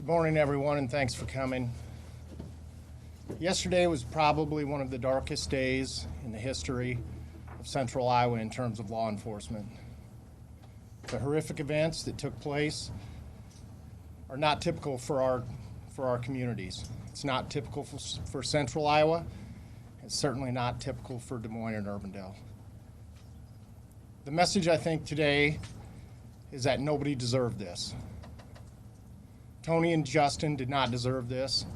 Good morning, everyone, and thanks for coming. Yesterday was probably one of the darkest days in the history of Central Iowa in terms of law enforcement. The horrific events that took place are not typical for our communities. It's not typical for Central Iowa. It's certainly not typical for Des Moines and Urbandale. The message, I think, today is that nobody deserved this. Tony and Justin did not deserve this.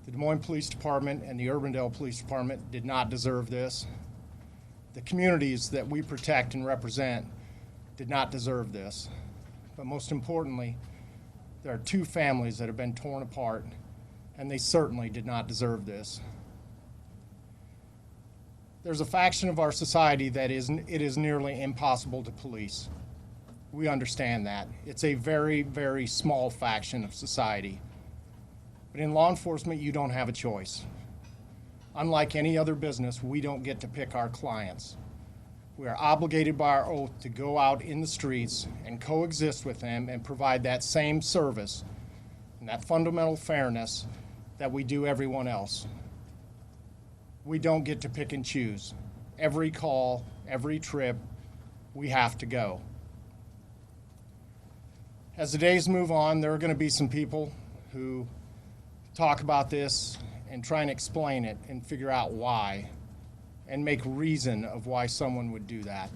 The Des Moines Police Department and the Urbandale Police Department did not deserve this. The communities that we protect and represent did not deserve this. But most importantly, there are two families that have been torn apart, and they certainly did not deserve this. There's a faction of our society that it is nearly impossible to police. We understand that. It's a very, very small faction of society. But in law enforcement, you don't have a choice. Unlike any other business, we don't get to pick our clients. We are obligated by our oath to go out in the streets and coexist with them and provide that same service and that fundamental fairness that we do everyone else. We don't get to pick and choose. Every call, every trip, we have to go. As the days move on, there are going to be some people who talk about this and try and explain it and figure out why and make reason of why someone would do that.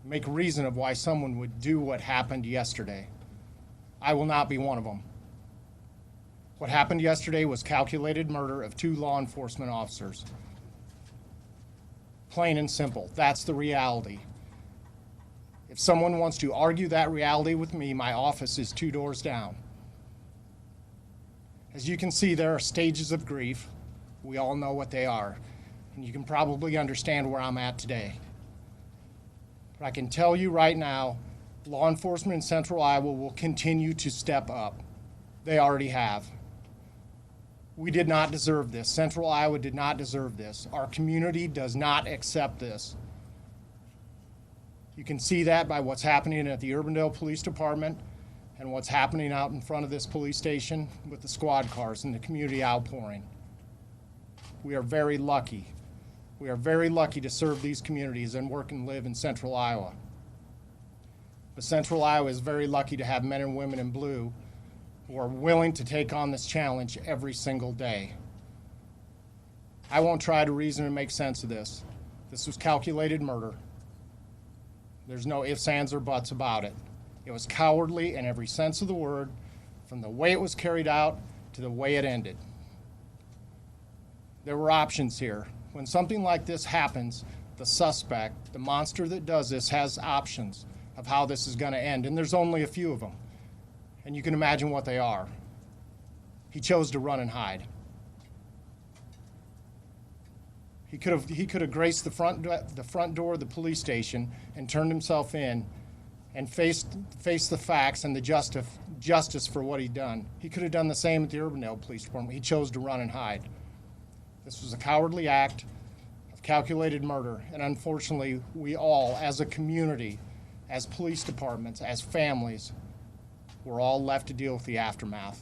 Make reason of why someone would do what happened yesterday. I will not be one of them. What happened yesterday was calculated murder of two law enforcement officers. Plain and simple. That's the reality. If someone wants to argue that reality with me, my office is 2 doors down. As you can see, there are stages of grief. We all know what they are. And you can probably understand where I'm at today. But I can tell you right now, law enforcement in Central Iowa will continue to step up. They already have. We did not deserve this. Central Iowa did not deserve this. Our community does not accept this. You can see that by what's happening at the Urbandale Police Department and what's happening out in front of this police station with the squad cars and the community outpouring. We are very lucky. We are very lucky to serve these communities and work and live in Central Iowa. But Central Iowa is very lucky to have men and women in blue who are willing to take on this challenge every single day. I won't try to reason and make sense of this. This was calculated murder. There's no ifs, ands, or buts about it. It was cowardly in every sense of the word, from the way it was carried out to the way it ended. There were options here. When something like this happens, the suspect, the monster that does this, has options of how this is going to end, and there's only a few of them. And you can imagine what they are. He chose to run and hide. He could have graced the front door of the police station and turned himself in and faced the facts and the justice for what he'd done. He could have done the same at the Urbandale Police Department. He chose to run and hide. This was a cowardly act of calculated murder, and unfortunately, we all, as a community, as police departments, as families, we're all left to deal with the aftermath.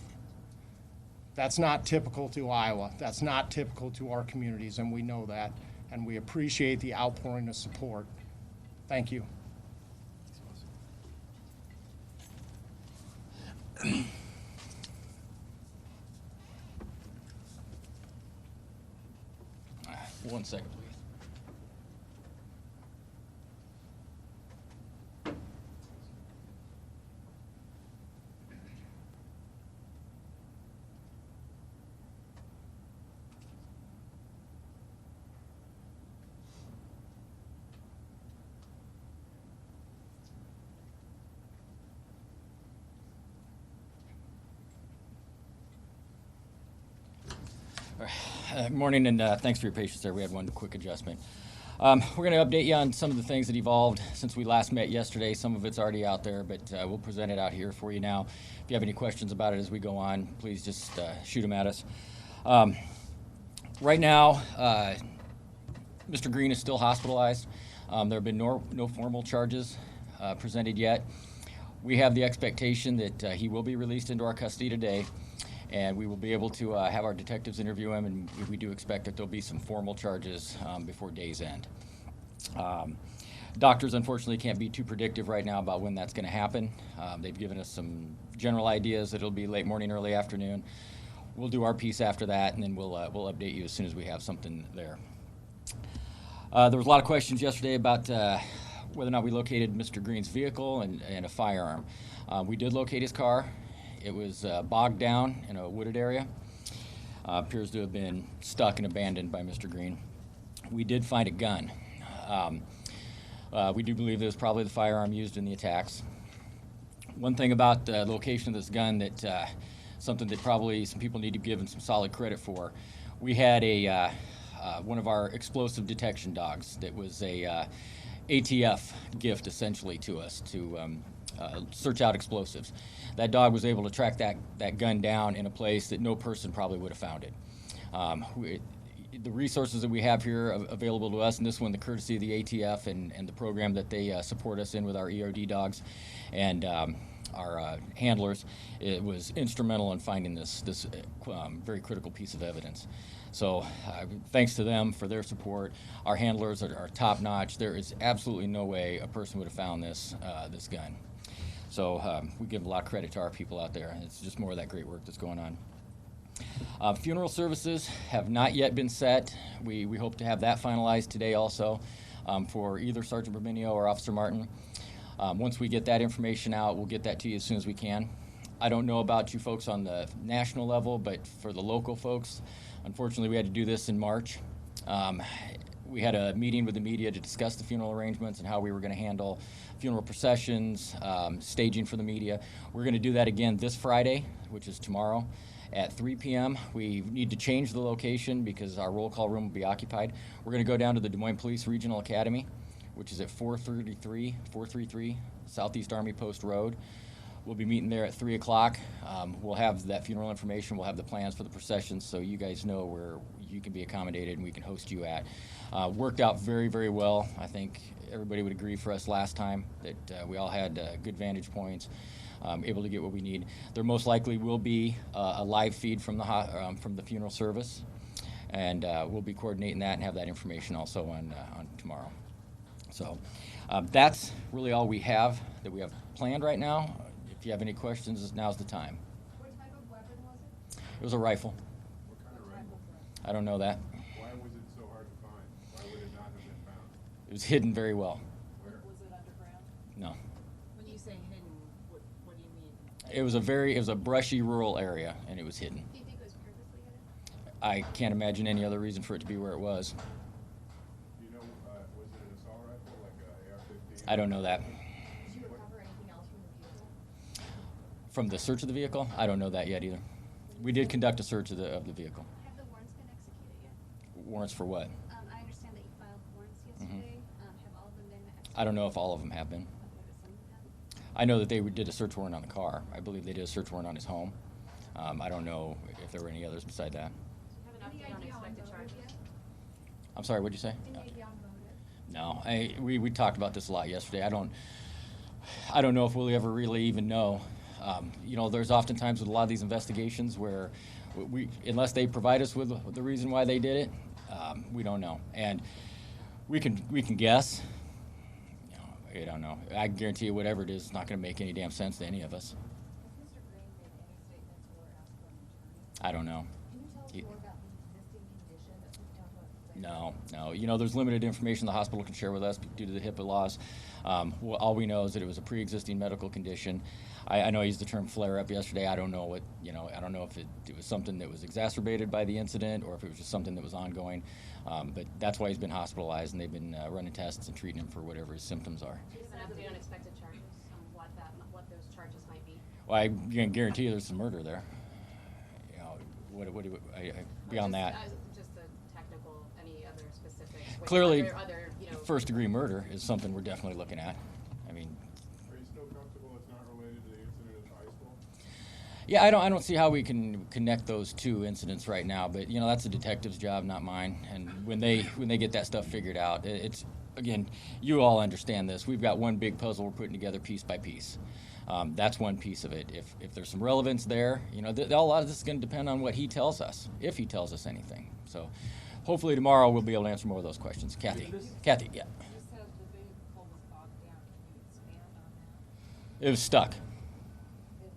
That's not typical to Iowa. That's not typical to our communities, and we know that, and we appreciate the outpouring of support. Thank you. One second, please. Good morning, and thanks for your patience there. We had one quick adjustment. We're going to update you on some of the things that evolved since we last met yesterday. Some of it's already out there, but we'll present it out here for you now. If you have any questions about it as we go on, please just shoot them at us. Right now, Mr. Green is still hospitalized. There have been no formal charges presented yet. We have the expectation that he will be released into our custody today, and we will be able to have our detectives interview him, and we do expect that there'll be some formal charges before day's end. Doctors, unfortunately, can't be too predictive right now about when that's going to happen. They've given us some general ideas that it'll be late morning, early afternoon. We'll do our piece after that, and then we'll update you as soon as we have something there. There was a lot of questions yesterday about whether or not we located Mr. Green's vehicle and a firearm. We did locate his car. It was bogged down in a wooded area. Appears to have been stuck and abandoned by Mr. Green. We did find a gun. We do believe it was probably the firearm used in the attacks. One thing about the location of this gun that something that probably some people need to give him some solid credit for. We had a one of our explosive detection dogs that was a ATF gift essentially to us to search out explosives. That dog was able to track that gun down in a place that no person probably would have found it. The resources that we have here available to us, and this one the courtesy of the ATF and the program that they support us in with our EOD dogs and our handlers, it was instrumental in finding this very critical piece of evidence. So thanks to them for their support. Our handlers are top-notch. There is absolutely no way a person would have found this gun. So we give a lot of credit to our people out there. It's just more of that great work that's going on. Funeral services have not yet been set. We hope to have that finalized today also for either Sergeant Berminio or Officer Martin. Once we get that information out, we'll get that to you as soon as we can. I don't know about you folks on the national level, but for the local folks, unfortunately we had to do this in March. We had a meeting with the media to discuss the funeral arrangements and how we were going to handle funeral processions, staging for the media. We're going to do that again this Friday, which is tomorrow, at 3 p.m. We need to change the location because our roll call room will be occupied. We're going to go down to the Des Moines Police Regional Academy, which is at 433 Southeast Army Post Road. We'll be meeting there at 3 o'clock. We'll have that funeral information. We'll have the plans for the processions so you guys know where you can be accommodated and we can host you at. Worked out very, very well. I think everybody would agree for us last time that we all had good vantage points, able to get what we need. There most likely will be a live feed from the funeral service, and we'll be coordinating that and have that information also on tomorrow. So that's really all we have planned right now. If you have any questions, now's the time. What type of weapon was it? It was a rifle. What kind of rifle? I don't know that. Why was it so hard to find? Why would it not have been found? It was hidden very well. Where? Was it underground? No. When you say hidden, what do you mean? It was a brushy rural area, and it was hidden. Do you think it was purposely hidden? I can't imagine any other reason for it to be where it was. Do you know, was it an assault rifle, like a AR-15? I don't know that. Did you recover anything else from the vehicle? From the search of the vehicle, I don't know that yet either. We did conduct a search of the vehicle. Have the warrants been executed yet? Warrants for what? I understand that you filed warrants yesterday. Have all of them been executed? I don't know if all of them have been. Okay, but some have? I know that they did a search warrant on the car. I believe they did a search warrant on his home. I don't know if there were any others beside that. Do you have an update on expected charges? I'm sorry, what'd you say? Any idea on motive? No, we talked about this a lot yesterday. I don't know if we'll ever really even know. There's oftentimes with a lot of these investigations where unless they provide us with the reason why they did it, we don't know. And we can guess. I don't know. I can guarantee you whatever it is, it's not going to make any damn sense to any of us. Has Mr. Green made any statements or asked for an attorney? I don't know. Can you tell us He- more about the existing condition that we talked about today? No. There's limited information the hospital can share with us due to the HIPAA laws. All we know is that it was a pre-existing medical condition. I know I used the term flare-up yesterday. I don't know I don't know if it was something that was exacerbated by the incident or if it was just something that was ongoing. But that's why he's been hospitalized, and they've been running tests and treating him for whatever his symptoms are. Do you have an update on expected charges, what those charges might be? Well, I can guarantee you there's some murder there. Beyond that. Just the technical, any other specifics? Clearly, Other, first-degree murder is something we're definitely looking at. I mean, Are you still comfortable it's not related to the incident at the high school? yeah, I don't see how we can connect those two incidents right now, but that's a detective's job, not mine. And when they get that stuff figured out, again, you all understand this. We've got one big puzzle we're putting together piece by piece. That's one piece of it. If there's some relevance there, you know, a lot of this is going to depend on what he tells us, if he tells us anything. So hopefully tomorrow we'll be able to answer more of those questions. Kathy, yeah. You said the vehicle was bogged down. Can you expand on that? It was stuck. In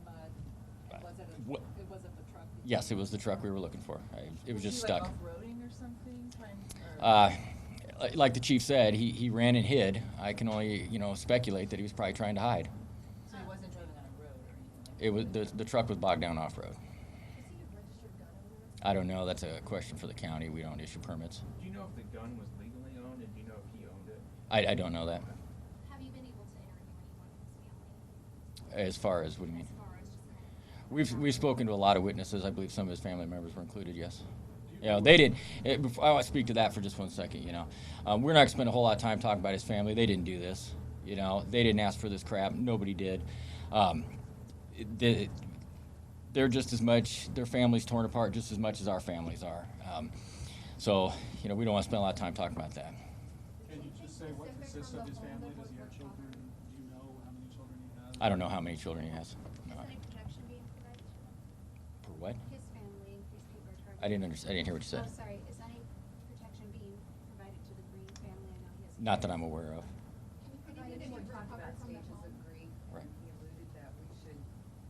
mud? Was it What- it wasn't the truck? Yes, it was the truck we were looking for. It was just he, stuck. Like off-roading or something? Like the chief said, he ran and hid. I can only, you know, speculate that he was probably trying to hide. So he wasn't driving on a road or anything? It was the truck was bogged down off road. Is he a registered gun owner? I don't know. That's a question for the county. We don't issue permits. Do you know if the gun was legally owned, and do you know if he owned it? I don't know that. Have you been able to interview anyone in his family? As far as what do you mean? As far as just kind of We've spoken to a lot of witnesses. I believe some of his family members were included. Yes. You know, they didn't. I want to speak to that for just 1 second. You know, we're not going to spend a whole lot of time talking about his family. They didn't do this. You know, they didn't ask for this crap. Nobody did. They're just as much. Their families torn apart just as much as our families are. So, you know, we don't want to spend a lot of time talking about that. Can you just say what consists of his family? Does he have children? Do you know how many children he has? I don't know how many children he has. No. Is any protection being provided to him? For what? His family, in case people are targeted. I didn't understand. I didn't hear what you said. Oh, sorry. Is any protection being provided to the Green family? I know he has. Not that I'm aware of. Anything that When you we talked recovered about from the stages home? of grief, Right. he alluded that we should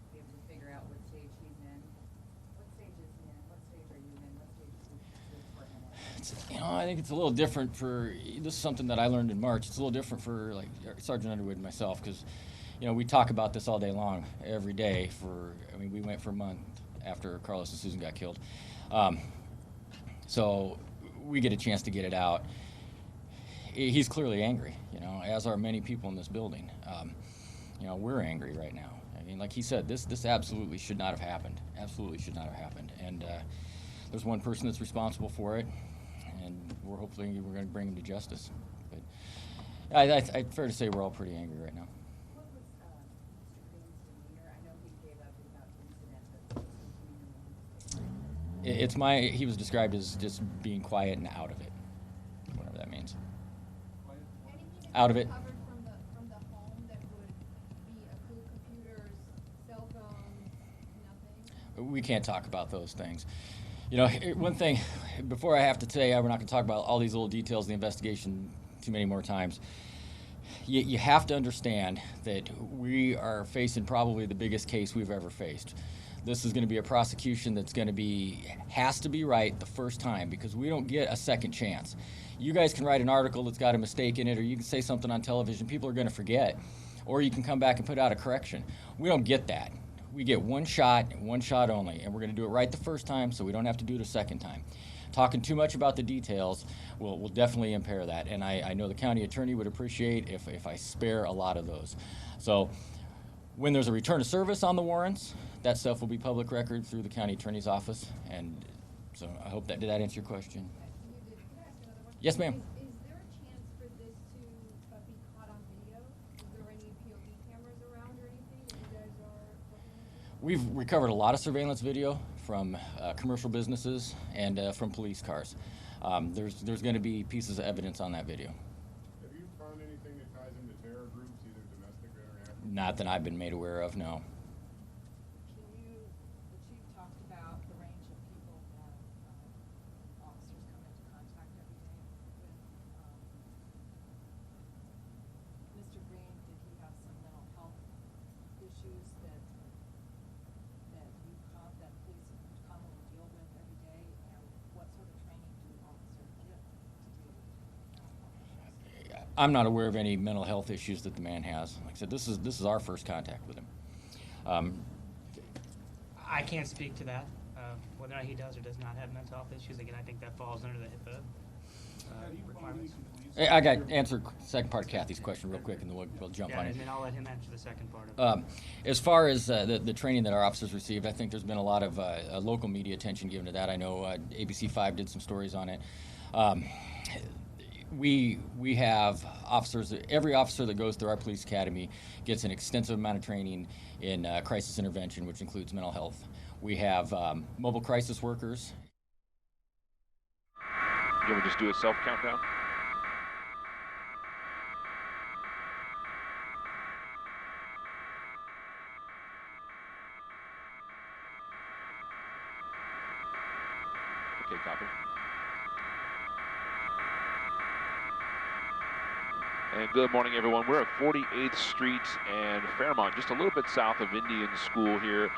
be able to figure out what stage he's in. What stage is he in? What stage are you in? What stage is the department in? You know, I think it's a little different for, this is something that I learned in March. It's a little different for like Sergeant Underwood and myself because, you know, we talk about this all day long, every day we went for a month after Carlos and Susan got killed. So we get a chance to get it out. He's clearly angry, you know, as are many people in this building. You know, we're angry right now. I mean, like he said, this absolutely should not have happened. Absolutely should not have happened. And there's one person that's responsible for it, and we're going to bring him to justice. But I fair to say we're all pretty angry right now. What was Mr. Green's demeanor? I know he gave up about the incident, but what was his demeanor? He was described as just being quiet and out of it, whatever that means. Anything Out of it. recovered from the home that would be a cool computers, cell phones, nothing? We can't talk about those things. You know, one thing, before I have to say, we're not going to talk about all these little details of the investigation too many more times. You have to understand that we are facing probably the biggest case we've ever faced. This is going to be a prosecution that's going to has to be right the first time because we don't get a second chance. You guys can write an article that's got a mistake in it, or you can say something on television, people are going to forget, or you can come back and put out a correction. We don't get that. We get one shot only, and we're going to do it right the first time so we don't have to do it a second time. Talking too much about the details will definitely impair that, and I know the county attorney would appreciate if I spare a lot of those. So when there's a return of service on the warrants, that stuff will be public record through the county attorney's office, and so I hope did that answer your question? You did. Can I ask another one? Yes, ma'am. Is there a chance for this to be caught on video? Is there any POV cameras around or anything that you guys are looking into? We've recovered a lot of surveillance video from commercial businesses and from police cars. There's going to be pieces of evidence on that video. Have you found anything that ties into terror groups, either domestic or international? Not that I've been made aware of, no. The chief talked about the range of people that officers come into contact every day with. Mr. Green, did he have some mental health issues that police commonly deal with every day? And what sort of training do officers get to deal with? I'm not aware of any mental health issues that the man has. Like I said, this is our first contact with him. I can't speak to that, whether or not he does or does not have mental health issues. Again, I think that falls under the HIPAA requirements. Hey, I got to answer the second part of Kathy's question real quick, and then we'll jump Yeah, on it. and then I'll let him answer the second part of it. As far as the training that our officers received, I think there's been a lot of local media attention given to that. I know ABC5 did some stories on it. We have officers, every officer that goes through our police academy gets an extensive amount of training in crisis intervention, which includes mental health. We have mobile crisis workers. You ever just do a self countdown? Okay, copy. And good morning, everyone. We're at 48th Street and Fairmont, just a little bit south of Indian School here,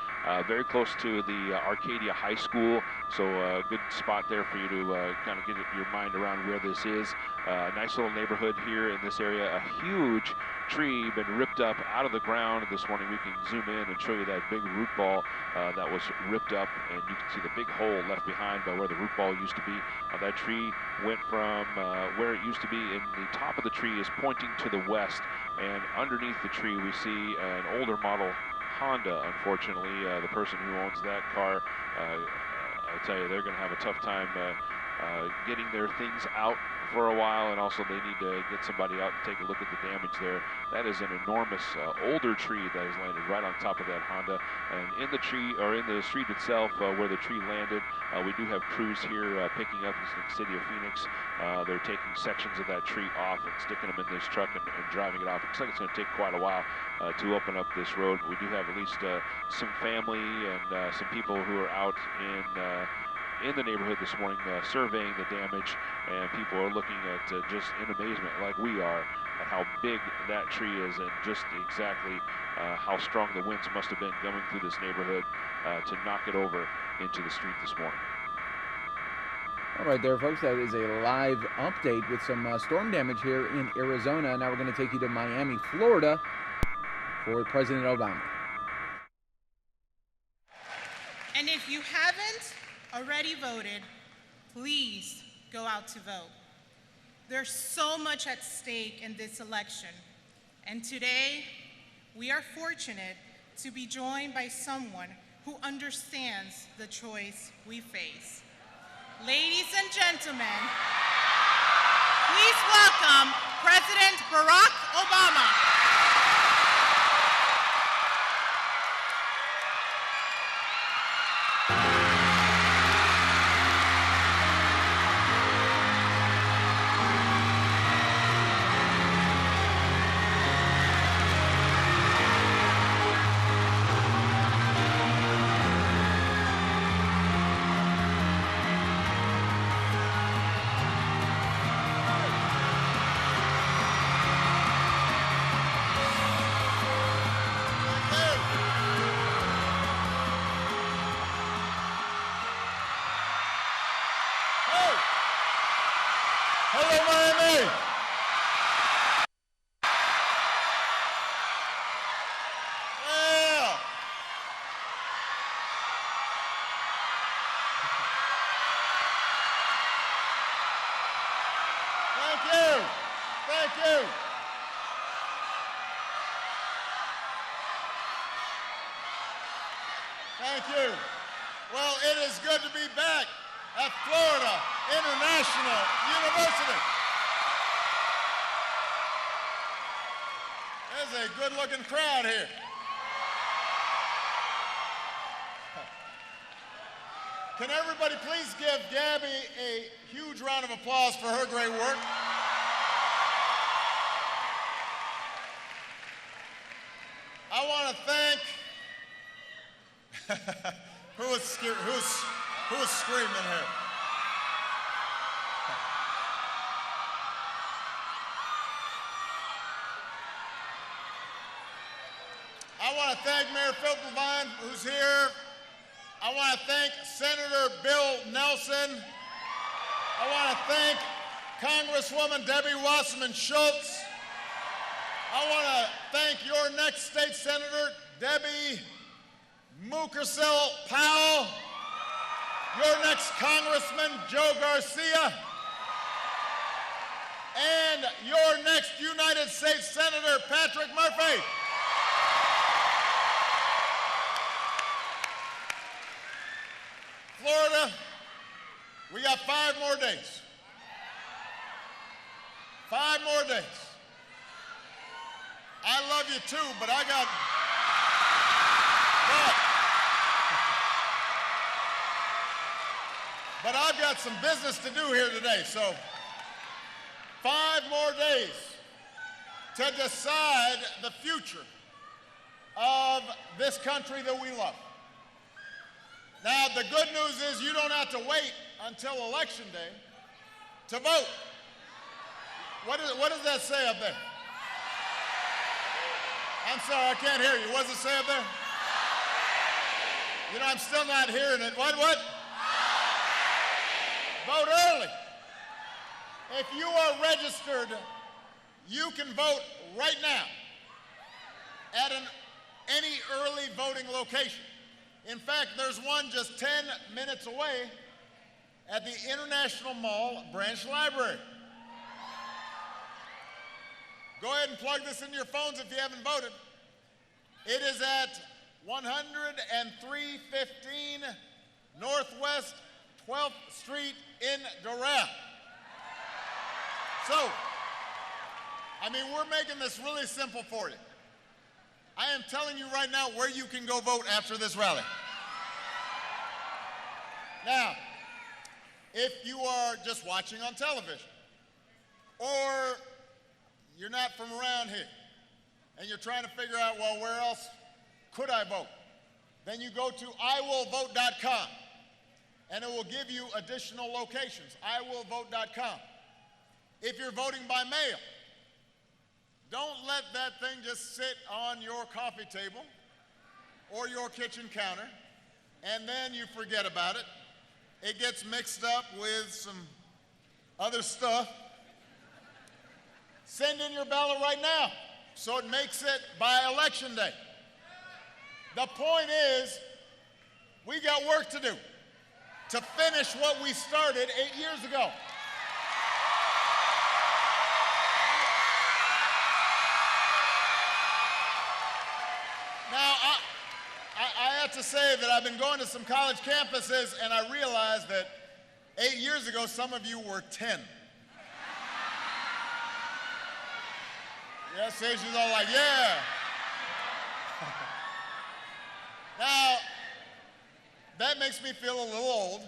very close to the Arcadia High School. So a good spot there for you to kind of get your mind around where this is. Nice little neighborhood here in this area. A huge tree been ripped up out of the ground this morning. We can zoom in and show you that big root ball that was ripped up, and you can see the big hole left behind by where the root ball used to be. That tree went from where it used to be, in the top of the tree is pointing to the west, and underneath the tree we see an older model Honda. Unfortunately, the person who owns that car, I'll tell you, they're going to have a tough time getting their things out for a while, and also they need to get somebody out and take a look at the damage there. That is an enormous older tree that has landed right on top of that Honda, and in the tree, or in the street itself where the tree landed, we do have crews here picking up in the city of Phoenix. They're taking sections of that tree off and sticking them in this truck and driving it off. It looks like it's going to take quite a while to open up this road, but we do have at least some family and some people who are out in the neighborhood this morning surveying the damage, and people are looking at just in amazement, like we are, at how big that tree is and just exactly how strong the winds must have been coming through this neighborhood to knock it over into the street this morning. All right there, folks, that is a live update with some storm damage here in Arizona. Now we're going to take you to Miami, Florida for President Obama. And if you haven't already voted, please go out to vote. There's so much at stake in this election, and today we are fortunate to be joined by someone who understands the choice we face. Ladies and gentlemen, please welcome President Barack Obama. Thank you. Well, it is good to be back at Florida International University. There's a good-looking crowd here. Can everybody please give Gabby a huge round of applause for her great work? I want to thank who's screaming here? I want to thank Mayor Philip Levine, who's here. I want to thank Senator Bill Nelson. I want to thank Congresswoman Debbie Wasserman Schultz. I want to thank your next state senator, Debbie Mukersel Powell, your next Congressman, Joe Garcia, and your next United States Senator, Patrick Murphy. Florida, we got 5 more days. 5 more days. I love you too, but but I've got some business to do here today, so 5 more days to decide the future of this country that we love. Now, the good news is you don't have to wait until Election Day to vote. What does that say up there? I'm sorry, I can't hear you. What does it say up there? You know, I'm still not hearing it. What? Vote early. If you are registered, you can vote right now at any early voting location. In fact, there's one just 10 minutes away at the International Mall Branch Library. Go ahead and plug this into your phones if you haven't voted. It is at 10315 Northwest 12th Street in Durant. So, I mean, we're making this really simple for you. I am telling you right now where you can go vote after this rally. Now, if you are just watching on television, or you're not from around here, and you're trying to figure out, well, where else could I vote? Then you go to iwillvote.com, and it will give you additional locations, iwillvote.com. If you're voting by mail, don't let that thing just sit on your coffee table or your kitchen counter, and then you forget about it. It gets mixed up with some other stuff. Send in your ballot right now so it makes it by Election Day. The point is, we got work to do to finish what we started 8 years ago. Now, I have to say that I've been going to some college campuses, and I realized that 8 years ago, some of you were 10. Yeah, so she's all like, yeah. Now, that makes me feel a little old.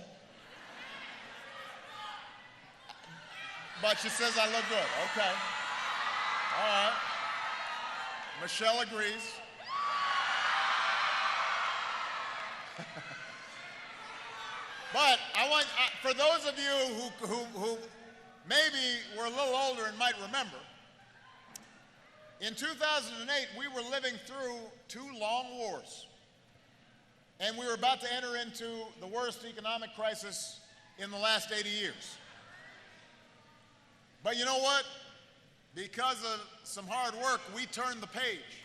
But she says I look good. Okay. All right. Michelle agrees. But I want, for those of you who maybe were a little older and might remember, in 2008, we were living through 2 long wars. And we were about to enter into the worst economic crisis in the last 80 years. But you know what? Because of some hard work, we turned the page.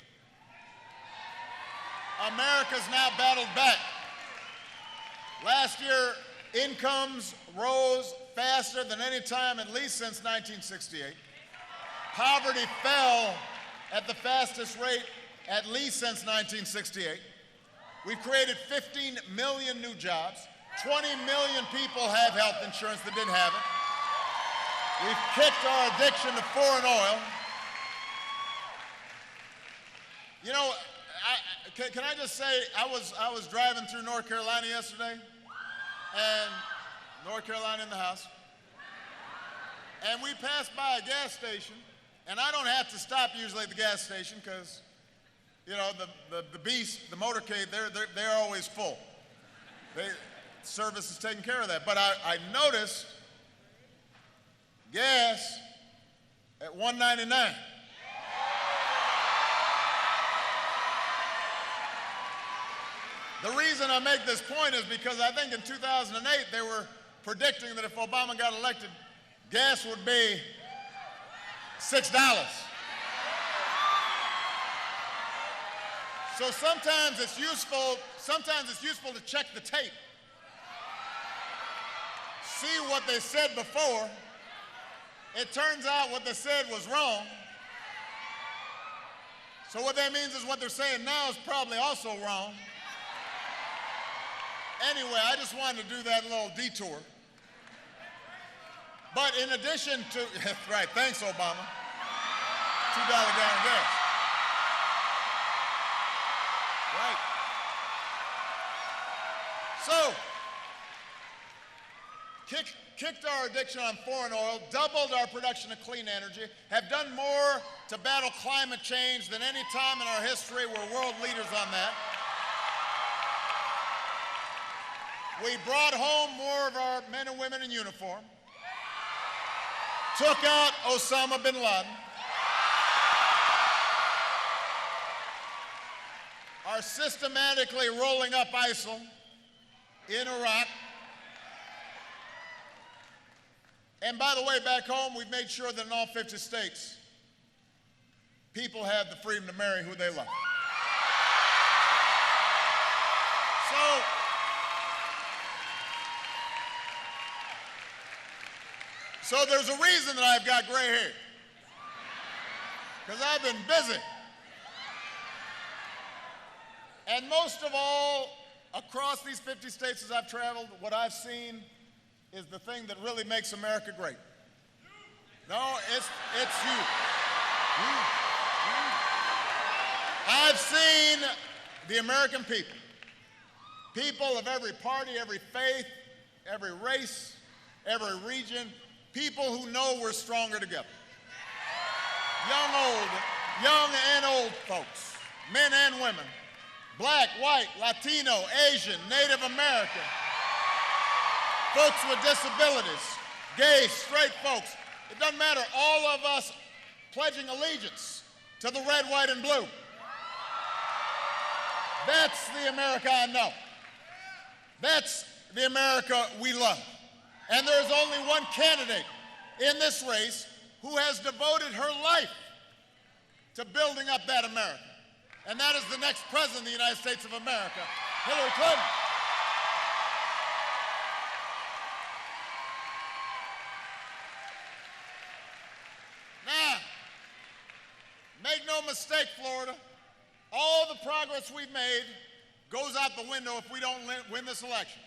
America's now battled back. Last year, incomes rose faster than any time, at least since 1968. Poverty fell at the fastest rate, at least since 1968. We've created 15 million new jobs. 20 million people have health insurance that didn't have it. We've kicked our addiction to foreign oil. You know, can I just say, I was driving through North Carolina yesterday, and North Carolina in the house, and we passed by a gas station, and I don't have to stop usually at the gas station because, you know, the beast, the motorcade, they're always full. Service is taking care of that. But I noticed gas at $1.99. The reason I make this point is because I think in 2008 they were predicting that if Obama got elected, gas would be $6. So sometimes it's useful to check the tape. See what they said before. It turns out what they said was wrong. So what that means is what they're saying now is probably also wrong. Anyway, I just wanted to do that little detour. But in addition to, right, thanks, Obama. $2 gallon gas. Right. So, kicked our addiction on foreign oil, doubled our production of clean energy, have done more to battle climate change than any time in our history. We're world leaders on that. We brought home more of our men and women in uniform, took out Osama bin Laden, are systematically rolling up ISIL in Iraq. And by the way, back home, we've made sure that in all 50 states, people have the freedom to marry who they love. So there's a reason that I've got gray hair, because I've been busy. And most of all, across these 50 states as I've traveled, what I've seen is the thing that really makes America great. No, it's you. I've seen the American people. People of every party, every faith, every race, every region. People who know we're stronger together. Young and old folks, men and women, black, white, Latino, Asian, Native American, folks with disabilities, gay, straight folks. It doesn't matter, all of us pledging allegiance to the red, white, and blue. That's the America I know. That's the America we love. And there's only one candidate in this race who has devoted her life to building up that America. And that is the next president of the United States of America, Hillary Clinton. Now, make no mistake, Florida, all the progress we've made goes out the window if we don't win this election.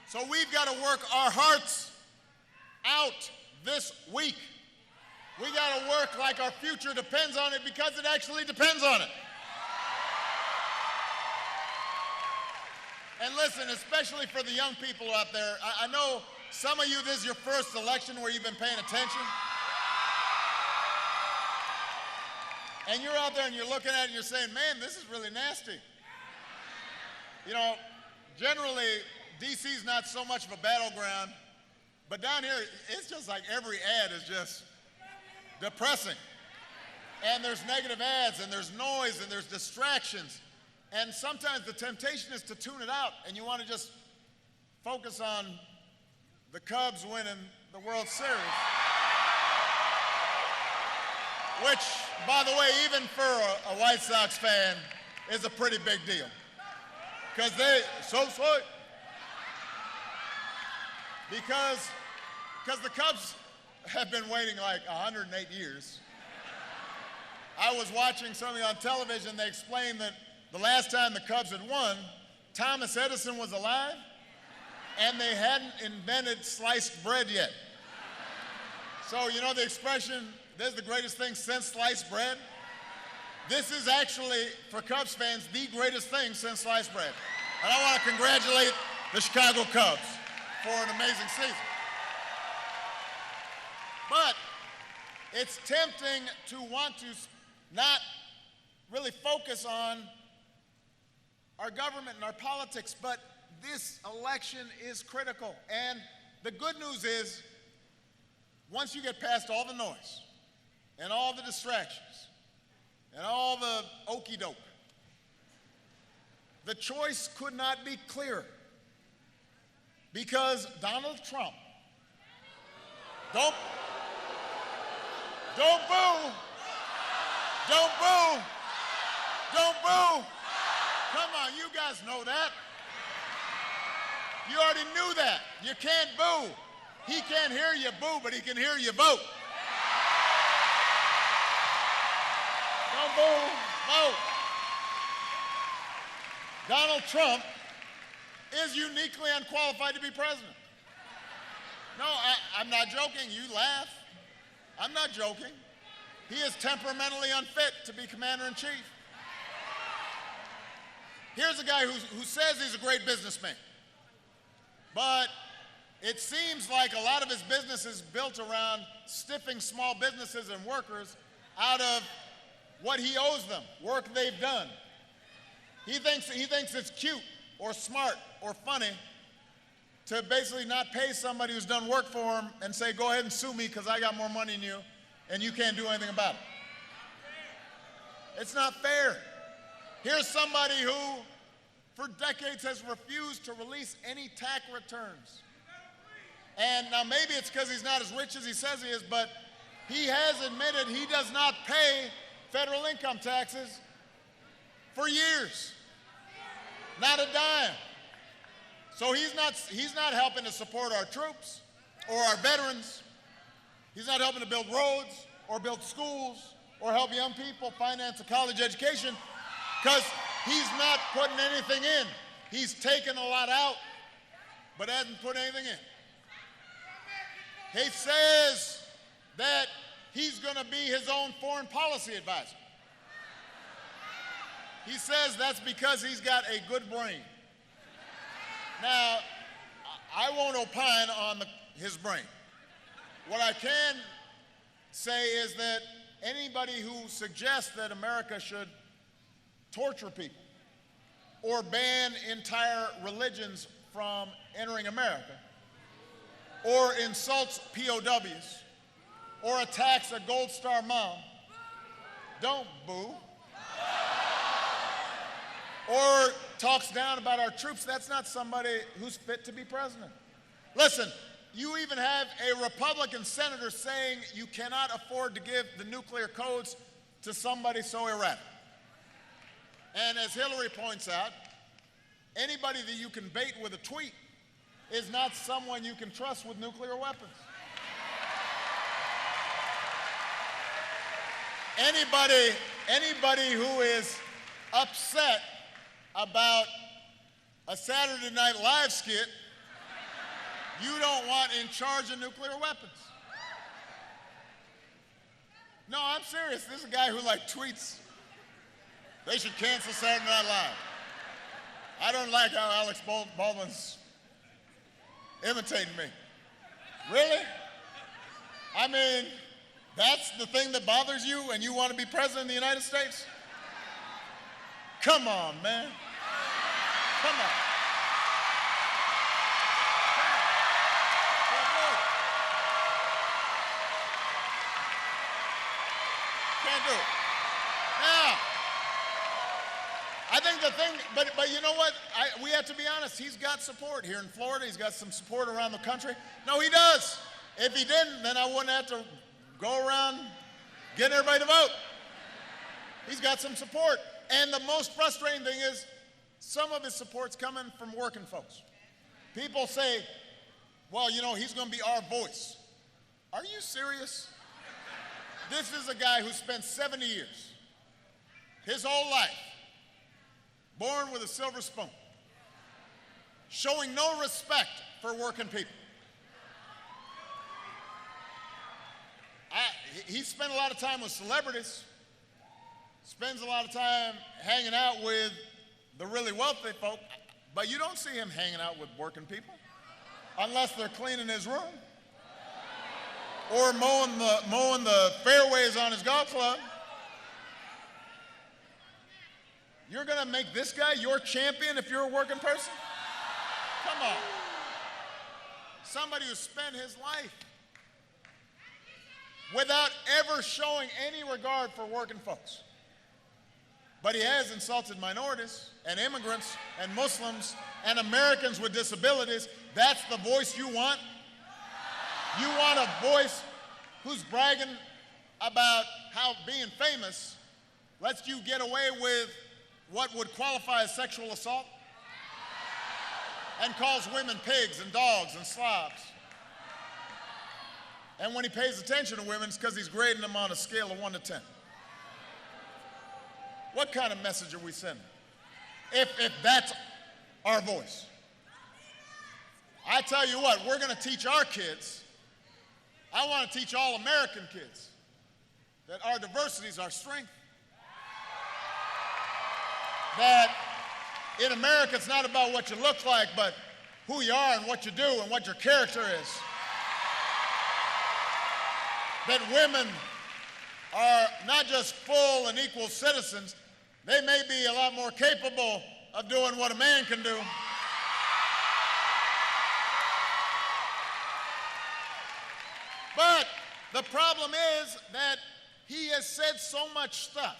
So we've got to work our hearts out this week. We got to work like our future depends on it, because it actually depends on it. And listen, especially for the young people out there, I know some of you, this is your first election where you've been paying attention. And you're out there and you're looking at it and you're saying, man, this is really nasty. You know, generally, DC's not so much of a battleground, but down here, it's just like every ad is just depressing. And there's negative ads, and there's noise, and there's distractions. And sometimes the temptation is to tune it out, and you want to just focus on the Cubs winning the World Series. Which, by the way, even for a White Sox fan, is a pretty big deal. Because because the Cubs have been waiting like 108 years. I was watching something on television. They explained that the last time the Cubs had won, Thomas Edison was alive, and they hadn't invented sliced bread yet. So you know the expression, this is the greatest thing since sliced bread? This is actually, for Cubs fans, the greatest thing since sliced bread. And I want to congratulate the Chicago Cubs for an amazing season. But it's tempting to want to not really focus on our government and our politics, but this election is critical. And the good news is, once you get past all the noise and all the distractions and all the okey-doke, the choice could not be clearer. Because Donald Trump, don't boo, don't boo, don't boo. Come on, you guys know that. You already knew that. You can't boo. He can't hear you boo, but he can hear you vote. Don't boo, vote. Donald Trump is uniquely unqualified to be president. No, I'm not joking. You laugh. I'm not joking. He is temperamentally unfit to be commander-in-chief. Here's a guy who says he's a great businessman. But it seems like a lot of his business is built around stiffing small businesses and workers out of what he owes them, work they've done. He thinks it's cute or smart or funny to basically not pay somebody who's done work for him and say, go ahead and sue me because I got more money than you and you can't do anything about it. It's not fair. Here's somebody who, for decades, has refused to release any tax returns. And now maybe it's because he's not as rich as he says he is, but he has admitted he does not pay federal income taxes for years. Not a dime. So he's not helping to support our troops or our veterans. He's not helping to build roads or build schools or help young people finance a college education because he's not putting anything in. He's taken a lot out, but hasn't put anything in. He says that he's going to be his own foreign policy advisor. He says that's because he's got a good brain. Now, I won't opine on his brain. What I can say is that anybody who suggests that America should torture people or ban entire religions from entering America or insults POWs or attacks a Gold Star mom, don't boo. Or talks down about our troops, that's not somebody who's fit to be president. Listen, you even have a Republican senator saying you cannot afford to give the nuclear codes to somebody so erratic. And as Hillary points out, anybody that you can bait with a tweet is not someone you can trust with nuclear weapons. Anybody who is upset about a Saturday Night Live skit, you don't want in charge of nuclear weapons. No, I'm serious. This is a guy who tweets, they should cancel Saturday Night Live. I don't like how Alex Baldwin's imitating me. Really? I mean, that's the thing that bothers you and you want to be president of the United States? Come on, man. Come on. Can't do it. Now, I think the thing, but you know what? We have to be honest. He's got support here in Florida. He's got some support around the country. No, he does. If he didn't, then I wouldn't have to go around getting everybody to vote. He's got some support. And the most frustrating thing is some of his support's coming from working folks. People say, well, you know, he's going to be our voice. Are you serious? This is a guy who spent 70 years, his whole life, born with a silver spoon, showing no respect for working people. He spent a lot of time with celebrities, spends a lot of time hanging out with the really wealthy folk, but you don't see him hanging out with working people unless they're cleaning his room or mowing the fairways on his golf club. You're going to make this guy your champion if you're a working person? Come on. Somebody who spent his life without ever showing any regard for working folks. But he has insulted minorities and immigrants and Muslims and Americans with disabilities. That's the voice you want? You want a voice who's bragging about how being famous lets you get away with what would qualify as sexual assault and calls women pigs and dogs and slobs. And when he pays attention to women, it's because he's grading them on a scale of 1 to 10. What kind of message are we sending if that's our voice? I tell you what, we're going to teach our kids, I want to teach all American kids, that our diversity is our strength. That in America, it's not about what you look like, but who you are and what you do and what your character is. That women are not just full and equal citizens, they may be a lot more capable of doing what a man can do. But the problem is that he has said so much stuff,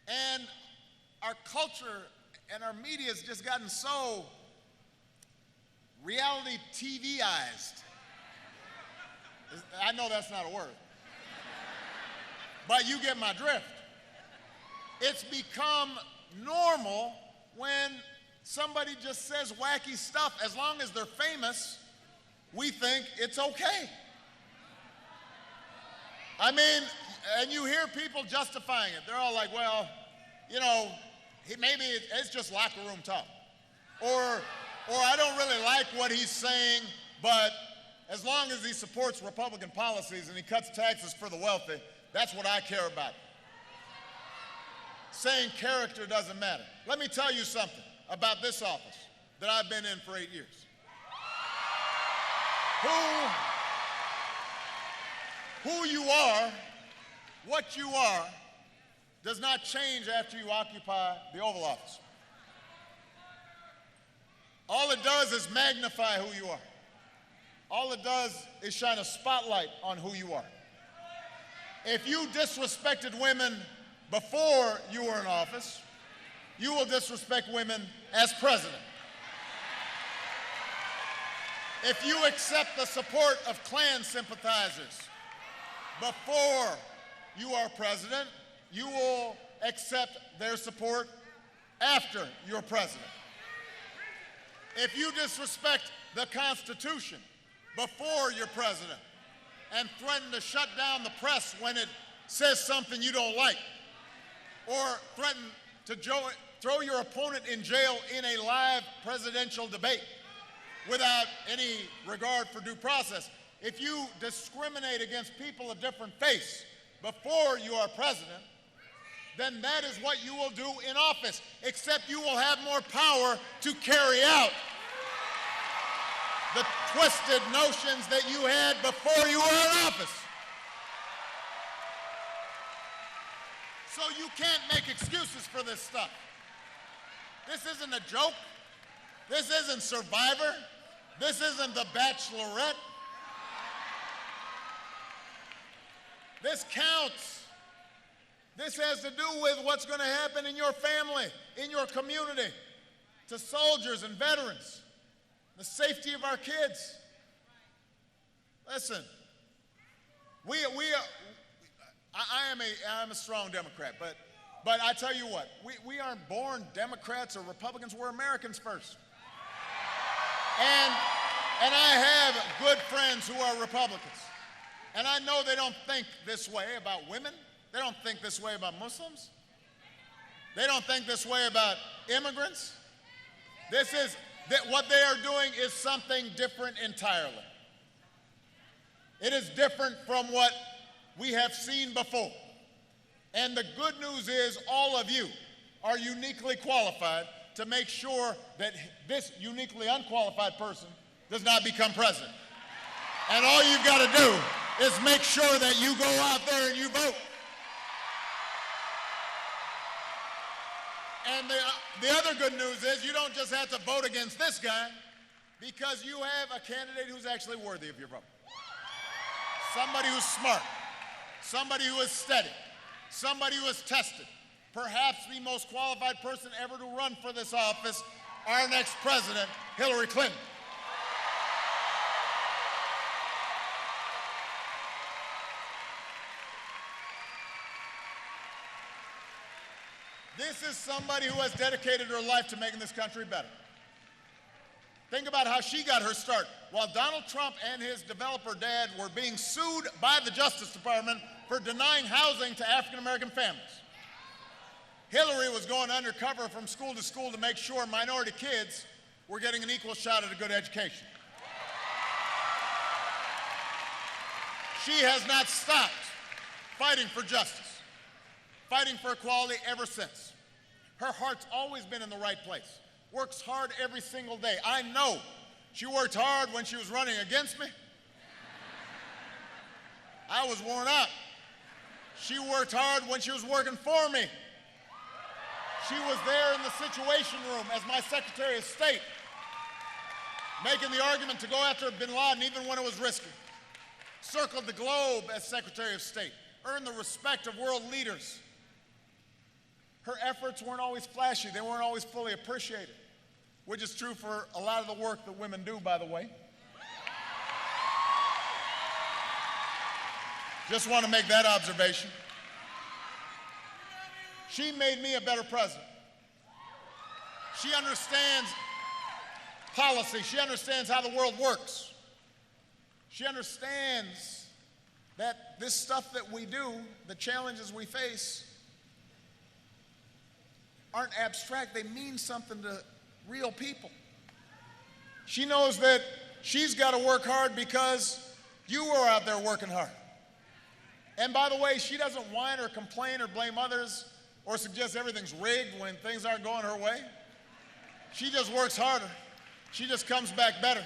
and our culture and our media has just gotten so reality TV-ized. I know that's not a word, but you get my drift. It's become normal when somebody just says wacky stuff. As long as they're famous, we think it's okay. I mean, and you hear people justifying it. They're all like, well, you know, maybe it's just locker room talk. Or I don't really like what he's saying, but as long as he supports Republican policies and he cuts taxes for the wealthy, that's what I care about. Saying character doesn't matter. Let me tell you something about this office that I've been in for 8 years. Who you are, what you are, does not change after you occupy the Oval Office. All it does is magnify who you are. All it does is shine a spotlight on who you are. If you disrespected women before you were in office, you will disrespect women as president. If you accept the support of Klan sympathizers before you are president, you will accept their support after you're president. If you disrespect the Constitution before you're president and threaten to shut down the press when it says something you don't like, or threaten to throw your opponent in jail in a live presidential debate without any regard for due process, if you discriminate against people of different faiths before you are president, then that is what you will do in office, except you will have more power to carry out the twisted notions that you had before you were in office. So you can't make excuses for this stuff. This isn't a joke. This isn't Survivor. This isn't The Bachelorette. This counts. This has to do with what's going to happen in your family, in your community, to soldiers and veterans, the safety of our kids. Listen, I am a strong Democrat, but I tell you what, we aren't born Democrats or Republicans, we're Americans first. And I have good friends who are Republicans. And I know they don't think this way about women. They don't think this way about Muslims. They don't think this way about immigrants. What they are doing is something different entirely. It is different from what we have seen before. And the good news is all of you are uniquely qualified to make sure that this uniquely unqualified person does not become president. And all you've got to do is make sure that you go out there and you vote. And the other good news is you don't just have to vote against this guy, because you have a candidate who's actually worthy of your vote. Somebody who's smart, somebody who is steady, somebody who is tested, perhaps the most qualified person ever to run for this office, our next president, Hillary Clinton. This is somebody who has dedicated her life to making this country better. Think about how she got her start. While Donald Trump and his developer dad were being sued by the Justice Department for denying housing to African-American families, Hillary was going undercover from school to school to make sure minority kids were getting an equal shot at a good education. She has not stopped fighting for justice, fighting for equality ever since. Her heart's always been in the right place. Works hard every single day. I know she worked hard when she was running against me. I was worn out. She worked hard when she was working for me. She was there in the Situation Room as my Secretary of State, making the argument to go after bin Laden even when it was risky. Circled the globe as Secretary of State, earned the respect of world leaders. Her efforts weren't always flashy, they weren't always fully appreciated, which is true for a lot of the work that women do, by the way. Just want to make that observation. She made me a better president. She understands policy. She understands how the world works. She understands that this stuff that we do, the challenges we face, aren't abstract. They mean something to real people. She knows that she's got to work hard because you are out there working hard. And by the way, she doesn't whine or complain or blame others or suggest everything's rigged when things aren't going her way. She just works harder. She just comes back better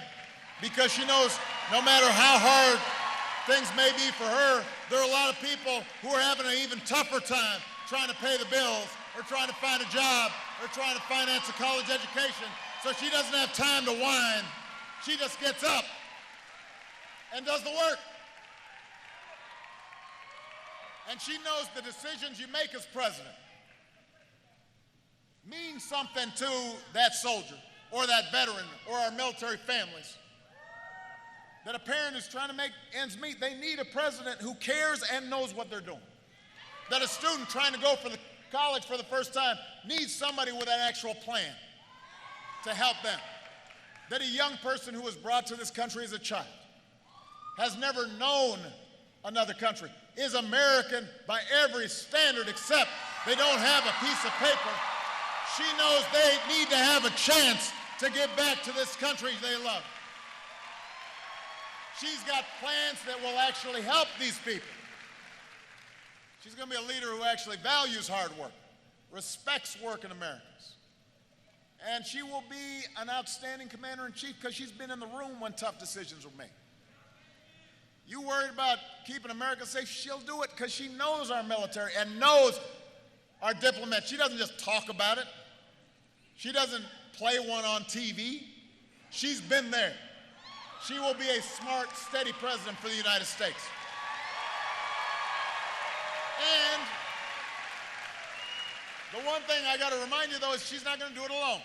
because she knows no matter how hard things may be for her, there are a lot of people who are having an even tougher time trying to pay the bills or trying to find a job or trying to finance a college education. So she doesn't have time to whine. She just gets up and does the work. And she knows the decisions you make as president mean something to that soldier or that veteran or our military families. That a parent who's trying to make ends meet, they need a president who cares and knows what they're doing. That a student trying to go for the college for the first time needs somebody with an actual plan to help them. That a young person who was brought to this country as a child has never known another country, is American by every standard except they don't have a piece of paper. She knows they need to have a chance to give back to this country they love. She's got plans that will actually help these people. She's going to be a leader who actually values hard work, respects working Americans. And she will be an outstanding commander-in-chief because she's been in the room when tough decisions were made. You worried about keeping America safe, she'll do it because she knows our military and knows our diplomats. She doesn't just talk about it. She doesn't play one on TV. She's been there. She will be a smart, steady president for the United States. And the one thing I got to remind you, though, is she's not going to do it alone.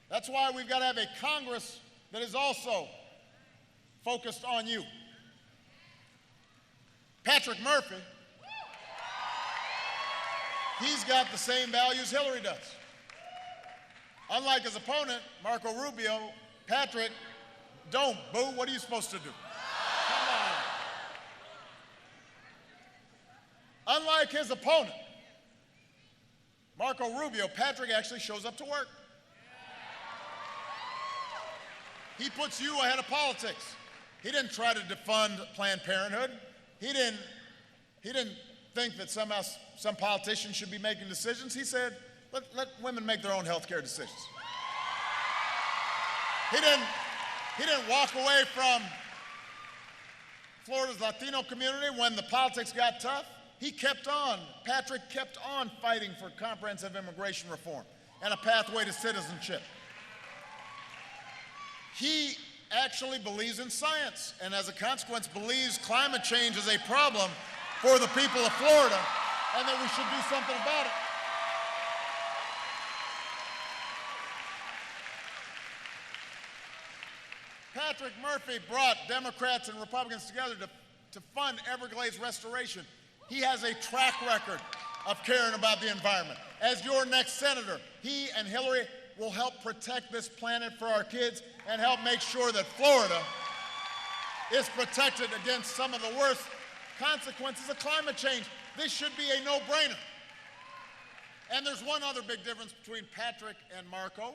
That's why we've got to have a Congress that is also focused on you. Patrick Murphy, he's got the same values Hillary does. Unlike his opponent, Marco Rubio, Patrick, don't, boo, what are you supposed to do? Come on. Unlike his opponent, Marco Rubio, Patrick actually shows up to work. He puts you ahead of politics. He didn't try to defund Planned Parenthood. He didn't think that somehow some politicians should be making decisions. He said, let women make their own health care decisions. He didn't walk away from Florida's Latino community when the politics got tough. He kept on. Patrick kept on fighting for comprehensive immigration reform and a pathway to citizenship. He actually believes in science and as a consequence believes climate change is a problem for the people of Florida and that we should do something about it. Patrick Murphy brought Democrats and Republicans together to fund Everglades restoration. He has a track record of caring about the environment. As your next senator, he and Hillary will help protect this planet for our kids and help make sure that Florida is protected against some of the worst consequences of climate change. This should be a no-brainer. And there's one other big difference between Patrick and Marco.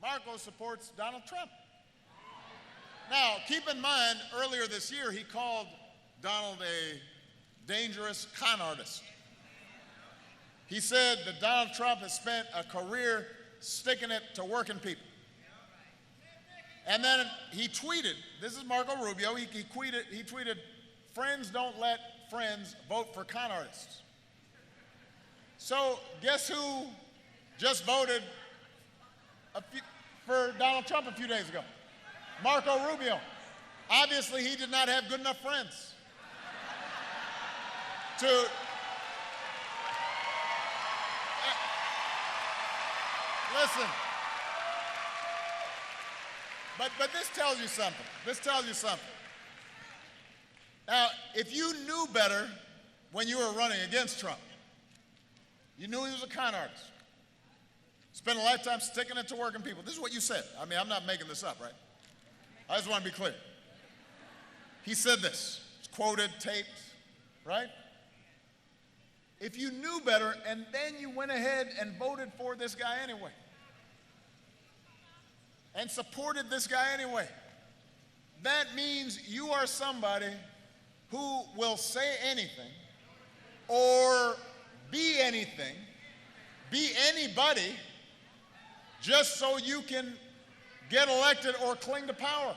Marco supports Donald Trump. Now, keep in mind, earlier this year, he called Donald a dangerous con artist. He said that Donald Trump has spent a career sticking it to working people. And then he tweeted, this is Marco Rubio, he tweeted, friends don't let friends vote for con artists. So guess who just voted for Donald Trump a few days ago? Marco Rubio. Obviously, he did not have good enough friends to listen. But this tells you something. This tells you something. Now, if you knew better when you were running against Trump, you knew he was a con artist, spent a lifetime sticking it to working people. This is what you said. I mean, I'm not making this up, right? I just want to be clear. He said this. It's quoted, taped, right? If you knew better and then you went ahead and voted for this guy anyway, and supported this guy anyway, that means you are somebody who will say anything or be anything, be anybody, just so you can get elected or cling to power.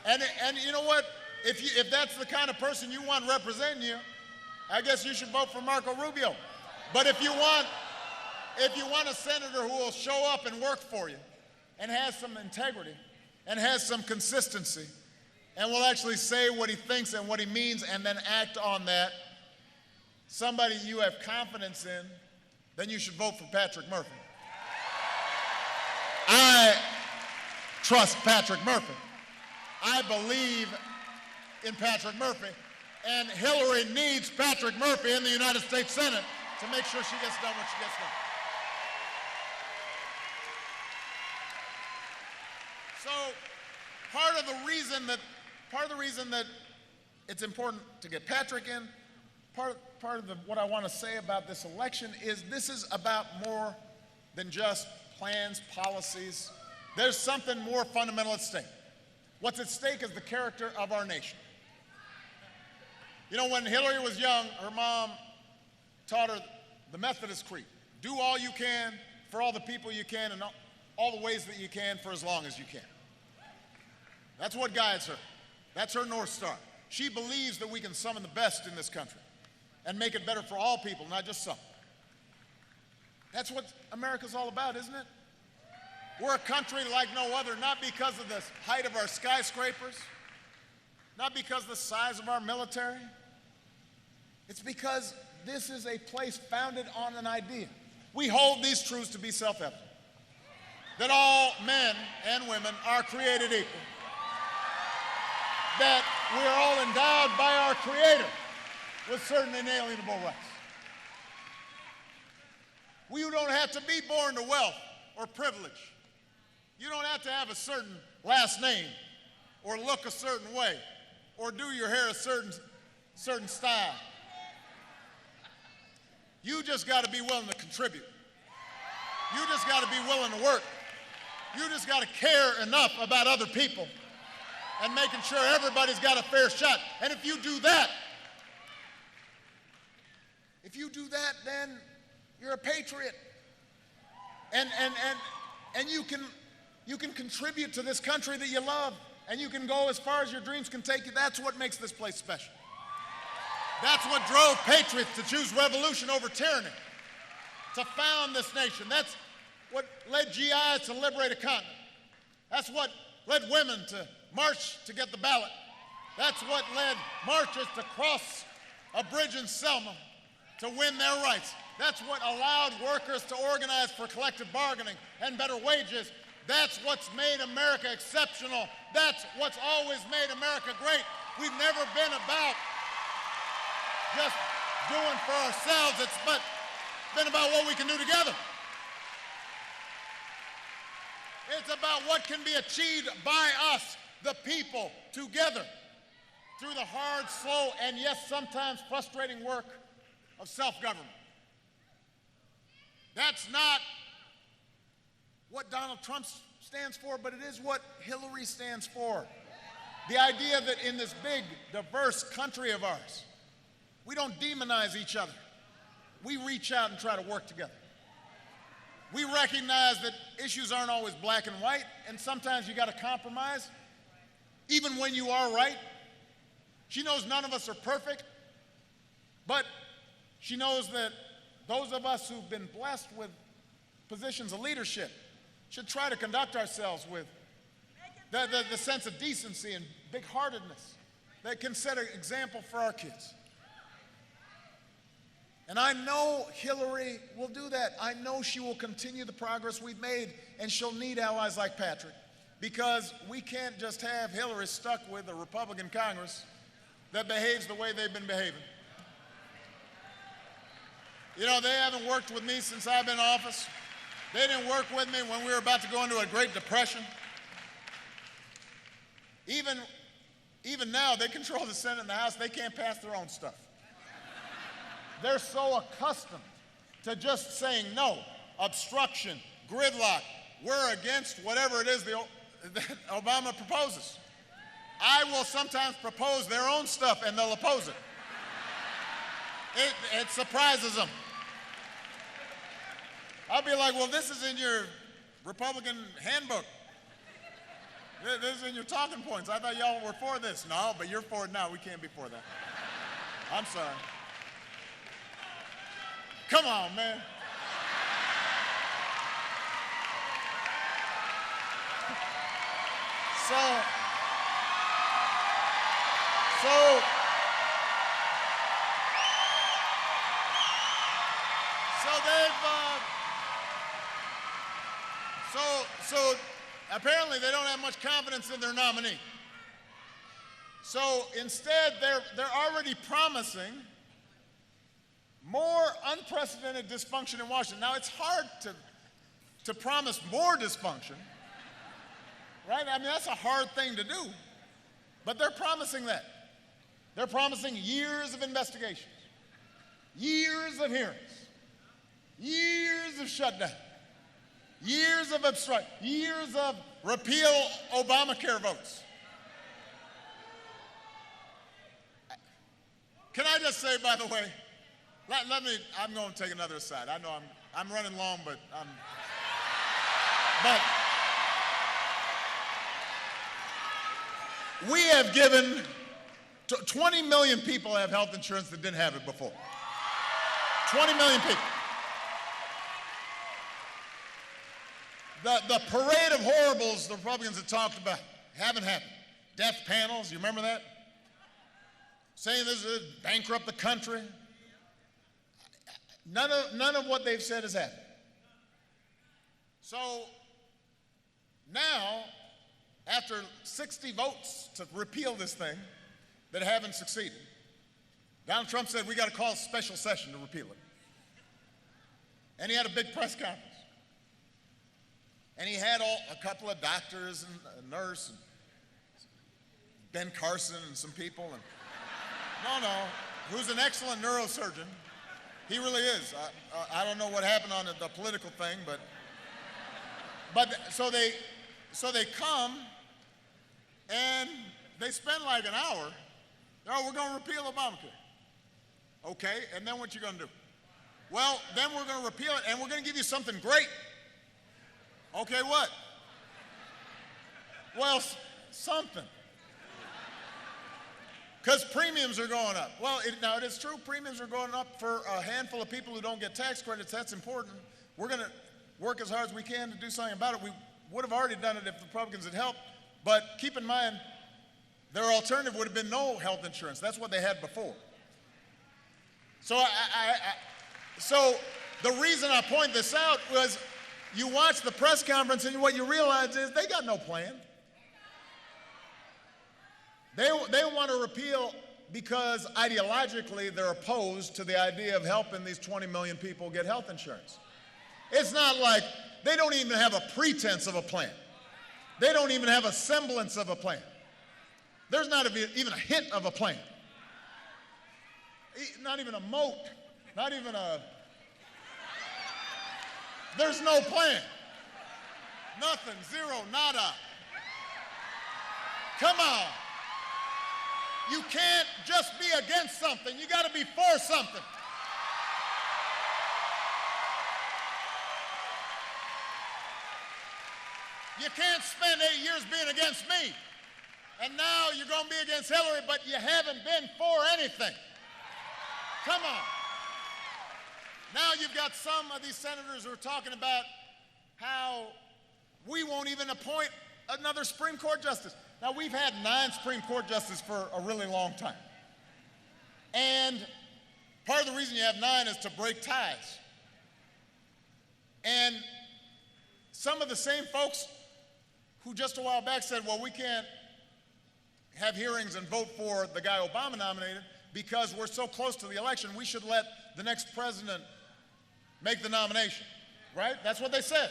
And you know what? If that's the kind of person you want representing you, I guess you should vote for Marco Rubio. But if you want a senator who will show up and work for you and has some integrity and has some consistency and will actually say what he thinks and what he means and then act on that, somebody you have confidence in, then you should vote for Patrick Murphy. I trust Patrick Murphy. I believe in Patrick Murphy, and Hillary needs Patrick Murphy in the United States Senate to make sure she gets done what she gets done. So part of the reason that it's important to get Patrick in, part of what I want to say about this election is this is about more than just plans, policies. There's something more fundamental at stake. What's at stake is the character of our nation. You know, when Hillary was young, her mom taught her the Methodist Creed. Do all you can for all the people you can and all the ways that you can for as long as you can. That's what guides her. That's her North Star. She believes that we can summon the best in this country and make it better for all people, not just some. That's what America's all about, isn't it? We're a country like no other, not because of the height of our skyscrapers, not because of the size of our military. It's because this is a place founded on an idea. We hold these truths to be self-evident, that all men and women are created equal, that we are all endowed by our Creator with certain inalienable rights. We don't have to be born to wealth or privilege. You don't have to have a certain last name or look a certain way or do your hair a certain style. You just got to be willing to contribute. You just got to be willing to work. You just got to care enough about other people and making sure everybody's got a fair shot. And if you do that, then you're a patriot. And you can contribute to this country that you love, and you can go as far as your dreams can take you. That's what makes this place special. That's what drove patriots to choose revolution over tyranny, to found this nation. That's what led GIs to liberate a continent. That's what led women to march to get the ballot. That's what led marchers to cross a bridge in Selma to win their rights. That's what allowed workers to organize for collective bargaining and better wages. That's what's made America exceptional. That's what's always made America great. We've never been about just doing for ourselves. It's been about what we can do together. It's about what can be achieved by us, the people, together, through the hard, slow, and yes, sometimes frustrating work of self-government. That's not what Donald Trump stands for, but it is what Hillary stands for. The idea that in this big, diverse country of ours, we don't demonize each other. We reach out and try to work together. We recognize that issues aren't always black and white, and sometimes you got to compromise, even when you are right. She knows none of us are perfect, but she knows that those of us who've been blessed with positions of leadership should try to conduct ourselves with the sense of decency and big-heartedness that can set an example for our kids. And I know Hillary will do that. I know she will continue the progress we've made, and she'll need allies like Patrick, because we can't just have Hillary stuck with a Republican Congress that behaves the way they've been behaving. You know, they haven't worked with me since I've been in office. They didn't work with me when we were about to go into a Great Depression. Even now, they control the Senate and the House. They can't pass their own stuff. They're so accustomed to just saying no, obstruction, gridlock, we're against whatever it is that Obama proposes. I will sometimes propose their own stuff and they'll oppose it. It surprises them. I'll be like, well, this is in your Republican handbook. This is in your talking points. I thought y'all were for this. No, but you're for it now. We can't be for that. I'm sorry. Come on, man. So apparently they don't have much confidence in their nominee. So instead, they're already promising more unprecedented dysfunction in Washington. Now, it's hard to promise more dysfunction, right? I mean, that's a hard thing to do. But they're promising that. They're promising years of investigations, years of hearings, years of shutdown, years of obstruction, years of repeal Obamacare votes. Can I just say, by the way, I'm going to take another aside. I know I'm running long, but we have given 20 million people have health insurance that didn't have it before. 20 million people. The parade of horribles the Republicans have talked about haven't happened. Death panels, you remember that? Saying this is bankrupt the country. None of what they've said has happened. So now, after 60 votes to repeal this thing that haven't succeeded, Donald Trump said we got to call a special session to repeal it. And he had a big press conference. And he had a couple of doctors and a nurse and Ben Carson and some people. And who's an excellent neurosurgeon. He really is. I don't know what happened on the political thing, but so they come and they spend like an hour. Oh, we're going to repeal Obamacare. Okay, and then what you going to do? Well, then we're going to repeal it, and we're going to give you something great. Okay, what? Well, something. Because premiums are going up. Well, now it is true, premiums are going up for a handful of people who don't get tax credits. That's important. We're going to work as hard as we can to do something about it. We would have already done it if the Republicans had helped. But keep in mind, their alternative would have been no health insurance. That's what they had before. So, so the reason I point this out was you watch the press conference and what you realize is they got no plan. They want to repeal because ideologically they're opposed to the idea of helping these 20 million people get health insurance. It's not like they don't even have a pretense of a plan. They don't even have a semblance of a plan. There's not even a hint of a plan. Not even a moat. Not even a... There's no plan. Nothing. Zero. Nada. Come on. You can't just be against something. You got to be for something. You can't spend 8 years being against me, and now you're going to be against Hillary, but you haven't been for anything. Come on. Now you've got some of these senators who are talking about how we won't even appoint another Supreme Court justice. Now, we've had 9 Supreme Court justices for a really long time. And part of the reason you have 9 is to break ties. And some of the same folks who just a while back said, well, we can't have hearings and vote for the guy Obama nominated because we're so close to the election, we should let the next president make the nomination, right? That's what they said.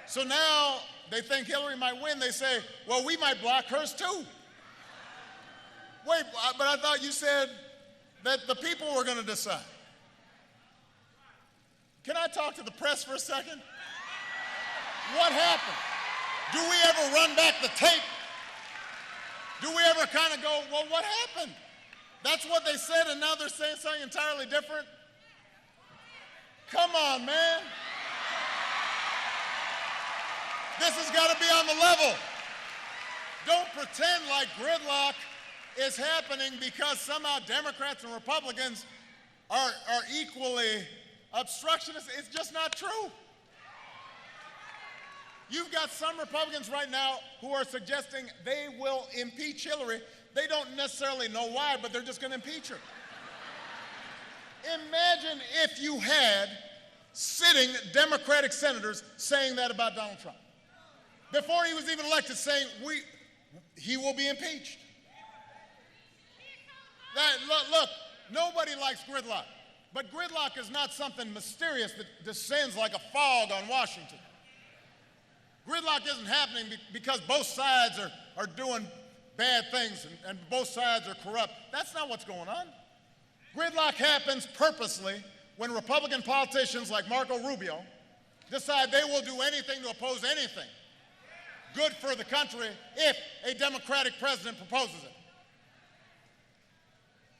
So now they think Hillary might win. They say, well, we might block hers too. Wait, but I thought you said that the people were going to decide. Can I talk to the press for a second? What happened? Do we ever run back the tape? Do we ever kind of go, well, what happened? That's what they said, and now they're saying something entirely different? Come on, man. This has got to be on the level. Don't pretend like gridlock is happening because somehow Democrats and Republicans are equally obstructionists. It's just not true. You've got some Republicans right now who are suggesting they will impeach Hillary. They don't necessarily know why, but they're just going to impeach her. Imagine if you had sitting Democratic senators saying that about Donald Trump. Before he was even elected, saying he will be impeached. Look, nobody likes gridlock, but gridlock is not something mysterious that descends like a fog on Washington. Gridlock isn't happening because both sides are doing bad things and both sides are corrupt. That's not what's going on. Gridlock happens purposely when Republican politicians like Marco Rubio decide they will do anything to oppose anything good for the country if a Democratic president proposes it.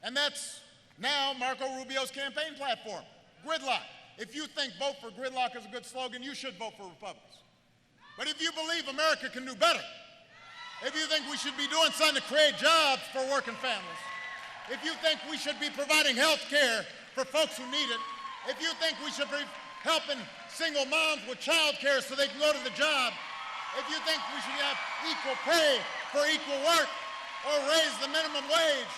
And that's now Marco Rubio's campaign platform, gridlock. If you think vote for gridlock is a good slogan, you should vote for Republicans. But if you believe America can do better, if you think we should be doing something to create jobs for working families, if you think we should be providing health care for folks who need it, if you think we should be helping single moms with child care so they can go to the job, if you think we should have equal pay for equal work or raise the minimum wage,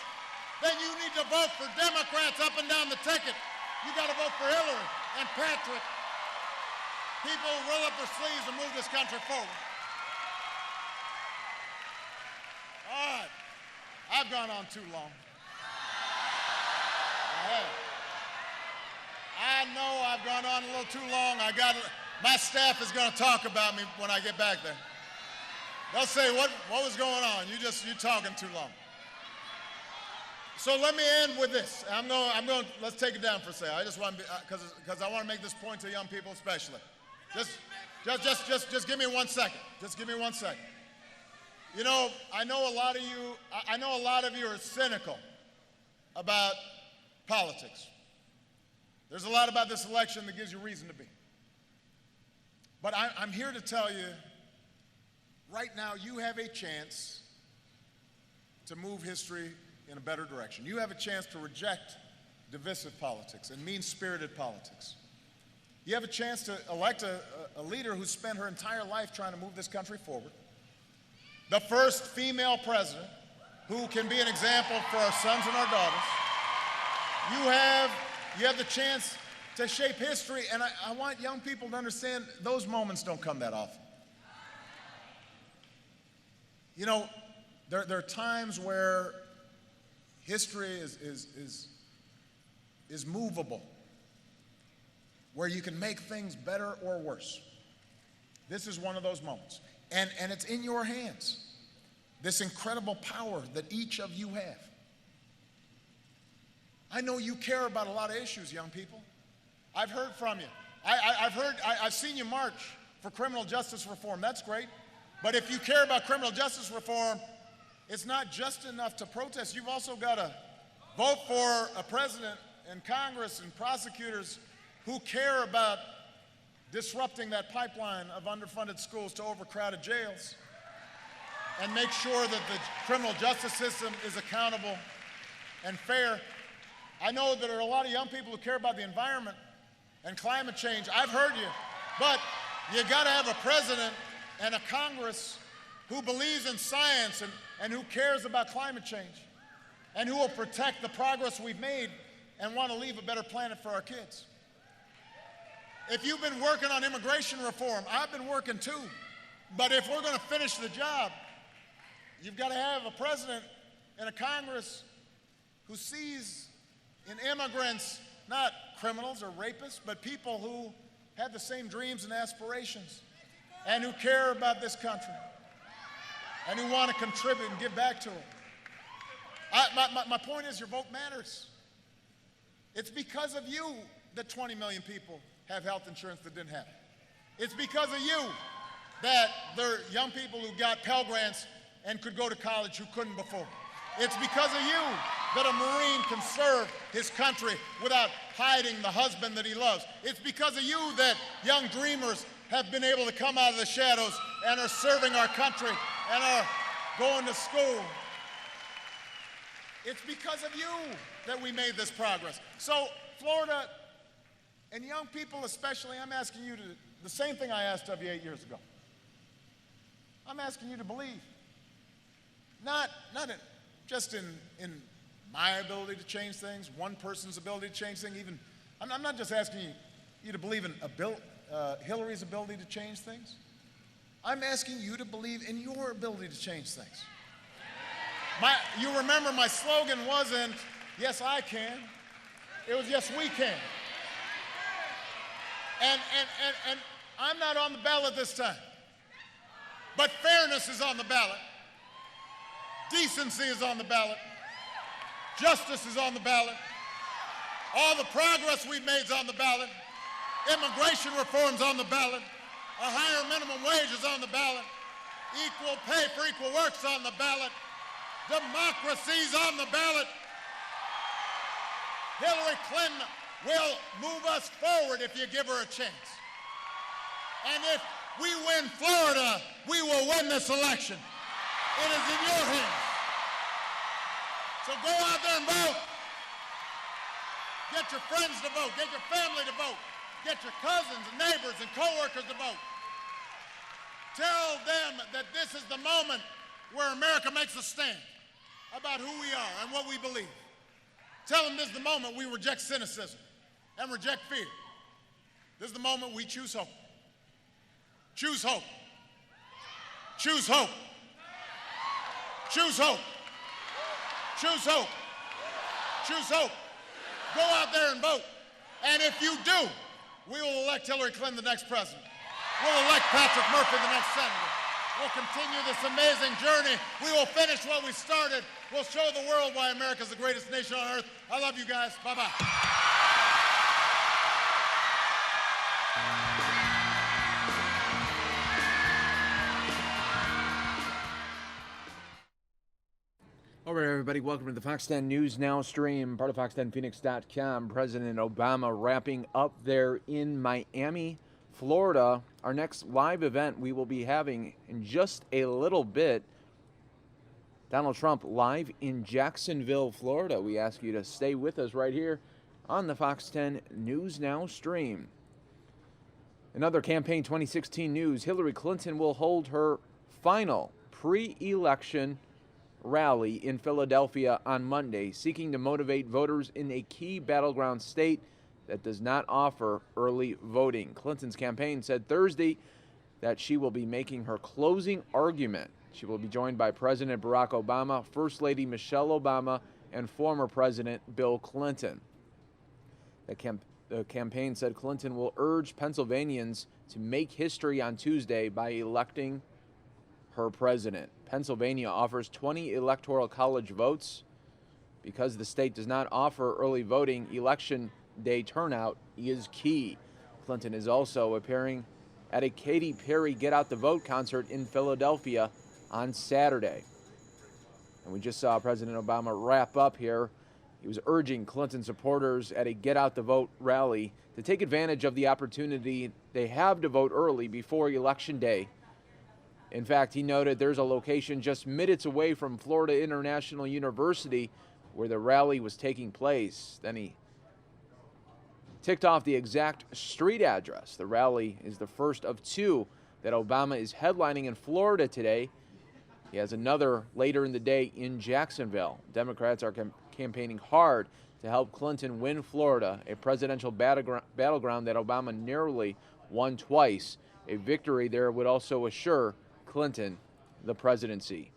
then you need to vote for Democrats up and down the ticket. You got to vote for Hillary and Patrick. People who roll up their sleeves and move this country forward. All right. I've gone on too long. I know I've gone on a little too long. My staff is going to talk about me when I get back there. They'll say, what was going on? You're talking too long. So let me end with this. Let's take it down for a second. I just want to, because I want to make this point to young people especially. Just give me 1 second. Just give me 1 second. You know, I know a lot of you are cynical about politics. There's a lot about this election that gives you reason to be. But I'm here to tell you, right now you have a chance to move history in a better direction. You have a chance to reject divisive politics and mean-spirited politics. You have a chance to elect a leader who spent her entire life trying to move this country forward. The first female president who can be an example for our sons and our daughters. You have the chance to shape history, and I want young people to understand those moments don't come that often. You know, there are times where history is movable, where you can make things better or worse. This is one of those moments. And it's in your hands, this incredible power that each of you have. I know you care about a lot of issues, young people. I've heard from you. I've seen you march for criminal justice reform. That's great. But if you care about criminal justice reform, it's not just enough to protest. You've also got to vote for a president and Congress and prosecutors who care about disrupting that pipeline of underfunded schools to overcrowded jails and make sure that the criminal justice system is accountable and fair. I know that there are a lot of young people who care about the environment and climate change. I've heard you. But you got to have a president and a Congress who believes in science and who cares about climate change and who will protect the progress we've made and want to leave a better planet for our kids. If you've been working on immigration reform, I've been working too. But if we're going to finish the job, you've got to have a president and a Congress who sees in immigrants not criminals or rapists, but people who have the same dreams and aspirations and who care about this country and who want to contribute and give back to it. My point is your vote matters. It's because of you that 20 million people have health insurance that didn't have it. It's because of you that there are young people who got Pell Grants and could go to college who couldn't before. It's because of you that a Marine can serve his country without hiding the husband that he loves. It's because of you that young dreamers have been able to come out of the shadows and are serving our country and are going to school. It's because of you that we made this progress. So Florida, and young people especially, I'm asking you to, the same thing I asked of you 8 years ago. I'm asking you to believe. Not just in my ability to change things, one person's ability to change things, even, I'm not just asking you to believe in Hillary's ability to change things. I'm asking you to believe in your ability to change things. You remember my slogan wasn't, yes, I can. It was, yes, we can. And I'm not on the ballot this time. But fairness is on the ballot. Decency is on the ballot. Justice is on the ballot. All the progress we've made is on the ballot. Immigration reform's on the ballot. A higher minimum wage is on the ballot. Equal pay for equal work's on the ballot. Democracy's on the ballot. Hillary Clinton will move us forward if you give her a chance. And if we win Florida, we will win this election. It is in your hands. So go out there and vote. Get your friends to vote. Get your family to vote. Get your cousins and neighbors and coworkers to vote. Tell them that this is the moment where America makes a stand about who we are and what we believe. Tell them this is the moment we reject cynicism and reject fear. This is the moment we choose hope. Choose hope. Choose hope. Choose hope. Choose hope. Choose hope. Go out there and vote. And if you do, we will elect Hillary Clinton the next president. We'll elect Patrick Murphy the next senator. We'll continue this amazing journey. We will finish what we started. We'll show the world why America's the greatest nation on earth. I love you guys. Bye-bye. All right, everybody, welcome to the Fox 10 News Now stream, part of fox10phoenix.com. President Obama wrapping up there in Miami, Florida. Our next live event we will be having in just a little bit. Donald Trump live in Jacksonville, Florida. We ask you to stay with us right here on the Fox 10 News Now stream. Another campaign 2016 news, Hillary Clinton will hold her final pre-election rally in Philadelphia on Monday, seeking to motivate voters in a key battleground state that does not offer early voting. Clinton's campaign said Thursday that she will be making her closing argument. She will be joined by President Barack Obama, First Lady Michelle Obama, and former President Bill Clinton. The campaign said Clinton will urge Pennsylvanians to make history on Tuesday by electing her president. Pennsylvania offers 20 electoral college votes. Because the state does not offer early voting, election day turnout is key. Clinton is also appearing at a Katy Perry Get Out the Vote concert in Philadelphia on Saturday. And we just saw President Obama wrap up here. He was urging Clinton supporters at a Get Out the Vote rally to take advantage of the opportunity they have to vote early before Election Day. In fact, he noted there's a location just minutes away from Florida International University where the rally was taking place. Then he ticked off the exact street address. The rally is the first of two that Obama is headlining in Florida today. He has another later in the day in Jacksonville. Democrats are campaigning hard to help Clinton win Florida, a presidential battleground that Obama narrowly won twice. A victory there would also assure Clinton the presidency.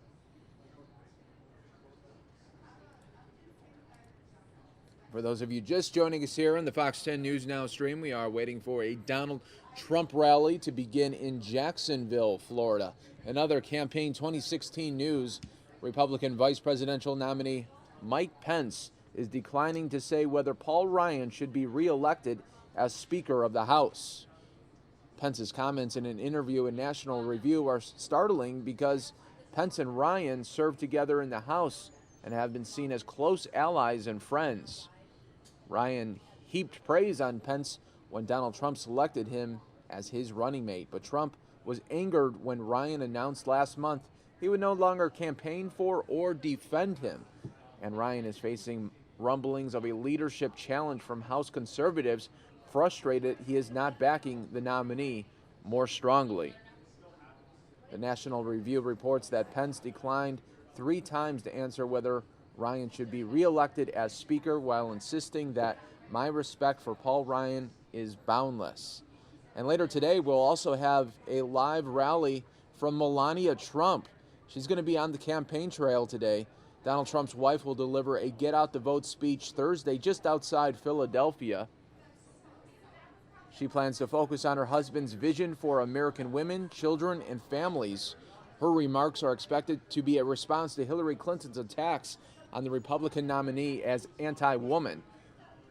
For those of you just joining us here on the Fox 10 News Now stream, we are waiting for a Donald Trump rally to begin in Jacksonville, Florida. Another campaign 2016 news, Republican vice presidential nominee Mike Pence is declining to say whether Paul Ryan should be reelected as Speaker of the House. Pence's comments in an interview in National Review are startling because Pence and Ryan served together in the House and have been seen as close allies and friends. Ryan heaped praise on Pence when Donald Trump selected him as his running mate, but Trump was angered when Ryan announced last month he would no longer campaign for or defend him. And Ryan is facing rumblings of a leadership challenge from House conservatives, frustrated he is not backing the nominee more strongly. The National Review reports that Pence declined 3 times to answer whether Ryan should be reelected as Speaker, while insisting that my respect for Paul Ryan is boundless. And later today, we'll also have a live rally from Melania Trump. She's going to be on the campaign trail today. Donald Trump's wife will deliver a Get Out the Vote speech Thursday just outside Philadelphia. She plans to focus on her husband's vision for American women, children, and families. Her remarks are expected to be a response to Hillary Clinton's attacks on the Republican nominee as anti-woman.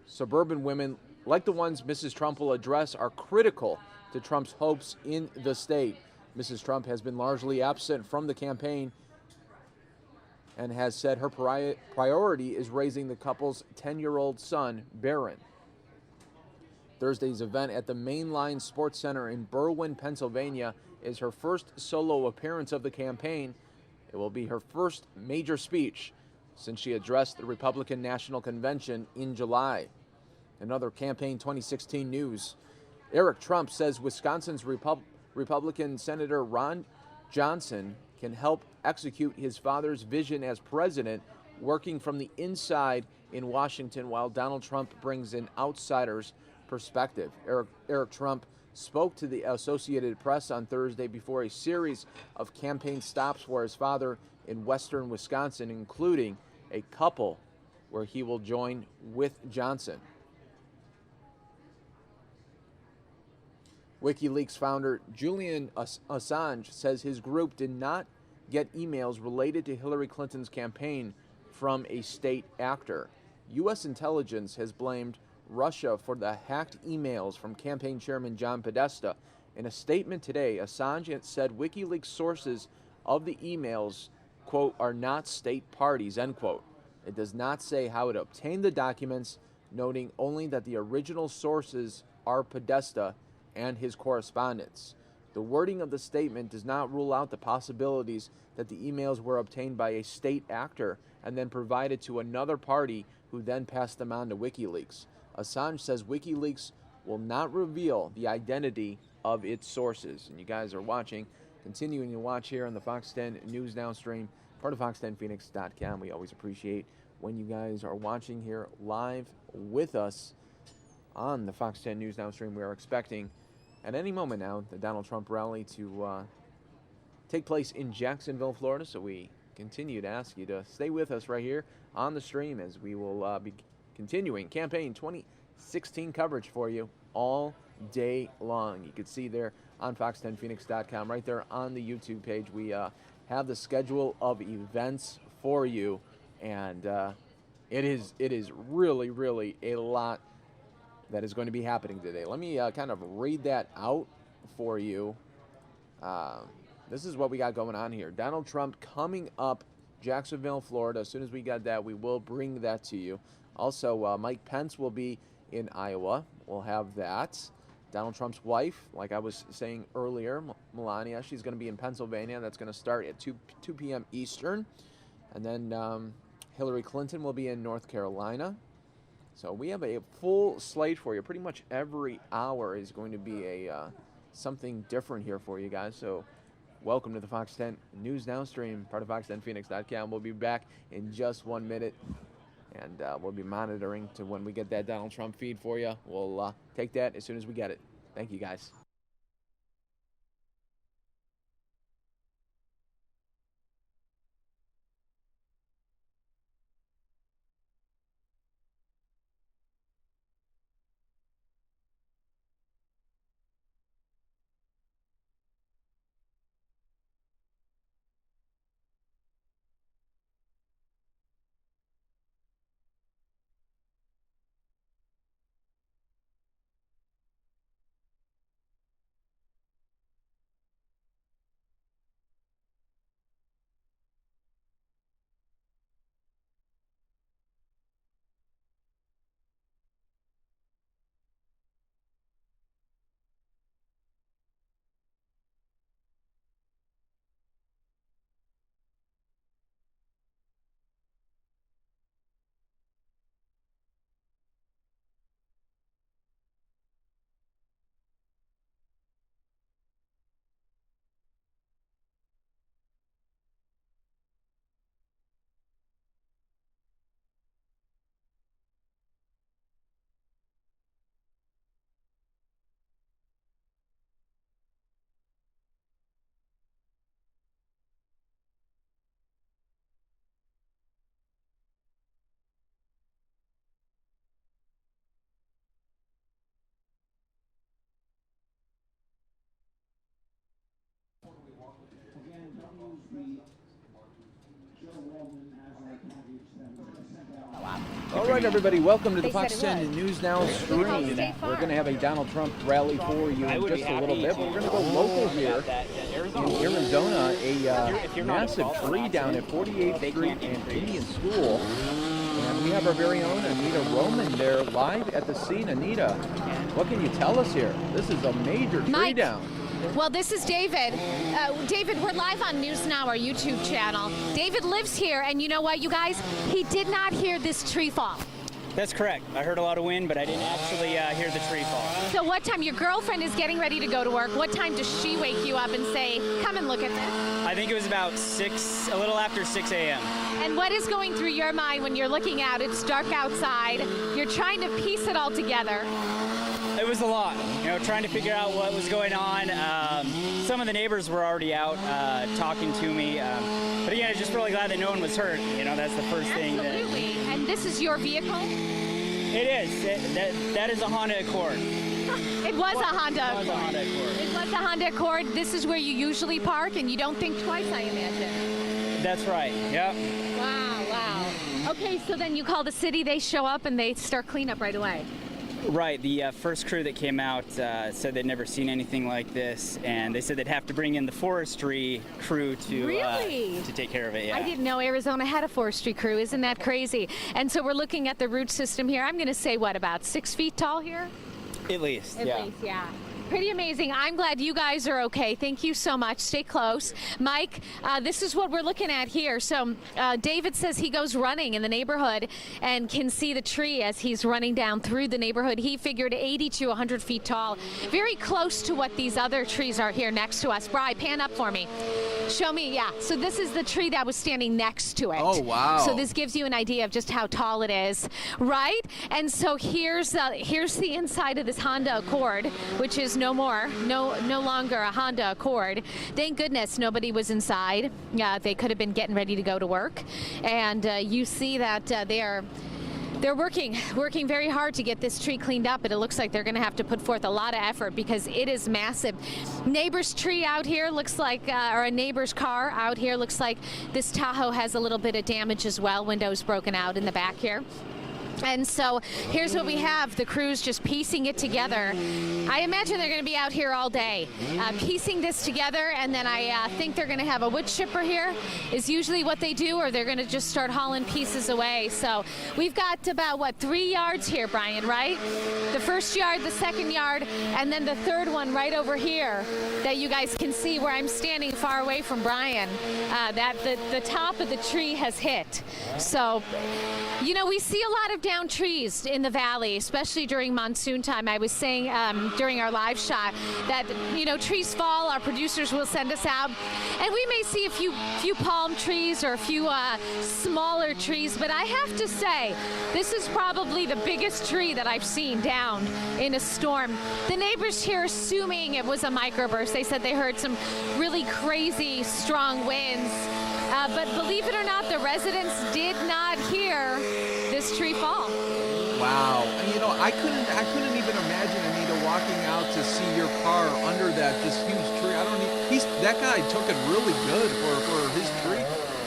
Suburban women, like the ones Mrs. Trump will address, are critical to Trump's hopes in the state. Mrs. Trump has been largely absent from the campaign and has said her priority is raising the couple's 10-year-old son, Berwyn. Thursday's event at the Mainline Sports Center in Berwyn, Pennsylvania, is her first solo appearance of the campaign. It will be her first major speech since she addressed the Republican National Convention in July. Another campaign 2016 news. Eric Trump says Wisconsin's Republican Senator Ron Johnson can help execute his father's vision as president, working from the inside in Washington while Donald Trump brings in outsiders' perspective. Eric Trump spoke to the Associated Press on Thursday before a series of campaign stops for his father in western Wisconsin, including a couple where he will join with Johnson. WikiLeaks founder Julian Assange says his group did not get emails related to Hillary Clinton's campaign from a state actor. U.S. intelligence has blamed Russia for the hacked emails from campaign chairman John Podesta. In a statement today, Assange said WikiLeaks sources of the emails, quote, are not state parties, end quote. It does not say how it obtained the documents, noting only that the original sources are Podesta and his correspondents. The wording of the statement does not rule out the possibilities that the emails were obtained by a state actor and then provided to another party who then passed them on to WikiLeaks. Assange says WikiLeaks will not reveal the identity of its sources. And you guys are watching, continuing to watch here on the Fox 10 News Now stream, part of fox10phoenix.com. We always appreciate when you guys are watching here live with us on the Fox 10 News Now stream. We are expecting at any moment now the Donald Trump rally to take place in Jacksonville, Florida. So we continue to ask you to stay with us right here on the stream as we will be continuing campaign 2016 coverage for you all day long. You can see there on fox10phoenix.com, right there on the YouTube page. We have the schedule of events for you, and it is really, really a lot that is going to be happening today. Let me kind of read that out for you. This is what we got going on here. Donald Trump coming up Jacksonville, Florida. As soon as we got that, we will bring that to you. Also, Mike Pence will be in Iowa. We'll have that. Donald Trump's wife, like I was saying earlier, Melania, she's going to be in Pennsylvania. That's going to start at 2 p.m. Eastern. And then Hillary Clinton will be in North Carolina. So we have a full slate for you. Pretty much every hour is going to be a something different here for you guys. So welcome to the Fox 10 News Now stream, part of fox10phoenix.com. We'll be back in just 1 minute, and we'll be monitoring to when we get that Donald Trump feed for you. We'll take that as soon as we get it. Thank you, guys. All right, everybody, welcome to the Fox 10 News Now stream. We're going to have a Donald Trump rally for you in just a little bit, but we're going to go local here in Arizona. A massive tree down at 48th Street and Indian School. And we have our very own Anita Roman there live at the scene. Anita, what can you tell us here? This is a major tree down. Well, this is David. David, we're live on News Now, our YouTube channel. David lives here, and you know what, you guys? He did not hear this tree fall. That's correct. I heard a lot of wind, but I didn't actually hear the tree fall. So what time, your girlfriend is getting ready to go to work, what time does she wake you up and say, come and look at this? I think it was about 6, a little after 6 a.m. And what is going through your mind when you're looking out? It's dark outside. You're trying to piece it all together. It was a lot, trying to figure out what was going on. Some of the neighbors were already out talking to me. But again, I'm just really glad that no one was hurt. That's the first thing. Absolutely. And this is your vehicle? It is. That is a Honda Accord. It was a Honda Accord. It was a Honda Accord. This is where you usually park, and you don't think twice, I imagine. That's right. Yep. Wow. Okay, so then you call the city, they show up, and they start cleanup right away. Right. The first crew that came out said they'd never seen anything like this, and they said they'd have to bring in the forestry crew to take care of it. Yeah. I didn't know Arizona had a forestry crew. Isn't that crazy? And so we're looking at the root system here. I'm going to say, what, about 6 feet tall here? At least, yeah. Pretty amazing. I'm glad you guys are okay. Thank you so much. Stay close. Mike, this is what we're looking at here. So David says he goes running in the neighborhood and can see the tree as he's running down through the neighborhood. He figured 80 to 100 feet tall, very close to what these other trees are here next to us. Bri, pan up for me. Show me, yeah. So this is the tree that was standing next to it. Oh, wow. So this gives you an idea of just how tall it is, right? And so here's the inside of this Honda Accord, which is no longer a Honda Accord. Thank goodness nobody was inside. They could have been getting ready to go to work. And you see that they're working very hard to get this tree cleaned up, but it looks like they're going to have to put forth a lot of effort because it is massive. Neighbor's tree out here looks like, or a neighbor's car out here looks like this Tahoe has a little bit of damage as well. Windows broken out in the back here. And so here's what we have, the crews just piecing it together. I imagine they're going to be out here all day, piecing this together, and then I think they're going to have a wood chipper here, is usually what they do, or they're going to just start hauling pieces away. So we've got about, 3 yards here, Brian, right? The first yard, the second yard, and then the third one right over here that you guys can see where I'm standing far away from Brian, that the top of the tree has hit. So, you know, we see a lot of down trees in the valley, especially during monsoon time. I was saying during our live shot that, you know, trees fall, our producers will send us out, and we may see a few palm trees or a few smaller trees, but I have to say, this is probably the biggest tree that I've seen down in a storm. The neighbors here, assuming it was a microburst, they said they heard some really crazy strong winds. But believe it or not, the residents did not hear this tree fall. Wow. You know, I couldn't even imagine, Anita, walking out to see your car under that just huge tree. That guy took it really good for his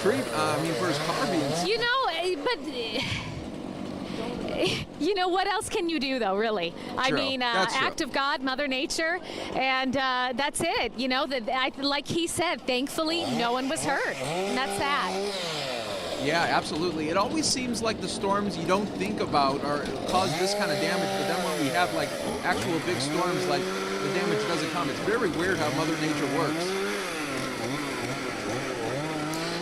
for his car being. You know, but you know, what else can you do, though, really? True. I mean, That's act true. of God, Mother Nature, and that's it. You know, like he said, thankfully, no one was hurt, and that's that. Yeah, absolutely. It always seems like the storms you don't think about are cause this kind of damage, but then when we have like actual big storms, like the damage doesn't come. It's very weird how Mother Nature works.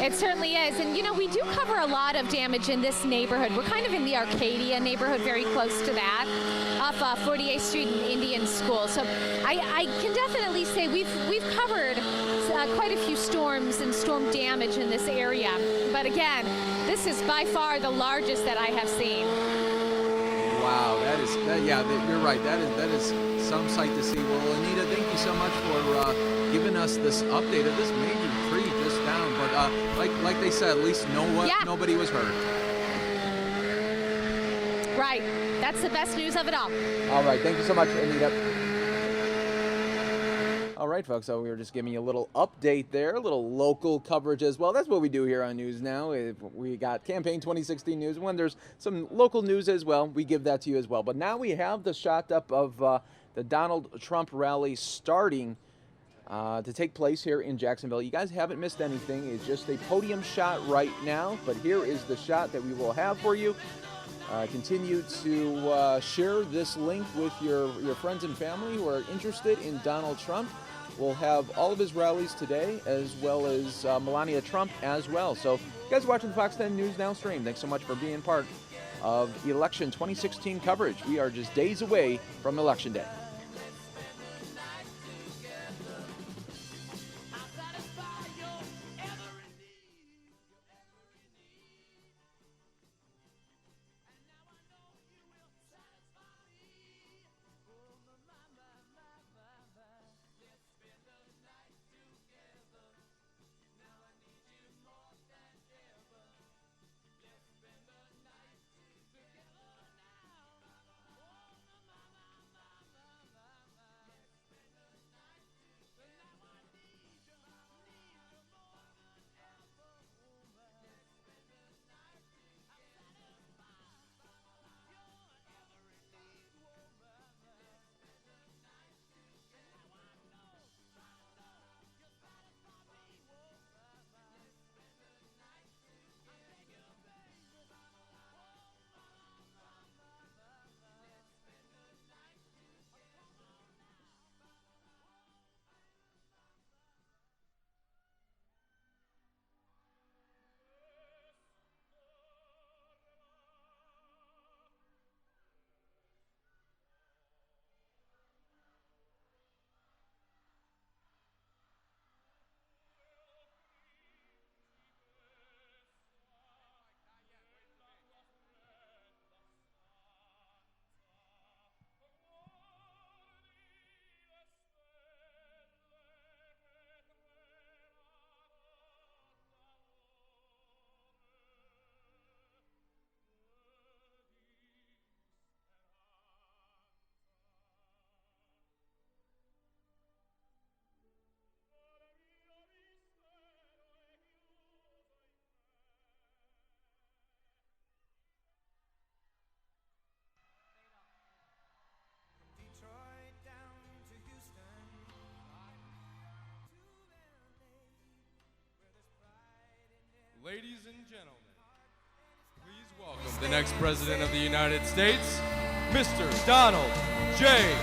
It certainly is. And, you know, we do cover a lot of damage in this neighborhood. We're kind of in the Arcadia neighborhood, very close to that, off 48th Street and Indian School. So I can definitely say we've covered quite a few storms and storm damage in this area. But again, this is by far the largest that I have seen. Wow, you're right. That is some sight to see. Well, Anita, thank you so much for giving us this update of this major tree just down. But like they said, at least nobody was hurt. Right. That's the best news of it all. All right. Thank you so much, Anita. All right, folks, so we were just giving you a little update there, a little local coverage as well. That's what we do here on News Now. We got Campaign 2016 news. When there's some local news as well, we give that to you as well. But now we have the shot up of the Donald Trump rally starting to take place here in Jacksonville. You guys haven't missed anything. It's just a podium shot right now, but here is the shot that we will have for you. Continue to share this link with your friends and family who are interested in Donald Trump. We'll have all of his rallies today, as well as Melania Trump as well. So, you guys are watching the Fox 10 News Now stream. Thanks so much for being part of election 2016 coverage. We are just days away from Election Day. gentlemen, please welcome the next President of the United States, Mr. Donald J.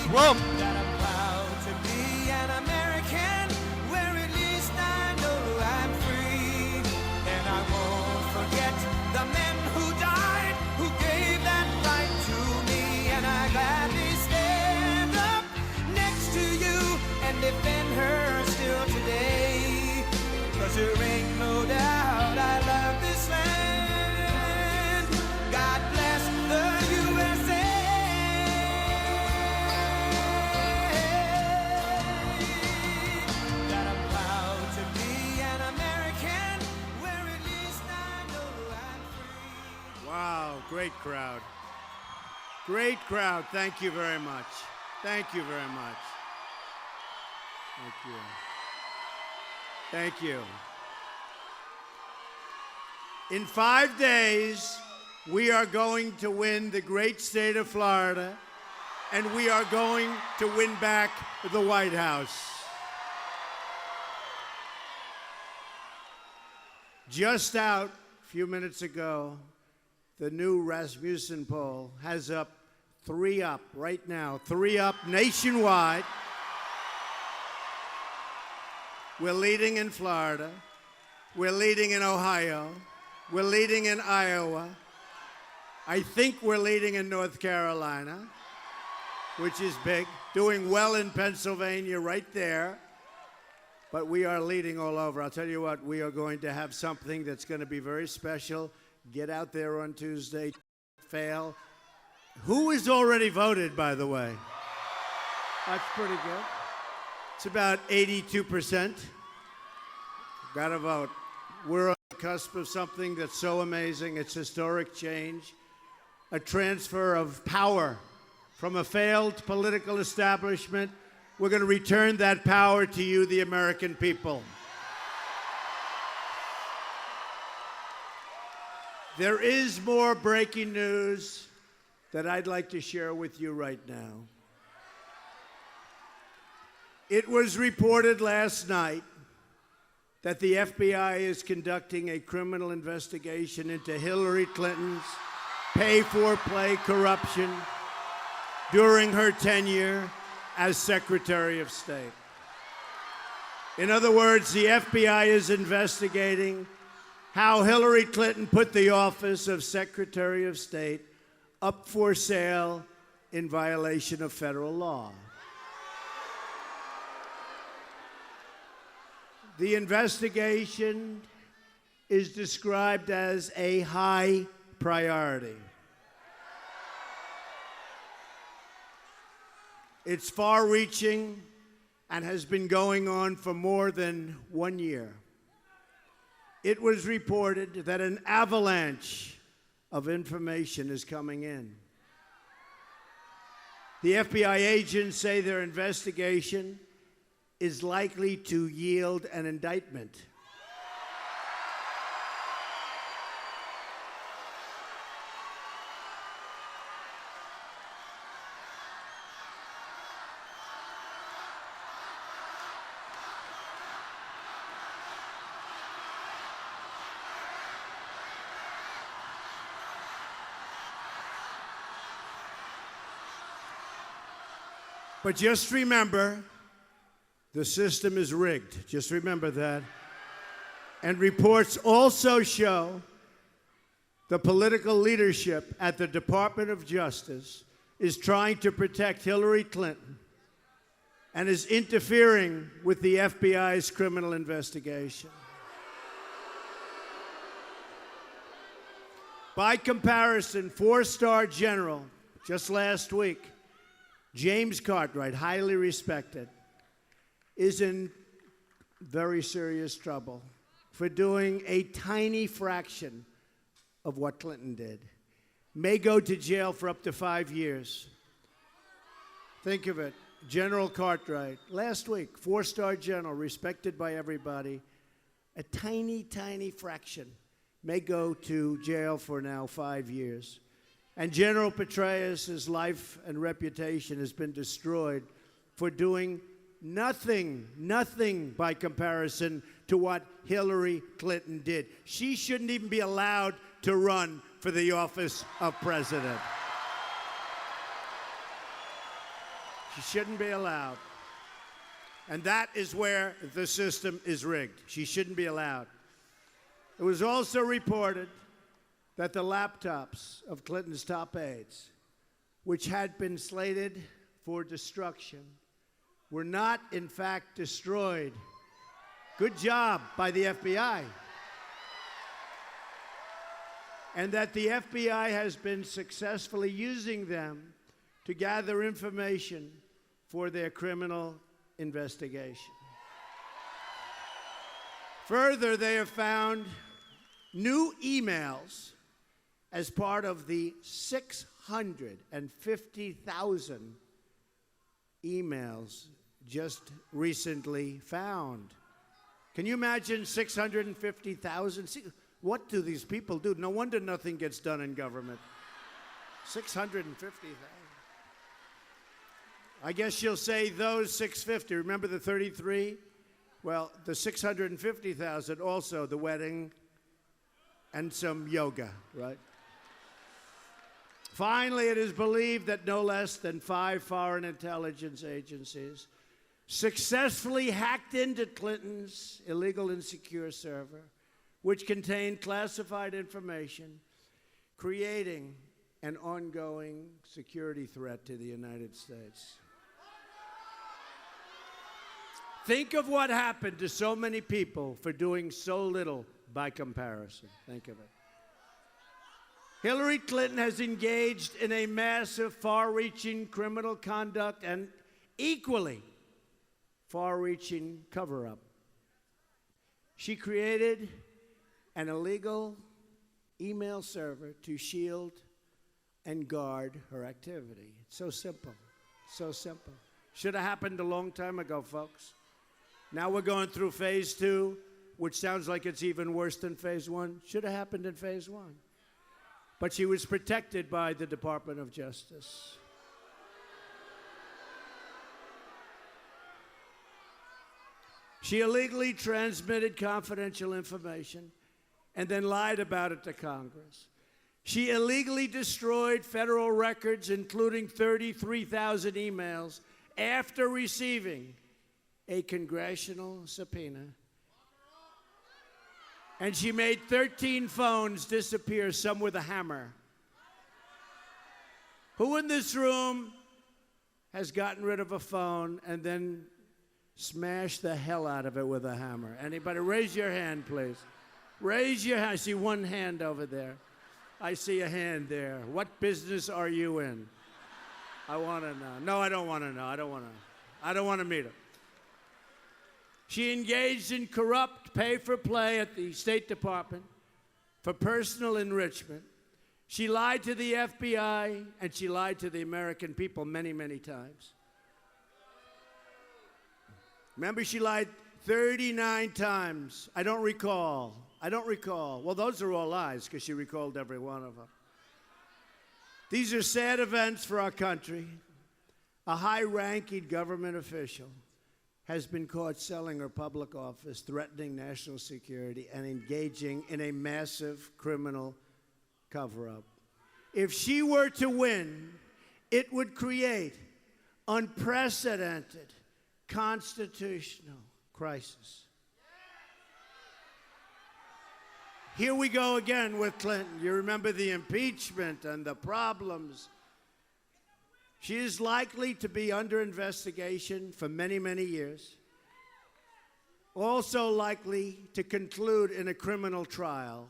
Trump. That I'm proud to be an American, where at least I know I'm free. And I won't forget the men who died, who gave that right to me. And I gladly stand up next to you and defend her still today. 'Cause there ain't no doubt I love this land. God bless the USA. That I'm proud to be an American, where at least I know I'm free. Wow, great crowd. Great crowd. Thank you very much. Thank you very much. Thank you. Thank you. In 5 days, we are going to win the great state of Florida, and we are going to win back the White House. Just out a few minutes ago, the new Rasmussen poll has up 3 up right now, 3 up nationwide. We're leading in Florida. We're leading in Ohio. We're leading in Iowa. I think we're leading in North Carolina, which is big. Doing well in Pennsylvania right there. But we are leading all over. I'll tell you what, we are going to have something that's going to be very special. Get out there on Tuesday. Fail. Who has already voted, by the way? That's pretty good. It's about 82%. Gotta vote. We're on the cusp of something that's so amazing. It's historic change. A transfer of power from a failed political establishment. We're going to return that power to you, the American people. There is more breaking news that I'd like to share with you right now. It was reported last night that the FBI is conducting a criminal investigation into Hillary Clinton's pay-for-play corruption during her tenure as Secretary of State. In other words, the FBI is investigating how Hillary Clinton put the office of Secretary of State up for sale in violation of federal law. The investigation is described as a high priority. It's far-reaching and has been going on for more than 1 year. It was reported that an avalanche of information is coming in. The FBI agents say their investigation is likely to yield an indictment. But just remember, the system is rigged. Just remember that. And reports also show the political leadership at the Department of Justice is trying to protect Hillary Clinton and is interfering with the FBI's criminal investigation. By comparison, 4-star general, just last week, James Cartwright, highly respected, is in very serious trouble for doing a tiny fraction of what Clinton did. May go to jail for up to 5 years. Think of it. General Cartwright, last week, 4-star general, respected by everybody, a tiny, tiny fraction may go to jail for now 5 years. And General Petraeus' life and reputation has been destroyed for doing nothing by comparison to what Hillary Clinton did. She shouldn't even be allowed to run for the office of president. She shouldn't be allowed. And that is where the system is rigged. She shouldn't be allowed. It was also reported that the laptops of Clinton's top aides, which had been slated for destruction, were not, in fact, destroyed. Good job by the FBI. And that the FBI has been successfully using them to gather information for their criminal investigation. Further, they have found new emails as part of the 650,000 emails just recently found. Can you imagine 650,000? What do these people do? No wonder nothing gets done in government. 650,000. I guess you'll say those 650. Remember the 33? Well, the 650,000 also the wedding and some yoga, right? Finally, it is believed that no less than 5 foreign intelligence agencies successfully hacked into Clinton's illegal and secure server, which contained classified information, creating an ongoing security threat to the United States. Think of what happened to so many people for doing so little by comparison. Think of it. Hillary Clinton has engaged in a massive, far-reaching criminal conduct and equally far-reaching cover-up. She created an illegal email server to shield and guard her activity. It's so simple. So simple. Should have happened a long time ago, folks. Now we're going through phase 2, which sounds like it's even worse than phase 1. Should have happened in phase 1. But she was protected by the Department of Justice. She illegally transmitted confidential information and then lied about it to Congress. She illegally destroyed federal records, including 33,000 emails, after receiving a congressional subpoena. And she made 13 phones disappear, some with a hammer. Who in this room has gotten rid of a phone and then smashed the hell out of it with a hammer? Anybody? Raise your hand, please. Raise your hand. I see one hand over there. I see a hand there. What business are you in? I want to know. No, I don't want to know. I don't want to meet her. She engaged in corrupt pay-for-play at the State Department for personal enrichment. She lied to the FBI, and she lied to the American people many, many times. Remember, she lied 39 times. I don't recall. Well, those are all lies, because she recalled every one of them. These are sad events for our country. A high-ranking government official has been caught selling her public office, threatening national security, and engaging in a massive criminal cover-up. If she were to win, it would create unprecedented constitutional crisis. Here we go again with Clinton. You remember the impeachment and the problems. She is likely to be under investigation for many, many years. Also likely to conclude in a criminal trial.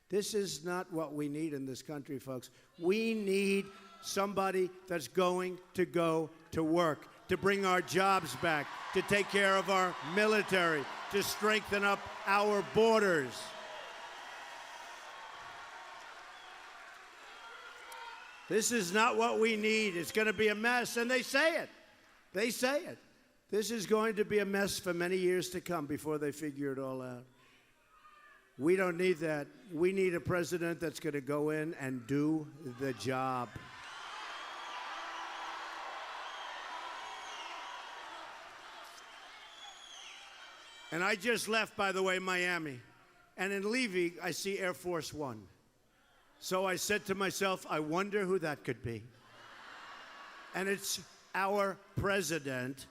This is not what we need in this country, folks. We need somebody that's going to go to work, to bring our jobs back, to take care of our military, to strengthen up our borders. This is not what we need. It's going to be a mess, and they say it. They say it. This is going to be a mess for many years to come before they figure it all out. We don't need that. We need a president that's going to go in and do the job. And I just left, by the way, Miami. And in leaving, I see Air Force One. So I said to myself, I wonder who that could be. And it's our president.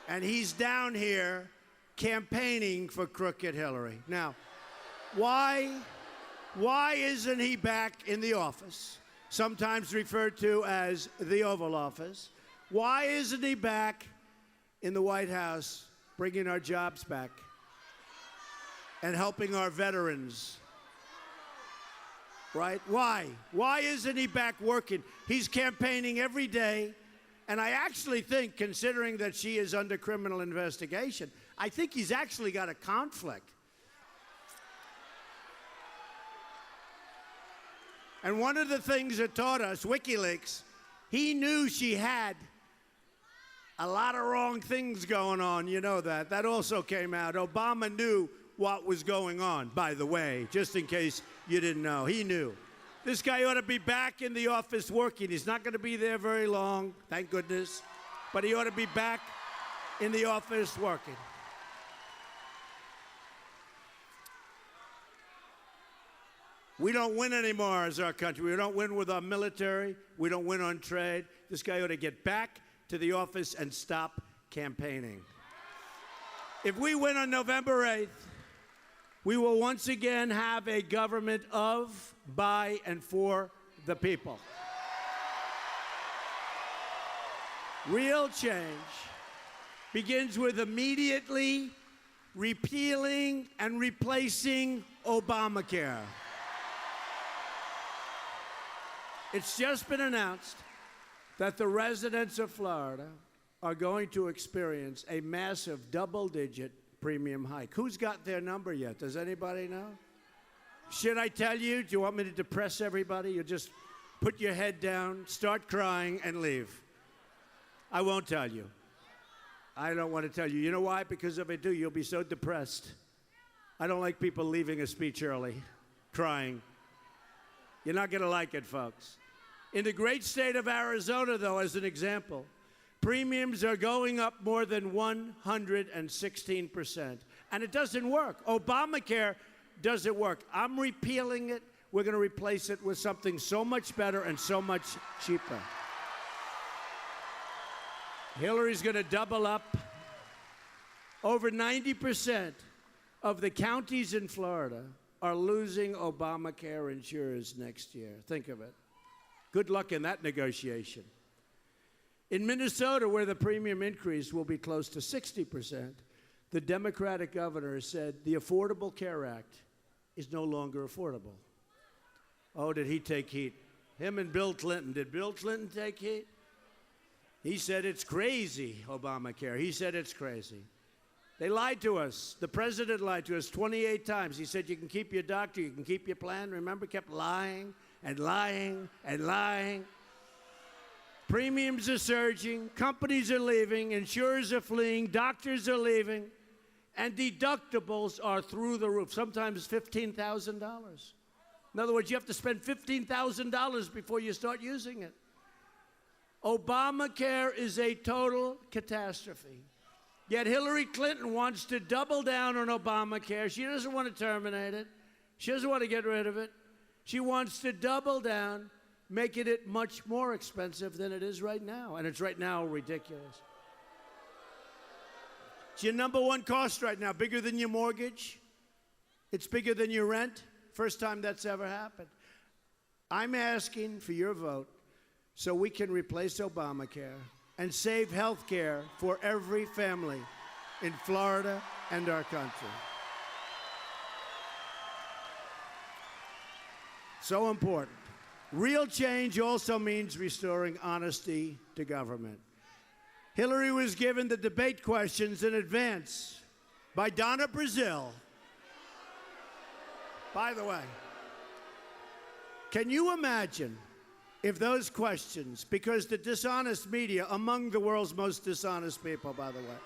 And he's down here campaigning for crooked Hillary. Now, why isn't he back in the office? Sometimes referred to as the Oval Office. Why isn't he back in the White House bringing our jobs back and helping our veterans? Right? Why? Why isn't he back working? He's campaigning every day. And I actually think, considering that she is under criminal investigation, I think he's actually got a conflict. And one of the things it taught us, WikiLeaks, he knew she had a lot of wrong things going on. You know that. That also came out. Obama knew what was going on, by the way, just in case you didn't know. He knew. This guy ought to be back in the office working. He's not going to be there very long, thank goodness. But he ought to be back in the office working. We don't win anymore as our country. We don't win with our military. We don't win on trade. This guy ought to get back to the office and stop campaigning. If we win on November 8th, we will once again have a government of, by, and for the people. Real change begins with immediately repealing and replacing Obamacare. It's just been announced that the residents of Florida are going to experience a massive double-digit premium hike. Who's got their number yet? Does anybody know? Should I tell you? Do you want me to depress everybody? You just put your head down, start crying, and leave. I won't tell you. I don't want to tell you. You know why? Because if I do, you'll be so depressed. I don't like people leaving a speech early, crying. You're not going to like it, folks. In the great state of Arizona, though, as an example, premiums are going up more than 116%. And it doesn't work. Obamacare doesn't work. I'm repealing it. We're going to replace it with something so much better and so much cheaper. Hillary's going to double up. Over 90% of the counties in Florida are losing Obamacare insurers next year. Think of it. Good luck in that negotiation. In Minnesota, where the premium increase will be close to 60%, the Democratic governor has said the Affordable Care Act is no longer affordable. Oh, did he take heat? Him and Bill Clinton. Did Bill Clinton take heat? He said it's crazy, Obamacare. He said it's crazy. They lied to us. The president lied to us 28 times. He said you can keep your doctor, you can keep your plan. Remember, kept lying and lying and lying. Premiums are surging, companies are leaving, insurers are fleeing, doctors are leaving, and deductibles are through the roof, sometimes $15,000. In other words, you have to spend $15,000 before you start using it. Obamacare is a total catastrophe. Yet Hillary Clinton wants to double down on Obamacare. She doesn't want to terminate it. She doesn't want to get rid of it. She wants to double down, making it much more expensive than it is right now. And it's right now ridiculous. It's your number one cost right now, bigger than your mortgage. It's bigger than your rent. First time that's ever happened. I'm asking for your vote so we can replace Obamacare and save health care for every family in Florida and our country. So important. Real change also means restoring honesty to government. Hillary was given the debate questions in advance by Donna Brazile. By the way, can you imagine if those questions, because the dishonest media, among the world's most dishonest people, by the way,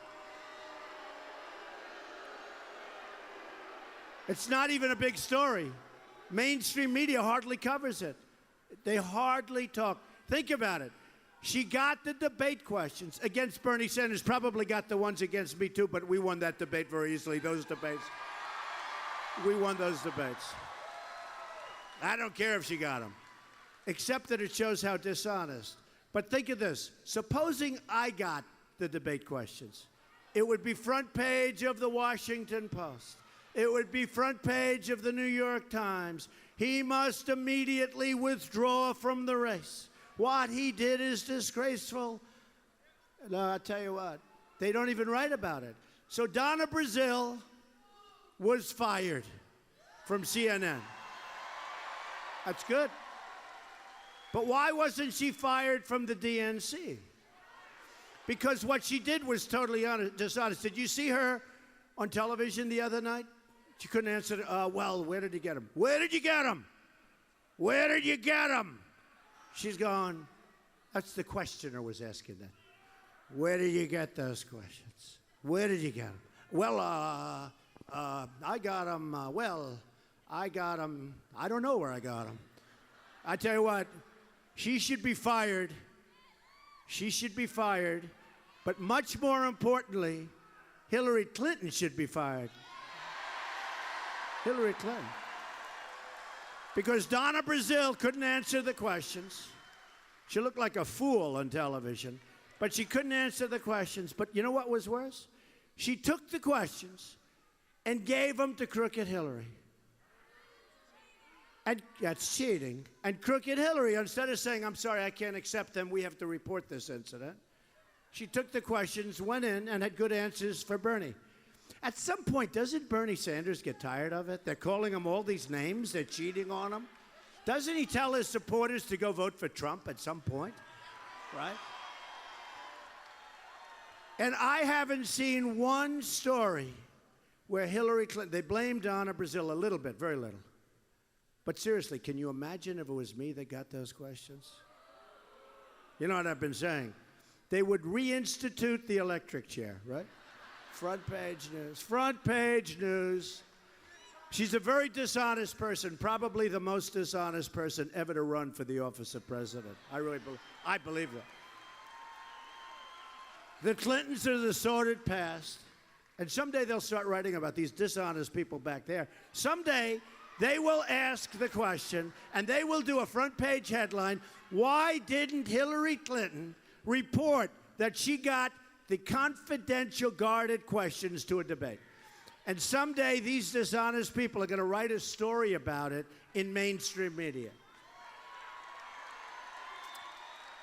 it's not even a big story. Mainstream media hardly covers it. They hardly talk. Think about it. She got the debate questions against Bernie Sanders, probably got the ones against me too, but we won that debate very easily, those debates. We won those debates. I don't care if she got them, except that it shows how dishonest. But think of this. Supposing I got the debate questions, it would be front page of the Washington Post. It would be front page of the New York Times. He must immediately withdraw from the race. What he did is disgraceful. No, I'll tell you what, they don't even write about it. So Donna Brazile was fired from CNN. That's good. But why wasn't she fired from the DNC? Because what she did was totally dishonest. Did you see her on television the other night? She couldn't answer, well, where did you get him? Where did you get him? Where did you get him? She's gone. That's the questioner was asking that. Where did you get those questions? Where did you get them? Well, I got them, I got them. I don't know where I got them. I tell you what, she should be fired. She should be fired. But much more importantly, Hillary Clinton should be fired. Hillary Clinton. Because Donna Brazile couldn't answer the questions. She looked like a fool on television, but she couldn't answer the questions. But you know what was worse? She took the questions and gave them to Crooked Hillary. And that's cheating. And Crooked Hillary, instead of saying, I'm sorry, I can't accept them, we have to report this incident, she took the questions, went in, and had good answers for Bernie. At some point, doesn't Bernie Sanders get tired of it? They're calling him all these names. They're cheating on him. Doesn't he tell his supporters to go vote for Trump at some point? Right? And I haven't seen one story where Hillary Clinton, they blame Donna Brazile a little bit, very little. But seriously, can you imagine if it was me that got those questions? You know what I've been saying? They would reinstitute the electric chair, right? Front page news. Front page news. She's a very dishonest person, probably the most dishonest person ever to run for the office of president. I believe that. The Clintons are the sordid past, and someday they'll start writing about these dishonest people back there. Someday they will ask the question, and they will do a front page headline, why didn't Hillary Clinton report that she got the confidential guarded questions to a debate? And someday these dishonest people are going to write a story about it in mainstream media.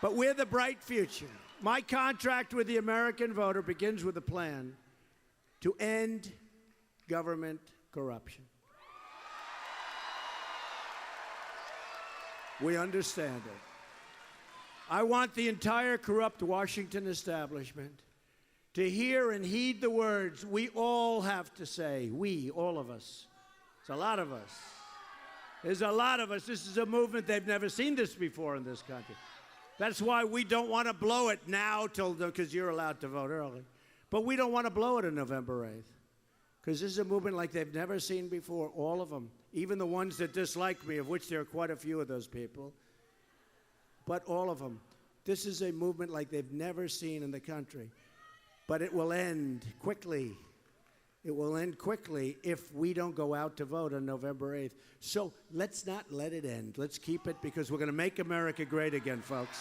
But we're the bright future. My contract with the American voter begins with a plan to end government corruption. We understand it. I want the entire corrupt Washington establishment to hear and heed the words we all have to say. We, all of us. It's a lot of us. There's a lot of us. This is a movement. They've never seen this before in this country. That's why we don't want to blow it now because you're allowed to vote early. But we don't want to blow it on November 8th because this is a movement like they've never seen before, all of them. Even the ones that dislike me, of which there are quite a few of those people. But all of them. This is a movement like they've never seen in the country. But it will end quickly. It will end quickly if we don't go out to vote on November 8th. So let's not let it end. Let's keep it because we're going to make America great again, folks.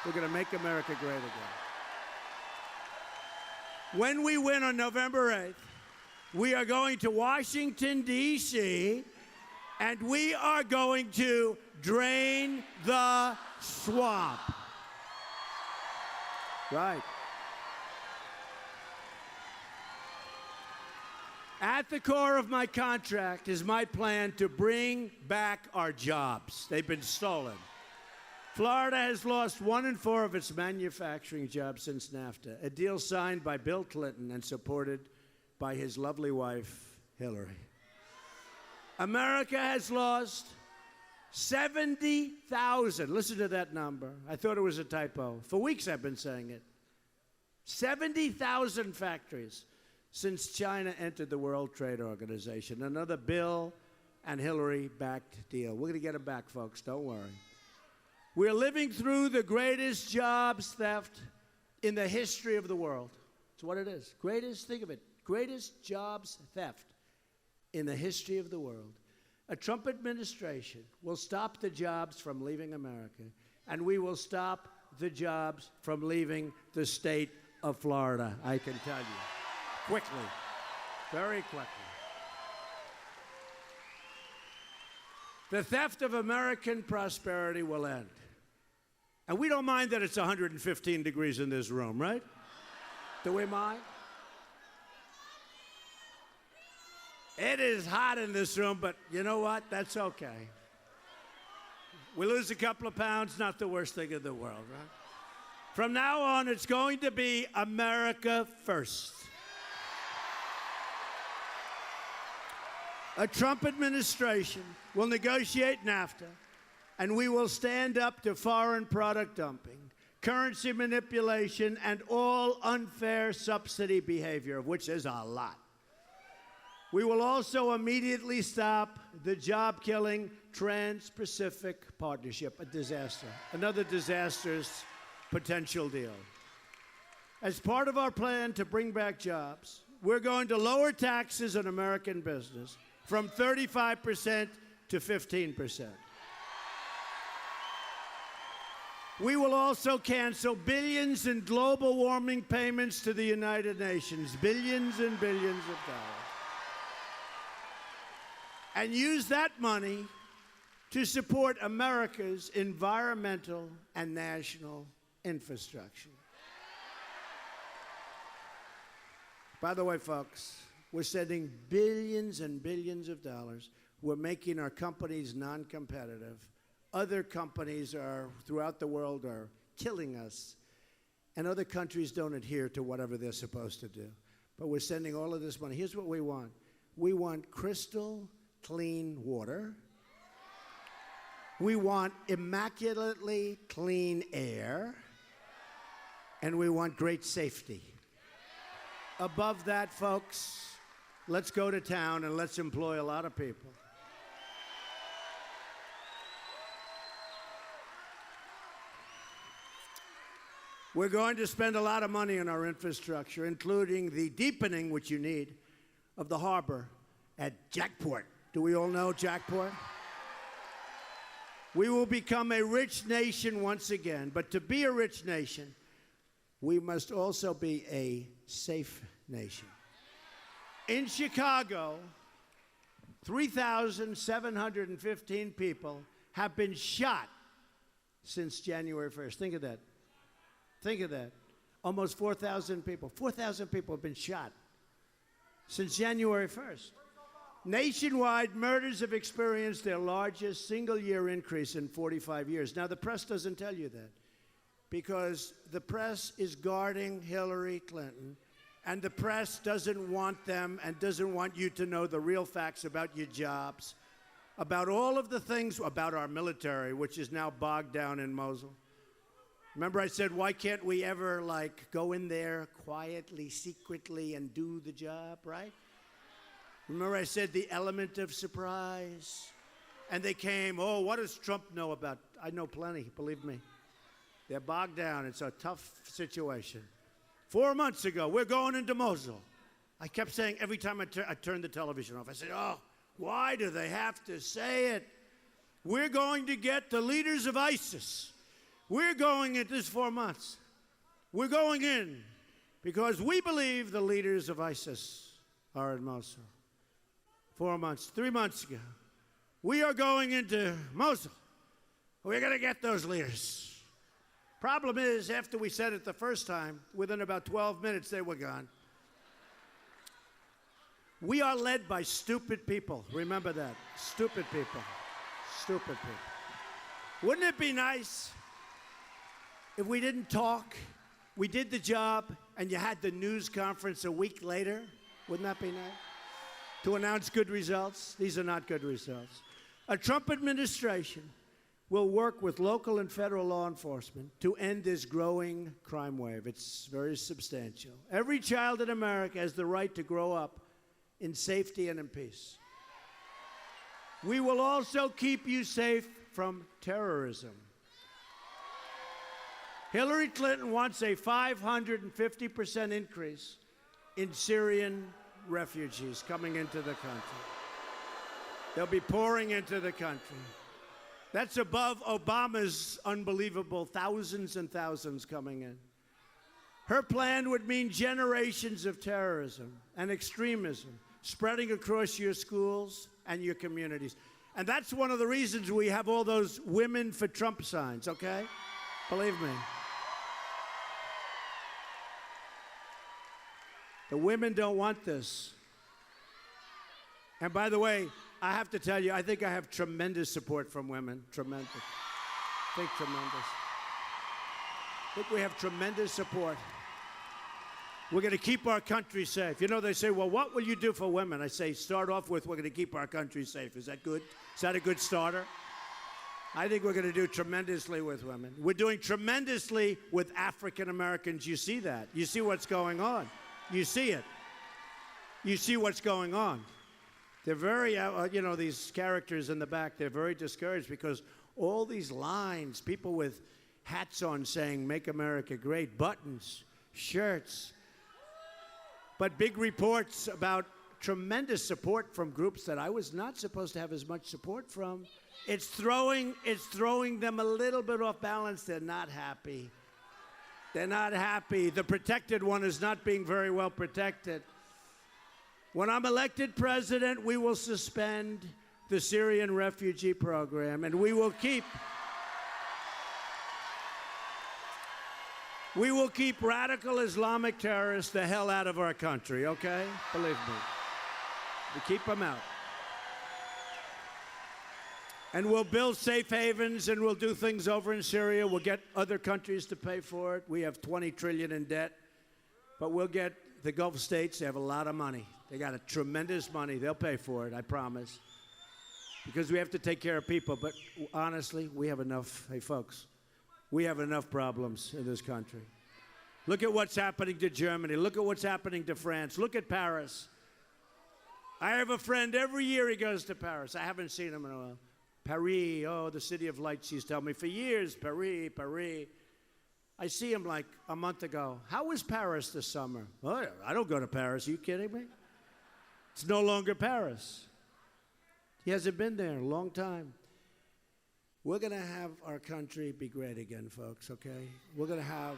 We're going to make America great again. When we win on November 8th, we are going to Washington, D.C., and we are going to drain the swamp. Right. At the core of my contract is my plan to bring back our jobs. They've been stolen. Florida has lost 1 in 4 of its manufacturing jobs since NAFTA, a deal signed by Bill Clinton and supported by his lovely wife, Hillary. America has lost 70,000. Listen to that number. I thought it was a typo. For weeks I've been saying it. 70,000 factories since China entered the World Trade Organization. Another Bill and Hillary-backed deal. We're going to get them back, folks. Don't worry. We're living through the greatest jobs theft in the history of the world. That's what it is. Greatest, think of it, greatest jobs theft in the history of the world. A Trump administration will stop the jobs from leaving America, and we will stop the jobs from leaving the state of Florida, I can tell you. Quickly, very quickly. The theft of American prosperity will end. And we don't mind that it's 115 degrees in this room, right? Do we mind? It is hot in this room, but you know what? That's okay. We lose a couple of pounds, not the worst thing in the world, right? From now on, it's going to be America first. A Trump administration will negotiate NAFTA, and we will stand up to foreign product dumping, currency manipulation, and all unfair subsidy behavior, of which there's a lot. We will also immediately stop the job-killing Trans-Pacific Partnership, a disaster, another disastrous potential deal. As part of our plan to bring back jobs, we're going to lower taxes on American business from 35% to 15%. We will also cancel billions in global warming payments to the United Nations, billions and billions of dollars, and use that money to support America's environmental and national infrastructure. By the way, folks, we're sending billions and billions of dollars. We're making our companies non-competitive. Other companies throughout the world are killing us, and other countries don't adhere to whatever they're supposed to do. But we're sending all of this money. Here's what we want. We want crystal clean water. We want immaculately clean air. And we want great safety. Above that, folks, let's go to town and let's employ a lot of people. We're going to spend a lot of money on our infrastructure, including the deepening, which you need, of the harbor at Jackport. Do we all know Jackport? We will become a rich nation once again, but to be a rich nation, we must also be a safe nation. In Chicago, 3,715 people have been shot since January 1st. Think of that. Think of that. Almost 4,000 people. 4,000 people have been shot since January 1st. Nationwide, murders have experienced their largest single-year increase in 45 years. Now, the press doesn't tell you that because the press is guarding Hillary Clinton, and the press doesn't want them and doesn't want you to know the real facts about your jobs, about all of the things, about our military, which is now bogged down in Mosul. Remember I said, why can't we ever, go in there quietly, secretly, and do the job, right? Remember I said the element of surprise? And they came, oh, what does Trump know about? I know plenty, believe me. They're bogged down. It's a tough situation. 4 months ago, we're going into Mosul. I kept saying every time I turned the television off, I said, oh, why do they have to say it? We're going to get the leaders of ISIS. We're going in this 4 months. We're going in because we believe the leaders of ISIS are in Mosul. 4 months, 3 months ago, we are going into Mosul. We're going to get those leaders. Problem is, after we said it the first time, within about 12 minutes, they were gone. We are led by stupid people. Remember that. Stupid people. Stupid people. Wouldn't it be nice if we didn't talk, we did the job, and you had the news conference a week later? Wouldn't that be nice? To announce good results? These are not good results. A Trump administration will work with local and federal law enforcement to end this growing crime wave. It's very substantial. Every child in America has the right to grow up in safety and in peace. We will also keep you safe from terrorism. Hillary Clinton wants a 550% increase in Syrian refugees coming into the country. They'll be pouring into the country. That's above Obama's unbelievable thousands and thousands coming in. Her plan would mean generations of terrorism and extremism spreading across your schools and your communities. And that's one of the reasons we have all those Women for Trump signs, okay? Believe me. The women don't want this. And by the way, I have to tell you, I think I have tremendous support from women. Tremendous. I think tremendous. I think we have tremendous support. We're going to keep our country safe. You know, they say, well, what will you do for women? I say, start off with, we're going to keep our country safe. Is that good? Is that a good starter? I think we're going to do tremendously with women. We're doing tremendously with African Americans. You see that. You see what's going on. You see it. You see what's going on. They're very, you know, these characters in the back, they're very discouraged because all these lines, people with hats on saying, make America great, buttons, shirts, but big reports about tremendous support from groups that I was not supposed to have as much support from. It's throwing them a little bit off balance. They're not happy. They're not happy. The protected one is not being very well protected. When I'm elected president, we will suspend the Syrian refugee program, and we will keep radical Islamic terrorists the hell out of our country, okay? Believe me. We keep them out. And we'll build safe havens, and we'll do things over in Syria. We'll get other countries to pay for it. We have $20 trillion in debt, but we'll get the Gulf states. They have a lot of money. They got a tremendous money. They'll pay for it, I promise. Because we have to take care of people. But honestly, we have enough. Hey, folks, we have enough problems in this country. Look at what's happening to Germany. Look at what's happening to France. Look at Paris. I have a friend, every year he goes to Paris. I haven't seen him in a while. Paris, oh, the city of lights, he's telling me for years, Paris, Paris. I see him like a month ago. How was Paris this summer? Oh, I don't go to Paris. Are you kidding me? It's no longer Paris. He hasn't been there in a long time. We're going to have our country be great again, folks, okay? We're going to have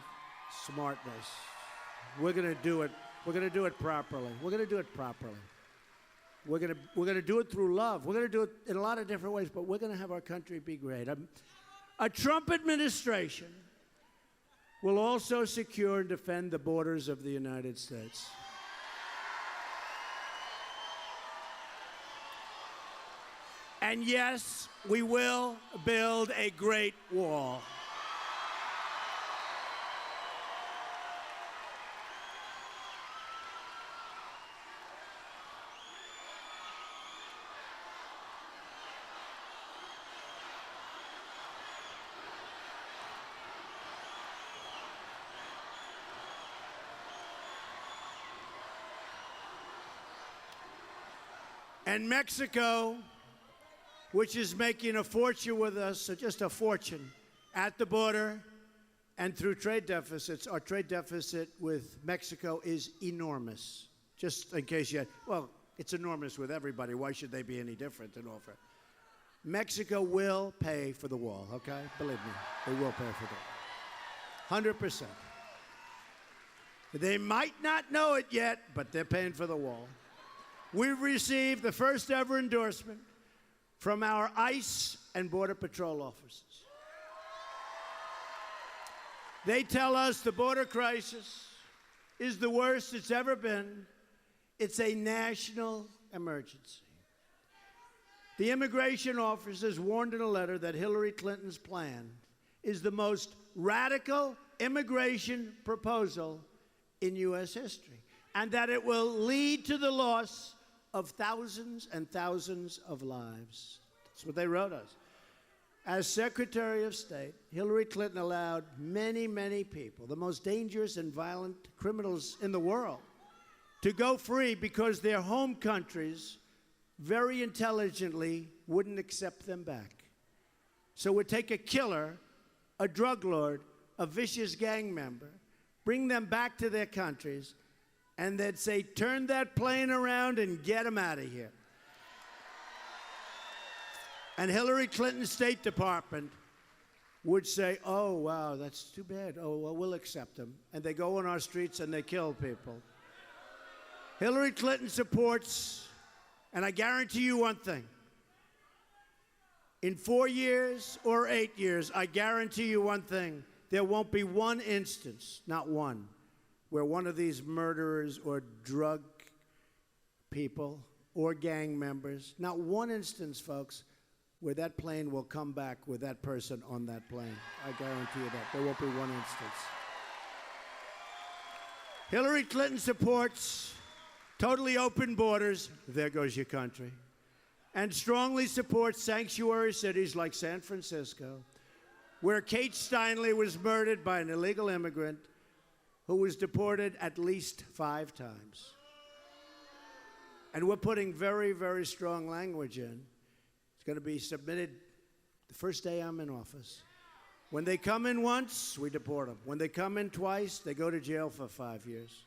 smartness. We're going to do it. We're going to do it properly. We're going to do it properly. We're going to do it through love. We're going to do it in a lot of different ways, but we're going to have our country be great. A Trump administration will also secure and defend the borders of the United States. And yes, we will build a great wall. And Mexico, which is making a fortune with us, just a fortune, at the border and through trade deficits. Our trade deficit with Mexico is enormous. Just in case you had, well, it's enormous with everybody. Why should they be any different in offer? Mexico will pay for the wall, okay? Believe me, they will pay for it. 100%. They might not know it yet, but they're paying for the wall. We've received the first ever endorsement from our ICE and Border Patrol officers. They tell us the border crisis is the worst it's ever been. It's a national emergency. The immigration officers warned in a letter that Hillary Clinton's plan is the most radical immigration proposal in U.S. history, and that it will lead to the loss of thousands and thousands of lives. That's what they wrote us. As Secretary of State, Hillary Clinton allowed many, many people, the most dangerous and violent criminals in the world, to go free because their home countries very intelligently wouldn't accept them back. So we'd take a killer, a drug lord, a vicious gang member, bring them back to their countries, and they'd say, turn that plane around and get them out of here. And Hillary Clinton's State Department would say, oh, wow, that's too bad. Oh, well, we'll accept them. And they go on our streets and they kill people. Hillary Clinton supports, and I guarantee you one thing. In 4 years or 8 years, I guarantee you one thing. There won't be one instance, not one, where one of these murderers or drug people or gang members, not one instance, folks, where that plane will come back with that person on that plane. I guarantee you that. There won't be one instance. Hillary Clinton supports totally open borders. There goes your country. And strongly supports sanctuary cities like San Francisco, where Kate Steinle was murdered by an illegal immigrant who was deported at least 5 times. And we're putting very, very strong language in. It's going to be submitted the first day I'm in office. When they come in once, we deport them. When they come in twice, they go to jail for 5 years.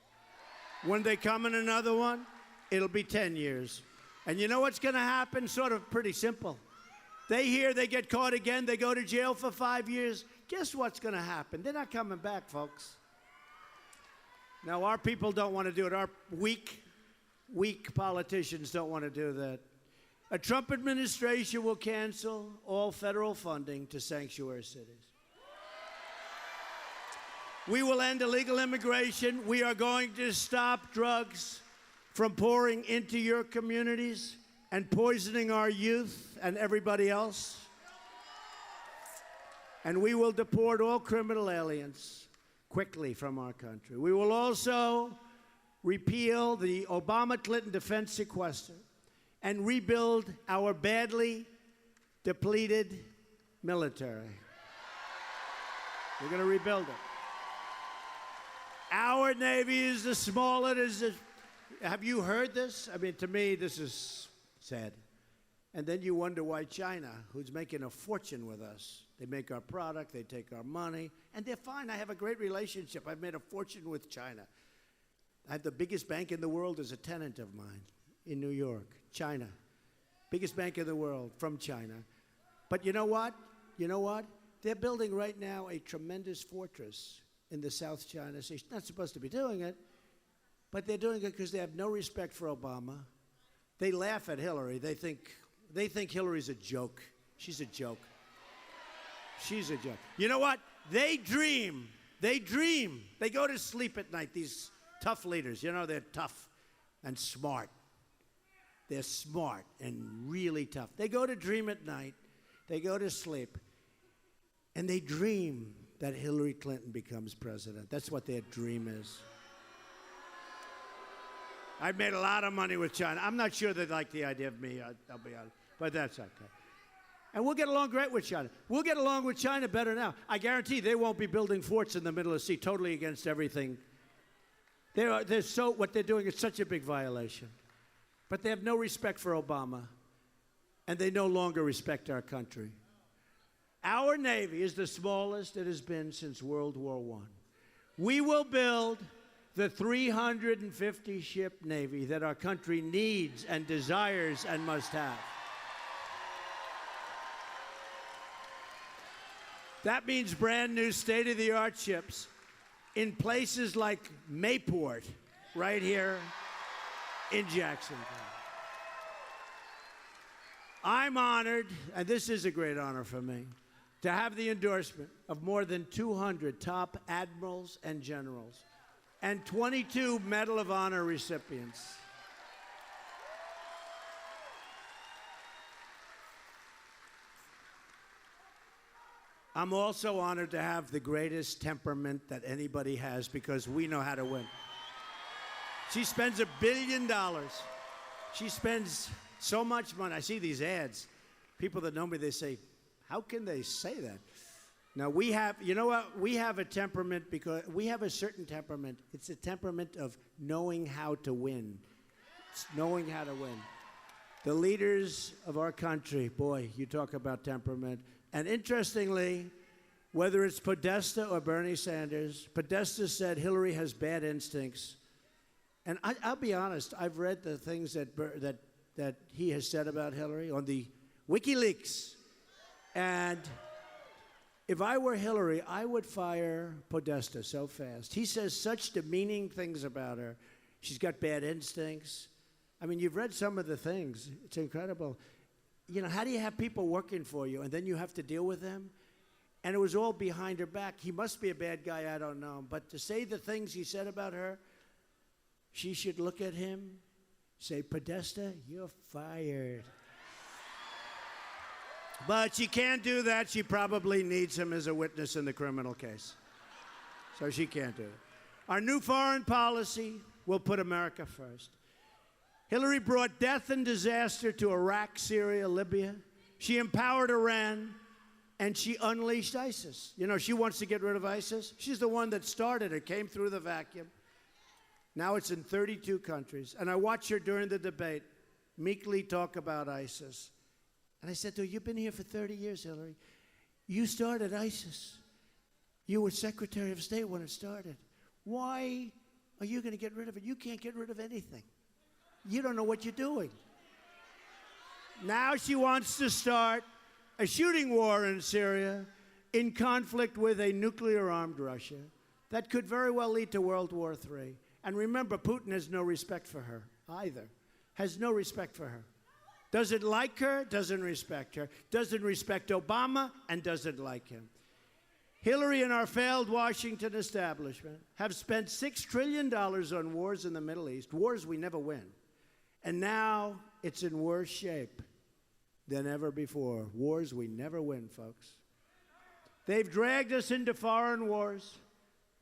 When they come in another one, it'll be 10 years. And you know what's going to happen? Sort of pretty simple. They hear they get caught again, they go to jail for 5 years. Guess what's going to happen? They're not coming back, folks. Now, our people don't want to do it. Our weak politicians don't want to do that. A Trump administration will cancel all federal funding to sanctuary cities. We will end illegal immigration. We are going to stop drugs from pouring into your communities and poisoning our youth and everybody else. And we will deport all criminal aliens quickly from our country. We will also repeal the Obama-Clinton defense sequester and rebuild our badly depleted military. We're going to rebuild it. Our Navy is the smallest. Have you heard this? I mean, to me, this is sad. And then you wonder why China, who's making a fortune with us, they make our product, they take our money, and they're fine. I have a great relationship. I've made a fortune with China. I have the biggest bank in the world as a tenant of mine in New York, China. Biggest bank in the world from China. But you know what? You know what? They're building right now a tremendous fortress in the South China Sea. Not supposed to be doing it, but they're doing it because they have no respect for Obama. They laugh at Hillary. They think Hillary's a joke. She's a joke. She's a joke. You know what? They dream. They dream. They go to sleep at night, these tough leaders. You know, they're tough and smart. They're smart and really tough. They go to dream at night. They go to sleep. And they dream that Hillary Clinton becomes president. That's what their dream is. I've made a lot of money with China. I'm not sure they like the idea of me, I'll be honest. But that's okay. And we'll get along great with China. We'll get along with China better now. I guarantee they won't be building forts in the middle of the sea, totally against everything. What they're doing is such a big violation. But they have no respect for Obama, and they no longer respect our country. Our Navy is the smallest it has been since World War I. We will build the 350-ship Navy that our country needs and desires and must have. That means brand new state-of-the-art ships in places like Mayport, right here in Jacksonville. I'm honored, and this is a great honor for me, to have the endorsement of more than 200 top admirals and generals and 22 Medal of Honor recipients. I'm also honored to have the greatest temperament that anybody has because we know how to win. She spends $1 billion. She spends so much money. I see these ads. People that know me, they say, how can they say that? Now, we have, you know what? We have a temperament because we have a certain temperament. It's a temperament of knowing how to win. It's knowing how to win. The leaders of our country, boy, you talk about temperament. And interestingly, Whether it's Podesta or Bernie Sanders, Podesta said Hillary has bad instincts. And I'll be honest, I've read the things that he has said about Hillary on the WikiLeaks. And if I were Hillary, I would fire Podesta so fast. He says such demeaning things about her. She's got bad instincts. I mean, you've read some of the things. It's incredible. You know, how do you have people working for you and then you have to deal with them? And it was all behind her back. He must be a bad guy, I don't know. But to say the things he said about her, she should look at him, say, Podesta, you're fired. But she can't do that. She probably needs him as a witness in the criminal case. So she can't do it. Our new foreign policy will put America first. Hillary brought death and disaster to Iraq, Syria, Libya. She empowered Iran. And she unleashed ISIS. You know, she wants to get rid of ISIS. She's the one that started it, came through the vacuum. Now it's in 32 countries. And I watched her during the debate meekly talk about ISIS. And I said to her, you've been here for 30 years, Hillary. You started ISIS. You were Secretary of State when it started. Why are you going to get rid of it? You can't get rid of anything. You don't know what you're doing. Now she wants to start a shooting war in Syria in conflict with a nuclear-armed Russia that could very well lead to World War III. And remember, Putin has no respect for her either. Has no respect for her. Doesn't like her, doesn't respect her. Doesn't respect Obama, and doesn't like him. Hillary and our failed Washington establishment have spent $6 trillion on wars in the Middle East, wars we never win. And now it's in worse shape than ever before. Wars we never win, folks. They've dragged us into foreign wars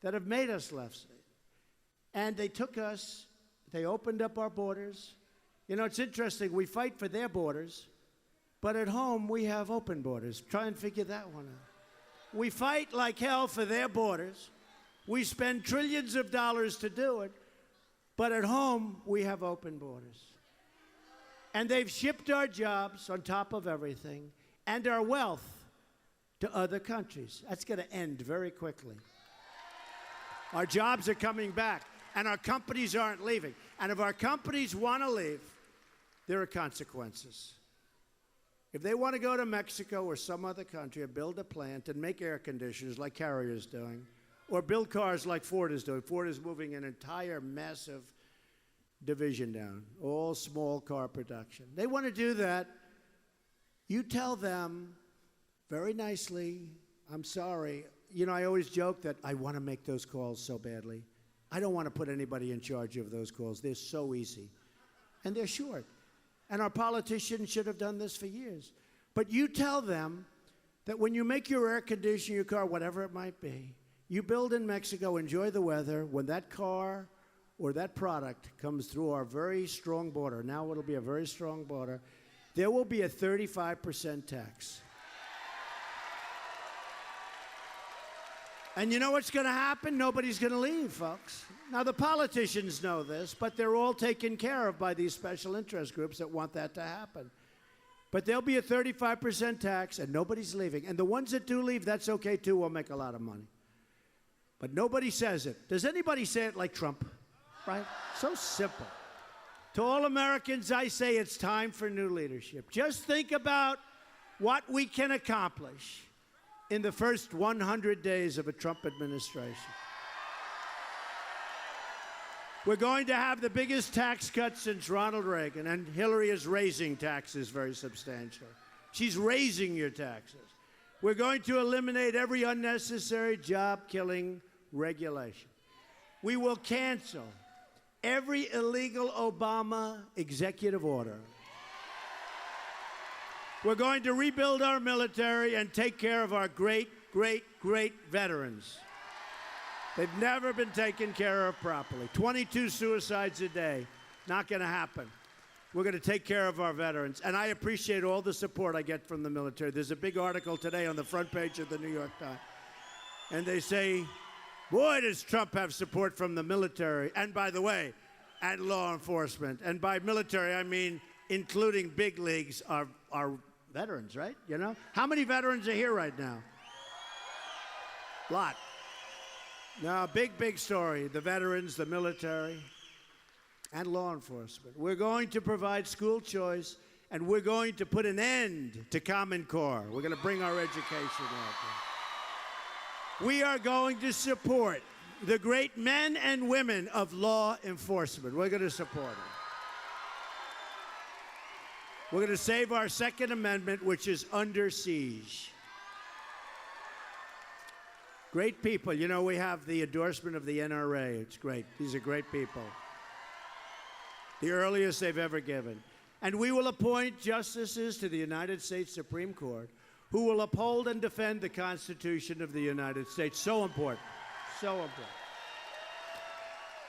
that have made us left. And they took us, they opened up our borders. You know, it's interesting, we fight for their borders, but at home we have open borders. Try and figure that one out. We fight like hell for their borders. We spend trillions of dollars to do it, but at home we have open borders. And they've shipped our jobs on top of everything and our wealth to other countries. That's going to end very quickly. Our jobs are coming back, and our companies aren't leaving. And if our companies want to leave, there are consequences. If they want to go to Mexico or some other country and build a plant and make air conditioners like Carrier's doing, or build cars like Ford is doing, Ford is moving an entire massive division down, all small car production. They want to do that. You tell them very nicely, I'm sorry. You know, I always joke that I want to make those calls so badly. I don't want to put anybody in charge of those calls. They're so easy. And they're short. And our politicians should have done this for years. But you tell them that when you make your air conditioner, your car, whatever it might be, you build in Mexico, enjoy the weather. When that car or that product comes through our very strong border, now it'll be a very strong border, there will be a 35% tax. And you know what's going to happen? Nobody's going to leave, folks. Now, the politicians know this, but they're all taken care of by these special interest groups that want that to happen. But there'll be a 35% tax, and nobody's leaving. And the ones that do leave, that's okay, too. We'll make a lot of money. But nobody says it. Does anybody say it like Trump? Right? So simple. To all Americans, I say it's time for new leadership. Just think about what we can accomplish in the first 100 days of a Trump administration. We're going to have the biggest tax cut since Ronald Reagan, and Hillary is raising taxes very substantially. She's raising your taxes. We're going to eliminate every unnecessary job-killing regulation. We will cancel every illegal Obama executive order. We're going to rebuild our military and take care of our great, great, great veterans. They've never been taken care of properly. 22 suicides a day. Not going to happen. We're going to take care of our veterans. And I appreciate all the support I get from the military. There's a big article today on the front page of the New York Times. And they say, boy, does Trump have support from the military. And by the way, and law enforcement. And by military, I mean including big leagues, our veterans, right? You know? How many veterans are here right now? Lot. Now, big story. The veterans, the military, and law enforcement. We're going to provide school choice, and we're going to put an end to Common Core. We're going to bring our education out there. We are going to support the great men and women of law enforcement. We're going to support them. We're going to save our Second Amendment, which is under siege. Great people. You know, we have the endorsement of the NRA. It's great. These are great people. The earliest they've ever given. And we will appoint justices to the United States Supreme Court who will uphold and defend the Constitution of the United States. So important. So important.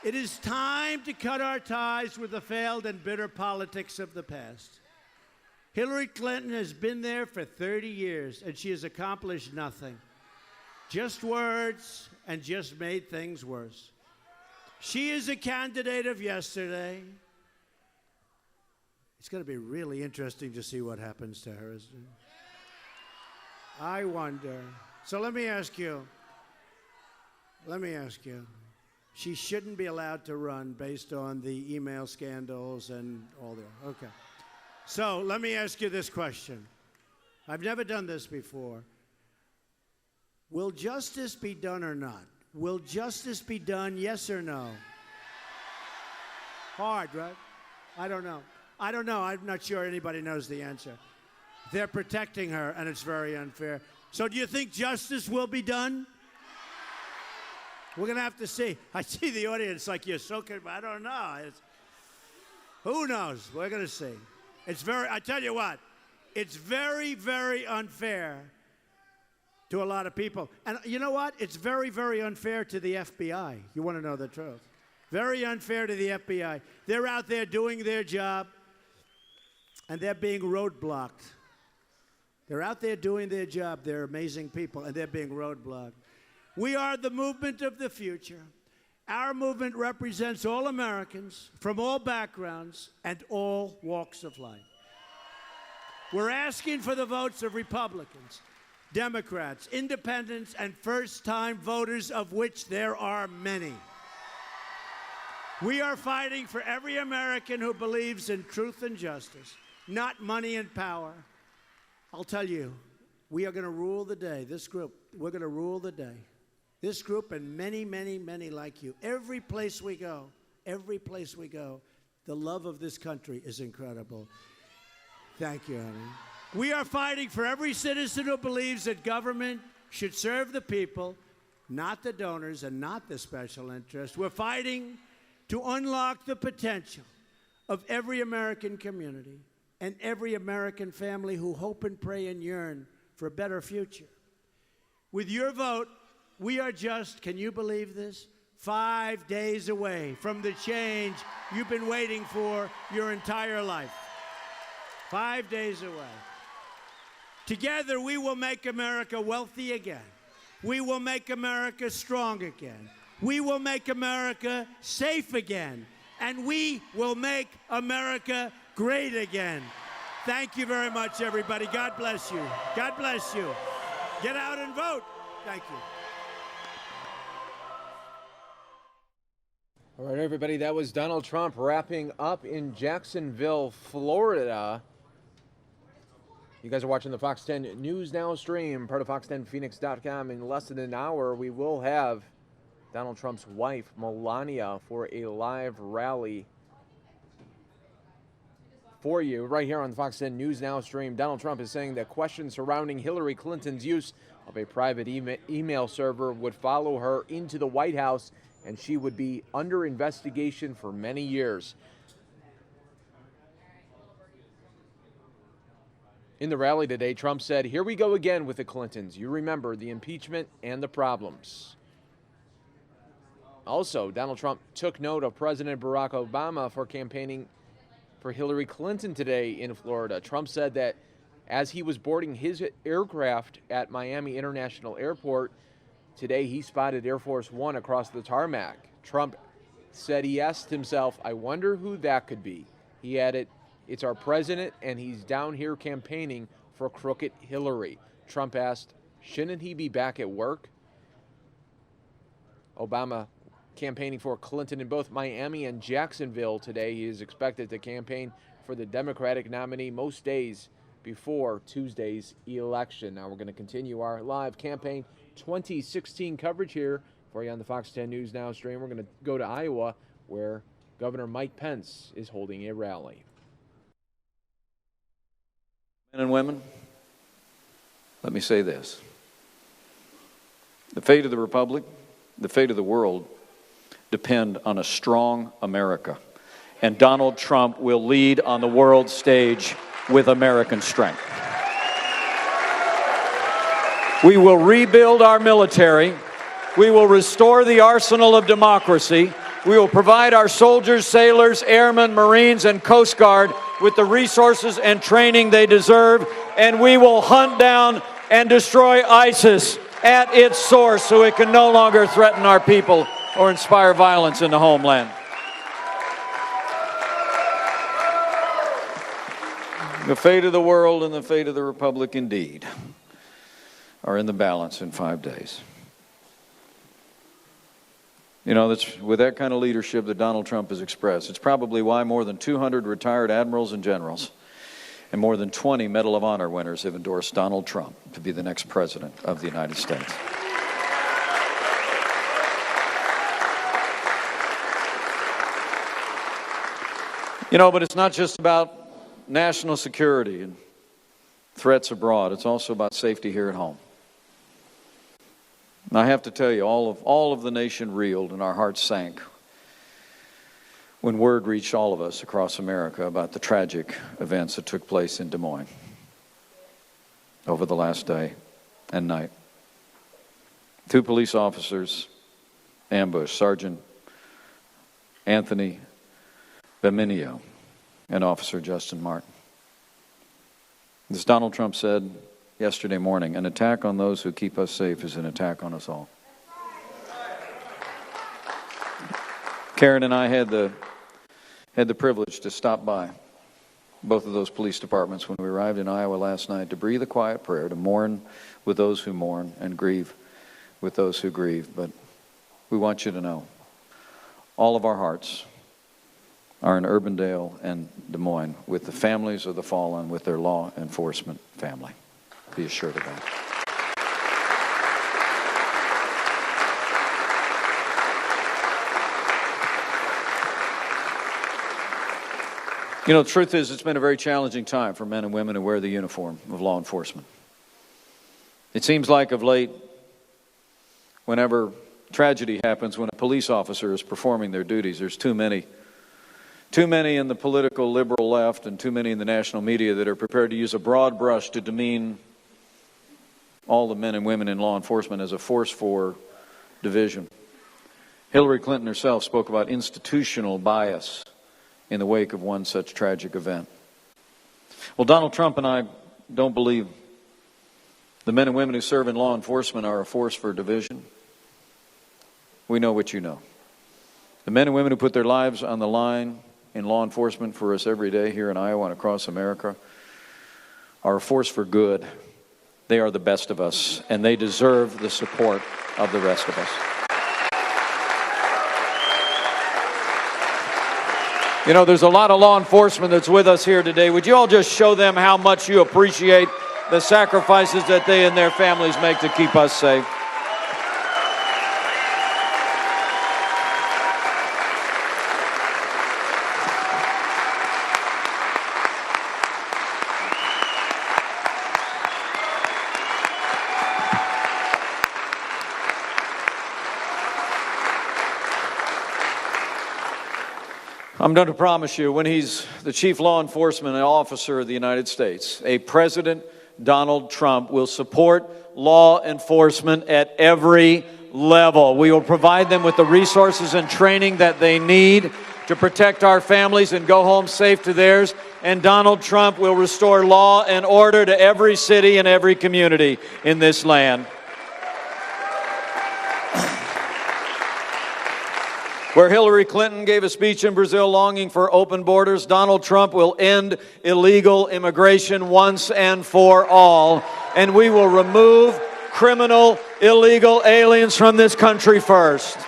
It is time to cut our ties with the failed and bitter politics of the past. Hillary Clinton has been there for 30 years, and she has accomplished nothing. Just words and just made things worse. She is a candidate of yesterday. It's going to be really interesting to see what happens to her, isn't it? I wonder. So let me ask you. She shouldn't be allowed to run based on the email scandals and all that. Okay. So let me ask you this question. I've never done this before. Will justice be done or not? Will justice be done, yes or no? Hard, right? I don't know. I'm not sure anybody knows the answer. They're protecting her, and it's very unfair. So do you think justice will be done? We're going to have to see. I see the audience like you're so good. I don't know. Who knows? We're going to see. I tell you what, it's very, very unfair to a lot of people. And you know what? It's very, very unfair to the FBI. You want to know the truth. Very unfair to the FBI. They're out there doing their job, and they're being roadblocked. They're out there doing their job. They're amazing people, and they're being roadblocked. We are the movement of the future. Our movement represents all Americans from all backgrounds and all walks of life. We're asking for the votes of Republicans, Democrats, independents, and first-time voters, of which there are many. We are fighting for every American who believes in truth and justice, not money and power. I'll tell you, we are going to rule the day. This group, we're going to rule the day. This group and many, many, many like you. Every place we go, the love of this country is incredible. Thank you, honey. We are fighting for every citizen who believes that government should serve the people, not the donors and not the special interests. We're fighting to unlock the potential of every American community and every American family who hope and pray and yearn for a better future. With your vote, we are just, can you believe this, 5 days away from the change you've been waiting for your entire life. 5 days away. Together, we will make America wealthy again. We will make America strong again. We will make America safe again. And we will make America great again. Thank you very much, everybody. God bless you. God bless you. Get out and vote. Thank you. All right, everybody, that was Donald Trump wrapping up in Jacksonville, Florida. You guys are watching the Fox 10 News Now stream, part of fox10phoenix.com. In less than an hour, we will have Donald Trump's wife, Melania, for a live rally for you right here on the Fox 10 News Now stream. Donald Trump is saying that questions surrounding Hillary Clinton's use of a private email server would follow her into the White House, and she would be under investigation for many years. In the rally today, Trump said, "Here we go again with the Clintons. You remember the impeachment and the problems." Also, Donald Trump took note of President Barack Obama for campaigning for Hillary Clinton today in Florida. Trump said that as he was boarding his aircraft at Miami International Airport, today he spotted Air Force One across the tarmac. Trump said he asked himself, "I wonder who that could be." He added, "It's our president, and he's down here campaigning for crooked Hillary." Trump asked, "Shouldn't he be back at work?" Obama campaigning for Clinton in both Miami and Jacksonville today. He is expected to campaign for the Democratic nominee most days before Tuesday's election. Now we're going to continue our live campaign 2016 coverage here for you on the Fox 10 News Now stream. We're going to go to Iowa, where Governor Mike Pence is holding a rally. Men and women, let me say this. The fate of the Republic, the fate of the world depend on a strong America. And Donald Trump will lead on the world stage with American strength. We will rebuild our military. We will restore the arsenal of democracy. We will provide our soldiers, sailors, airmen, Marines, and Coast Guard with the resources and training they deserve. And we will hunt down and destroy ISIS at its source so it can no longer threaten our people or inspire violence in the homeland. The fate of the world and the fate of the Republic, indeed, are in the balance in 5 days. You know, that's with that kind of leadership that Donald Trump has expressed. It's probably why more than 200 retired admirals and generals and more than 20 Medal of Honor winners have endorsed Donald Trump to be the next president of the United States. You know, but it's not just about national security and threats abroad. It's also about safety here at home. And I have to tell you, all of the nation reeled and our hearts sank when word reached all of us across America about the tragic events that took place in Des Moines over the last day and night. 2 police officers ambushed, Sergeant Anthony Beminio and Officer Justin Martin. As Donald Trump said yesterday morning, an attack on those who keep us safe is an attack on us all. Karen and I had the privilege to stop by both of those police departments when we arrived in Iowa last night to breathe a quiet prayer, to mourn with those who mourn and grieve with those who grieve. But we want you to know, all of our hearts are in Urbandale and Des Moines with the families of the fallen, with their law enforcement family. Be assured of that. You know, the truth is, it's been a very challenging time for men and women who wear the uniform of law enforcement. It seems like of late, whenever tragedy happens, when a police officer is performing their duties, there's too many in the political liberal left and too many in the national media that are prepared to use a broad brush to demean all the men and women in law enforcement as a force for division. Hillary Clinton herself spoke about institutional bias in the wake of one such tragic event. Well, Donald Trump and I don't believe the men and women who serve in law enforcement are a force for division. We know what you know. The men and women who put their lives on the line in law enforcement for us every day here in Iowa and across America are a force for good. They are the best of us, and they deserve the support of the rest of us. You know, there's a lot of law enforcement that's with us here today. Would you all just show them how much you appreciate the sacrifices that they and their families make to keep us safe? I'm going to promise you, when he's the chief law enforcement officer of the United States, a President Donald Trump will support law enforcement at every level. We will provide them with the resources and training that they need to protect our families and go home safe to theirs. And Donald Trump will restore law and order to every city and every community in this land. Where Hillary Clinton gave a speech in Brazil longing for open borders, Donald Trump will end illegal immigration once and for all. And we will remove criminal illegal aliens from this country first.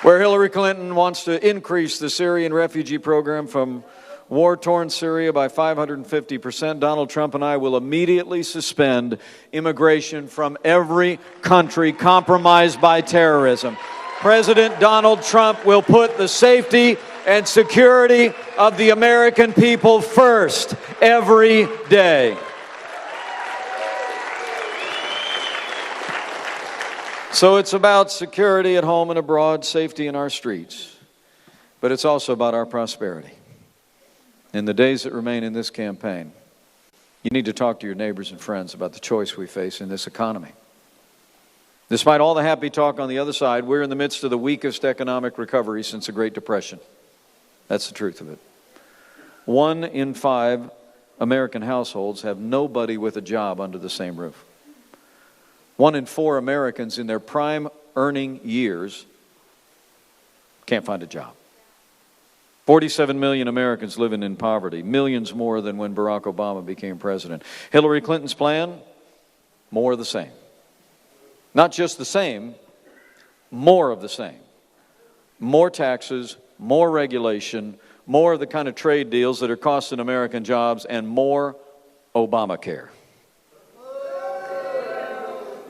Where Hillary Clinton wants to increase the Syrian refugee program from war-torn Syria by 550%, Donald Trump and I will immediately suspend immigration from every country compromised by terrorism. President Donald Trump will put the safety and security of the American people first every day. So it's about security at home and abroad, safety in our streets, but it's also about our prosperity. In the days that remain in this campaign, you need to talk to your neighbors and friends about the choice we face in this economy. Despite all the happy talk on the other side, we're in the midst of the weakest economic recovery since the Great Depression. That's the truth of it. 1 in 5 American households have nobody with a job under the same roof. 1 in 4 Americans in their prime earning years can't find a job. 47 million Americans living in poverty, millions more than when Barack Obama became president. Hillary Clinton's plan, more of the same. Not just the same, more of the same. More taxes, more regulation, more of the kind of trade deals that are costing American jobs, and more Obamacare.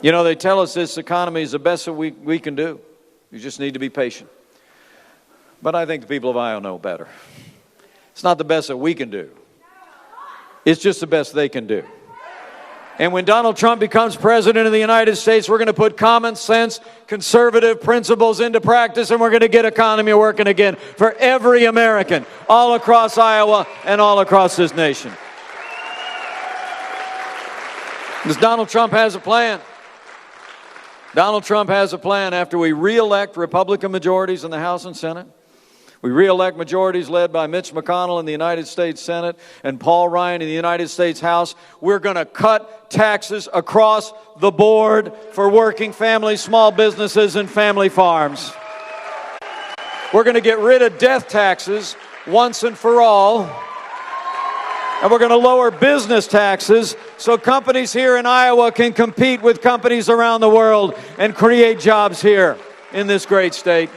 You know, they tell us this economy is the best that we can do. You just need to be patient. But I think the people of Iowa know better. It's not the best that we can do. It's just the best they can do. And when Donald Trump becomes president of the United States, we're going to put common sense, conservative principles into practice, and we're going to get economy working again for every American, all across Iowa and all across this nation. Because Donald Trump has a plan. Donald Trump has a plan. After we re-elect Republican majorities in the House and Senate, we re-elect majorities led by Mitch McConnell in the United States Senate and Paul Ryan in the United States House. We're going to cut taxes across the board for working families, small businesses, and family farms. We're going to get rid of death taxes once and for all. And we're going to lower business taxes so companies here in Iowa can compete with companies around the world and create jobs here in this great state.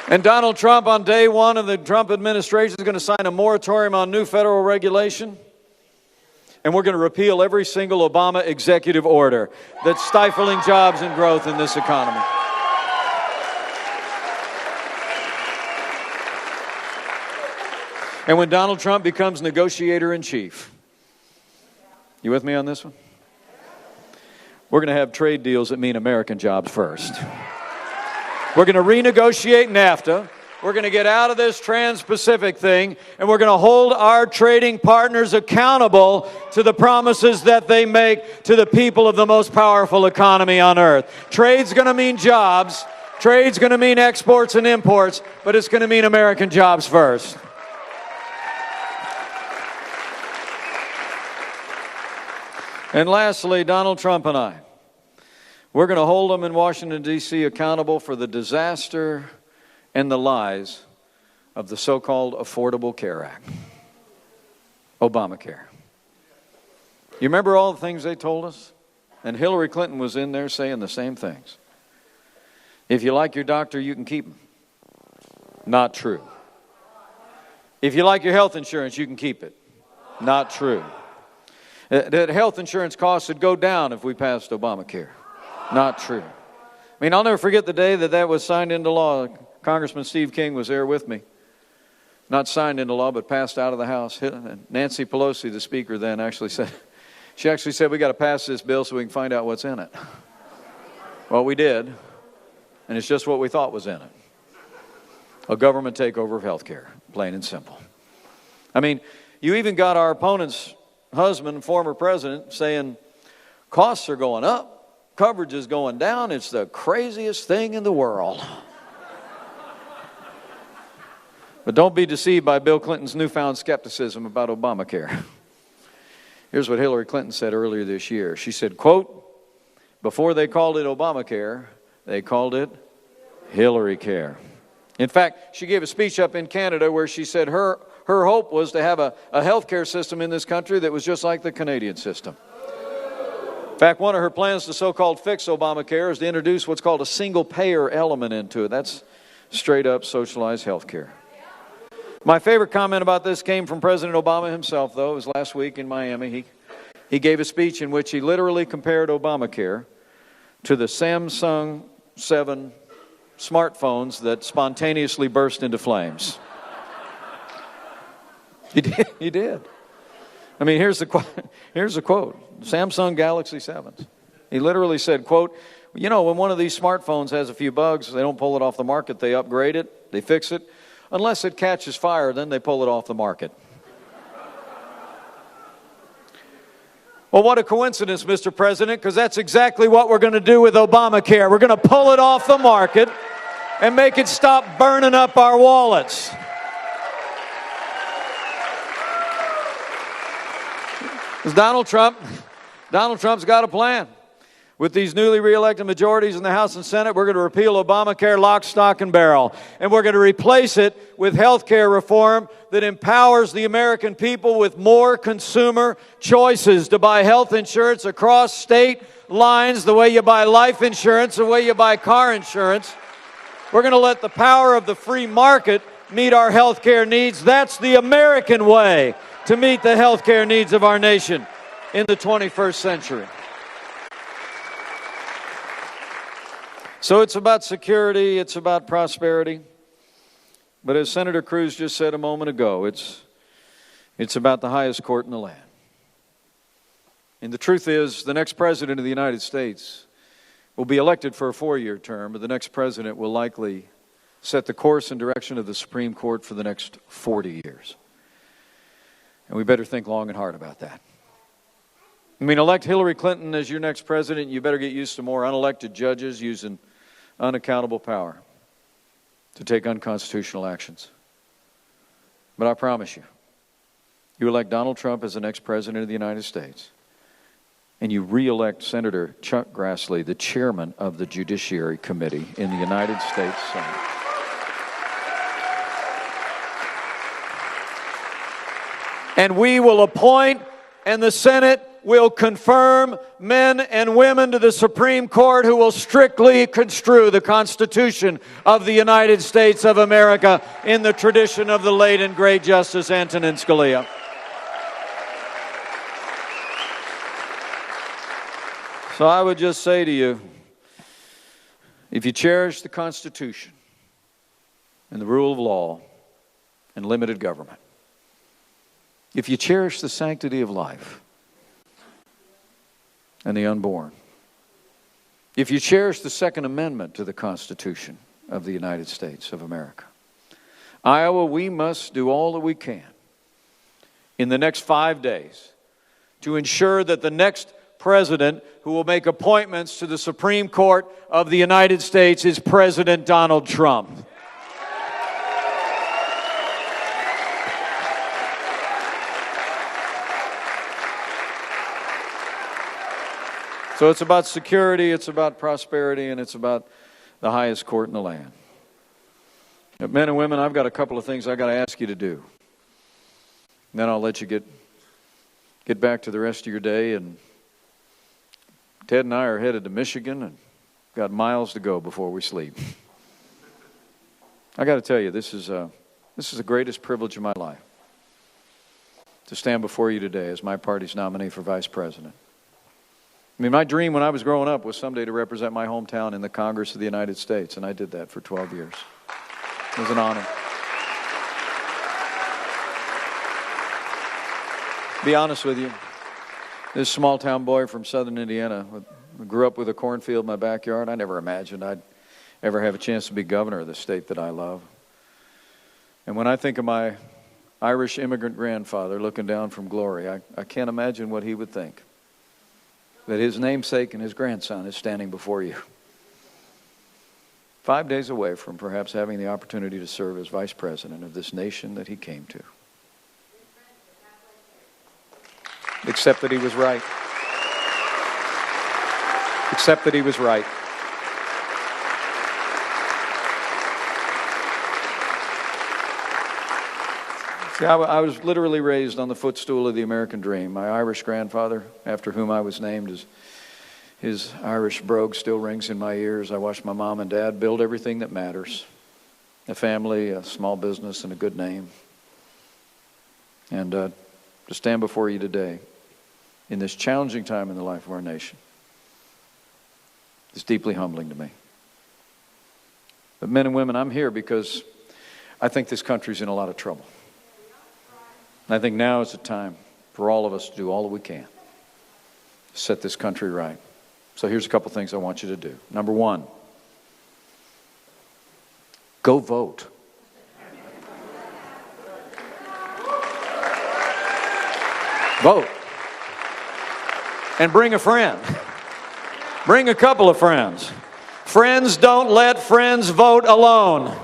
And Donald Trump, on day one of the Trump administration, is going to sign a moratorium on new federal regulation. And we're going to repeal every single Obama executive order that's stifling jobs and growth in this economy. And when Donald Trump becomes negotiator in chief, you with me on this one? We're going to have trade deals that mean American jobs first. We're going to renegotiate NAFTA. We're going to get out of this Trans-Pacific thing, and we're going to hold our trading partners accountable to the promises that they make to the people of the most powerful economy on earth. Trade's going to mean jobs. Trade's going to mean exports and imports, but it's going to mean American jobs first. And lastly, Donald Trump and I, we're going to hold them in Washington, D.C. accountable for the disaster and the lies of the so-called Affordable Care Act, Obamacare. You remember all the things they told us? And Hillary Clinton was in there saying the same things. If you like your doctor, you can keep him. Not true. If you like your health insurance, you can keep it. Not true. That health insurance costs would go down if we passed Obamacare. Not true. I mean, I'll never forget the day that was signed into law. Congressman Steve King was there with me. Not signed into law, but passed out of the House. Nancy Pelosi, the speaker then, she actually said, we got to pass this bill so we can find out what's in it. Well, we did, and it's just what we thought was in it. A government takeover of health care, plain and simple. I mean, you even got our opponent's husband, former president, saying costs are going up, coverage is going down, it's the craziest thing in the world. But don't be deceived by Bill Clinton's newfound skepticism about Obamacare. Here's what Hillary Clinton said earlier this year. She said, quote, before they called it Obamacare, they called it Hillary Care. In fact, she gave a speech up in Canada where she said her her hope was to have a healthcare system in this country that was just like the Canadian system. In fact, one of her plans to so-called fix Obamacare is to introduce what's called a single-payer element into it. That's straight-up socialized health care. My favorite comment about this came from President Obama himself, though. It was last week in Miami. He gave a speech in which he literally compared Obamacare to the Samsung 7 smartphones that spontaneously burst into flames. He did. I mean, here's the quote. Samsung Galaxy 7s. He literally said, quote, you know, when one of these smartphones has a few bugs, they don't pull it off the market, they upgrade it, they fix it. Unless it catches fire, then they pull it off the market. Well, what a coincidence, Mr. President, because that's exactly what we're going to do with Obamacare. We're going to pull it off the market and make it stop burning up our wallets. Because Donald Trump's got a plan. With these newly reelected majorities in the House and Senate, we're going to repeal Obamacare lock, stock, and barrel. And we're going to replace it with health care reform that empowers the American people with more consumer choices to buy health insurance across state lines, the way you buy life insurance, the way you buy car insurance. We're going to let the power of the free market meet our health care needs. That's the American way to meet the health care needs of our nation in the 21st century. So it's about security, it's about prosperity. But as Senator Cruz just said a moment ago, it's about the highest court in the land. And the truth is, the next president of the United States will be elected for a 4-year term, but the next president will likely set the course and direction of the Supreme Court for the next 40 years. And we better think long and hard about that. I mean, elect Hillary Clinton as your next president, you better get used to more unelected judges using unaccountable power to take unconstitutional actions. But I promise you, you elect Donald Trump as the next president of the United States, and you re-elect Senator Chuck Grassley, the chairman of the Judiciary Committee in the United States Senate. And we will appoint, and the Senate will confirm men and women to the Supreme Court who will strictly construe the Constitution of the United States of America in the tradition of the late and great Justice Antonin Scalia. So I would just say to you, if you cherish the Constitution and the rule of law and limited government, if you cherish the sanctity of life and the unborn, if you cherish the Second Amendment to the Constitution of the United States of America, Iowa, we must do all that we can in the next 5 days to ensure that the next president who will make appointments to the Supreme Court of the United States is President Donald Trump. So it's about security, it's about prosperity, and it's about the highest court in the land. Men and women, I've got a couple of things I've got to ask you to do. And then I'll let you get back to the rest of your day. And Ted and I are headed to Michigan and got miles to go before we sleep. I got to tell you, this is the greatest privilege of my life, to stand before you today as my party's nominee for vice president. I mean, my dream when I was growing up was someday to represent my hometown in the Congress of the United States, and I did that for 12 years. It was an honor. Be honest with you, this small-town boy from southern Indiana, who grew up with a cornfield in my backyard, I never imagined I'd ever have a chance to be governor of the state that I love. And when I think of my Irish immigrant grandfather looking down from glory, I can't imagine what he would think, that his namesake and his grandson is standing before you, 5 days away from perhaps having the opportunity to serve as vice president of this nation that he came to. Except that he was right. Except that he was right. Yeah, I was literally raised on the footstool of the American dream. My Irish grandfather, after whom I was named, his Irish brogue still rings in my ears. I watched my mom and dad build everything that matters. A family, a small business, and a good name. And to stand before you today in this challenging time in the life of our nation is deeply humbling to me. But men and women, I'm here because I think this country's in a lot of trouble. And I think now is the time for all of us to do all that we can to set this country right. So here's a couple things I want you to do. Number one, go vote. Vote. And bring a friend. Bring a couple of friends. Friends don't let friends vote alone.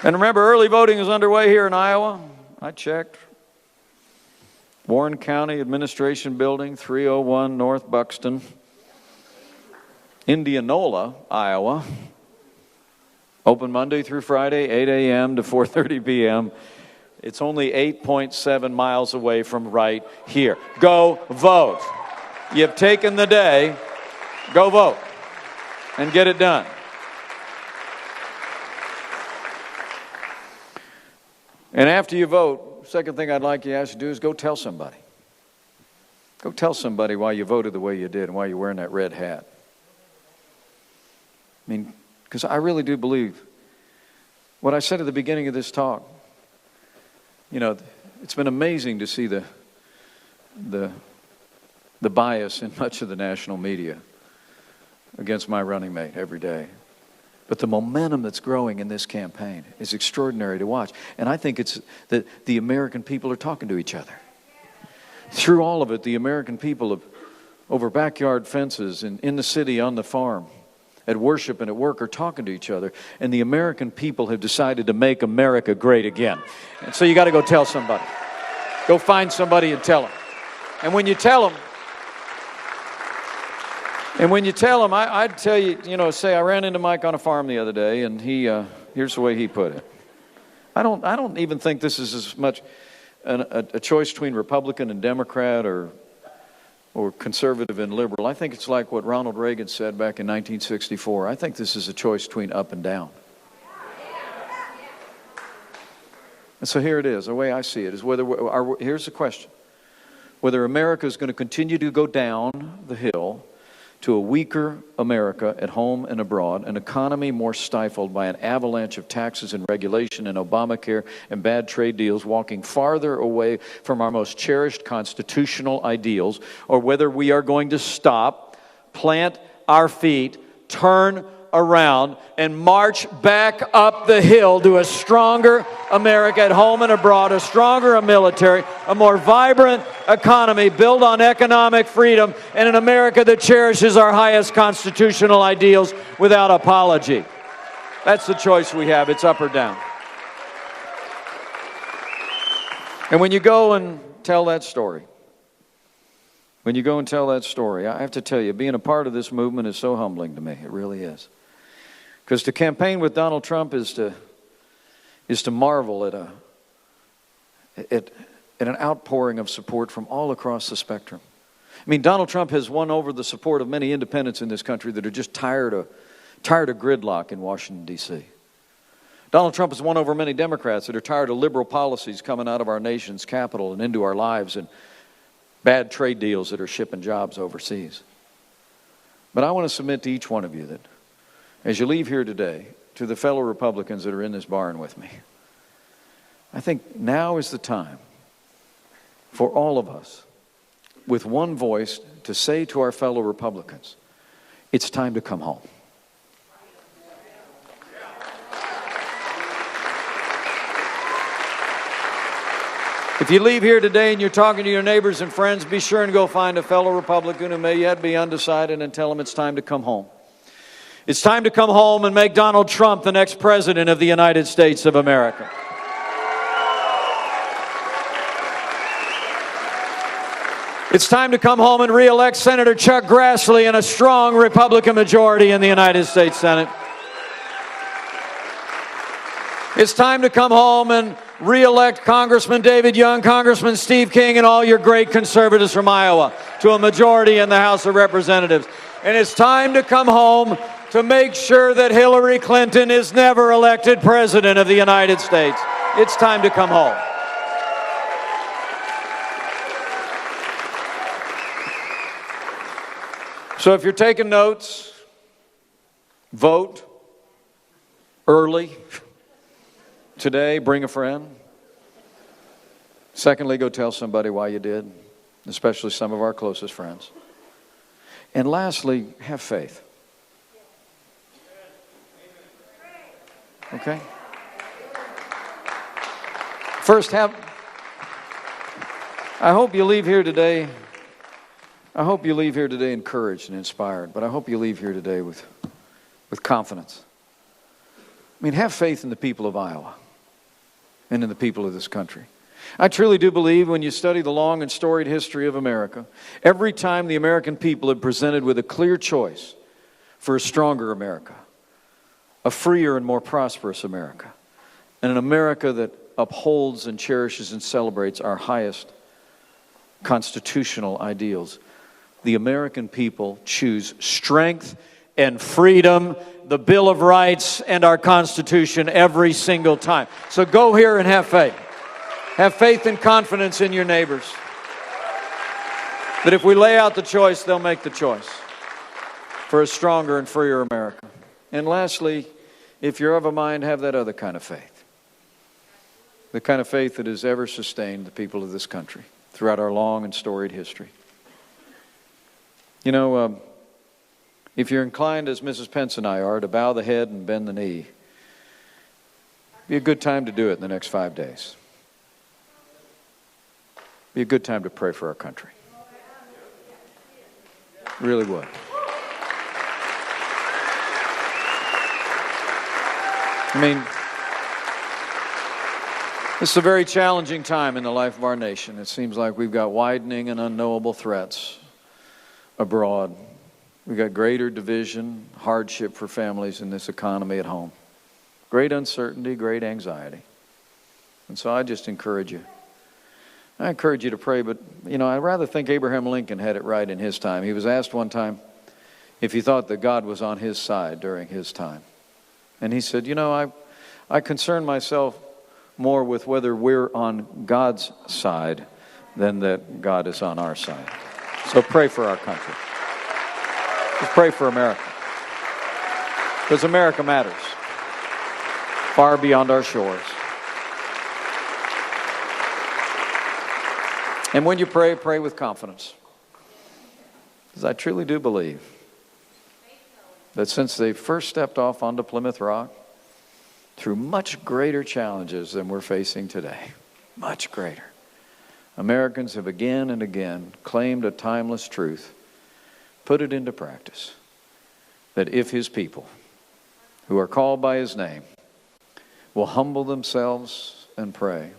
And remember, early voting is underway here in Iowa. I checked. Warren County Administration Building, 301 North Buxton, Indianola, Iowa. Open Monday through Friday, 8 a.m. to 4:30 p.m. It's only 8.7 miles away from right here. Go vote. You've taken the day. Go vote and get it done. And after you vote, second thing I'd like you to ask you to do is go tell somebody. Go tell somebody why you voted the way you did and why you're wearing that red hat. I mean, because I really do believe what I said at the beginning of this talk. You know, it's been amazing to see the bias in much of the national media against my running mate every day. But the momentum that's growing in this campaign is extraordinary to watch. And I think it's that the American people are talking to each other. Through all of it, the American people over backyard fences and in the city, on the farm, at worship and at work are talking to each other. And the American people have decided to make America great again. And so you got to go tell somebody. Go find somebody and tell them. And when you tell them, I'd tell you, say I ran into Mike on a farm the other day, and here's the way he put it. I don't even think this is as much a choice between Republican and Democrat or conservative and liberal. I think it's like what Ronald Reagan said back in 1964. I think this is a choice between up and down. And so here it is. The way I see it is here's the question. Whether America is going to continue to go down the hill to a weaker America at home and abroad, an economy more stifled by an avalanche of taxes and regulation and Obamacare and bad trade deals, walking farther away from our most cherished constitutional ideals, or whether we are going to stop, plant our feet, turn around, and march back up the hill to a stronger America at home and abroad, a stronger military, a more vibrant economy built on economic freedom, and an America that cherishes our highest constitutional ideals without apology. That's the choice we have. It's up or down. And when you go and tell that story, I have to tell you, being a part of this movement is so humbling to me. It really is. Because to campaign with Donald Trump is to marvel at an outpouring of support from all across the spectrum. I mean, Donald Trump has won over the support of many independents in this country that are just tired of gridlock in Washington, D.C. Donald Trump has won over many Democrats that are tired of liberal policies coming out of our nation's capital and into our lives, and bad trade deals that are shipping jobs overseas. But I want to submit to each one of you that as you leave here today, to the fellow Republicans that are in this barn with me, I think now is the time for all of us, with one voice, to say to our fellow Republicans, it's time to come home. If you leave here today and you're talking to your neighbors and friends, be sure and go find a fellow Republican who may yet be undecided and tell them it's time to come home. It's time to come home and make Donald Trump the next president of the United States of America. It's time to come home and re-elect Senator Chuck Grassley and a strong Republican majority in the United States Senate. It's time to come home and re-elect Congressman David Young, Congressman Steve King, and all your great conservatives from Iowa to a majority in the House of Representatives. And it's time to come home to make sure that Hillary Clinton is never elected President of the United States. It's time to come home. So if you're taking notes, vote early. Today, bring a friend. Secondly, go tell somebody why you did, especially some of our closest friends. And lastly, have faith. Okay? First, I hope you leave here today. I hope you leave here today encouraged and inspired, but I hope you leave here today with confidence. I mean, have faith in the people of Iowa and in the people of this country. I truly do believe when you study the long and storied history of America, every time the American people have presented with a clear choice for a stronger America, a freer and more prosperous America, and an America that upholds and cherishes and celebrates our highest constitutional ideals, the American people choose strength and freedom, the Bill of Rights, and our Constitution every single time. So go here and have faith. Have faith and confidence in your neighbors. That if we lay out the choice, they'll make the choice for a stronger and freer America. And lastly, if you're of a mind, have that other kind of faith. The kind of faith that has ever sustained the people of this country throughout our long and storied history. You know, if you're inclined, as Mrs. Pence and I are, to bow the head and bend the knee, it'd be a good time to do it in the next 5 days. Be a good time to pray for our country. It really would. I mean, this is a very challenging time in the life of our nation. It seems like we've got widening and unknowable threats abroad. We've got greater division, hardship for families in this economy at home. Great uncertainty, great anxiety. And so I just encourage you. I encourage you to pray, but, you know, I rather think Abraham Lincoln had it right in his time. He was asked one time if he thought that God was on his side during his time. And he said, you know, I concern myself more with whether we're on God's side than that God is on our side. So pray for our country. Just pray for America. Because America matters. Far beyond our shores. And when you pray, pray with confidence. Because I truly do believe that since they first stepped off onto Plymouth Rock, through much greater challenges than we're facing today, much greater, Americans have again and again claimed a timeless truth, put it into practice, that if His people, who are called by His name, will humble themselves and pray,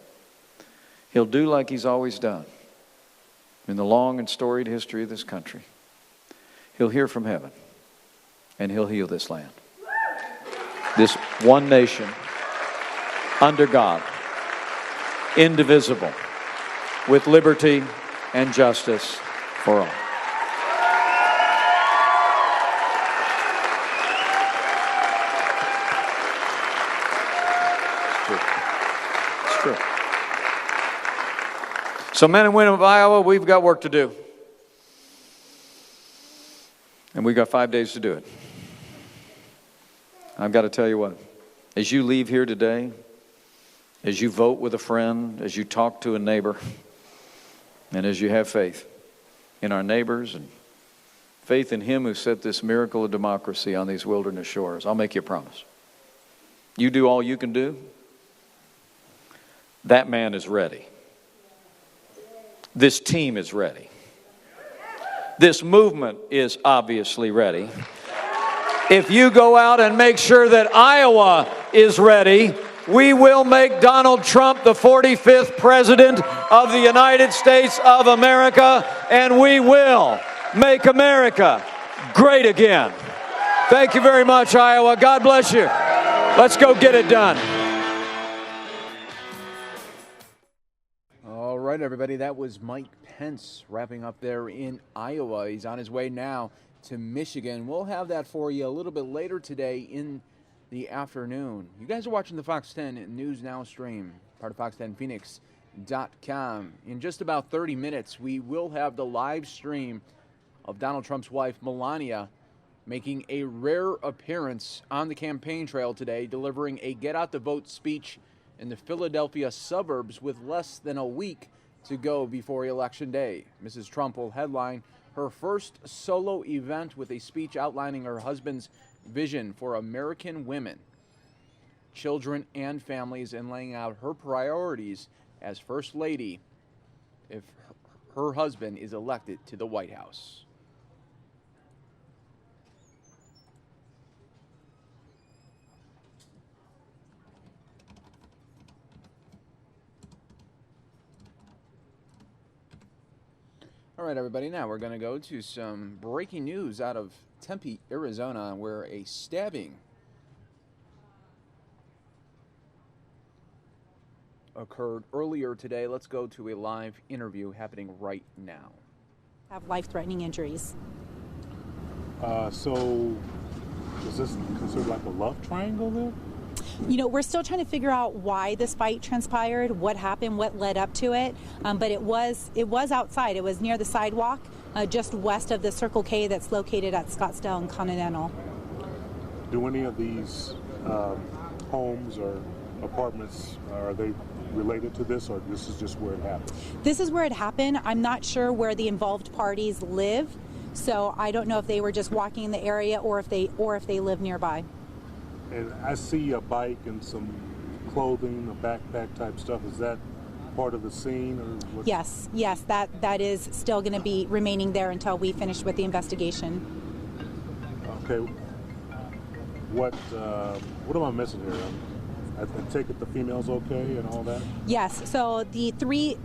He'll do like He's always done in the long and storied history of this country. He'll hear from heaven, and He'll heal this land. This one nation, under God, indivisible, with liberty and justice for all. It's true. So men and women of Iowa, we've got work to do. And we've got 5 days to do it. I've got to tell you what, as you leave here today, as you vote with a friend, as you talk to a neighbor, and as you have faith in our neighbors and faith in Him who set this miracle of democracy on these wilderness shores, I'll make you a promise. You do all you can do, that man is ready. This team is ready. This movement is obviously ready. If you go out and make sure that Iowa is ready, we will make Donald Trump the 45th President of the United States of America, and we will make America great again. Thank you very much, Iowa. God bless you. Let's go get it done. right, everybody, that was Mike Pence wrapping up there in Iowa. He's on his way now to Michigan. We'll have that for you a little bit later today in the afternoon. You guys are watching the Fox 10 News Now stream, part of Fox10Phoenix.com. In just about 30 minutes, we will have the live stream of Donald Trump's wife, Melania, making a rare appearance on the campaign trail today, delivering a Get Out the Vote speech in the Philadelphia suburbs with less than a week to go before Election Day. Mrs. Trump will headline her first solo event with a speech outlining her husband's vision for American women, children, and families, and laying out her priorities as First Lady if her husband is elected to the White House. All right, everybody, now we're going to go to some breaking news out of Tempe, Arizona, where a stabbing occurred earlier today. Let's go to a live interview happening right now. Have life-threatening injuries. So is this considered like a love triangle there? You know, we're still trying to figure out why this fight transpired, what happened, what led up to it. But it was outside. It was near the sidewalk, just west of the Circle K that's located at Scottsdale and Continental. Do any of these homes or apartments, are they related to this, or this is just where it happened? This is where it happened. I'm not sure where the involved parties live, so I don't know if they were just walking in the area or if they live nearby. And I see a bike and some clothing, a backpack type stuff. Is that part of the scene, or what? Yes, that is still going to be remaining there until we finish with the investigation. Okay. What am I missing here? I take it the female's okay and all that? Yes, so the three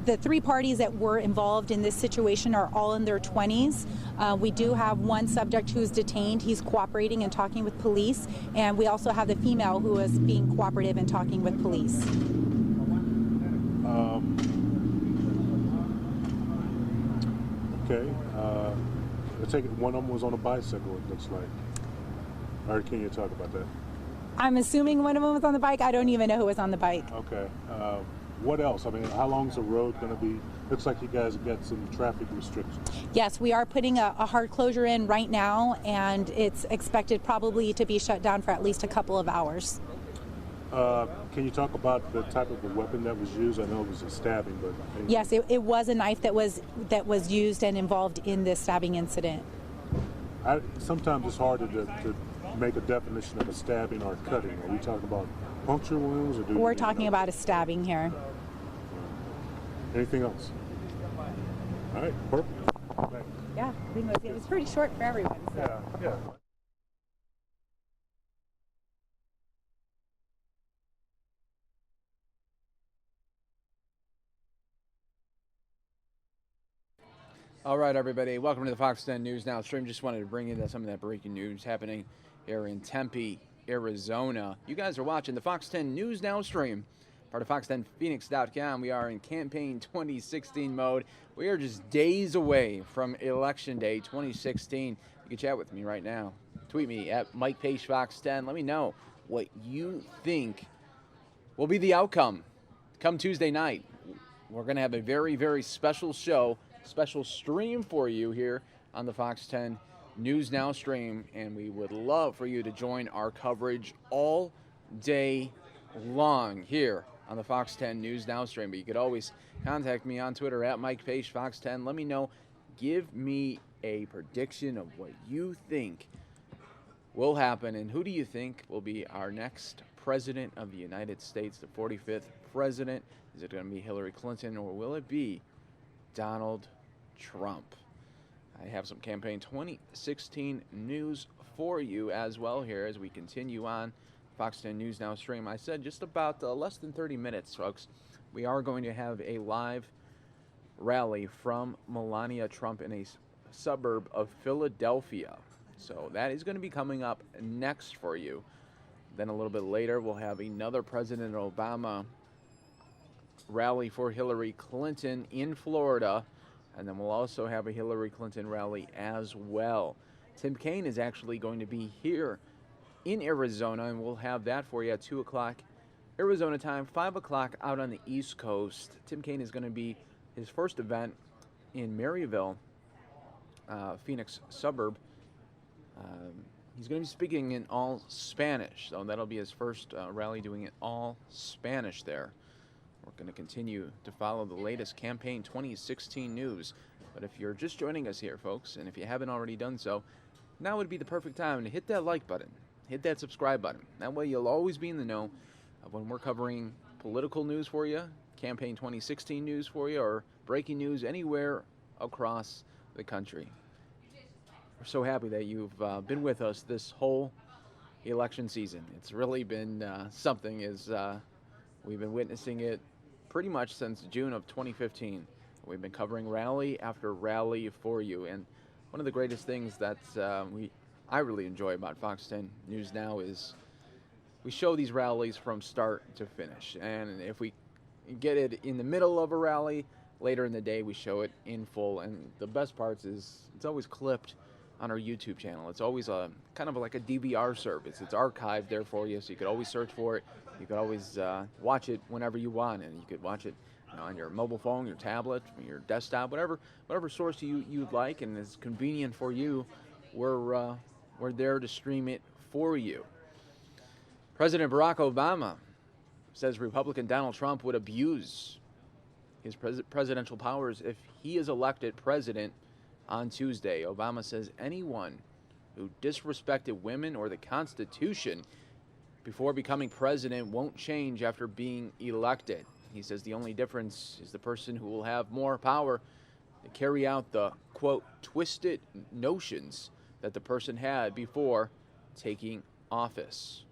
parties that were involved in this situation are all in their 20s. We do have one subject who's detained. He's cooperating and talking with police. And we also have the female who is being cooperative and talking with police. Okay. I take it one of them was on a bicycle, it looks like. Or can you talk about that? I'm assuming one of them was on the bike. I don't even know who was on the bike. Okay. What else? I mean, how long is the road going to be? Looks like you guys have got some traffic restrictions. Yes, we are putting a hard closure in right now, and it's expected probably to be shut down for at least a couple of hours. Can you talk about the type of the weapon that was used? I know it was a stabbing, but... Yes, it was a knife that was used and involved in this stabbing incident. Sometimes it's harder to make a definition of a stabbing or cutting. Are we talking about puncture wounds, or we're talking about a stabbing here? Anything else? All right, perfect. Thanks. Yeah, I think it was pretty short for everyone. So. Yeah. All right, everybody, welcome to the Fox 10 News Now stream. Just wanted to bring you some of that breaking news happening here in Tempe, Arizona. You guys are watching the Fox 10 News Now stream, part of Fox10Phoenix.com. We are in campaign 2016 mode. We are just days away from Election Day 2016. You can chat with me right now. Tweet me at Mike Page Fox 10. Let me know what you think will be the outcome come Tuesday night. We're going to have a very, very special show, special stream for you here on the Fox 10 News Now stream, and we would love for you to join our coverage all day long here on the Fox 10 News Now stream. But you could always contact me on Twitter at Mike Page Fox 10. Let me know. Give me a prediction of what you think will happen, and who do you think will be our next president of the United States, the 45th president? Is it going to be Hillary Clinton, or will it be Donald Trump? I have some campaign 2016 news for you as well here as we continue on Fox 10 News Now stream. I said just about less than 30 minutes, folks. We are going to have a live rally from Melania Trump in a suburb of Philadelphia. So that is going to be coming up next for you. Then a little bit later, we'll have another President Obama rally for Hillary Clinton in Florida, and then we'll also have a Hillary Clinton rally as well. Tim Kaine is actually going to be here in Arizona, and we'll have that for you at 2 o'clock Arizona time, 5 o'clock out on the East Coast. Tim Kaine is going to be his first event in Maryville, Phoenix suburb. He's going to be speaking in all Spanish, so that'll be his first rally doing it all Spanish there. We're going to continue to follow the latest campaign 2016 news. But if you're just joining us here, folks, and if you haven't already done so, now would be the perfect time to hit that like button, hit that subscribe button. That way you'll always be in the know of when we're covering political news for you, campaign 2016 news for you, or breaking news anywhere across the country. We're so happy that you've been with us this whole election season. It's really been something, as we've been witnessing it pretty much since June of 2015. We've been covering rally after rally for you, and one of the greatest things that I really enjoy about Fox 10 News Now is we show these rallies from start to finish, and if we get it in the middle of a rally, later in the day we show it in full, and the best parts is it's always clipped on our YouTube channel. It's always a kind of like a DVR service. It's archived there for you, so you could always search for it. You could always watch it whenever you want, and you could watch it on your mobile phone, your tablet, your desktop, whatever source you'd like, and is convenient for you. We're there to stream it for you. President Barack Obama says Republican Donald Trump would abuse his presidential powers if he is elected president on Tuesday. Obama says anyone who disrespected women or the Constitution before becoming president won't change after being elected. He says the only difference is the person who will have more power to carry out the, quote, twisted notions that the person had before taking office.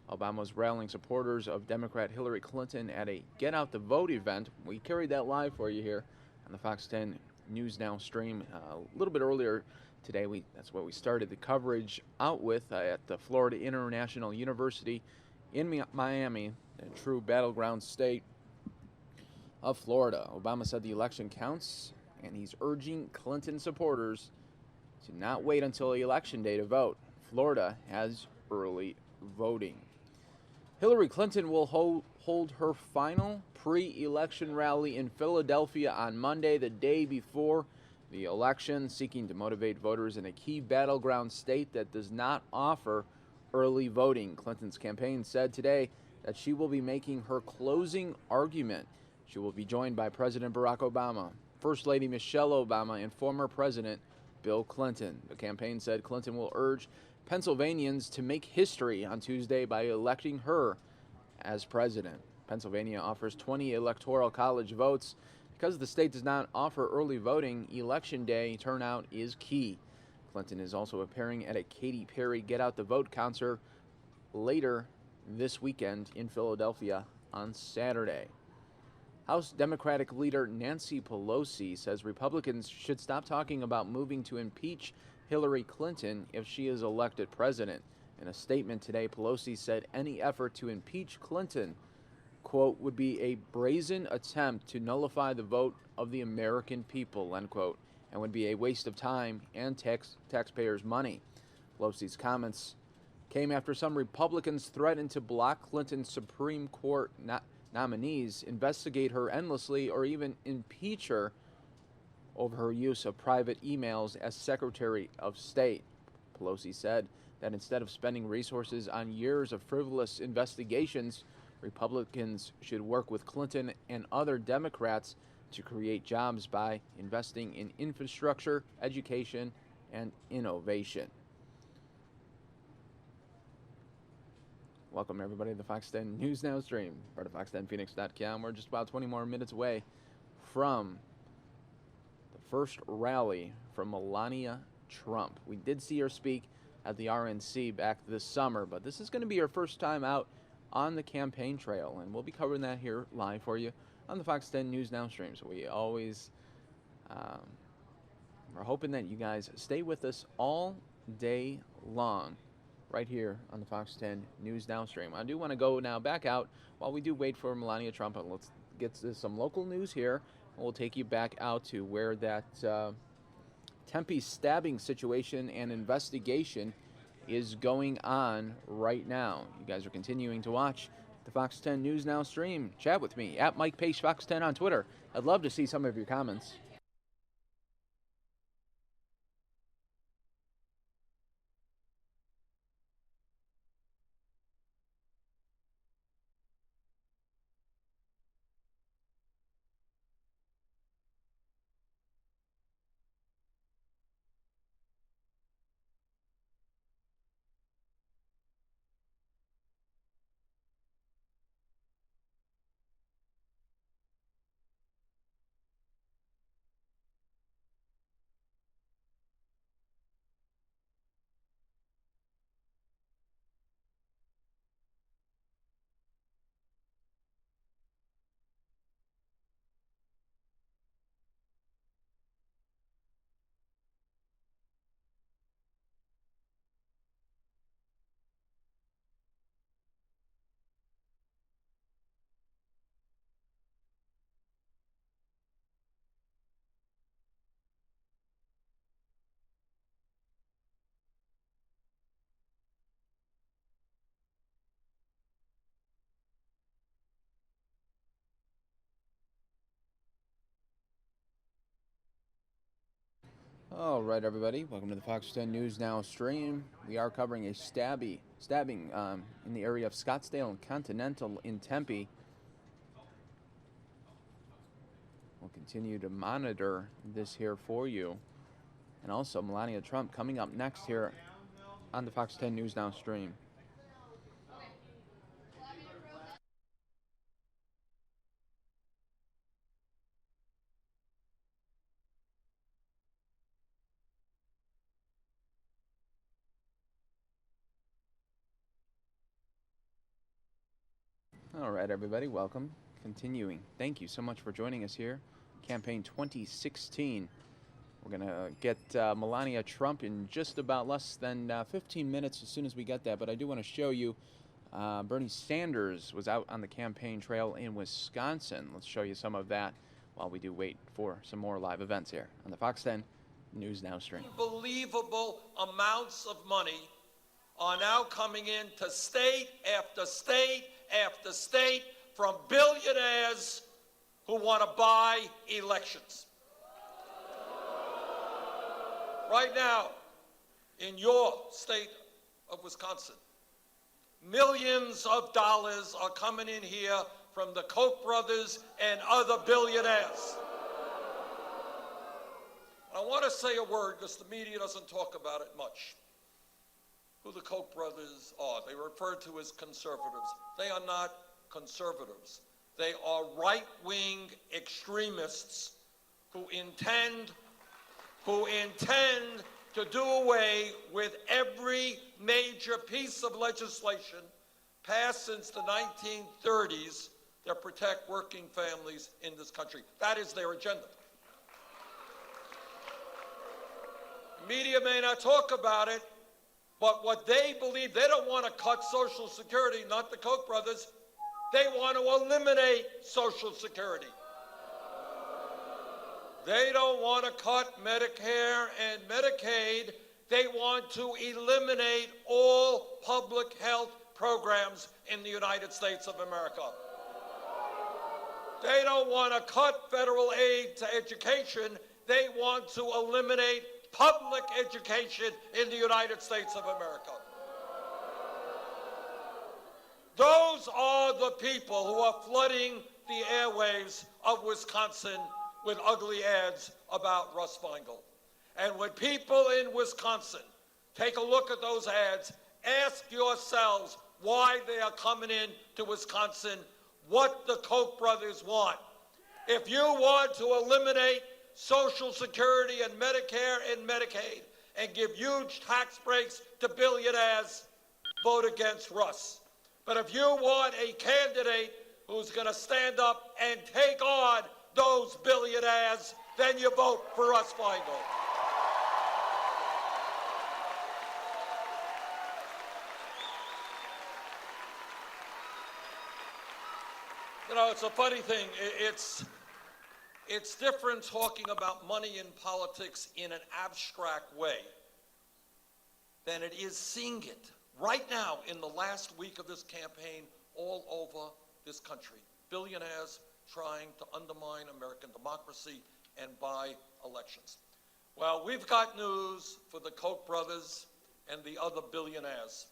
Obama was rallying supporters of Democrat Hillary Clinton at a Get Out the Vote event. We carried that live for you here on the Fox 10 News Now stream a little bit earlier today. That's what we started the coverage out with at the Florida International University in Miami, a true battleground state of Florida. Obama said the election counts, and he's urging Clinton supporters to not wait until election day to vote. Florida has early voting. Hillary Clinton will hold her final pre-election rally in Philadelphia on Monday, the day before the election, seeking to motivate voters in a key battleground state that does not offer early voting. Clinton's campaign said today that she will be making her closing argument. She will be joined by President Barack Obama, First Lady Michelle Obama, and former President Bill Clinton. The campaign said Clinton will urge Pennsylvanians to make history on Tuesday by electing her as president. Pennsylvania offers 20 electoral college votes. Because the state does not offer early voting, election day turnout is key. Clinton is also appearing at a Katy Perry Get Out the Vote concert later this weekend in Philadelphia on Saturday. House Democratic leader Nancy Pelosi says Republicans should stop talking about moving to impeach Hillary Clinton if she is elected president. In a statement today, Pelosi said any effort to impeach Clinton, quote, would be a brazen attempt to nullify the vote of the American people, end quote, and would be a waste of time and taxpayers' money. Pelosi's comments came after some Republicans threatened to block Clinton's Supreme Court nominees, investigate her endlessly, or even impeach her over her use of private emails as Secretary of State. Pelosi said that instead of spending resources on years of frivolous investigations, Republicans should work with Clinton and other Democrats to create jobs by investing in infrastructure, education, and innovation. Welcome, everybody, to the Fox 10 News Now stream, part of fox10phoenix.com. We're just about 20 more minutes away from the first rally from Melania Trump. We did see her speak at the RNC back this summer, but this is going to be her first time out on the campaign trail, and we'll be covering that here live for you on the Fox 10 News Now stream. So we always we're hoping that you guys stay with us all day long right here on the Fox 10 News Now stream. I do want to go now back out while we do wait for Melania Trump. Let's gets us some local news here. We'll take you back out to where that Tempe stabbing situation and investigation is going on right now. You guys are continuing to watch the Fox 10 News Now stream. Chat with me at Mike Pace Fox 10 on Twitter. I'd love to see some of your comments. All right, everybody. Welcome to the Fox 10 News Now stream. We are covering a stabbing in the area of Scottsdale and Continental in Tempe. We'll continue to monitor this here for you. And also Melania Trump coming up next here on the Fox 10 News Now stream. All right, everybody, welcome. Continuing. Thank you so much for joining us here. Campaign 2016. We're going to get Melania Trump in just about less than 15 minutes as soon as we get that. But I do want to show you Bernie Sanders was out on the campaign trail in Wisconsin. Let's show you some of that while we do wait for some more live events here on the Fox 10 News Now stream. Unbelievable amounts of money are now coming in to state after state after state from billionaires who want to buy elections. Right now, in your state of Wisconsin, millions of dollars are coming in here from the Koch brothers and other billionaires. I want to say a word because the media doesn't talk about it much. Who the Koch brothers are. They refer to as conservatives. They are not conservatives. They are right-wing extremists who intend to do away with every major piece of legislation passed since the 1930s that protect working families in this country. That is their agenda. The media may not talk about it, but what they believe, they don't want to cut Social Security, not the Koch brothers. They want to eliminate Social Security. They don't want to cut Medicare and Medicaid. They want to eliminate all public health programs in the United States of America. They don't want to cut federal aid to education. They want to eliminate public education in the United States of America. Those are the people who are flooding the airwaves of Wisconsin with ugly ads about Russ Feingold. And when people in Wisconsin take a look at those ads, ask yourselves why they are coming in to Wisconsin, what the Koch brothers want. If you want to eliminate Social Security and Medicare and Medicaid and give huge tax breaks to billionaires, vote against Russ. But if you want a candidate who's going to stand up and take on those billionaires, then you vote for Russ Feingold. You know, it's a funny thing. It's different talking about money in politics in an abstract way than it is seeing it right now in the last week of this campaign all over this country. Billionaires trying to undermine American democracy and buy elections. Well, we've got news for the Koch brothers and the other billionaires,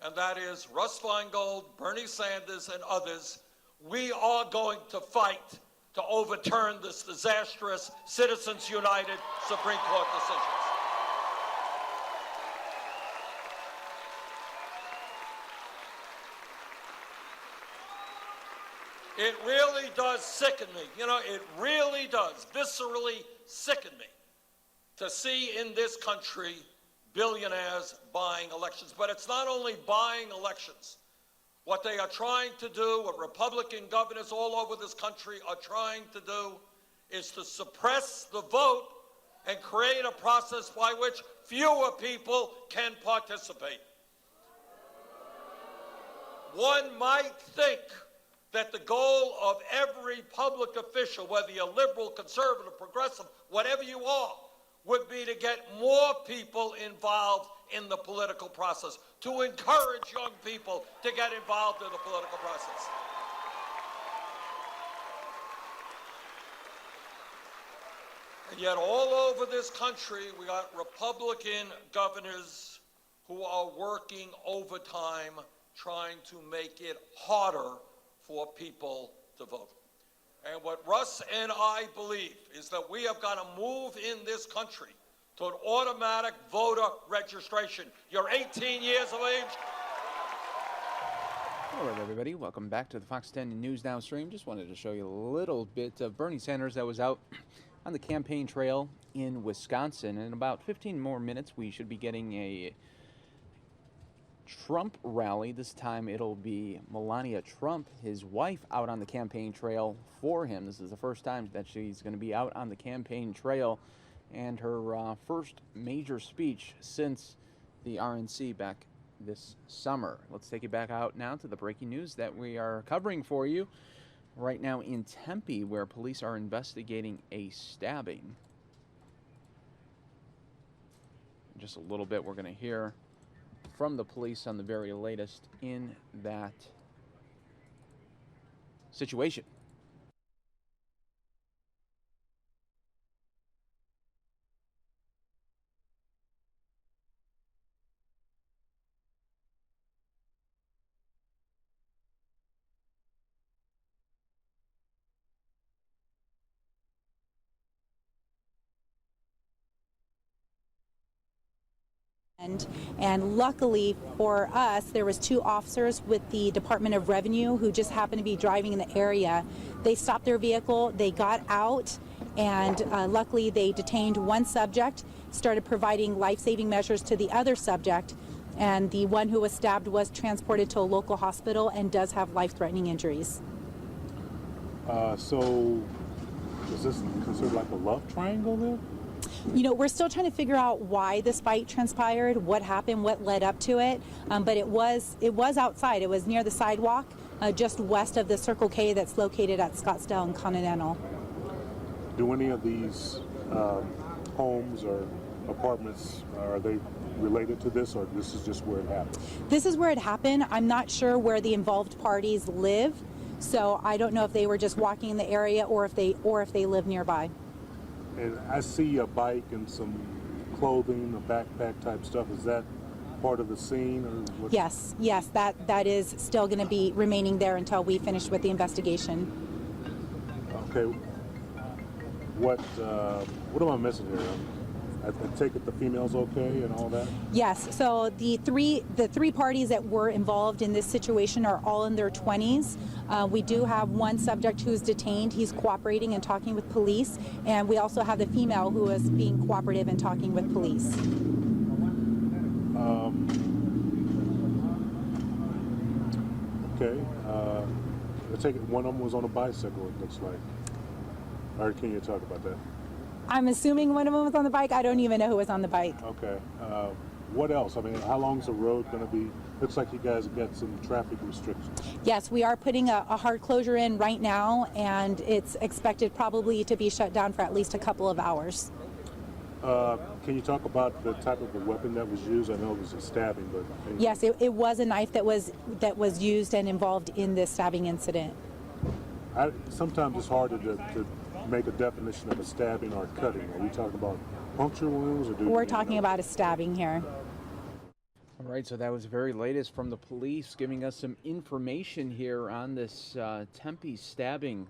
and that is Russ Feingold, Bernie Sanders, and others. We are going to fight to overturn this disastrous Citizens United Supreme Court decisions. It really does sicken me. You know, it really does viscerally sicken me to see in this country billionaires buying elections. But it's not only buying elections. What they are trying to do, what Republican governors all over this country are trying to do, is to suppress the vote and create a process by which fewer people can participate. One might think that the goal of every public official, whether you're liberal, conservative, progressive, whatever you are, would be to get more people involved in the political process, to encourage young people to get involved in the political process. And yet all over this country, we got Republican governors who are working overtime trying to make it harder for people to vote. And what Russ and I believe is that we have got to move in this country to an automatic voter registration. You're 18 years of age. All right, everybody, welcome back to the Fox 10 News Now stream. Just wanted to show you a little bit of Bernie Sanders that was out on the campaign trail in Wisconsin. In about 15 more minutes, we should be getting a Trump rally. This time it'll be Melania Trump, his wife, out on the campaign trail for him. This is the first time that she's going to be out on the campaign trail, and her first major speech since the RNC back this summer. Let's take it back out now to the breaking news that we are covering for you right now in Tempe, where police are investigating a stabbing. In just a little bit, we're going to hear from the police on the very latest in that situation. And luckily for us, there was 2 officers with the Department of Revenue who just happened to be driving in the area. They stopped their vehicle, they got out, and luckily they detained one subject, started providing life-saving measures to the other subject, and the one who was stabbed was transported to a local hospital and does have life-threatening injuries. So is this considered like a love triangle then? You know, we're still trying to figure out why this fight transpired, what happened, what led up to it. But it was outside. It was near the sidewalk, just west of the Circle K that's located at Scottsdale and Continental. Do any of these homes or apartments, are they related to this, or this is just where it happened? This is where it happened. I'm not sure where the involved parties live, so I don't know if they were just walking in the area or if they live nearby. And I see a bike and some clothing, a backpack type stuff. Is that part of the scene, or what? Yes, that is still going to be remaining there until we finish with the investigation. Okay. What am I missing here? I take it the female's okay and all that? Yes, so the three parties that were involved in this situation are all in their 20s. We do have one subject who's detained. He's cooperating and talking with police. And we also have the female who is being cooperative and talking with police. Okay. I take it one of them was on a bicycle, it looks like. Or can you talk about that? I'm assuming one of them was on the bike. I don't even know who was on the bike. Okay. What else? I mean, how long is the road going to be Looks like you guys have got some traffic restrictions. Yes, we are putting a hard closure in right now, and it's expected probably to be shut down for at least a couple of hours. Can you talk about the type of the weapon that was used? I know it was a stabbing, but Yes, it was a knife that was used and involved in this stabbing incident. Sometimes it's hard to make a definition of a stabbing or cutting. Are we talking about puncture wounds, or We're talking about a stabbing here. All right, so that was the very latest from the police, giving us some information here on this Tempe stabbing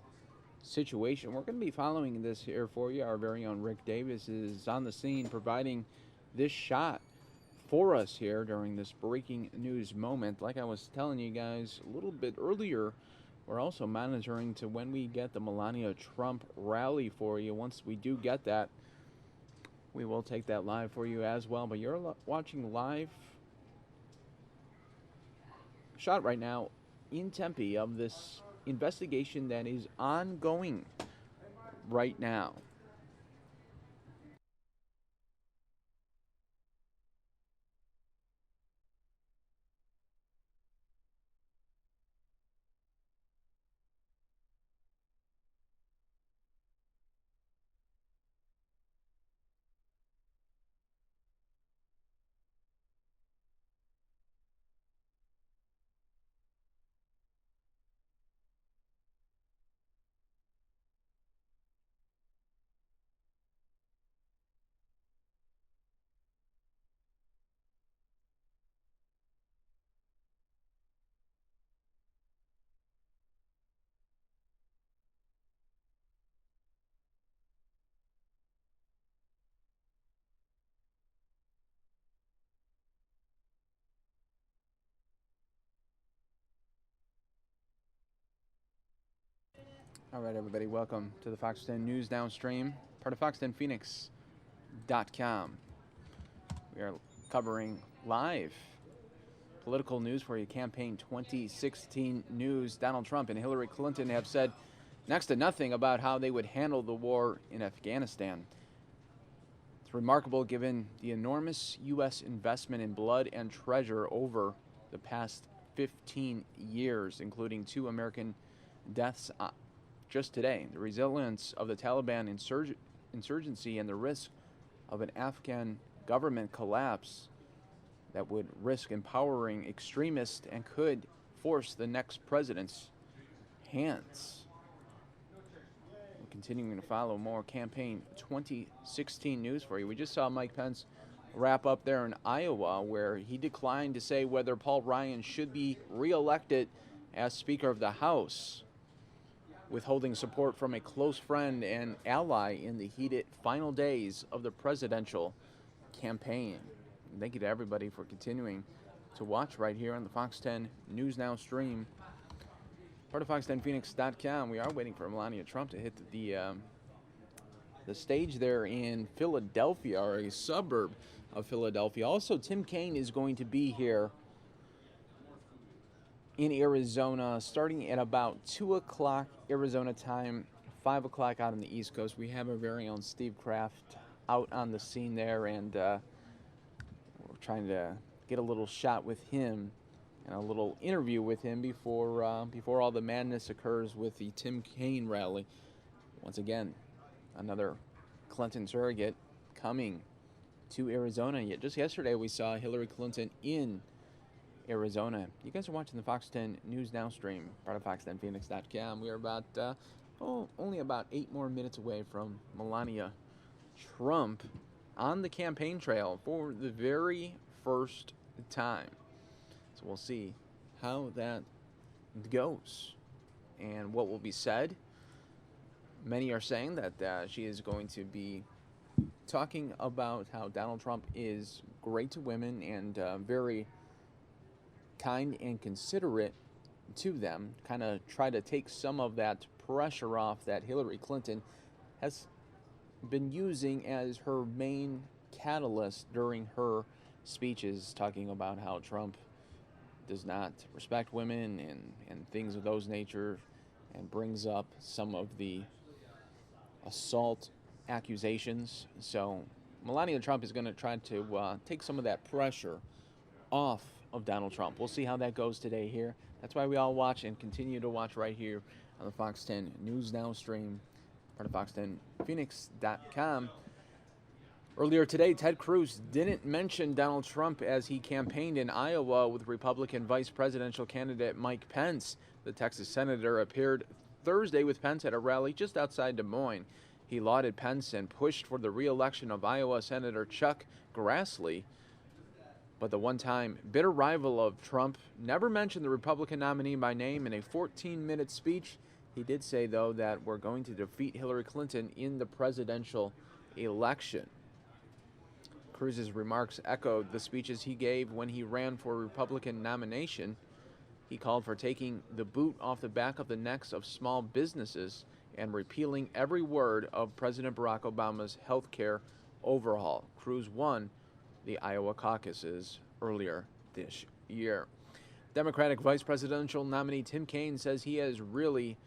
situation. We're going to be following this here for you. Our very own Rick Davis is on the scene providing this shot for us here during this breaking news moment. Like I was telling you guys a little bit earlier, we're also monitoring to when we get the Melania Trump rally for you. Once we do get that, we will take that live for you as well. But you're watching live shot right now in Tempe of this investigation that is ongoing right now. All right, everybody, welcome to the Fox 10 News Now stream, part of fox10phoenix.com. We are covering live political news for you, campaign 2016 news. Donald Trump and Hillary Clinton have said next to nothing about how they would handle the war in Afghanistan. It's remarkable given the enormous U.S. investment in blood and treasure over the past 15 years, including 2 American deaths just today. The resilience of the Taliban insurgency and the risk of an Afghan government collapse that would risk empowering extremists and could force the next president's hands. We're continuing to follow more campaign 2016 news for you. We just saw Mike Pence wrap up there in Iowa, where he declined to say whether Paul Ryan should be reelected as Speaker of the House, withholding support from a close friend and ally in the heated final days of the presidential campaign. And thank you to everybody for continuing to watch right here on the Fox 10 News Now stream, part of fox10phoenix.com. We are waiting for Melania Trump to hit the stage there in Philadelphia, or a suburb of Philadelphia. Also, Tim Kaine is going to be here in Arizona starting at about 2 o'clock Arizona time, 5 o'clock out on the East Coast. We have our very own Steve Kraft out on the scene there, and we're trying to get a little shot with him and a little interview with him before all the madness occurs with the Tim Kaine rally. Once again, another Clinton surrogate coming to Arizona. Yet just yesterday we saw Hillary Clinton in Arizona. You guys are watching the Fox 10 News Now stream, part of fox10phoenix.com. We are about only about 8 more minutes away from Melania Trump on the campaign trail for the very first time. So we'll see how that goes and what will be said. Many are saying that she is going to be talking about how Donald Trump is great to women and very kind and considerate to them, kind of try to take some of that pressure off that Hillary Clinton has been using as her main catalyst during her speeches, talking about how Trump does not respect women and things of those nature, and brings up some of the assault accusations. So Melania Trump is going to try to take some of that pressure off of Donald Trump. We'll see how that goes today here. That's why we all watch and continue to watch right here on the Fox 10 News Now stream, part of Fox10Phoenix.com. Earlier today, Ted Cruz didn't mention Donald Trump as he campaigned in Iowa with Republican vice presidential candidate Mike Pence. The Texas senator appeared Thursday with Pence at a rally just outside Des Moines. He lauded Pence and pushed for the re-election of Iowa Senator Chuck Grassley. But the one-time bitter rival of Trump never mentioned the Republican nominee by name in a 14-minute speech. He did say, though, that we're going to defeat Hillary Clinton in the presidential election. Cruz's remarks echoed the speeches he gave when he ran for a Republican nomination. He called for taking the boot off the back of the necks of small businesses and repealing every word of President Barack Obama's health care overhaul. Cruz won the Iowa caucuses earlier this year. Democratic vice presidential nominee Tim Kaine says he has really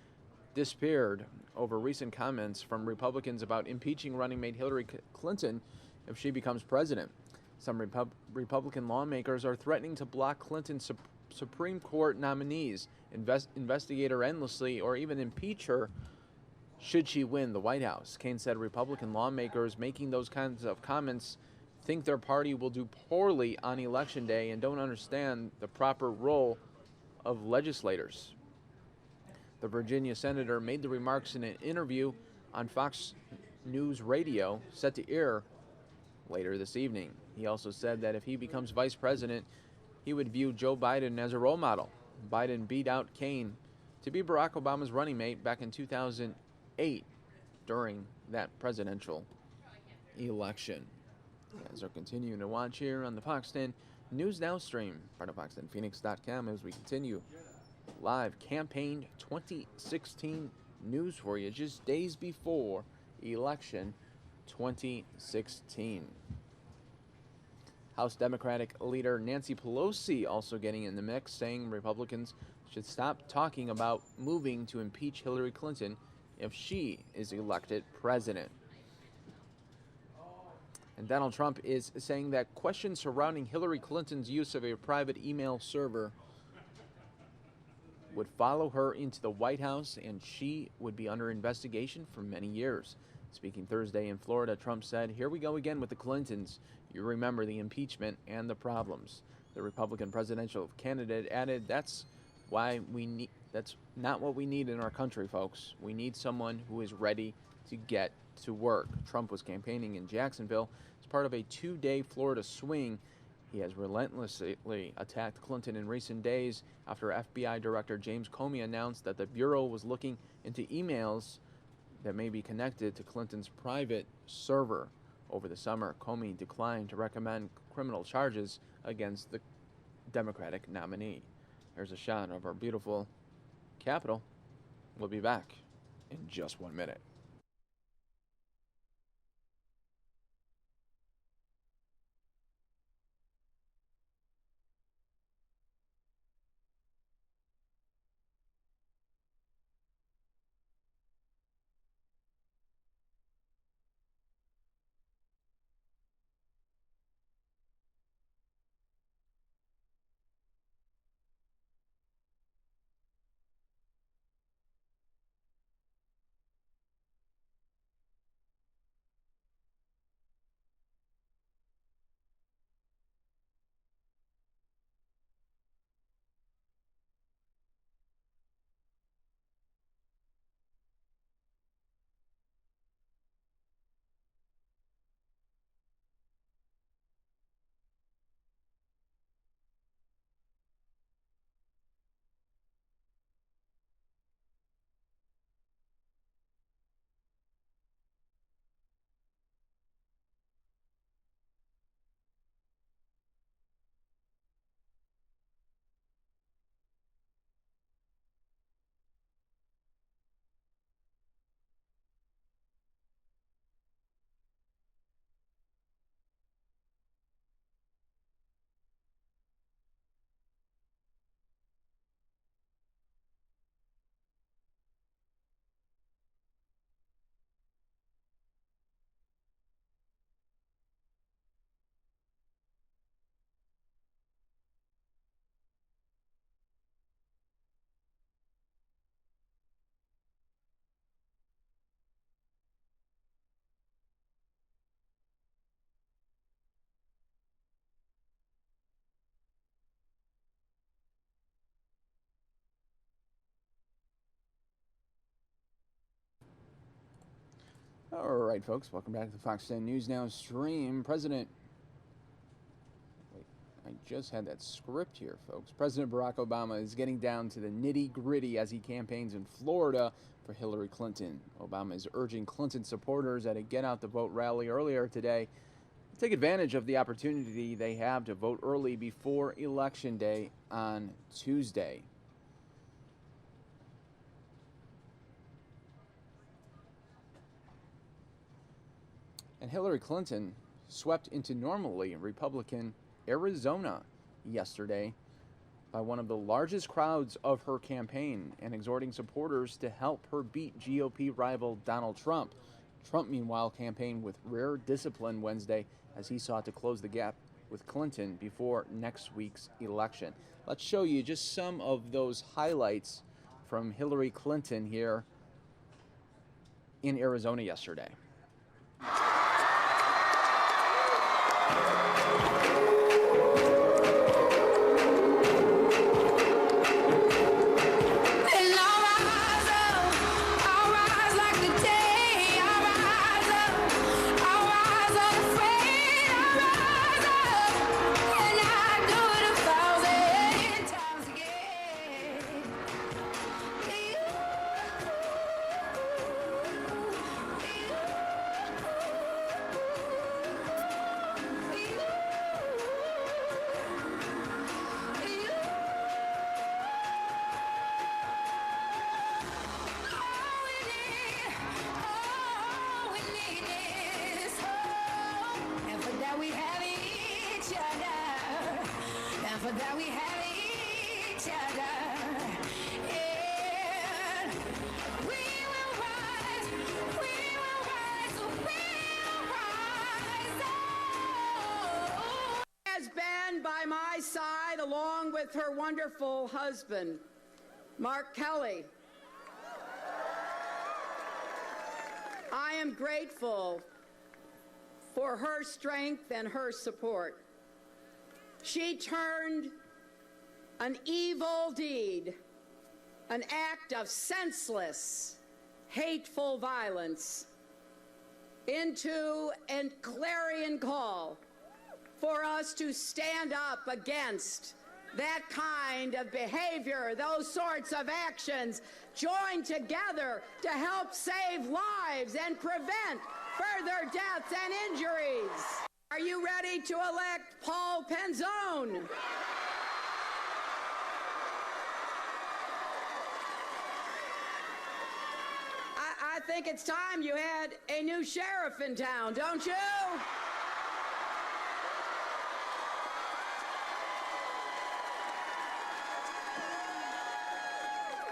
despaired over recent comments from Republicans about impeaching running mate Hillary Clinton if she becomes president. Some Republican lawmakers are threatening to block Clinton's Supreme Court nominees, investigate her endlessly, or even impeach her should she win the White House. Kaine said Republican lawmakers making those kinds of comments think their party will do poorly on Election Day and don't understand the proper role of legislators. The Virginia senator made the remarks in an interview on Fox News Radio set to air later this evening. He also said that if he becomes vice president, he would view Joe Biden as a role model. Biden beat out Kaine to be Barack Obama's running mate back in 2008 during that presidential election. As we're continuing to watch here on the Fox 10 News Now stream, part of Fox10Phoenix.com, as we continue live campaign 2016 news for you just days before election 2016. House Democratic leader Nancy Pelosi also getting in the mix, saying Republicans should stop talking about moving to impeach Hillary Clinton if she is elected president. And Donald Trump is saying that questions surrounding Hillary Clinton's use of a private email server would follow her into the White House, and she would be under investigation for many years. Speaking Thursday in Florida, Trump said, "Here we go again with the Clintons. You remember the impeachment and the problems." The Republican presidential candidate added, "That's not what we need in our country, folks. We need someone who is ready to get to work." Trump was campaigning in Jacksonville as part of a 2-day Florida swing. He has relentlessly attacked Clinton in recent days after FBI Director James Comey announced that the Bureau was looking into emails that may be connected to Clinton's private server. Over the summer, Comey declined to recommend criminal charges against the Democratic nominee. Here's a shot of our beautiful Capitol. We'll be back in just 1 minute. All right, folks, welcome back to the Fox 10 News Now stream. I just had that script here, folks. President Barack Obama is getting down to the nitty-gritty as he campaigns in Florida for Hillary Clinton. Obama is urging Clinton supporters at a Get Out the Vote rally earlier today to take advantage of the opportunity they have to vote early before Election Day on Tuesday. And Hillary Clinton swept into normally Republican Arizona yesterday by one of the largest crowds of her campaign and exhorting supporters to help her beat GOP rival Donald Trump. Trump, meanwhile, campaigned with rare discipline Wednesday as he sought to close the gap with Clinton before next week's election. Let's show you just some of those highlights from Hillary Clinton here in Arizona yesterday. Along with her wonderful husband, Mark Kelly. I am grateful for her strength and her support. She turned an evil deed, an act of senseless, hateful violence, into a clarion call for us to stand up against that kind of behavior, those sorts of actions, join together to help save lives and prevent further deaths and injuries. Are you ready to elect Paul Penzone? I think it's time you had a new sheriff in town, don't you?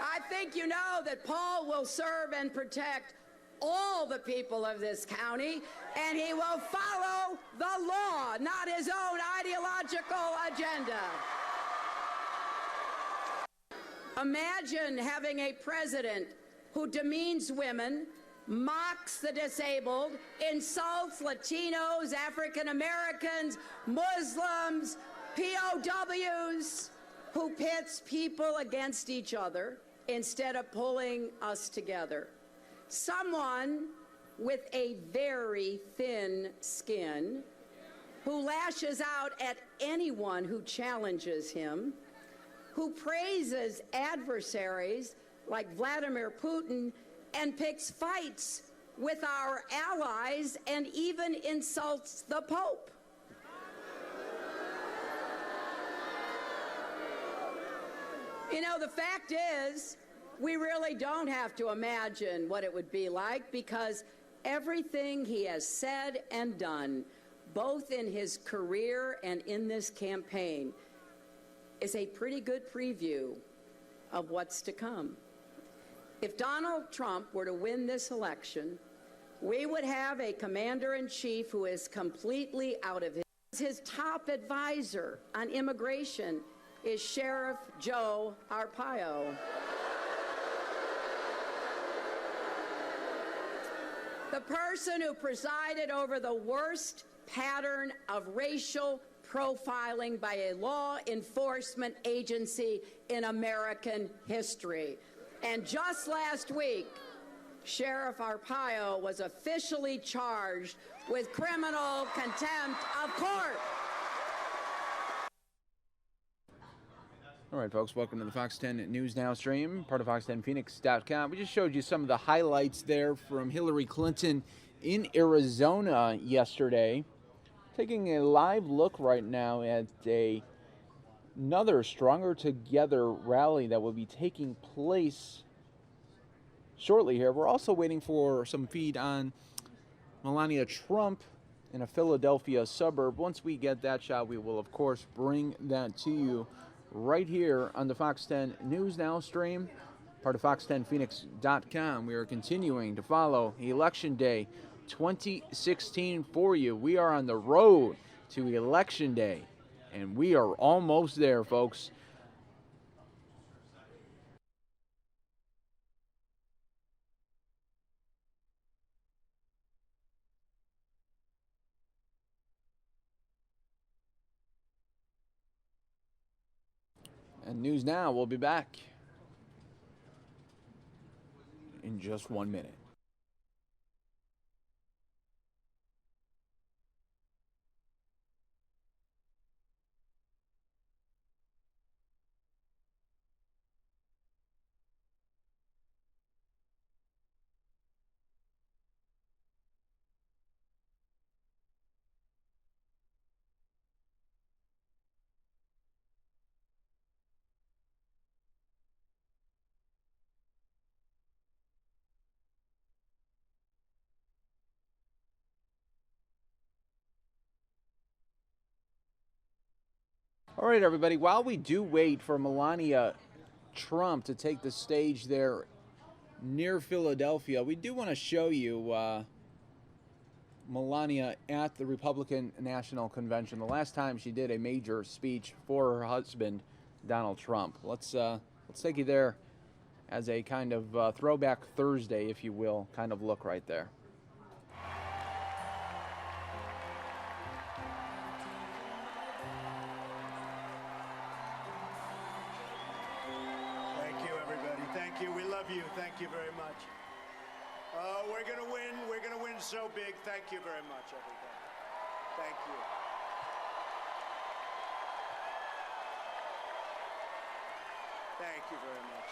I think you know that Paul will serve and protect all the people of this county, and he will follow the law, not his own ideological agenda. Imagine having a president who demeans women, mocks the disabled, insults Latinos, African Americans, Muslims, POWs, who pits people against each other instead of pulling us together. Someone with a very thin skin, who lashes out at anyone who challenges him, who praises adversaries like Vladimir Putin and picks fights with our allies and even insults the Pope. You know, the fact is, we really don't have to imagine what it would be like, because everything he has said and done, both in his career and in this campaign, is a pretty good preview of what's to come. If Donald Trump were to win this election, we would have a commander-in-chief who is completely out of his top advisor on immigration is Sheriff Joe Arpaio. The person who presided over the worst pattern of racial profiling by a law enforcement agency in American history. And just last week, Sheriff Arpaio was officially charged with criminal contempt of court. All right, folks, welcome to the Fox 10 News Now stream, part of Fox10Phoenix.com. We just showed you some of the highlights there from Hillary Clinton in Arizona yesterday. Taking a live look right now at another Stronger Together rally that will be taking place shortly here. We're also waiting for some feed on Melania Trump in a Philadelphia suburb. Once we get that shot, we will, of course, bring that to you right here on the Fox 10 News Now stream, part of Fox10Phoenix.com. We are continuing to follow Election Day 2016 for you. We are on the road to Election Day, and we are almost there, folks. And News Now will be back in just 1 minute. All right, everybody, while we do wait for Melania Trump to take the stage there near Philadelphia, we do want to show you Melania at the Republican National Convention, the last time she did a major speech for her husband, Donald Trump. Let's take you there as a kind of throwback Thursday, if you will, kind of look right there. Thank you very much. We're going to win. We're going to win so big. Thank you very much, everybody. Thank you. Thank you very much.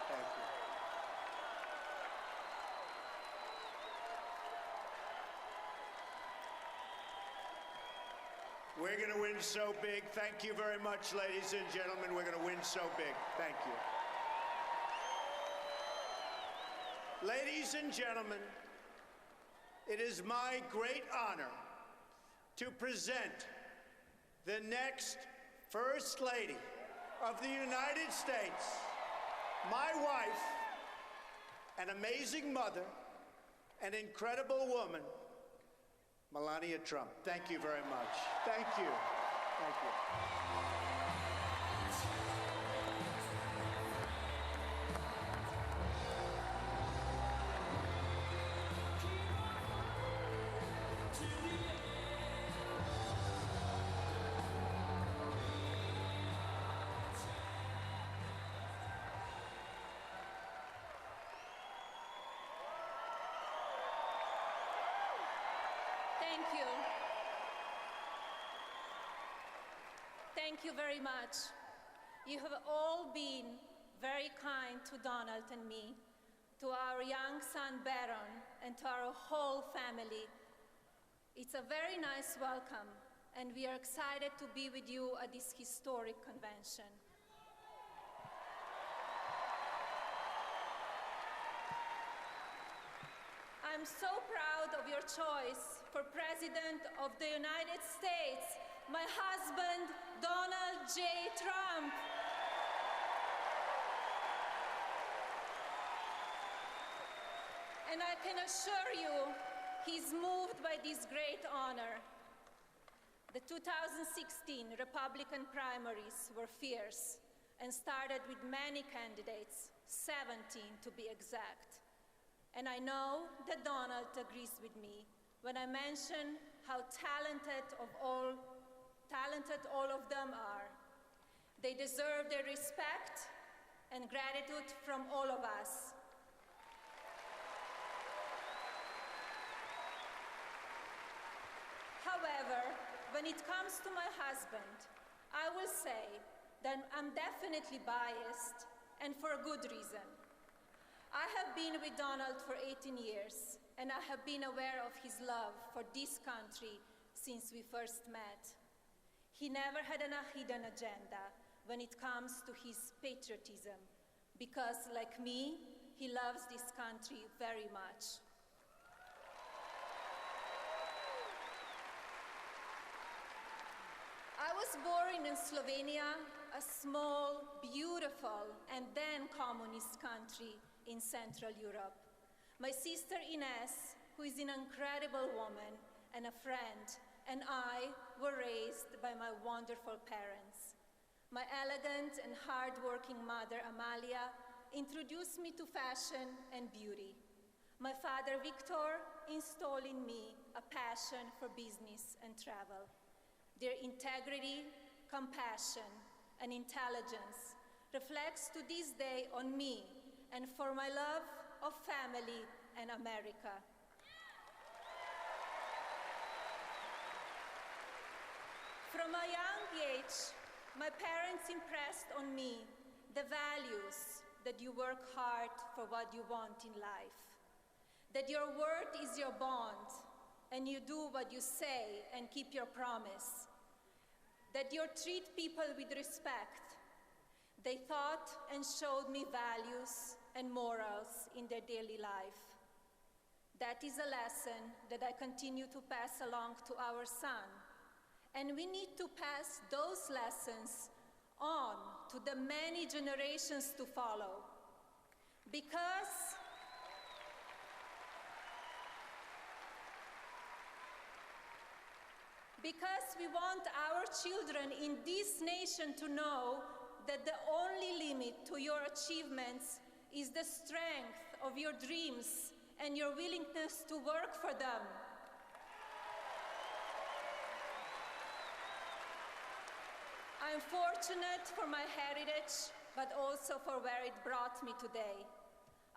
Thank you. We're going to win so big. Thank you very much, ladies and gentlemen. We're going to win so big. Thank you. Ladies and gentlemen, it is my great honor to present the next First Lady of the United States, my wife, an amazing mother, an incredible woman, Melania Trump. Thank you very much. Thank you. Thank you. Thank you. Thank you very much. You have all been very kind to Donald and me, to our young son Berwyn, and to our whole family. It's a very nice welcome, and we are excited to be with you at this historic convention. I'm so proud of your choice for President of the United States, my husband, Donald J. Trump. And I can assure you, he's moved by this great honor. The 2016 Republican primaries were fierce and started with many candidates, 17 to be exact. And I know that Donald agrees with me when I mention how talented all of them are. They deserve the respect and gratitude from all of us. However, when it comes to my husband, I will say that I'm definitely biased, and for a good reason. I have been with Donald for 18 years, and I have been aware of his love for this country since we first met. He never had a hidden agenda when it comes to his patriotism, because like me, he loves this country very much. I was born in Slovenia, a small, beautiful, and then communist country in Central Europe. My sister Ines, who is an incredible woman and a friend, and I were raised by my wonderful parents. My elegant and hard-working mother, Amalia, introduced me to fashion and beauty. My father, Victor, installed in me a passion for business and travel. Their integrity, compassion, and intelligence reflects to this day on me and for my love of family and America. From a young age, my parents impressed on me the values that you work hard for what you want in life, that your word is your bond, and you do what you say and keep your promise, that you treat people with respect. They taught and showed me values and morals in their daily life. That is a lesson that I continue to pass along to our son. And we need to pass those lessons on to the many generations to follow. Because we want our children in this nation to know that the only limit to your achievements is the strength of your dreams and your willingness to work for them. I'm fortunate for my heritage, but also for where it brought me today.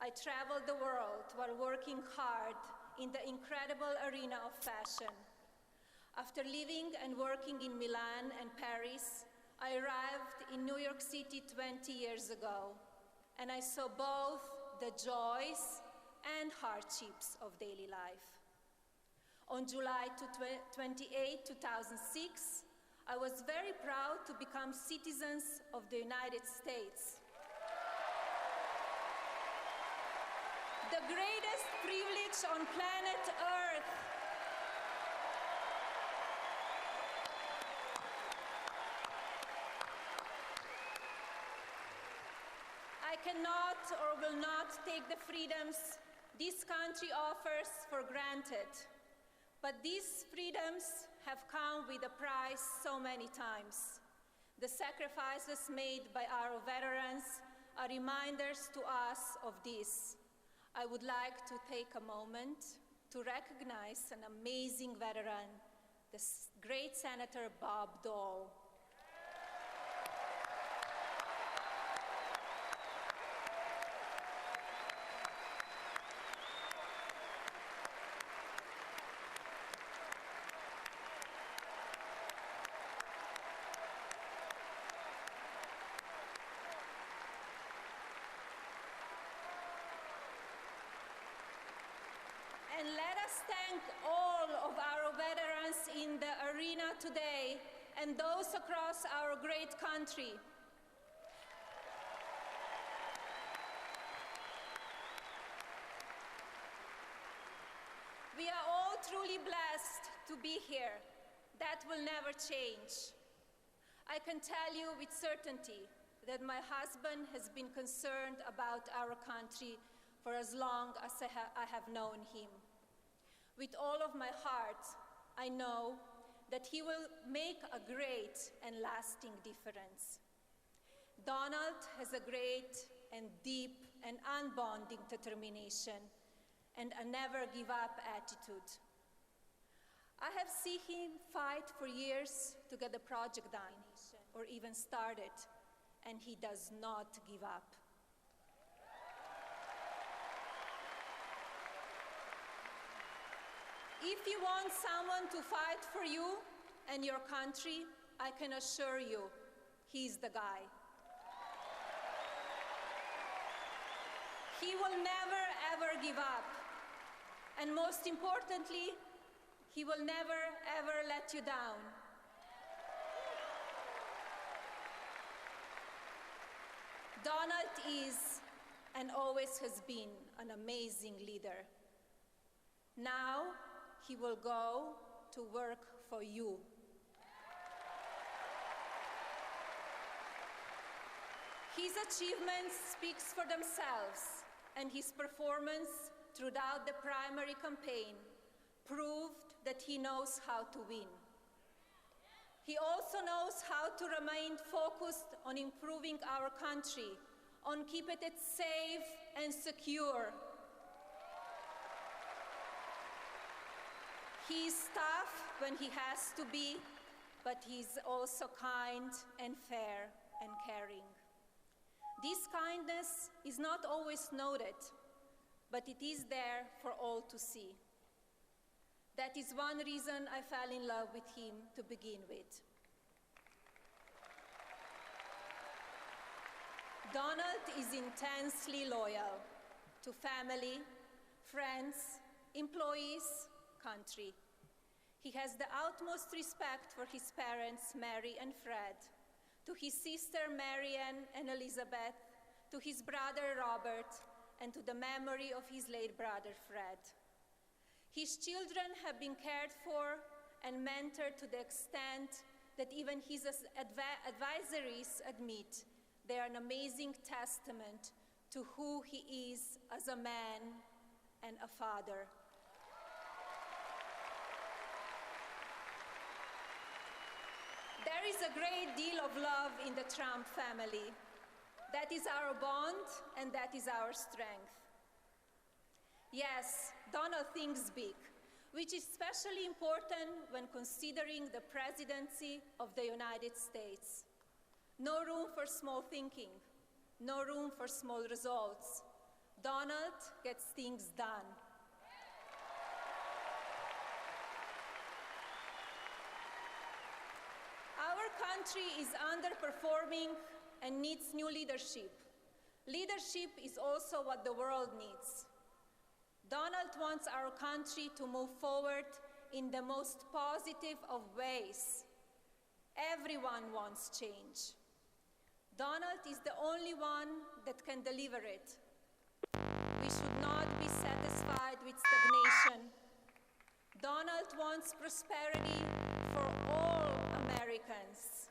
I traveled the world while working hard in the incredible arena of fashion. After living and working in Milan and Paris, I arrived in New York City 20 years ago, and I saw both the joys and hardships of daily life. On July 28, 2006, I was very proud to become citizens of the United States. The greatest privilege on planet Earth. I cannot or will not take the freedoms this country offers for granted. But these freedoms have come with a price so many times. The sacrifices made by our veterans are reminders to us of this. I would like to take a moment to recognize an amazing veteran, the great Senator Bob Dole. And let us thank all of our veterans in the arena today and those across our great country. We are all truly blessed to be here. That will never change. I can tell you with certainty that my husband has been concerned about our country for as long as I have known him. With all of my heart, I know that he will make a great and lasting difference. Donald has a great and deep and unbonding determination and a never-give-up attitude. I have seen him fight for years to get the project done, or even started, and he does not give up. If you want someone to fight for you and your country, I can assure you, he's the guy. He will never, ever give up. And most importantly, he will never, ever let you down. Donald is, and always has been, an amazing leader. Now, he will go to work for you. His achievements speak for themselves, and his performance throughout the primary campaign proved that he knows how to win. He also knows how to remain focused on improving our country, on keeping it safe and secure. He's tough when he has to be, but he's also kind and fair and caring. This kindness is not always noted, but it is there for all to see. That is one reason I fell in love with him to begin with. Donald is intensely loyal to family, friends, employees, country. He has the utmost respect for his parents, Mary and Fred, to his sister Marianne and Elizabeth, to his brother Robert, and to the memory of his late brother Fred. His children have been cared for and mentored to the extent that even his advisories admit they are an amazing testament to who he is as a man and a father. There is a great deal of love in the Trump family. That is our bond, and that is our strength. Yes, Donald thinks big, which is especially important when considering the presidency of the United States. No room for small thinking, no room for small results. Donald gets things done. Our country is underperforming and needs new leadership. Leadership is also what the world needs. Donald wants our country to move forward in the most positive of ways. Everyone wants change. Donald is the only one that can deliver it. We should not be satisfied with stagnation. Donald wants prosperity for all Americans.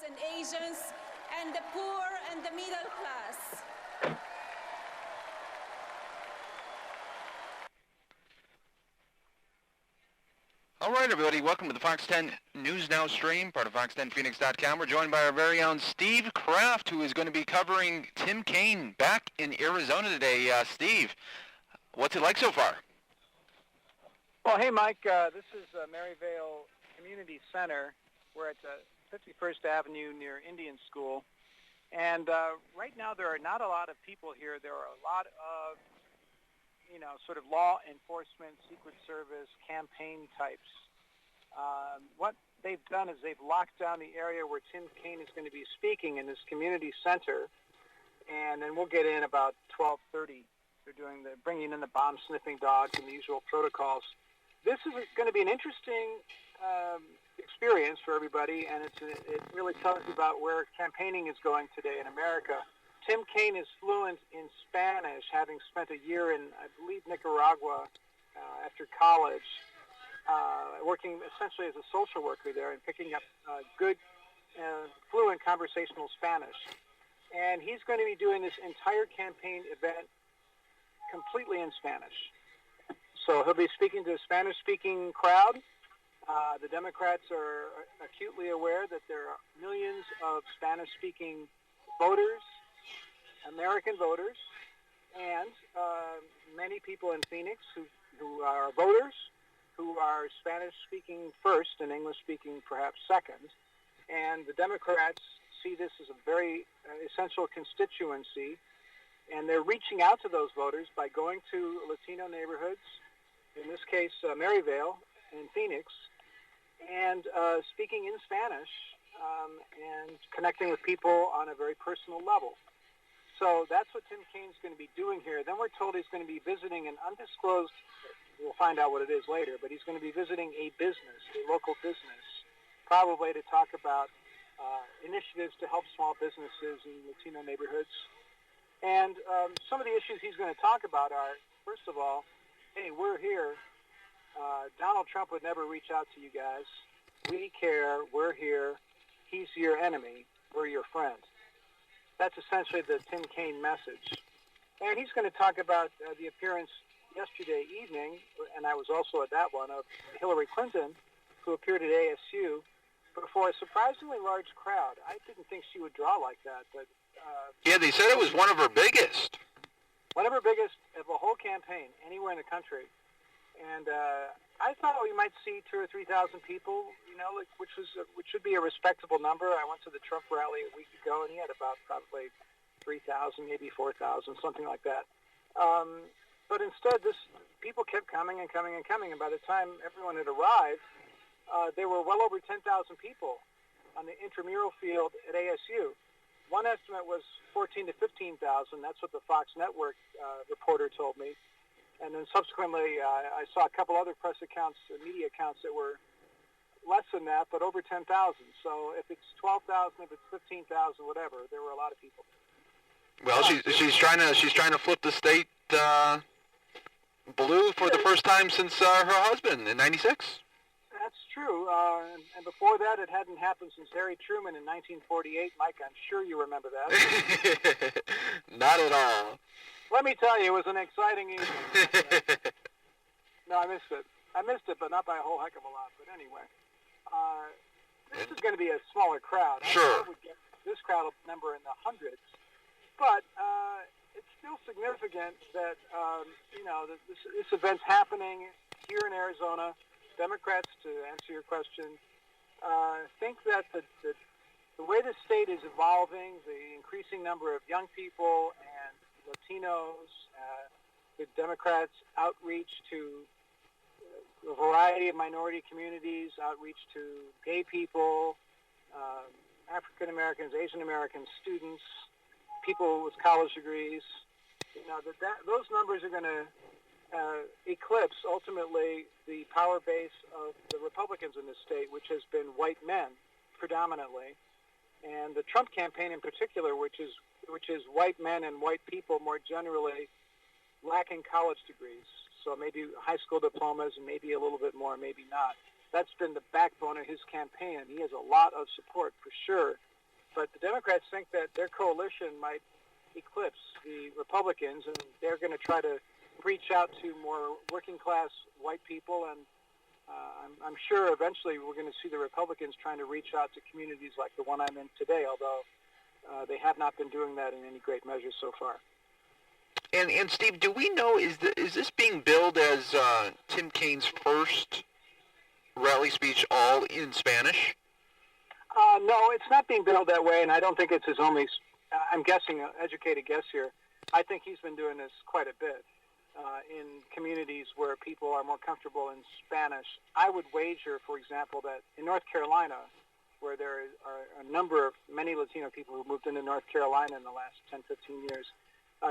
And Asians, and the poor and the middle class. All right, everybody, welcome to the Fox 10 News Now stream, part of fox10phoenix.com. We're joined by our very own Steve Kraft, who is going to be covering Tim Kaine back in Arizona today. Steve, what's it like so far? Well, hey, Mike, this is Maryvale Community Center. We're at 51st Avenue near Indian School. And right now there are not a lot of people here. There are a lot of sort of law enforcement, Secret Service, campaign types. What they've done is they've locked down the area where Tim Kaine is going to be speaking in this community center, and then we'll get in about 12:30. They're bringing in the bomb sniffing dogs and the usual protocols. This is going to be an interesting experience for everybody, and it really tells you about where campaigning is going today in America. Tim Kaine is fluent in Spanish, having spent a year in, I believe, Nicaragua after college, working essentially as a social worker there and picking up good, fluent conversational Spanish. And he's going to be doing this entire campaign event completely in Spanish. So he'll be speaking to a Spanish-speaking crowd. The Democrats are acutely aware that there are millions of Spanish-speaking voters, American voters, and many people in Phoenix who are voters, who are Spanish-speaking first and English-speaking perhaps second. And the Democrats see this as a very essential constituency, and they're reaching out to those voters by going to Latino neighborhoods, in this case Maryvale in Phoenix, and speaking in Spanish and connecting with people on a very personal level. So that's what Tim Kaine's going to be doing here. Then we're told he's going to be visiting an undisclosed, we'll find out what it is later, but he's going to be visiting a business, a local business, probably to talk about initiatives to help small businesses in Latino neighborhoods. And some of the issues he's going to talk about are, first of all, hey, we're here. Donald Trump would never reach out to you guys. We care. We're here. He's your enemy. We're your friend. That's essentially the Tim Kaine message. And he's going to talk about the appearance yesterday evening, and I was also at that one, of Hillary Clinton, who appeared at ASU before a surprisingly large crowd. I didn't think she would draw like that, but yeah, they said it was one of her biggest. One of her biggest of the whole campaign anywhere in the country. And I thought we might see 2,000 or 3,000 people, which should be a respectable number. I went to the Trump rally a week ago, and he had about probably 3,000, maybe 4,000, something like that. But instead, people kept coming and coming and coming, and by the time everyone had arrived, there were well over 10,000 people on the intramural field at ASU. One estimate was 14,000 to 15,000. That's what the Fox Network reporter told me. And then subsequently, I saw a couple other press accounts, media accounts that were less than that, but over 10,000. So if it's 12,000, if it's 15,000, whatever, there were a lot of people. Well, she's trying to flip the state blue for the first time since her husband in '96. That's true. And before that, it hadn't happened since Harry Truman in 1948. Mike, I'm sure you remember that. Not at all. Let me tell you, it was an exciting evening. No, I missed it. I missed it, but not by a whole heck of a lot. But anyway, this is going to be a smaller crowd. Sure. I would get this crowd number in the hundreds. But it's still significant that, this event's happening here in Arizona. Democrats, to answer your question, think that the way the state is evolving, the increasing number of young people and Latinos, the Democrats' outreach to a variety of minority communities, outreach to gay people, African Americans, Asian Americans, students, people with college degrees, those numbers are going to eclipse ultimately the power base of the Republicans in this state, which has been white men predominantly, and the Trump campaign in particular, which is white men and white people more generally lacking college degrees. So maybe high school diplomas and maybe a little bit more, maybe not. That's been the backbone of his campaign, and he has a lot of support for sure. But the Democrats think that their coalition might eclipse the Republicans, and they're going to try to reach out to more working-class white people, and I'm sure eventually we're going to see the Republicans trying to reach out to communities like the one I'm in today, although they have not been doing that in any great measure so far. And Steve, do we know, is this being billed as Tim Kaine's first rally speech all in Spanish? No, it's not being billed that way, and I don't think it's his only, I'm guessing, an educated guess here. I think he's been doing this quite a bit. in communities where people are more comfortable in Spanish. I would wager, for example, that in North Carolina, where there are many Latino people who moved into North Carolina in the last 10, 15 years,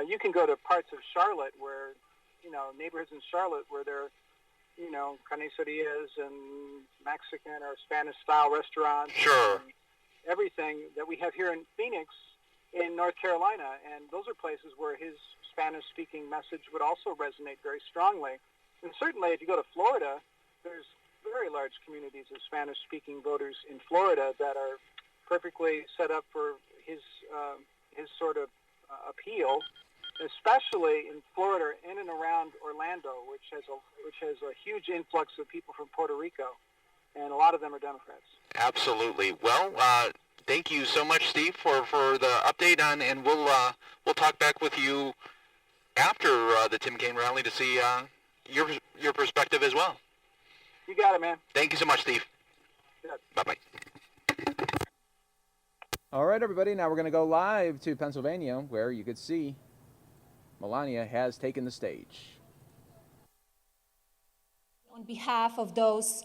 you can go to parts of Charlotte where, neighborhoods in Charlotte where there are, carnicerias and Mexican or Spanish-style restaurants. Sure. Everything that we have here in Phoenix, in North Carolina, and those are places where his Spanish-speaking message would also resonate very strongly. And certainly, if you go to Florida, there's very large communities of Spanish-speaking voters in Florida that are perfectly set up for his sort of appeal, especially in Florida, in and around Orlando, which has a huge influx of people from Puerto Rico, and a lot of them are Democrats. Absolutely. Well, thank you so much, Steve, for the update on, and we'll talk back with you after the Tim Kaine rally to see your perspective as well. You got it, man. Thank you so much, Steve. Good. Bye-bye. All right, everybody, now we're going to go live to Pennsylvania, where you could see Melania has taken the stage. On behalf of those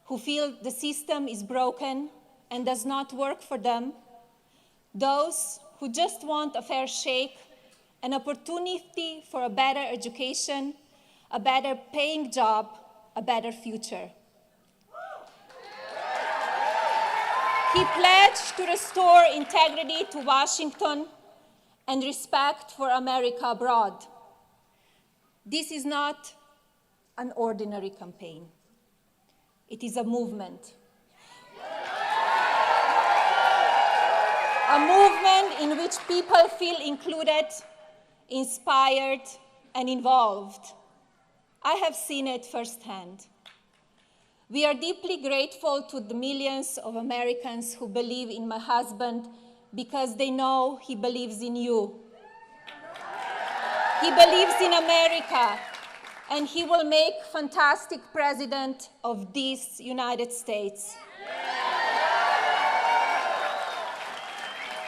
who feel the system is broken and does not work for them, those who just want a fair shake, an opportunity for a better education, a better paying job, a better future. He pledged to restore integrity to Washington and respect for America abroad. This is not an ordinary campaign. It is a movement. A movement in which people feel included, inspired, and involved. I have seen it firsthand. We are deeply grateful to the millions of Americans who believe in my husband because they know he believes in you. He believes in America, and he will make fantastic president of this United States.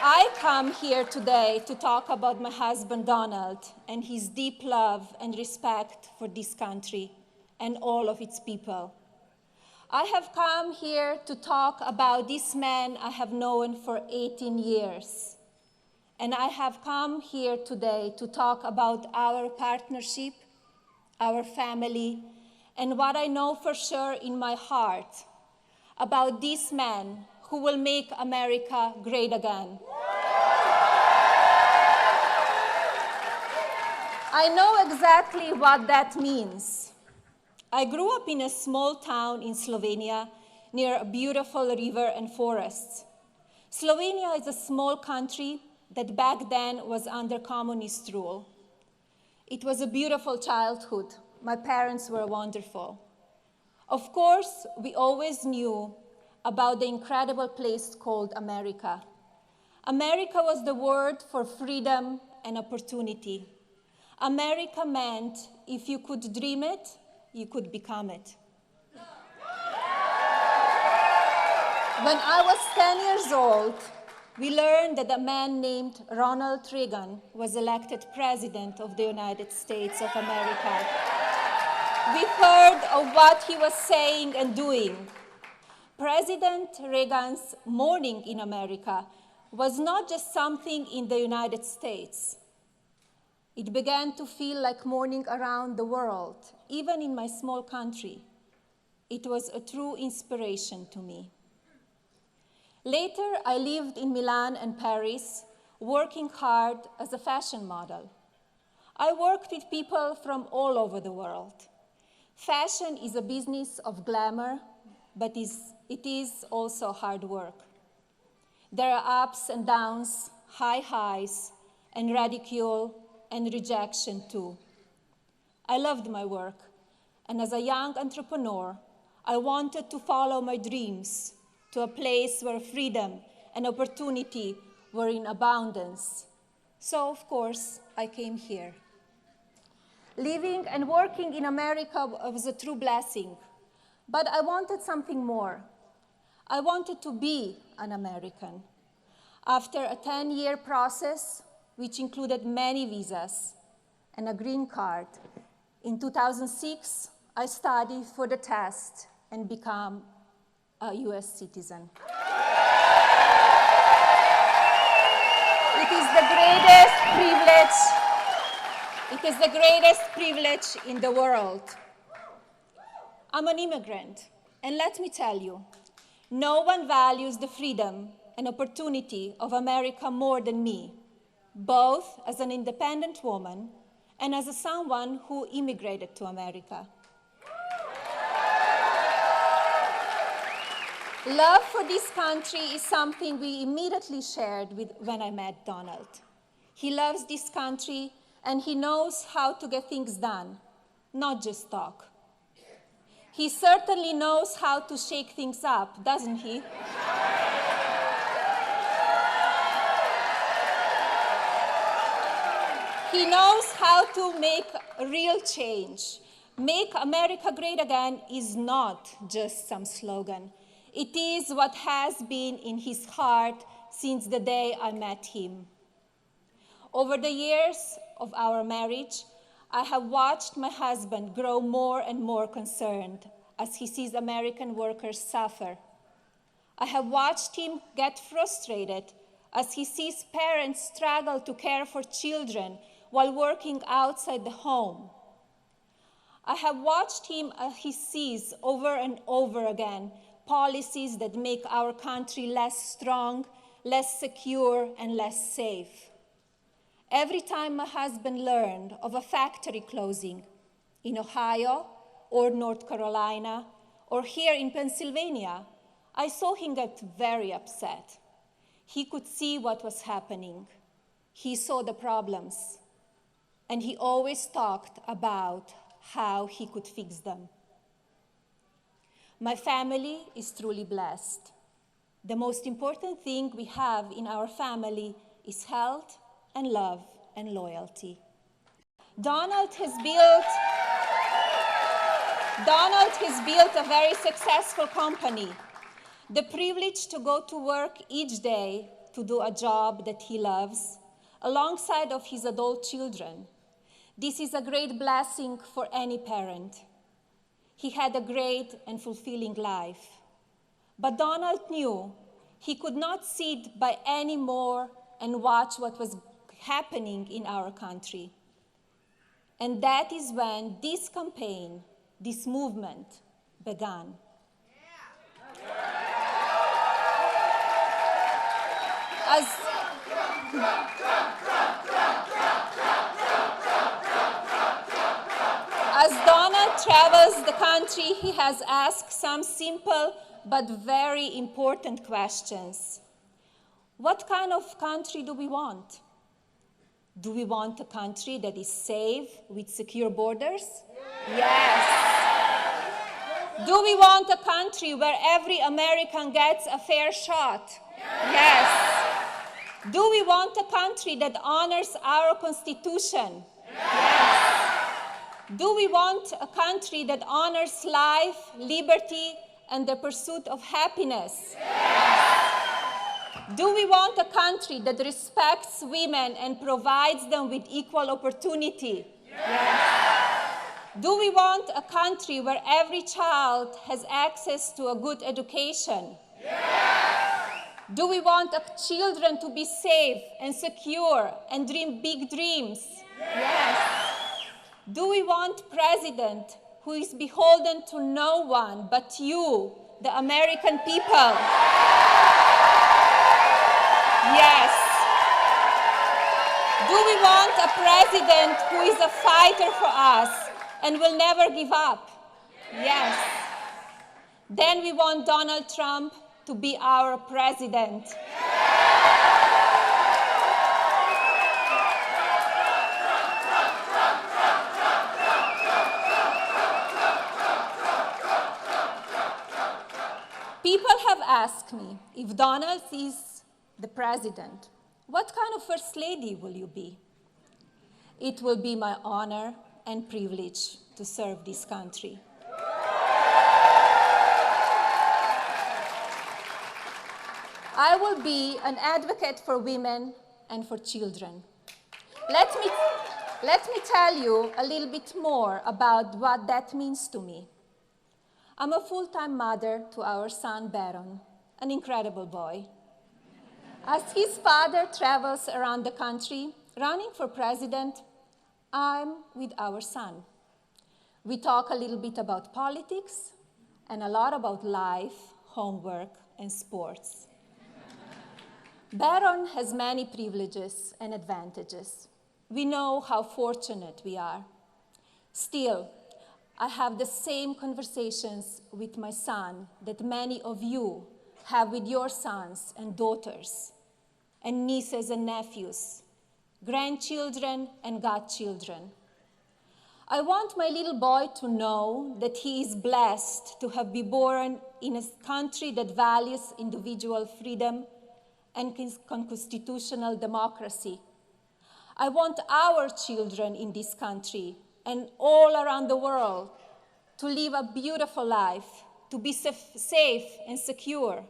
I come here today to talk about my husband, Donald, and his deep love and respect for this country and all of its people. I have come here to talk about this man I have known for 18 years. And I have come here today to talk about our partnership, our family, and what I know for sure in my heart about this man who will make America great again. I know exactly what that means. I grew up in a small town in Slovenia near a beautiful river and forests. Slovenia is a small country that back then was under communist rule. It was a beautiful childhood. My parents were wonderful. Of course, we always knew about the incredible place called America. America was the word for freedom and opportunity. America meant if you could dream it, you could become it. When I was 10 years old, we learned that a man named Ronald Reagan was elected president of the United States of America. We heard of what he was saying and doing. President Reagan's morning in America was not just something in the United States. It began to feel like morning around the world, even in my small country. It was a true inspiration to me. Later, I lived in Milan and Paris, working hard as a fashion model. I worked with people from all over the world. Fashion is a business of glamour, but it is also hard work. There are ups and downs, high highs, and ridicule and rejection too. I loved my work, and as a young entrepreneur, I wanted to follow my dreams to a place where freedom and opportunity were in abundance. So, of course, I came here. Living and working in America was a true blessing, but I wanted something more. I wanted to be an American. After a 10-year process, which included many visas and a green card, In 2006, I studied for the test and became a US citizen. It is the greatest privilege. It is the greatest privilege in the world. I'm an immigrant, and let me tell you, no one values the freedom and opportunity of America more than me, both as an independent woman and as someone who immigrated to America. Love for this country is something we immediately shared when I met Donald. He loves this country and he knows how to get things done, not just talk. He certainly knows how to shake things up, doesn't he? He knows how to make a real change. Make America great again is not just some slogan. It is what has been in his heart since the day I met him. Over the years of our marriage, I have watched my husband grow more and more concerned as he sees American workers suffer. I have watched him get frustrated as he sees parents struggle to care for children while working outside the home. I have watched him as he sees over and over again policies that make our country less strong, less secure, and less safe. Every time my husband learned of a factory closing in Ohio or North Carolina or here in Pennsylvania, I saw him get very upset. He could see what was happening. He saw the problems. And he always talked about how he could fix them. My family is truly blessed. The most important thing we have in our family is health and love and loyalty. Donald has built a very successful company. The privilege to go to work each day to do a job that he loves, alongside of his adult children. This is a great blessing for any parent. He had a great and fulfilling life. But Donald knew he could not sit by anymore and watch what was happening in our country. And that is when this campaign, this movement began. As Donald travels the country, he has asked some simple but very important questions. What kind of country do we want? Do we want a country that is safe with secure borders? Yes. Do we want a country where every American gets a fair shot? Yes. Do we want a country that honors our Constitution? Yes. Do we want a country that honors life, liberty, and the pursuit of happiness? Yes. Do we want a country that respects women and provides them with equal opportunity? Yes. Do we want a country where every child has access to a good education? Yes. Do we want children to be safe and secure and dream big dreams? Yes. Do we want a president who is beholden to no one but you, the American people? Yes. Do we want a president who is a fighter for us and will never give up? Yes. Then we want Donald Trump to be our president. People have asked me, if Donald is the president, what kind of first lady will you be? It will be my honor and privilege to serve this country. I will be an advocate for women and for children. Let me Let me tell you a little bit more about what that means to me. I'm a full-time mother to our son, Berwyn, an incredible boy. As his father travels around the country, running for president, I'm with our son. We talk a little bit about politics and a lot about life, homework, and sports. Berwyn has many privileges and advantages. We know how fortunate we are. Still, I have the same conversations with my son that many of you have with your sons and daughters, and nieces and nephews, grandchildren and godchildren. I want my little boy to know that he is blessed to have been born in a country that values individual freedom and constitutional democracy. I want our children in this country and all around the world to live a beautiful life, to be safe and secure,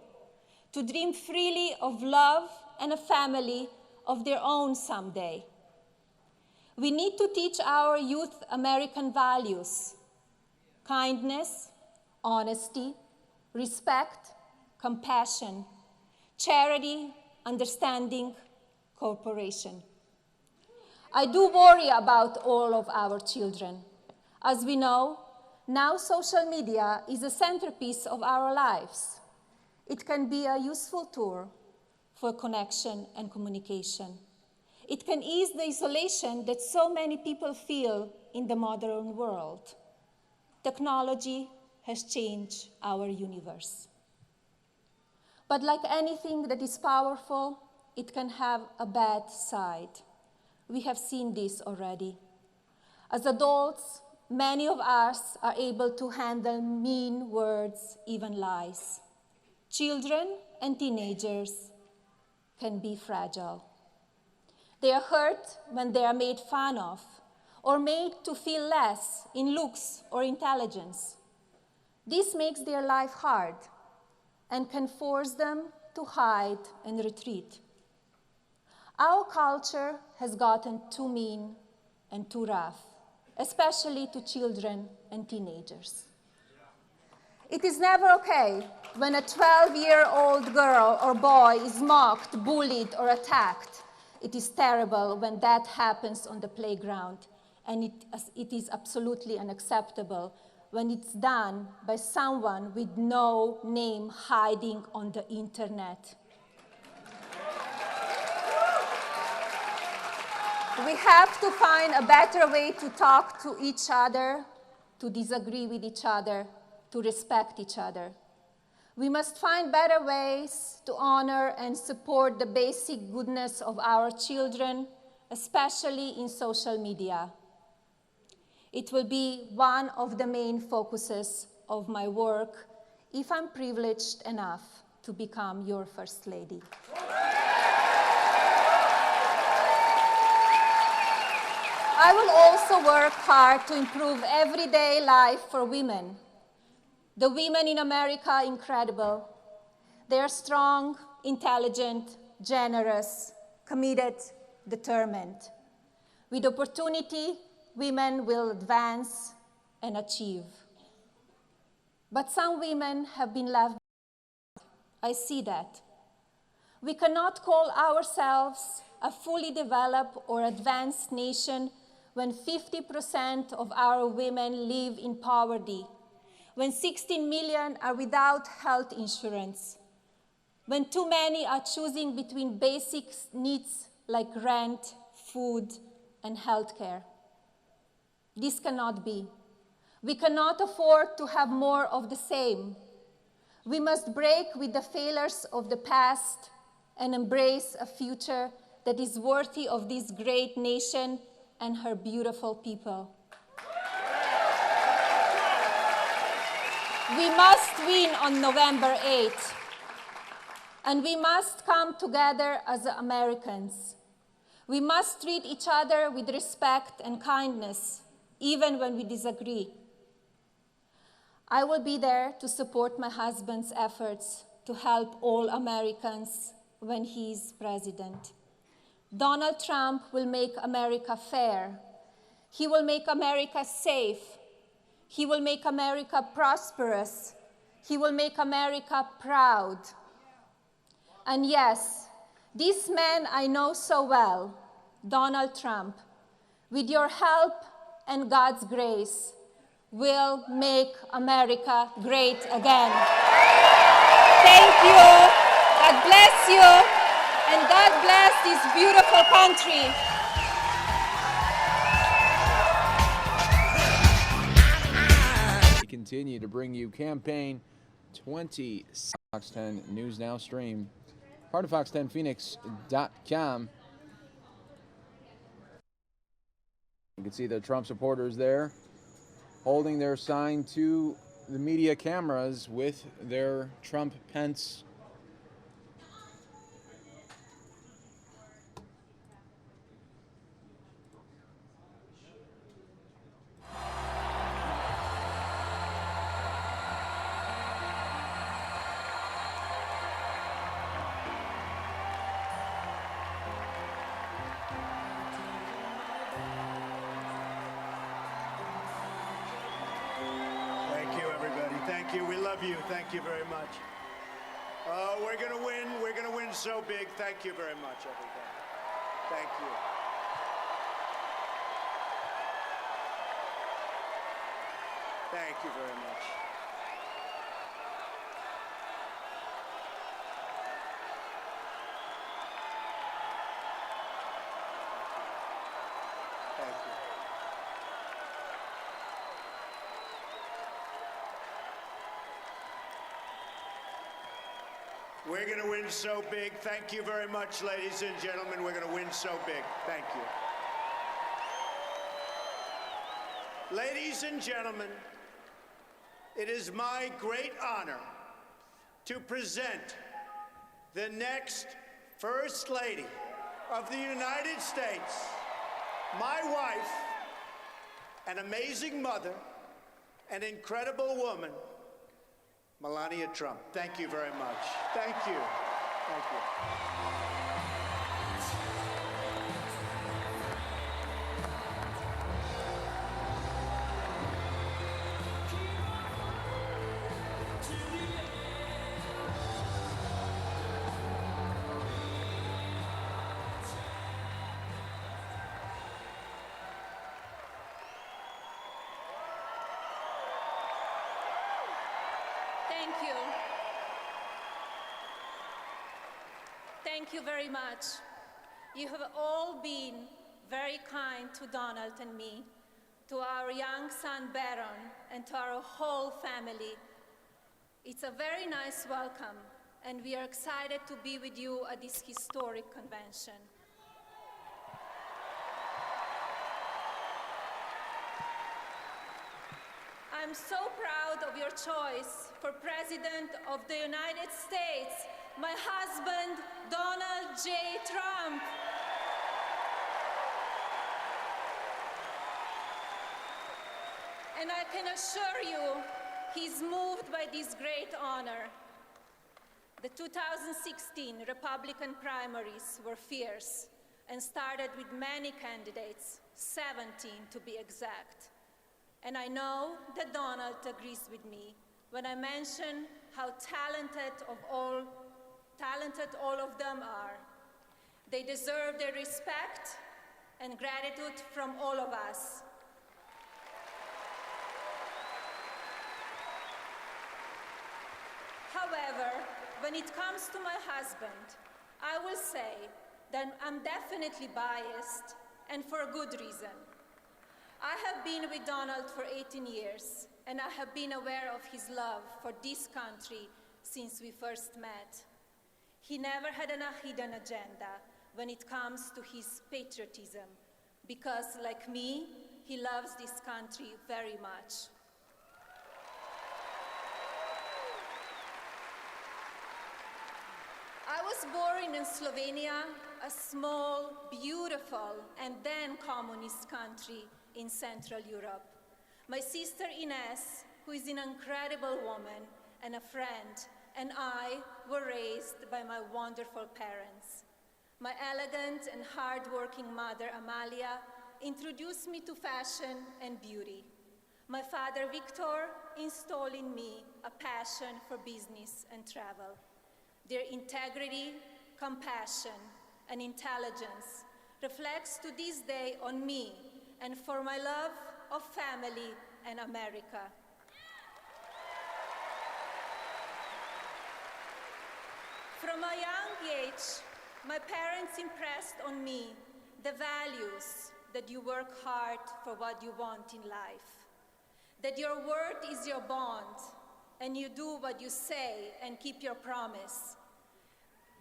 to dream freely of love and a family of their own someday. We need to teach our youth American values: kindness, honesty, respect, compassion, charity, understanding, cooperation. I do worry about all of our children. As we know, now social media is a centerpiece of our lives. It can be a useful tool for connection and communication. It can ease the isolation that so many people feel in the modern world. Technology has changed our universe. But like anything that is powerful, it can have a bad side. We have seen this already. As adults, many of us are able to handle mean words, even lies. Children and teenagers can be fragile. They are hurt when they are made fun of or made to feel less in looks or intelligence. This makes their life hard and can force them to hide and retreat. Our culture has gotten too mean and too rough, especially to children and teenagers. It is never okay when a 12-year-old girl or boy is mocked, bullied, or attacked. It is terrible when that happens on the playground, and it is absolutely unacceptable when it's done by someone with no name hiding on the internet. We have to find a better way to talk to each other, to disagree with each other, to respect each other. We must find better ways to honor and support the basic goodness of our children, especially in social media. It will be one of the main focuses of my work if I'm privileged enough to become your First Lady. I will also work hard to improve everyday life for women. The women in America are incredible. They are strong, intelligent, generous, committed, determined. With opportunity, women will advance and achieve. But some women have been left behind. I see that. We cannot call ourselves a fully developed or advanced nation when 50% of our women live in poverty, when 16 million are without health insurance, when too many are choosing between basic needs like rent, food, and healthcare. This cannot be. We cannot afford to have more of the same. We must break with the failures of the past and embrace a future that is worthy of this great nation and her beautiful people. We must win on November 8th, and we must come together as Americans. We must treat each other with respect and kindness, even when we disagree. I will be there to support my husband's efforts to help all Americans when he is president. Donald Trump will make America fair, He will make America safe. He will make America prosperous. He will make America proud. And yes, this man I know so well, Donald Trump, with your help and God's grace, will make America great again. Thank you. God bless you. And God bless this beautiful country. We continue to bring you Campaign 20 Fox 10 News Now stream, part of fox10phoenix.com. You can see the Trump supporters there holding their sign to the media cameras with their Trump-Pence Thank you very much. We're going to win. We're going to win so big. Thank you very much, everybody. Thank you. Thank you very much. Thank you. We're going to win so big. Thank you very much, ladies and gentlemen. We're going to win so big. Thank you. Ladies and gentlemen, it is my great honor to present the next First Lady of the United States, my wife, an amazing mother, an incredible woman, Melania Trump. Thank you very much. Thank you. Thank you. Thank you. Thank you very much. You have all been very kind to Donald and me, to our young son Berwyn, and to our whole family. It's a very nice welcome, and we are excited to be with you at this historic convention. I'm so proud of your choice for President of the United States, my husband, Donald J. Trump. And I can assure you, he's moved by this great honor. The 2016 Republican primaries were fierce and started with many candidates, 17 to be exact. And I know that Donald agrees with me when I mention how talented all of them are. They deserve their respect and gratitude from all of us. However, when it comes to my husband, I will say that I'm definitely biased, and for a good reason. I have been with Donald for 18 years, and I have been aware of his love for this country since we first met. He never had a hidden agenda when it comes to his patriotism, because like me, he loves this country very much. I was born in Slovenia, a small, beautiful, and then communist country in Central Europe. My sister Ines, who is an incredible woman and a friend, and I were raised by my wonderful parents. My elegant and hardworking mother, Amalia, introduced me to fashion and beauty. My father, Victor, installed in me a passion for business and travel. Their integrity, compassion, and intelligence reflects to this day on me and for my love of family and America. From a young age, my parents impressed on me the values that you work hard for what you want in life, that your word is your bond, and you do what you say and keep your promise,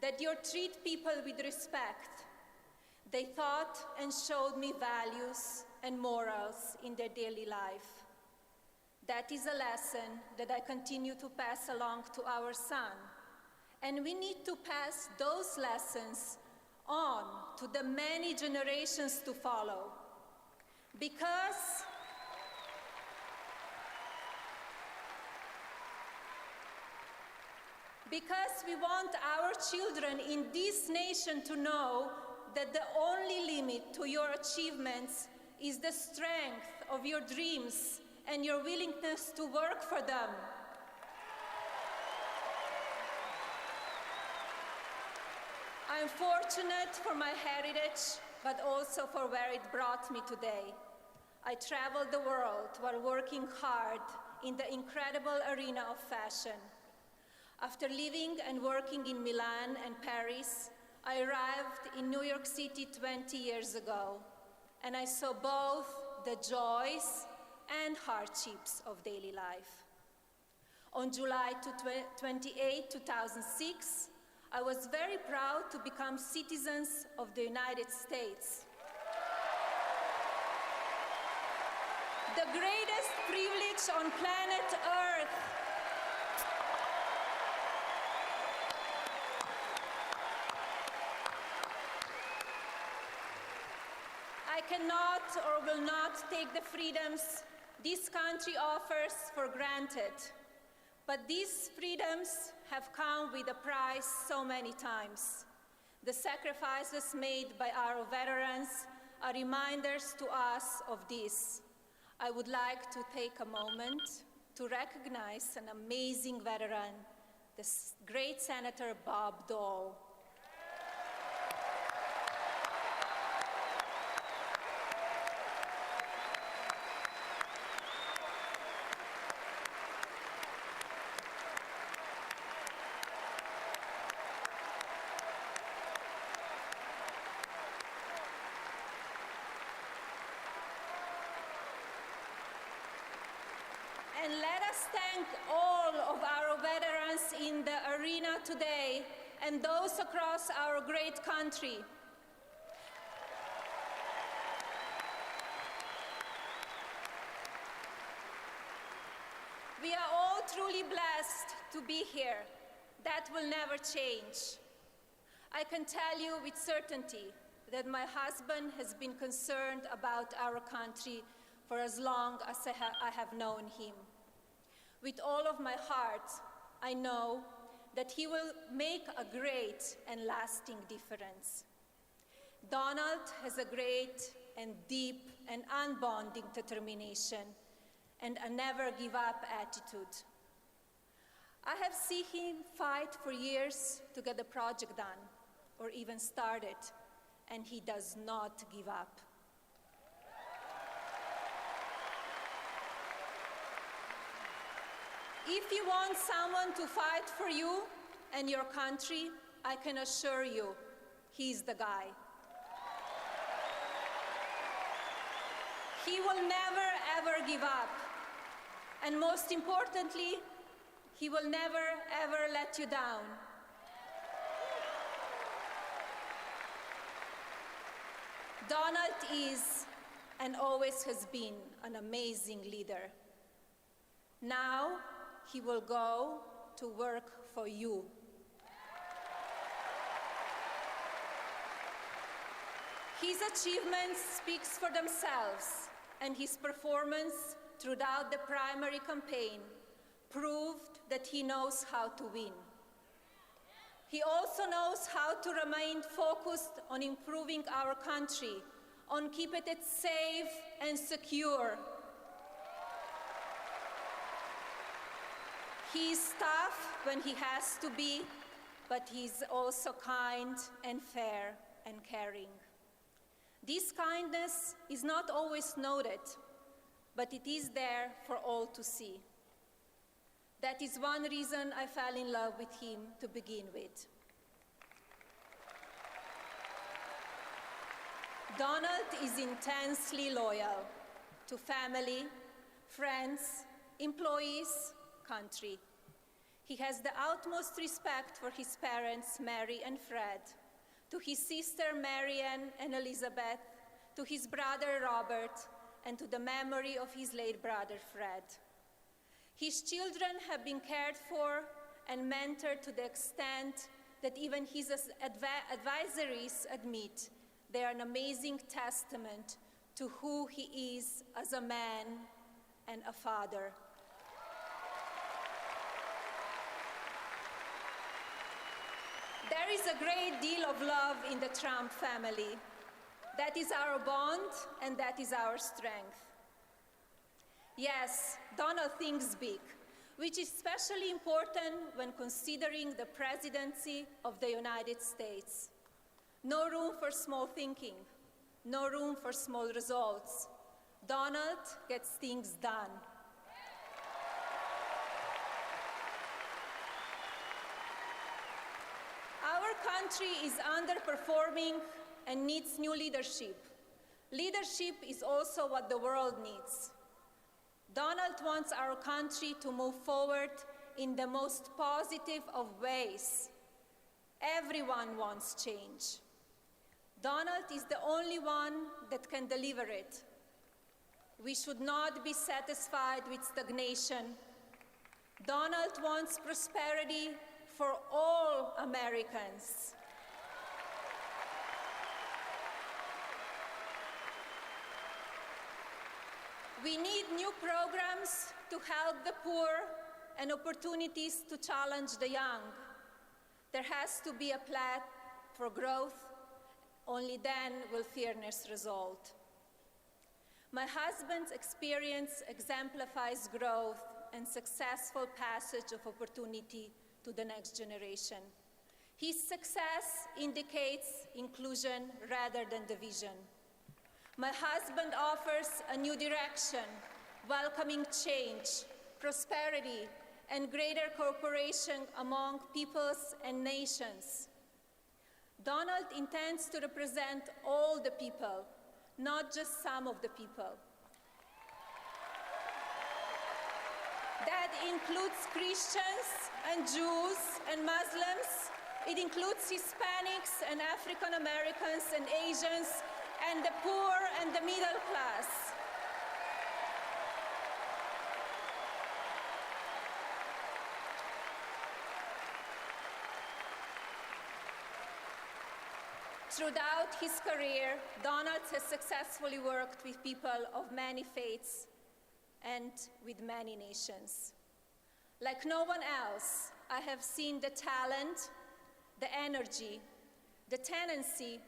that you treat people with respect. They taught and showed me values and morals in their daily life. That is a lesson that I continue to pass along to our son. And we need to pass those lessons on to the many generations to follow. Because we want our children in this nation to know that the only limit to your achievements is the strength of your dreams and your willingness to work for them. I'm fortunate for my heritage, but also for where it brought me today. I traveled the world while working hard in the incredible arena of fashion. After living and working in Milan and Paris, I arrived in New York City 20 years ago, and I saw both the joys and hardships of daily life. On July 28, 2006, I was very proud to become citizens of the United States. The greatest privilege on planet Earth. I cannot or will not take the freedoms this country offers for granted. But these freedoms have come with a price so many times. The sacrifices made by our veterans are reminders to us of this. I would like to take a moment to recognize an amazing veteran, the great Senator Bob Dole. And let us thank all of our veterans in the arena today and those across our great country. We are all truly blessed to be here. That will never change. I can tell you with certainty that my husband has been concerned about our country for as long as I have known him. With all of my heart, I know that he will make a great and lasting difference. Donald has a great and deep and unbonding determination and a never-give-up attitude. I have seen him fight for years to get the project done, or even started, and he does not give up. If you want someone to fight for you and your country, I can assure you, he's the guy. He will never, ever give up. And most importantly, he will never, ever let you down. Donald is and always has been an amazing leader. Now, he will go to work for you. His achievements speak for themselves, and his performance throughout the primary campaign proved that he knows how to win. He also knows how to remain focused on improving our country, on keeping it safe and secure. He's tough when he has to be, but he's also kind and fair and caring. This kindness is not always noted, but it is there for all to see. That is one reason I fell in love with him to begin with. Donald is intensely loyal to family, friends, employees, country. He has the utmost respect for his parents, Mary and Fred, to his sister Marianne and Elizabeth, to his brother Robert, and to the memory of his late brother Fred. His children have been cared for and mentored to the extent that even his advisories admit they are an amazing testament to who he is as a man and a father. There is a great deal of love in the Trump family. That is our bond, and that is our strength. Yes, Donald thinks big, which is especially important when considering the presidency of the United States. No room for small thinking, no room for small results. Donald gets things done. Our country is underperforming and needs new leadership. Leadership is also what the world needs. Donald wants our country to move forward in the most positive of ways. Everyone wants change. Donald is the only one that can deliver it. We should not be satisfied with stagnation. Donald wants prosperity for all Americans. We need new programs to help the poor and opportunities to challenge the young. There has to be a plan for growth. Only then will fairness result. My husband's experience exemplifies growth and successful passage of opportunity to the next generation. His success indicates inclusion rather than division. My husband offers a new direction, welcoming change, prosperity, and greater cooperation among peoples and nations. Donald intends to represent all the people, not just some of the people. That includes Christians and Jews and Muslims. It includes Hispanics and African Americans and Asians and the poor and the middle class. Throughout his career, Donald has successfully worked with people of many faiths and with many nations. Like no one else, I have seen the talent, the energy, the tendency,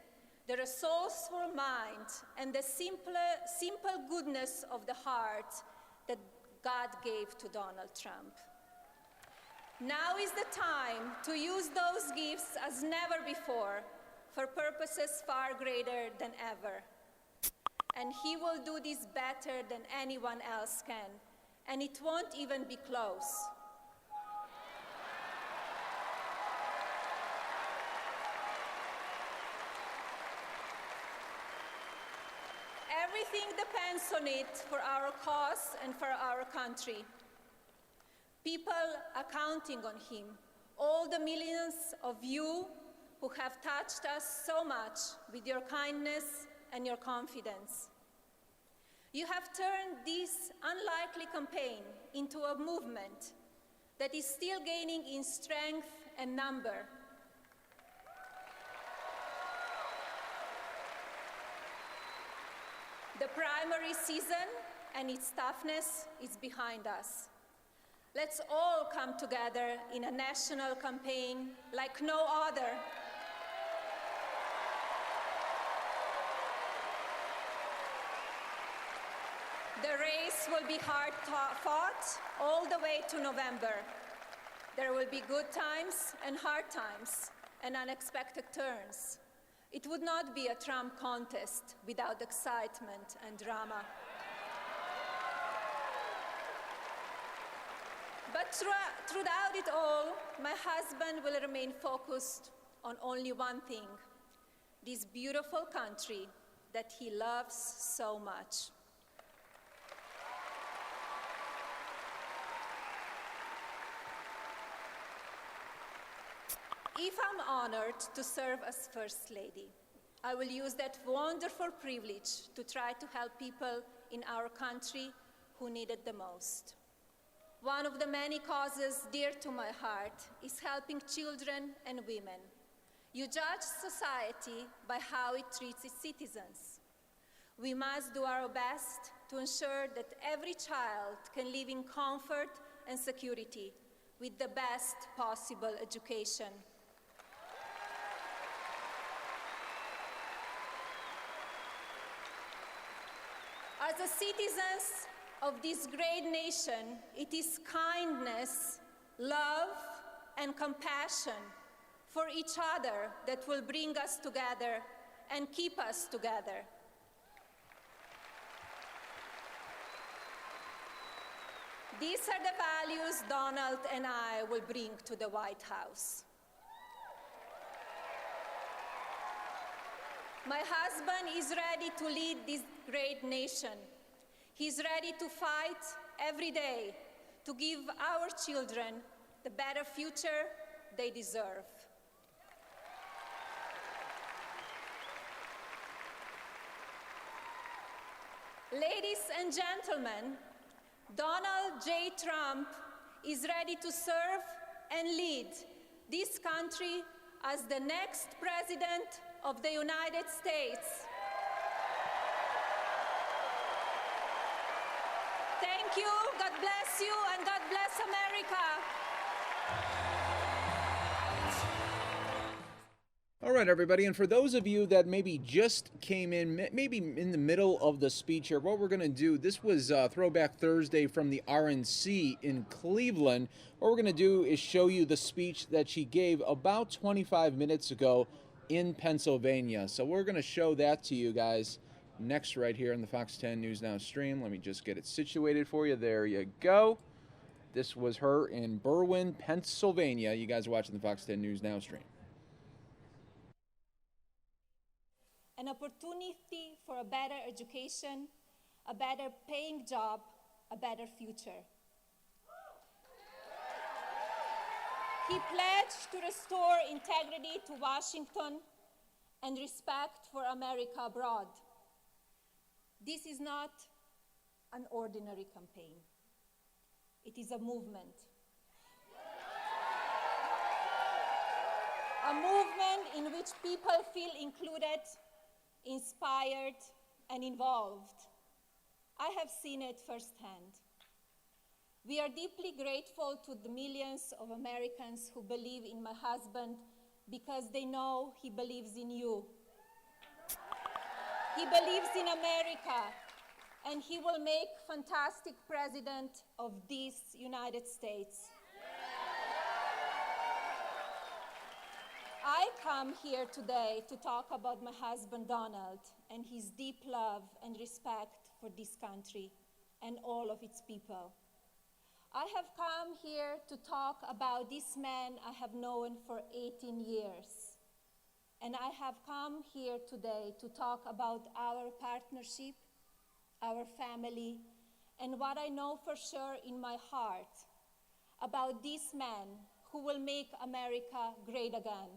the resourceful mind, and the simple goodness of the heart that God gave to Donald Trump. Now is the time to use those gifts as never before for purposes far greater than ever. And he will do this better than anyone else can, and it won't even be close. Everything depends on it for our cause and for our country. People are counting on him, all the millions of you who have touched us so much with your kindness and your confidence. You have turned this unlikely campaign into a movement that is still gaining in strength and number. The primary season and its toughness is behind us. Let's all come together in a national campaign like no other. The race will be hard fought all the way to November. There will be good times and hard times and unexpected turns. It would not be a Trump contest without excitement and drama. But throughout it all, my husband will remain focused on only one thing: this beautiful country that he loves so much. If I'm honored to serve as First Lady, I will use that wonderful privilege to try to help people in our country who need it the most. One of the many causes dear to my heart is helping children and women. You judge society by how it treats its citizens. We must do our best to ensure that every child can live in comfort and security with the best possible education. As the citizens of this great nation, it is kindness, love, and compassion for each other that will bring us together and keep us together. These are the values Donald and I will bring to the White House. My husband is ready to lead this great nation. He's ready to fight every day to give our children the better future they deserve. Ladies and gentlemen, Donald J. Trump is ready to serve and lead this country as the next President of the United States. Thank you, God bless you, and God bless America. All right, everybody, and for those of you that maybe just came in, maybe in the middle of the speech here, what we're going to do, this was Throwback Thursday from the RNC in Cleveland. What we're going to do is show you the speech that she gave about 25 minutes ago in Pennsylvania. So we're going to show that to you guys next right here on the Fox 10 News Now stream. Let me just get it situated for you. There you go. This was her in Berwyn, Pennsylvania. You guys are watching the Fox 10 News Now stream. An opportunity for a better education, a better paying job, a better future. He pledged to restore integrity to Washington and respect for America abroad. This is not an ordinary campaign. It is a movement. A movement in which people feel included, inspired, and involved. I have seen it firsthand. We are deeply grateful to the millions of Americans who believe in my husband because they know he believes in you. He believes in America, and he will make fantastic president of this United States. I come here today to talk about my husband, Donald, and his deep love and respect for this country and all of its people. I have come here to talk about this man I have known for 18 years. And I have come here today to talk about our partnership, our family, and what I know for sure in my heart about this man who will make America great again.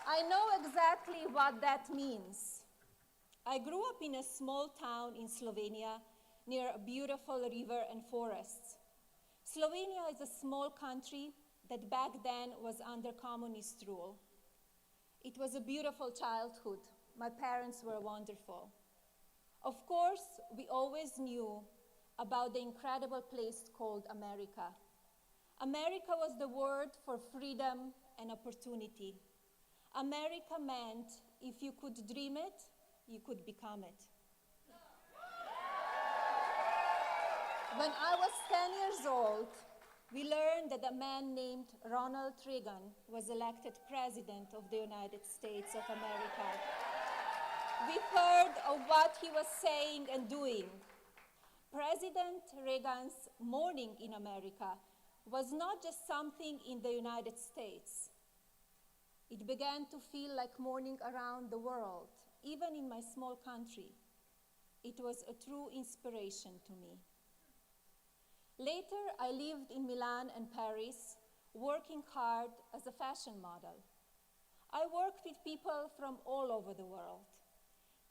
I know exactly what that means. I grew up in a small town in Slovenia near a beautiful river and forests. Slovenia is a small country that back then was under communist rule. It was a beautiful childhood. My parents were wonderful. Of course, we always knew about the incredible place called America. America was the word for freedom and opportunity. America meant if you could dream it, you could become it. When I was 10 years old, we learned that a man named Ronald Reagan was elected President of the United States of America. We heard of what he was saying and doing. President Reagan's morning in America was not just something in the United States. It began to feel like morning around the world, even in my small country. It was a true inspiration to me. Later, I lived in Milan and Paris, working hard as a fashion model. I worked with people from all over the world.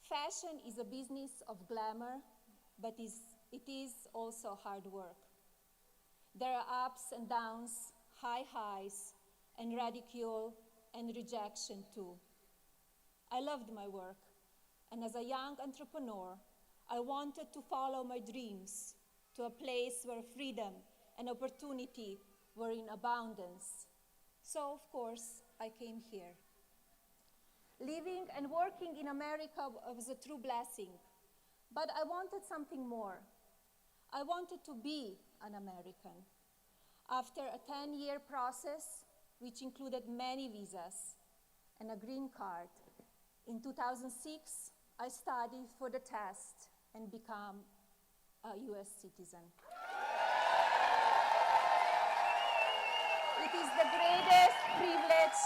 Fashion is a business of glamour, but it is also hard work. There are ups and downs, high highs, and ridicule and rejection too. I loved my work, and as a young entrepreneur, I wanted to follow my dreams to a place where freedom and opportunity were in abundance. So, of course, I came here. Living and working in America was a true blessing, but I wanted something more. I wanted to be an American. After a 10-year process, which included many visas and a green card, in 2006, I studied for the test and became a US citizen. It is the greatest privilege.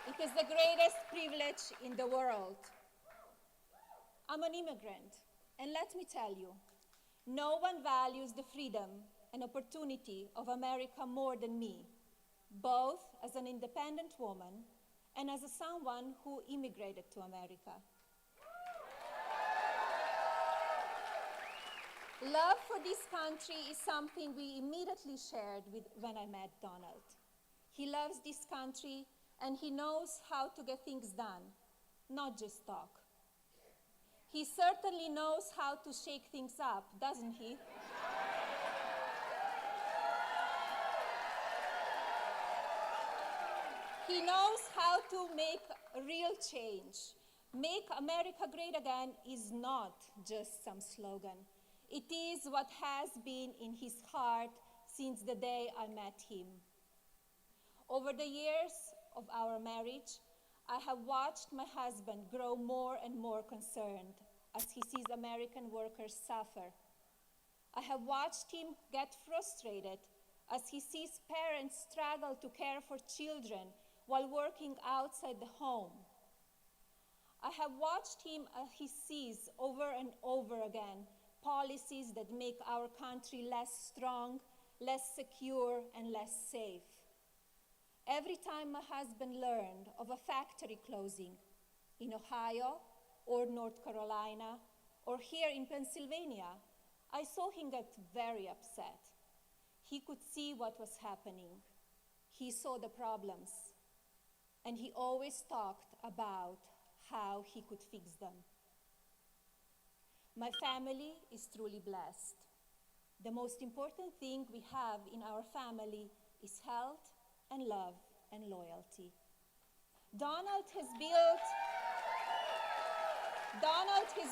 It is the greatest privilege in the world. I'm an immigrant, and let me tell you, no one values the freedom and opportunity of America more than me, both as an independent woman and as someone who immigrated to America. Love for this country is something we immediately shared when I met Donald. He loves this country, and he knows how to get things done, not just talk. He certainly knows how to shake things up, doesn't he? He knows how to make a real change. Make America great again is not just some slogan. It is what has been in his heart since the day I met him. Over the years of our marriage, I have watched my husband grow more and more concerned as he sees American workers suffer. I have watched him get frustrated as he sees parents struggle to care for children while working outside the home. I have watched him as he sees over and over again policies that make our country less strong, less secure, and less safe. Every time my husband learned of a factory closing in Ohio or North Carolina or here in Pennsylvania, I saw him get very upset. He could see what was happening. He saw the problems, and he always talked about how he could fix them. My family is truly blessed. The most important thing we have in our family is health and love and loyalty. Donald has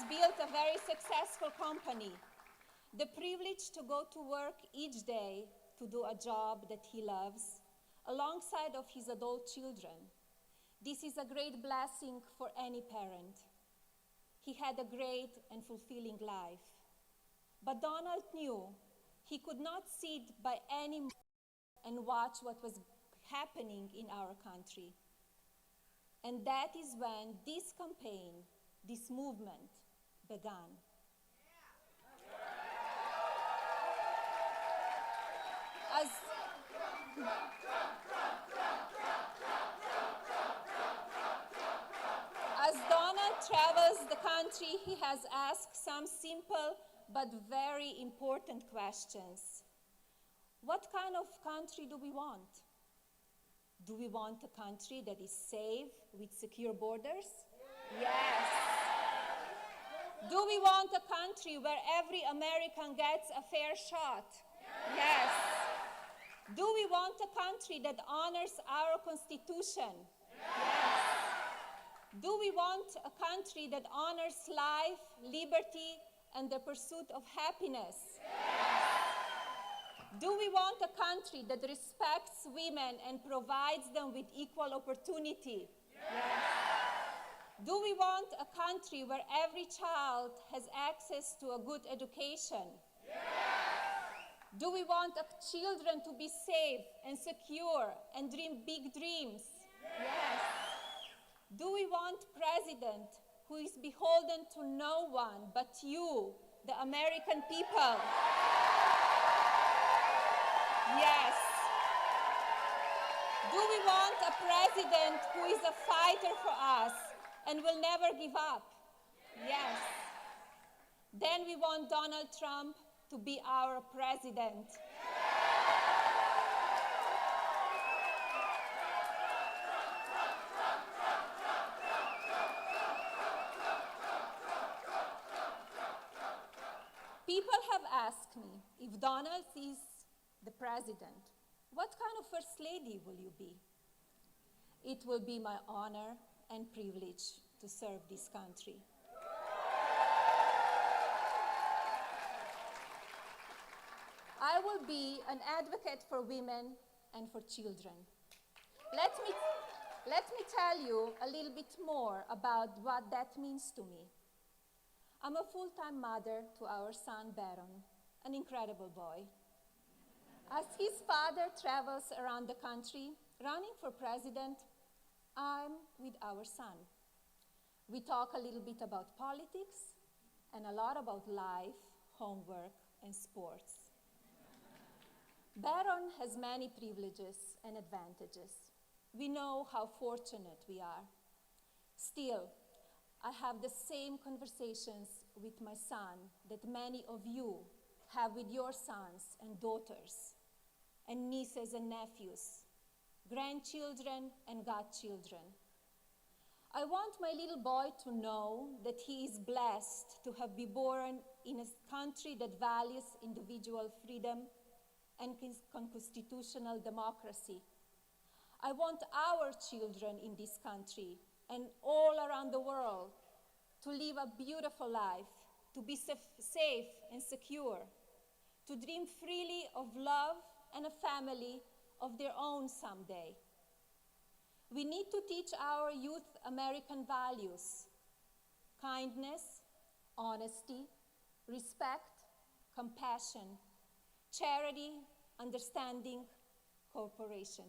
built a very successful company. The privilege to go to work each day to do a job that he loves, alongside of his adult children. This is a great blessing for any parent. He had a great and fulfilling life. But Donald knew he could not sit by any moment and watch what was happening in our country. And that is when this campaign, this movement, began. As Donald travels the country, he has asked some simple but very important questions. What kind of country do we want? Do we want a country that is safe with secure borders? Yes. Do we want a country where every American gets a fair shot? Yes. Do we want a country that honors our Constitution? Yes. Do we want a country that honors life, liberty, and the pursuit of happiness? Do we want a country that respects women and provides them with equal opportunity? Yes. Do we want a country where every child has access to a good education? Yes. Do we want children to be safe and secure and dream big dreams? Yes. Do we want a president who is beholden to no one but you, the American people? Yes. Do we want a president who is a fighter for us and will never give up? Yes. Then we want Donald Trump to be our president. People have asked me, if Donald is the president, what kind of first lady will you be? It will be my honor and privilege to serve this country. I will be an advocate for women and for children. Let me tell you a little bit more about what that means to me. I'm a full-time mother to our son, Berwyn, an incredible boy. As his father travels around the country, running for president, I'm with our son. We talk a little bit about politics and a lot about life, homework, and sports. Berwyn has many privileges and advantages. We know how fortunate we are. Still, I have the same conversations with my son that many of you have with your sons and daughters, and nieces and nephews, grandchildren and godchildren. I want my little boy to know that he is blessed to have been born in a country that values individual freedom and constitutional democracy. I want our children in this country and all around the world to live a beautiful life, to be safe and secure, to dream freely of love and a family of their own someday. We need to teach our youth American values: kindness, honesty, respect, compassion, charity, understanding, cooperation.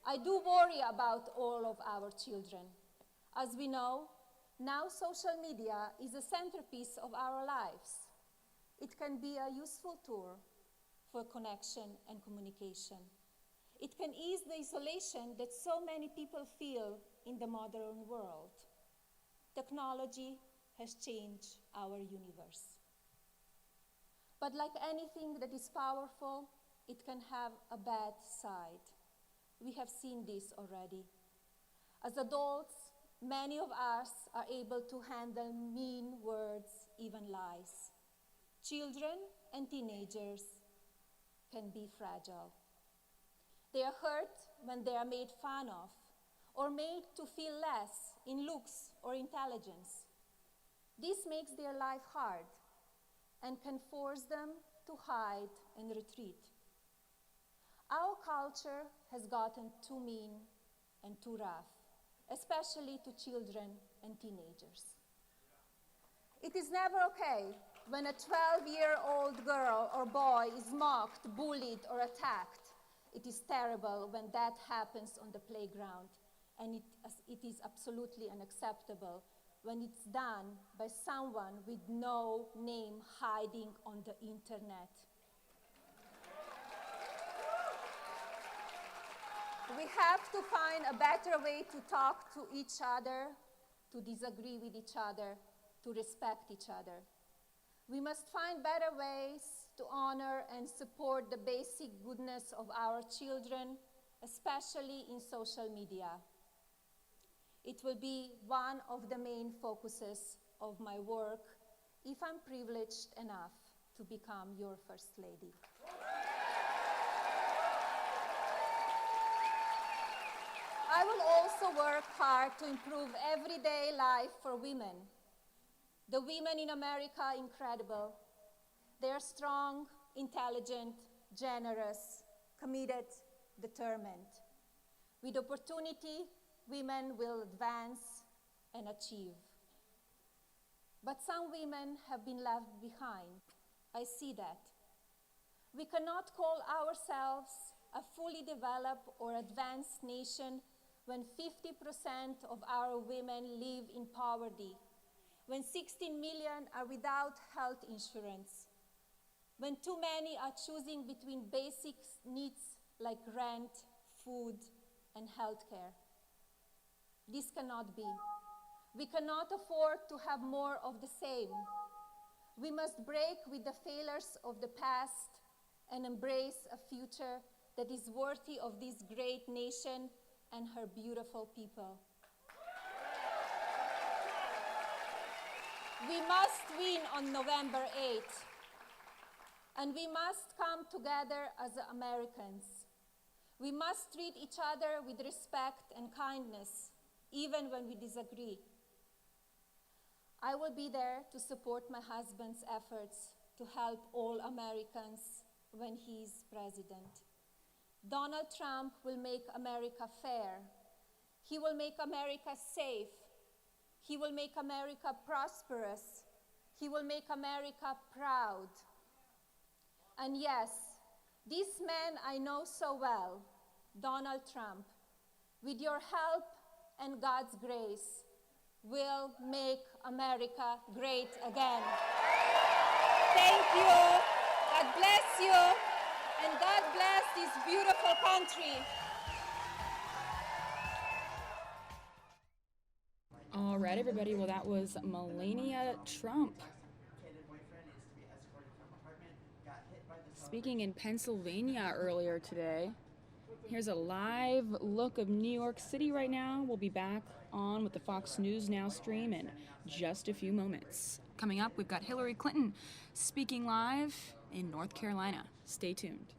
I do worry about all of our children. As we know, now social media is a centerpiece of our lives. It can be a useful tool for connection and communication. It can ease the isolation that so many people feel in the modern world. Technology has changed our universe. But like anything that is powerful, it can have a bad side. We have seen this already. As adults, many of us are able to handle mean words, even lies. Children and teenagers can be fragile. They are hurt when they are made fun of or made to feel less in looks or intelligence. This makes their life hard and can force them to hide and retreat. Our culture has gotten too mean and too rough, especially to children and teenagers. It is never okay when a 12-year-old girl or boy is mocked, bullied, or attacked. It is terrible when that happens on the playground, and it is absolutely unacceptable when it's done by someone with no name hiding on the internet. We have to find a better way to talk to each other, to disagree with each other, to respect each other. We must find better ways to honor and support the basic goodness of our children, especially in social media. It will be one of the main focuses of my work if I'm privileged enough to become your First Lady. I will also work hard to improve everyday life for women. The women in America are incredible. They are strong, intelligent, generous, committed, determined. With opportunity, women will advance and achieve. But some women have been left behind. I see that. We cannot call ourselves a fully developed or advanced nation when 50% of our women live in poverty, when 16 million are without health insurance, when too many are choosing between basic needs like rent, food, and healthcare. This cannot be. We cannot afford to have more of the same. We must break with the failures of the past and embrace a future that is worthy of this great nation and her beautiful people. We must win on November 8th, and we must come together as Americans. We must treat each other with respect and kindness, even when we disagree. I will be there to support my husband's efforts to help all Americans when he is president. Donald Trump will make America fair. He will make America safe. He will make America prosperous. He will make America proud. And yes, this man I know so well, Donald Trump, with your help and God's grace, will make America great again. Thank you. God bless you. And God bless this beautiful country. All right, everybody. Well, that was Melania Trump speaking in Pennsylvania earlier today. Here's a live look of New York City right now. We'll be back on with the Fox News Now stream in just a few moments. Coming up, we've got Hillary Clinton speaking live in North Carolina. Stay tuned.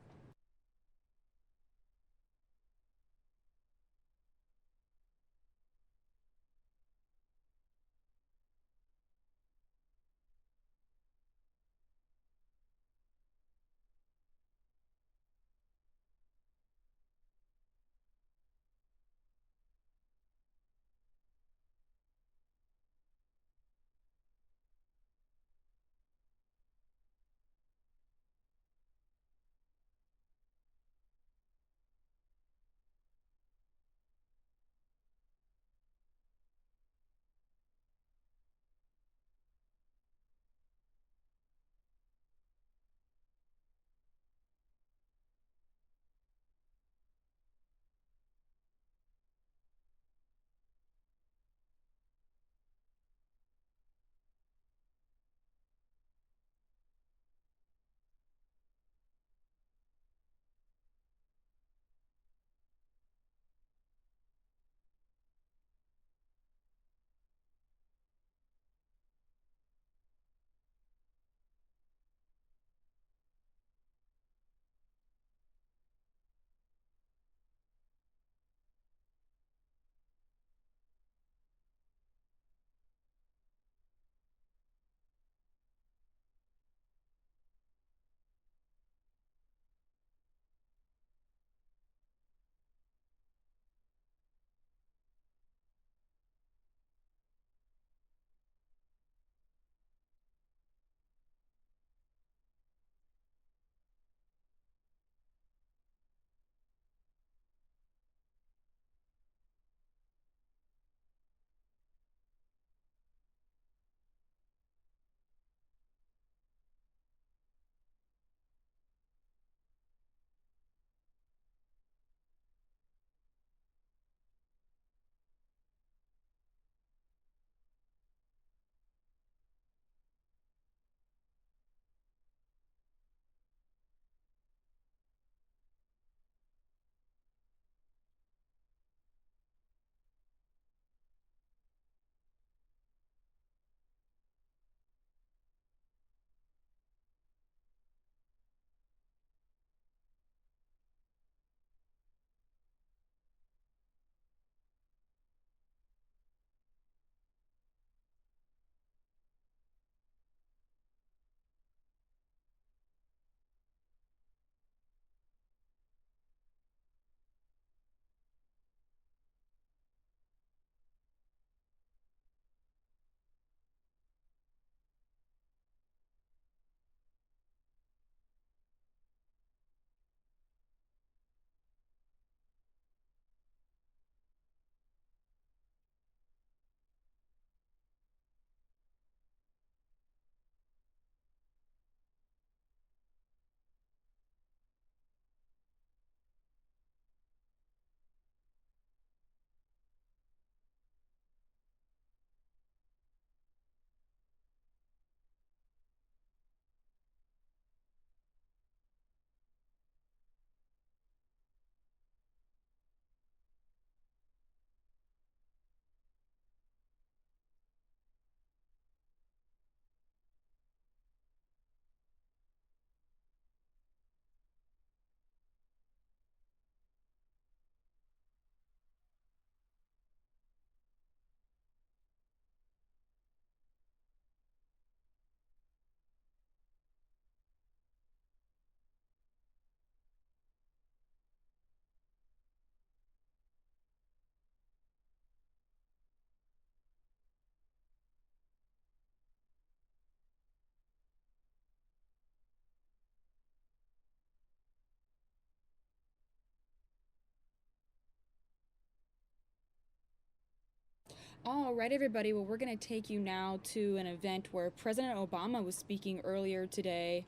All right, everybody. Well, we're going to take you now to an event where President Obama was speaking earlier today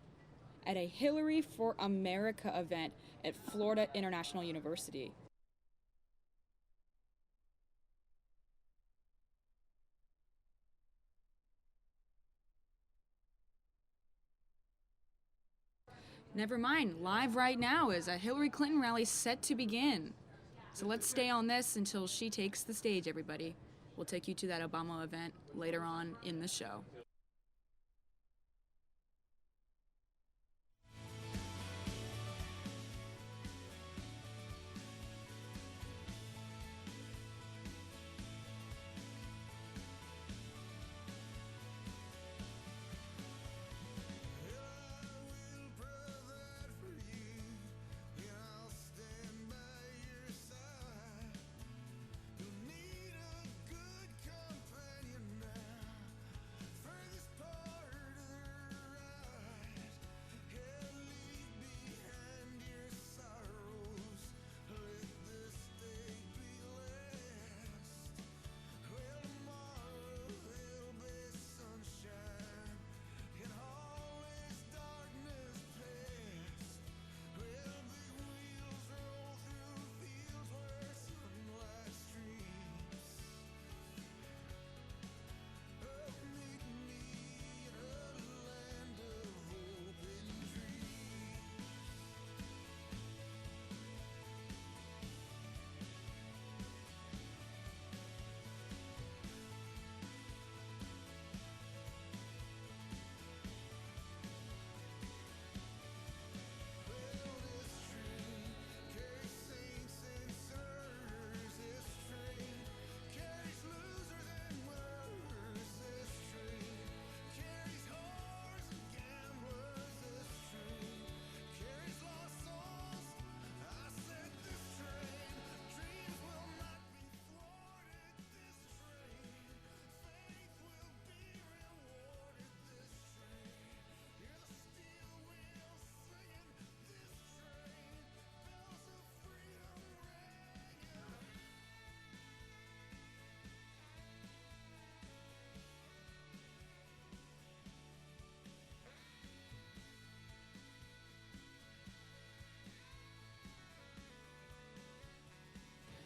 at a Hillary for America event at Florida International University. Never mind, live right now is a Hillary Clinton rally set to begin. So let's stay on this until she takes the stage, everybody. We'll take you to that Obama event later on in the show.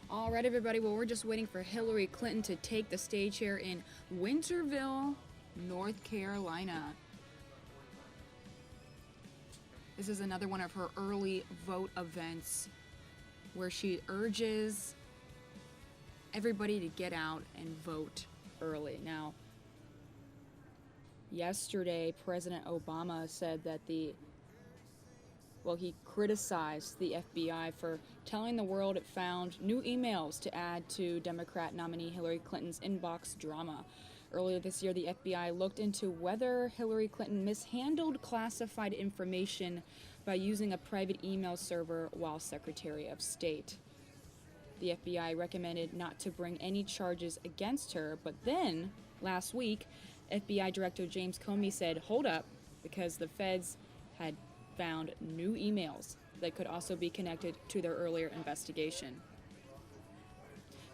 All right, everybody. Well, we're just waiting for Hillary Clinton to take the stage here in Winterville, North Carolina. This is another one of her early vote events where she urges everybody to get out and vote early. Now, yesterday, President Obama said that he criticized the FBI for telling the world it found new emails to add to Democrat nominee Hillary Clinton's inbox drama. Earlier this year, the FBI looked into whether Hillary Clinton mishandled classified information by using a private email server while Secretary of State. The FBI recommended not to bring any charges against her, but then, last week, FBI Director James Comey said, hold up, because the feds had found new emails that could also be connected to their earlier investigation.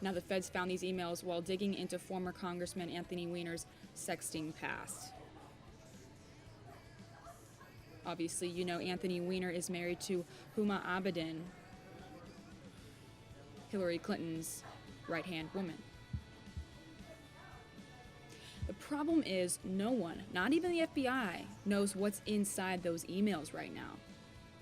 Now, the feds found these emails while digging into former Congressman Anthony Weiner's sexting past. Obviously, you know Anthony Weiner is married to Huma Abedin, Hillary Clinton's right-hand woman. The problem is no one, not even the FBI, knows what's inside those emails right now,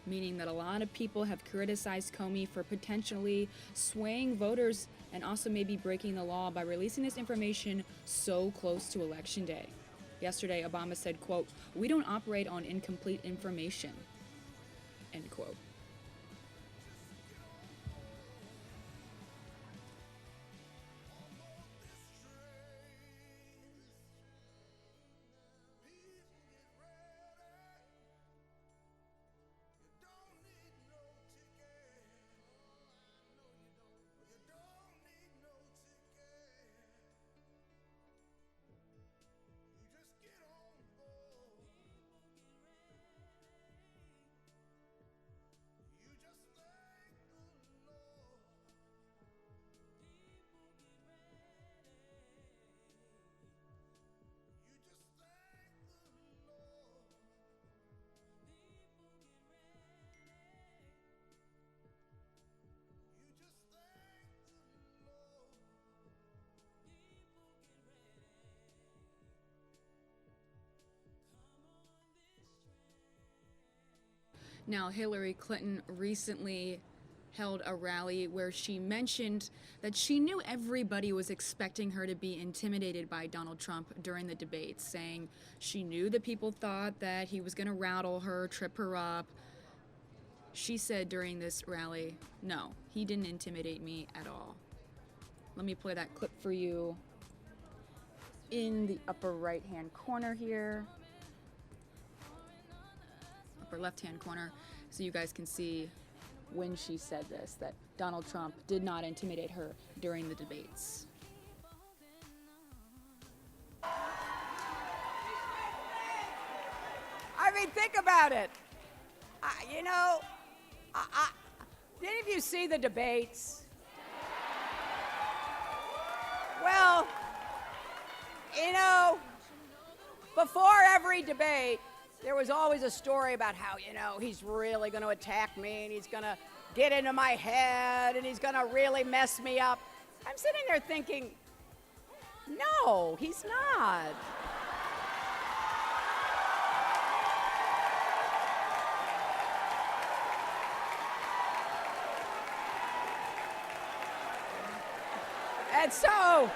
meaning that a lot of people have criticized Comey for potentially swaying voters and also maybe breaking the law by releasing this information so close to Election Day. Yesterday, Obama said, quote, "We don't operate on incomplete information," end quote. Now, Hillary Clinton recently held a rally where she mentioned that she knew everybody was expecting her to be intimidated by Donald Trump during the debates, saying she knew that people thought that he was going to rattle her, trip her up. She said during this rally, no, he didn't intimidate me at all. Let me play that clip for you in the upper right-hand corner here. Upper left-hand corner, so you guys can see when she said this, that Donald Trump did not intimidate her during the debates. I mean, think about it. Did any of you see the debates? Well, before every debate, there was always a story about how, he's really going to attack me and he's going to get into my head and he's going to really mess me up. I'm sitting there thinking, no, he's not. And so,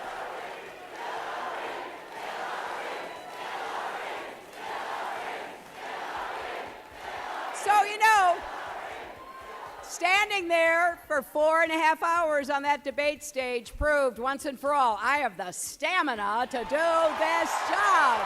standing there for 4.5 hours on that debate stage proved once and for all, I have the stamina to do this job.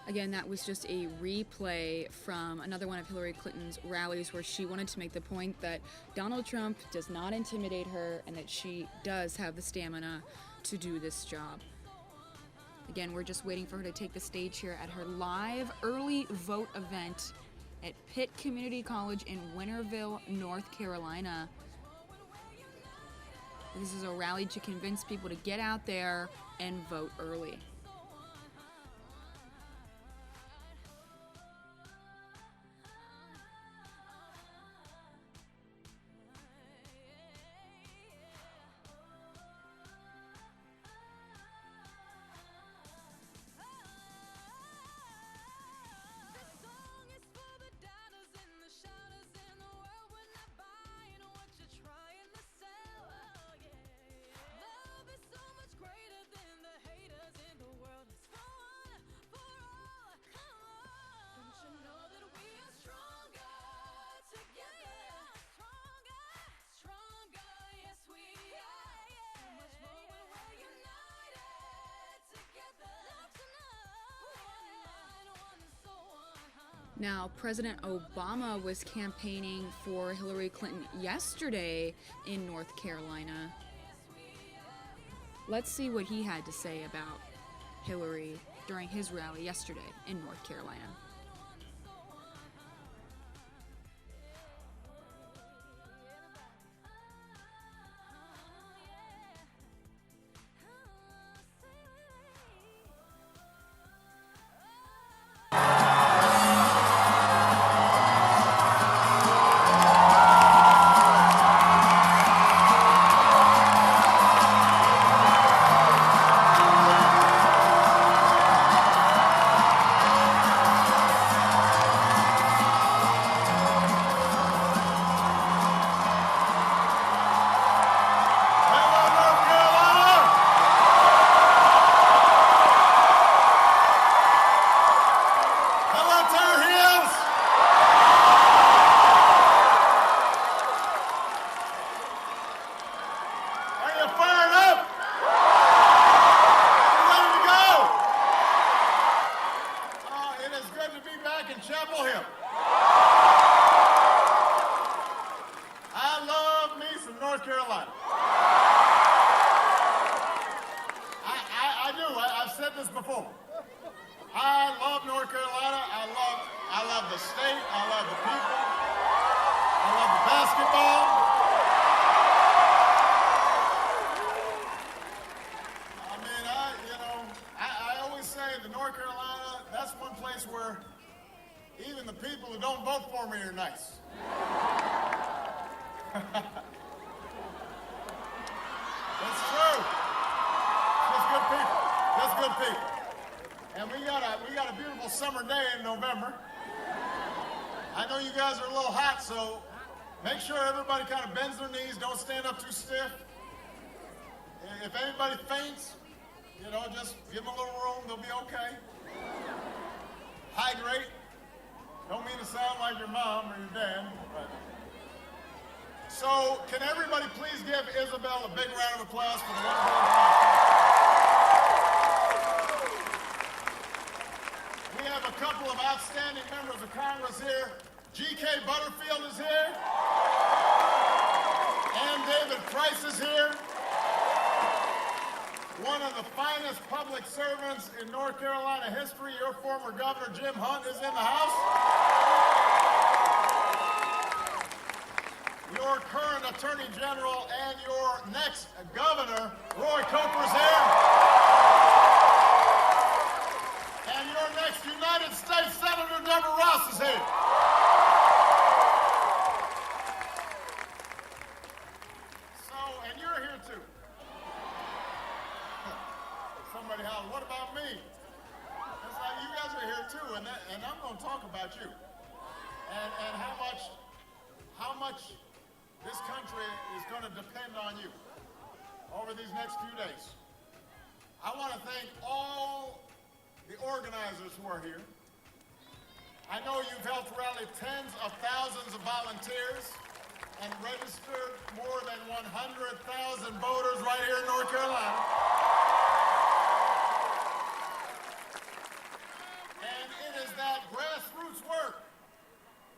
Again, that was just a replay from another one of Hillary Clinton's rallies where she wanted to make the point that Donald Trump does not intimidate her and that she does have the stamina to do this job. Again, we're just waiting for her to take the stage here at her live early vote event at Pitt Community College in Winterville, North Carolina. This is a rally to convince people to get out there and vote early. Now, President Obama was campaigning for Hillary Clinton yesterday in North Carolina. Let's see what he had to say about Hillary during his rally yesterday in North Carolina. And we got a beautiful summer day in November. I know you guys are a little hot, so make sure everybody kind of bends their knees, don't stand up too stiff. If anybody faints, you know, just give them a little room, they'll be okay. Hydrate. Don't mean to sound like your mom or your dad, but. So, can everybody please give Isabel a big round of applause for the wonderful introduction. We have a couple of outstanding members of Congress here. G.K. Butterfield is here. Ann David Price is here. One of the finest public servants in North Carolina history, your former governor, Jim Hunt, is in the house. Your current Attorney General and your next governor, Roy Coper's here. And your next United States Senator, Deborah Ross, is here. So, and you're here too. Somebody hollered, what about me? It's like, you guys are here too, and I'm going to talk about you. And how much this country is going to depend on you over these next few days. I want to thank all the organizers who are here. I know you've helped rally tens of thousands of volunteers and registered more than 100,000 voters right here in North Carolina. And it is that grassroots work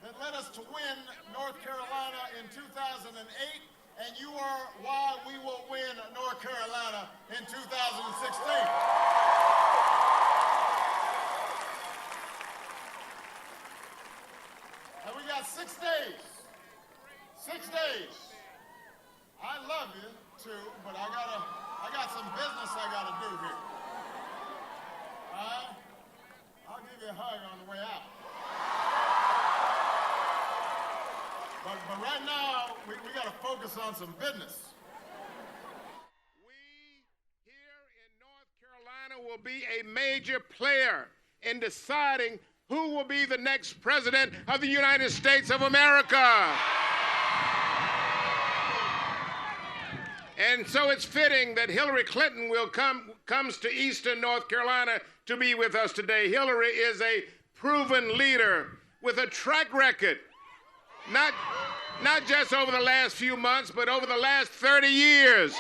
that led us to win North Carolina in 2008, and you are why we will win North Carolina in 2016. And we got 6 days. 6 days. I love you too, but I got some business I gotta do here. I'll give you a hug on the way out. But right now, we got to focus on some business. We here in North Carolina will be a major player in deciding who will be the next president of the United States of America. And so it's fitting that Hillary Clinton comes to Eastern North Carolina to be with us today. Hillary is a proven leader with a track record. Not just over the last few months, but over the last 30 years.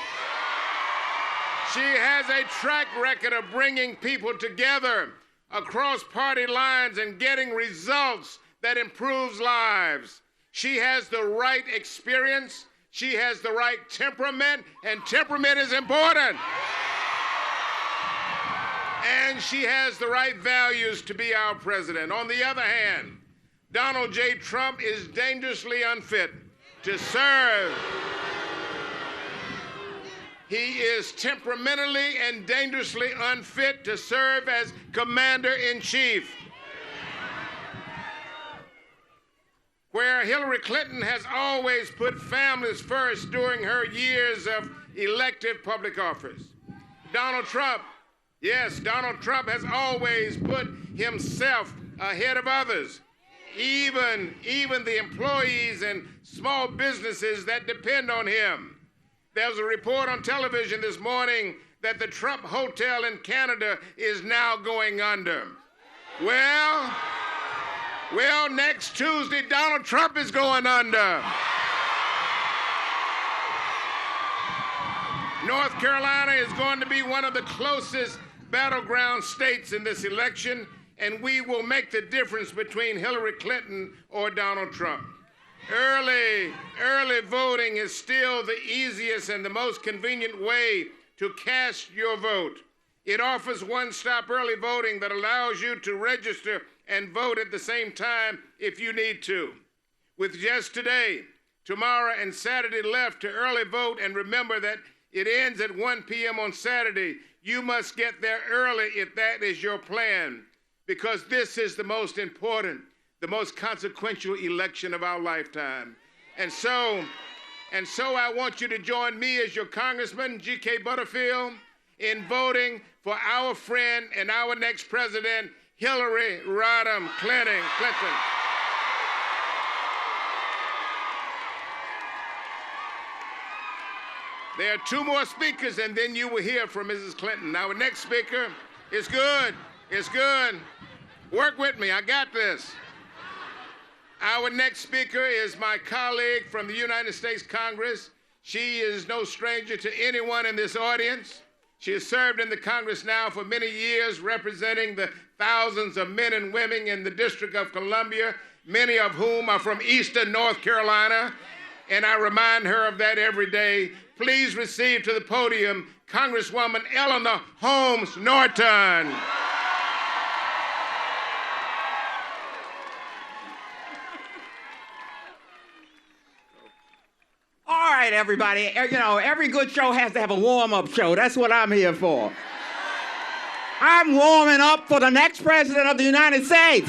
She has a track record of bringing people together across party lines and getting results that improves lives. She has the right experience. She has the right temperament, and temperament is important. And she has the right values to be our president. On the other hand, Donald J. Trump is dangerously unfit to serve. He is temperamentally and dangerously unfit to serve as commander-in-chief. Where Hillary Clinton has always put families first during her years of elective public office. Donald Trump has always put himself ahead of others. Even the employees and small businesses that depend on him. There was a report on television this morning that the Trump Hotel in Canada is now going under. Well, next Tuesday, Donald Trump is going under. North Carolina is going to be one of the closest battleground states in this election, and we will make the difference between Hillary Clinton or Donald Trump. Early voting is still the easiest and the most convenient way to cast your vote. It offers one-stop early voting that allows you to register and vote at the same time if you need to. With just today, tomorrow, and Saturday left to early vote, and remember that it ends at 1 p.m. on Saturday, you must get there early if that is your plan, because this is the most important, the most consequential election of our lifetime. And so I want you to join me as your Congressman, G.K. Butterfield, in voting for our friend and our next president, Hillary Rodham Clinton. There are two more speakers, and then you will hear from Mrs. Clinton. Our next speaker is good. It's good. Work with me. I got this. Our next speaker is my colleague from the United States Congress. She is no stranger to anyone in this audience. She has served in the Congress now for many years, representing the thousands of men and women in the District of Columbia, many of whom are from Eastern North Carolina, and I remind her of that every day. Please receive to the podium Congresswoman Eleanor Holmes Norton. All right, everybody. You know, every good show has to have a warm-up show. That's what I'm here for. I'm warming up for the next president of the United States.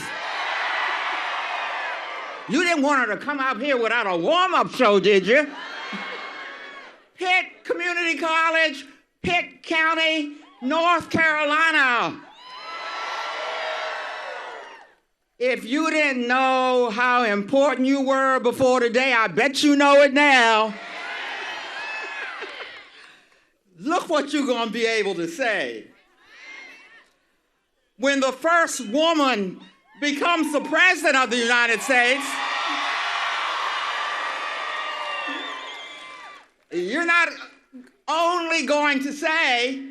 You didn't want her to come out here without a warm-up show, did you? Pitt Community College, Pitt County, North Carolina. If you didn't know how important you were before today, I bet you know it now. Look what you're going to be able to say. When the first woman becomes the president of the United States, you're not only going to say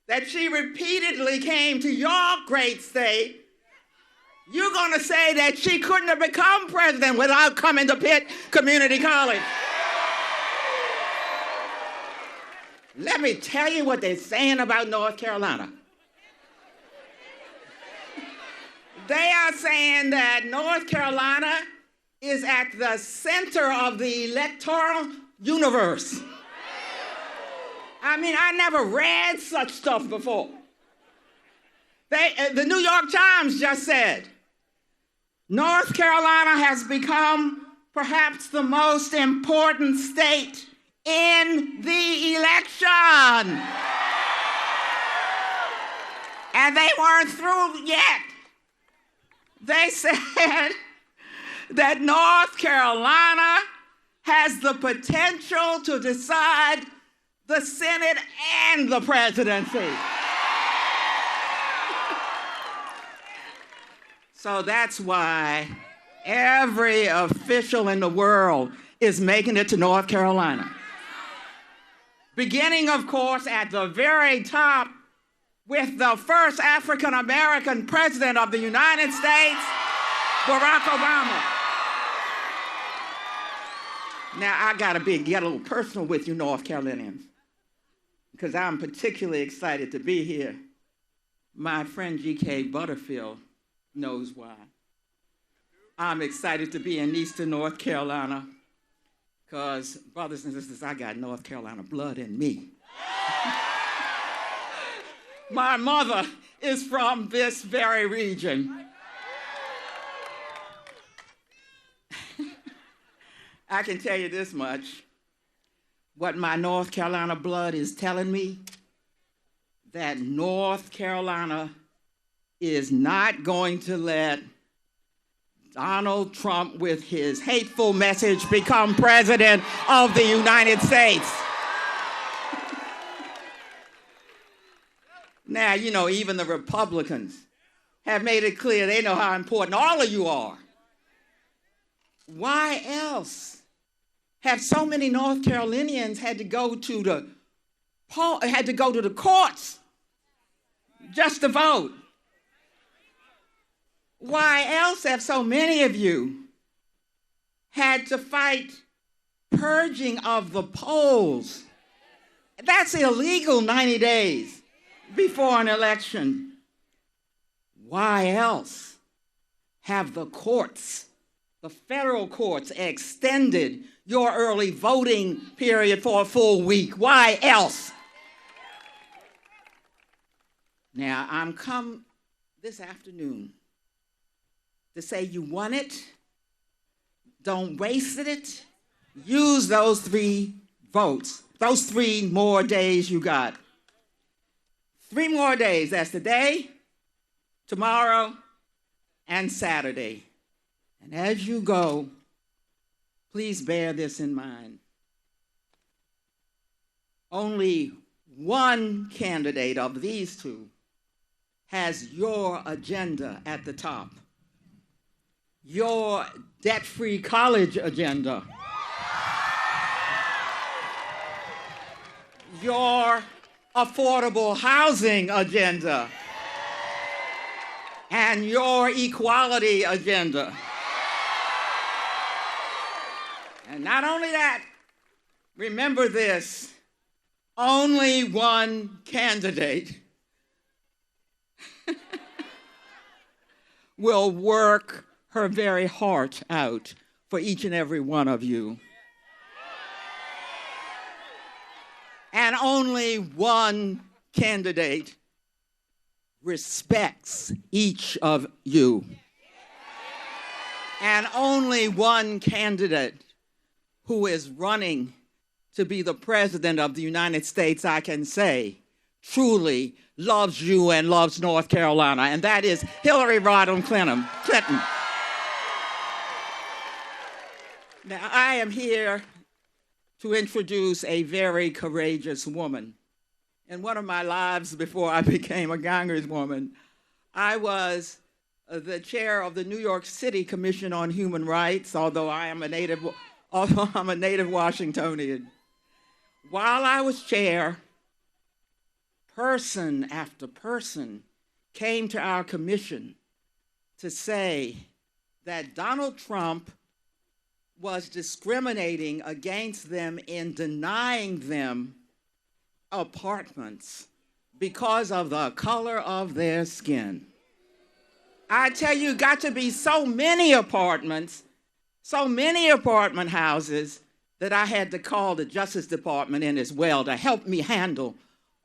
that she repeatedly came to your great state, you're going to say that she couldn't have become president without coming to Pitt Community College. Let me tell you what they're saying about North Carolina. They are saying that North Carolina is at the center of the electoral universe. I mean, I never read such stuff before. The New York Times just said, North Carolina has become perhaps the most important state in the election. And they weren't through yet. They said that North Carolina has the potential to decide the Senate and the presidency. So that's why every official in the world is making it to North Carolina. Beginning, of course, at the very top with the first African-American president of the United States, Barack Obama. Now, I gotta get a little personal with you North Carolinians, because I'm particularly excited to be here. My friend G.K. Butterfield knows why. I'm excited to be in Eastern North Carolina, because, brothers and sisters, I got North Carolina blood in me. My mother is from this very region. I can tell you this much. What my North Carolina blood is telling me, that North Carolina is not going to let Donald Trump with his hateful message become president of the United States. Now, you know, even the Republicans have made it clear they know how important all of you are. Why else have so many North Carolinians had to go to the courts just to vote? Why else have so many of you had to fight purging of the polls? That's illegal 90 days before an election. Why else have the courts, the federal courts, extended your early voting period for a full week? Why else? Now, I'm come this afternoon to say you want it, don't waste it, use those 3 votes, those 3 more days you got. 3 more days. That's today, tomorrow, and Saturday. And as you go, please bear this in mind. Only one candidate of these two has your agenda at the top. Your debt-free college agenda. Your affordable housing agenda. And your equality agenda. And not only that, remember this, only one candidate will work her very heart out for each and every one of you. And only one candidate respects each of you. And only one candidate who is running to be the President of the United States, I can say, truly loves you and loves North Carolina, and that is Hillary Rodham Clinton. Now, I am here to introduce a very courageous woman. In one of my lives before I became a Congresswoman, I was the chair of the New York City Commission on Human Rights, although I'm a native Washingtonian. While I was chair, person after person came to our commission to say that Donald Trump was discriminating against them in denying them apartments because of the color of their skin. I tell you, got to be so many apartment houses that I had to call the Justice Department in as well to help me handle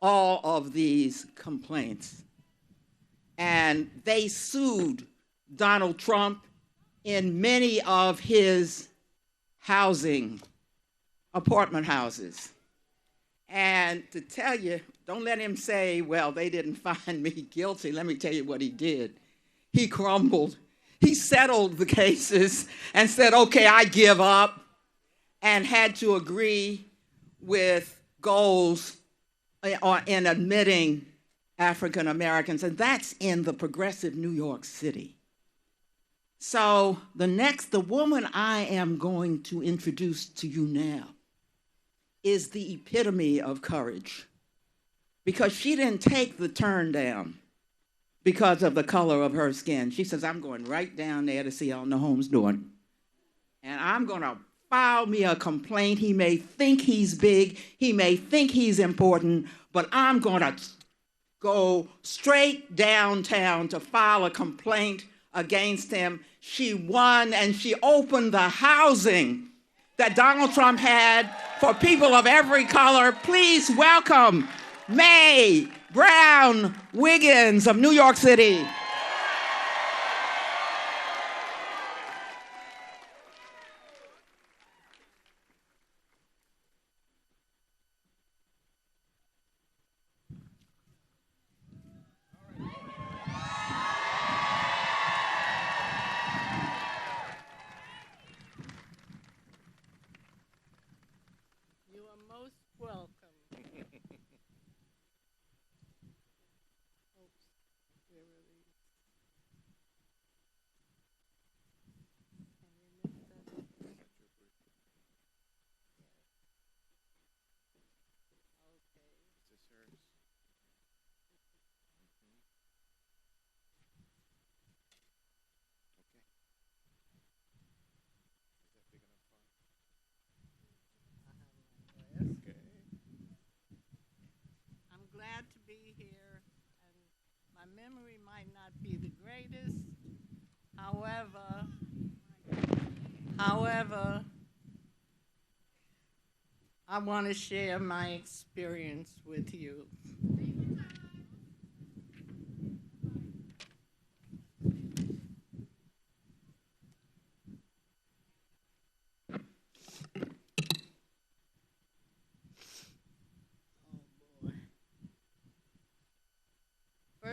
all of these complaints. And they sued Donald Trump in many of his apartment houses. And to tell you, don't let him say, well, they didn't find me guilty. Let me tell you what he did. He crumbled. He settled the cases and said, okay, I give up, and had to agree with goals in admitting African Americans, and that's in the progressive New York City. So the woman I am going to introduce to you now is the epitome of courage, because she didn't take the turn down because of the color of her skin. She says, I'm going right down there to see how Nahom's doing, and I'm going to file me a complaint. He may think he's big, he may think he's important, but I'm going to go straight downtown to file a complaint against him. She won, and she opened the housing that Donald Trump had for people of every color. Please welcome Mae Brown Wiggins of New York City. Glad to be here, and my memory might not be the greatest. However, I want to share my experience with you.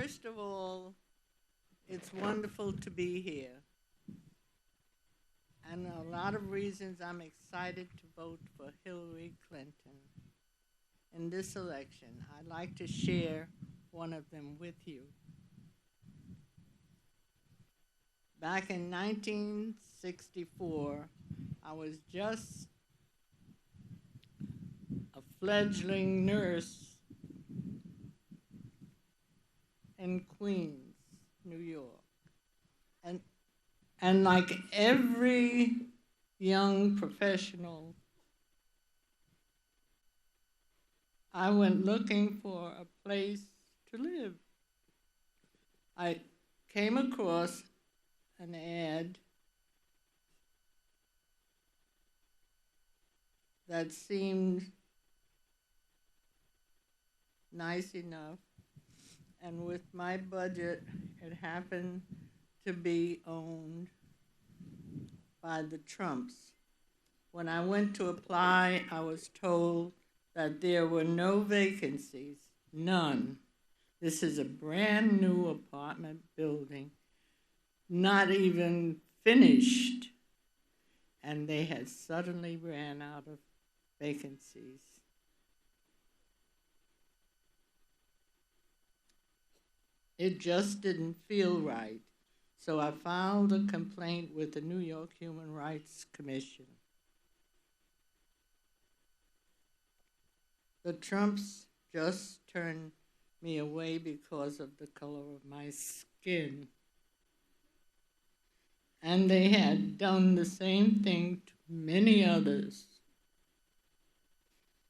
First of all, it's wonderful to be here. And a lot of reasons I'm excited to vote for Hillary Clinton in this election. I'd like to share one of them with you. Back in 1964, I was just a fledgling nurse in Queens, New York. And like every young professional, I went looking for a place to live. I came across an ad that seemed nice enough, and with my budget, it happened to be owned by the Trumps. When I went to apply, I was told that there were no vacancies, none. This is a brand new apartment building, not even finished, and they had suddenly ran out of vacancies. It just didn't feel right. So I filed a complaint with the New York Human Rights Commission. The Trumps just turned me away because of the color of my skin. And they had done the same thing to many others.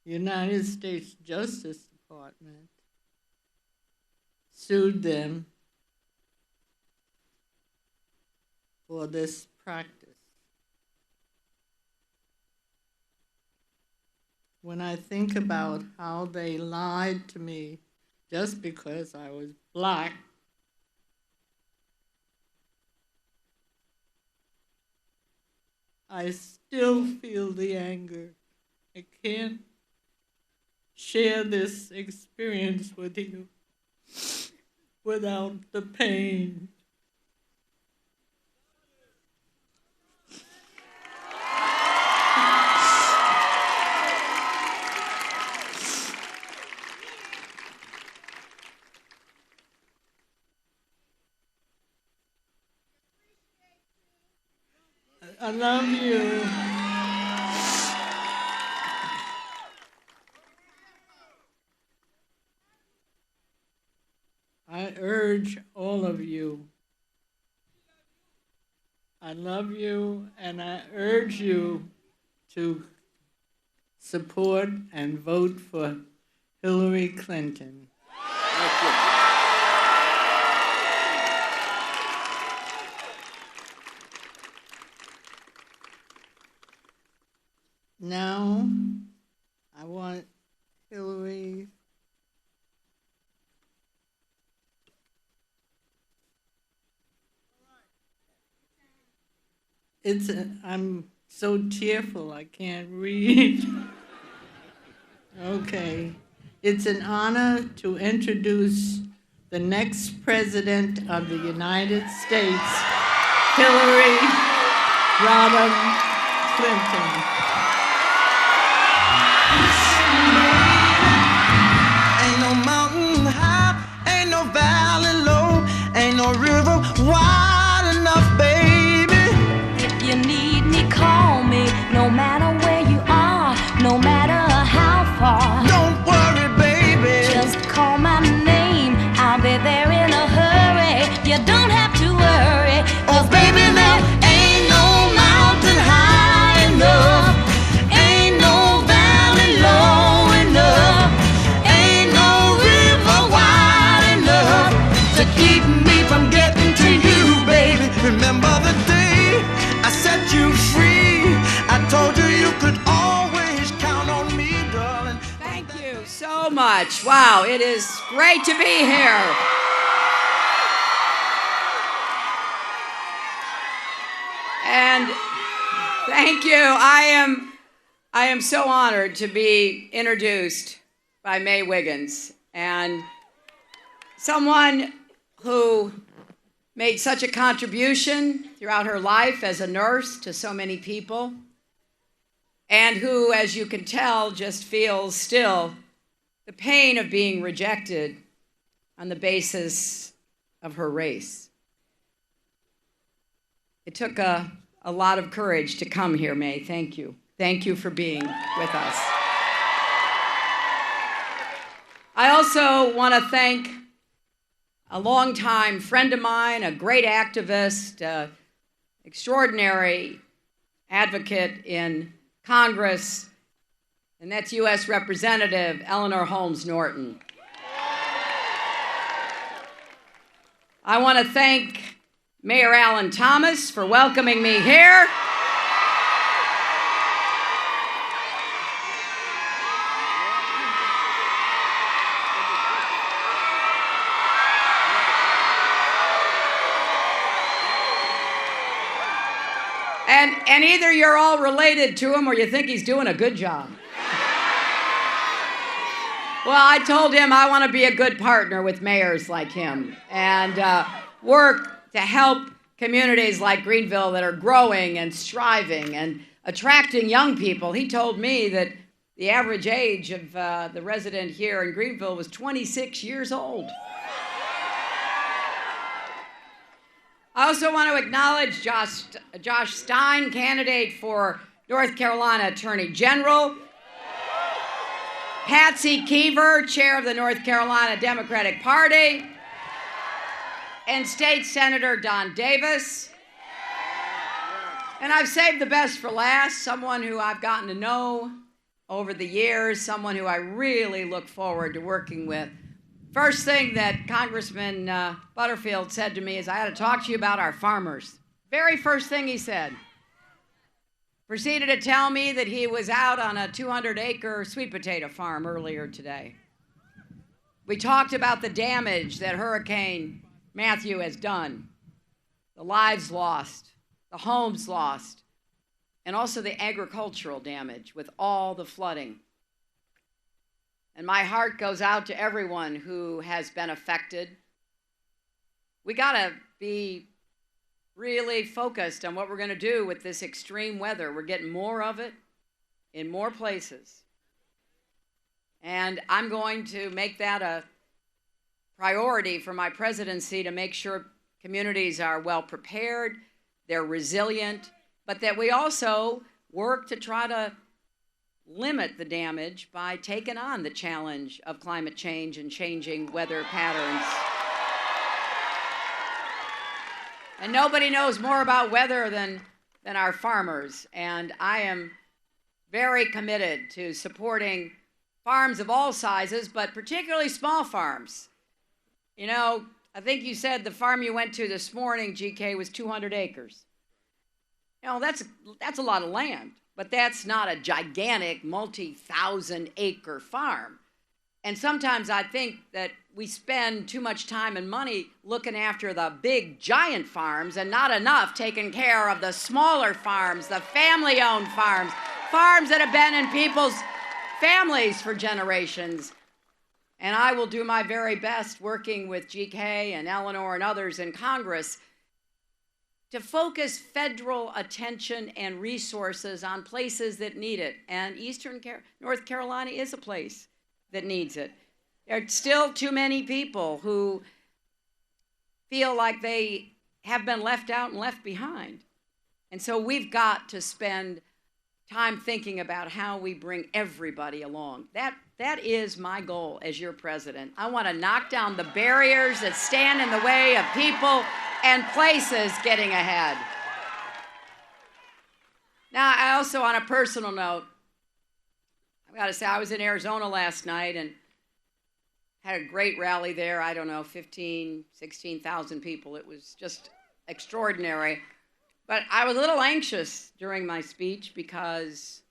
The United States Justice Department sued them for this practice. When I think about how they lied to me just because I was black, I still feel the anger. I can't share this experience with you without the pain. I love you. I urge all of you. I love you, and I urge you to support and vote for Hillary Clinton. Thank you. Now, I want Hillary I'm so tearful I can't read. Okay. It's an honor to introduce the next President of the United States, Hillary Rodham Clinton. Ain't no mountain high, ain't no valley low, ain't no river wide enough, baby. If you need me, call me, no matter where you are, no matter how far. Don't worry, baby. Just call my name, I'll be there in a hurry. You don't have to worry, 'cause baby, there ain't no mountain high enough, ain't no valley low enough, ain't no river wide enough to keep me from getting to you, baby. Remember the day I set you free? I told you you could always count on me, darling. Thank you so much. Wow, it is great to be here. And thank you. I am so honored to be introduced by May Wiggins, and someone who made such a contribution throughout her life as a nurse to so many people, and who, as you can tell, just feels still the pain of being rejected on the basis of her race. It took a lot of courage to come here, May. Thank you. Thank you for being with us. I also want to thank a longtime friend of mine, a great activist, extraordinary advocate in Congress, and that's U.S. Representative Eleanor Holmes Norton. I want to thank Mayor Alan Thomas for welcoming me here. And either you're all related to him or you think he's doing a good job. Well, I told him I want to be a good partner with mayors like him and work to help communities like Greenville that are growing and striving and attracting young people. He told me that the average age of the resident here in Greenville was 26 years old. I also want to acknowledge Josh Stein, candidate for North Carolina Attorney General, Patsy Keever, chair of the North Carolina Democratic Party, and State Senator Don Davis. And I've saved the best for last, someone who I've gotten to know over the years, someone who I really look forward to working with. First thing that Congressman Butterfield said to me is, I had to talk to you about our farmers. Very first thing he said. Proceeded to tell me that he was out on a 200-acre sweet potato farm earlier today. We talked about the damage that Hurricane Matthew has done, the lives lost, the homes lost, and also the agricultural damage with all the flooding. And my heart goes out to everyone who has been affected. We gotta be really focused on what we're gonna do with this extreme weather. We're getting more of it in more places. And I'm going to make that a priority for my presidency to make sure communities are well prepared, they're resilient, but that we also work to try to limit the damage by taking on the challenge of climate change and changing weather patterns. And nobody knows more about weather than our farmers. And I am very committed to supporting farms of all sizes, but particularly small farms. You know, I think you said the farm you went to this morning, GK, was 200 acres. You know, that's a lot of land. But that's not a gigantic multi-thousand acre farm. And sometimes I think that we spend too much time and money looking after the big giant farms and not enough taking care of the smaller farms, the family-owned farms, farms that have been in people's families for generations. And I will do my very best working with GK and Eleanor and others in Congress to focus federal attention and resources on places that need it. And North Carolina is a place that needs it. There are still too many people who feel like they have been left out and left behind. And so we've got to spend time thinking about how we bring everybody along. That is my goal as your president. I want to knock down the barriers that stand in the way of people and places getting ahead. Now, I also, on a personal note, I've got to say, I was in Arizona last night and had a great rally there. I don't know, 15, 16,000 people. It was just extraordinary. But I was a little anxious during my speech because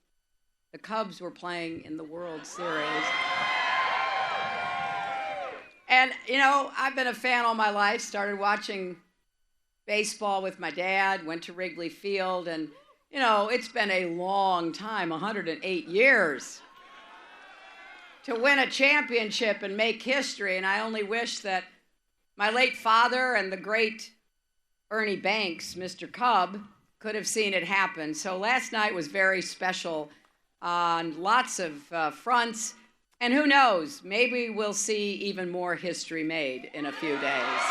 the Cubs were playing in the World Series. And, you know, I've been a fan all my life, started watching baseball with my dad, went to Wrigley Field, and, you know, it's been a long time, 108 years, to win a championship and make history, and I only wish that My late father and the great Ernie Banks, Mr. Cub, could have seen it happen. So last night was very special on lots of fronts. And who knows, maybe we'll see even more history made in a few days.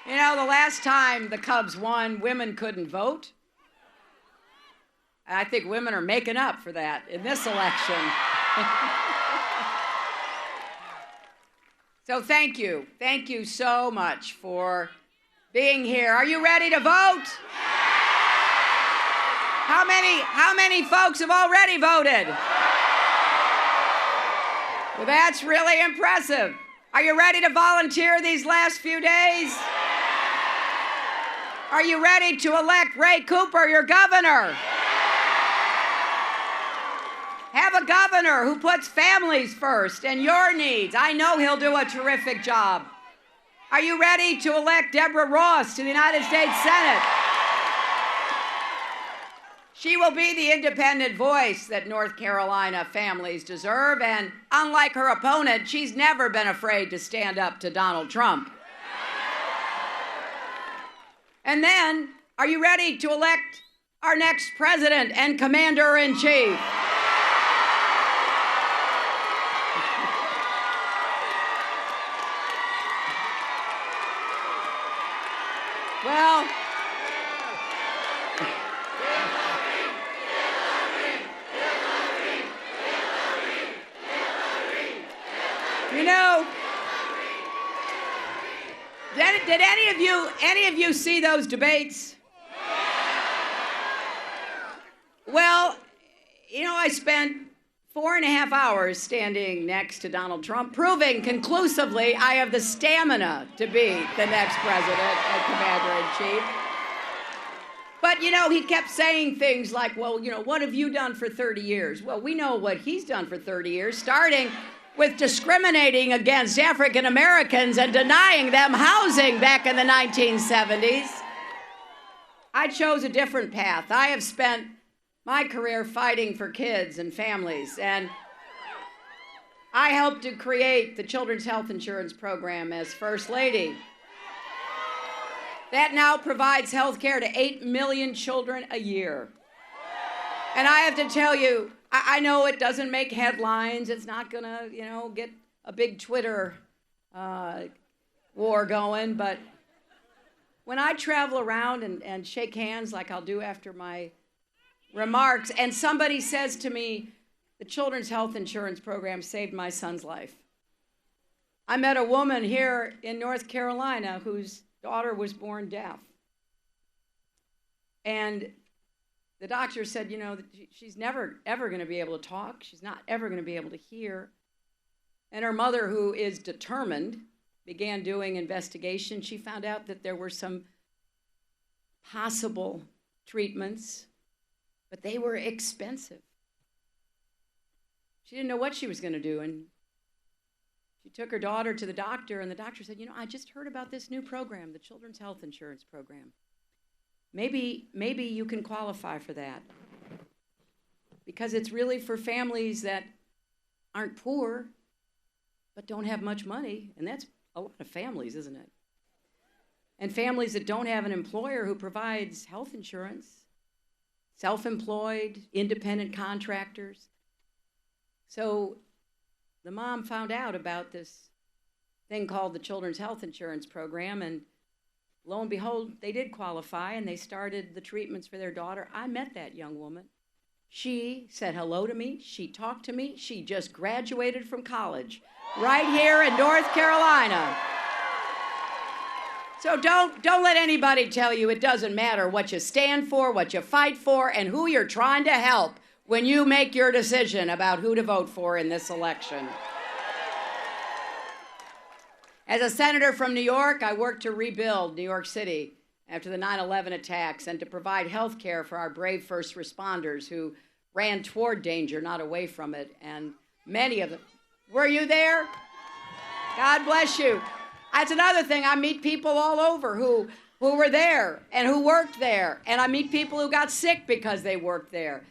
You know, the last time the Cubs won, women couldn't vote. I think women are making up for that in this election. So thank you. Thank you so much for being here. Are you ready to vote? How many folks have already voted? Well, that's really impressive. Are you ready to volunteer these last few days? Are you ready to elect Ray Cooper your governor? Have a governor who puts families first and your needs. I know he'll do a terrific job. Are you ready to elect Deborah Ross to the United States Senate? She will be the independent voice that North Carolina families deserve, and unlike her opponent, she's never been afraid to stand up to Donald Trump. And then, are you ready to elect our next president and commander-in-chief? Well, you know, did any of you see those debates? Well, you know, I spent 4.5 hours standing next to Donald Trump, proving conclusively I have the stamina to be the next president and commander-in-chief. But, you know, he kept saying things like, well, you know, what have you done for 30 years? Well, we know what he's done for 30 years, starting with discriminating against African Americans and denying them housing back in the 1970s. I chose a different path. I have spent my career fighting for kids and families, and I helped to create the Children's Health Insurance Program as First Lady. That now provides health care to 8 million children a year. And I have to tell you, I know it doesn't make headlines. It's not gonna, you know, get a big Twitter war going, but when I travel around and shake hands like I'll do after my remarks, and somebody says to me, the Children's Health Insurance Program saved my son's life. I met a woman here in North Carolina whose daughter was born deaf. And the doctor said, you know, she's never, ever going to be able to talk. She's not ever going to be able to hear. And her mother, who is determined, began doing investigation. She found out that there were some possible treatments, but they were expensive. She didn't know what she was going to do, and she took her daughter to the doctor, and the doctor said, you know, I just heard about this new program, the Children's Health Insurance Program. Maybe you can qualify for that, because it's really for families that aren't poor but don't have much money, and that's a lot of families, isn't it? And families that don't have an employer who provides health insurance, self-employed, independent contractors. So the mom found out about this thing called the Children's Health Insurance Program, and lo and behold, they did qualify, and they started the treatments for their daughter. I met that young woman. She said hello to me. She talked to me. She just graduated from college right here in North Carolina. So don't let anybody tell you it doesn't matter what you stand for, what you fight for, and who you're trying to help when you make your decision about who to vote for in this election. As a senator from New York, I worked to rebuild New York City after the 9/11 attacks and to provide health care for our brave first responders who ran toward danger, not away from it. And many of them, were you there? God bless you. That's another thing. I meet people all over who were there and who worked there. And I meet people who got sick because they worked there.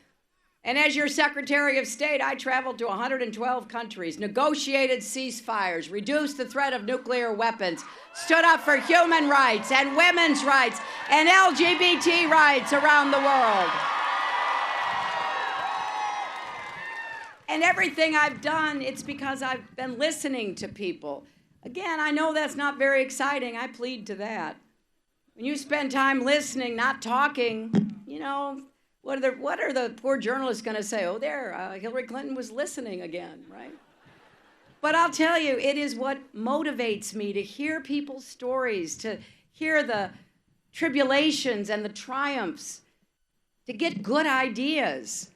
And as your Secretary of State, I traveled to 112 countries, negotiated ceasefires, reduced the threat of nuclear weapons, stood up for human rights and women's rights and LGBT rights around the world. And everything I've done, it's because I've been listening to people. Again, I know that's not very exciting. I plead to that. When you spend time listening, not talking, you know, what are the poor journalists going to say? Oh, there, Hillary Clinton was listening again, right? But I'll tell you, it is what motivates me to hear people's stories, to hear the tribulations and the triumphs, to get good ideas,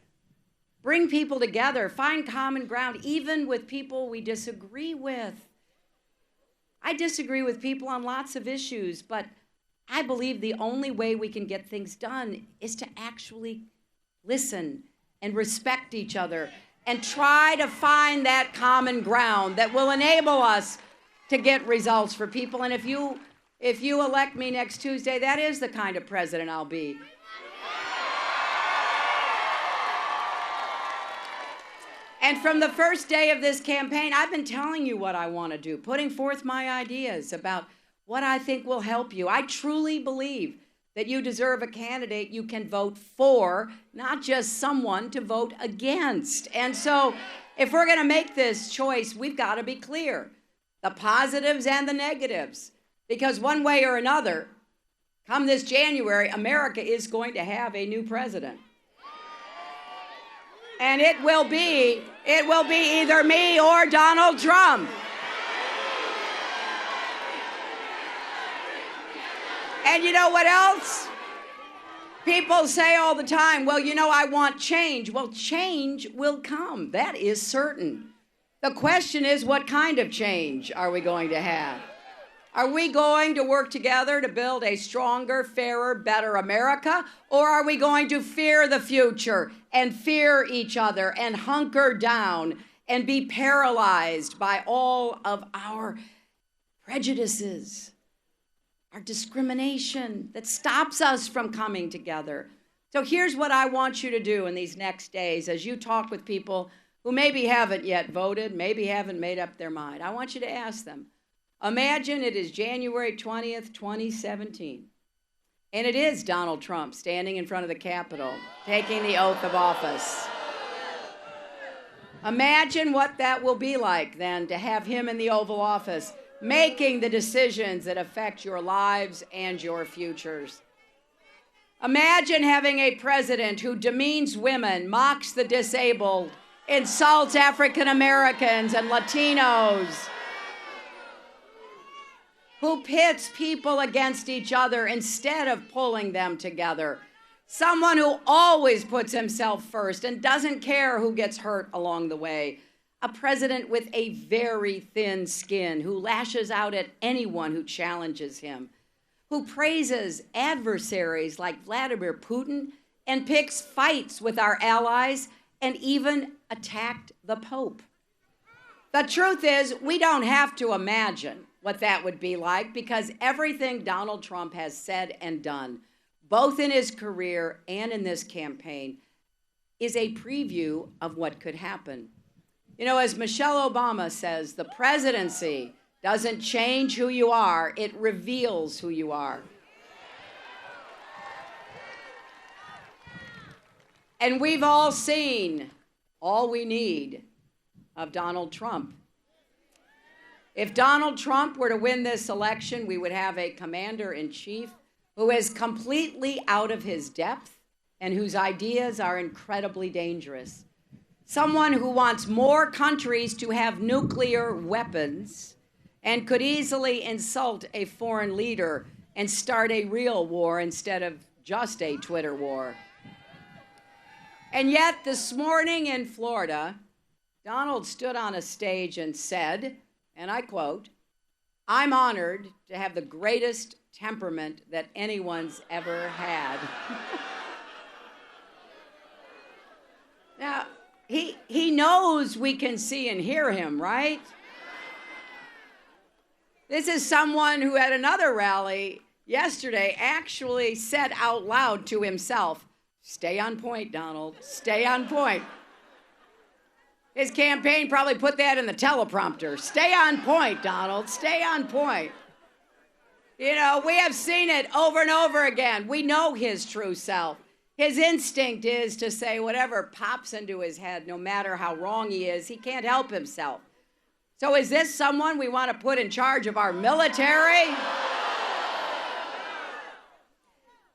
bring people together, find common ground, even with people we disagree with. I disagree with people on lots of issues, but I believe the only way we can get things done is to actually listen and respect each other and try to find that common ground that will enable us to get results for people. And if you elect me next Tuesday, that is the kind of president I'll be. And from the first day of this campaign, I've been telling you what I want to do, putting forth my ideas about what I think will help you. I truly believe that you deserve a candidate you can vote for, not just someone to vote against. And so if we're going to make this choice, we've got to be clear, the positives and the negatives, because one way or another, come this January, America is going to have a new president. And it will be either me or Donald Trump. And you know what else? People say all the time, well, you know, I want change. Well, change will come. That is certain. The question is, what kind of change are we going to have? Are we going to work together to build a stronger, fairer, better America? Or are we going to fear the future and fear each other and hunker down and be paralyzed by all of our prejudices, our discrimination that stops us from coming together? So here's what I want you to do in these next days as you talk with people who maybe haven't yet voted, maybe haven't made up their mind. I want you to ask them, imagine it is January 20th, 2017, and it is Donald Trump standing in front of the Capitol, taking the oath of office. Imagine what that will be like then to have him in the Oval Office, making the decisions that affect your lives and your futures. Imagine having a president who demeans women, mocks the disabled, insults African Americans and Latinos, who pits people against each other instead of pulling them together. Someone who always puts himself first and doesn't care who gets hurt along the way. A president with a very thin skin who lashes out at anyone who challenges him, who praises adversaries like Vladimir Putin and picks fights with our allies and even attacked the Pope. The truth is, we don't have to imagine what that would be like, because everything Donald Trump has said and done, both in his career and in this campaign, is a preview of what could happen. You know, as Michelle Obama says, the presidency doesn't change who you are, it reveals who you are. And we've all seen all we need of Donald Trump. If Donald Trump were to win this election, we would have a commander-in-chief who is completely out of his depth and whose ideas are incredibly dangerous. Someone who wants more countries to have nuclear weapons and could easily insult a foreign leader and start a real war instead of just a Twitter war. And yet, this morning in Florida, Donald stood on a stage and said, and I quote, "I'm honored to have the greatest temperament that anyone's ever had." Now, he knows we can see and hear him, right? This is someone who at another rally yesterday actually said out loud to himself, Stay on point, Donald. Stay on point. His campaign probably put that in the teleprompter. Stay on point, Donald. Stay on point. You know, we have seen it over and over again. We know his true self. His instinct is to say whatever pops into his head, no matter how wrong he is, he can't help himself. So is this someone we want to put in charge of our military?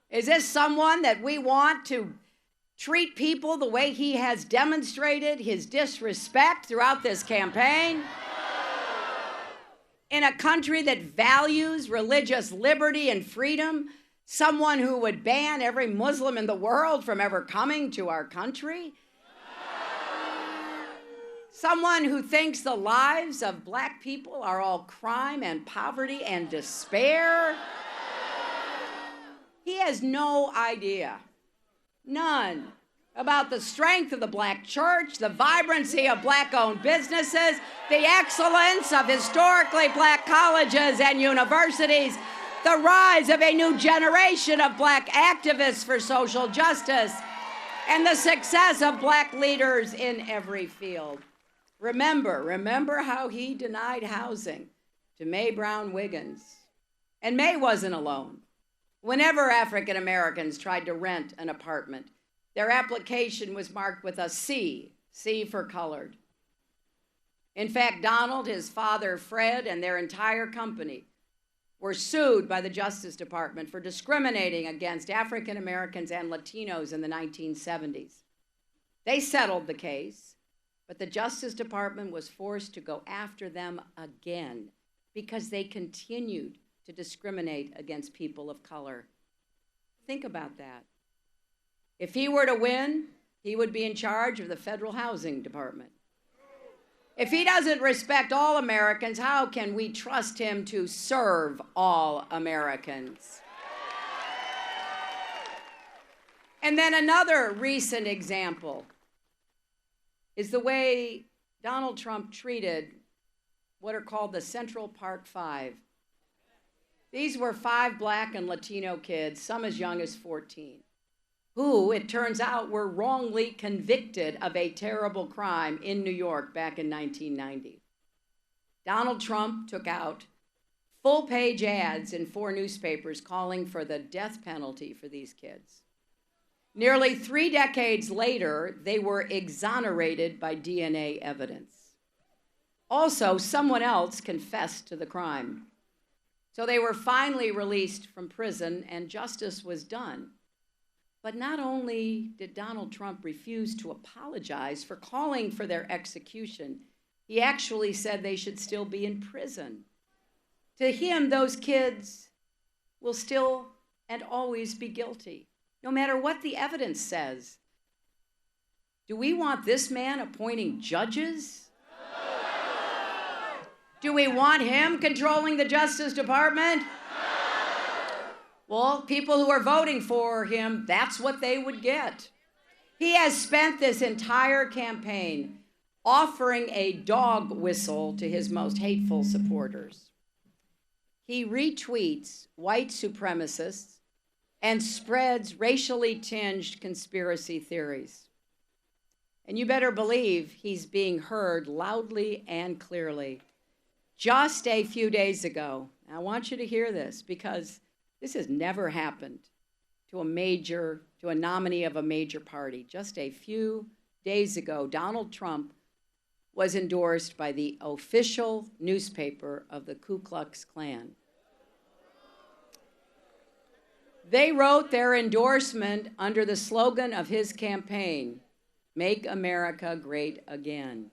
Is this someone that we want to treat people the way he has demonstrated his disrespect throughout this campaign? In a country that values religious liberty and freedom, someone who would ban every Muslim in the world from ever coming to our country? Someone who thinks the lives of black people are all crime and poverty and despair? He has no idea, none, about the strength of the black church, the vibrancy of black-owned businesses, the excellence of historically black colleges and universities, the rise of a new generation of black activists for social justice, and the success of black leaders in every field. Remember how he denied housing to Mae Brown Wiggins. And Mae wasn't alone. Whenever African Americans tried to rent an apartment, their application was marked with a C for colored. In fact, Donald, his father, Fred, and their entire company were sued by the Justice Department for discriminating against African Americans and Latinos in the 1970s. They settled the case, but the Justice Department was forced to go after them again because they continued to discriminate against people of color. Think about that. If he were to win, he would be in charge of the Federal Housing Department. If he doesn't respect all Americans, how can we trust him to serve all Americans? And then another recent example is the way Donald Trump treated what are called the Central Park Five. These were 5 black and Latino kids, some as young as 14, who, it turns out, were wrongly convicted of a terrible crime in New York back in 1990. Donald Trump took out full-page ads in 4 newspapers calling for the death penalty for these kids. Nearly 3 decades later, they were exonerated by DNA evidence. Also, someone else confessed to the crime. So they were finally released from prison and justice was done. But not only did Donald Trump refuse to apologize for calling for their execution, he actually said they should still be in prison. To him, those kids will still and always be guilty, no matter what the evidence says. Do we want this man appointing judges? Do we want him controlling the Justice Department? Well, people who are voting for him, that's what they would get. He has spent this entire campaign offering a dog whistle to his most hateful supporters. He retweets white supremacists and spreads racially tinged conspiracy theories. And you better believe he's being heard loudly and clearly. Just a few days ago, I want you to hear this because this has never happened to a nominee of a major party. Just a few days ago, Donald Trump was endorsed by the official newspaper of the Ku Klux Klan. They wrote their endorsement under the slogan of his campaign, "Make America Great Again."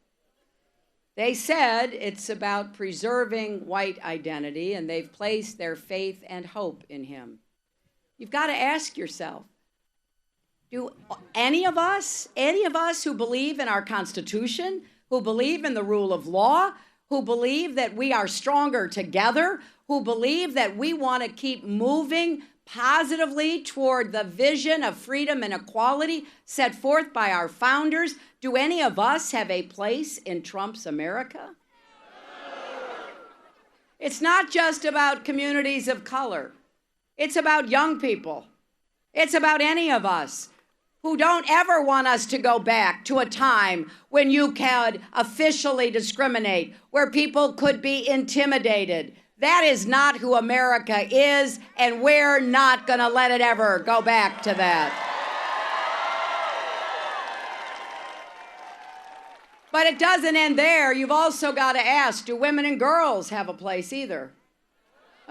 They said it's about preserving white identity, and they've placed their faith and hope in him. You've got to ask yourself, do any of us who believe in our Constitution, who believe in the rule of law, who believe that we are stronger together, who believe that we want to keep moving positively toward the vision of freedom and equality set forth by our founders, do any of us have a place in Trump's America? It's not just about communities of color. It's about young people. It's about any of us. who don't ever want us to go back to a time when you could officially discriminate, where people could be intimidated. That is not who America is, and we're not going to let it ever go back to that. But it doesn't end there. You've also got to ask, do women and girls have a place either?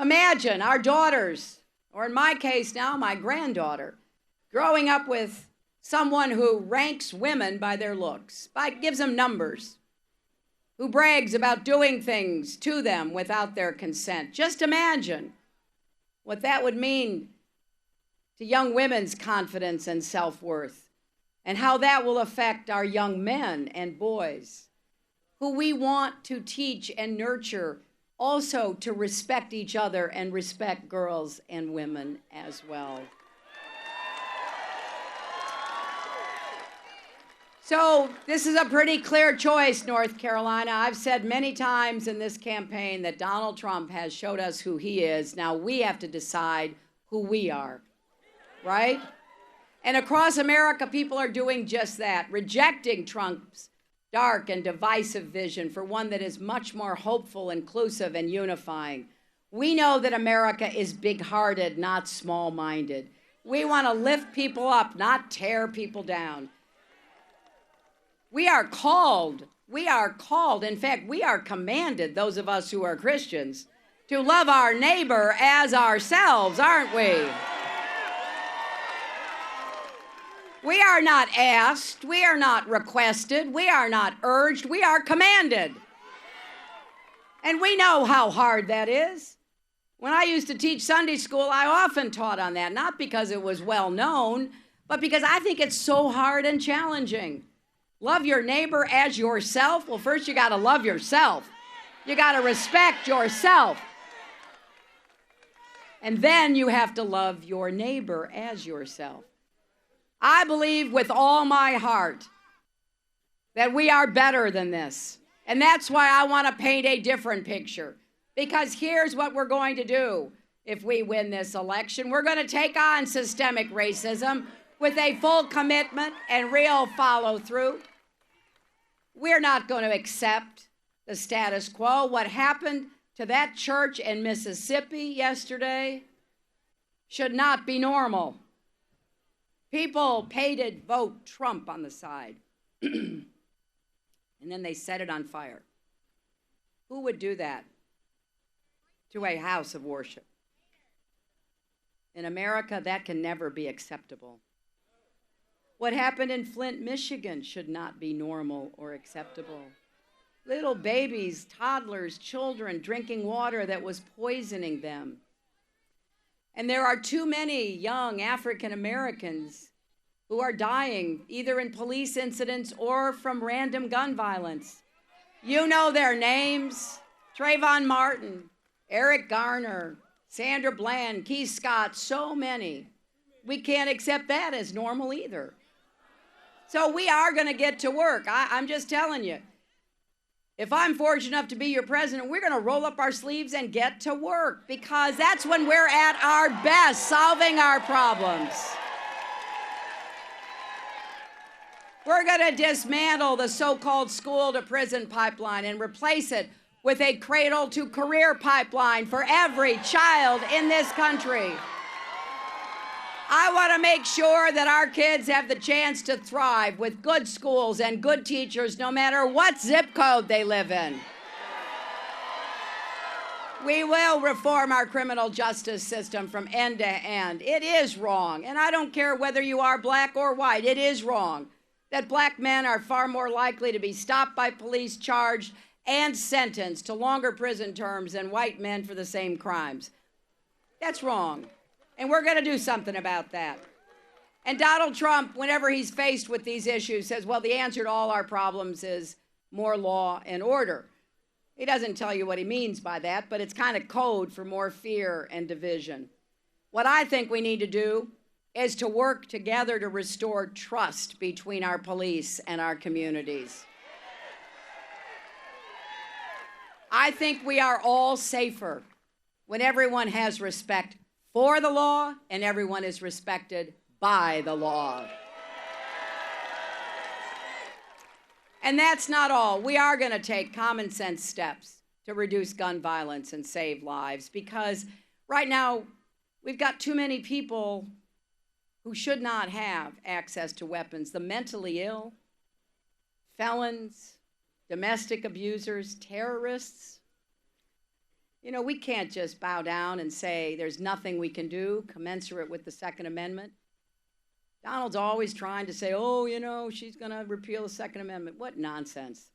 Imagine our daughters, or in my case now, my granddaughter, growing up with someone who ranks women by their looks, gives them numbers, who brags about doing things to them without their consent. Just imagine what that would mean to young women's confidence and self-worth, and how that will affect our young men and boys, who we want to teach and nurture also to respect each other and respect girls and women as well. So this is a pretty clear choice, North Carolina. I've said many times in this campaign that Donald Trump has showed us who he is. Now we have to decide who we are, right? And across America, people are doing just that, rejecting Trump's dark and divisive vision for one that is much more hopeful, inclusive, and unifying. We know that America is big-hearted, not small-minded. We want to lift people up, not tear people down. We are called, in fact, we are commanded, those of us who are Christians, to love our neighbor as ourselves, aren't we? We are not asked, we are not requested, we are not urged, we are commanded. And we know how hard that is. When I used to teach Sunday school, I often taught on that, not because it was well known, but because I think it's so hard and challenging. Love your neighbor as yourself. Well, first you got to love yourself. You got to respect yourself. And then you have to love your neighbor as yourself. I believe with all my heart that we are better than this. And that's why I want to paint a different picture. Because here's what we're going to do if we win this election. We're going to take on systemic racism with a full commitment and real follow-through. We're not going to accept the status quo. What happened to that church in Mississippi yesterday should not be normal. People painted vote Trump on the side, and then they set it on fire. Who would do that to a house of worship? In America, that can never be acceptable. What happened in Flint, Michigan should not be normal or acceptable. Little babies, toddlers, children drinking water that was poisoning them. And there are too many young African Americans who are dying either in police incidents or from random gun violence. You know their names: Trayvon Martin, Eric Garner, Sandra Bland, Keith Scott, so many. We can't accept that as normal either. So we are going to get to work. I'm just telling you. If I'm fortunate enough to be your president, we're going to roll up our sleeves and get to work, because that's when we're at our best, solving our problems. We're going to dismantle the so-called school-to-prison pipeline and replace it with a cradle-to-career pipeline for every child in this country. I want to make sure that our kids have the chance to thrive with good schools and good teachers, no matter what zip code they live in. We will reform our criminal justice system from end to end. It is wrong, and I don't care whether you are black or white, it is wrong that black men are far more likely to be stopped by police, charged, and sentenced to longer prison terms than white men for the same crimes. That's wrong. And we're going to do something about that. And Donald Trump, whenever he's faced with these issues, says, well, the answer to all our problems is more law and order. He doesn't tell you what he means by that, but it's kind of code for more fear and division. What I think we need to do is to work together to restore trust between our police and our communities. I think we are all safer when everyone has respect for the law and everyone is respected by the law. And that's not all. We are going to take common sense steps to reduce gun violence and save lives, because right now we've got too many people who should not have access to weapons. The mentally ill, felons, domestic abusers, terrorists. You know, we can't just bow down and say there's nothing we can do commensurate with the Second Amendment. Donald's always trying to say, oh, you know, she's going to repeal the Second Amendment. What nonsense.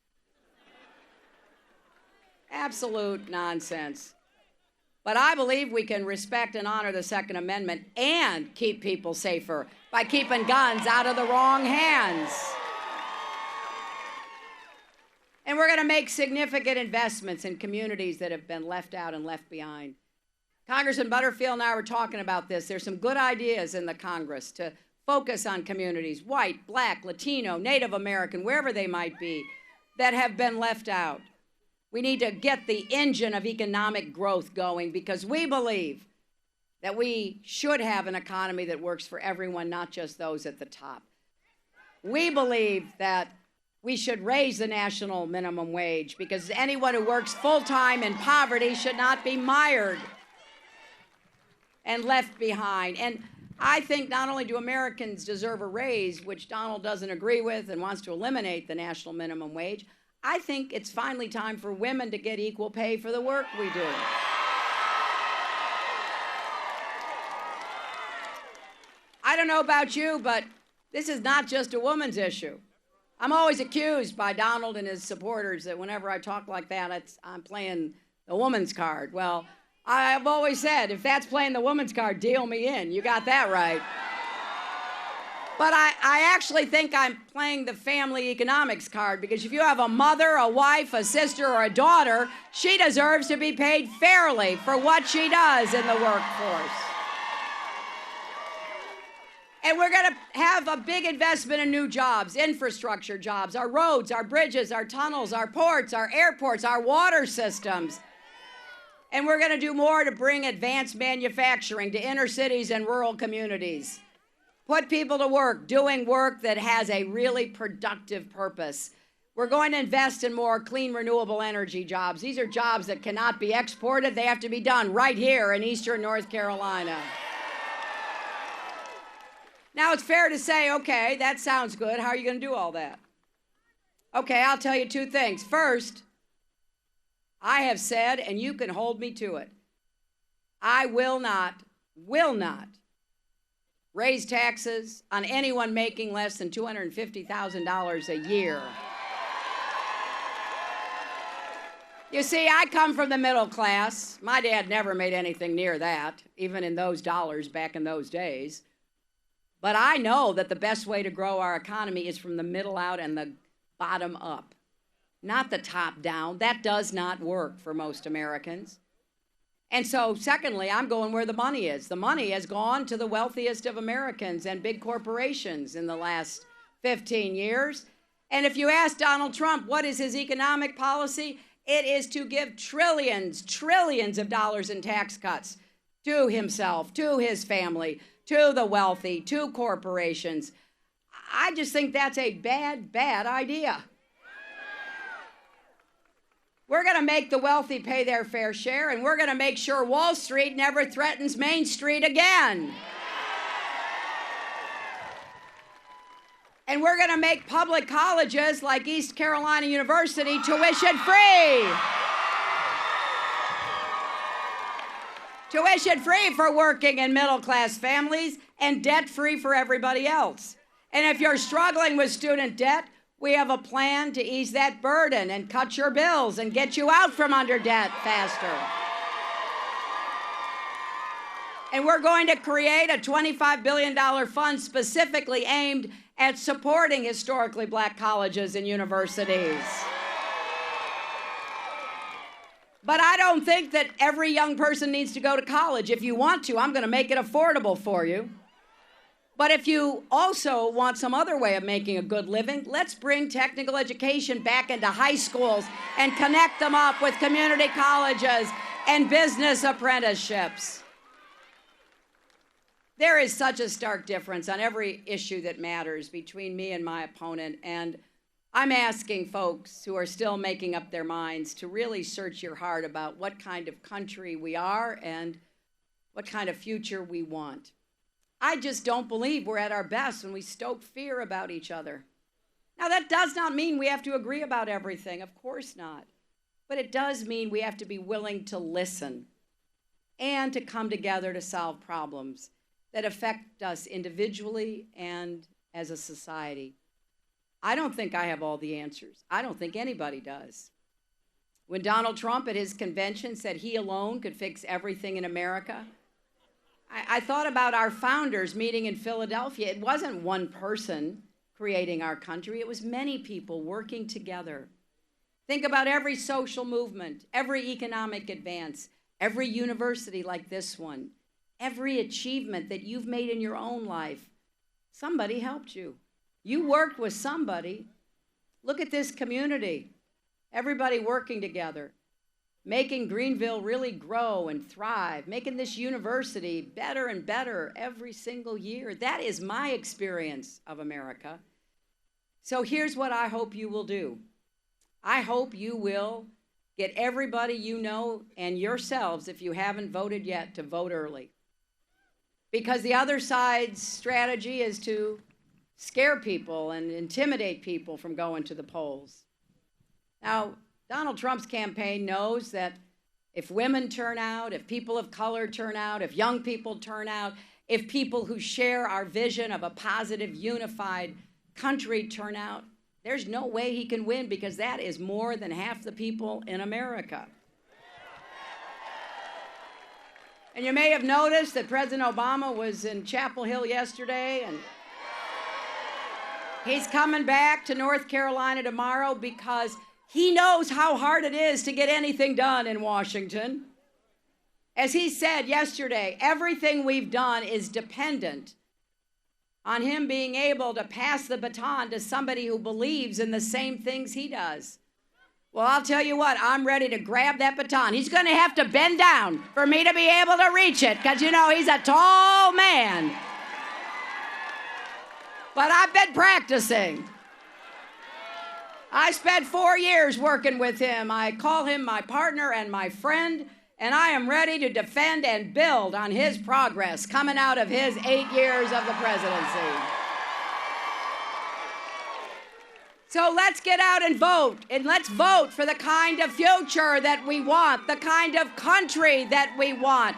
Absolute nonsense. But I believe we can respect and honor the Second Amendment and keep people safer by keeping guns out of the wrong hands. And we're going to make significant investments in communities that have been left out and left behind. Congressman Butterfield and I were talking about this. There's some good ideas in the Congress to focus on communities, white, black, Latino, Native American, wherever they might be, that have been left out. We need to get the engine of economic growth going, because we believe that we should have an economy that works for everyone, not just those at the top. We believe that we should raise the national minimum wage, because anyone who works full-time in poverty should not be mired and left behind. And I think not only do Americans deserve a raise, which Donald doesn't agree with and wants to eliminate the national minimum wage, I think it's finally time for women to get equal pay for the work we do. I don't know about you, but this is not just a woman's issue. I'm always accused by Donald and his supporters that whenever I talk like that, I'm playing the woman's card. Well, I've always said, if that's playing the woman's card, deal me in. You got that right. But I actually think I'm playing the family economics card, because if you have a mother, a wife, a sister, or a daughter, she deserves to be paid fairly for what she does in the workforce. And we're going to have a big investment in new jobs, infrastructure jobs, our roads, our bridges, our tunnels, our ports, our airports, our water systems. And we're going to do more to bring advanced manufacturing to inner cities and rural communities. Put people to work, doing work that has a really productive purpose. We're going to invest in more clean, renewable energy jobs. These are jobs that cannot be exported. They have to be done right here in eastern North Carolina. Now, it's fair to say, okay, that sounds good. How are you going to do all that? Okay, I'll tell you two things. First, I have said, and you can hold me to it, I will not raise taxes on anyone making less than $250,000 a year. You see, I come from the middle class. My dad never made anything near that, even in those dollars back in those days. But I know that the best way to grow our economy is from the middle out and the bottom up, not the top down. That does not work for most Americans. And so, secondly, I'm going where the money is. The money has gone to the wealthiest of Americans and big corporations in the last 15 years. And if you ask Donald Trump what is his economic policy, it is to give trillions of dollars in tax cuts to himself, to his family, to the wealthy, to corporations. I just think that's a bad idea. We're going to make the wealthy pay their fair share, and we're going to make sure Wall Street never threatens Main Street again. And we're going to make public colleges like East Carolina University tuition-free. Tuition-free for working and middle-class families, and debt-free for everybody else. And if you're struggling with student debt, we have a plan to ease that burden and cut your bills and get you out from under debt faster. And we're going to create a $25 billion fund specifically aimed at supporting historically black colleges and universities. But I don't think that every young person needs to go to college. If you want to, I'm going to make it affordable for you. But if you also want some other way of making a good living, let's bring technical education back into high schools and connect them up with community colleges and business apprenticeships. There is such a stark difference on every issue that matters between me and my opponent, and I'm asking folks who are still making up their minds to really search your heart about what kind of country we are and what kind of future we want. I just don't believe we're at our best when we stoke fear about each other. Now, that does not mean we have to agree about everything, of course not. But it does mean we have to be willing to listen and to come together to solve problems that affect us individually and as a society. I don't think I have all the answers. I don't think anybody does. When Donald Trump at his convention said he alone could fix everything in America, I thought about our founders meeting in Philadelphia. It wasn't one person creating our country. It was many people working together. Think about every social movement, every economic advance, every university like this one, every achievement that you've made in your own life. Somebody helped you. You worked with somebody. Look at this community. Everybody working together, making Greenville really grow and thrive, making this university better and better every single year. That is my experience of America. So here's what I hope you will do. I hope you will get everybody you know and yourselves, if you haven't voted yet, to vote early. Because the other side's strategy is to scare people and intimidate people from going to the polls. Now, Donald Trump's campaign knows that if women turn out, if people of color turn out, if young people turn out, if people who share our vision of a positive, unified country turn out, there's no way he can win, because that is more than half the people in America. And you may have noticed that President Obama was in Chapel Hill yesterday, and he's coming back to North Carolina tomorrow because he knows how hard it is to get anything done in Washington. As he said yesterday, everything we've done is dependent on him being able to pass the baton to somebody who believes in the same things he does. Well, I'll tell you what, I'm ready to grab that baton. He's going to have to bend down for me to be able to reach it, because, you know, he's a tall man. But I've been practicing. I spent 4 years working with him. I call him my partner and my friend, and I am ready to defend and build on his progress coming out of his 8 years of the presidency. So let's get out and vote, and let's vote for the kind of future that we want, the kind of country that we want.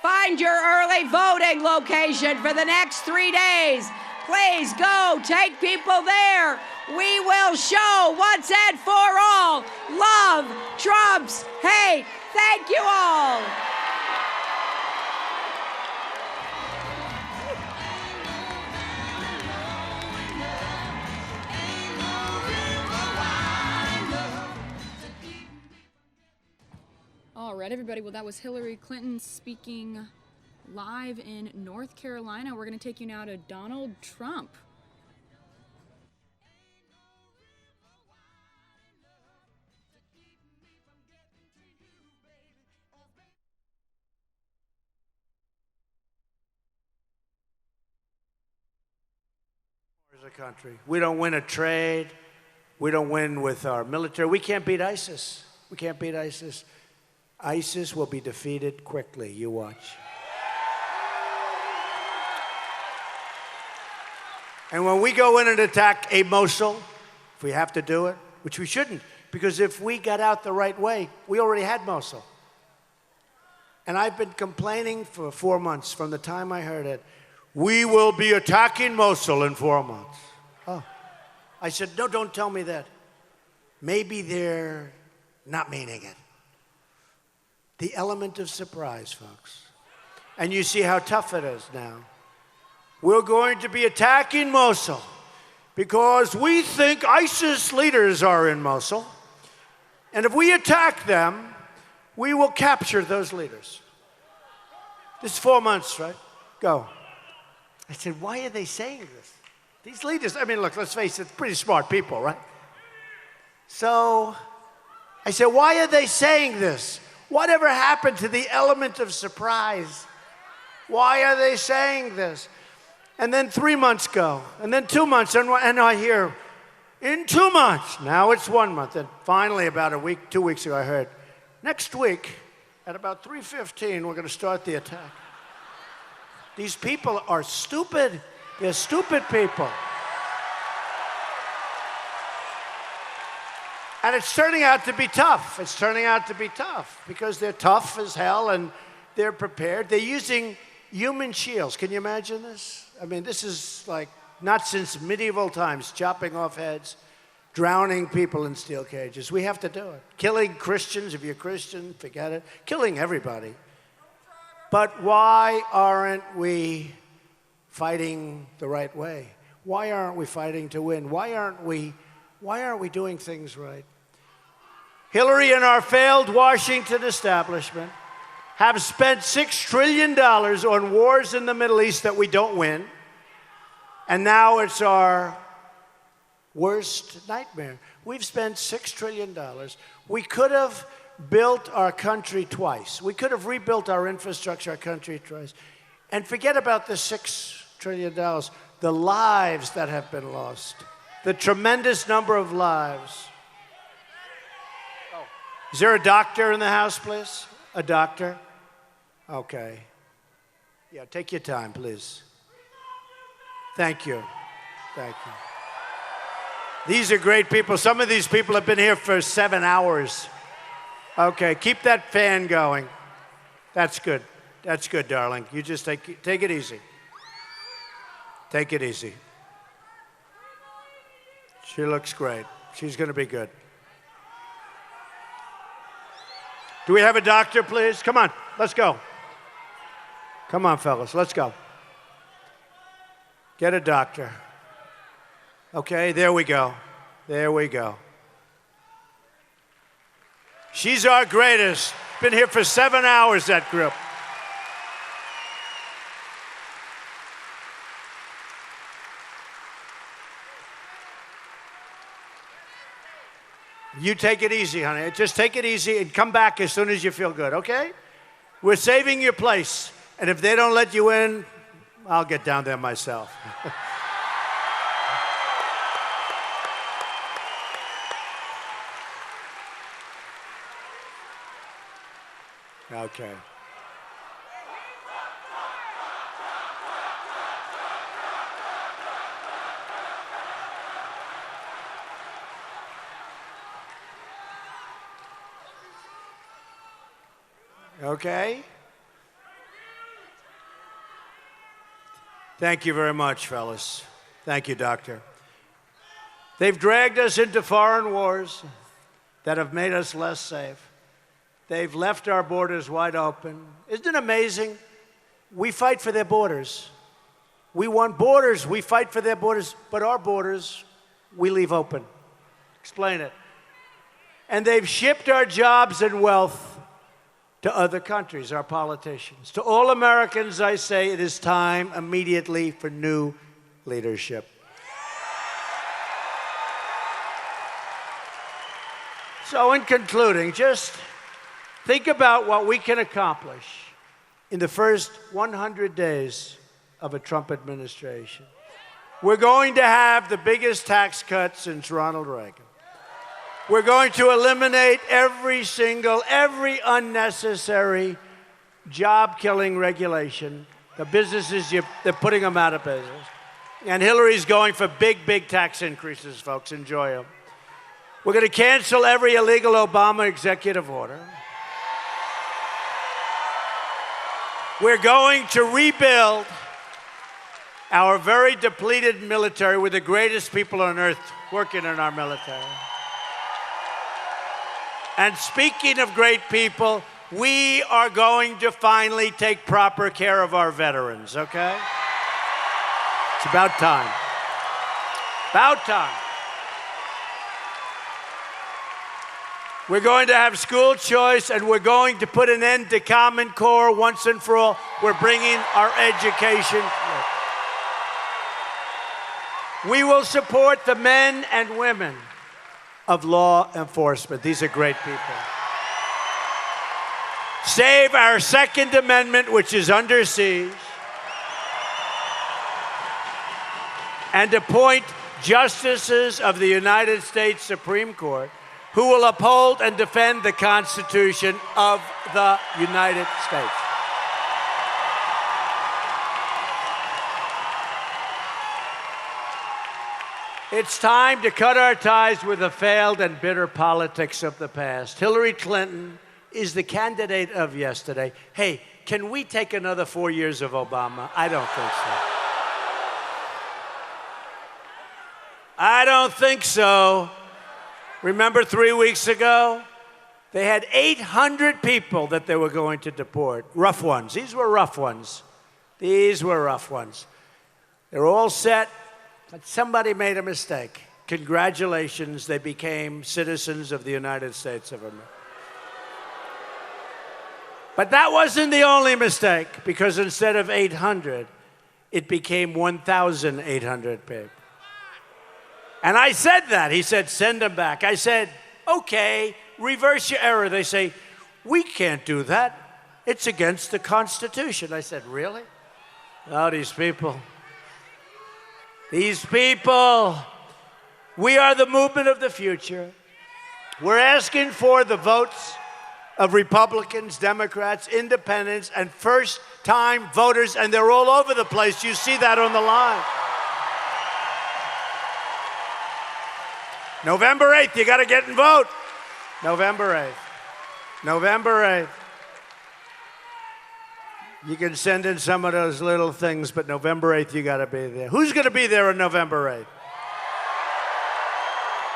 Find your early voting location for the next 3 days. Please go, take people there. We will show once and for all love trumps hate. Thank you all. All right, everybody. Well, that was Hillary Clinton speaking live in North Carolina. We're going to take you now to Donald Trump. As a country, we don't win a trade. We don't win with our military. We can't beat ISIS. We can't beat ISIS. ISIS will be defeated quickly. You watch. And when we go in and attack a Mosul, if we have to do it, which we shouldn't, because if we got out the right way, we already had Mosul. And I've been complaining for 4 months from the time I heard it. We will be attacking Mosul in 4 months. Oh. I said, no, don't tell me that. Maybe they're not meaning it. The element of surprise, folks. And you see how tough it is now. We're going to be attacking Mosul because we think ISIS leaders are in Mosul. And if we attack them, we will capture those leaders. This is 4 months, right? Go. I said, why are they saying this? These leaders, I mean, look, let's face it, pretty smart people, right? So I said, why are they saying this? Whatever happened to the element of surprise? Why are they saying this? And then 3 months go, and then 2 months, and I hear In 2 months. Now it's 1 month. And finally, about 2 weeks ago, I heard, next week, at about 3:15, we're going to start the attack. These people are stupid. They're stupid people. And it's turning out to be tough. It's turning out to be tough because they're tough as hell and they're prepared. They're using human shields. Can you imagine this? I mean, this is like not since medieval times, chopping off heads, drowning people in steel cages. We have to do it. Killing Christians, if you're Christian, forget it. Killing everybody. But why aren't we fighting the right way? Why aren't we fighting to win? Why aren't we doing things right? Hillary and our failed Washington establishment have spent $6 trillion on wars in the Middle East that we don't win. And now it's our worst nightmare. We've spent $6 trillion. We could have built our country twice. We could have rebuilt our infrastructure, our country twice. And forget about the $6 trillion, the lives that have been lost, the tremendous number of lives. Oh. Is there a doctor in the house, please? A doctor? Okay. Yeah, take your time, please. Thank you. Thank you. These are great people. Some of these people have been here for 7 hours. Okay, keep that fan going. That's good. That's good, darling. You just take it easy. Take it easy. She looks great. She's going to be good. Do we have a doctor, please? Come on, let's go. Come on, fellas, let's go. Get a doctor. Okay, there we go. There we go. She's our greatest. Been here for 7 hours, that group. You take it easy, honey. Just take it easy and come back as soon as you feel good, okay? We're saving your place. And if they don't let you in, I'll get down there myself. Okay. Okay. Thank you very much, fellas. Thank you, Doctor. They've dragged us into foreign wars that have made us less safe. They've left our borders wide open. Isn't it amazing? We fight for their borders. We want borders. We fight for their borders. But our borders, we leave open. Explain it. And they've shipped our jobs and wealth to other countries, our politicians. To all Americans, I say it is time immediately for new leadership. So in concluding, just think about what we can accomplish in the first 100 days of a Trump administration. We're going to have the biggest tax cut since Ronald Reagan. We're going to eliminate every unnecessary job-killing regulation. The businesses, they're putting them out of business. And Hillary's going for big, big tax increases, folks. Enjoy them. We're going to cancel every illegal Obama executive order. We're going to rebuild our very depleted military with the greatest people on earth working in our military. And speaking of great people, we are going to finally take proper care of our veterans, okay? It's about time. About time. We're going to have school choice, and we're going to put an end to Common Core once and for all. We're bringing our education. We will support the men and women of law enforcement. These are great people. Save our Second Amendment, which is under siege, and appoint justices of the United States Supreme Court who will uphold and defend the Constitution of the United States. It's time to cut our ties with the failed and bitter politics of the past. Hillary Clinton is the candidate of yesterday. Hey, can we take another 4 years of Obama? I don't think so. I don't think so. Remember 3 weeks ago? They had 800 people that they were going to deport. Rough ones. These were rough ones. These were rough ones. They're all set, but somebody made a mistake. Congratulations, they became citizens of the United States of America. But that wasn't the only mistake, because instead of 800, it became 1,800 people. And I said that. He said, send them back. I said, okay, reverse your error. They say, we can't do that. It's against the Constitution. I said, really? Oh, these people. These people. We are the movement of the future. We're asking for the votes of Republicans, Democrats, Independents, and first-time voters, and they're all over the place. You see that on the line. November 8th, you got to get and vote. November 8th. November 8th. You can send in some of those little things, but November 8th, you got to be there. Who's going to be there on November 8th?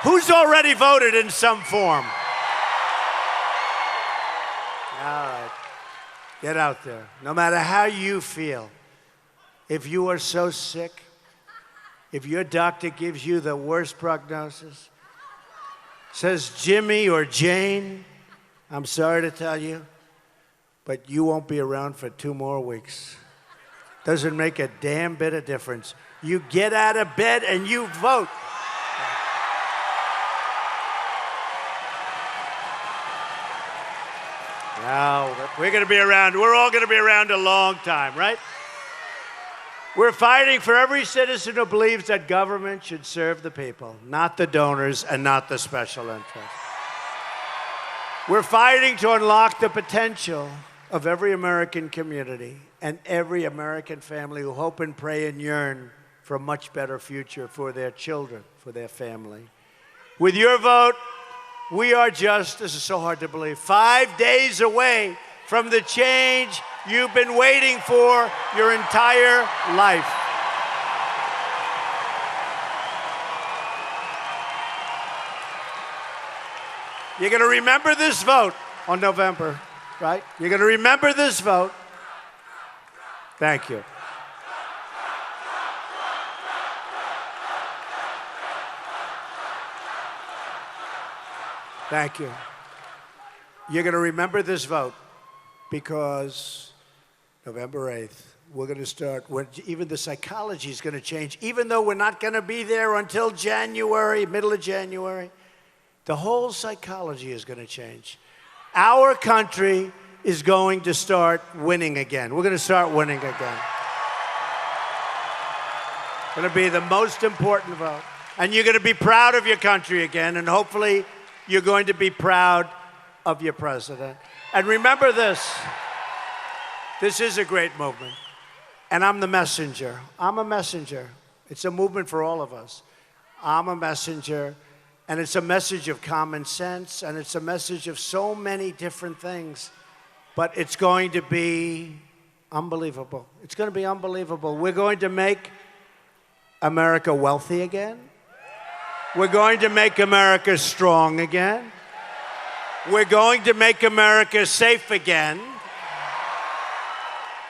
Who's already voted in some form? All right. Get out there. No matter how you feel, if you are so sick, if your doctor gives you the worst prognosis, says Jimmy or Jane, I'm sorry to tell you, but you won't be around for 2 more weeks. Doesn't make a damn bit of difference. You get out of bed and you vote. Now, we're going to be around. We're all going to be around a long time, right? We're fighting for every citizen who believes that government should serve the people, not the donors and not the special interests. We're fighting to unlock the potential of every American community and every American family who hope and pray and yearn for a much better future for their children, for their family. With your vote, we are just, this is so hard to believe, 5 days away from the change you've been waiting for your entire life. You're going to remember this vote on November, right? You're going to remember this vote. Thank you. Thank you. You're going to remember this vote because November 8th, we're going to start, even the psychology is going to change. Even though we're not going to be there until January, middle of January, the whole psychology is going to change. Our country is going to start winning again. We're going to start winning again. It's going to be the most important vote. And you're going to be proud of your country again, and hopefully you're going to be proud of your president. And remember this. This is a great movement. And I'm the messenger. I'm a messenger. It's a movement for all of us. I'm a messenger. And it's a message of common sense. And it's a message of so many different things. But it's going to be unbelievable. It's going to be unbelievable. We're going to make America wealthy again. We're going to make America strong again. We're going to make America safe again.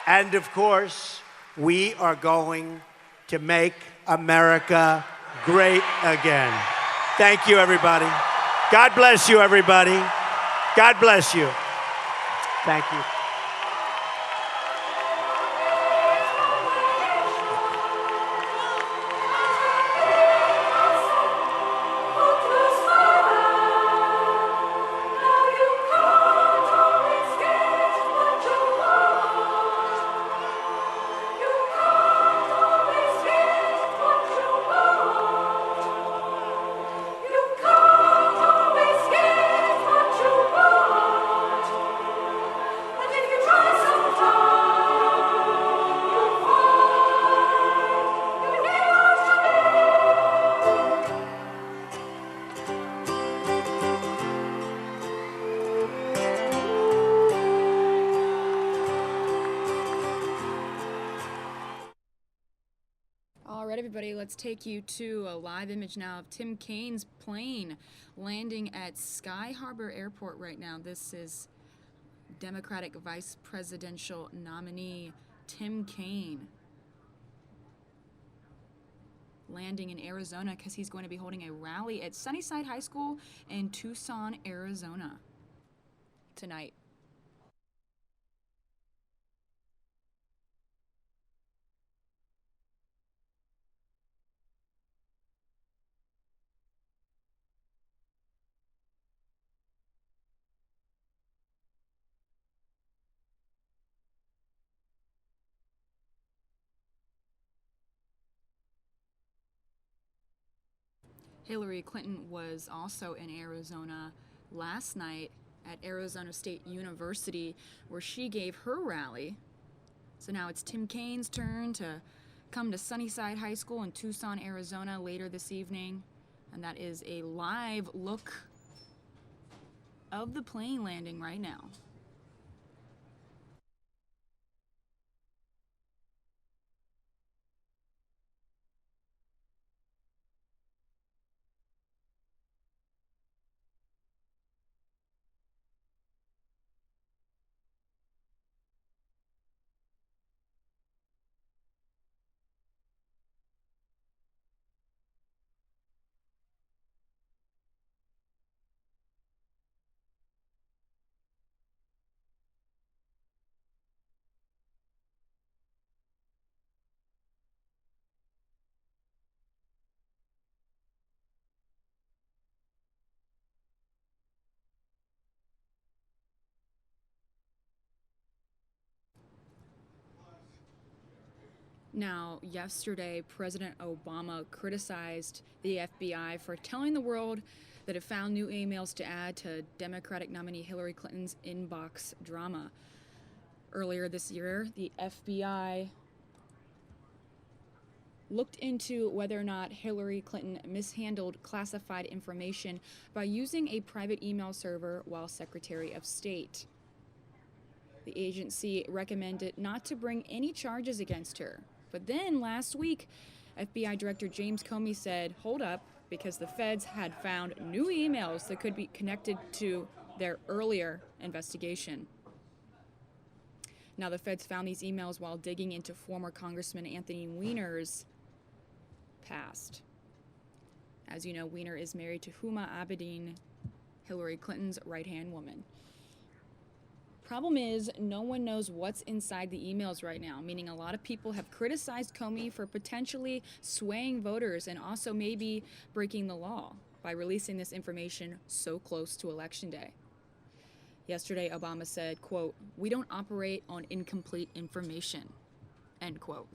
And of course, we are going to make America great again. Thank you, everybody. God bless you, everybody. God bless you. Thank you. everybody. Let's take you to a live image now of Tim Kaine's plane landing at Sky Harbor Airport right now. This is Democratic Vice Presidential Nominee Tim Kaine landing in Arizona because he's going to be holding a rally at Sunnyside High School in Tucson, Arizona tonight. Hillary Clinton was also in Arizona last night at Arizona State University, where she gave her rally. So now it's Tim Kaine's turn to come to Sunnyside High School in Tucson, Arizona later this evening. And that is a live look of the plane landing right now. Now, yesterday, President Obama criticized the FBI for telling the world that it found new emails to add to Democratic nominee Hillary Clinton's inbox drama. Earlier this year, the FBI looked into whether or not Hillary Clinton mishandled classified information by using a private email server while Secretary of State. The agency recommended not to bring any charges against her. But then last week, FBI Director James Comey said, hold up, because the feds had found new emails that could be connected to their earlier investigation. Now, the feds found these emails while digging into former Congressman Anthony Weiner's past. As you know, Weiner is married to Huma Abedin, Hillary Clinton's right-hand woman. Problem is, no one knows what's inside the emails right now, meaning a lot of people have criticized Comey for potentially swaying voters and also maybe breaking the law by releasing this information so close to Election Day. Yesterday, Obama said, quote, "We don't operate on incomplete information," end quote.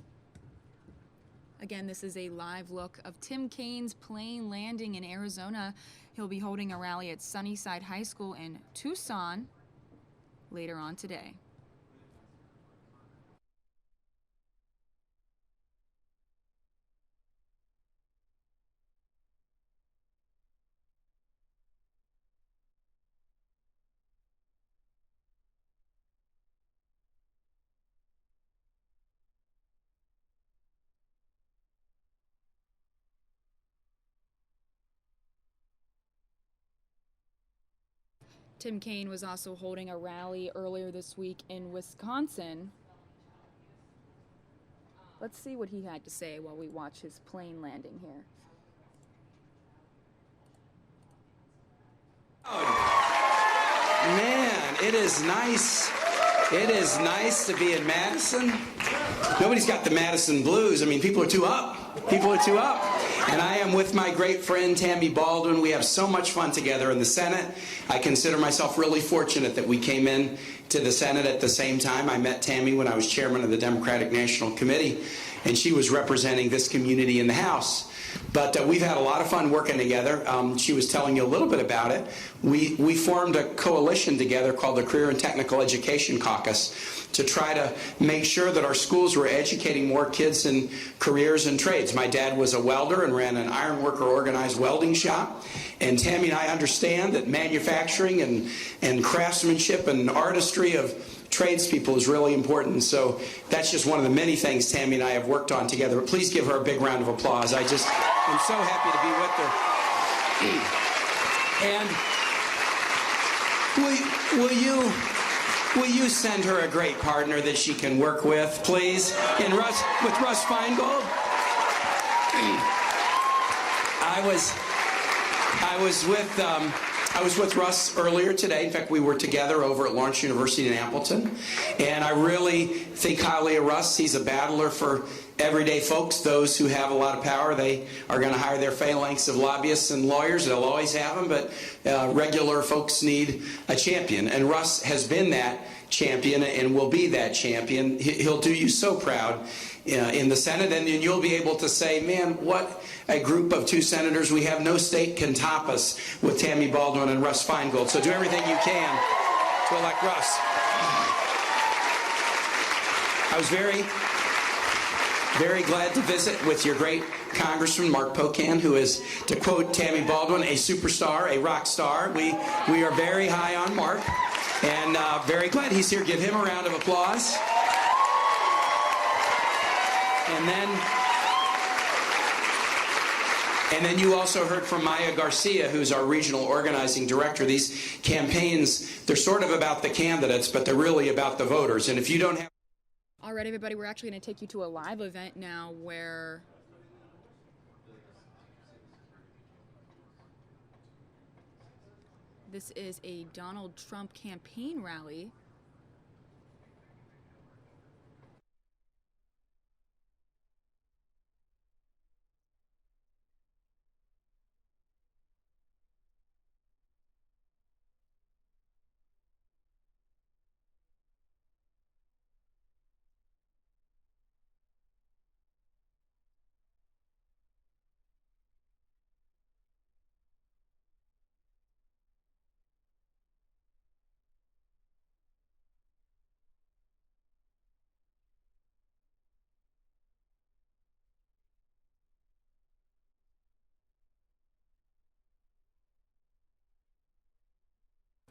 Again, this is a live look of Tim Kaine's plane landing in Arizona. He'll be holding a rally at Sunnyside High School in Tucson later on today. Tim Kaine was also holding a rally earlier this week in Wisconsin. Let's see what he had to say while we watch his plane landing here. Man, it is nice. It is nice to be in Madison. Nobody's got the Madison blues. I mean, people are too up. People are too up. And I am with my great friend Tammy Baldwin. We have so much fun together in the Senate. I consider myself really fortunate that we came in to the Senate at the same time. I met Tammy when I was chairman of the Democratic National Committee, and she was representing this community in the House. But we've had a lot of fun working together. She was telling you a little bit about it. We formed a coalition together called the Career and Technical Education Caucus to try to make sure that our schools were educating more kids in careers and trades. My dad was a welder and ran an ironworker organized welding shop. And Tammy and I understand that manufacturing and craftsmanship and artistry of tradespeople is really important. So that's just one of the many things Tammy and I have worked on together. But please give her a big round of applause. I just am so happy to be with her. And will you send her a great partner that she can work with, please? With Russ Feingold? I was with Russ earlier today. In fact, we were together over at Lawrence University in Appleton. And I really think highly of Russ. He's a battler for everyday folks, those who have a lot of power. They are going to hire their phalanx of lobbyists and lawyers. They'll always have them, but regular folks need a champion. And Russ has been that champion and will be that champion. He'll do you so proud in the Senate, and then you'll be able to say, man, what a group of 2 senators. We have no state can top us with Tammy Baldwin and Russ Feingold. So do everything you can to elect Russ. I was very glad to visit with your great Congressman Mark Pocan, who is, to quote Tammy Baldwin, a superstar, a rock star. We are very high on Mark, and very glad he's here. Give him a round of applause. And then you also heard from Maya Garcia, who's our regional organizing director. These campaigns, they're sort of about the candidates, but they're really about the voters. And if you don't have... All right, everybody, we're actually going to take you to a live event now where this is a Donald Trump campaign rally.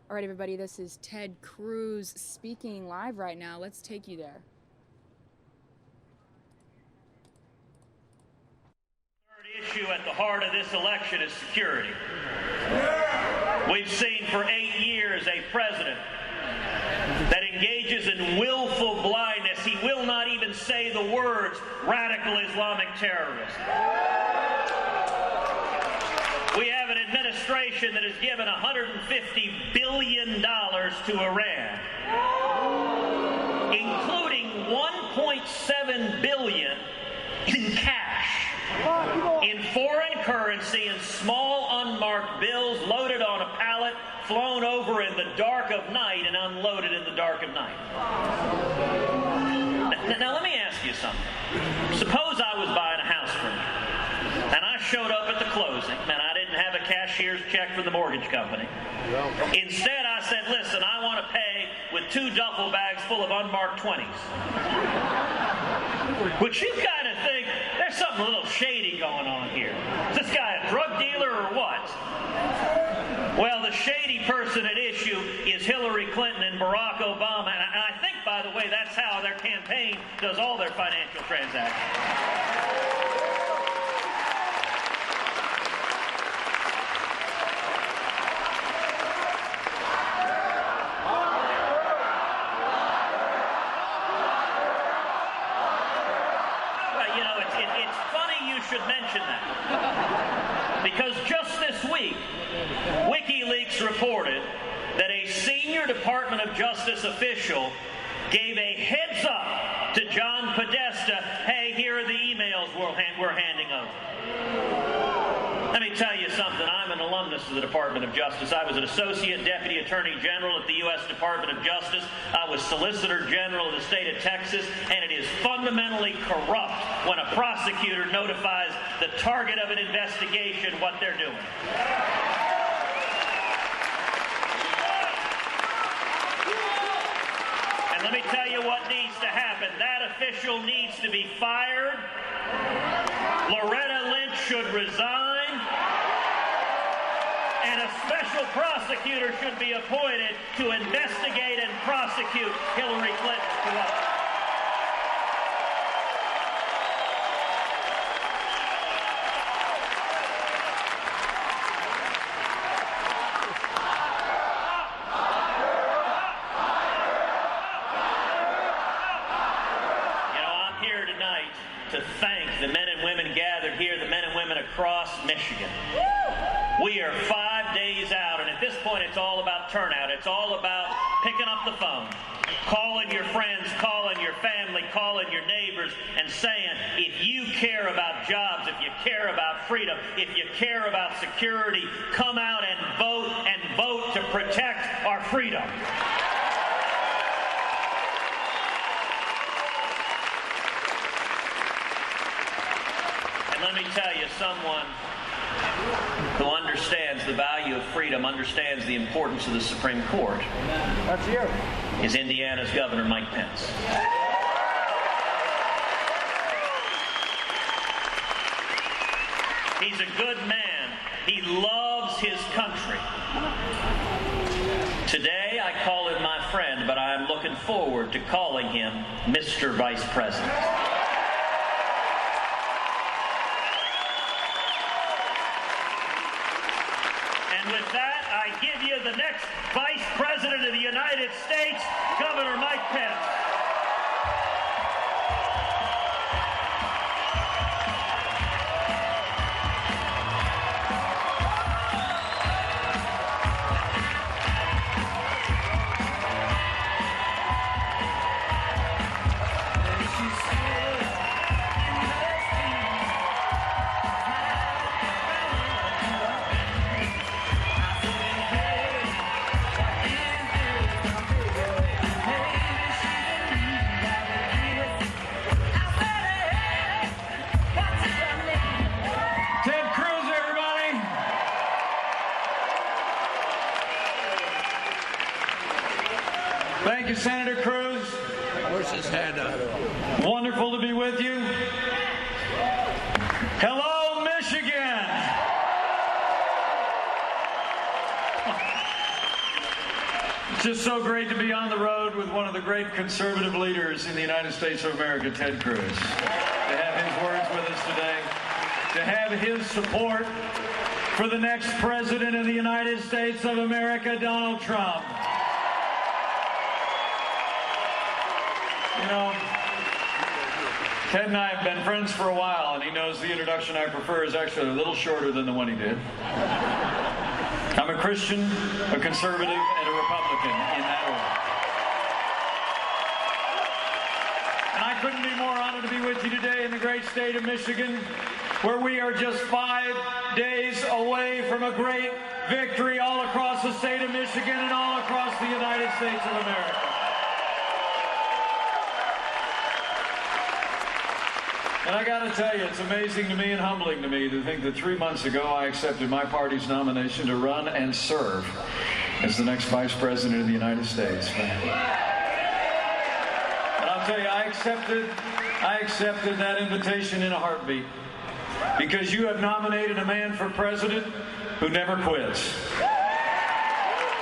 All right, everybody, this is Ted Cruz speaking live right now. Let's take you there. The issue at the heart of this election is security. We've seen for 8 years a president that engages in willful blindness. He will not even say the words radical Islamic terrorism. We have an administration that has given $150 billion to Iran, including $1.7 billion in cash, in foreign currency, in small unmarked bills loaded on a pallet, flown over in the dark of night, and unloaded in the dark of night. Now let me ask you something. Suppose I was buying a house from you, and I showed up at the closing, and I didn't have a cashier's check from the mortgage company. Instead, I said, listen, I want to pay with 2 duffel bags full of unmarked 20s. Would you kind of think, there's something a little shady going on here? Is this guy a drug dealer or what? Well, the shady person at issue is Hillary Clinton and Barack Obama, and I think, by the way, that's how their campaign does all their financial transactions. Should mention that, because just this week WikiLeaks reported that a senior Department of Justice official gave a heads up to John Podesta, hey, here are the emails we're handing over. Let me tell you something. I'm an alumnus of the Department of Justice. I was an Associate Deputy Attorney General at the U.S. Department of Justice. I was Solicitor General of the state of Texas, and it is fundamentally corrupt when a prosecutor notifies the target of an investigation what they're doing. And let me tell you what needs to happen. That official needs to be fired. Loretta Lynch should resign. And a a special prosecutor should be appointed to investigate and prosecute Hillary Clinton's corruption. To thank the men and women gathered here, the men and women across Michigan. We are 5 days out, and at this point it's all about turnout. It's all about picking up the phone, calling your friends, calling your family, calling your neighbors, and saying, if you care about jobs, if you care about freedom, if you care about security, come out and vote to protect our freedom. Let me tell you, someone who understands the value of freedom, understands the importance of the Supreme Court. That's you. Is Indiana's Governor Mike Pence. He's a good man. He loves his country. Today, I call him my friend, but I'm looking forward to calling him Mr. Vice President. With that, I give you the next Vice President of the United States, Governor Mike Pence. Thank you, Senator Cruz. Where's his hand up? Wonderful to be with you. Hello, Michigan. It's just so great to be on the road with one of the great conservative leaders in the United States of America, Ted Cruz. To have his words with us today, to have his support for the next President of the United States of America, Donald Trump. You know, Ted and I have been friends for a while, and he knows the introduction I prefer is actually a little shorter than the one he did. I'm a Christian, a conservative, and a Republican in that order. And I couldn't be more honored to be with you today in the great state of Michigan, where we are just 5 days away from a great victory all across the state of Michigan and all across the United States of America. And I got to tell you, it's amazing to me and humbling to me to think that 3 months ago I accepted my party's nomination to run and serve as the next Vice President of the United States. And I'll tell you, I accepted that invitation in a heartbeat, because you have nominated a man for president who never quits,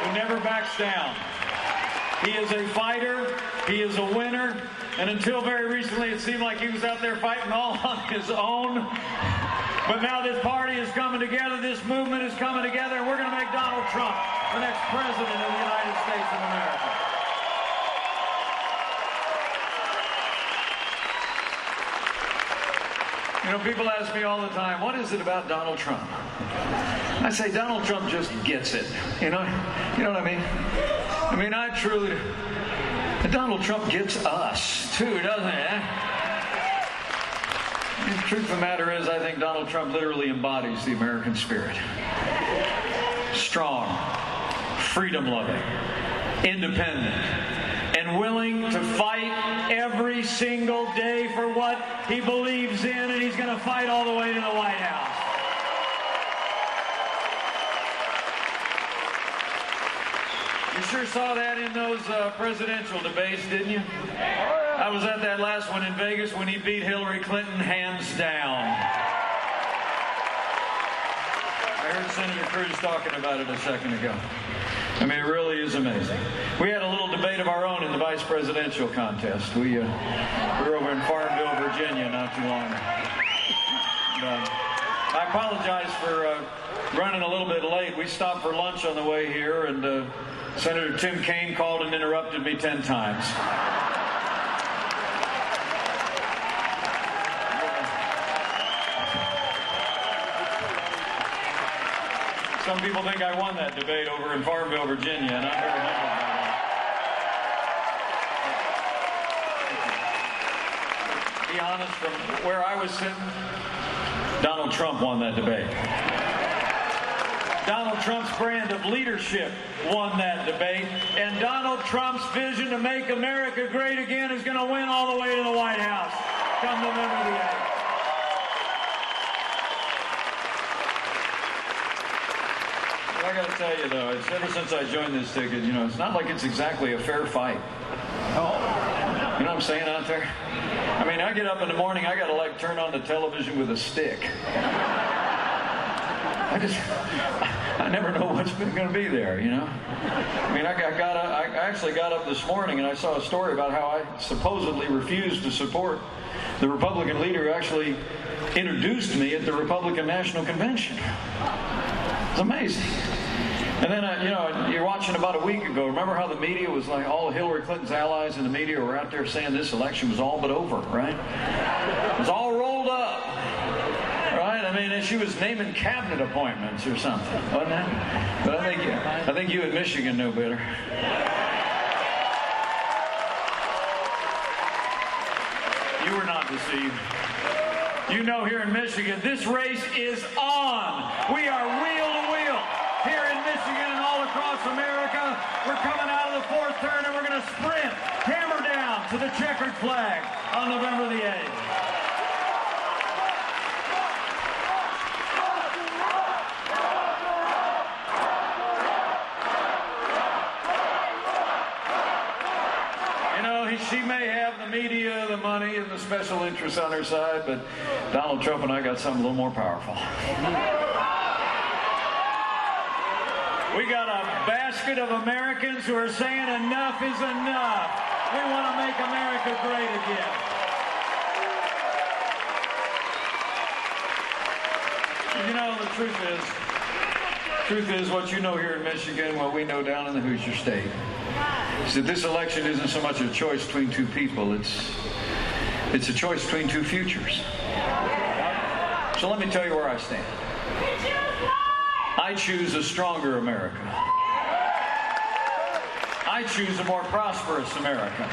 who never backs down. He is a fighter, he is a winner, and until very recently it seemed like he was out there fighting all on his own. But now this party is coming together, this movement is coming together, and we're going to make Donald Trump the next President of the United States of America. You know, people ask me all the time, what is it about Donald Trump? I say, Donald Trump just gets it. You know what I mean? I mean, I truly... Donald Trump gets us, too, doesn't he? The truth of the matter is, I think Donald Trump literally embodies the American spirit. Strong, freedom-loving, independent, and willing to fight every single day for what he believes in, and he's going to fight all the way to the White House. You sure saw that in those presidential debates, didn't you? I was at that last one in Vegas when he beat Hillary Clinton hands down. heard Senator Cruz talking about it a second ago. I mean, it really is amazing. We had a little debate of our own in the vice presidential contest. We were over in Farmville, Virginia not too long ago. I apologize for running a little bit late. We stopped for lunch on the way here, and Senator Tim Kaine called and interrupted me 10 times. Some people think I won that debate over in Farmville, Virginia, and I'm very humbled by that. To be honest, from where I was sitting, Donald Trump won that debate. Donald Trump's brand of leadership won that debate, and Donald Trump's vision to make America great again is going to win all the way to the White House come November the 8th. I got to tell you, though, it's ever since I joined this ticket, you know, it's not like it's exactly a fair fight. You know what I'm saying out there? I mean, I get up in the morning, I got to, like, turn on the television with a stick. I never know what's going to be there, you know? I mean, I actually got up this morning and I saw a story about how I supposedly refused to support the Republican leader who actually introduced me at the Republican National Convention. It's amazing. And then, you know, you're watching about a week ago. Remember how the media was like, all Hillary Clinton's allies in the media were out there saying this election was all but over, right? It was all rolled up, right? I mean, she was naming cabinet appointments or something, wasn't it? But I think you in Michigan know better. You were not deceived. You know, here in Michigan, this race is on. We are wheel to wheel. Here in Michigan and all across America, we're coming out of the fourth turn and we're going to sprint, hammer down to the checkered flag on November the 8th. You know, she may have the media, the money, and the special interests on her side, but Donald Trump and I got something a little more powerful. We got a basket of Americans who are saying enough is enough. We want to make America great again. You know, the truth is what you know here in Michigan, what we know down in the Hoosier State, is that this election isn't so much a choice between two people, it's a choice between two futures. So let me tell you where I stand. I choose a stronger America. I choose a more prosperous America.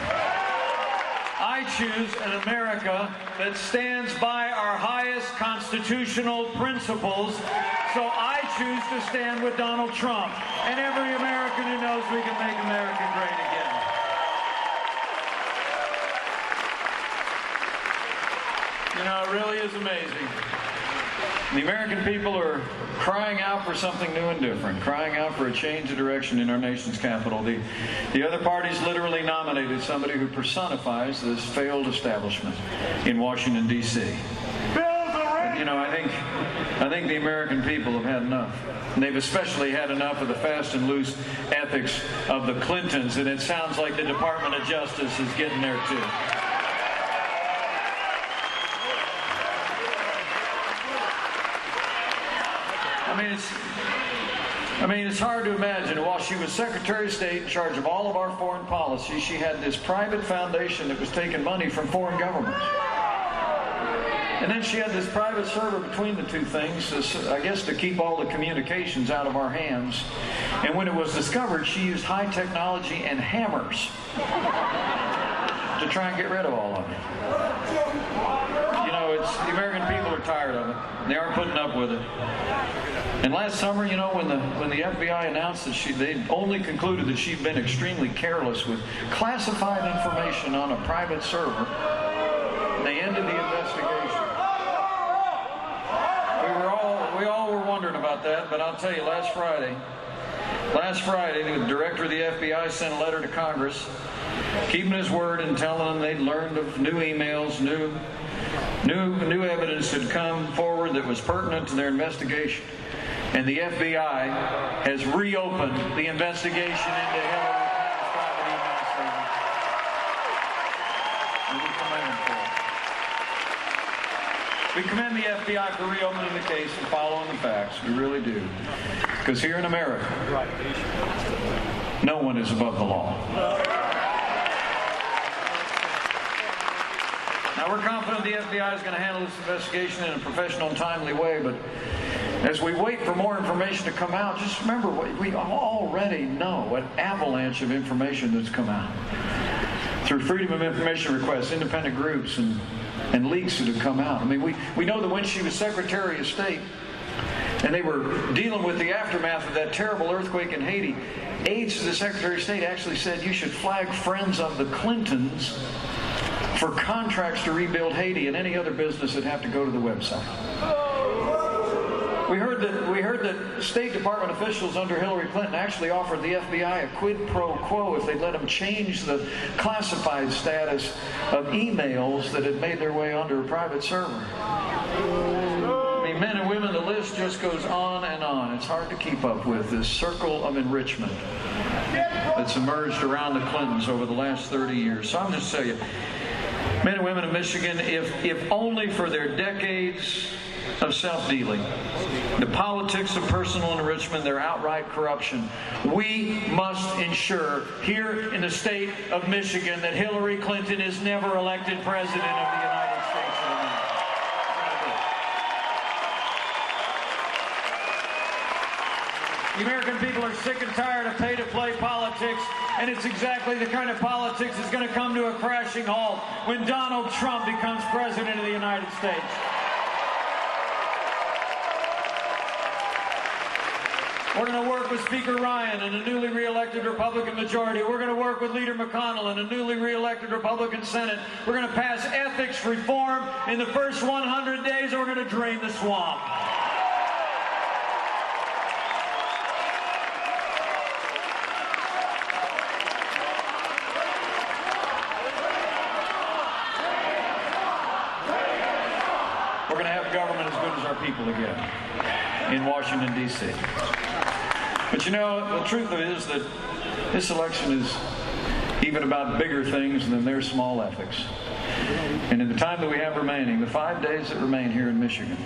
I choose an America that stands by our highest constitutional principles. So I choose to stand with Donald Trump and every American who knows we can make America great again. You know, it really is amazing. The American people are crying out for something new and different, crying out for a change of direction in our nation's capital. The other parties literally nominated somebody who personifies this failed establishment in Washington, D.C. You know, I think the American people have had enough. And they've especially had enough of the fast and loose ethics of the Clintons, and it sounds like the Department of Justice is getting there too. I mean, it's hard to imagine. While she was Secretary of State in charge of all of our foreign policy, she had this private foundation that was taking money from foreign governments. And then she had this private server between the two things, I guess to keep all the communications out of our hands. And when it was discovered, she used high technology and hammers to try and get rid of all of it. You know, the American people are tired of it. They aren't putting up with it. And last summer, you know, when the FBI announced that they only concluded that she'd been extremely careless with classified information on a private server, they ended the investigation. We all were wondering about that, but I'll tell you, last Friday, the director of the FBI sent a letter to Congress, keeping his word and telling them they'd learned of new emails, new evidence had come forward that was pertinent to their investigation. And the FBI has reopened the investigation into Hillary Clinton's private email server. And we commend them for it. We commend the FBI for reopening the case and following the facts. We really do. Because here in America, no one is above the law. Now, we're confident the FBI is going to handle this investigation in a professional and timely way, but as we wait for more information to come out, just remember we already know an avalanche of information that's come out through Freedom of Information requests, independent groups, and leaks that have come out. I mean, we know that when she was Secretary of State and they were dealing with the aftermath of that terrible earthquake in Haiti, aides to the Secretary of State actually said you should flag friends of the Clintons for contracts to rebuild Haiti and any other business that have to go to the website. We heard that State Department officials under Hillary Clinton actually offered the FBI a quid pro quo if they'd let them change the classified status of emails that had made their way onto a private server. I mean, men and women, the list just goes on and on. It's hard to keep up with this circle of enrichment that's emerged around the Clintons over the last 30 years. So I'm just telling you, men and women of Michigan, if only for their decades of self-dealing, the politics of personal enrichment, their outright corruption, we must ensure here in the state of Michigan that Hillary Clinton is never elected president of the United States of America. The American people are sick and tired of pay-to-play politics, and it's exactly the kind of politics that's going to come to a crashing halt when Donald Trump becomes president of the United States. We're going to work with Speaker Ryan and a newly re-elected Republican majority. We're going to work with Leader McConnell and a newly re-elected Republican Senate. We're going to pass ethics reform in the first 100 days, or we're going to drain the swamp. We're going to have government as good as our people again in Washington, D.C. But you know, the truth of it is that this election is even about bigger things than their small ethics. And in the time that we have remaining, the 5 days that remain here in Michigan,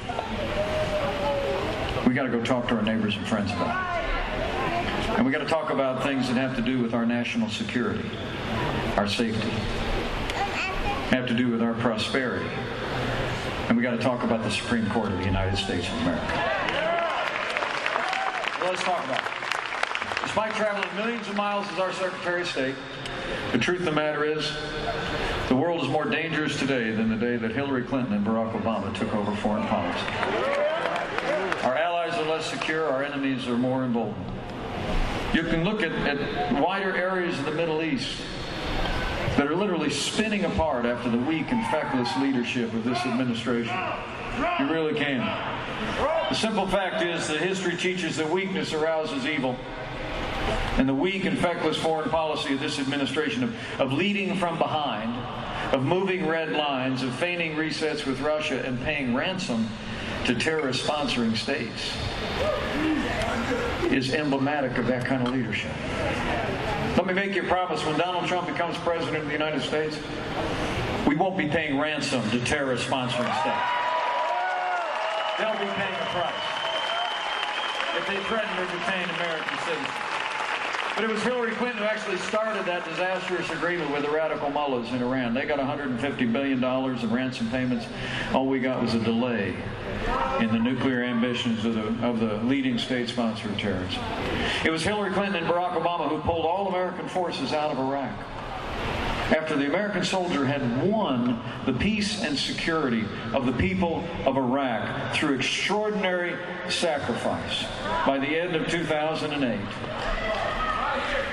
we got to go talk to our neighbors and friends about it. And we got to talk about things that have to do with our national security, our safety, have to do with our prosperity. And we got to talk about the Supreme Court of the United States of America. Well, let's talk about it. Despite traveling millions of miles as our Secretary of State, the truth of the matter is, the world is more dangerous today than the day that Hillary Clinton and Barack Obama took over foreign policy. Our allies are less secure, our enemies are more emboldened. You can look at wider areas of the Middle East that are literally spinning apart after the weak and feckless leadership of this administration. You really can. The simple fact is that history teaches that weakness arouses evil. And the weak and feckless foreign policy of this administration of leading from behind, of moving red lines, of feigning resets with Russia and paying ransom to terrorist-sponsoring states is emblematic of that kind of leadership. Let me make you a promise. When Donald Trump becomes president of the United States, we won't be paying ransom to terrorist-sponsoring states. They'll be paying a price if they threaten to detain American citizens. But it was Hillary Clinton who actually started that disastrous agreement with the radical mullahs in Iran. They got $150 billion in ransom payments. All we got was a delay in the nuclear ambitions of the leading state sponsor of terrorism. It was Hillary Clinton and Barack Obama who pulled all American forces out of Iraq after the American soldier had won the peace and security of the people of Iraq through extraordinary sacrifice by the end of 2008.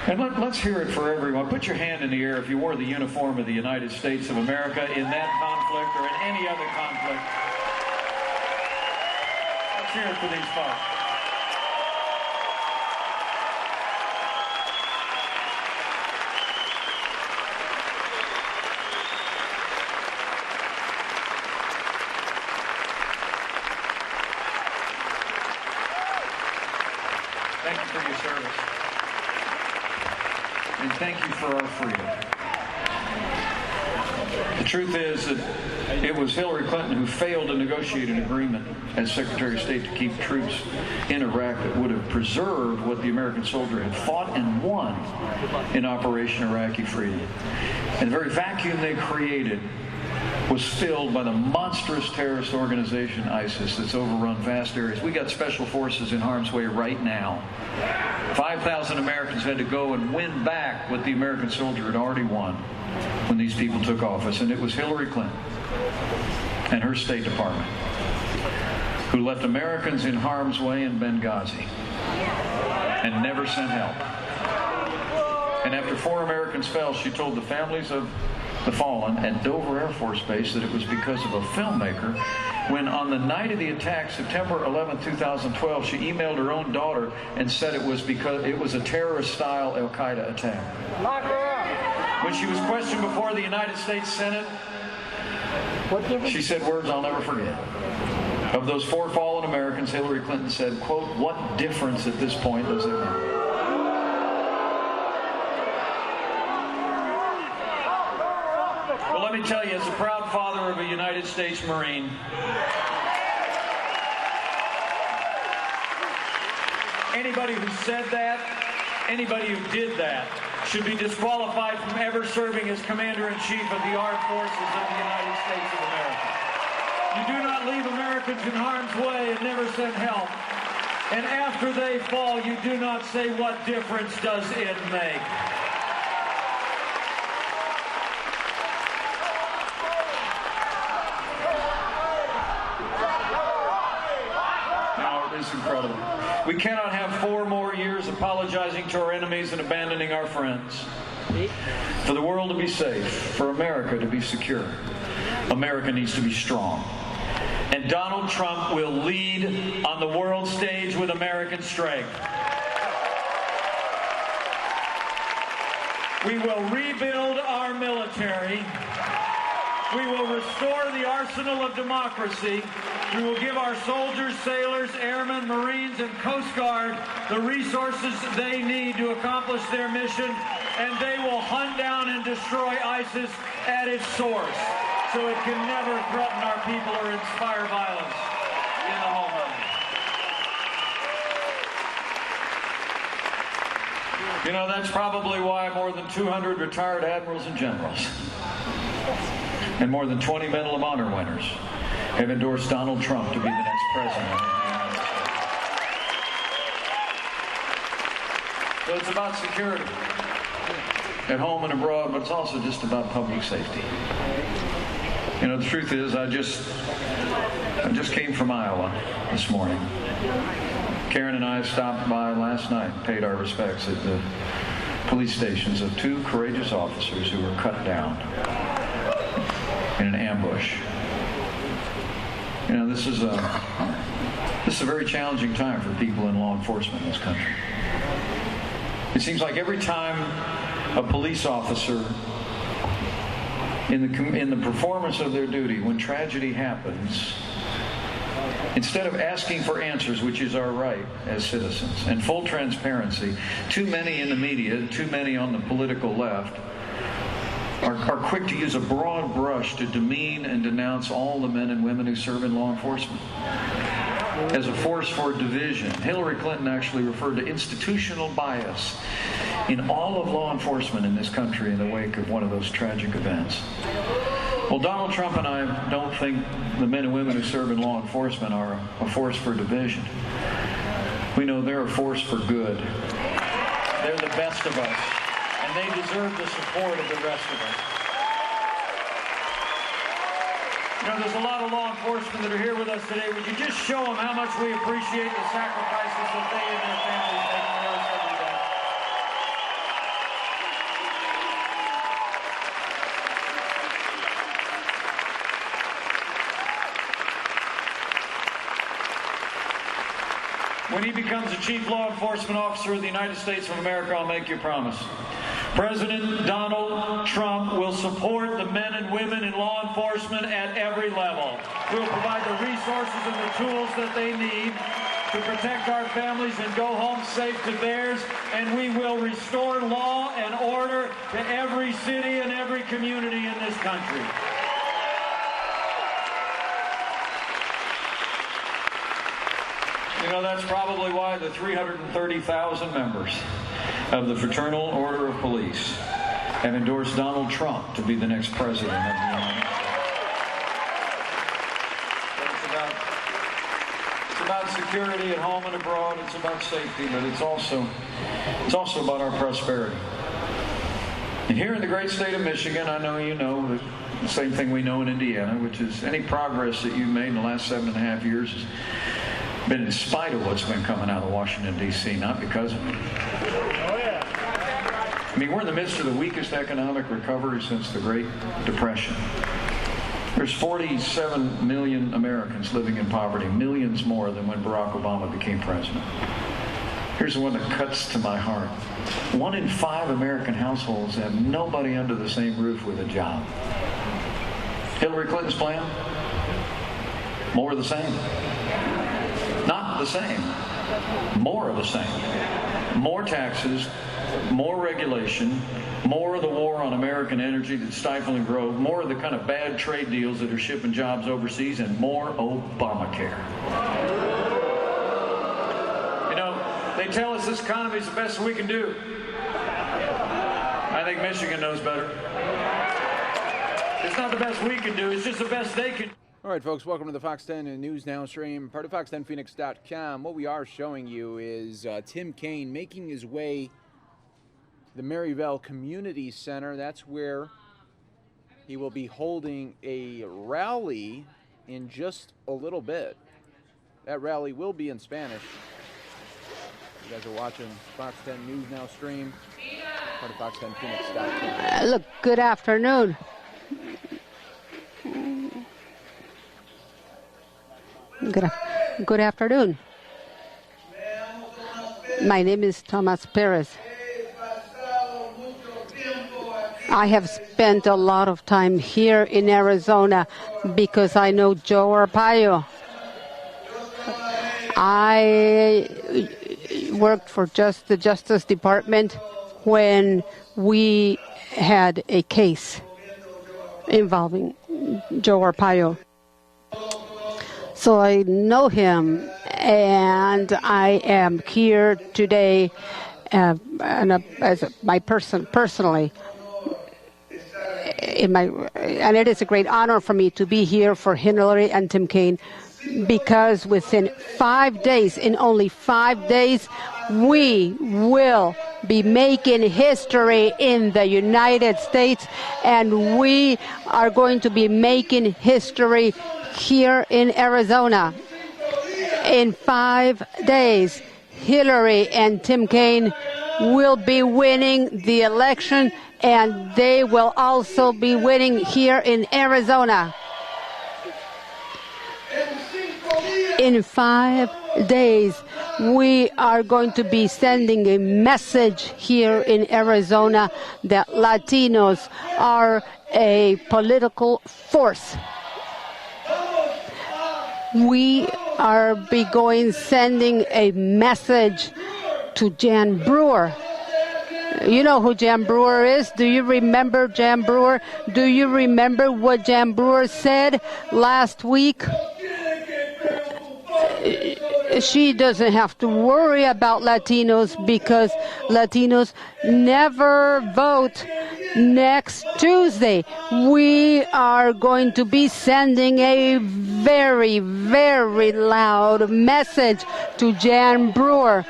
And let's hear it for everyone. Put your hand in the air if you wore the uniform of the United States of America in that conflict or in any other conflict. Let's hear it for these folks. Thank you for your service. And thank you for our freedom. The truth is that it was Hillary Clinton who failed to negotiate an agreement as Secretary of State to keep troops in Iraq that would have preserved what the American soldier had fought and won in Operation Iraqi Freedom. And the very vacuum they created was filled by the monstrous terrorist organization ISIS that's overrun vast areas. We got special forces in harm's way right now. 5,000 Americans had to go and win back what the American soldier had already won when these people took office. And it was Hillary Clinton and her State Department who left Americans in harm's way in Benghazi and never sent help. And after 4 Americans fell, she told the families of the fallen at Dover Air Force Base that it was because of a filmmaker, when on the night of the attack, September 11, 2012, she emailed her own daughter and said it was because it was a terrorist-style Al-Qaeda attack. When she was questioned before the United States Senate, she said words I'll never forget. Of those 4 fallen Americans, Hillary Clinton said, quote, "What difference at this point does it make?" Well, let me tell you, as a proud father of a United States Marine, anybody who said that, anybody who did that, should be disqualified from ever serving as Commander-in-Chief of the Armed Forces of the United States of America. You do not leave Americans in harm's way and never send help. And after they fall, you do not say, "What difference does it make?" It's incredible. We cannot have 4 more years apologizing to our enemies and abandoning our friends. For the world to be safe, for America to be secure, America needs to be strong. And Donald Trump will lead on the world stage with American strength. We will rebuild our military. We will restore the arsenal of democracy. We will give our soldiers, sailors, airmen, Marines, and Coast Guard the resources they need to accomplish their mission, and they will hunt down and destroy ISIS at its source, so it can never threaten our people or inspire violence in the homeland. You know, that's probably why more than 200 retired admirals and generals and more than 20 Medal of Honor winners have endorsed Donald Trump to be the next president of the United States. So it's about security at home and abroad, but it's also just about public safety. You know, the truth is, I just came from Iowa this morning. Karen and I stopped by last night and paid our respects at the police stations of 2 courageous officers who were cut down in an ambush. You know, this is a very challenging time for people in law enforcement in this country. It seems like every time a police officer in the performance of their duty, when tragedy happens, instead of asking for answers, which is our right as citizens, and full transparency, too many in the media, too many on the political left, are quick to use a broad brush to demean and denounce all the men and women who serve in law enforcement as a force for division. Hillary Clinton actually referred to institutional bias in all of law enforcement in this country in the wake of one of those tragic events. Well, Donald Trump and I don't think the men and women who serve in law enforcement are a force for division. We know they're a force for good. They're the best of us, and they deserve the support of the rest of us. You know, there's a lot of law enforcement that are here with us today. Would you just show them how much we appreciate the sacrifices that they and their families make for us every day? When he becomes the chief law enforcement officer of the United States of America, I'll make you a promise. President Donald Trump will support the men and women in law enforcement at every level. We'll provide the resources and the tools that they need to protect our families and go home safe to theirs, and we will restore law and order to every city and every community in this country. You know, that's probably why the 330,000 members of the Fraternal Order of Police have endorsed Donald Trump to be the next president of the United States. It's about security at home and abroad. It's about safety, but it's also about our prosperity. And here in the great state of Michigan, I know you know the same thing we know in Indiana, which is any progress that you've made in the last 7.5 years has been in spite of what's been coming out of Washington, D.C., not because of it. I mean, we're in the midst of the weakest economic recovery since the Great Depression. There's 47 million Americans living in poverty, millions more than when Barack Obama became president. Here's the one that cuts to my heart. 1 in 5 American households have nobody under the same roof with a job. Hillary Clinton's plan? More of the same. Not the same. More of the same. More taxes, more regulation, more of the war on American energy that's stifling growth, more of the kind of bad trade deals that are shipping jobs overseas, and more Obamacare. You know, they tell us this economy is the best we can do. I think Michigan knows better. It's not the best we can do, it's just the best they can do. All right, folks, welcome to the Fox 10 News Now stream, part of fox10phoenix.com. What we are showing you is Tim Kaine making his way to the Maryville Community Center. That's where he will be holding a rally in just a little bit. That rally will be in Spanish. You guys are watching Fox 10 News Now stream, part of fox10phoenix.com. Look, good afternoon. Good afternoon. My name is Thomas Perez. I have spent a lot of time here in Arizona because I know Joe Arpaio. I worked for the Justice Department when we had a case involving Joe Arpaio. So I know him, and I am here today personally. And it is a great honor for me to be here for Hillary and Tim Kaine, because within 5 days, in only 5 days, we will be making history in the United States, and we are going to be making history here in Arizona. In 5 days, Hillary and Tim Kaine will be winning the election, and they will also be winning here in Arizona. In 5 days, we are going to be sending a message here in Arizona that Latinos are a political force. We are sending a message to Jan Bruere. You know who Jan Bruere is? Do you remember Jan Bruere? Do you remember what Jan Bruere said last week? She doesn't have to worry about Latinos because Latinos never vote. Next Tuesday, we are going to be sending a very, very loud message to Jan Bruere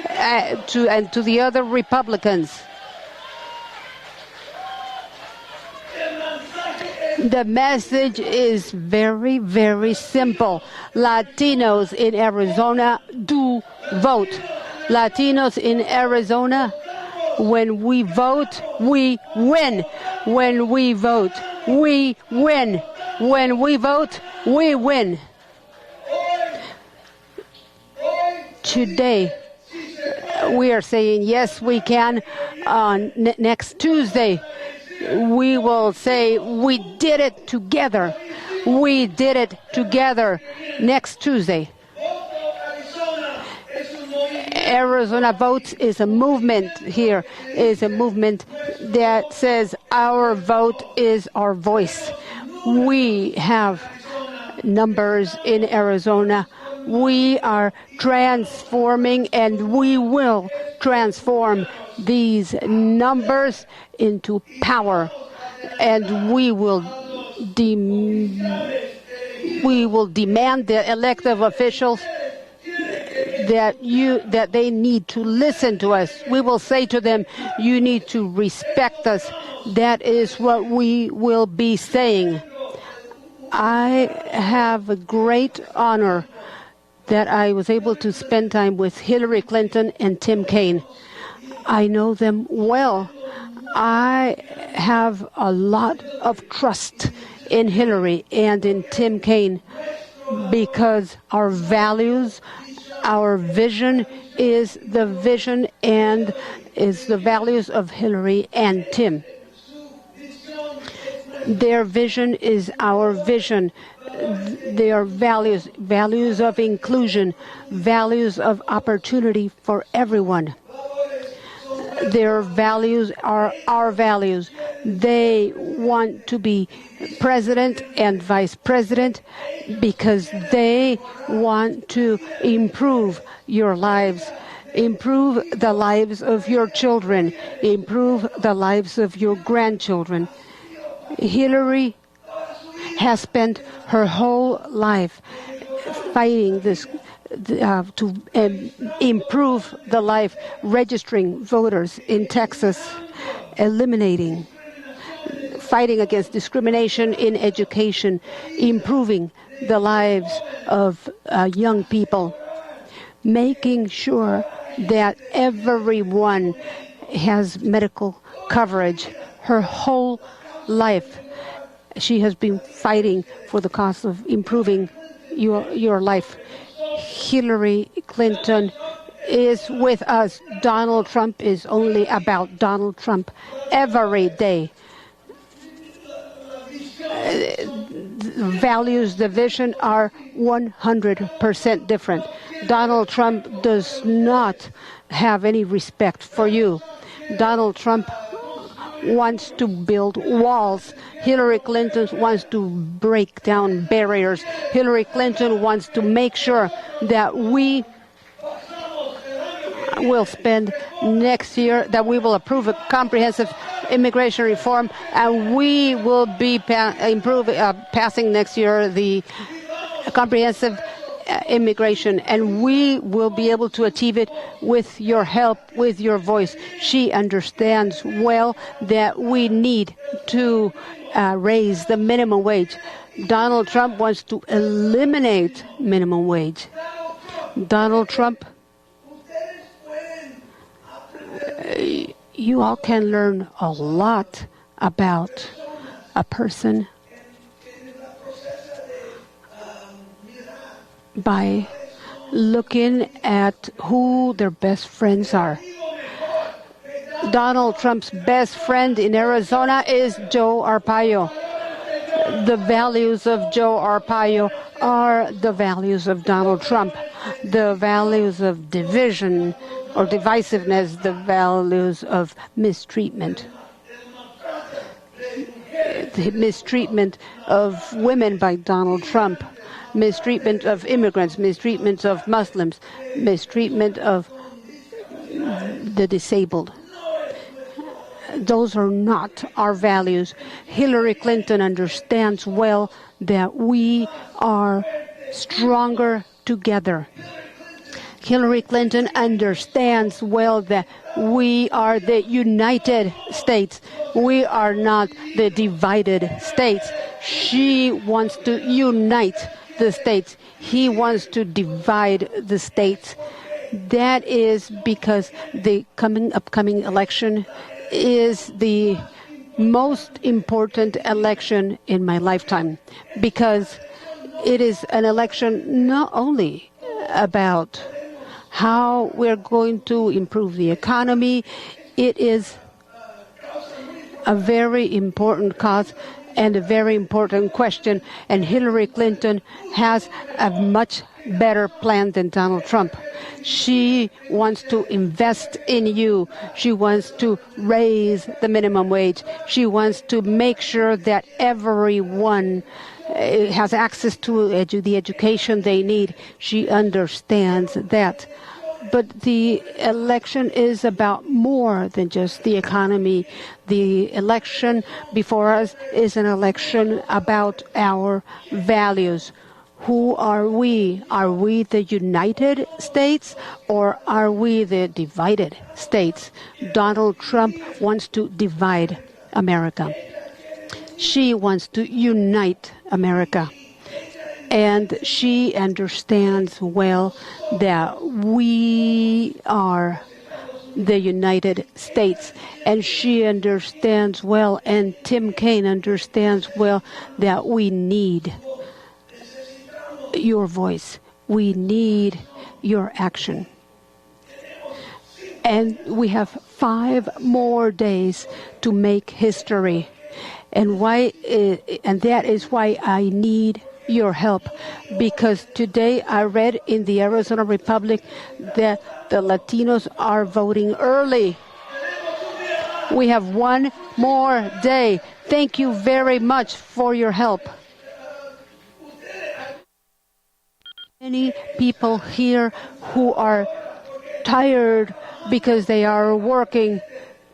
and to the other Republicans. The message is very, very simple. Latinos in Arizona do vote. Latinos in Arizona, when we vote, we win. When we vote, we win. When we vote, we win. Today, we are saying yes, we can. On next Tuesday, we will say we did it together. We did it together next Tuesday. Arizona Votes is a movement here, is a movement that says our vote is our voice. We have numbers in Arizona. We are transforming, and we will transform these numbers into power, and we will demand the elected officials that they need to listen to us. We will say to them, you need to respect us. That is what we will be saying. I have a great honor that I was able to spend time with Hillary Clinton and Tim Kaine. I know them well. I have a lot of trust in Hillary and in Tim Kaine because our values, our vision is the vision and is the values of Hillary and Tim. Their vision is our vision. Their values of inclusion, values of opportunity for everyone. Their values are our values. They want to be president and vice president because they want to improve your lives, improve the lives of your children, improve the lives of your grandchildren. Hillary has spent her whole life fighting this to improve the life, registering voters in Texas, fighting against discrimination in education, improving the lives of young people, making sure that everyone has medical coverage. Her whole life, she has been fighting for the cause of improving your life. Hillary Clinton is with us. Donald Trump is only about Donald Trump every day. The values, the vision are 100% different. Donald Trump does not have any respect for you. Donald Trump wants to build walls. Hillary Clinton wants to break down barriers. Hillary Clinton wants to make sure that we will spend next year, that we will approve a comprehensive immigration reform, and we will be passing next year the comprehensive immigration, and we will be able to achieve it with your help, with your voice. She understands well that we need to raise the minimum wage. Donald Trump wants to eliminate minimum wage. Donald Trump, you all can learn a lot about a person by looking at who their best friends are. Donald Trump's best friend in Arizona is Joe Arpaio. The values of Joe Arpaio are the values of Donald Trump. The values of division or divisiveness, the values of mistreatment. The mistreatment of women by Donald Trump. Mistreatment of immigrants, mistreatment of Muslims, mistreatment of the disabled. Those are not our values. Hillary Clinton understands well that we are stronger together. Hillary Clinton understands well that we are the United States. We are not the divided states. She wants to unite the states. He wants to divide the states. That is because the upcoming election is the most important election in my lifetime, because it is an election not only about how we're going to improve the economy. It is a very important cause and a very important question. And Hillary Clinton has a much better plan than Donald Trump. She wants to invest in you. She wants to raise the minimum wage. She wants to make sure that everyone has access to the education they need. She understands that. But the election is about more than just the economy. The election before us is an election about our values. Who are we? Are we the United States or are we the divided states? Donald Trump wants to divide America. She wants to unite America. And she understands well that we are the United States. And she understands well, and Tim Kaine understands well, that we need your voice. We need your action. And we have 5 more days to make history. And that is why I need your help, because today I read in the Arizona Republic that the Latinos are voting early. We have 1 more day. Thank you very much for your help. Many people here who are tired because they are working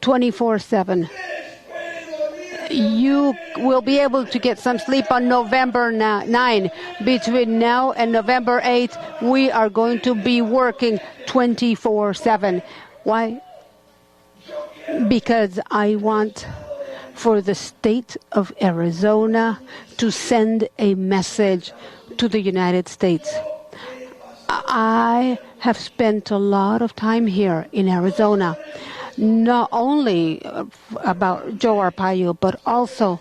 24/7. You will be able to get some sleep on November 9. Between now and November 8, we are going to be working 24/7. Why? Because I want for the state of Arizona to send a message to the United States. I have spent a lot of time here in Arizona, not only about Joe Arpaio, but also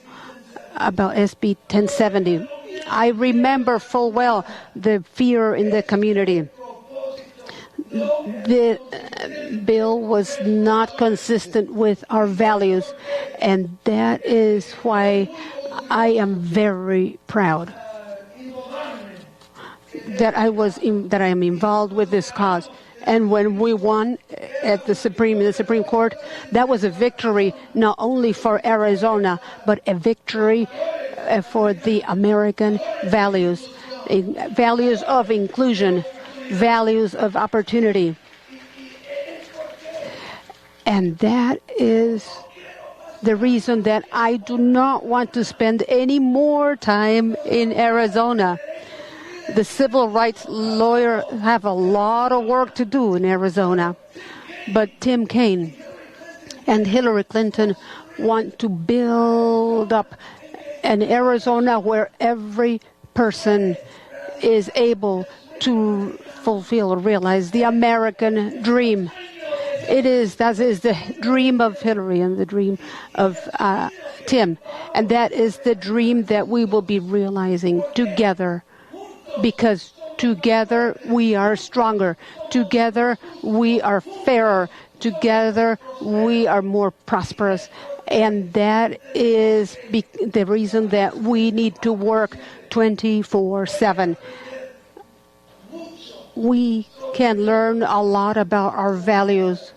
about SB 1070. I remember full well the fear in the community. The bill was not consistent with our values, and that is why I am very proud that I am involved with this cause. And when we won at the Supreme Court, that was a victory not only for Arizona, but a victory for the American values, values of inclusion, values of opportunity. And that is the reason that I do not want to spend any more time in Arizona. The civil rights lawyers have a lot of work to do in Arizona. But Tim Kaine and Hillary Clinton want to build up an Arizona where every person is able to fulfill or realize the American dream. That is the dream of Hillary and the dream of Tim. And that is the dream that we will be realizing together. Because together we are stronger. Together we are fairer. Together we are more prosperous. And that is the reason that we need to work 24/7. We can learn a lot about our values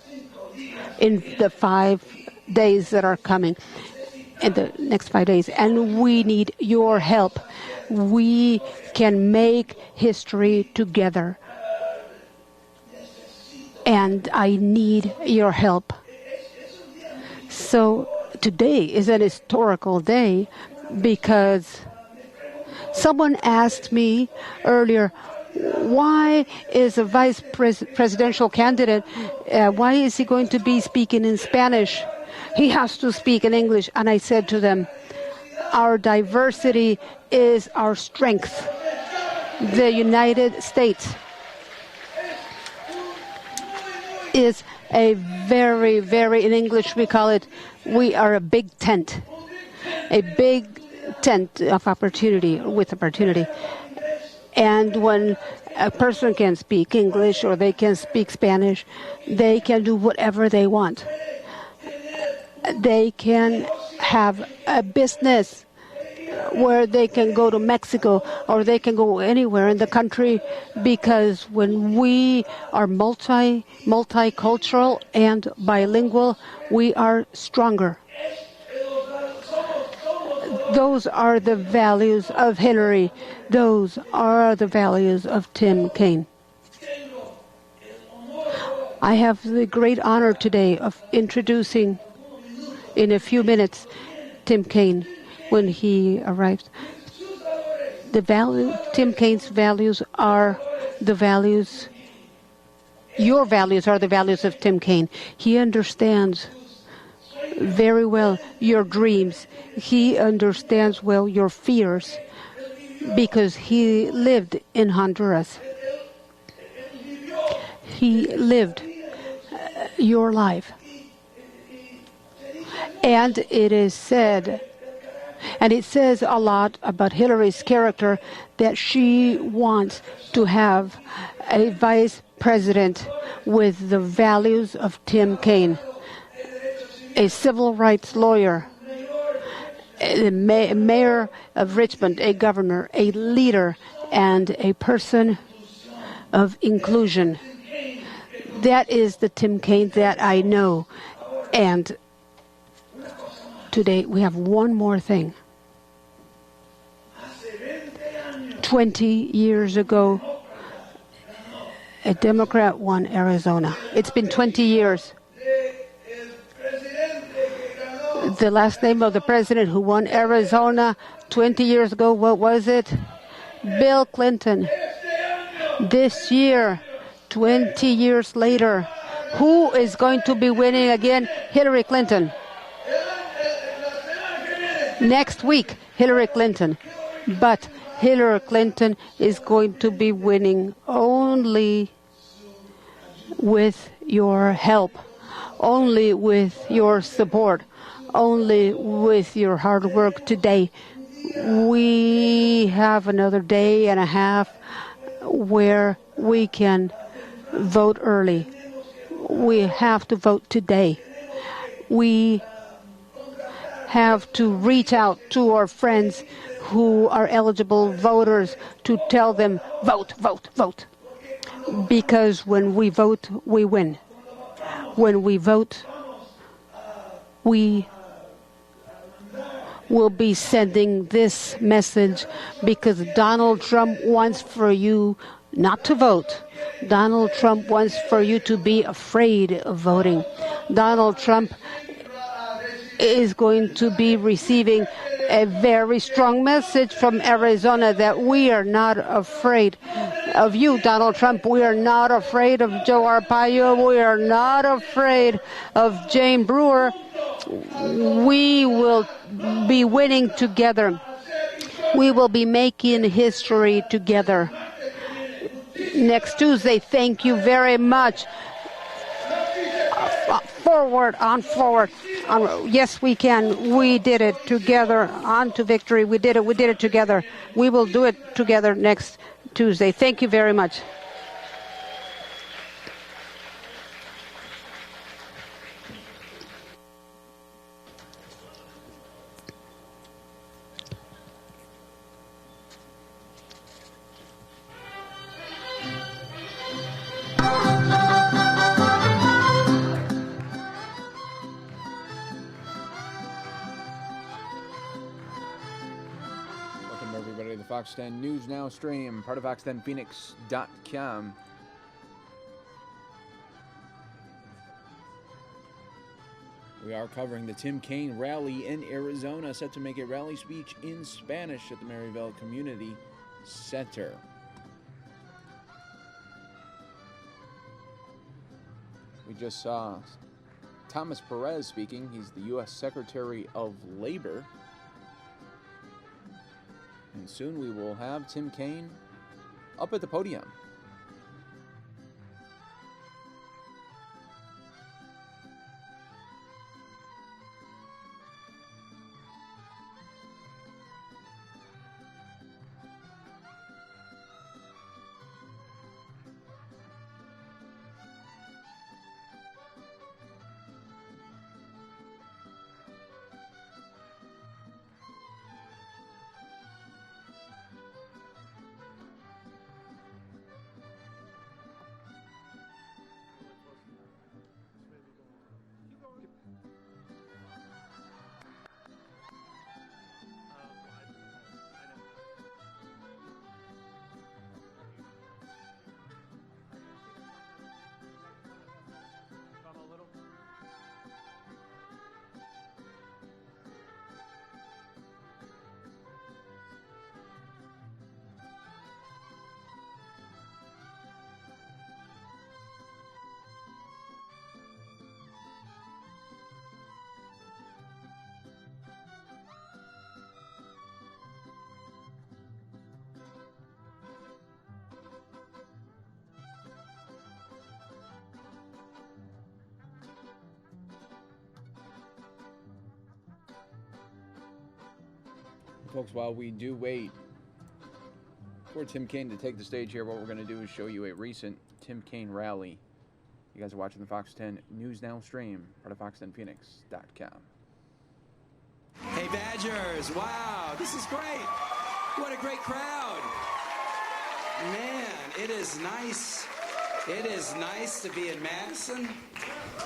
in the 5 days that are coming, in the next 5 days. And we need your help. We can make history together. And I need your help. So today is an historical day because someone asked me earlier, why is a vice presidential candidate, why is he going to be speaking in Spanish? He has to speak in English. And I said to them, our diversity is our strength. The United States is a very, very, in English we call it, we are a big tent of opportunity, with opportunity. And when a person can speak English or they can speak Spanish, they can do whatever they want. They can have a business. where they can go to Mexico or they can go anywhere in the country, because when we are multicultural and bilingual, we are stronger. Those are the values of Hillary. Those are the values of Tim Kaine. I have the great honor today of introducing, in a few minutes, Tim Kaine when he arrives. Tim Kaine's values are the values. Your values are the values of Tim Kaine. He understands very well your dreams. He understands well your fears, because he lived in Honduras. He lived your life. And it is said, and it says a lot about Hillary's character, that she wants to have a vice president with the values of Tim Kaine, a civil rights lawyer, a mayor of Richmond, a governor, a leader, and a person of inclusion. That is the Tim Kaine that I know. And today we have one more thing. 20 years ago, a Democrat won Arizona. It's been 20 years. The last name of the president who won Arizona 20 years ago, what was it? Bill Clinton. This year, 20 years later, who is going to be winning again? Hillary Clinton. Next week, Hillary Clinton. But Hillary Clinton is going to be winning only with your help, only with your support, only with your hard work today. We have another day and a half where we can vote early. We have to vote today. We have to reach out to our friends who are eligible voters to tell them, vote, vote, vote. Because when we vote, we win. When we vote, we will be sending this message, because Donald Trump wants for you not to vote. Donald Trump wants for you to be afraid of voting. Donald Trump is going to be receiving a very strong message from Arizona that we are not afraid of you, Donald Trump. We are not afraid of Joe Arpaio. We are not afraid of Jane Bruere. We will be winning together. We will be making history together. Next Tuesday, thank you very much. Forward, on forward. Yes, we can. We did it together. On to victory. We did it together. We will do it together next Tuesday. Thank you very much. Fox 10 News Now stream, part of fox10phoenix.com. We are covering the Tim Kaine rally in Arizona, set to make a rally speech in Spanish at the Maryville Community Center. We just saw Thomas Perez speaking. He's the U.S. Secretary of Labor. And soon we will have Tim Kaine up at the podium. Folks, while we do wait for Tim Kaine to take the stage here, what we're going to do is show you a recent Tim Kaine rally. You guys are watching the Fox 10 News Now stream, part of fox10phoenix.com. Hey, Badgers. Wow, this is great. What a great crowd. Man, it is nice. It is nice to be in Madison.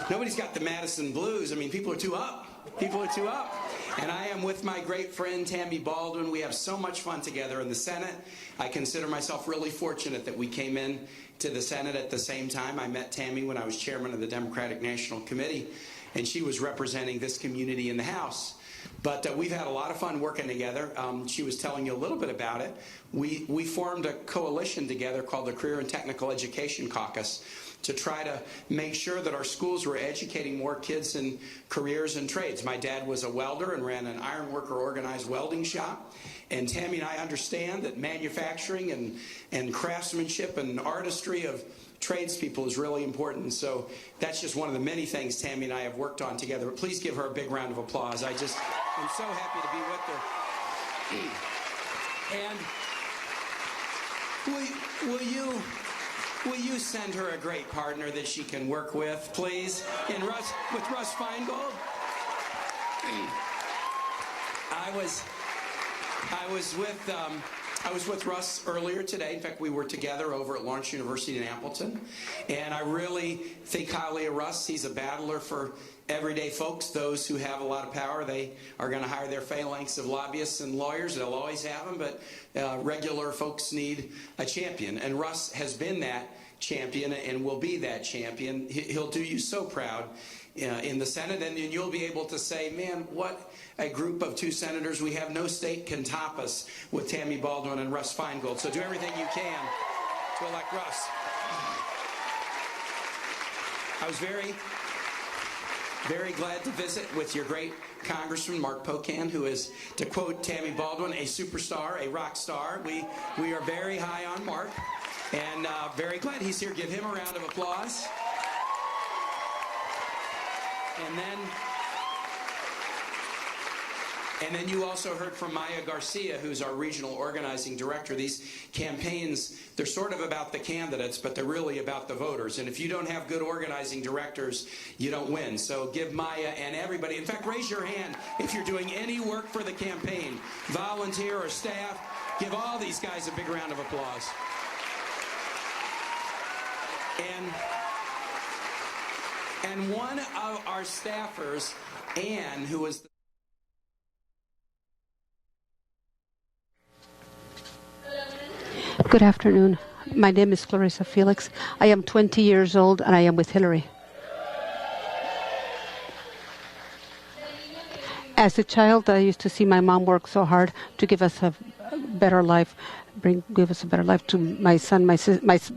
Nobody's got the Madison blues. I mean, people are too up. People are too up. And I am with my great friend Tammy Baldwin. We have so much fun together in the Senate. I consider myself really fortunate that we came in to the Senate at the same time. I met Tammy when I was chairman of the Democratic National Committee, and she was representing this community in the House. But we've had a lot of fun working together. She was telling you a little bit about it. We formed a coalition together called the Career and Technical Education Caucus to try to make sure that our schools were educating more kids in careers and trades. My dad was a welder and ran an ironworker organized welding shop. And Tammy and I understand that manufacturing and craftsmanship and artistry of tradespeople is really important. So that's just one of the many things Tammy and I have worked on together. But please give her a big round of applause. I'm so happy to be with her. And will you send her a great partner that she can work with, please? With Russ Feingold? I was with Russ earlier today. In fact, we were together over at Lawrence University in Appleton. And I really think highly of Russ. He's a battler for everyday folks, those who have a lot of power. They are going to hire their phalanx of lobbyists and lawyers. They'll always have them, but regular folks need a champion. And Russ has been that champion and will be that champion. He'll do you so proud in the Senate, and you'll be able to say, man, what a group of two senators. We have no state can top us with Tammy Baldwin and Russ Feingold. So do everything you can to elect Russ. I was very glad to visit with your great Congressman Mark Pocan, who is, to quote Tammy Baldwin, a superstar, a rock star. We are very high on Mark, and very glad he's here. Give him a round of applause. And then you also heard from Maya Garcia, who's our regional organizing director. These campaigns, they're sort of about the candidates, but they're really about the voters. And if you don't have good organizing directors, you don't win. So give Maya and everybody, in fact, raise your hand if you're doing any work for the campaign, volunteer or staff. Give all these guys a big round of applause. And one of our staffers, Ann, who was Good afternoon. My name is Clarissa Felix. I am 20 years old and I am with Hillary. As a child, I used to see my mom work so hard to give us a better life, give us a better life to my son, my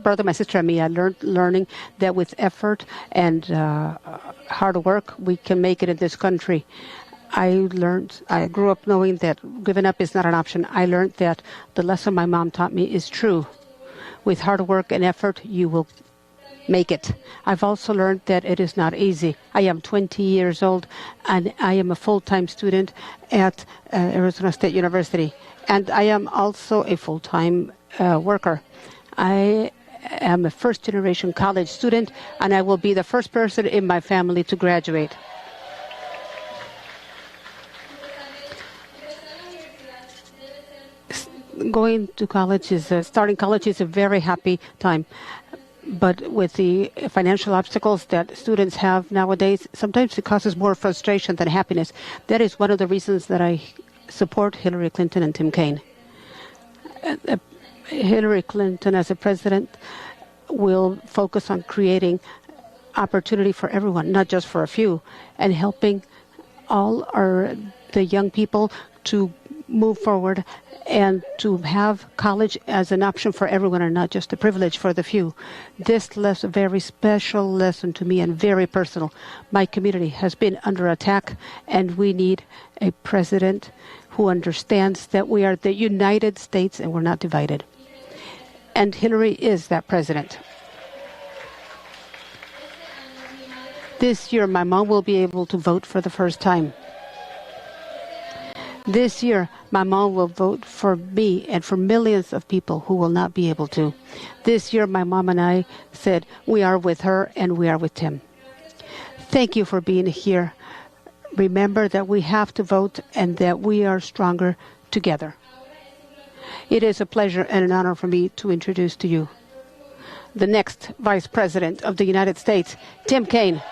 brother, my sister, and me. I learning that with effort and hard work, we can make it in this country. I grew up knowing that giving up is not an option. I learned that the lesson my mom taught me is true. With hard work and effort, you will make it. I've also learned that it is not easy. I am 20 years old, and I am a full-time student at Arizona State University. And I am also a full-time worker. I am a first-generation college student, and I will be the first person in my family to graduate. Going to college starting college is a very happy time. But with the financial obstacles that students have nowadays, sometimes it causes more frustration than happiness. That is one of the reasons that I support Hillary Clinton and Tim Kaine. Hillary Clinton as a president will focus on creating opportunity for everyone, not just for a few, and helping all the young people to move forward and to have college as an option for everyone and not just a privilege for the few. This lesson, a very special lesson to me and very personal. My community has been under attack, and we need a president who understands that we are the United States and we're not divided. And Hillary is that president. This year, my mom will be able to vote for the first time. This year, my mom will vote for me and for millions of people who will not be able to. This year, my mom and I said we are with her and we are with Tim. Thank you for being here. Remember that we have to vote and that we are stronger together. It is a pleasure and an honor for me to introduce to you the next Vice President of the United States, Tim Kaine.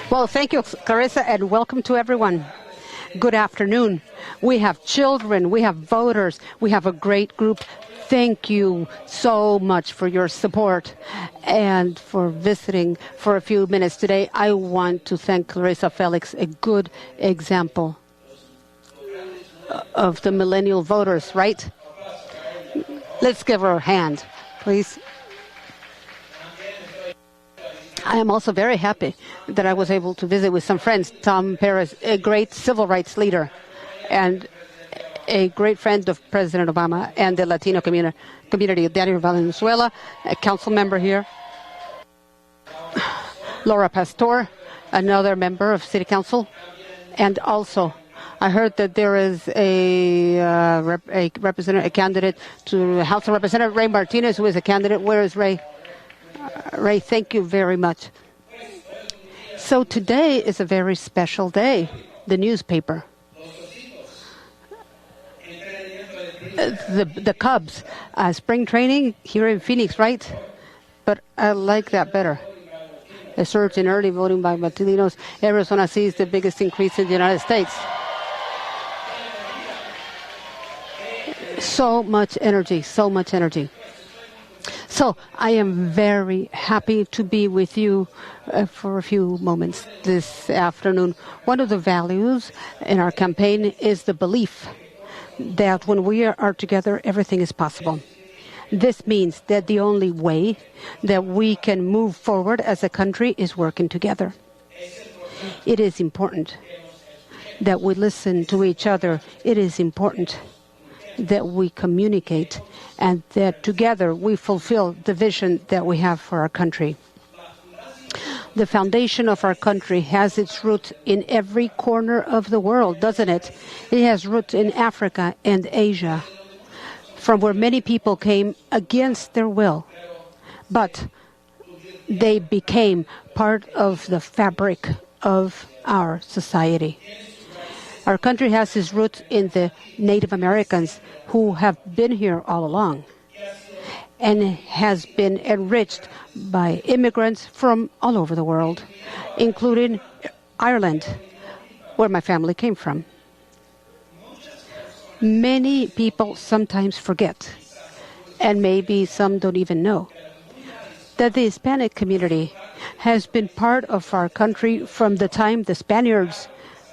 Well, thank you, Clarissa, and welcome to everyone. Good afternoon. We have children, we have voters, we have a great group. Thank you so much for your support and for visiting for a few minutes today. I want to thank Clarissa Felix, a good example of the millennial voters, right? Let's give her a hand, please. I am also very happy that I was able to visit with some friends. Tom Perez, a great civil rights leader and a great friend of President Obama and the Latino community. Daniel Valenzuela, a council member here. Laura Pastor, another member of City Council. And also, I heard that there is a candidate to House of Representatives, Ray Martinez, who is a candidate. Where is Ray? Ray, thank you very much. So today is a very special day. The newspaper. The Cubs. Spring training here in Phoenix, right? But I like that better. A surge in early voting by Latinos. Arizona sees the biggest increase in the United States. So much energy, so much energy. So I am very happy to be with you for a few moments this afternoon. One of the values in our campaign is the belief that when we are together, everything is possible. This means that the only way that we can move forward as a country is working together. It is important that we listen to each other. It is important that we communicate and that together we fulfill the vision that we have for our country. The foundation of our country has its roots in every corner of the world, doesn't it? It has roots in Africa and Asia, from where many people came against their will, but they became part of the fabric of our society. Our country has its roots in the Native Americans who have been here all along and has been enriched by immigrants from all over the world, including Ireland, where my family came from. Many people sometimes forget, and maybe some don't even know, that the Hispanic community has been part of our country from the time the Spaniards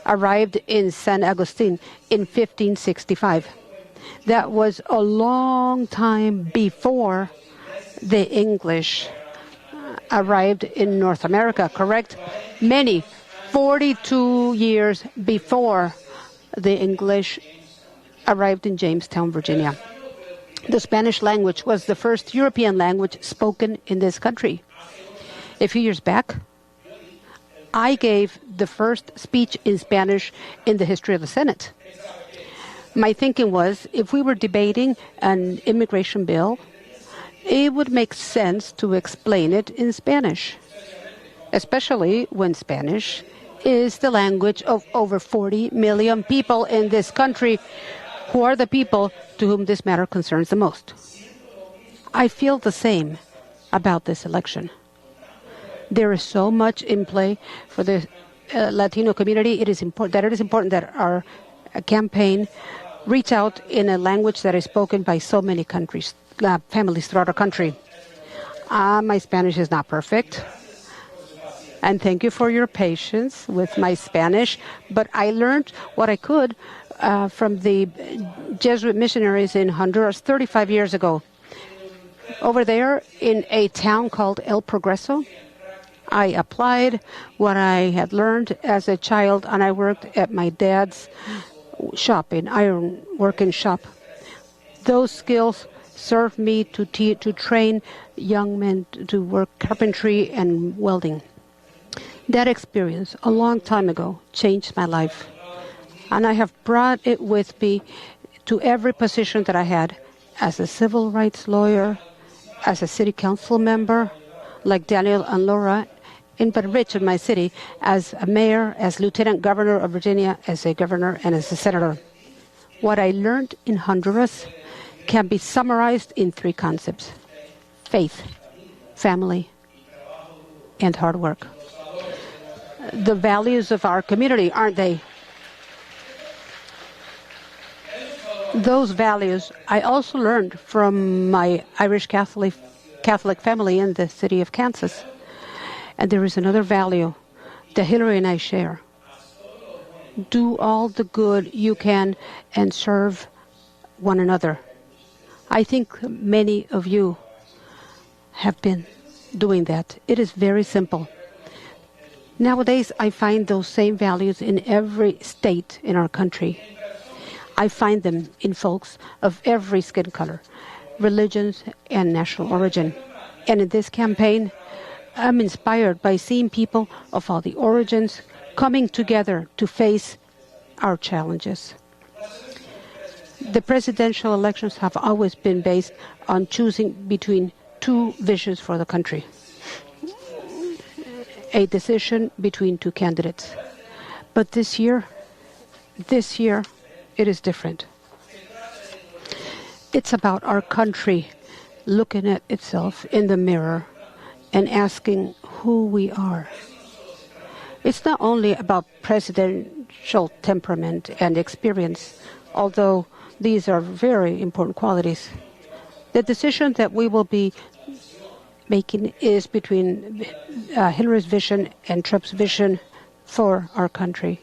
arrived in San Agustin in 1565. That was a long time before the English arrived in North America, correct? 42 years before the English arrived in Jamestown, Virginia. The Spanish language was the first European language spoken in this country. A few years back, I gave the first speech in Spanish in the history of the Senate. My thinking was, if we were debating an immigration bill, it would make sense to explain it in Spanish, especially when Spanish is the language of over 40 million people in this country, who are the people to whom this matter concerns the most. I feel the same about this election. There is so much in play for the Latino community. It is important that our campaign reach out in a language that is spoken by so many families throughout our country. My Spanish is not perfect, and thank you for your patience with my Spanish, but I learned what I could from the Jesuit missionaries in Honduras 35 years ago. Over there in a town called El Progreso, I applied what I had learned as a child, and I worked at my dad's shop, an iron working shop. Those skills served me to train young men to work carpentry and welding. That experience, a long time ago, changed my life. And I have brought it with me to every position that I had as a civil rights lawyer, as a city council member, like Daniel and Laura, in Baton Rouge, in my city, as a mayor, as lieutenant governor of Virginia, as a governor, and as a senator. What I learned in Honduras can be summarized in 3 concepts: faith, family, and hard work. The values of our community, aren't they? Those values I also learned from my Irish Catholic family in the city of Kansas. And there is another value that Hillary and I share. Do all the good you can and serve one another. I think many of you have been doing that. It is very simple. Nowadays, I find those same values in every state in our country. I find them in folks of every skin color, religions, and national origin. And in this campaign, I'm inspired by seeing people of all the origins coming together to face our challenges. The presidential elections have always been based on choosing between 2 visions for the country. A decision between 2 candidates. But this year, it is different. It's about our country looking at itself in the mirror and asking who we are. It's not only about presidential temperament and experience, although these are very important qualities. The decision that we will be making is between Hillary's vision and Trump's vision for our country.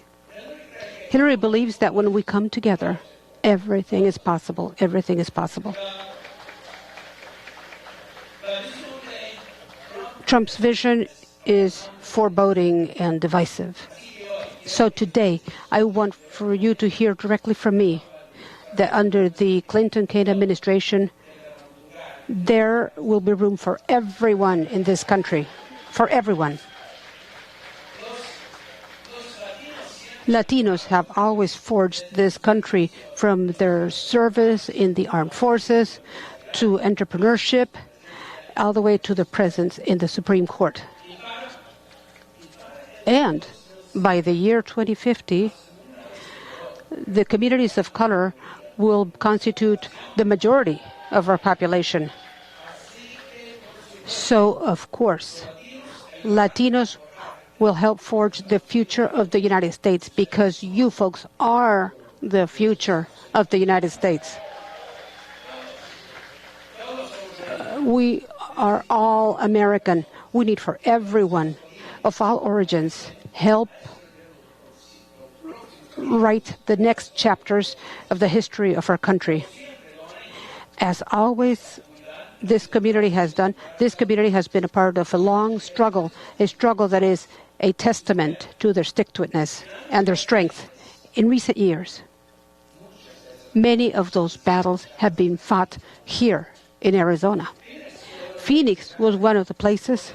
Hillary believes that when we come together, everything is possible. Everything is possible. Trump's vision is foreboding and divisive. So today, I want for you to hear directly from me that under the Clinton-Kaine administration, there will be room for everyone in this country, for everyone. Latinos have always forged this country from their service in the armed forces to entrepreneurship, all the way to the presence in the Supreme Court. And by the year 2050, the communities of color will constitute the majority of our population. So, of course, Latinos will help forge the future of the United States because you folks are the future of the United States. We are all American. We need for everyone of all origins help write the next chapters of the history of our country. As always, this community has done, this community has been a part of a long struggle, a struggle that is a testament to their stick-to-itness and their strength. In recent years, many of those battles have been fought here in Arizona. Phoenix was one of the places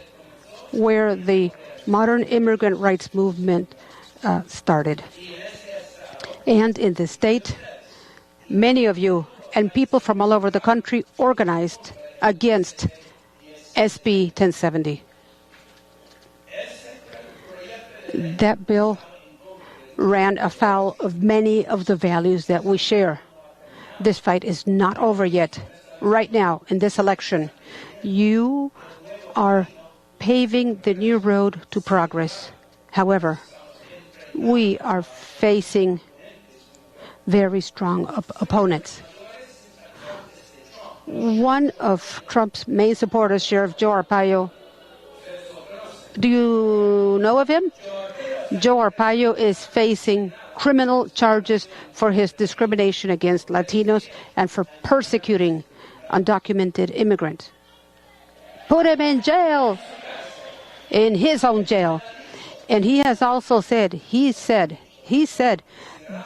where the modern immigrant rights movement started. And in the state, many of you and people from all over the country organized against SB 1070. That bill ran afoul of many of the values that we share. This fight is not over yet. Right now, in this election, you are paving the new road to progress. However, we are facing very strong opponents. One of Trump's main supporters, Sheriff Joe Arpaio, do you know of him? Joe Arpaio is facing criminal charges for his discrimination against Latinos and for persecuting undocumented immigrants. Put him in jail! in his own jail. And he has also said, he said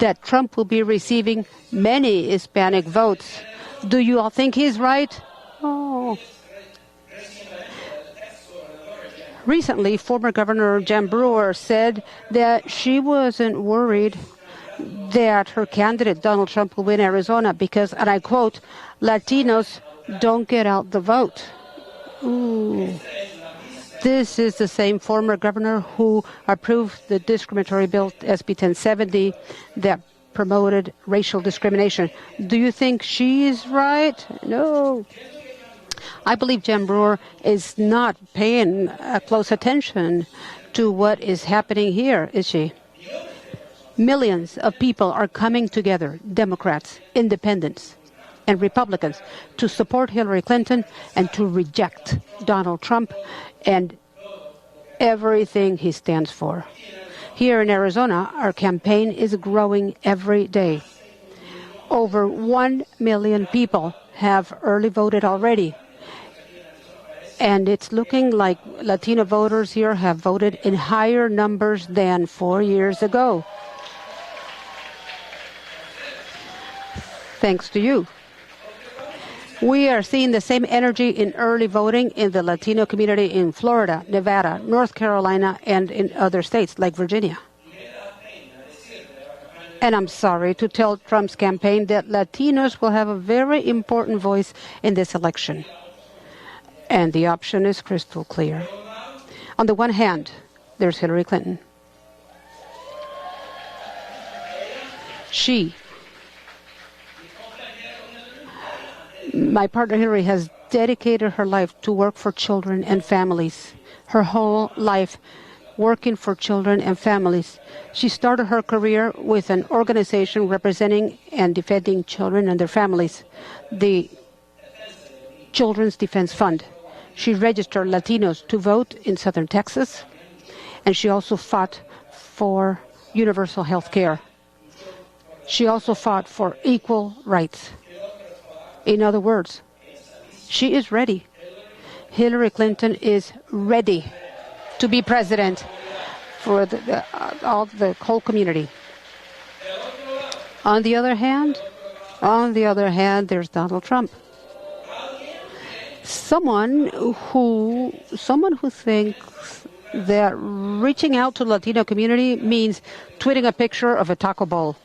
that Trump will be receiving many Hispanic votes. Do you all think he's right? Oh. Recently, former Governor Jen Bruere said that she wasn't worried that her candidate, Donald Trump, will win Arizona because, and I quote, Latinos don't get out the vote. Ooh. This is the same former governor who approved the discriminatory bill, SB 1070, that promoted racial discrimination. Do you think she's right? No. I believe Jen Bruere is not paying close attention to what is happening here, is she? Millions of people are coming together, Democrats, Independents, and Republicans, to support Hillary Clinton and to reject Donald Trump and everything he stands for. Here in Arizona, our campaign is growing every day. Over 1 million people have early voted already. And it's looking like Latino voters here have voted in higher numbers than 4 years ago. Thanks to you. We are seeing the same energy in early voting in the Latino community in Florida, Nevada, North Carolina, and in other states like Virginia. And I'm sorry to tell Trump's campaign that Latinos will have a very important voice in this election. And the option is crystal clear. On the one hand, there's Hillary Clinton. My partner Hillary has dedicated her life to work for children and families. Her whole life working for children and families. She started her career with an organization representing and defending children and their families, the Children's Defense Fund. She registered Latinos to vote in southern Texas, and she also fought for universal health care. She also fought for equal rights. In other words, she is ready. Hillary Clinton is ready to be president for the whole community. On the other hand, there's Donald Trump. Someone who thinks that reaching out to the Latino community means tweeting a picture of a taco bowl.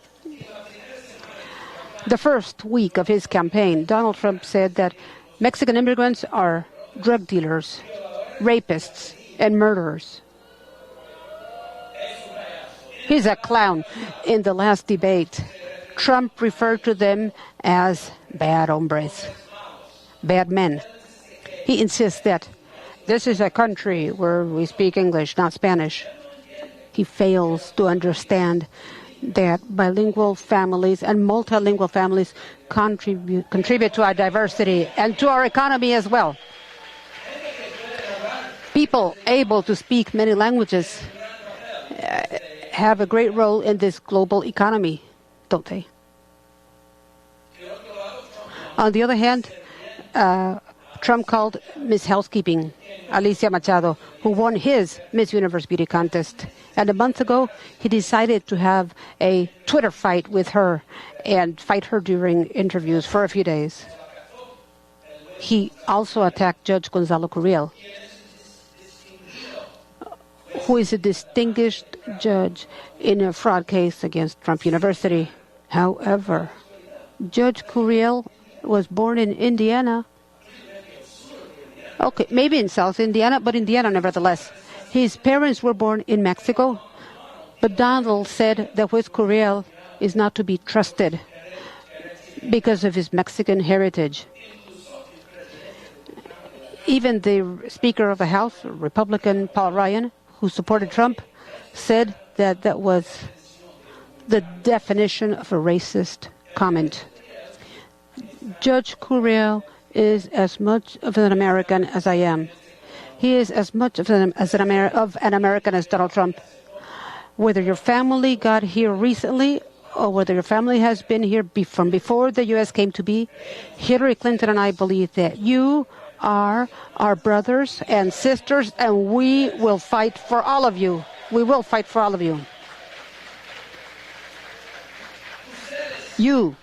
The first week of his campaign, Donald Trump said that Mexican immigrants are drug dealers, rapists, and murderers. He's a clown. In the last debate, Trump referred to them as bad hombres, bad men. He insists that this is a country where we speak English, not Spanish. He fails to understand that bilingual families and multilingual families contribute to our diversity and to our economy as well. People able to speak many languages have a great role in this global economy, don't they? On the other hand, Trump called Miss Housekeeping, Alicia Machado, who won his Miss Universe Beauty contest. And a month ago, he decided to have a Twitter fight with her and fight her during interviews for a few days. He also attacked Judge Gonzalo Curiel, who is a distinguished judge in a fraud case against Trump University. However, Judge Curiel was born in Indiana. Okay, maybe in South Indiana, but Indiana nevertheless. His parents were born in Mexico, but Donald said that Juez Curiel is not to be trusted because of his Mexican heritage. Even the Speaker of the House, Republican Paul Ryan, who supported Trump, said that that was the definition of a racist comment. Judge Curiel is as much of an American as I am. He is as much of an American as Donald Trump. Whether your family got here recently or whether your family has been here from before the U.S. came to be, Hillary Clinton and I believe that you are our brothers and sisters, and we will fight for all of you. We will fight for all of you. You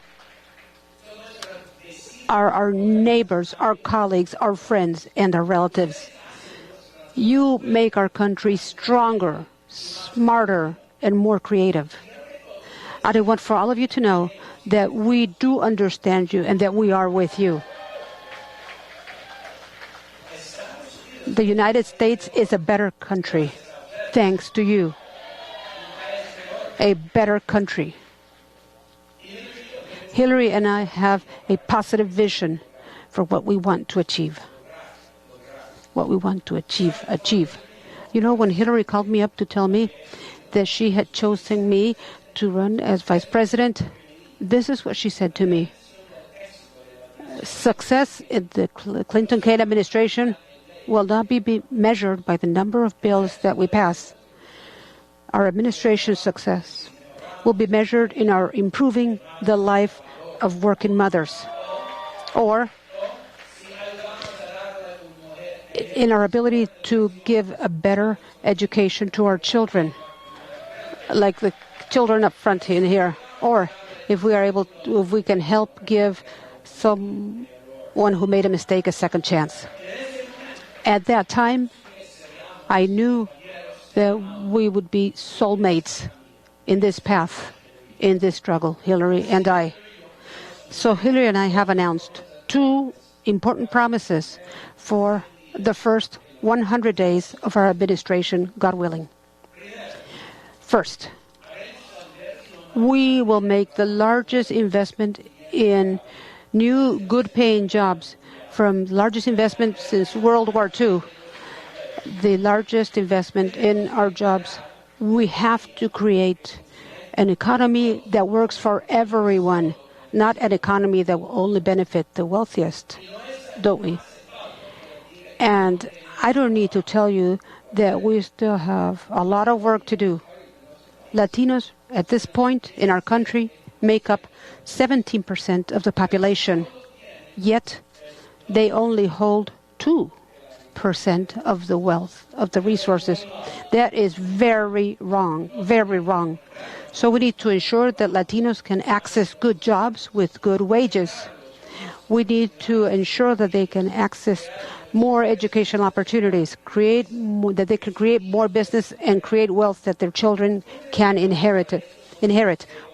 are our neighbors, our colleagues, our friends, and our relatives. You make our country stronger, smarter, and more creative. I want for all of you to know that we do understand you and that we are with you. The United States is a better country, thanks to you. A better country. Hillary and I have a positive vision for what we want to achieve. What we want to achieve. You know, when Hillary called me up to tell me that she had chosen me to run as vice president, this is what she said to me. Success in the Clinton-Kaine administration will not be measured by the number of bills that we pass. Our administration's success will be measured in our improving the life of working mothers, or in our ability to give a better education to our children, like the children up front in here, or if we can help give someone who made a mistake a second chance. At that time, I knew that we would be soulmates in this path, in this struggle, Hillary and I. So Hillary and I have announced 2 important promises for the first 100 days of our administration, God willing. First, we will make the largest investment in new good-paying jobs, from the largest investment since World War II, the largest investment in our jobs. We have to create an economy that works for everyone, not an economy that will only benefit the wealthiest, don't we? And I don't need to tell you that we still have a lot of work to do. Latinos at this point in our country make up 17% of the population, yet they only hold 2% of the wealth, of the resources. That is very wrong, very wrong. So we need to ensure that Latinos can access good jobs with good wages. We need to ensure that they can access more educational opportunities, that they can create more business and create wealth that their children can inherit.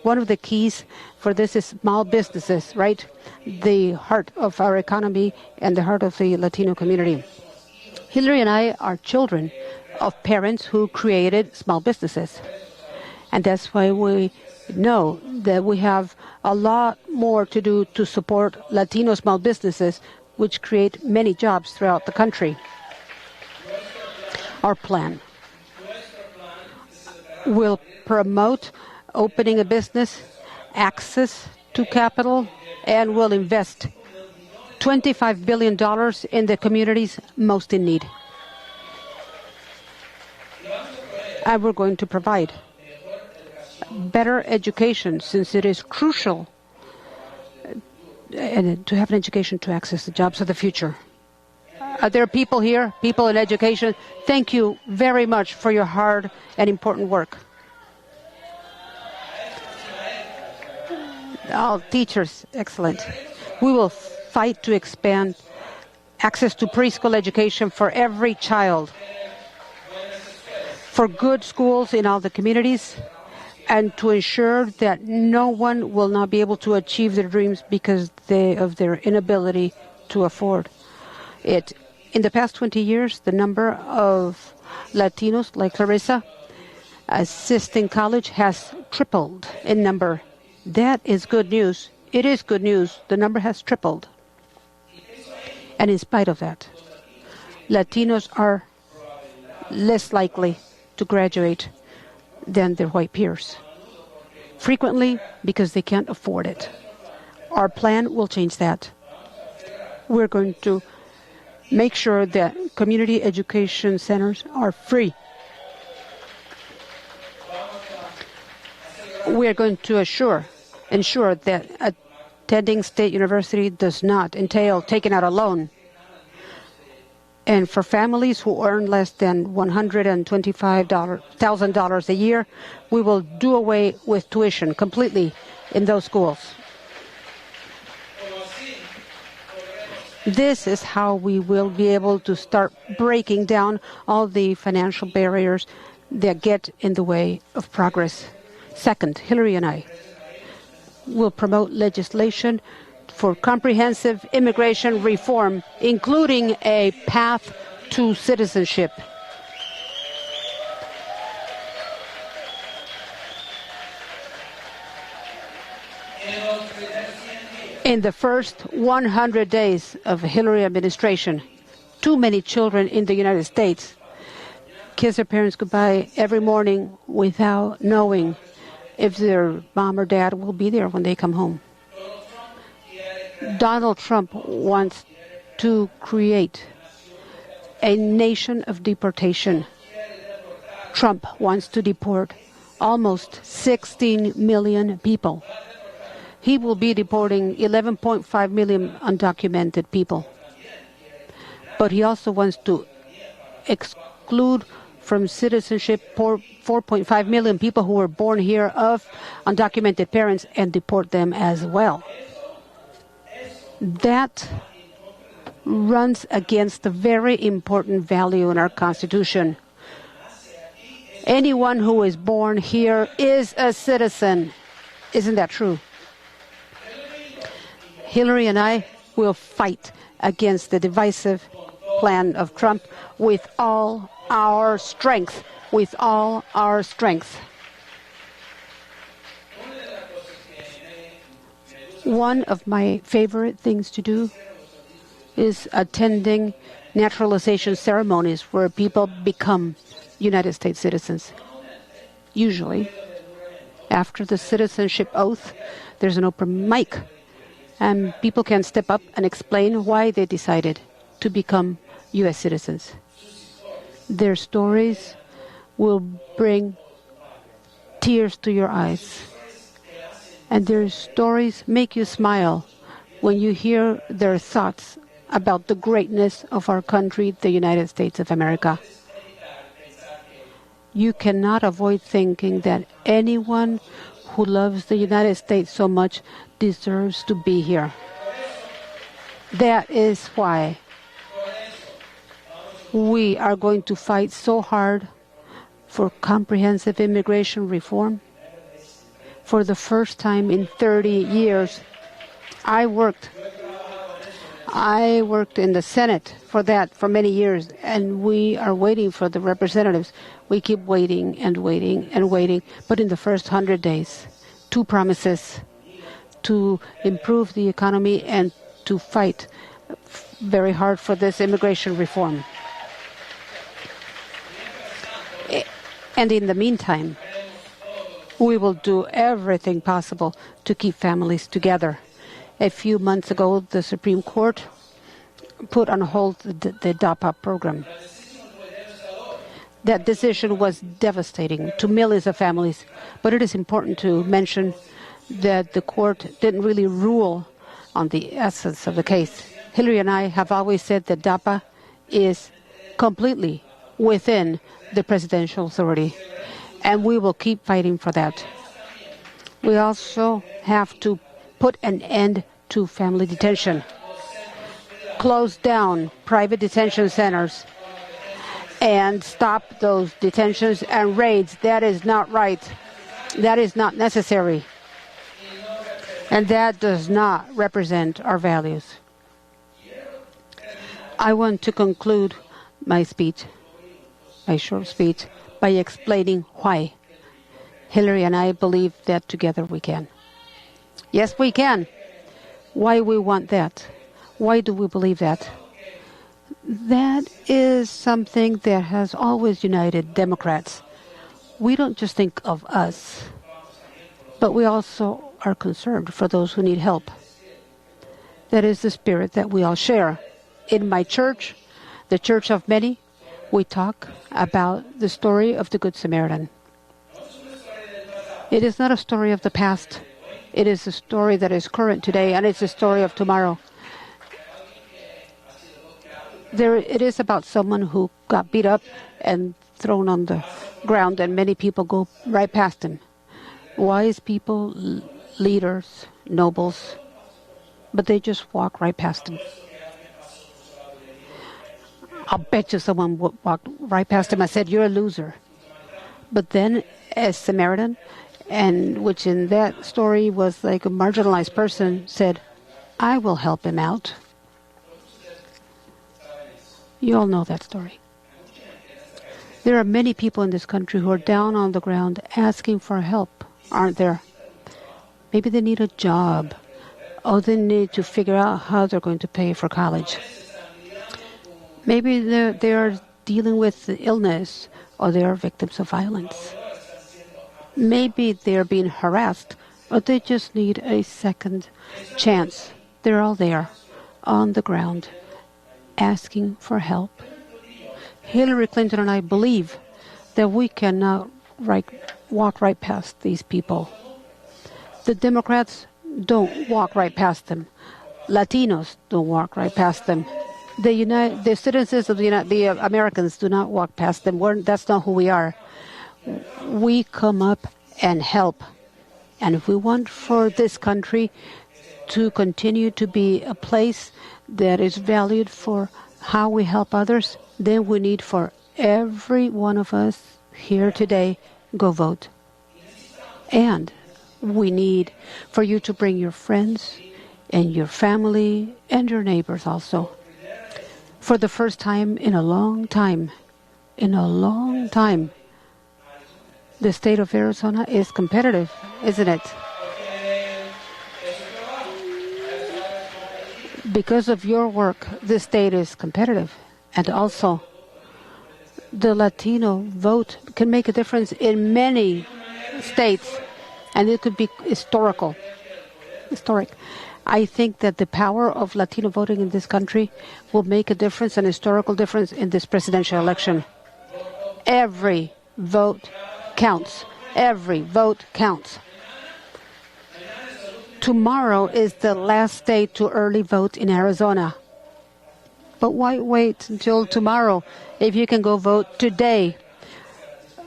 One of the keys for this is small businesses, right? The heart of our economy and the heart of the Latino community. Hillary and I are children of parents who created small businesses. And that's why we know that we have a lot more to do to support Latino small businesses, which create many jobs throughout the country. Our plan will promote opening a business, access to capital, and will invest $25 billion in the communities most in need. And we're going to provide better education, since it is crucial and to have an education to access the jobs of the future. Are there people here, people in education? Thank you very much for your hard and important work. All teachers, excellent. We will fight to expand access to preschool education for every child, for good schools in all the communities, and to ensure that no one will not be able to achieve their dreams because of their inability to afford it. In the past 20 years, the number of Latinos like Clarissa assisting college has tripled in number. That is good news. It is good news. The number has tripled. And in spite of that, Latinos are less likely to graduate than their white peers, frequently because they can't afford it. Our plan will change that. We're going to make sure that community education centers are free. We are going to ensure that attending state university does not entail taking out a loan. And for families who earn less than $125,000 a year, we will do away with tuition completely in those schools. This is how we will be able to start breaking down all the financial barriers that get in the way of progress. Second, Hillary and I will promote legislation for comprehensive immigration reform, including a path to citizenship. In the first 100 days of Hillary administration, too many children in the United States kiss their parents goodbye every morning without knowing if their mom or dad will be there when they come home. Donald Trump wants to create a nation of deportation. Trump wants to deport almost 16 million people. He will be deporting 11.5 million undocumented people. But he also wants to exclude from citizenship 4.5 million people who were born here of undocumented parents and deport them as well. That runs against a very important value in our Constitution. Anyone who is born here is a citizen. Isn't that true? Hillary and I will fight against the divisive plan of Trump with all our strength. With all our strength. One of my favorite things to do is attending naturalization ceremonies where people become United States citizens. Usually, after the citizenship oath, there's an open mic, and people can step up and explain why they decided to become U.S. citizens. Their stories will bring tears to your eyes. And their stories make you smile when you hear their thoughts about the greatness of our country, the United States of America. You cannot avoid thinking that anyone who loves the United States so much deserves to be here. That is why we are going to fight so hard for comprehensive immigration reform. For the first time in 30 years, I worked in the Senate for that for many years, and we are waiting for the representatives. We keep waiting and waiting and waiting. But in the first 100 days, 2 promises to improve the economy and to fight very hard for this immigration reform. And in the meantime, we will do everything possible to keep families together. A few months ago, the Supreme Court put on hold the DAPA program. That decision was devastating to millions of families, but it is important to mention that the court didn't really rule on the essence of the case. Hillary and I have always said that DAPA is completely within the presidential authority, and we will keep fighting for that. We also have to put an end to family detention, close down private detention centers, and stop those detentions and raids. That is not right. That is not necessary. And that does not represent our values. I want to conclude my speech, my short speech, by explaining why Hillary and I believe that together we can. Yes, we can. Why we want that? Why do we believe that? That is something that has always united Democrats. We don't just think of us, but we also are concerned for those who need help. That is the spirit that we all share. In my church, the Church of Many, we talk about the story of the Good Samaritan. It is not a story of the past. It is a story that is current today, and it's a story of tomorrow. There, it is about someone who got beat up and thrown on the ground, and many people go right past him. Wise people, leaders, nobles, but they just walk right past him. I'll bet you someone walked right past him. I said, "You're a loser." But then, as Samaritan, and which in that story was like a marginalized person, said, "I will help him out." You all know that story. There are many people in this country who are down on the ground asking for help, aren't there? Maybe they need a job, or they need to figure out how they're going to pay for college. Maybe they are dealing with illness, or they are victims of violence. Maybe they're being harassed, or they just need a second chance. They're all there, on the ground, asking for help. Hillary Clinton and I believe that we cannot walk right past these people. The Democrats don't walk right past them. Latinos don't walk right past them. The citizens of the Americans do not walk past them. That's not who we are. We come up and help. And if we want for this country to continue to be a place that is valued for how we help others, then we need for every one of us here today, go vote. And we need for you to bring your friends and your family and your neighbors also. For the first time in a long time, the state of Arizona is competitive, isn't it? Because of your work, this state is competitive. And also, the Latino vote can make a difference in many states, and it could be historic. I think that the power of Latino voting in this country will make a difference, an historical difference in this presidential election. Every vote counts. Every vote counts. Tomorrow is the last day to early vote in Arizona. But why wait until tomorrow if you can go vote today?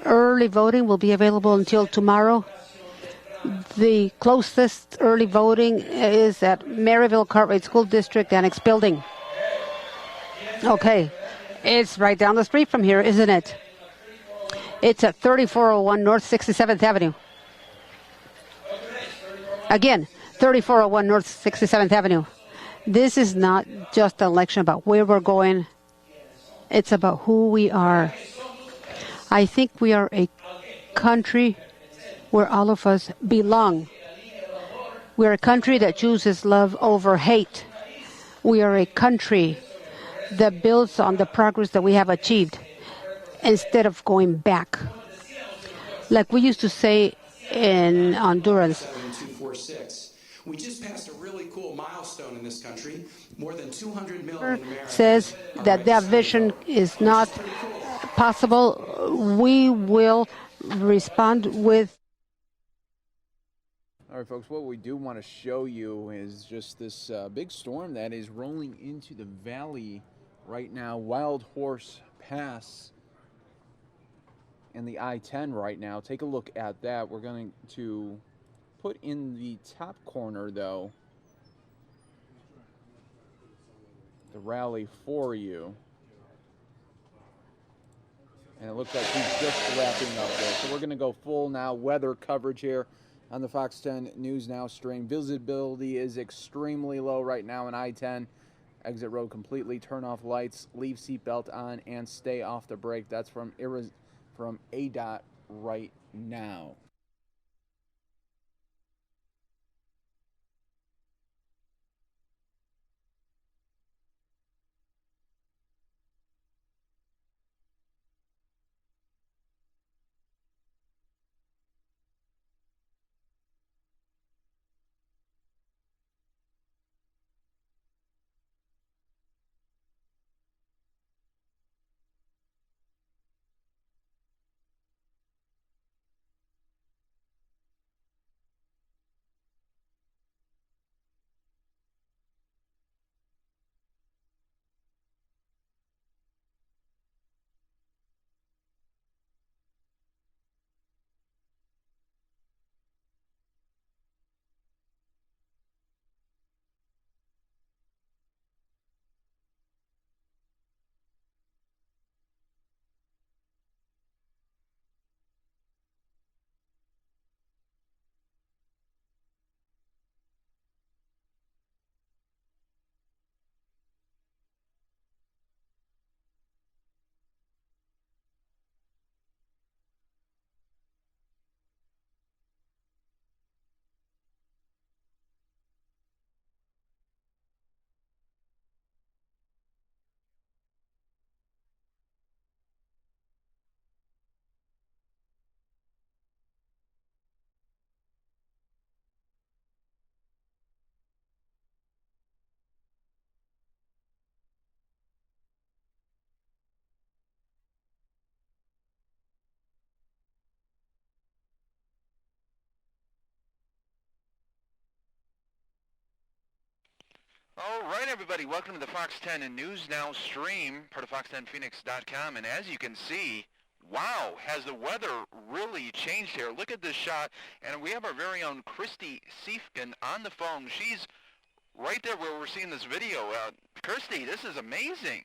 Early voting will be available until tomorrow. The closest early voting is at Maryville Cartwright School District Annex Building. Okay, it's right down the street from here, isn't it? It's at 3401 North 67th Avenue. Again, 3401 North 67th Avenue. This is not just an election about where we're going. It's about who we are. I think we are a country where all of us belong. We are a country that chooses love over hate. We are a country that builds on the progress that we have achieved instead of going back. Like we used to say in Honduras. 7246. We just passed a really cool milestone in this country. More than 200 million Americans says that that vision is not possible. We will respond with. All right, folks, what we do want to show you is just this big storm that is rolling into the valley right now. Wild Horse Pass and the I-10 right now. Take a look at that. We're going to put in the top corner, though, the rally for you. And it looks like he's just wrapping up there. So we're going to go full now weather coverage here on the Fox 10 News Now stream. Visibility is extremely low right now in I-10. Exit road completely. Turn off lights. Leave seatbelt on and stay off the brake. That's from ADOT right now. All right, everybody, welcome to the Fox 10 and News Now stream, part of fox10phoenix.com. And as you can see, wow, has the weather really changed here? Look at this shot, and we have our very own Christy Siefken on the phone. She's right there where we're seeing this video. Christy, this is amazing.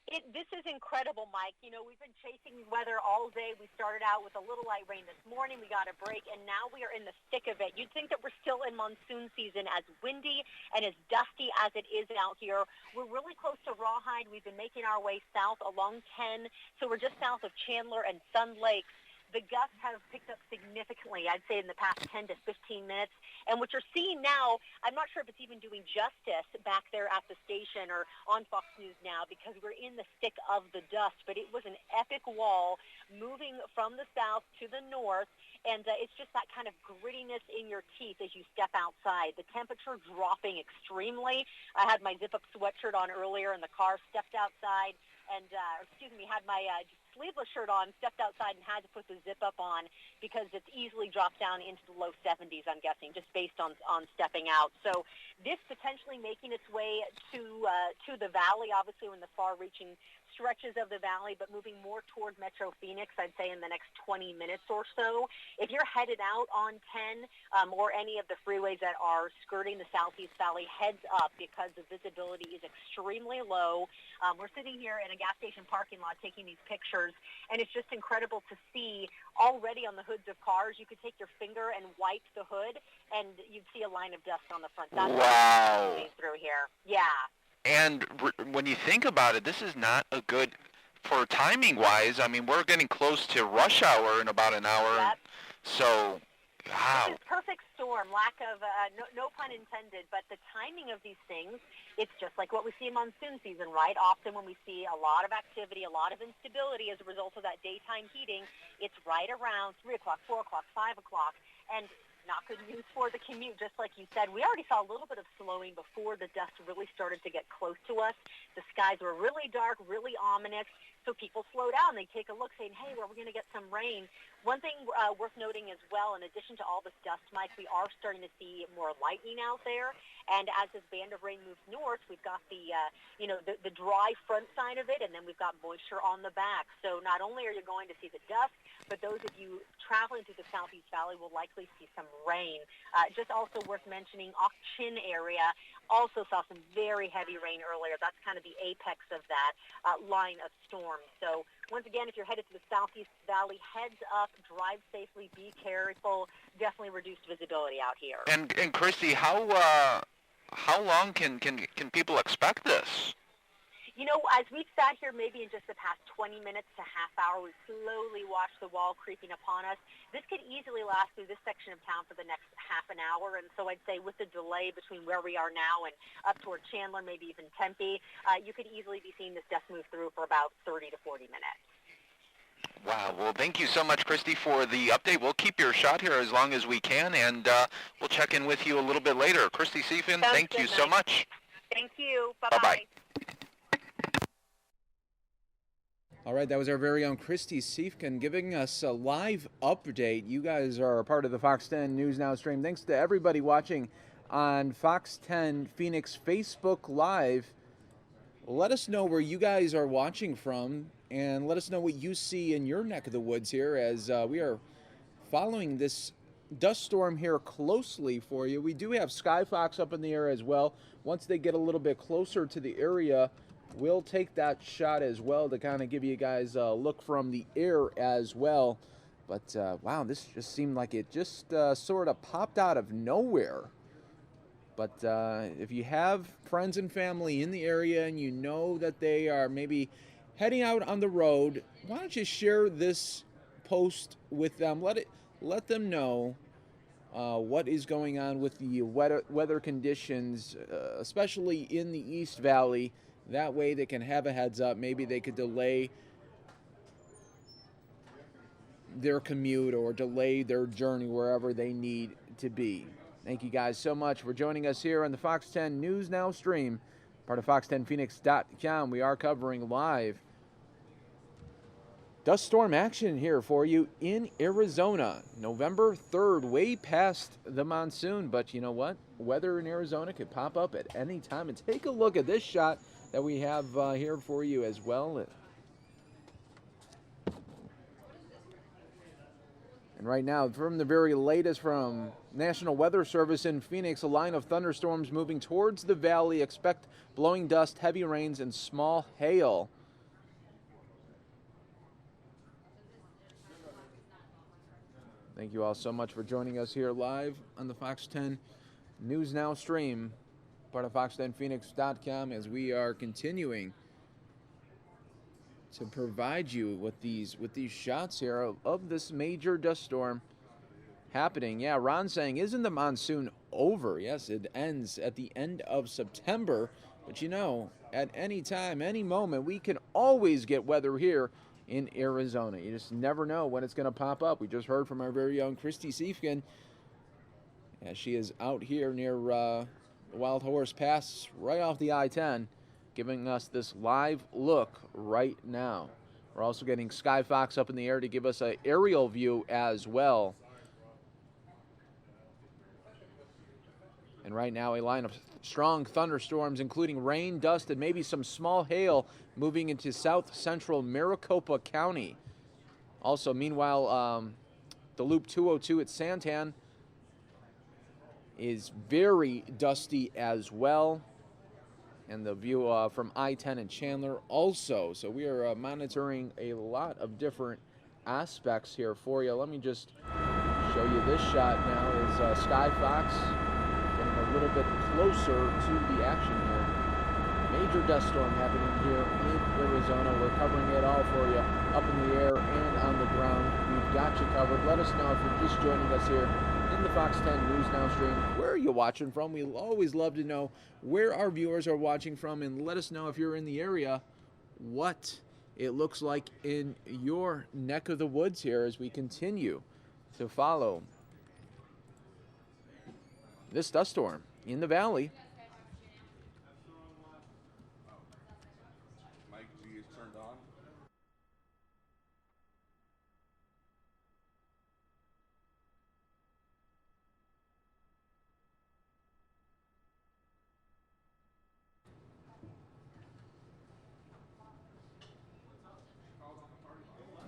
This is incredible, Mike. You know, we've been chasing weather all day. We started out with a little light rain this morning. We got a break, and now we are in the thick of it. You'd think that we're still in monsoon season, as windy and as dusty as it is out here. We're really close to Rawhide. We've been making our way south along 10, so we're just south of Chandler and Sun Lakes. The gusts have picked up significantly, I'd say, in the past 10 to 15 minutes. And what you're seeing now, I'm not sure if it's even doing justice back there at the station or on Fox News now, because we're in the thick of the dust. But it was an epic wall moving from the south to the north. And it's just that kind of grittiness in your teeth as you step outside. The temperature dropping extremely. I had my zip-up sweatshirt on earlier in the car, stepped outside, and, had my sleeveless shirt on, stepped outside and had to put the zip up on because it's easily dropped down into the low 70s, I'm guessing, just based on stepping out. So this potentially making its way to the valley, obviously we're in the far-reaching stretches of the valley, but moving more toward Metro Phoenix, I'd say in the next 20 minutes or so. If you're headed out on 10 or any of the freeways that are skirting the Southeast Valley, heads up because the visibility is extremely low. We're sitting here in a gas station parking lot taking these pictures, and it's just incredible to see already on the hoods of cars. You could take your finger and wipe the hood, and you'd see a line of dust on the front. That's wow. Through here. Yeah. And when you think about it, this is not a good, for timing-wise, I mean, we're getting close to rush hour in about an hour. Yep. So, wow. This is perfect storm, lack of, no pun intended, but the timing of these things, it's just like what we see in monsoon season, right? Often when we see a lot of activity, a lot of instability as a result of that daytime heating, it's right around 3 o'clock, 4 o'clock, 5 o'clock, and not good news for the commute, just like you said. We already saw a little bit of slowing before the dust really started to get close to us. The skies were really dark, really ominous, so people slow down. They take a look saying, hey, well, we're going to get some rain. One thing worth noting as well, in addition to all this dust, Mike, we are starting to see more lightning out there. And as this band of rain moves north, we've got the dry front side of it, and then we've got moisture on the back. So not only are you going to see the dust, but those of you traveling through the Southeast Valley will likely see some rain. Just also worth mentioning, Chin area also saw some very heavy rain earlier. That's kind of the apex of that line of storm. So once again, if you're headed to the Southeast Valley, heads up, drive safely, be careful. Definitely reduced visibility out here. And Christy, how long can people expect this? You know, as we've sat here maybe in just the past 20 minutes to half hour, we've slowly watched the wall creeping upon us. This could easily last through this section of town for the next half an hour. And so I'd say with the delay between where we are now and up toward Chandler, maybe even Tempe, you could easily be seeing this dust move through for about 30 to 40 minutes. Wow. Well, thank you so much, Christy, for the update. We'll keep your shot here as long as we can, and we'll check in with you a little bit later. Christy Siefken, thank you so much. Thank you. Bye-bye. Bye-bye. All right, that was our very own Christy Siefken giving us a live update. You guys are a part of the Fox 10 News Now stream. Thanks to everybody watching on Fox 10 Phoenix Facebook Live. Let us know where you guys are watching from, and let us know what you see in your neck of the woods here as we are following this dust storm here closely for you. We do have Skyfox up in the air as well. Once they get a little bit closer to the area, we'll take that shot as well to kind of give you guys a look from the air as well. But, wow, this just seemed like it just sort of popped out of nowhere. But if you have friends and family in the area and you know that they are maybe heading out on the road, why don't you share this post with them? Let them know what is going on with the weather conditions, especially in the East Valley. That way they can have a heads up. Maybe they could delay their commute or delay their journey wherever they need to be. Thank you guys so much for joining us here on the Fox 10 News Now stream, part of fox10phoenix.com. We are covering live dust storm action here for you in Arizona. November 3rd, way past the monsoon, but you know what? Weather in Arizona could pop up at any time. And take a look at this shot that we have here for you as well. And right now, from the very latest from National Weather Service in Phoenix, a line of thunderstorms moving towards the valley. Expect blowing dust, heavy rains, and small hail. Thank you all so much for joining us here live on the Fox 10 News Now stream, part of fox10phoenix.com, as we are continuing to provide you with these shots here of this major dust storm happening. Yeah, Ron saying, isn't the monsoon over? Yes, it ends at the end of September, but you know, at any time, any moment, we can always get weather here in Arizona. You just never know when it's going to pop up. We just heard from our very own Christy Siefkin, as she is out here near Wild Horse Pass, right off the I-10, giving us this live look right now. We're also getting Sky Fox up in the air to give us an aerial view as well. And right now, a line of strong thunderstorms, including rain, dust, and maybe some small hail, moving into south central Maricopa County. Also, meanwhile, the Loop 202 at Santan is very dusty as well. And the view from I-10 and Chandler also. So we are monitoring a lot of different aspects here for you. Let me just show you this shot now is Sky Fox getting a little bit closer to the action here. Major dust storm happening here in Arizona. We're covering it all for you up in the air and on the ground. We've got you covered. Let us know if you're just joining us here in the Fox 10 News Now stream. Where are you watching from? We always love to know where our viewers are watching from, and let us know if you're in the area what it looks like in your neck of the woods here as we continue to follow this dust storm in the valley. Mike, G is turned on.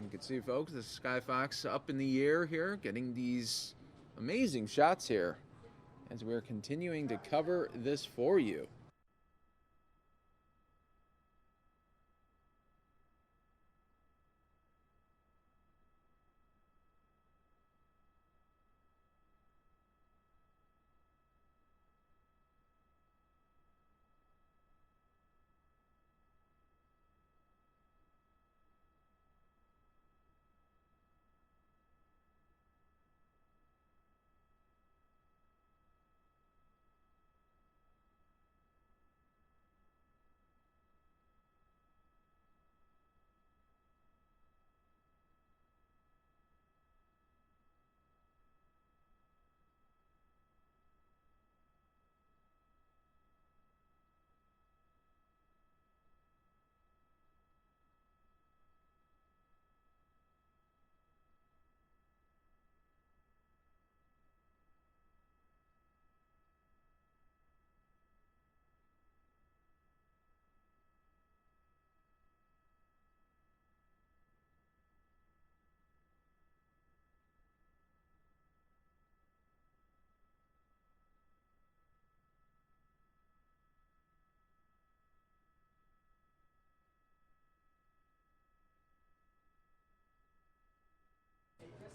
You can see, folks, the Sky Fox up in the air here, getting these amazing shots here as we're continuing to cover this for you.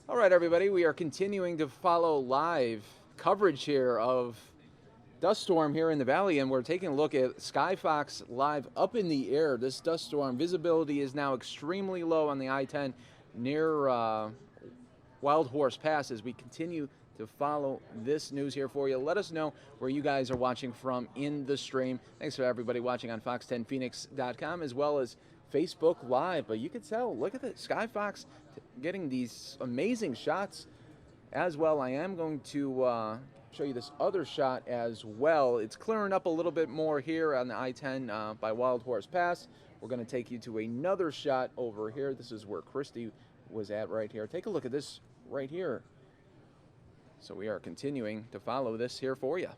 All right, everybody, we are continuing to follow live coverage here of dust storm here in the valley, and we're taking a look at Sky Fox live up in the air. This dust storm visibility is now extremely low on the I-10 near Wild Horse Pass as we continue to follow this news here for you. Let us know where you guys are watching from in the stream. Thanks for everybody watching on fox10phoenix.com as well as Facebook Live. But you can tell, look at the Sky Fox getting these amazing shots as well. I am going to show you this other shot as well. It's clearing up a little bit more here on the I-10 by Wild Horse Pass. We're going to take you to another shot over here. This is where Christy was at right here. Take a look at this right here. So we are continuing to follow this here for you.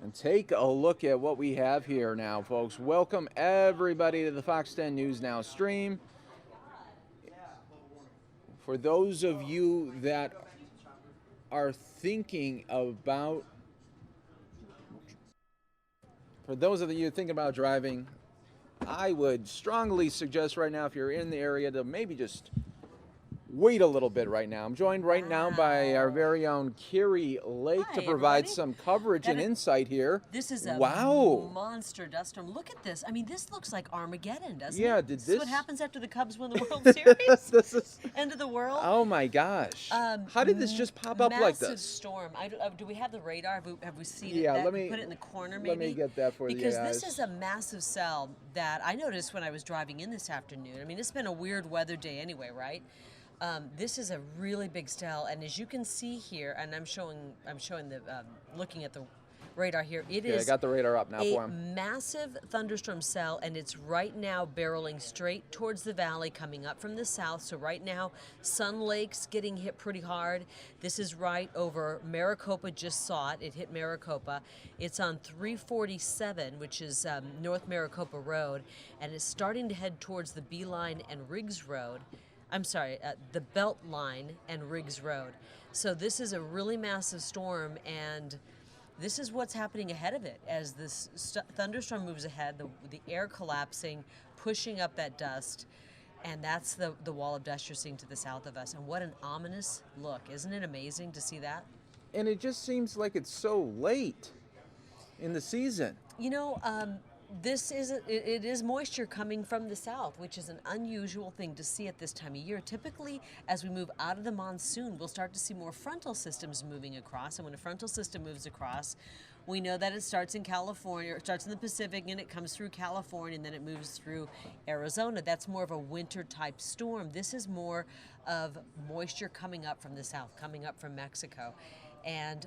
And take a look at what we have here now, folks. Welcome everybody to the Fox 10 News Now stream. For those of you that are thinking about, driving, I would strongly suggest right now, if you're in the area, to maybe just wait a little bit right now. I'm joined right now by our very own Carrie Lake to provide some coverage and insight here. This is a monster dust storm. Look at this. I mean, this looks like Armageddon, doesn't it? Yeah, This is what happens after the Cubs win the World Series? This is end of the world? Oh my gosh. How did this just pop up like this? Massive storm. Do we have the radar? Have we seen Yeah, it? let me put it in the corner, maybe? Let me get that for you guys. Because this is a massive cell that I noticed when I was driving in this afternoon. I mean, it's been a weird weather day anyway, right? This is a really big cell, and as you can see here, and I'm showing the looking at the radar here. It is I got the radar up now a for him. massive thunderstorm cell, and it's right now barreling straight towards the valley, coming up from the south. So right now, Sun Lake's getting hit pretty hard. This is right over Maricopa. Just saw it. It hit Maricopa. It's on 347, which is North Maricopa Road, and it's starting to head towards the Beeline and Riggs Road. I'm sorry, the Belt Line and Riggs Road. So this is a really massive storm, and this is what's happening ahead of it. As this thunderstorm moves ahead, the air collapsing, pushing up that dust, and that's the wall of dust you're seeing to the south of us. And what an ominous look. Isn't it amazing to see that? And it just seems like it's so late in the season. You know, it is moisture coming from the south, which is an unusual thing to see at this time of year. Typically, as we move out of the monsoon, we'll start to see more frontal systems moving across. And when a frontal system moves across, we know that it starts in California, it starts in the Pacific, and it comes through California, and then it moves through Arizona. That's more of a winter-type storm. This is more of moisture coming up from the south, coming up from Mexico. And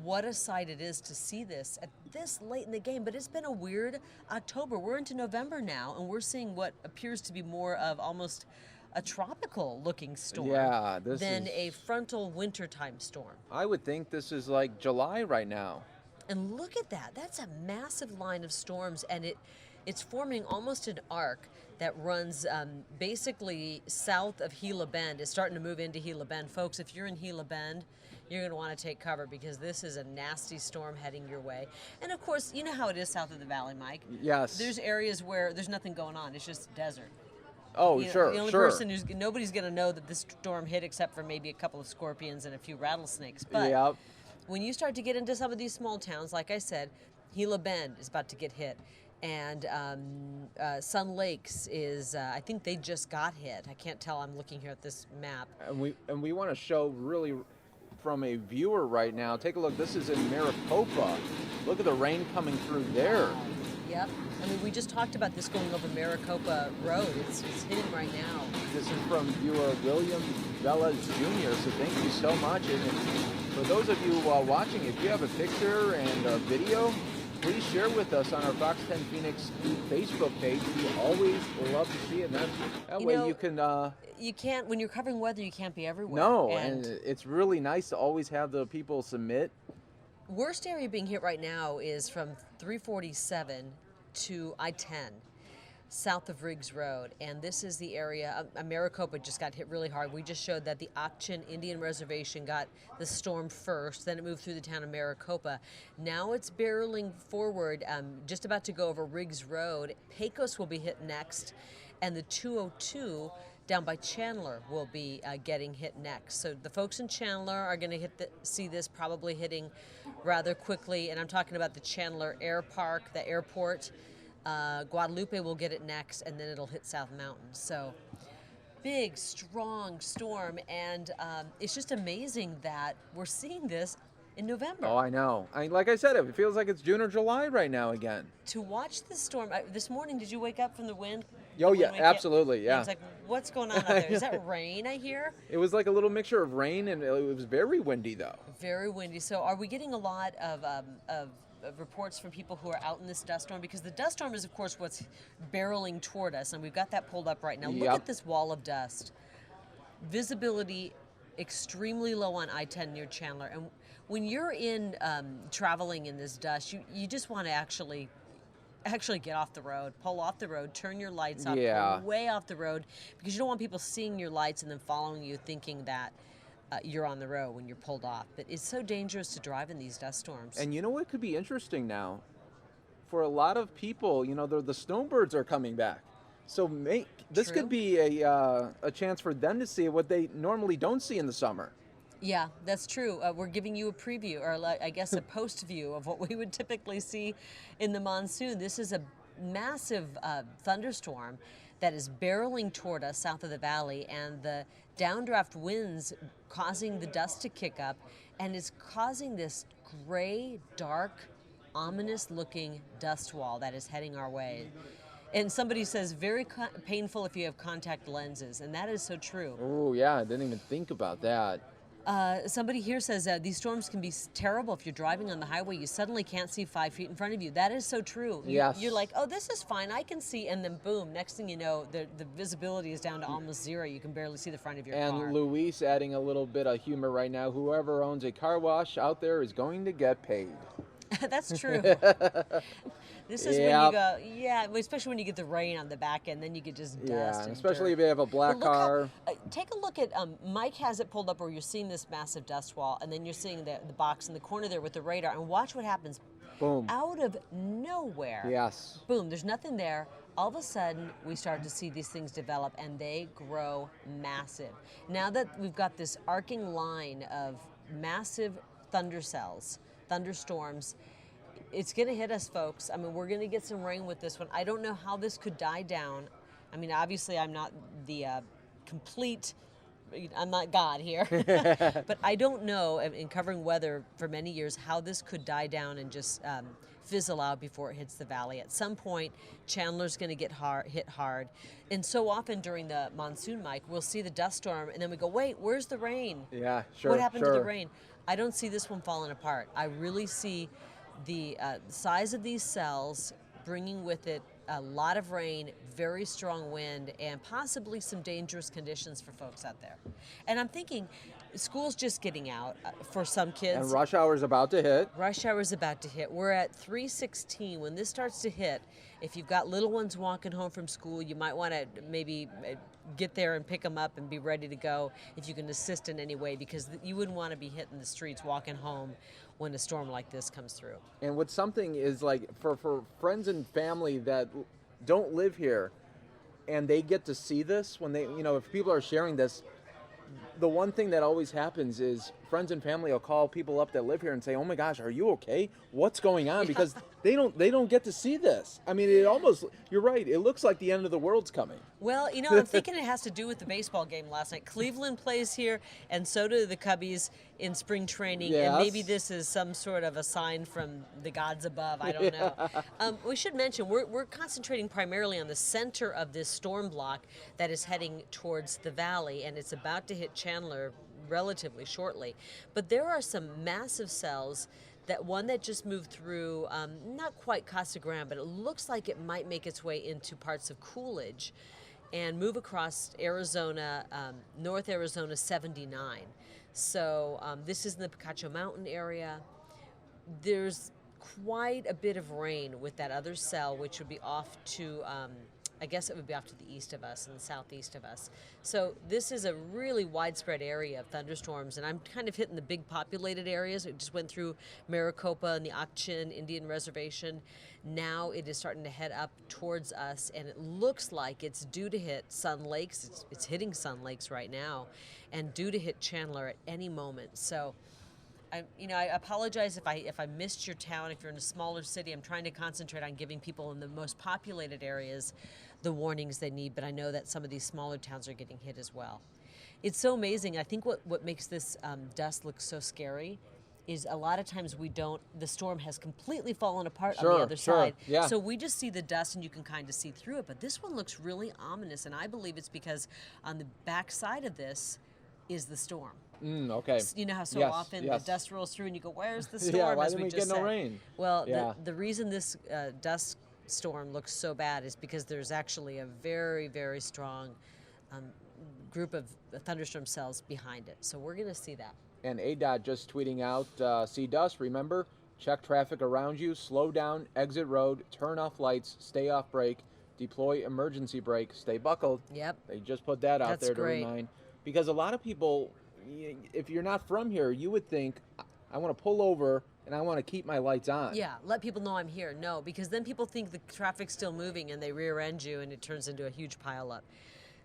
what a sight it is to see this at this late in the game. But it's been a weird October. We're into November now, and we're seeing what appears to be more of almost a tropical-looking storm than a frontal wintertime storm. I would think this is like July right now. And look at that. That's a massive line of storms, and it's forming almost an arc that runs basically south of Gila Bend. It's starting to move into Gila Bend. Folks, if you're in Gila Bend, you're going to want to take cover because this is a nasty storm heading your way. And of course, you know how it is south of the valley, Mike. Yes. There's areas where there's nothing going on. It's just desert. Oh, sure, The only person nobody's going to know that this storm hit except for maybe a couple of scorpions and a few rattlesnakes. But when you start to get into some of these small towns, like I said, Gila Bend is about to get hit. And Sun Lakes is, I think they just got hit. I can't tell. I'm looking here at this map. And we want to show really from a viewer right now. Take a look. This is in Maricopa. Look at the rain coming through there. Yep. I mean, we just talked about this going over Maricopa Road. It's hitting right now. This is from viewer William Velez Jr., so thank you so much. And for those of you watching, if you have a picture and a video, please share with us on our Fox 10 Phoenix Facebook page. We always love to see it. That way you can... you can't, when you're covering weather, you can't be everywhere. No, and it's really nice to always have the people submit. Worst area being hit right now is from 347 to I-10, south of Riggs Road. And this is the area, Maricopa just got hit really hard. We just showed that the Achin Indian Reservation got the storm first, then it moved through the town of Maricopa. Now it's barreling forward, just about to go over Riggs Road. Pecos will be hit next, and the 202 down by Chandler will be getting hit next. So the folks in Chandler are going to see this probably hitting rather quickly, and I'm talking about the Chandler Air Park, the airport. Guadalupe will get it next, and then it'll hit South Mountain. So big, strong storm, and it's just amazing that we're seeing this in November. Oh, I know. Like I said, it feels like it's June or July right now again. To watch this storm, this morning, did you wake up from the wind? Oh, The yeah, wind wake absolutely, you? yeah. I was like, what's going on out there? Is that rain I hear? It was like a little mixture of rain, and it was very windy, though. Very windy. So are we getting a lot of reports from people who are out in this dust storm? Because the dust storm is, of course, what's barreling toward us, and we've got that pulled up right now. Look at this wall of dust. Visibility extremely low on I-10 near Chandler. And when you're in traveling in this dust, you just want to actually get off the road, pull off the road, turn your lights off, pull way off the road, because you don't want people seeing your lights and then following you thinking that you're on the road when you're pulled off. But it's so dangerous to drive in these dust storms. And you know what could be interesting now? For a lot of people, you know, the snowbirds are coming back. So this could be a chance for them to see what they normally don't see in the summer. Yeah, that's true. We're giving you a preview, or I guess a post view of what we would typically see in the monsoon. This is a massive thunderstorm that is barreling toward us south of the valley, and the downdraft winds causing the dust to kick up, and it's causing this gray, dark, ominous-looking dust wall that is heading our way. And somebody says, very painful if you have contact lenses, and that is so true. Oh, yeah, I didn't even think about that. Somebody here says these storms can be terrible if you're driving on the highway. You suddenly can't see 5 feet in front of you. That is so true. Yes. You're like, oh, this is fine. I can see. And then boom, next thing you know, the visibility is down to almost zero. You can barely see the front of your car. And Luis adding a little bit of humor right now. Whoever owns a car wash out there is going to get paid. That's true. This is when you go, especially when you get the rain on the back end, then you get just dust. Yeah, and especially dirt. if you have a black car. Take a look at, Mike has it pulled up where you're seeing this massive dust wall, and then you're seeing the box in the corner there with the radar, and watch what happens. Boom. Out of nowhere. Yes. Boom, there's nothing there. All of a sudden, we start to see these things develop, and they grow massive. Now that we've got this arcing line of massive thunderstorms, it's going to hit us, folks. I mean, we're going to get some rain with this one. I don't know how this could die down. I mean, obviously, I'm not the I'm not God here. But I don't know, in covering weather for many years, how this could die down and just fizzle out before it hits the valley. At some point, Chandler's going to get hit hard. And so often during the monsoon, Mike, we'll see the dust storm, and then we go, wait, where's the rain? Yeah, sure. What happened to the rain? I don't see this one falling apart. I really see the size of these cells bringing with it a lot of rain, very strong wind, and possibly some dangerous conditions for folks out there. And I'm thinking, school's just getting out for some kids. And rush hour's about to hit. Rush hour's about to hit. We're at 3:16. When this starts to hit, if you've got little ones walking home from school, you might want to maybe get there and pick them up and be ready to go if you can assist in any way, because you wouldn't want to be hitting the streets walking home when a storm like this comes through. And what's something is, like, for friends and family that don't live here and they get to see this, when they, if people are sharing this, the one thing that always happens is friends and family will call people up that live here and say, oh my gosh, are you okay? What's going on? Because they don't get to see this. I mean, you're right, it looks like the end of the world's coming. Well, I'm thinking it has to do with the baseball game last night. Cleveland plays here, and so do the Cubbies in spring training. Yes. And maybe this is some sort of a sign from the gods above. I don't know. We should mention, we're concentrating primarily on the center of this storm block that is heading towards the valley, and it's about to hit Chandler relatively shortly. But there are some massive cells. That one that just moved through, not quite Casa Grande, but it looks like it might make its way into parts of Coolidge and move across Arizona, North Arizona 79. So this is in the Picacho Mountain area. There's quite a bit of rain with that other cell, which would be off to, I guess it would be off to the east of us and the southeast of us. So this is a really widespread area of thunderstorms, and I'm kind of hitting the big populated areas. It just went through Maricopa and the Achin Indian Reservation. Now it is starting to head up towards us, and it looks like it's due to hit Sun Lakes. It's hitting Sun Lakes right now, and due to hit Chandler at any moment. So I apologize if I missed your town. If you're in a smaller city, I'm trying to concentrate on giving people in the most populated areas the warnings they need, but I know that some of these smaller towns are getting hit as well. It's so amazing. I think what makes this dust look so scary is a lot of times the storm has completely fallen apart on Sure, the other sure, side. yeah. So we just see the dust and you can kind of see through it. But this one looks really ominous, and I believe it's because on the back side of this is the storm. Okay. You know how so Yes, often yes. the dust rolls through and you go, where's the storm? Yeah, why as didn't we just get no said. rain? Well, Yeah. the reason this dust storm looks so bad is because there's actually a very, very strong group of thunderstorm cells behind it. So we're going to see that. And ADOT just tweeting out, see dust, remember, check traffic around you, slow down, exit road, turn off lights, stay off brake, deploy emergency brake, stay buckled. Yep. They just put that out That's there to great. remind. Because a lot of people, if you're not from here, you would think, I want to pull over and I want to keep my lights on. Yeah, let people know I'm here. No, because then people think the traffic's still moving and they rear end you and it turns into a huge pileup.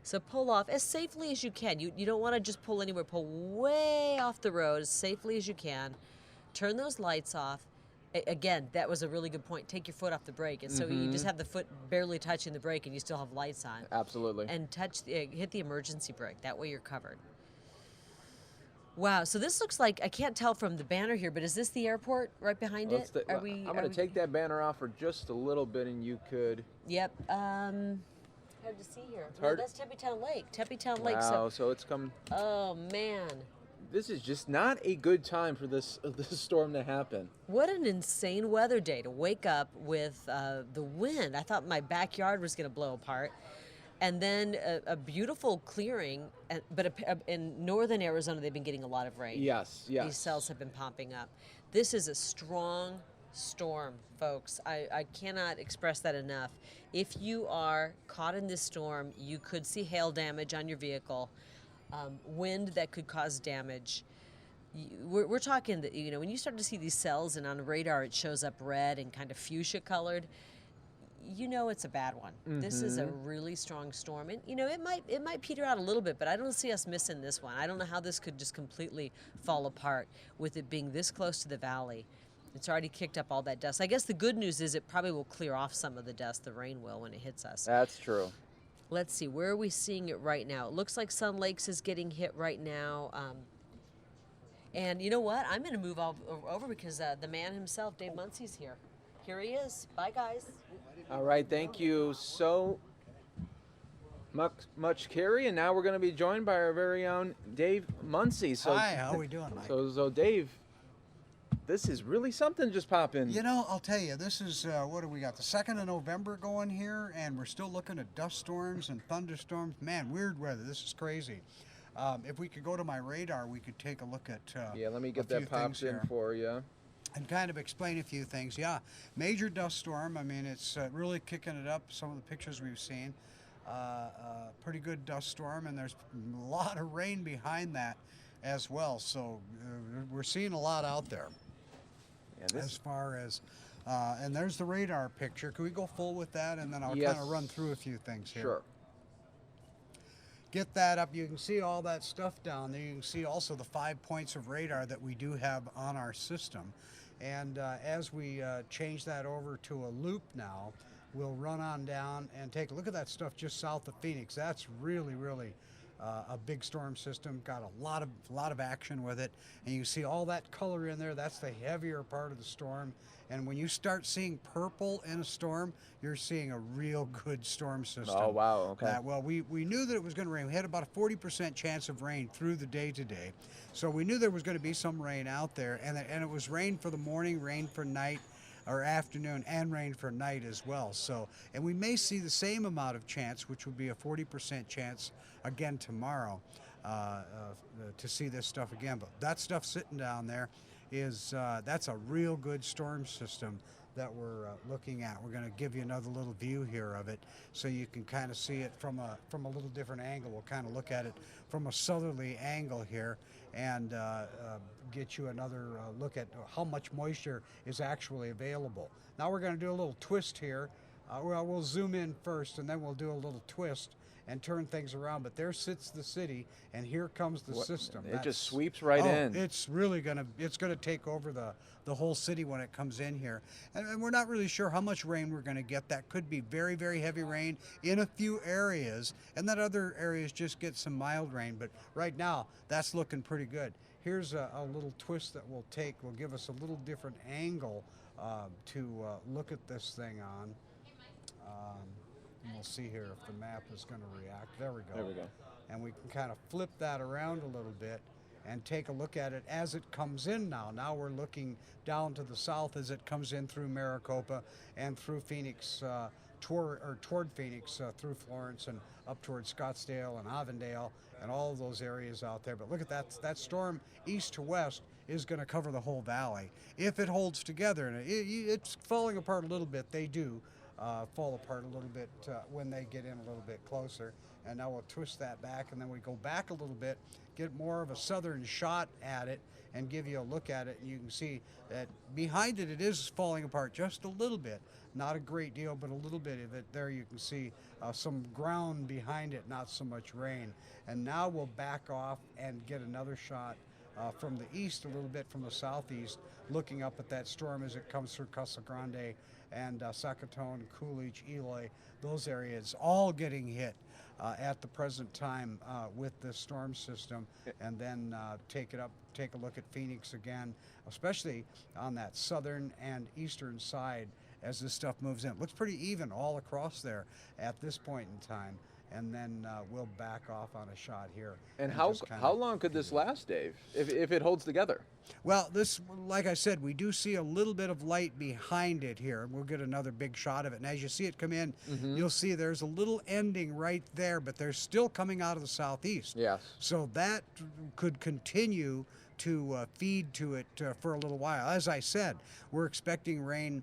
So pull off as safely as you can. You don't want to just pull anywhere. Pull way off the road as safely as you can. Turn those lights off. Again, that was a really good point. Take your foot off the brake. And so you just have the foot barely touching the brake and you still have lights on. Absolutely. And hit the emergency brake. That way you're covered. Wow, so this looks like, I can't tell from the banner here, but is this the airport right behind it? I'm going to take that banner off for just a little bit and you could... Yep. Hard to see here. No, hard. that's Tempe-Town Lake. Tempe-Town Lake. Wow, so it's come... Oh, man. This is just not a good time for this storm to happen. What an insane weather day to wake up with the wind. I thought my backyard was going to blow apart. And then a beautiful clearing, but in northern Arizona, they've been getting a lot of rain. Yes, yes. These cells have been popping up. This is a strong storm, folks. I cannot express that enough. If you are caught in this storm, you could see hail damage on your vehicle, wind that could cause damage. We're talking that, when you start to see these cells and on radar it shows up red and kind of fuchsia colored, it's a bad one. This is a really strong storm, and it might peter out a little bit, but I don't see us missing this one. I don't know how this could just completely fall apart with it being this close to the valley. It's already kicked up all that dust. I guess the good news is it probably will clear off some of the dust. The rain will when it hits us. That's true. Let's see, where are we seeing it right now? It looks like Sun Lakes is getting hit right now. And you know what? I'm going to move over because the man himself, Dave Muncie's here. Here he is. Bye, guys. All right, thank you so much, Carrie. And now we're going to be joined by our very own Dave Muncie. So, hi, how are we doing, Mike? So Dave, this is really something just popping. I'll tell you, this is, what do we got? The 2nd of November going here, and we're still looking at dust storms and thunderstorms. Man, weird weather. This is crazy. If we could go to my radar, we could take a look at yeah, let me get that popped in for you. And kind of explain a few things. Yeah, major dust storm. I mean, it's really kicking it up. Some of the pictures we've seen, pretty good dust storm, and there's a lot of rain behind that as well. So we're seeing a lot out there. Yeah, as far as, and there's the radar picture. Can we go full with that, and then I'll Yes. kind of run through a few things here. Sure. Get that up. You can see all that stuff down there. You can see also the 5 points of radar that we do have on our system. And as we change that over to a loop now, we'll run on down and take a look at that stuff just south of Phoenix. That's really, really a big storm system. Got a lot of action with it. And you see all that color in there. That's the heavier part of the storm. And when you start seeing purple in a storm, you're seeing a real good storm system. Oh, wow, okay. Well, we knew that it was going to rain. We had about a 40% chance of rain through the day today. So we knew there was going to be some rain out there. And it was rain for the morning, rain for night or afternoon, and rain for night as well. So, and we may see the same amount of chance, which would be a 40% chance again tomorrow to see this stuff again. But that stuff sitting down there is, that's a real good storm system that we're looking at. We're going to give you another little view here of it so you can kind of see it from a little different angle. We'll kind of look at it from a southerly angle here and get you another look at how much moisture is actually available. Now we're going to do a little twist here. We'll zoom in first and then we'll do a little twist and turn things around. But there sits the city, and here comes the system. It just sweeps right in. It's really gonna take over the whole city when it comes in here, and we're not really sure how much rain we're going to get. That could be very, very heavy rain in a few areas, and then other areas just get some mild rain. But right now, that's looking pretty good. Here's a little twist that we'll take. Will give us a little different angle to look at this thing on. And we'll see here if the map is going to react. There we go. There we go. And we can kind of flip that around a little bit and take a look at it as it comes in now. Now we're looking down to the south as it comes in through Maricopa and through Phoenix, toward Phoenix, through Florence and up towards Scottsdale and Avondale and all of those areas out there. But look at that storm east to west is going to cover the whole valley. If it holds together, and it's falling apart a little bit, they do fall apart a little bit when they get in a little bit closer. And now we'll twist that back, and then we go back a little bit, get more of a southern shot at it, and give you a look at it. And you can see that behind it, it is falling apart just a little bit. Not a great deal, but a little bit of it. There you can see some ground behind it, not so much rain. And now we'll back off and get another shot from the east, a little bit from the southeast, looking up at that storm as it comes through Casa Grande and Zacatone, Coolidge, Eloy, those areas, all getting hit at the present time with this storm system. And then take a look at Phoenix again, especially on that southern and eastern side as this stuff moves in. It looks pretty even all across there at this point in time. And then we'll back off on a shot here. And how long could this last, Dave, if it holds together? Well, this, like I said, we do see a little bit of light behind it here. We'll get another big shot of it. And as you see it come in, you'll see there's a little ending right there, but they're still coming out of the southeast. Yes. So that could continue to feed to it for a little while. As I said, we're expecting rain.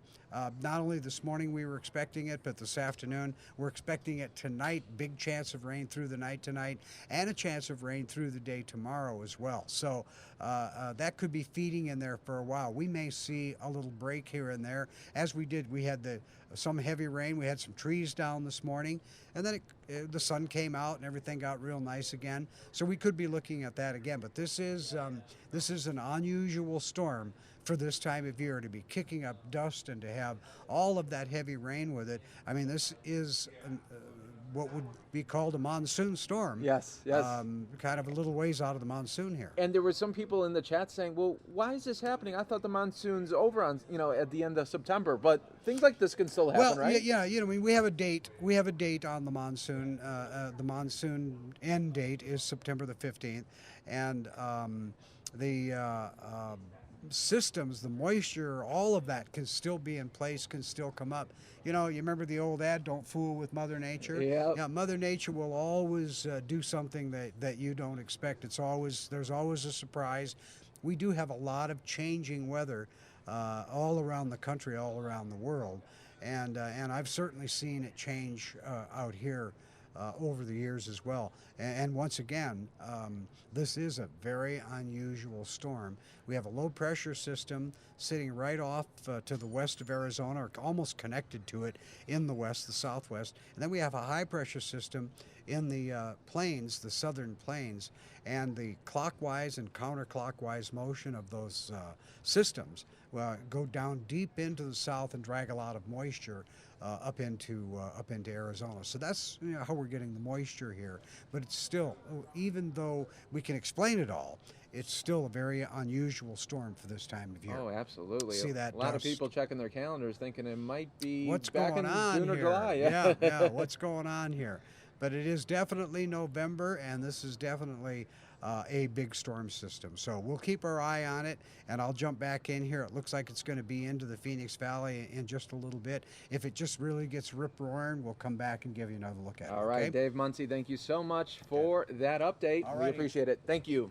Not only this morning we were expecting it, but this afternoon we're expecting it tonight. Big chance of rain through the night tonight, and a chance of rain through the day tomorrow as well. So that could be feeding in there for a while. We may see a little break here and there, as we did. We had some heavy rain. We had some trees down this morning, and then the sun came out and everything got real nice again. So we could be looking at that again. But this is an unusual storm for this time of year, to be kicking up dust and to have all of that heavy rain with it. I mean, this is what would be called a monsoon storm. Yes, yes. Kind of a little ways out of the monsoon here. And there were some people in the chat saying, well, why is this happening? I thought the monsoon's over on, at the end of September. But things like this can still happen, right? Yeah, we have a date. We have a date on the monsoon. The monsoon end date is September the 15th. And the systems, the moisture, all of that can still be in place, can still come up. You remember the old ad, don't fool with Mother Nature? Yep. Yeah, Mother Nature will always do something that you don't expect. There's always a surprise. We do have a lot of changing weather all around the country, all around the world. And I've certainly seen it change out here over the years as well. And once again, this is a very unusual storm. We have a low pressure system sitting right off to the west of Arizona, or almost connected to it in the west, the southwest. And then we have a high pressure system in the plains, the southern plains, and the clockwise and counterclockwise motion of those systems go down deep into the south and drag a lot of moisture up into Arizona. So that's how we're getting the moisture here. But it's still, even though we can explain it all, it's still a very unusual storm for this time of year. Oh, absolutely. See that a lot dust. of people checking their calendars thinking it might be What's back going in on June or here? July. Yeah, what's going on here? But it is definitely November, and this is definitely a big storm system. So we'll keep our eye on it, and I'll jump back in here. It looks like it's going to be into the Phoenix Valley in just a little bit. If it just really gets rip-roaring, we'll come back and give you another look at it. All right, okay? Dave Muncy, thank you so much for that update. All We righty. appreciate it. Thank you.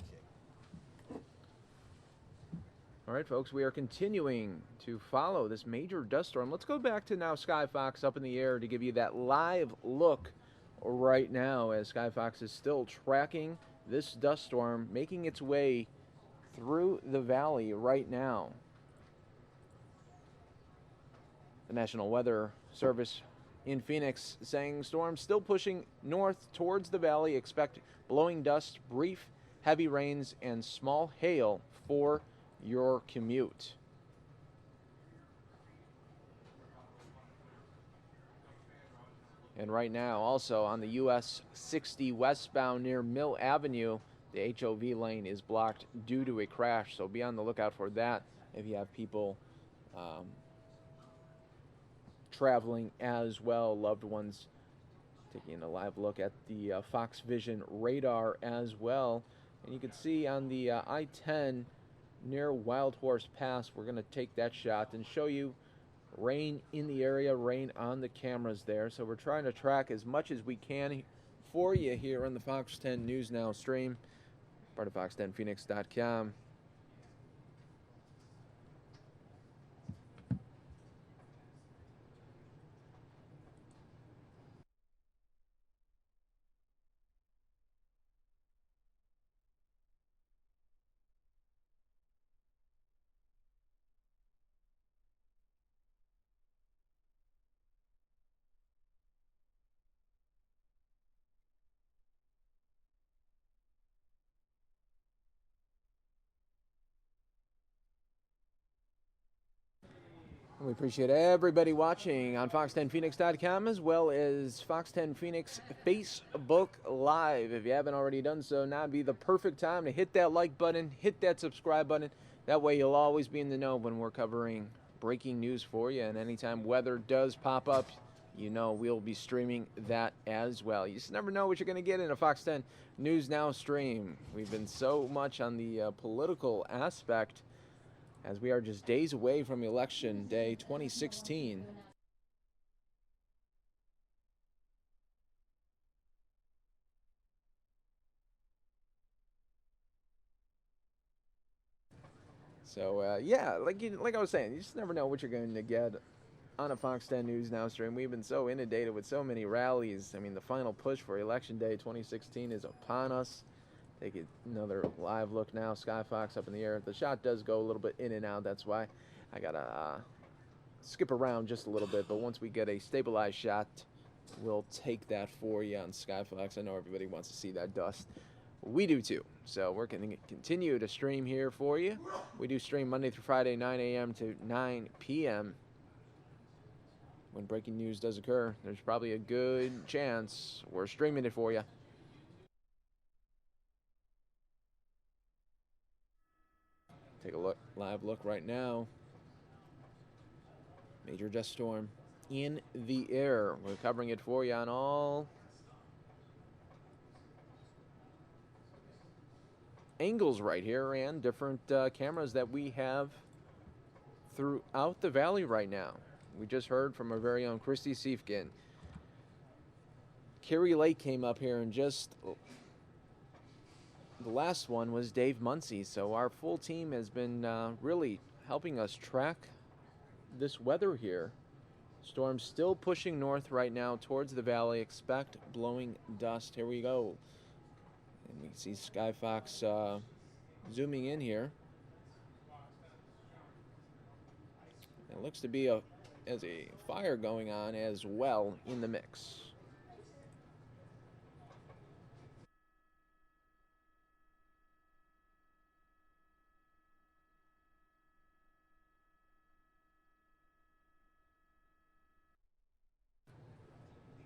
All right, folks, we are continuing to follow this major dust storm. Let's go back to now Sky Fox up in the air to give you that live look right now, as Sky Fox is still tracking this dust storm, making its way through the valley right now. The National Weather Service in Phoenix, saying storms still pushing north towards the valley. Expect blowing dust, brief heavy rains, and small hail for your commute. And right now, also on the US 60 westbound near Mill Avenue, the HOV lane is blocked due to a crash, so be on the lookout for that if you have people traveling as well, loved ones. Taking a live look at the Fox Vision radar as well. And you can see on the I-10 near Wild Horse Pass, we're going to take that shot and show you rain in the area, rain on the cameras there. So we're trying to track as much as we can for you here on the Fox 10 News Now stream, part of fox10phoenix.com. We appreciate everybody watching on fox10phoenix.com as well as Fox 10 Phoenix Facebook Live. If you haven't already done so, now would be the perfect time to hit that like button, hit that subscribe button. That way you'll always be in the know when we're covering breaking news for you. And anytime weather does pop up, you know we'll be streaming that as well. You just never know what you're going to get in a Fox 10 News Now stream. We've been so much on the political aspect, as we are just days away from Election Day 2016. So, yeah, like I was saying, you just never know what you're going to get on a Fox 10 News Now stream. We've been so inundated with so many rallies. I mean, the final push for Election Day 2016 is upon us. Take another live look now. Sky Fox up in the air. The shot does go a little bit in and out. That's why I got to skip around just a little bit. But once we get a stabilized shot, we'll take that for you on Sky Fox. I know everybody wants to see that dust. We do too. So we're going to continue to stream here for you. We do stream Monday through Friday, 9 a.m. to 9 p.m. When breaking news does occur, there's probably a good chance we're streaming it for you. Take a look, live look right now. Major dust storm in the air. We're covering it for you on all angles right here and different cameras that we have throughout the valley right now. We just heard from our very own Christy Siefkin. Kerry Lake came up here and just... The last one was Dave Muncie, so our full team has been really helping us track this weather here. Storm still pushing north right now towards the valley. Expect blowing dust. Here we go. And we see Sky Fox zooming in here. It looks to be a fire going on as well in the mix.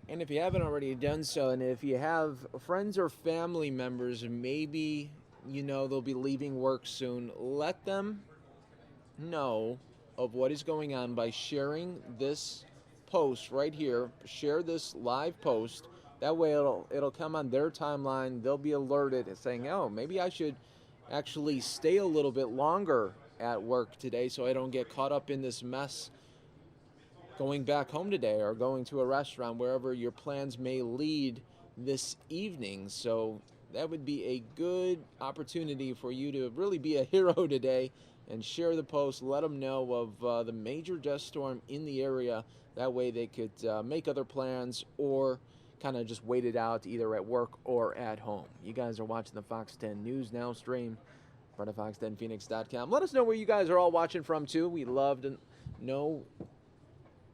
And if you haven't already done so, and if you have friends or family members, maybe you know they'll be leaving work soon, let them know of what is going on by sharing this post right here. Share this live post. That way it'll come on their timeline. They'll be alerted and saying, oh, maybe I should actually stay a little bit longer at work today so I don't get caught up in this mess going back home today or going to a restaurant, wherever your plans may lead this evening. So that would be a good opportunity for you to really be a hero today and share the post. Let them know of the major dust storm in the area. That way they could make other plans or kind of just wait it out either at work or at home. You guys are watching the Fox 10 News Now stream, part of fox10phoenix.com. Let us know where you guys are all watching from too. We'd love to know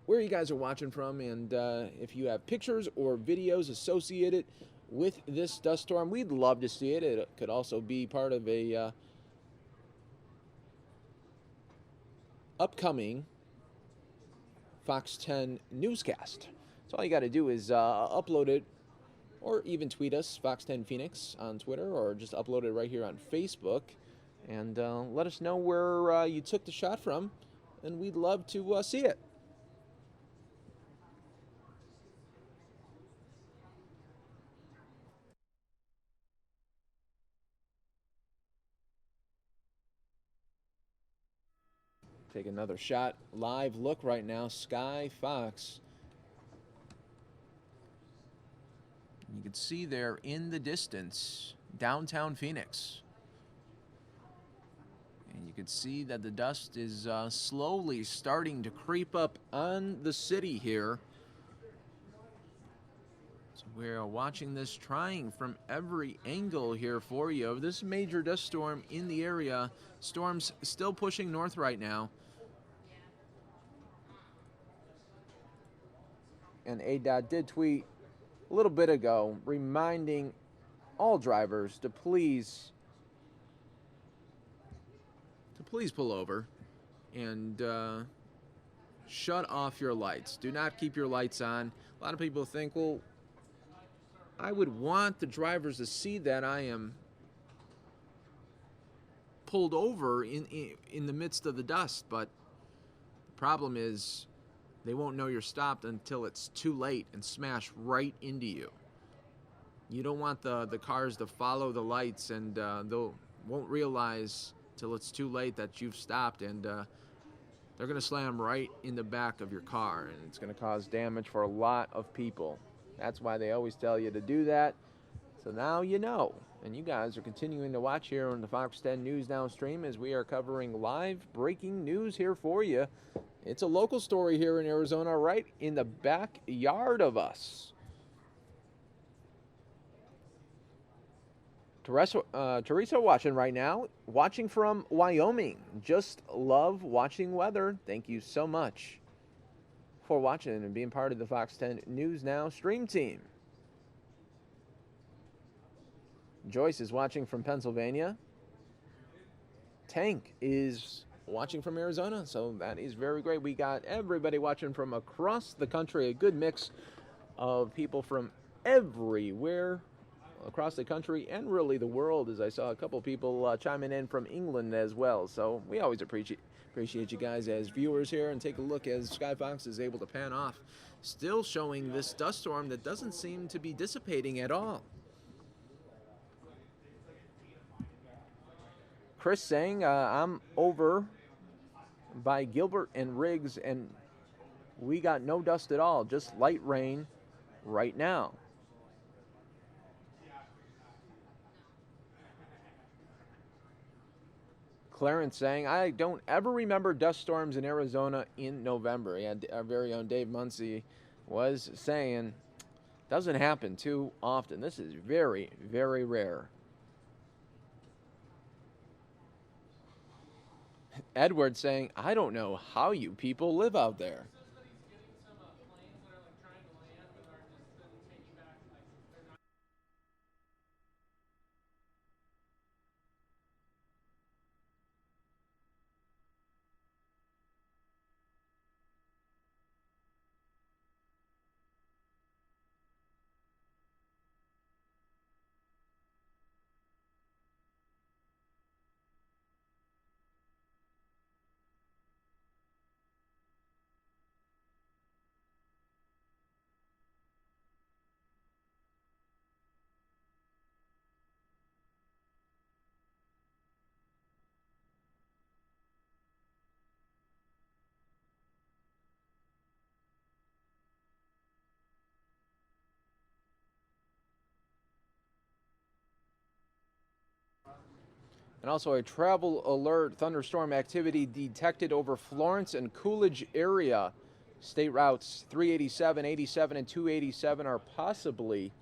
where you guys are watching from, and if you have pictures or videos associated with this dust storm, we'd love to see it. It could also be part of a upcoming Fox 10 newscast. So all you got to do is upload it, or even tweet us, Fox 10 Phoenix on Twitter, or just upload it right here on Facebook, and let us know where you took the shot from, and we'd love to see it. Take another shot. Live look right now. Sky Fox. You can see there in the distance downtown Phoenix. And you can see that the dust is slowly starting to creep up on the city here. So we're watching this, trying from every angle here for you. This major dust storm in the area. Storm's still pushing north right now. And ADOT did tweet a little bit ago reminding all drivers to please pull over and shut off your lights. Do not keep your lights on. A lot of people think, well, I would want the drivers to see that I am pulled over in the midst of the dust, but the problem is they won't know you're stopped until it's too late and smash right into you. You don't want the cars to follow the lights, and they won't realize till it's too late that you've stopped, and they're going to slam right in the back of your car, and it's going to cause damage for a lot of people. That's why they always tell you to do that. So now you know. And you guys are continuing to watch here on the Fox 10 News Now stream as we are covering live breaking news here for you. It's a local story here in Arizona, right in the backyard of us. Teresa watching right now, watching from Wyoming. Just love watching weather. Thank you so much for watching and being part of the Fox 10 News Now stream team. Joyce is watching from Pennsylvania. Tank is watching from Arizona, so that is very great. We got everybody watching from across the country, a good mix of people from everywhere across the country and really the world, as I saw a couple people chiming in from England as well. So we always appreciate you guys as viewers here, and take a look as Sky Fox is able to pan off, still showing this dust storm that doesn't seem to be dissipating at all. Chris saying, I'm over by Gilbert and Riggs, and we got no dust at all, just light rain right now. Clarence saying, I don't ever remember dust storms in Arizona in November. Yeah, our very own Dave Muncie was saying, doesn't happen too often. This is very, very rare. Edward saying, I don't know how you people live out there. And also a travel alert, thunderstorm activity detected over Florence and Coolidge area. State routes 387, 87, and 287 are possibly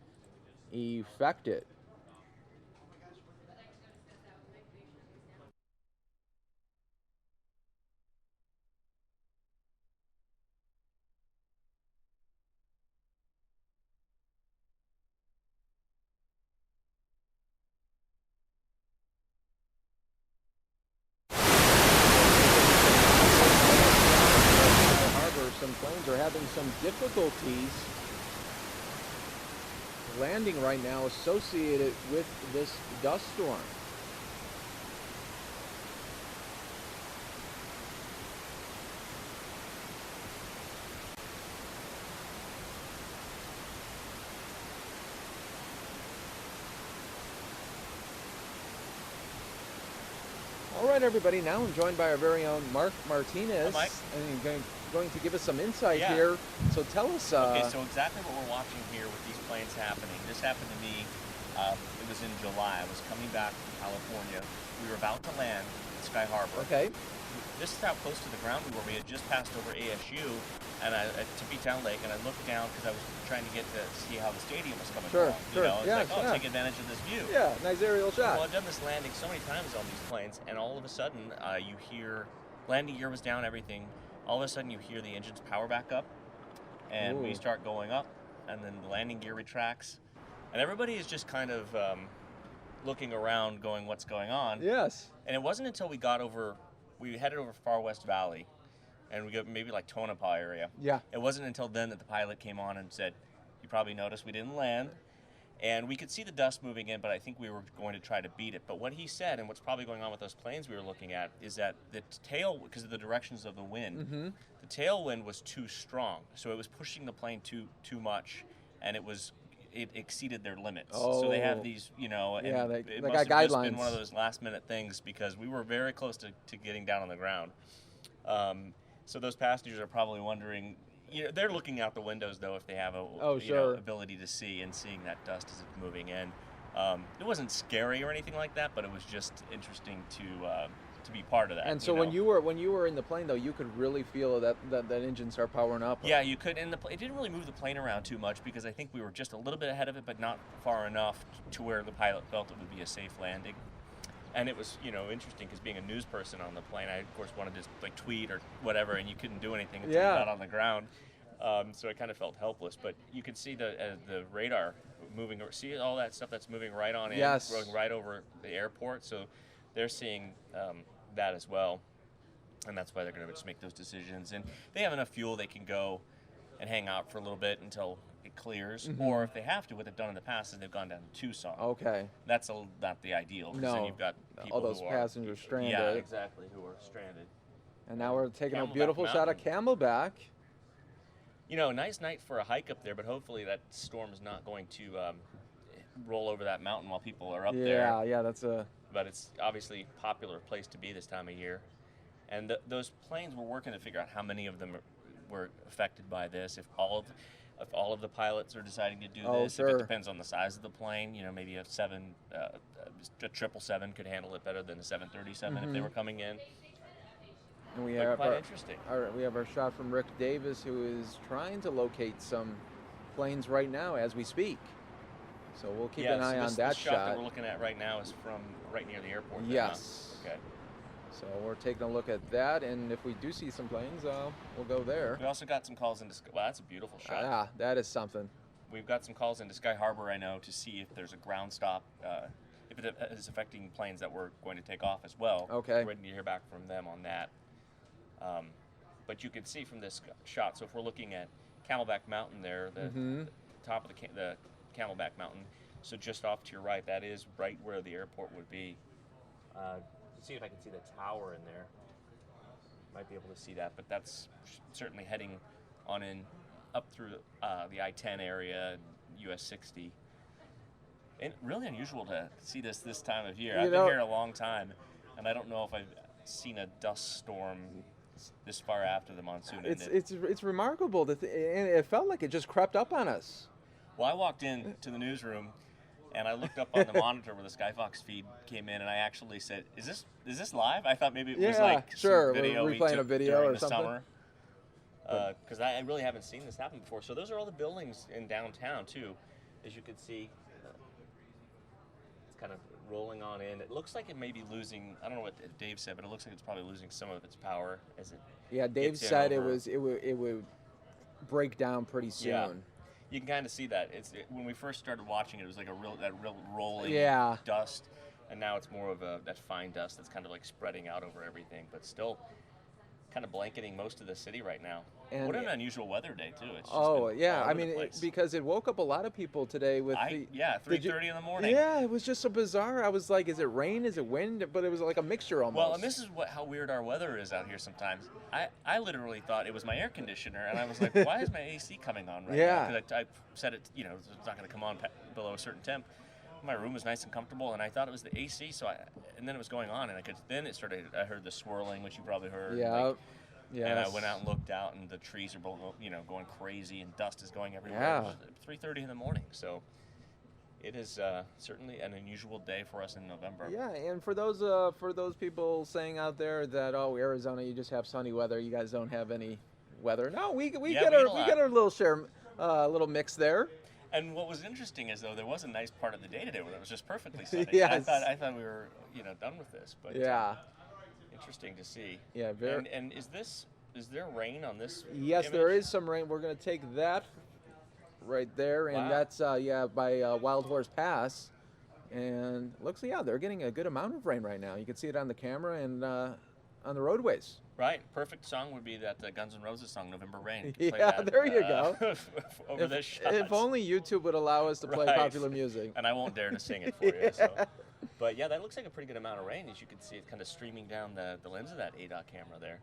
affected. having some difficulties landing right now associated with this dust storm. All right, everybody, now I'm joined by our very own Mark Martinez. Hi, Mike. And he's going to give us some insight Yeah. here. So tell us. Okay, so exactly what we're watching here with these planes happening. This happened to me, it was in July. I was coming back from California. We were about to land at Sky Harbor. Okay. This is how close to the ground we were. We had just passed over ASU and at Town Lake, and I looked down because I was trying to get to see how the stadium was coming Sure, along. sure. You know, it's Yes, like, oh, yeah. take advantage of this view. Yeah, nice aerial shot. Well, I've done this landing so many times on these planes, and all of a sudden, you hear, landing gear was down, everything. All of a sudden, you hear the engines power back up, and we Ooh. start going up, and then the landing gear retracts, and everybody is just kind of looking around, going, "What's going on?" Yes. And it wasn't until we headed over Far West Valley, and we got maybe like Tonopah area. Yeah. It wasn't until then that the pilot came on and said, "You probably noticed we didn't land." And we could see the dust moving in, but I think we were going to try to beat it. But what he said, and what's probably going on with those planes we were looking at, is that the tail, because of the directions of the wind, the tailwind was too strong. So it was pushing the plane too much, and it exceeded their limits. So they have these, and Yeah, they it got must have just been guidelines. one of those last-minute things because we were very close to getting down on the ground. So those passengers are probably wondering, they're looking out the windows though if they have ability to see and seeing that dust as it's moving in. It wasn't scary or anything like that, but it was just interesting to be part of that. And so when you were in the plane though, you could really feel that engine start powering up. Yeah, you could. And it didn't really move the plane around too much because I think we were just a little bit ahead of it, but not far enough to where the pilot felt it would be a safe landing. And it was, interesting because being a news person on the plane, I of course wanted to tweet or whatever, and you couldn't do anything until you got on the ground. So I kind of felt helpless. But you could see the radar moving. See all that stuff that's moving right on in, going right over the airport. So they're seeing that as well, and that's why they're going to just make those decisions. And they have enough fuel; they can go and hang out for a little bit until it clears, or if they have to, what they've done in the past is they've gone down to Tucson. Okay. That's not the ideal, because then you've got people all those who passengers stranded. Yeah, exactly, who are stranded. And now we're taking a Camelback beautiful shot of Camelback. Nice night for a hike up there, but hopefully that storm is not going to roll over that mountain while people are up there. Yeah, that's a... But it's obviously a popular place to be this time of year. And those planes, we're working to figure out how many of them were affected by this, if all of the pilots are deciding to do this. If it depends on the size of the plane, maybe a 777 could handle it better than a 737 if they were coming in. And we But have quite interesting. we have our shot from Rick Davis, who is trying to locate some planes right now as we speak. So we'll keep an eye on that this shot that we're looking at right now is from right near the airport. Yes. Then, huh? Okay. So we're taking a look at that, and if we do see some planes, we'll go there. We also got some calls into Sky. Wow, that's a beautiful shot. Ah, that is something. We've got some calls into Sky Harbor, I know, to see if there's a ground stop, if it is affecting planes that we're going to take off as well. Okay. We're waiting to hear back from them on that. But you can see from this shot, so if we're looking at Camelback Mountain there, the top of the Camelback Mountain, so just off to your right, that is right where the airport would be. See if I can see the tower in there. Might be able to see that, but that's certainly heading on in up through the I-10 area, US 60. And really unusual to see this time of year. I've been here a long time, and I don't know if I've seen a dust storm this far after the monsoon ended. It's remarkable that and it felt like it just crept up on us. Well, I walked in to the newsroom, and I looked up on the monitor where the Skyfox feed came in, and I actually said, "Is this live?" I thought maybe it was like some video we're we replaying took a video during or the something. summer. Because I really haven't seen this happen before. So those are all the buildings in downtown too, as you can see. It's kind of rolling on in. It looks like it may be losing. I don't know what Dave said, but it looks like it's probably losing some of its power as it. Yeah, Dave gets in said over. it would break down pretty soon. Yeah. You can kind of see that. When we first started watching it, it was like that real rolling dust, and now it's more of that fine dust that's kind of like spreading out over everything, but still kind of blanketing most of the city right now. And what an unusual weather day too. It's just Oh been yeah, all I over the mean place. because it woke up a lot of people today with yeah, 3:30 in the morning. Yeah, it was just so bizarre. I was like, is it rain? Is it wind? But it was like a mixture almost. Well, and this is how weird our weather is out here sometimes. I literally thought it was my air conditioner, and I was like, why is my AC coming on right Yeah. now? Because I said it, it's not going to come on below a certain temp. My room was nice and comfortable, and I thought it was the AC. And then it was going on, and then it started. I heard the swirling, which you probably heard. Yeah. And I Yes. went out and looked out, and the trees are both, going crazy, and dust is going everywhere. Yeah. It was 3:30 in the morning, so it is certainly an unusual day for us in November. Yeah, and for those people saying out there that Arizona, you just have sunny weather, you guys don't have any weather. No, we get our little share, little mix there. And what was interesting is though there was a nice part of the day today where it was just perfectly sunny. Yes. I thought we were done with this, but Yeah. interesting to see. Yeah, very. And is there rain on this? Yes, image? there is some rain. We're going to take that right there, and Wow. that's by Wild Horse Pass. And looks, they're getting a good amount of rain right now. You can see it on the camera and on the roadways. Right, perfect song would be that Guns N' Roses song, November Rain. Yeah, Play that, there you go. over this shot. If only YouTube would allow us to play Right. popular music. And I won't dare to sing it for you. So. But yeah, that looks like a pretty good amount of rain. As you can see, it kind of streaming down the lens of that ADOT camera there.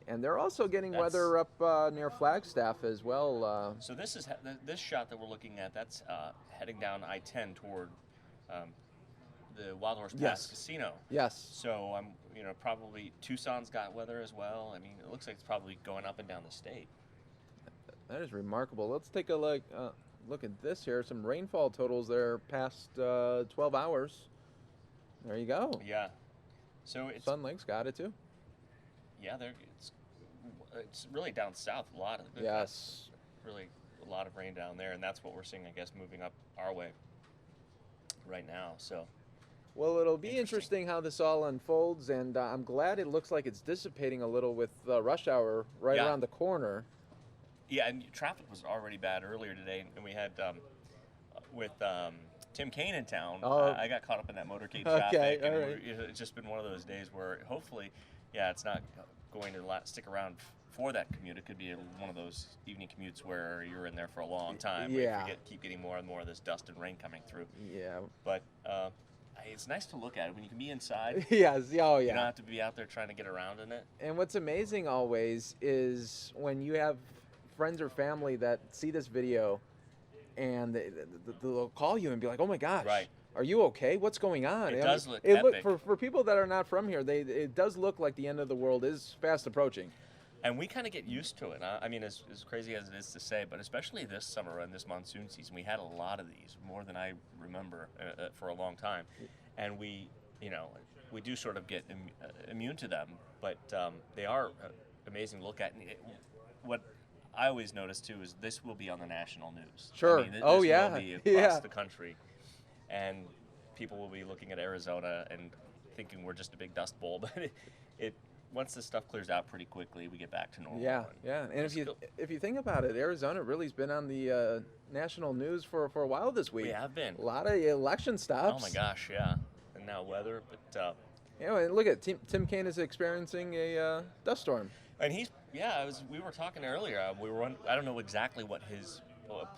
And they're also getting That's- weather up near Flagstaff as well. So this is this shot that we're looking at. That's heading down I-10 toward the Wild Horse Pass Yes. Casino. Yes. So I'm, probably Tucson's got weather as well. I mean, it looks like it's probably going up and down the state. That is remarkable. Let's take a look at this here. Some rainfall totals there past 12 hours. There you go. Yeah. So it's Sun Lake's got it too. yeah, it's really down south. A lot of Yes. really a lot of rain down there, and that's what we're seeing, I guess, moving up our way right now. So. Well, it'll be interesting how this all unfolds, and I'm glad it looks like it's dissipating a little with rush hour right Yeah. around the corner. Yeah, and traffic was already bad earlier today, and we had with Tim Kaine in town. Oh. I got caught up in that motorcade Okay, traffic, and all right. it's just been one of those days where hopefully, it's not going to stick around for that commute. It could be one of those evening commutes where you're in there for a long time. where Yeah. you keep getting more and more of this dust and rain coming through. Yeah. But it's nice to look at it when you can be inside. Yes. Oh, You yeah. don't have to be out there trying to get around in it. And what's amazing always is when you have friends or family that see this video and they'll call you and be like, oh my gosh, Right. are you okay? What's going on? It And does look it epic. for people that are not from here, it does look like the end of the world is fast approaching. And we kind of get used to it. I mean, as crazy as it is to say, but especially this summer and this monsoon season, we had a lot of these, more than I remember for a long time. And we do sort of get immune to them, but they are amazing to look at. And what I always notice too is this will be on the national news. Sure. I mean, this Oh, yeah. will be across Yeah. the country, and people will be looking at Arizona and thinking we're just a big dust bowl. But it once this stuff clears out pretty quickly, we get back to normal. Yeah, yeah. And if you think about it, Arizona really's been on the national news for a while this week. We have been. A lot of election stops. Oh my gosh, yeah. And now weather, but And look at Tim Kaine is experiencing a dust storm. and we were talking earlier. I don't know exactly what his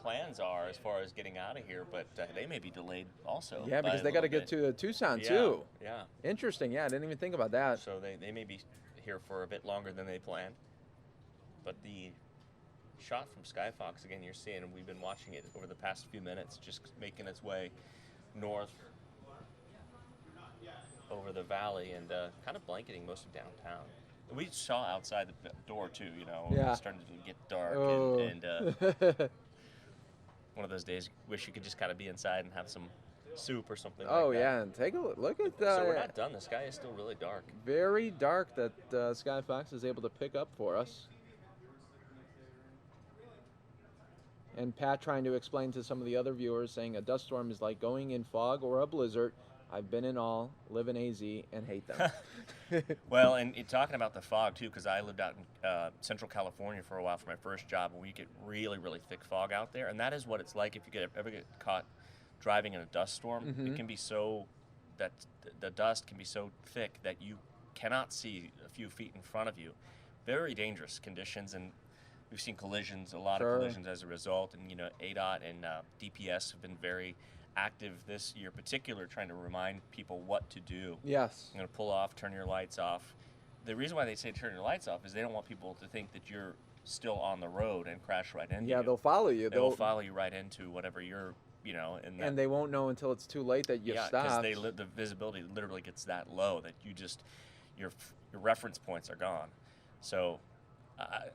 plans are as far as getting out of here, but they may be delayed also. Yeah, by because a they got to little get to Tucson Yeah, too. yeah. Interesting. Yeah, I didn't even think about that. So they may be here for a bit longer than they planned. But the shot from Skyfox, again, you're seeing, and we've been watching it over the past few minutes, just making its way north over the valley and kind of blanketing most of downtown. We saw outside the door too, Yeah. it's starting to get dark Oh. and one of those days, wish you could just kind of be inside and have some soup or something Oh like that. yeah, and take a look at So we're not done. The sky is still really dark. very dark that Skyfox is able to pick up for us. And Pat trying to explain to some of the other viewers, saying a dust storm is like going in fog or a blizzard. I've been in all, live in AZ, and hate them. Well, and talking about the fog too, because I lived out in Central California for a while for my first job, and we get really, really thick fog out there, and that is what it's like if you ever get caught driving in a dust storm. Mhm. It can be so that the dust can be so thick that you cannot see a few feet in front of you. Very dangerous conditions, and we've seen collisions, a lot Sure. of collisions as a result. And ADOT and DPS have been very active this year, particular trying to remind people what to do. Yes. Pull off, turn your lights off. The reason why they say turn your lights off is they don't want people to think that you're still on the road and crash right into you. Yeah, they'll follow you. They'll follow you right into whatever you're, and they won't know until it's too late that you stopped. because the visibility literally gets that low that you just, your reference points are gone. So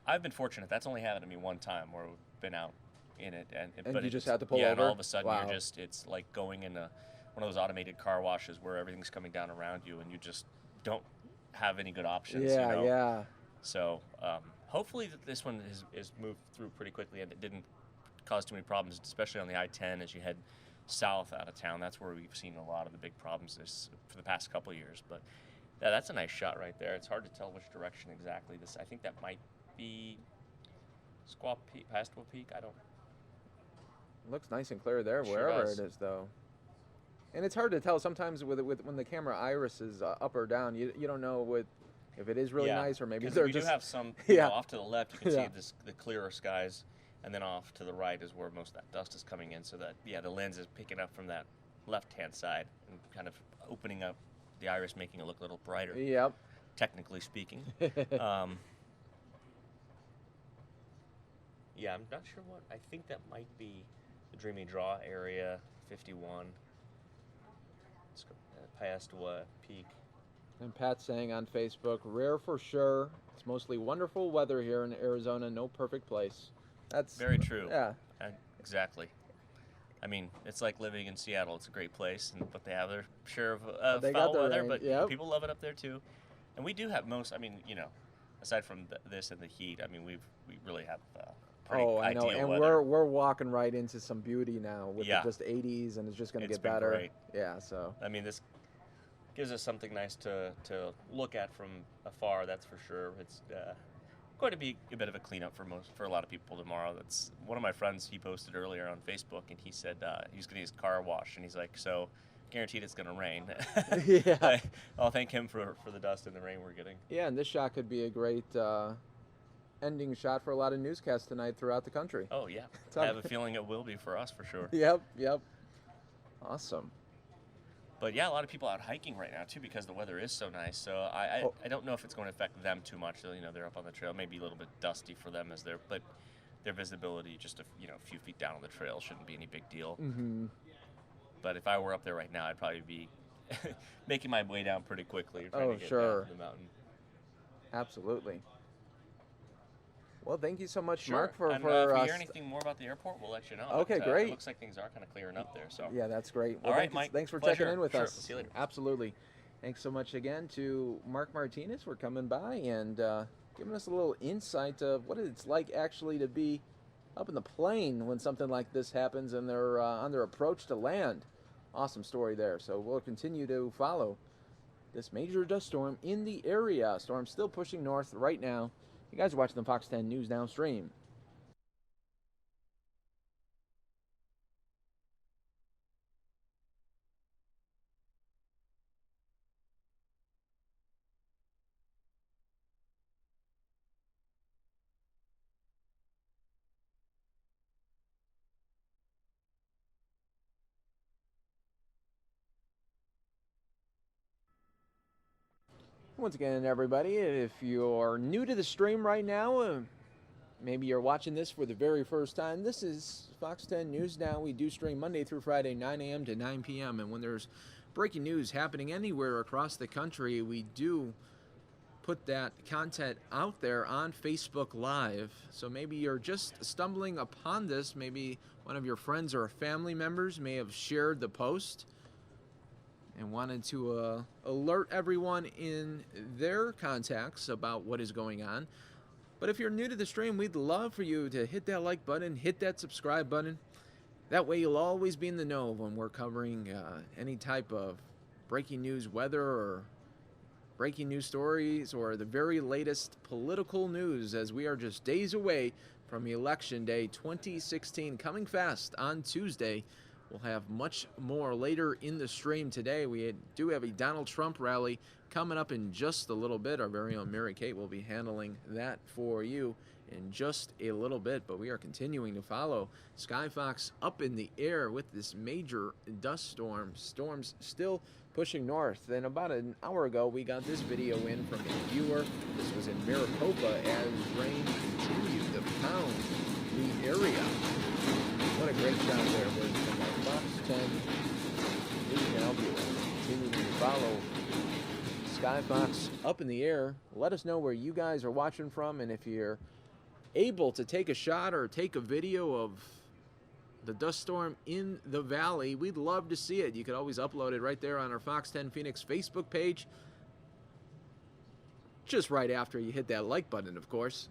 I've been fortunate. That's only happened to me one time where we've been out in it. But you just had to pull over? over? And all of a sudden Wow. it's like going in one of those automated car washes where everything's coming down around you and you just don't have any good options. Yeah, yeah. So hopefully that this one is moved through pretty quickly and it didn't cause too many problems, especially on the I-10 as you head south out of town. That's where we've seen a lot of the big problems for the past couple of years. But yeah, that's a nice shot right there. It's hard to tell which direction exactly. I think that might be Squaw Peak, Pastel Peak. I don't. Looks nice and clear there, Sure wherever does. it is, though. And it's hard to tell sometimes with when the camera iris is up or down. You don't know if it is really nice or maybe 'cause they're we just. do have some off to the left. You can Yeah. see the clearer skies, and then off to the right is where most of that dust is coming in. So that the lens is picking up from that left-hand side and kind of opening up the iris, making it look a little brighter. Yep. Technically speaking. Yeah, I'm not sure what. I think that might be the Dreamy Draw area, 51. Let's go past Peak. And Pat's saying on Facebook, rare for sure. It's mostly wonderful weather here in Arizona. No perfect place. That's Very true. Yeah. Exactly. I mean, it's like living in Seattle. It's a great place, but they have their share of They foul got their weather. rain, But yep. people love it up there too, and we do have most. I mean, aside from this and the heat, I mean, we really have pretty I know, ideal and weather. we're walking right into some beauty now with the Yeah. just 80s, and it's just going to It's get been better. great. Yeah, so I mean, this gives us something nice to look at from afar. That's for sure. It's going to be a bit of a cleanup for a lot of people tomorrow. That's one of my friends. He posted earlier on Facebook, and he said he was getting his car washed, and he's like, "So, guaranteed it's going to rain." Yeah. I'll thank him for the dust and the rain we're getting. yeah, and this shot could be a great ending shot for a lot of newscasts tonight throughout the country. Oh yeah, So- I have a feeling it will be for us for sure. Yep. Awesome. But yeah, a lot of people out hiking right now too because the weather is so nice. So I don't know if it's going to affect them too much. They're up on the trail, maybe a little bit dusty for them but their visibility just a few feet down on the trail shouldn't be any big deal. Mm-hmm. But if I were up there right now, I'd probably be making my way down pretty quickly. Trying to get Sure. down the mountain. Absolutely. Well, thank you so much, Sure. Mark, And if we hear anything more about the airport, we'll let you know. Okay, But, great. It looks like things are kind of clearing up there. So Yeah, that's great. All right, thanks, Mike. Thanks for Pleasure. checking in with Sure. us. See you later. Absolutely. Thanks so much again to Mark Martinez for coming by and giving us a little insight of what it's like actually to be up in the plane when something like this happens and they're on their approach to land. Awesome story there. So we'll continue to follow this major dust storm in the area. Storm still pushing north right now. You guys are watching the Fox 10 News Now stream. Once again, everybody, if you're new to the stream right now, maybe you're watching this for the very first time, this is Fox 10 News Now. We do stream Monday through Friday, 9 a.m. to 9 p.m. And when there's breaking news happening anywhere across the country, we do put that content out there on Facebook Live. So maybe you're just stumbling upon this. Maybe one of your friends or family members may have shared the post and wanted to alert everyone in their contacts about what is going on. But if you're new to the stream, we'd love for you to hit that like button, hit that subscribe button. That way you'll always be in the know when we're covering any type of breaking news, weather, or breaking news stories, or the very latest political news, as we are just days away from Election Day 2016, coming fast on Tuesday, We'll have much more later in the stream today. We do have a Donald Trump rally coming up in just a little bit. Our very own Mary Kate will be handling that for you in just a little bit, but we are continuing to follow Skyfox up in the air with this major dust storm. Storms still pushing north. And about an hour ago, we got this video in from a viewer. This was in Maricopa as rain continued to pound the area. What a great shot there was from our Fox 10 News Now viewer. Continuing to follow Skyfox up in the air. Let us know where you guys are watching from, and if you're able to take a shot or take a video of the dust storm in the valley, we'd love to see it. You could always upload it right there on our Fox 10 Phoenix Facebook page, just right after you hit that like button, of course.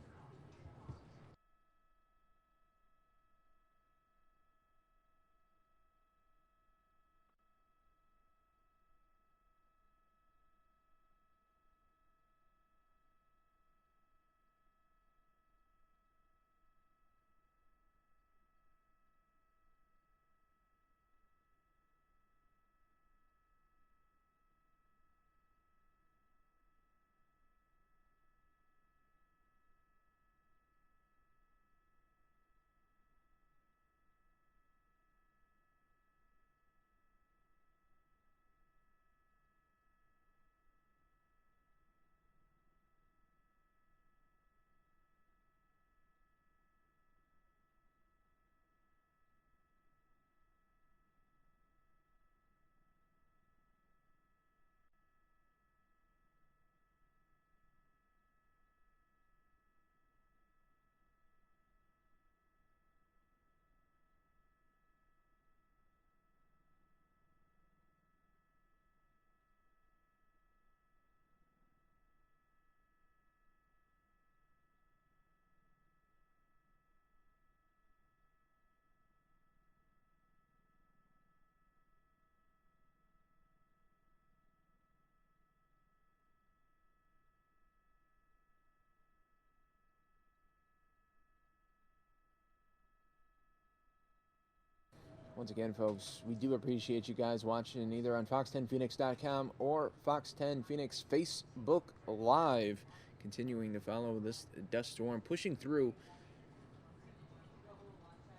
Once again, folks, we do appreciate you guys watching either on fox10phoenix.com or Fox 10 Phoenix Facebook Live. Continuing to follow this dust storm pushing through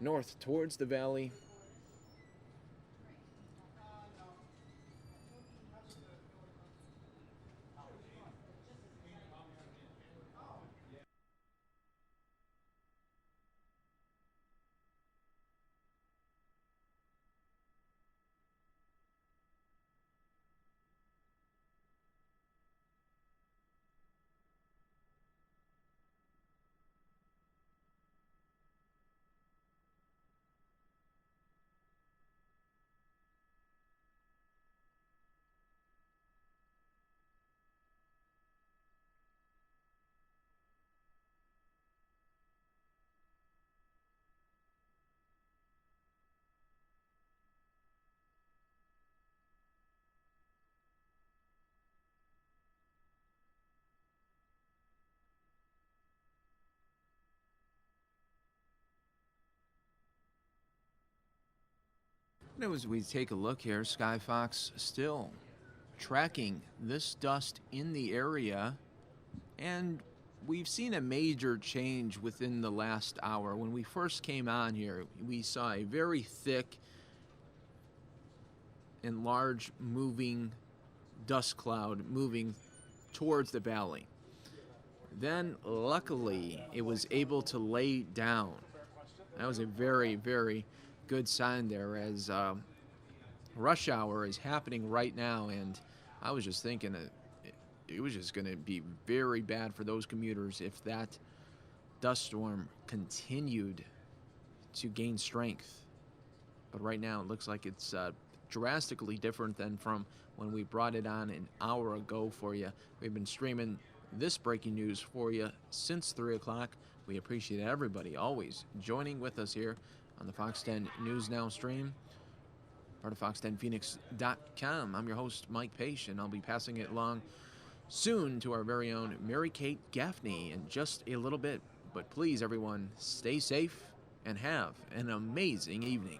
north towards the valley. And as we take a look here, Skyfox still tracking this dust in the area, and we've seen a major change within the last hour. When we first came on here, we saw a very thick and large moving dust cloud moving towards the valley. Then, luckily, it was able to lay down. That was a very, very good sign there, as rush hour is happening right now, and I was just thinking that it was just going to be very bad for those commuters if that dust storm continued to gain strength. But right now it looks like it's drastically different than from when we brought it on an hour ago for you. We've been streaming this breaking news for you since 3 o'clock. We appreciate everybody always joining with us here on the Fox 10 News Now stream, part of fox10phoenix.com. I'm your host, Mike Page, and I'll be passing it along soon to our very own Mary Kate Gaffney in just a little bit. But please, everyone, stay safe and have an amazing evening.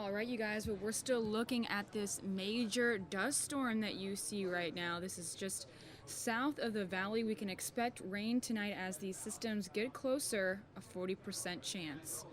All right, you guys, but we're still looking at this major dust storm that you see right now. This is just south of the valley. We can expect rain tonight as these systems get closer, a 40% chance.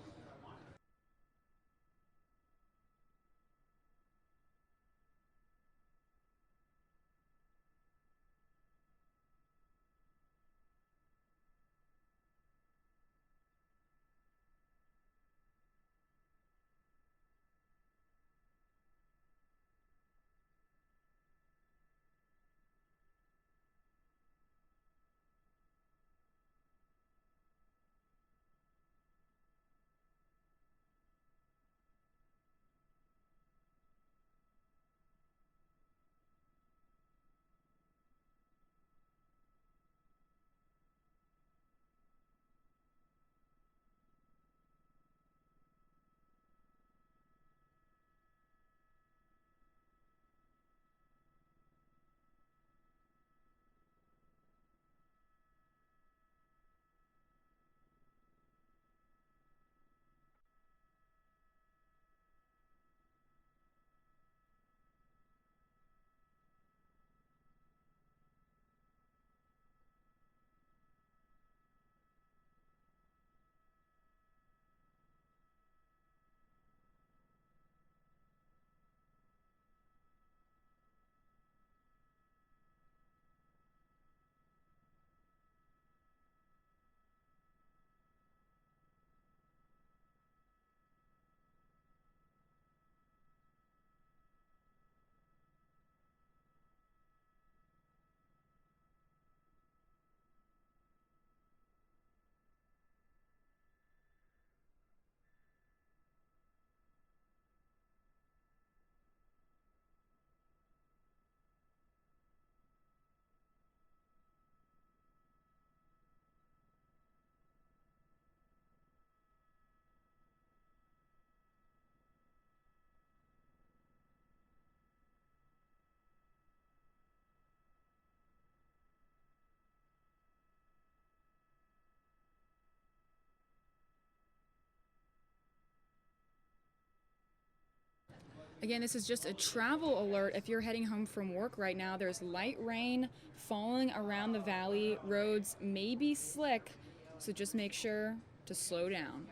Again, this is just a travel alert. If you're heading home from work right now, there's light rain falling around the valley. Roads may be slick, so just make sure to slow down.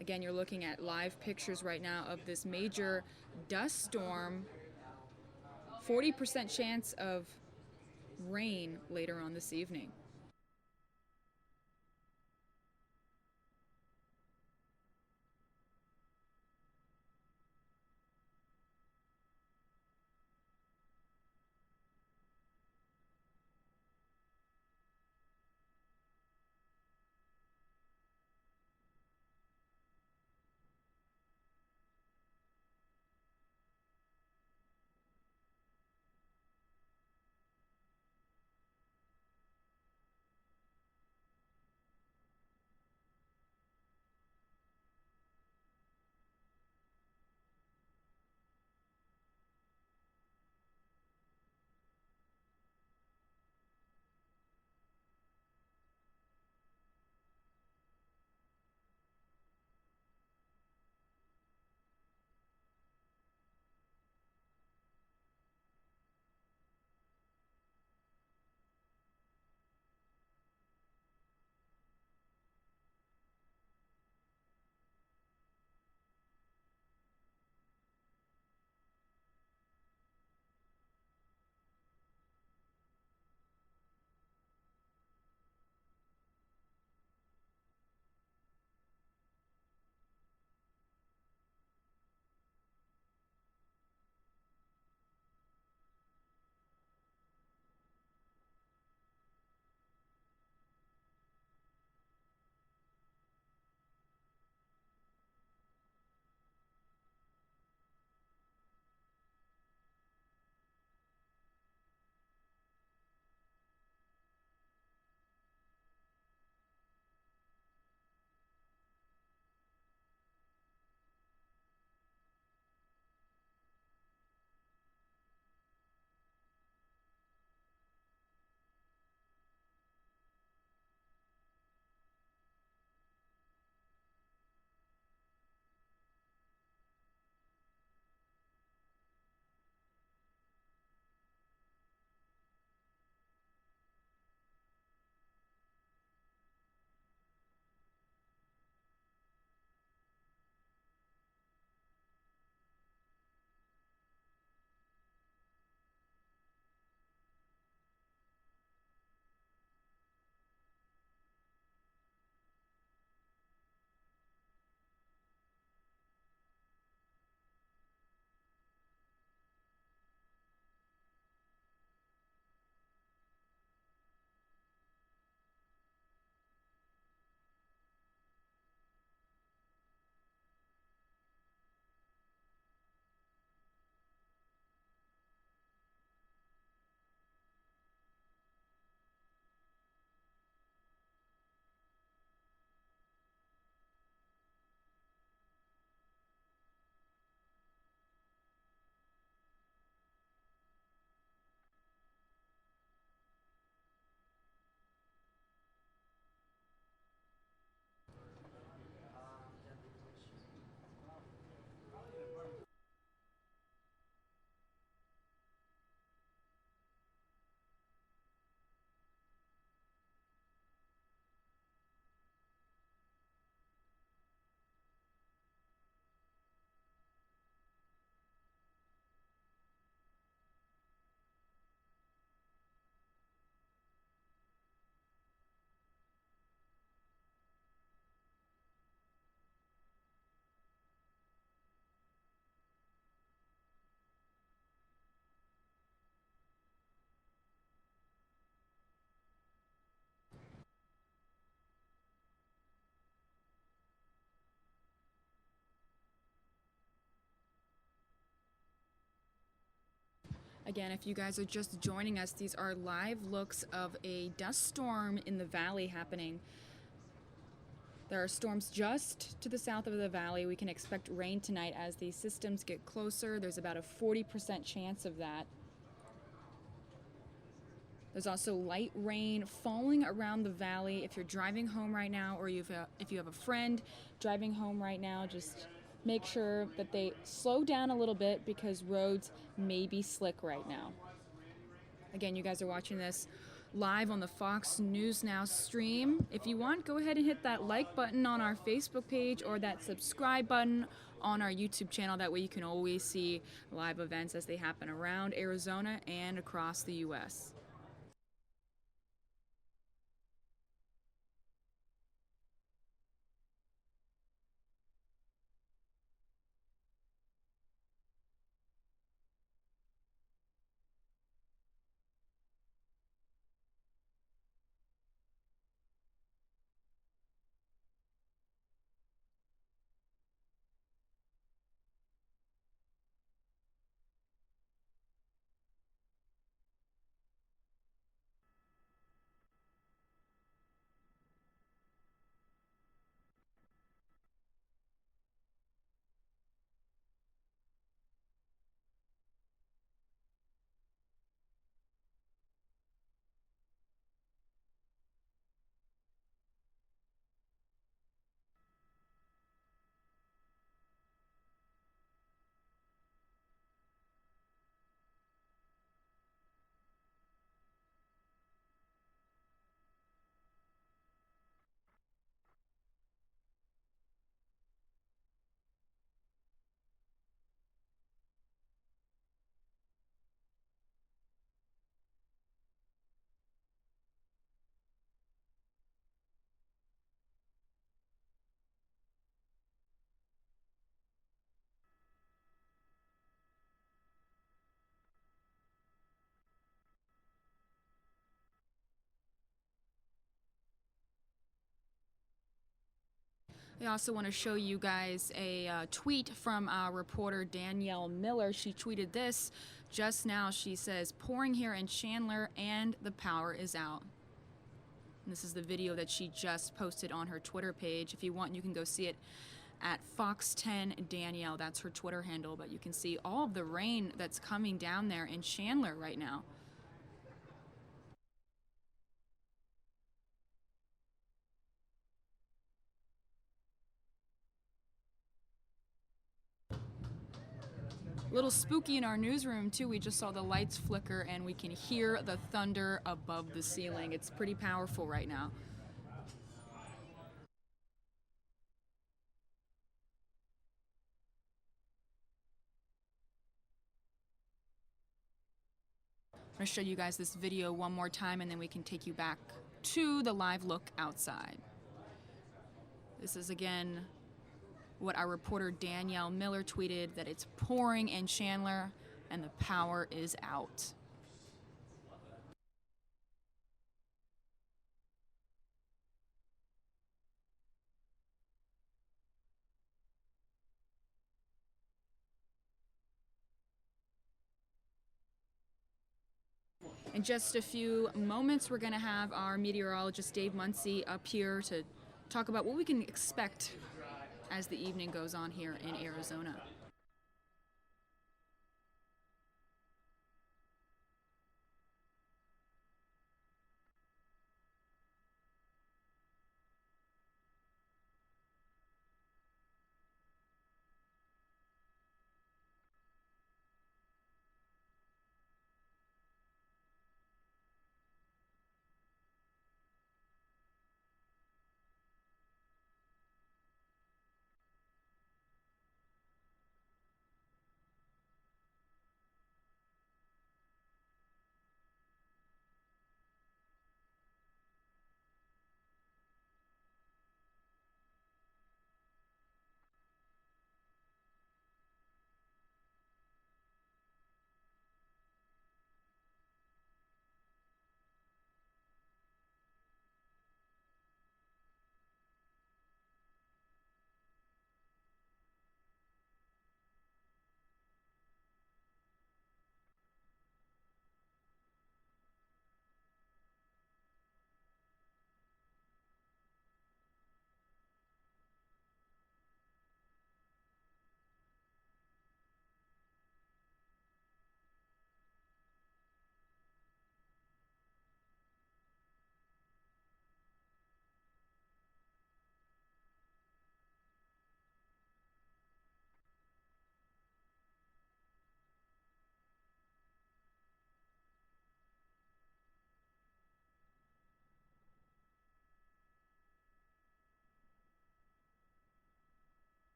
Again, you're looking at live pictures right now of this major dust storm. 40% chance of rain later on this evening. Again, if you guys are just joining us, these are live looks of a dust storm in the valley happening. There are storms just to the south of the valley. We can expect rain tonight as these systems get closer. There's about a 40% chance of that. There's also light rain falling around the valley. If you're driving home right now, or if you have a friend driving home right now, just make sure that they slow down a little bit because roads may be slick right now. Again, you guys are watching this live on the Fox News Now stream. If you want, go ahead and hit that like button on our Facebook page or that subscribe button on our YouTube channel. That way you can always see live events as they happen around Arizona and across the U.S. I also want to show you guys a tweet from our reporter Danielle Miller. She tweeted this just now. She says, "Pouring here in Chandler and the power is out." And this is the video that she just posted on her Twitter page. If you want, you can go see it at Fox 10 Danielle. That's her Twitter handle, but you can see all of the rain that's coming down there in Chandler right now. A little spooky in our newsroom too. We just saw the lights flicker and we can hear the thunder above the ceiling. It's pretty powerful right now. I'm going to show you guys this video one more time and then we can take you back to the live look outside. This is again what our reporter Danielle Miller tweeted, that it's pouring in Chandler and the power is out. In just a few moments, we're going to have our meteorologist Dave Muncie up here to talk about what we can expect as the evening goes on here in Arizona.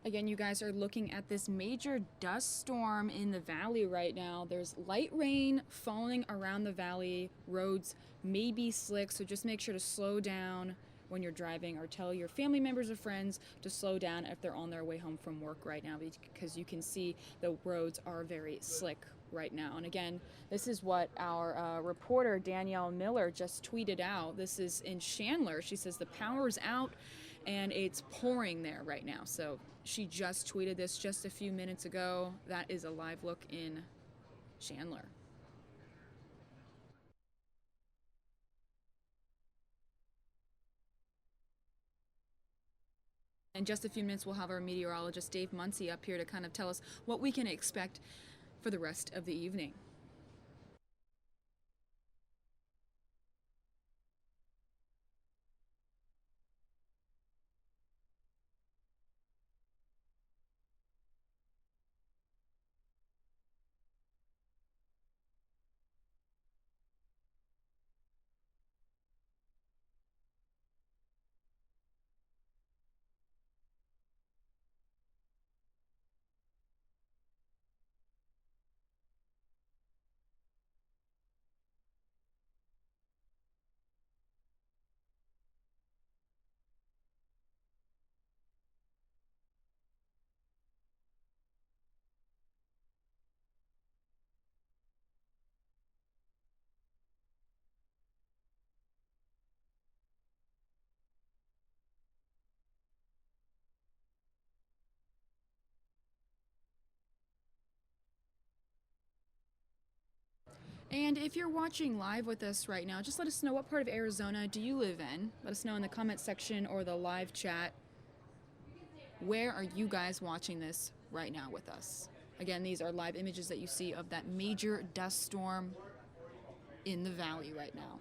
Again, you guys are looking at this major dust storm in the valley right now. There's light rain falling around the valley. Roads may be slick, so just make sure to slow down when you're driving, or tell your family members or friends to slow down if they're on their way home from work right now, because you can see the roads are very slick right now. And again, this is what our reporter Danielle Miller just tweeted out. This is in Chandler. She says the power's out and it's pouring there right now. So she just tweeted this just a few minutes ago. That is a live look in Chandler. In just a few minutes, we'll have our meteorologist Dave Muncie up here to kind of tell us what we can expect for the rest of the evening. And if you're watching live with us right now, just let us know, what part of Arizona do you live in? Let us know in the comment section or the live chat. Where are you guys watching this right now with us? Again, these are live images that you see of that major dust storm in the valley right now.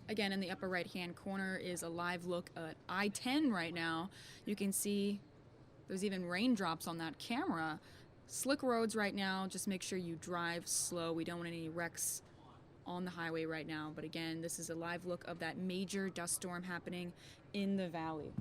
Again, in the upper right-hand corner is a live look at I-10 right now. You can see there's even raindrops on that camera. Slick roads right now. Just make sure you drive slow. We don't want any wrecks on the highway right now. But again, this is a live look of that major dust storm happening in the valley.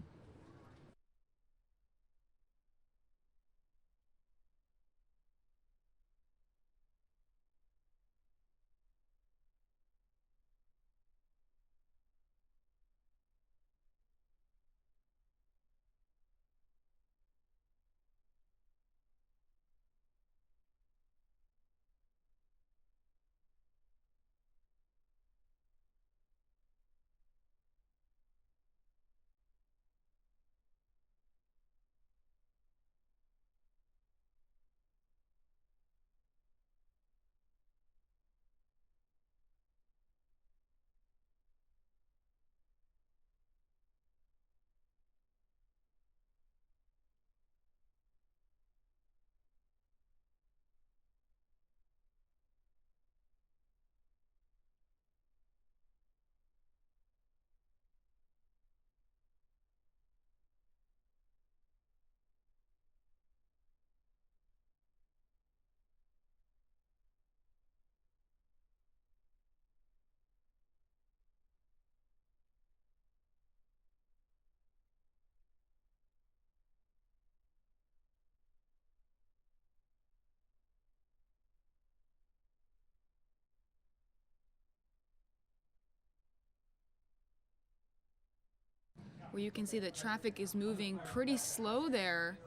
where you can see that traffic is moving pretty slow there.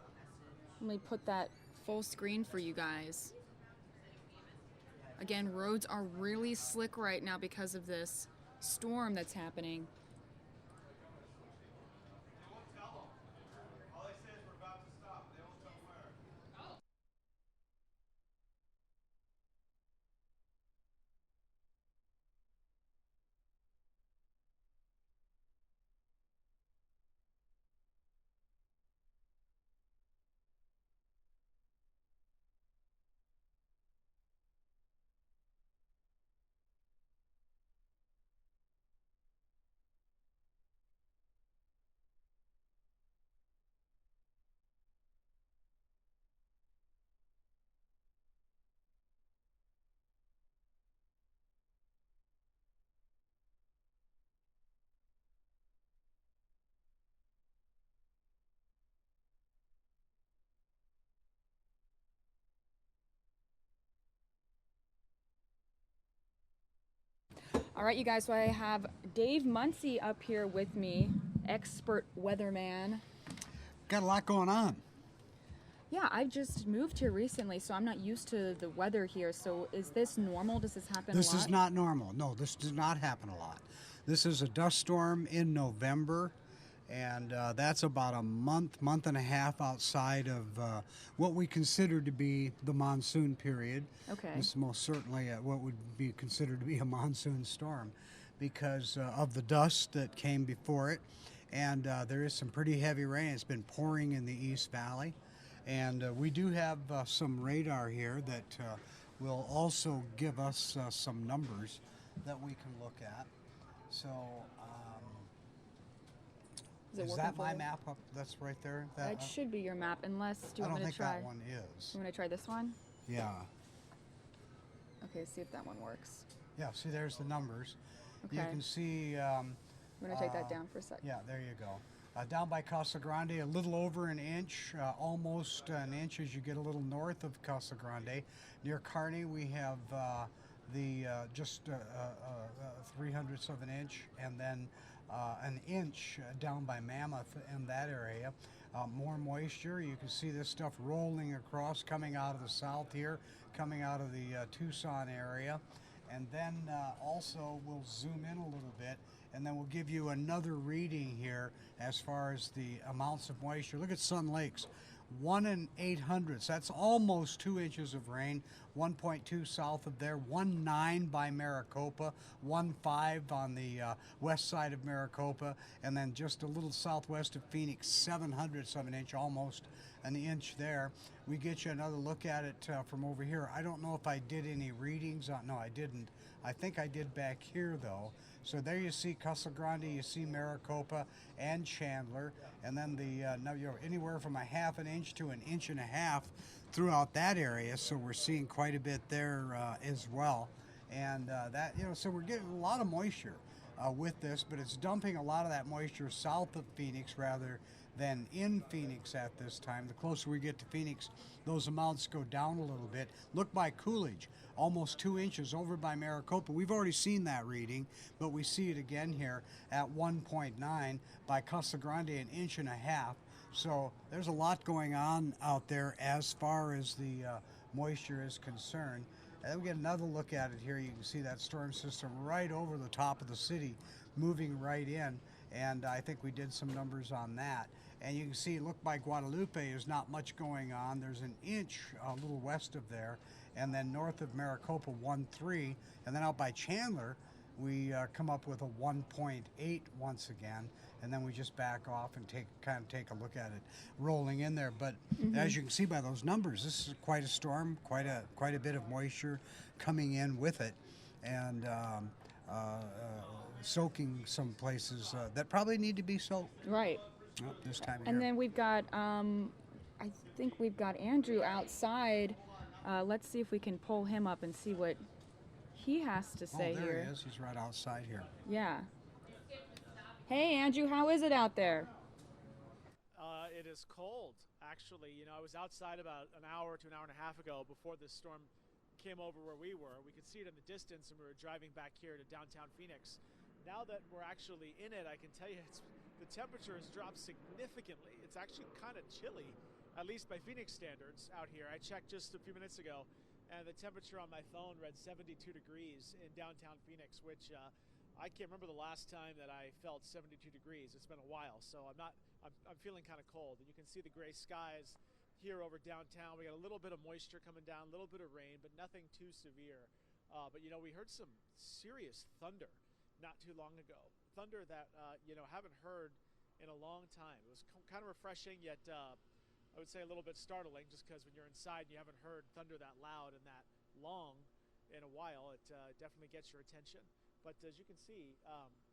Let me put that full screen for you guys. Again, roads are really slick right now because of this storm that's happening. All right, you guys, so I have Dave Muncie up here with me, expert weatherman. Got a lot going on. Yeah, I just moved here recently, so I'm not used to the weather here. So is this normal? Does this happen a lot? This is not normal. No, this does not happen a lot. This is a dust storm in November, and that's about a month and a half outside of what we consider to be the monsoon period. Okay. This is most certainly what would be considered to be a monsoon storm because of the dust that came before it. And there is some pretty heavy rain. It's been pouring in the East Valley. And we do have some radar here that will also give us some numbers that we can look at. So, is that my map up? That's right there? That should be your map, unless, do you want me to try? I don't think that one is. You want to try this one? Yeah. Okay, see if that one works. Yeah, see, there's the numbers. Okay. You can see... I'm going to take that down for a second. Yeah, there you go. Down by Casa Grande, a little over an inch, almost an inch as you get a little north of Casa Grande. Near Kearney, we have just 3/100ths of an inch, and then an inch down by Mammoth in that area. More moisture. You can see this stuff rolling across, coming out of the south here, coming out of the Tucson area. And then also we'll zoom in a little bit, and then we'll give you another reading here as far as the amounts of moisture. Look at Sun Lakes, 1 800ths. That's almost 2 inches of rain. 1.2 south of there, 1.9 by Maricopa, 1.5 on the west side of Maricopa, and then just a little southwest of Phoenix, 7/100ths of an inch, almost an inch there. We get you another look at it from over here. I don't know if I did any readings. No, I didn't. I think I did back here, though. So there you see Casa Grande, you see Maricopa and Chandler, and then now you're anywhere from 1/2 inch to 1.5 inches throughout that area. So we're seeing quite a bit there as well, and so we're getting a lot of moisture with this, but it's dumping a lot of that moisture south of Phoenix rather than in Phoenix at this time. The closer we get to Phoenix, those amounts go down a little bit. Look by Coolidge, almost 2 inches over by Maricopa. We've already seen that reading, but we see it again here at 1.9 by Casa Grande, 1.5 inches. So there's a lot going on out there as far as the moisture is concerned. And then we get another look at it here. You can see that storm system right over the top of the city, moving right in. And I think we did some numbers on that. And you can see, look by Guadalupe, there's not much going on. There's 1 inch a little west of there. And then north of Maricopa, 1.3. And then out by Chandler, we come up with a 1.8 once again. And then we just back off and take a look at it rolling in there. But as you can see by those numbers, this is quite a storm, quite a bit of moisture coming in with it. And soaking some places that probably need to be soaked. Right. This time of And year. then we've got, I think we've got Andrew outside. Let's see if we can pull him up and see what he has to say there here. he is. He's right outside here. Yeah. Hey, Andrew, how is it out there? It is cold, actually. You know, I was outside about an hour to an hour and a half ago before this storm came over where we were. We could see it in the distance, and we were driving back here to downtown Phoenix. Now that we're actually in it, I can tell you the temperature has dropped significantly. It's actually kind of chilly, at least by Phoenix standards out here. I checked just a few minutes ago, and the temperature on my phone read 72 degrees in downtown Phoenix, which I can't remember the last time that I felt 72 degrees. It's been a while, so I'm feeling kind of cold. And you can see the gray skies here over downtown. We got a little bit of moisture coming down, a little bit of rain, but nothing too severe. But, you know, we heard some serious thunder not too long ago. Thunder that, you know, haven't heard in a long time. It was kind of refreshing, yet I would say a little bit startling, just because when you're inside and you haven't heard thunder that loud and that long in a while, it definitely gets your attention. But as you can see,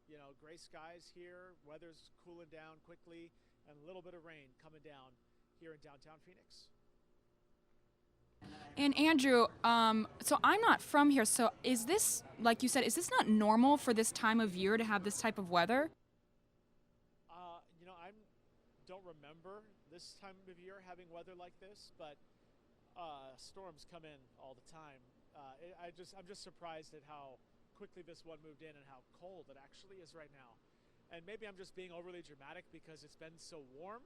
you know, gray skies here, weather's cooling down quickly, and a little bit of rain coming down here in downtown Phoenix. And Andrew, so I'm not from here, so is this, like you said, is this not normal for this time of year to have this type of weather? You know, I don't remember this time of year having weather like this, but storms come in all the time. I'm just surprised at how quickly this one moved in and how cold it actually is right now. And maybe I'm just being overly dramatic because it's been so warm.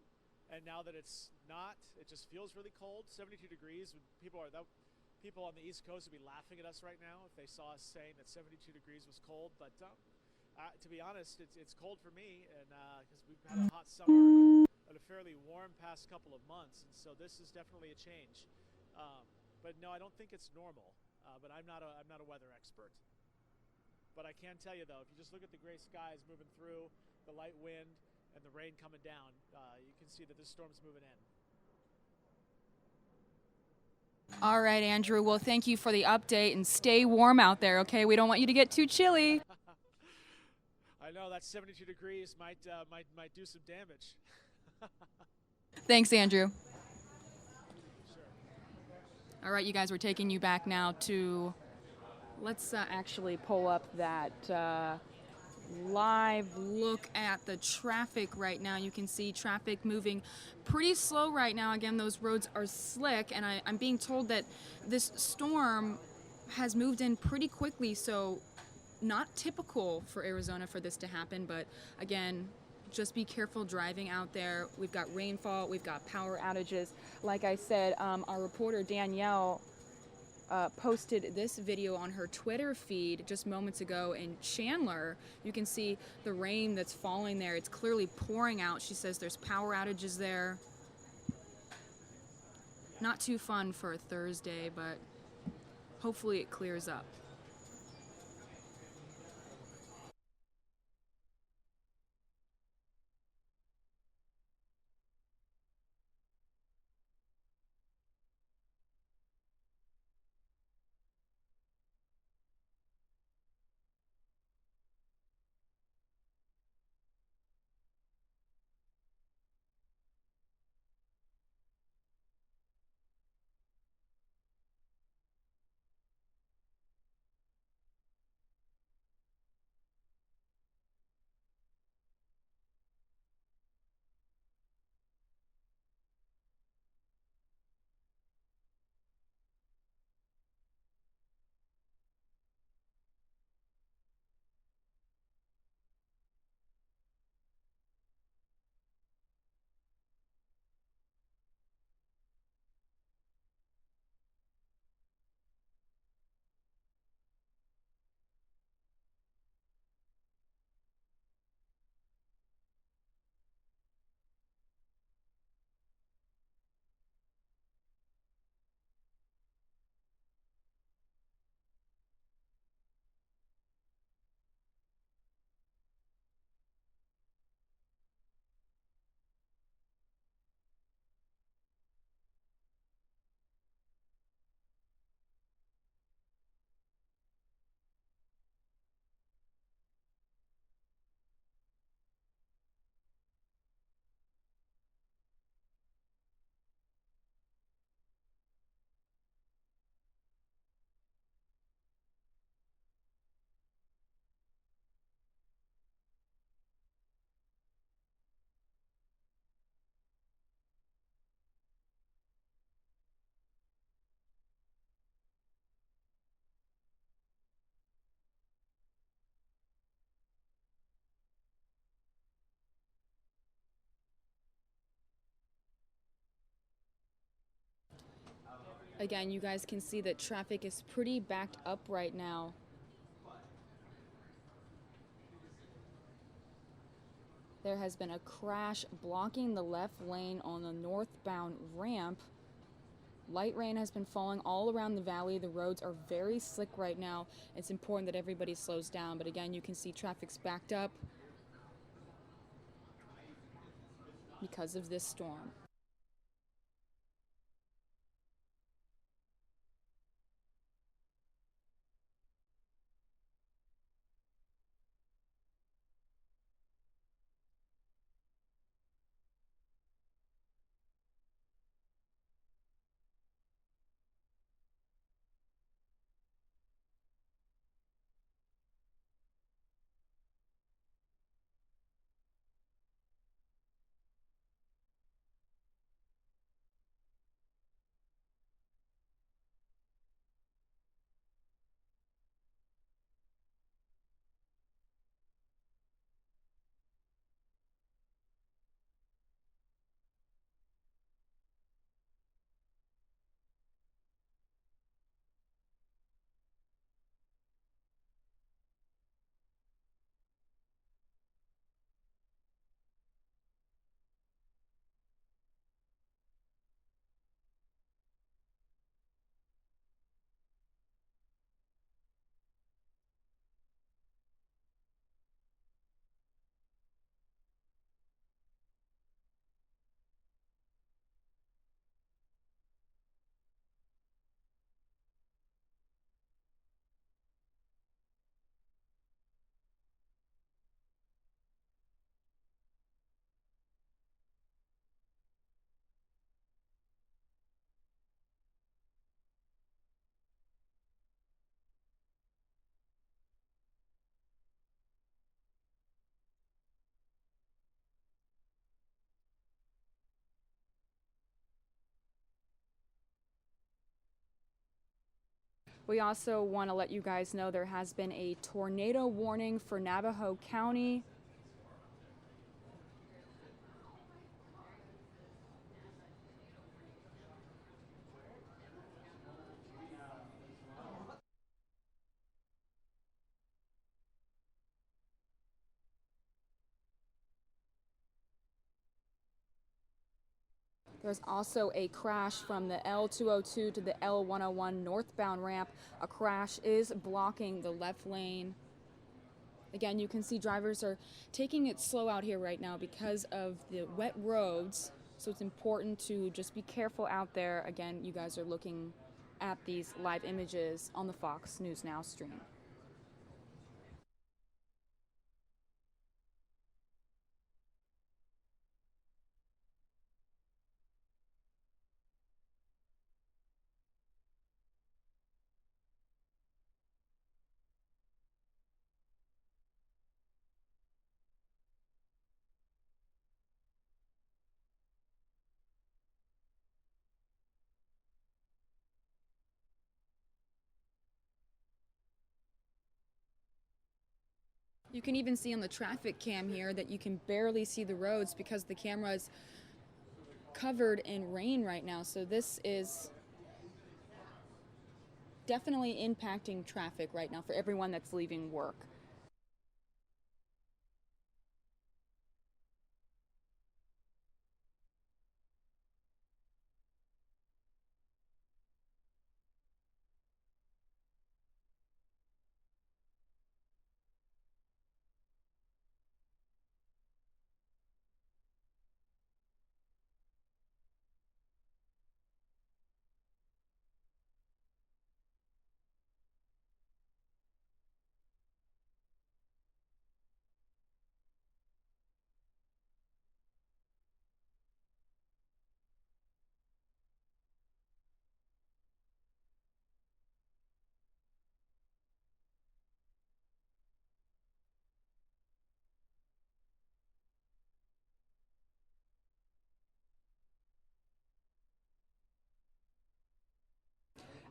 And now that it's not, it just feels really cold. 72 degrees. People on the East Coast would be laughing at us right now if they saw us saying that 72 degrees was cold. But to be honest, it's cold for me, and because we've had a hot summer and a fairly warm past couple of months, and so this is definitely a change. But no, I don't think it's normal. But I'm not a weather expert. But I can tell you though, if you just look at the gray skies moving through, the light wind, and the rain coming down, you can see that this storm's moving in. All right, Andrew. Well, thank you for the update, and stay warm out there, okay? We don't want you to get too chilly. I know that 72 degrees might do some damage. Thanks, Andrew. All right, you guys, we're taking you back now to, let's actually pull up that live look at the traffic right now. You can see traffic moving pretty slow right now. Again, those roads are slick, and I'm being told that this storm has moved in pretty quickly, so not typical for Arizona for this to happen. But again, just be careful driving out there. We've got rainfall, we've got power outages. Like I said, our reporter Danielle posted this video on her Twitter feed just moments ago in Chandler. You can see the rain that's falling there. It's clearly pouring out. She says there's power outages there. Not too fun for a Thursday, but hopefully it clears up. Again, you guys can see that traffic is pretty backed up right now. There has been a crash blocking the left lane on the northbound ramp. Light rain has been falling all around the valley. The roads are very slick right now. It's important that everybody slows down, but again, you can see traffic's backed up because of this storm. We also want to let you guys know there has been a tornado warning for Navajo County. There's also a crash from the L202 to the L101 northbound ramp. A crash is blocking the left lane. Again, you can see drivers are taking it slow out here right now because of the wet roads. So it's important to just be careful out there. Again, you guys are looking at these live images on the Fox News Now stream. You can even see on the traffic cam here that you can barely see the roads because the camera is covered in rain right now. So this is definitely impacting traffic right now for everyone that's leaving work.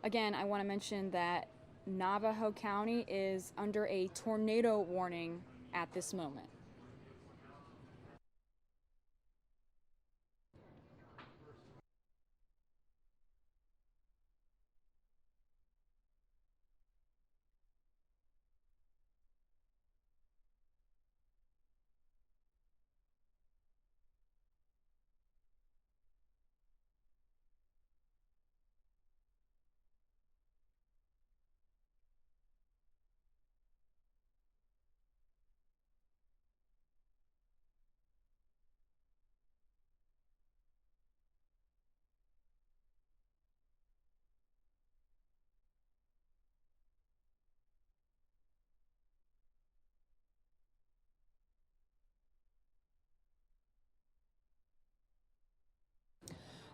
Again, I want to mention that Navajo County is under a tornado warning at this moment.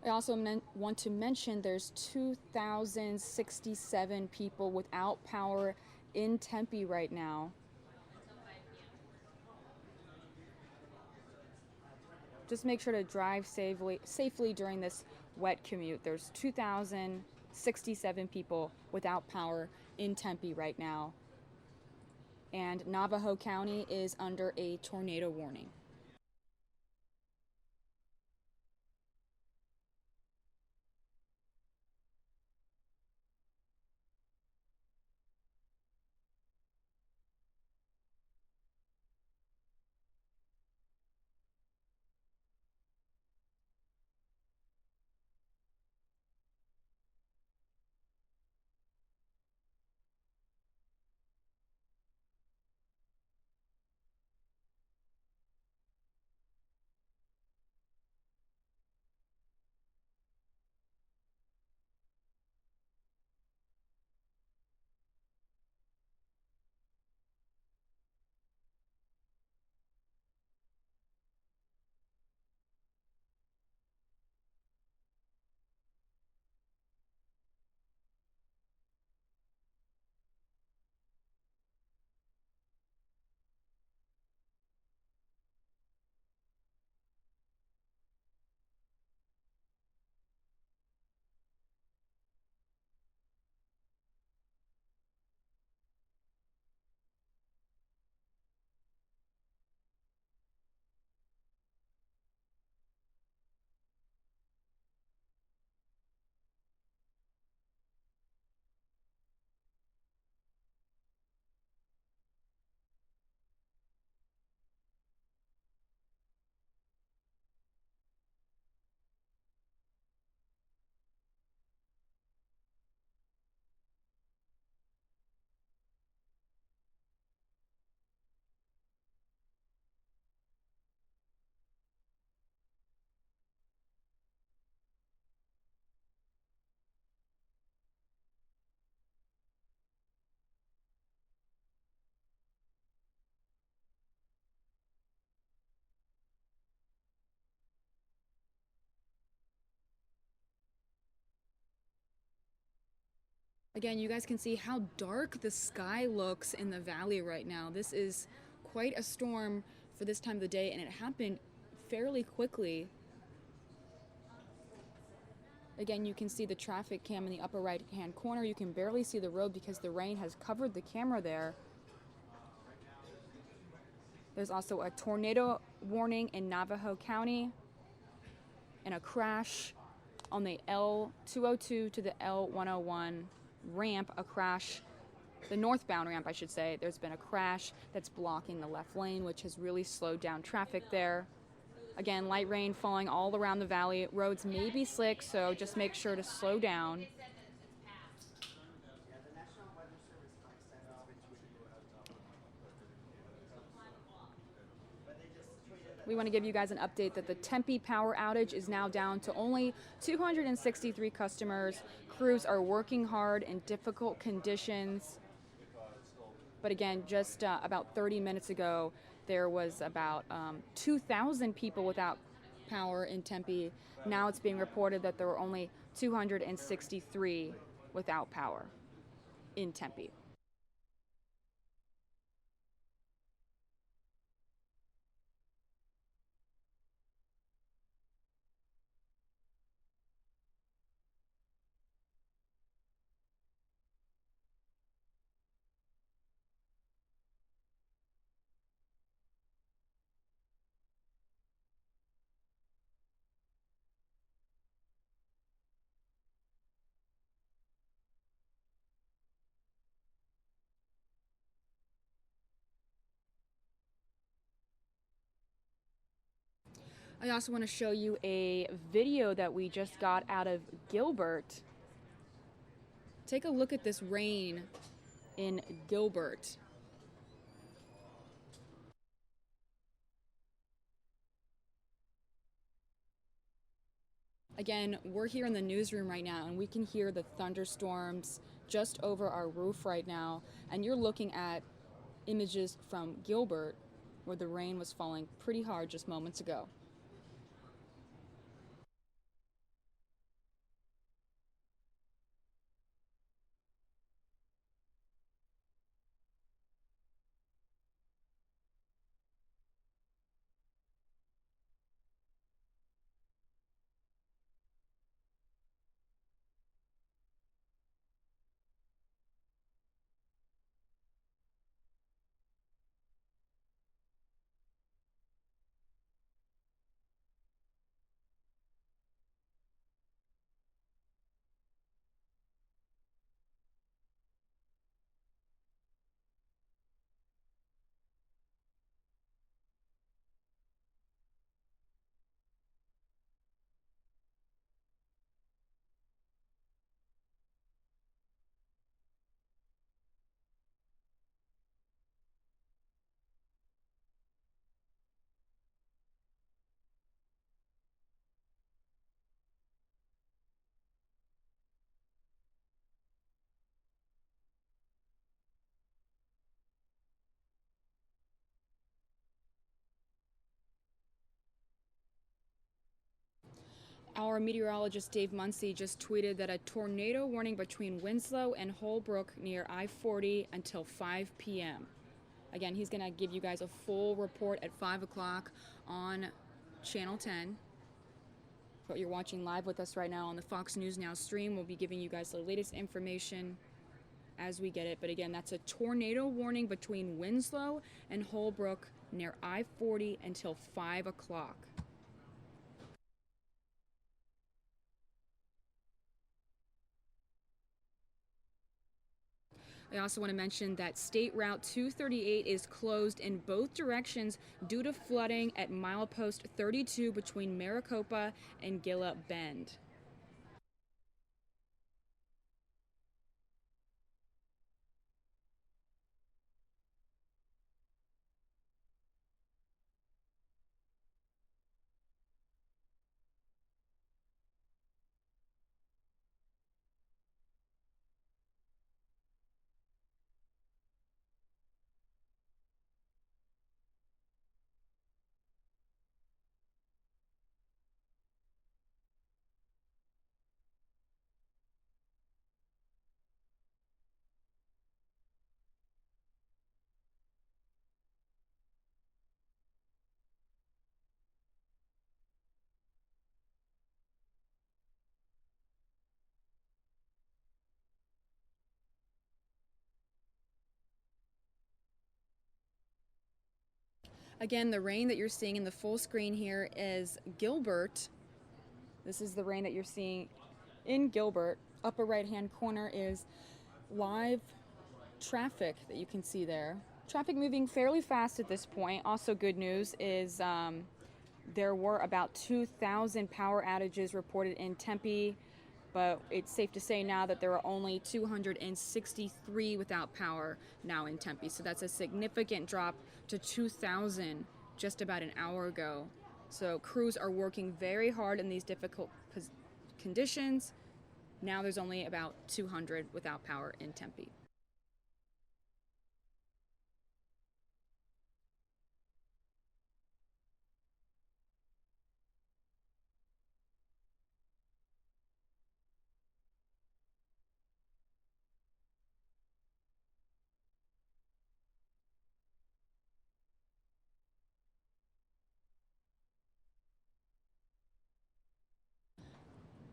I also want to mention there's 2,067 people without power in Tempe right now. Just make sure to drive safely during this wet commute. There's 2,067 people without power in Tempe right now. And Navajo County is under a tornado warning. Again, you guys can see how dark the sky looks in the valley right now. This is quite a storm for this time of the day, and it happened fairly quickly. Again, you can see the traffic cam in the upper right-hand corner. You can barely see the road because the rain has covered the camera there. There's also a tornado warning in Navajo County and a crash on the L202 to the L101 ramp, the northbound ramp, I should say. There's been a crash that's blocking the left lane, which has really slowed down traffic there. Again, light rain falling all around the valley. Roads may be slick, so just make sure to slow down. We want to give you guys an update that the Tempe power outage is now down to only 263 customers. Crews are working hard in difficult conditions. But again, just about 30 minutes ago, there was about 2,000 people without power in Tempe. Now it's being reported that there were only 263 without power in Tempe. I also want to show you a video that we just got out of Gilbert. Take a look at this rain in Gilbert. Again, we're here in the newsroom right now, and we can hear the thunderstorms just over our roof right now. And you're looking at images from Gilbert, where the rain was falling pretty hard just moments ago. Our meteorologist Dave Muncy just tweeted that a tornado warning between Winslow and Holbrook near I-40 until 5 p.m. Again, he's going to give you guys a full report at 5 o'clock on Channel 10. But you're watching live with us right now on the Fox News Now stream. We'll be giving you guys the latest information as we get it. But again, that's a tornado warning between Winslow and Holbrook near I-40 until 5 o'clock. I also want to mention that State Route 238 is closed in both directions due to flooding at milepost 32 between Maricopa and Gillett Bend. Again, the rain that you're seeing in the full screen here is Gilbert. This is the rain that you're seeing in Gilbert. Upper right-hand corner is live traffic that you can see there. Traffic moving fairly fast at this point. Also good news is there were about 2,000 power outages reported in Tempe, but it's safe to say now that there are only 263 without power now in Tempe. So that's a significant drop to 2,000 just about an hour ago. So crews are working very hard in these difficult conditions. Now there's only about 200 without power in Tempe.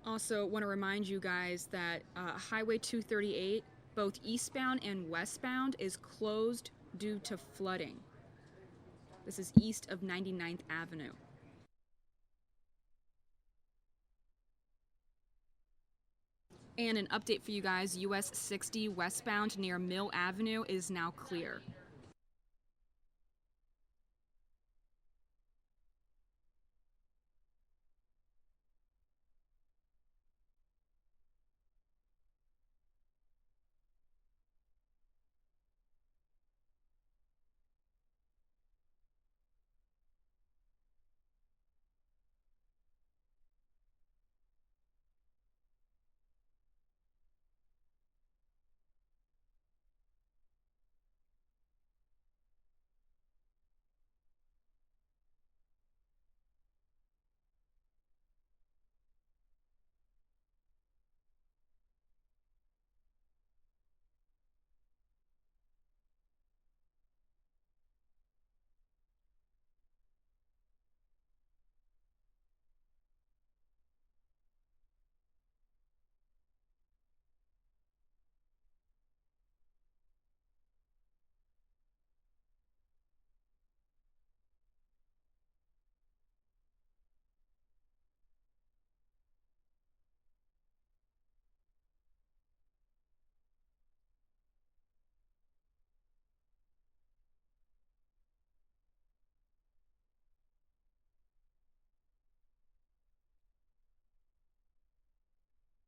Also want to remind you guys that Highway 238, both eastbound and westbound, is closed due to flooding. This is east of 99th Avenue. And an update for you guys, US 60 westbound near Mill Avenue is now clear.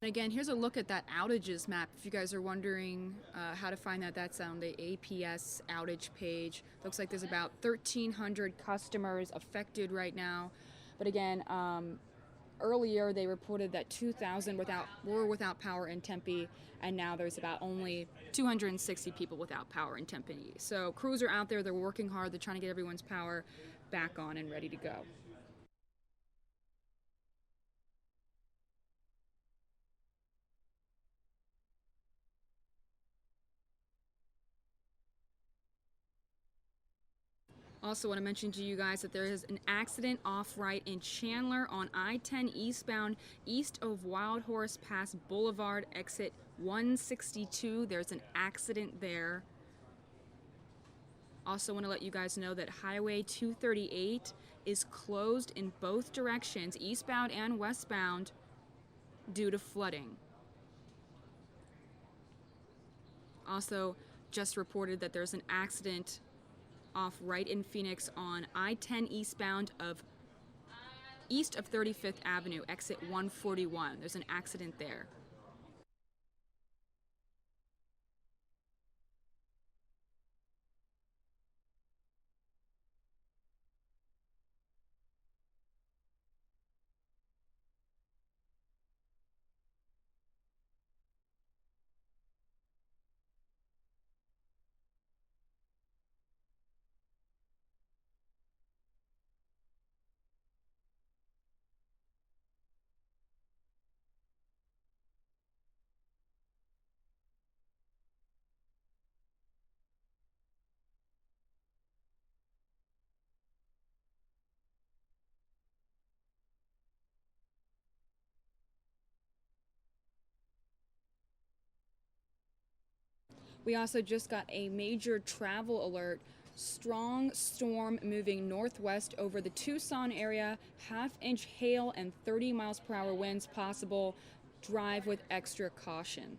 And again, here's a look at that outages map. If you guys are wondering how to find that, that's on the APS outage page. Looks like there's about 1,300 customers affected right now. But again, earlier they reported that 2,000 were without power in Tempe, and now there's about only 260 people without power in Tempe. So crews are out there, they're working hard, they're trying to get everyone's power back on and ready to go. Also want to mention to you guys that there is an accident off-right in Chandler on I-10 eastbound east of Wild Horse Pass Boulevard, exit 162. There's an accident there. Also want to let you guys know that Highway 238 is closed in both directions, eastbound and westbound, due to flooding. Also just reported that there's an accident off right in Phoenix on I-10 eastbound of east of 35th Avenue, exit 141. There's an accident there. We also just got a major travel alert. Strong storm moving northwest over the Tucson area. Half-inch hail and 30 miles per hour winds possible. Drive with extra caution.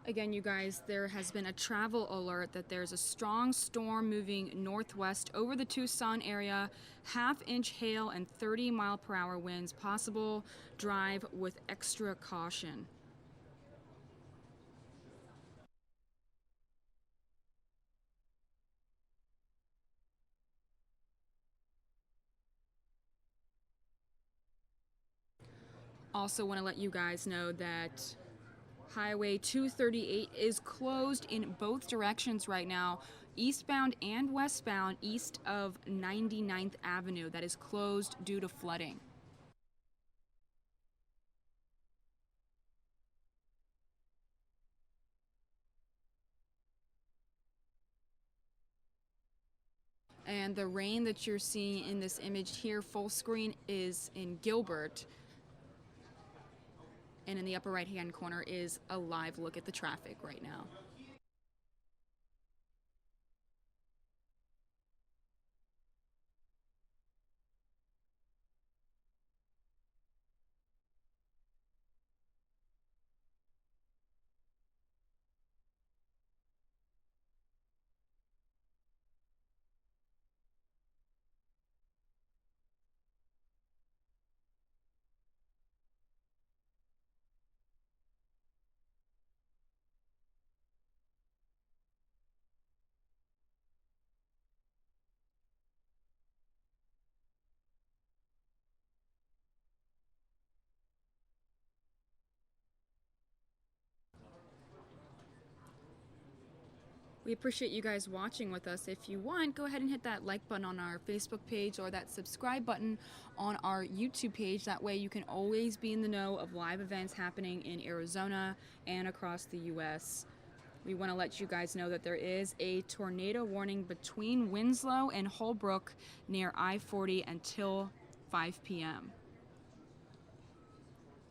Again, you guys, there has been a travel alert that there's a strong storm moving northwest over the Tucson area, half-inch hail and 30-mile-per-hour winds possible. Drive with extra caution. Also want to let you guys know that Highway 238 is closed in both directions right now, eastbound and westbound, east of 99th Avenue. That is closed due to flooding. And the rain that you're seeing in this image here, full screen, is in Gilbert. And in the upper right-hand corner is a live look at the traffic right now. We appreciate you guys watching with us. If you want, go ahead and hit that like button on our Facebook page or that subscribe button on our YouTube page. That way you can always be in the know of live events happening in Arizona and across the U.S. We want to let you guys know that there is a tornado warning between Winslow and Holbrook near I-40 until 5 p.m.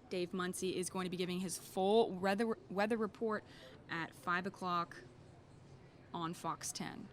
Dave Muncie is going to be giving his full weather report at 5 o'clock on Fox 10.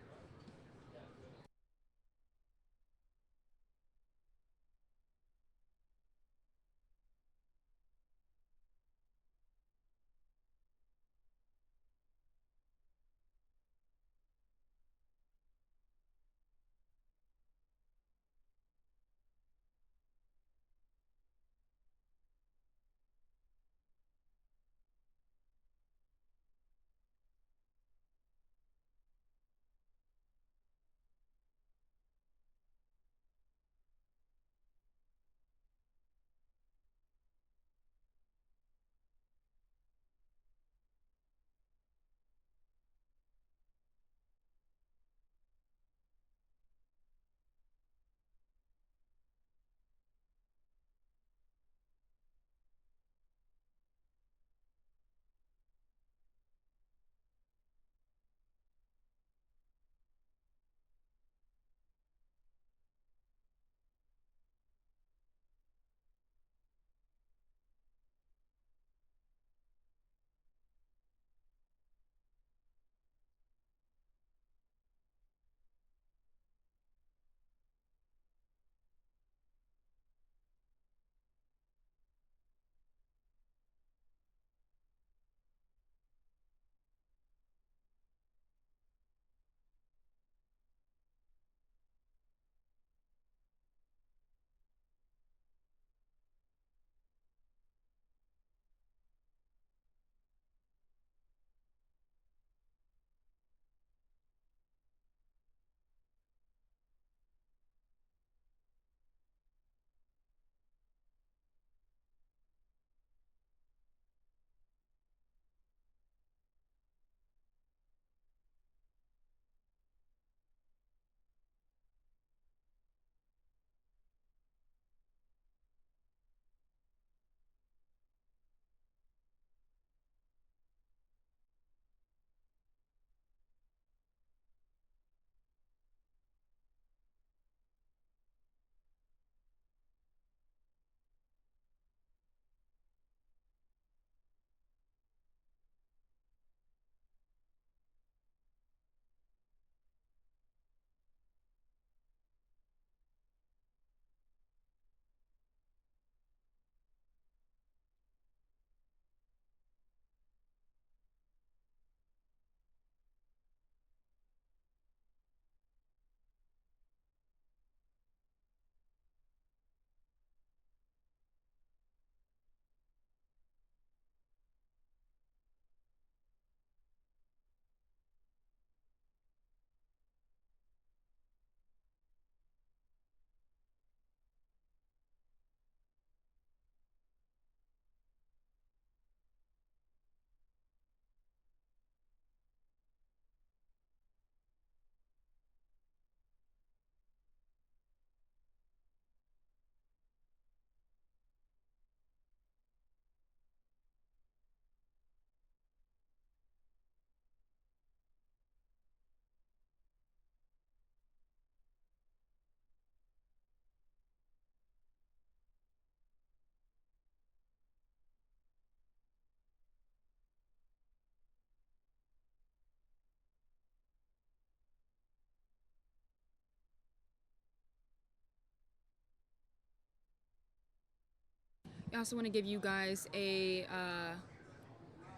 I also want to give you guys a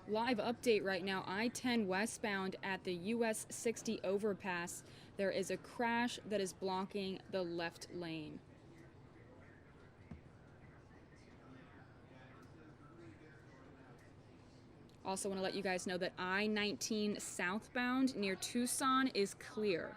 live update right now. I-10 westbound at the US 60 overpass. There is a crash that is blocking the left lane. Also want to let you guys know that I-19 southbound near Tucson is clear.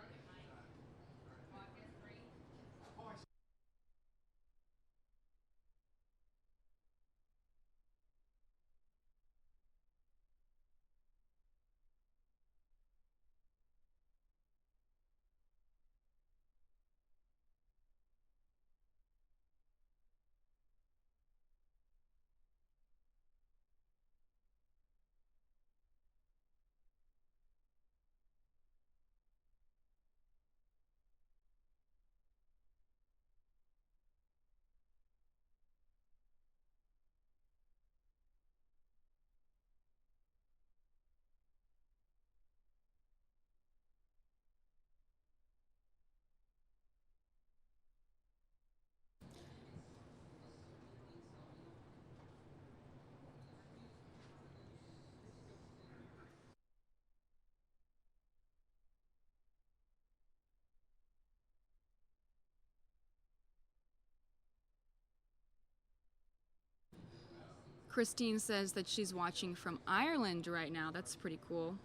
Christine says that she's watching from Ireland right now. That's pretty cool.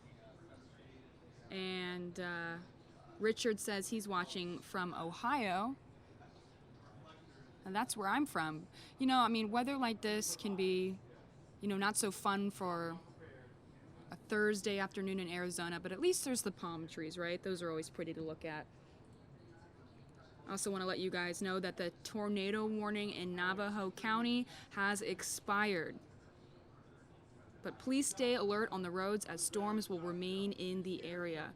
And Richard says he's watching from Ohio. And that's where I'm from. You know, I mean, weather like this can be, you know, not so fun for a Thursday afternoon in Arizona, but at least there's the palm trees, right? Those are always pretty to look at. I also want to let you guys know that the tornado warning in Navajo County has expired. But please stay alert on the roads as storms will remain in the area.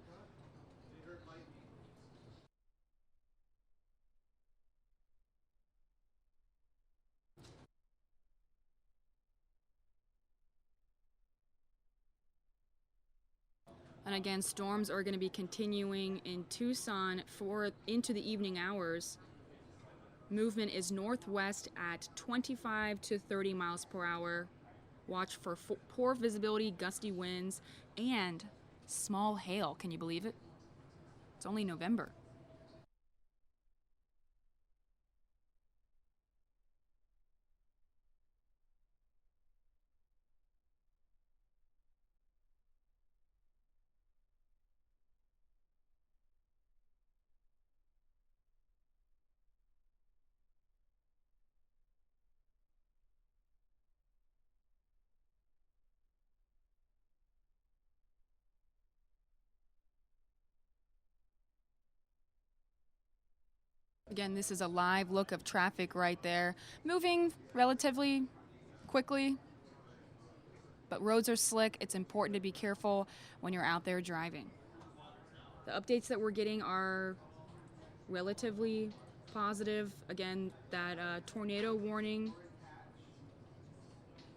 And again, storms are going to be continuing in Tucson into the evening hours. Movement is northwest at 25 to 30 miles per hour. Watch for poor visibility, gusty winds, and small hail. Can you believe it? It's only November. Again, this is a live look of traffic right there. Moving relatively quickly, but roads are slick. It's important to be careful when you're out there driving. The updates that we're getting are relatively positive. Again, that tornado warning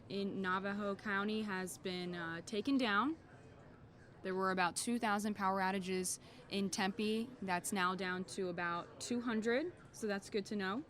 in Navajo County has been taken down. There were about 2,000 power outages in Tempe. That's now down to about 200, so that's good to know.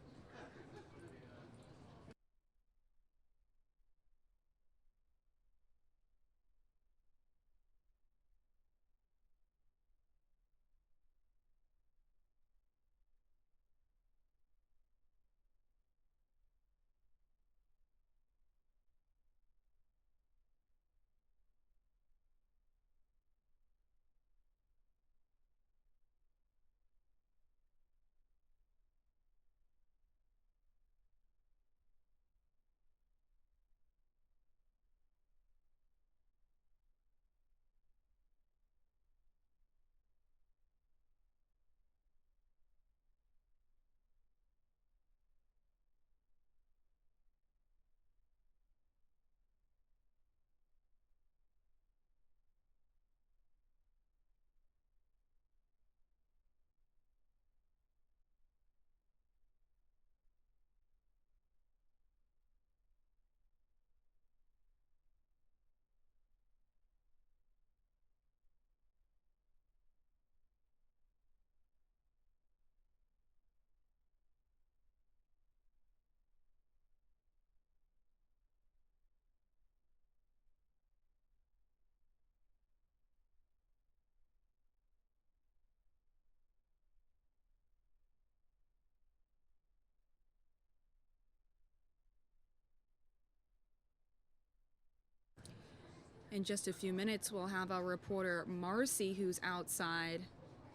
In just a few minutes, we'll have our reporter Marcy, who's outside.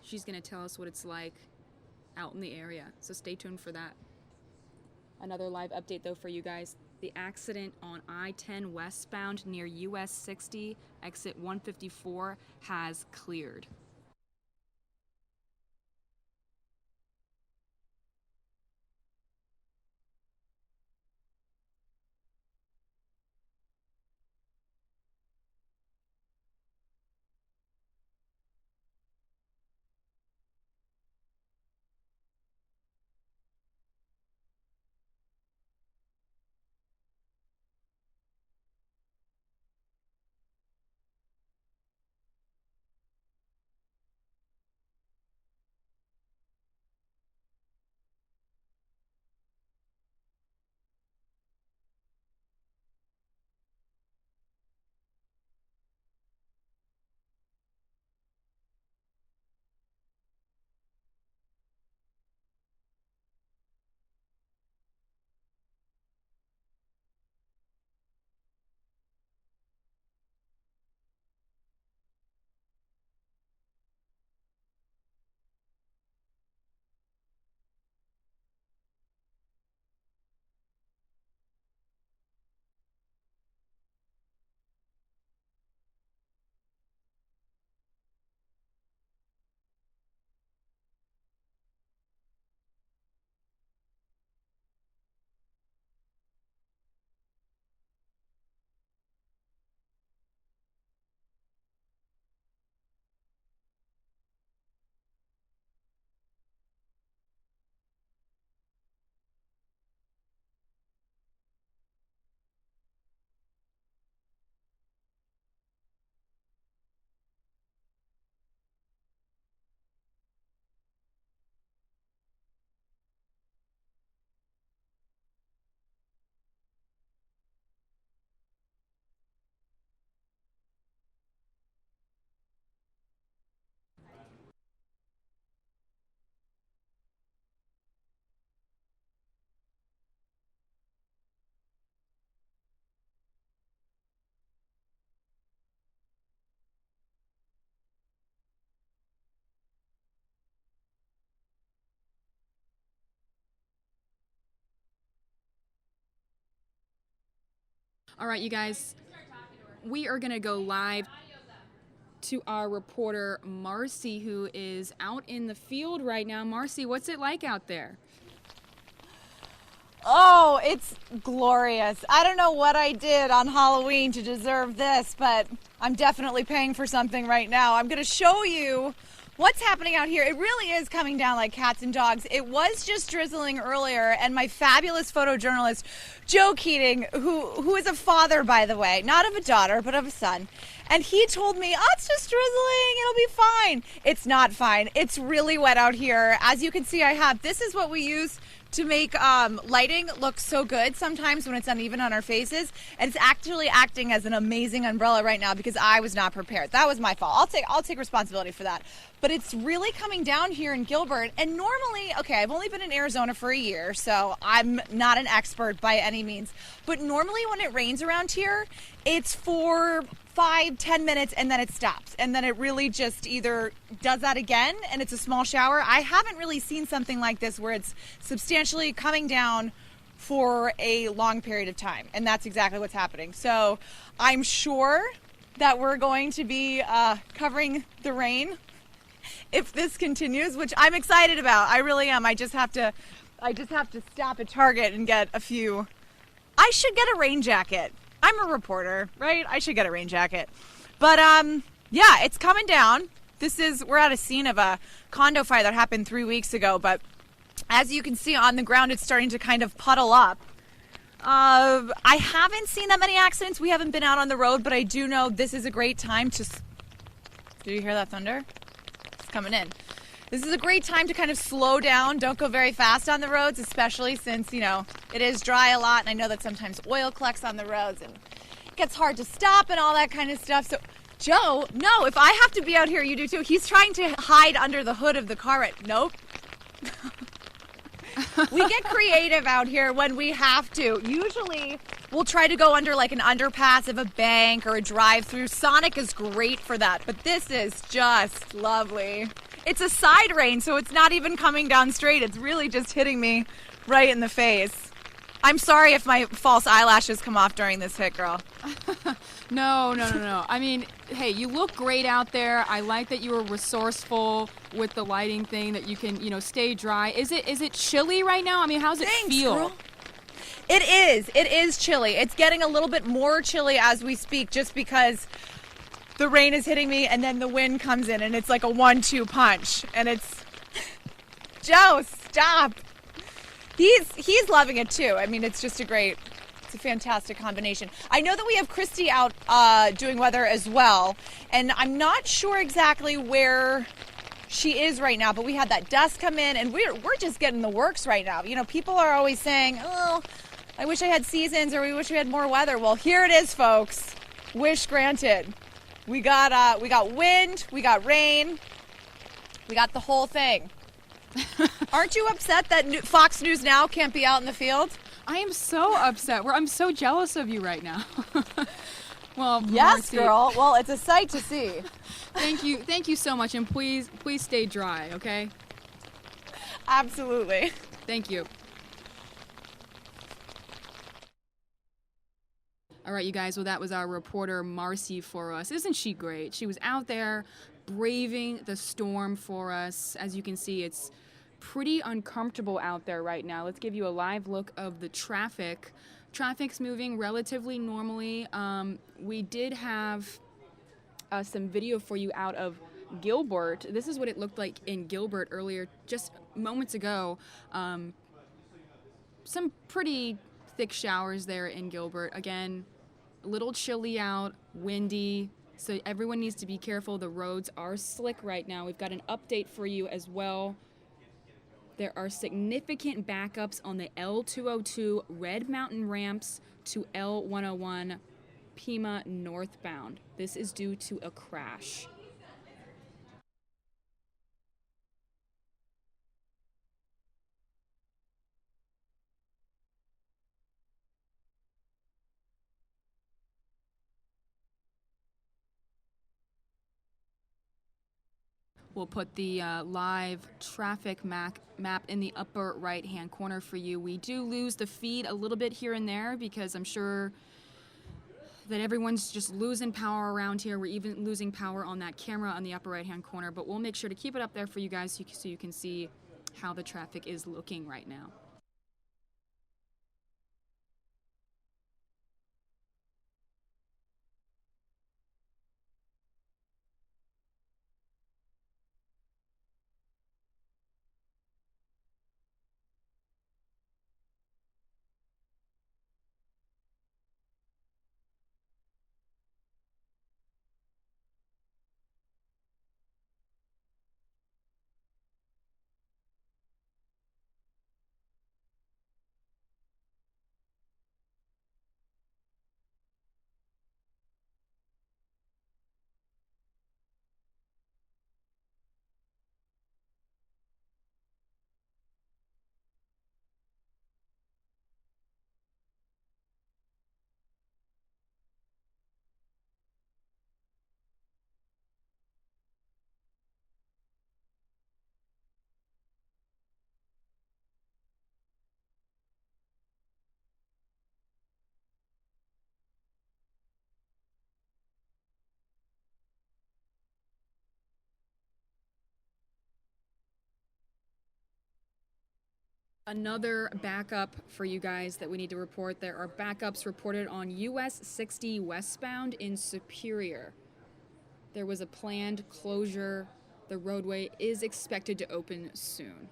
She's going to tell us what it's like out in the area, so stay tuned for that. Another live update, though, for you guys. The accident on I-10 westbound near US 60, exit 154, has cleared. All right, you guys, we are going to go live to our reporter, Marcy, who is out in the field right now. Marcy, what's it like out there? Oh, it's glorious. I don't know what I did on Halloween to deserve this, but I'm definitely paying for something right now. I'm going to show you what's happening out here. It really is coming down like cats and dogs. It was just drizzling earlier, and my fabulous photojournalist, Joe Keating, who is a father, by the way, not of a daughter, but of a son, and he told me, oh, it's just drizzling, it'll be fine. It's not fine. It's really wet out here. As you can see, this is what we use to make lighting look so good sometimes when it's uneven on our faces, and it's actually acting as an amazing umbrella right now because I was not prepared. That was my fault. I'll take responsibility for that. But it's really coming down here in Gilbert, and normally, okay, I've only been in Arizona for a year, so I'm not an expert by any means, but normally when it rains around here, it's for 5-10 minutes and then it stops, and then it really just either does that again and it's a small shower. I haven't really seen something like this where it's substantially coming down for a long period of time, and that's exactly what's happening. So I'm sure that we're going to be covering the rain if this continues, which I'm excited about. I really am. I just have to stop at Target and get a few. I should get a rain jacket. I'm a reporter, right? I should get a rain jacket. But yeah, it's coming down. We're at a scene of a condo fire that happened 3 weeks ago, but as you can see on the ground, it's starting to kind of puddle up. I haven't seen that many accidents. We haven't been out on the road, but I do know this is a great time to. Do you hear that thunder? It's coming in. This is a great time to kind of slow down. Don't go very fast on the roads, especially since, it is dry a lot, and I know that sometimes oil collects on the roads and it gets hard to stop and all that kind of stuff. So, Joe, no, if I have to be out here, you do too. He's trying to hide under the hood of the car. Nope. We get creative out here when we have to. Usually we'll try to go under like an underpass of a bank or a drive-through. Sonic is great for that, but this is just lovely. It's a side rain, so it's not even coming down straight. It's really just hitting me right in the face. I'm sorry if my false eyelashes come off during this hit, girl. No. I mean, hey, you look great out there. I like that you were resourceful with the lighting thing, that you can, stay dry. Is it chilly right now? I mean, how's it feel? Girl. It is chilly. It's getting a little bit more chilly as we speak, just because the rain is hitting me and then the wind comes in and it's like a 1-2 punch. And it's... Joe, stop. He's loving it too. I mean, it's a fantastic combination. I know that we have Christy out doing weather as well, and I'm not sure exactly where she is right now, but we had that dust come in, and we're just getting the works right now. People are always saying, oh, I wish I had seasons, or we wish we had more weather. Well, here it is, folks. Wish granted. We got wind, we got rain, we got the whole thing. Aren't you upset that Fox News Now can't be out in the field? I am so upset. I'm so jealous of you right now. Well, yes, Marcy, girl. Well, it's a sight to see. Thank you so much, and please stay dry, okay? Absolutely. Thank you. All right, you guys, well, that was our reporter, Marcy, for us. Isn't she great? She was out there braving the storm for us. As you can see, it's pretty uncomfortable out there right now. Let's give you a live look of the traffic. Traffic's moving relatively normally. We did have some video for you out of Gilbert. This is what it looked like in Gilbert earlier, just moments ago. Some pretty thick showers there in Gilbert. Again, a little chilly out, windy, so everyone needs to be careful. The roads are slick right now. We've got an update for you as well. There are significant backups on the L202 Red Mountain ramps to L101 Pima northbound. This is due to a crash. We'll put the live traffic map in the upper right-hand corner for you. We do lose the feed a little bit here and there because I'm sure that everyone's just losing power around here. We're even losing power on that camera on the upper right-hand corner, but we'll make sure to keep it up there for you guys so you can see how the traffic is looking right now. Another backup for you guys that we need to report. There are backups reported on US 60 westbound in Superior. There was a planned closure. The roadway is expected to open soon.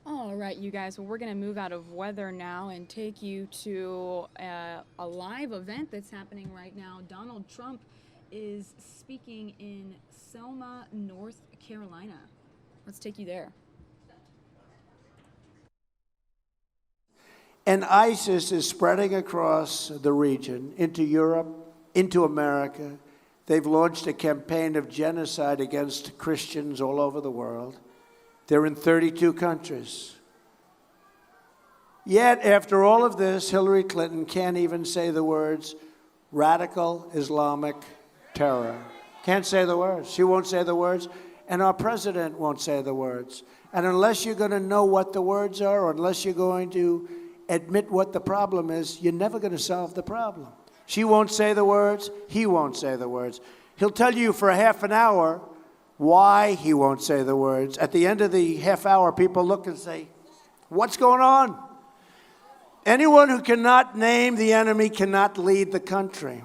All right, you guys. Well, we're going to move out of weather now and take you to a live event that's happening right now. Donald Trump is speaking in Selma, North Carolina. Let's take you there. And ISIS is spreading across the region, into Europe, into America. They've launched a campaign of genocide against Christians all over the world. They're in 32 countries. Yet, after all of this, Hillary Clinton can't even say the words radical Islamic terror. Can't say the words. She won't say the words, and our president won't say the words. And unless you're going to know what the words are, or unless you're going to admit what the problem is, you're never going to solve the problem. She won't say the words. He won't say the words. He'll tell you for a half an hour why he won't say the words. At the end of the half hour, people look and say, what's going on? Anyone who cannot name the enemy cannot lead the country.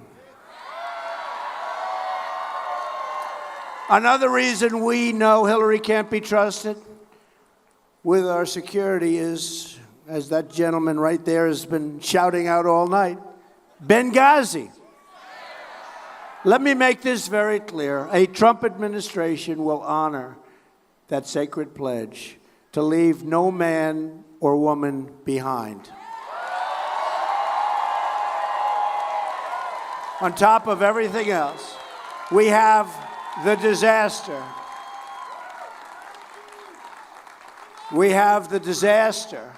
Another reason we know Hillary can't be trusted with our security is, as that gentleman right there has been shouting out all night, Benghazi. Let me make this very clear. A Trump administration will honor that sacred pledge to leave no man or woman behind. On top of everything else, we have the disaster. We have the disaster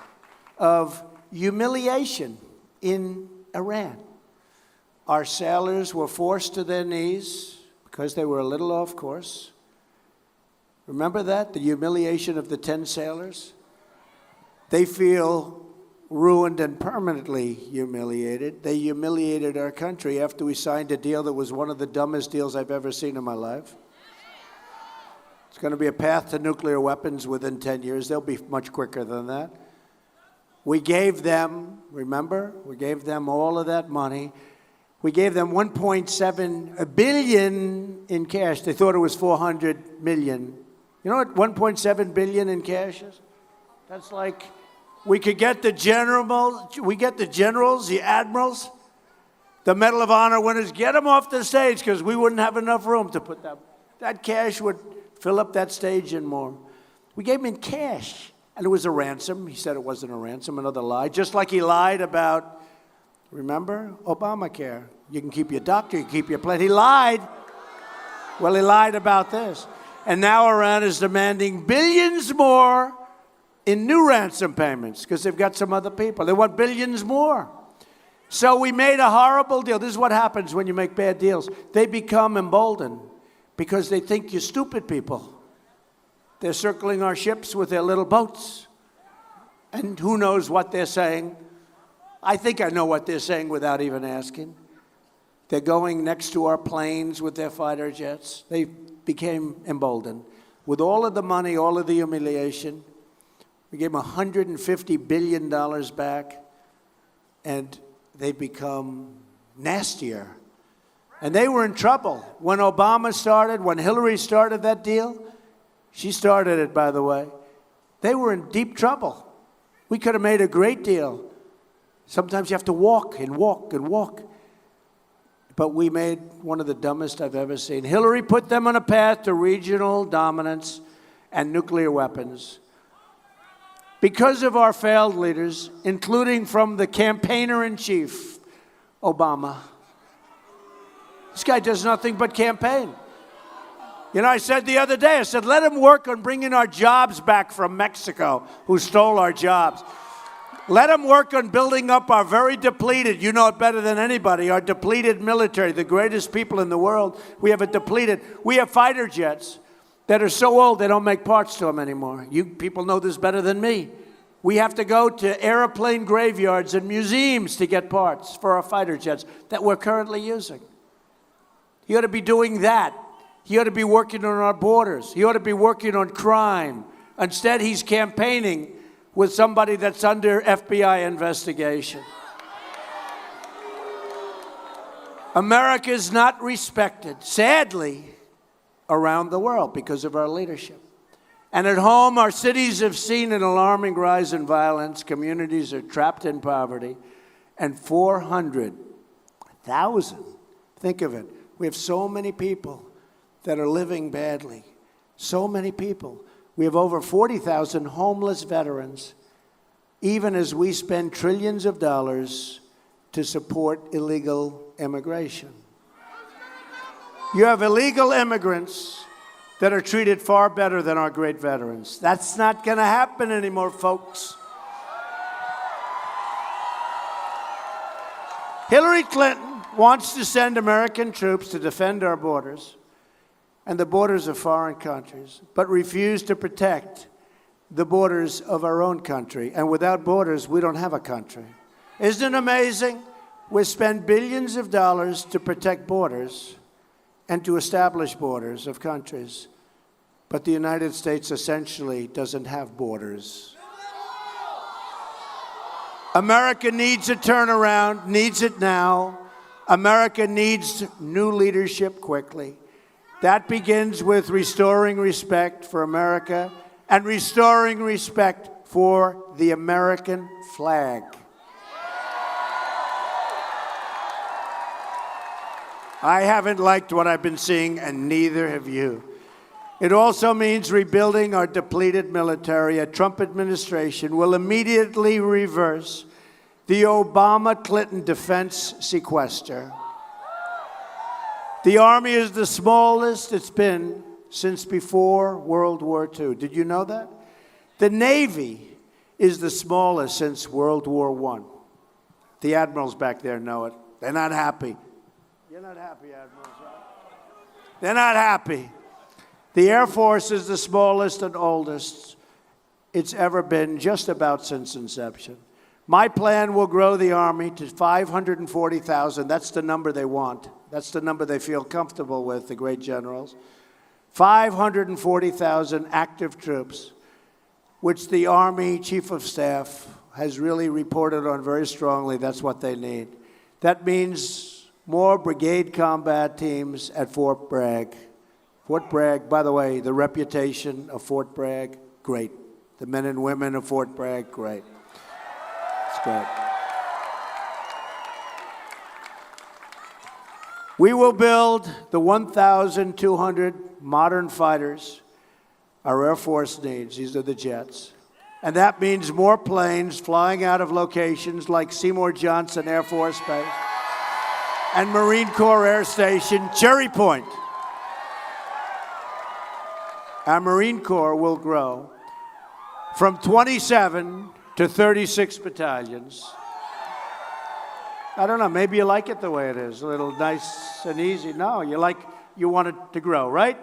of humiliation in Iran. Our sailors were forced to their knees because they were a little off course. Remember that? The humiliation of the 10 sailors? They feel ruined and permanently humiliated. They humiliated our country after we signed a deal that was one of the dumbest deals I've ever seen in my life. It's going to be a path to nuclear weapons within 10 years. They'll be much quicker than that. We gave them, remember? We gave them all of that money. We gave them $1.7 billion in cash. They thought it was $400 million. You know what $1.7 billion in cash is? That's like, we could get the generals, the admirals, the Medal of Honor winners, get them off the stage because we wouldn't have enough room to put them. That cash would fill up that stage and more. We gave him in cash, and it was a ransom. He said it wasn't a ransom, another lie. Just like he lied about, remember, Obamacare. You can keep your doctor, you can keep your plan. He lied. Well, he lied about this. And now Iran is demanding billions more in new ransom payments because they've got some other people. They want billions more. So we made a horrible deal. This is what happens when you make bad deals. They become emboldened because they think you're stupid people. They're circling our ships with their little boats. And who knows what they're saying. I think I know what they're saying without even asking. They're going next to our planes with their fighter jets. They became emboldened. With all of the money, all of the humiliation, we gave them $150 billion back, and they become nastier. And they were in trouble. When Obama started, when Hillary started that deal, she started it, by the way, they were in deep trouble. We could have made a great deal. Sometimes you have to walk and walk and walk. But we made one of the dumbest I've ever seen. Hillary put them on a path to regional dominance and nuclear weapons. Because of our failed leaders, including from the campaigner-in-chief, Obama. This guy does nothing but campaign. You know, I said the other day, I said, let him work on bringing our jobs back from Mexico, who stole our jobs. Let him work on building up our very depleted, you know it better than anybody, our depleted military, the greatest people in the world. We have fighter jets that are so old they don't make parts to them anymore. You people know this better than me. We have to go to airplane graveyards and museums to get parts for our fighter jets that we're currently using. You ought to be doing that. He ought to be working on our borders. He ought to be working on crime. Instead, he's campaigning with somebody that's under FBI investigation. America is not respected, sadly, around the world because of our leadership. And at home, our cities have seen an alarming rise in violence. Communities are trapped in poverty. And 400,000, think of it, we have so many people that are living badly. So many people. We have over 40,000 homeless veterans, even as we spend trillions of dollars to support illegal immigration. You have illegal immigrants that are treated far better than our great veterans. That's not going to happen anymore, folks. Hillary Clinton wants to send American troops to defend our borders and the borders of foreign countries, but refuse to protect the borders of our own country. And without borders, we don't have a country. Isn't it amazing? We spend billions of dollars to protect borders and to establish borders of countries. But the United States essentially doesn't have borders. America needs a turnaround, needs it now. America needs new leadership quickly. That begins with restoring respect for America and restoring respect for the American flag. I haven't liked what I've been seeing, and neither have you. It also means rebuilding our depleted military. A Trump administration will immediately reverse the Obama-Clinton defense sequester. The Army is the smallest it's been since before World War II. Did you know that? The Navy is the smallest since World War I. The admirals back there know it. They're not happy. You're not happy, admirals, right? They're not happy. The Air Force is the smallest and oldest it's ever been, just about since inception. My plan will grow the Army to 540,000. That's the number they want. That's the number they feel comfortable with, the great generals. 540,000 active troops, which the Army Chief of Staff has really reported on very strongly. That's what they need. That means more brigade combat teams at Fort Bragg. Fort Bragg, by the way, the reputation of Fort Bragg, great. The men and women of Fort Bragg, great. It's great. We will build the 1,200 modern fighters our Air Force needs. These are the jets. And that means more planes flying out of locations like Seymour Johnson Air Force Base and Marine Corps Air Station, Cherry Point. Our Marine Corps will grow from 27 to 36 battalions. I don't know, maybe you like it the way it is, a little nice and easy. No, you want it to grow, right?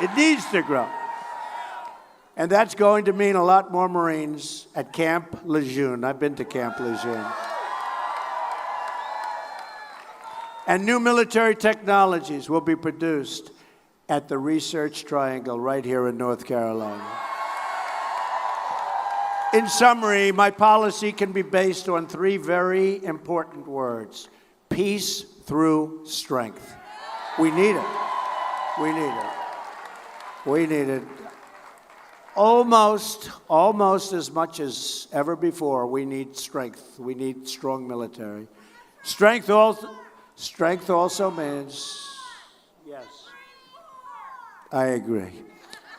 It needs to grow. And that's going to mean a lot more Marines at Camp Lejeune. I've been to Camp Lejeune. And new military technologies will be produced at the Research Triangle right here in North Carolina. In summary, my policy can be based on three very important words: peace through strength. We need it. We need it. We need it. Almost as much as ever before, we need strength. We need strong military. Strength also means, yes, I agree.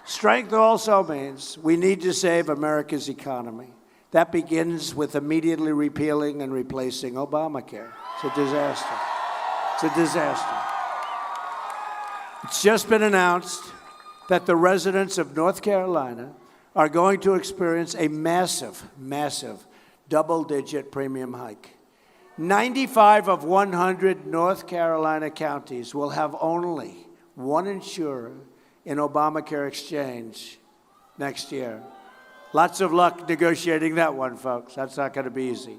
Strength also means we need to save America's economy. That begins with immediately repealing and replacing Obamacare. It's a disaster. It's a disaster. It's just been announced that the residents of North Carolina are going to experience a massive, massive double-digit premium hike. 95 of 100 North Carolina counties will have only one insurer in Obamacare exchange next year. Lots of luck negotiating that one, folks. That's not going to be easy.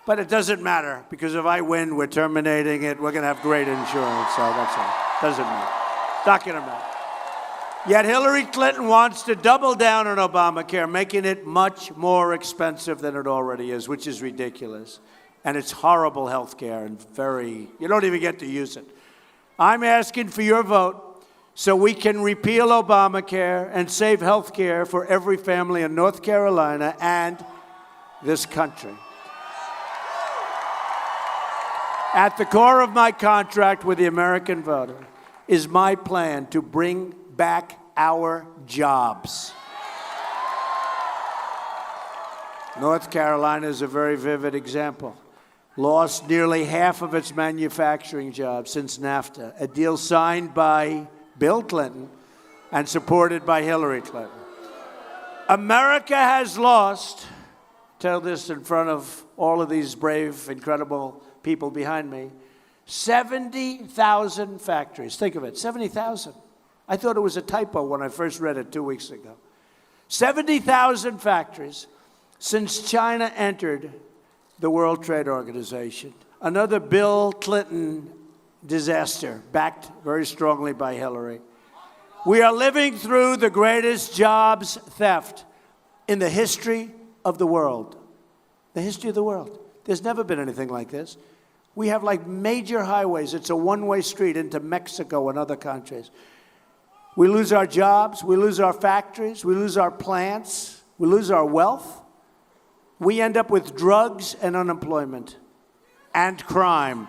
But it doesn't matter, because if I win, we're terminating it. We're going to have great insurance, so that's all. Doesn't matter. It's not going to matter. Yet Hillary Clinton wants to double down on Obamacare, making it much more expensive than it already is, which is ridiculous. And it's horrible health care and you don't even get to use it. I'm asking for your vote so we can repeal Obamacare and save health care for every family in North Carolina and this country. At the core of my contract with the American voter is my plan to bring back our jobs. North Carolina is a very vivid example. Lost nearly half of its manufacturing jobs since NAFTA, a deal signed by Bill Clinton and supported by Hillary Clinton. America has lost, tell this in front of all of these brave, incredible people behind me, 70,000 factories. Think of it, 70,000. I thought it was a typo when I first read it 2 weeks ago. 70,000 factories since China entered the World Trade Organization. Another Bill Clinton disaster, backed very strongly by Hillary. We are living through the greatest jobs theft in the history of the world. The history of the world. There's never been anything like this. We have like major highways. It's a one-way street into Mexico and other countries. We lose our jobs, we lose our factories, we lose our plants, we lose our wealth. We end up with drugs and unemployment and crime.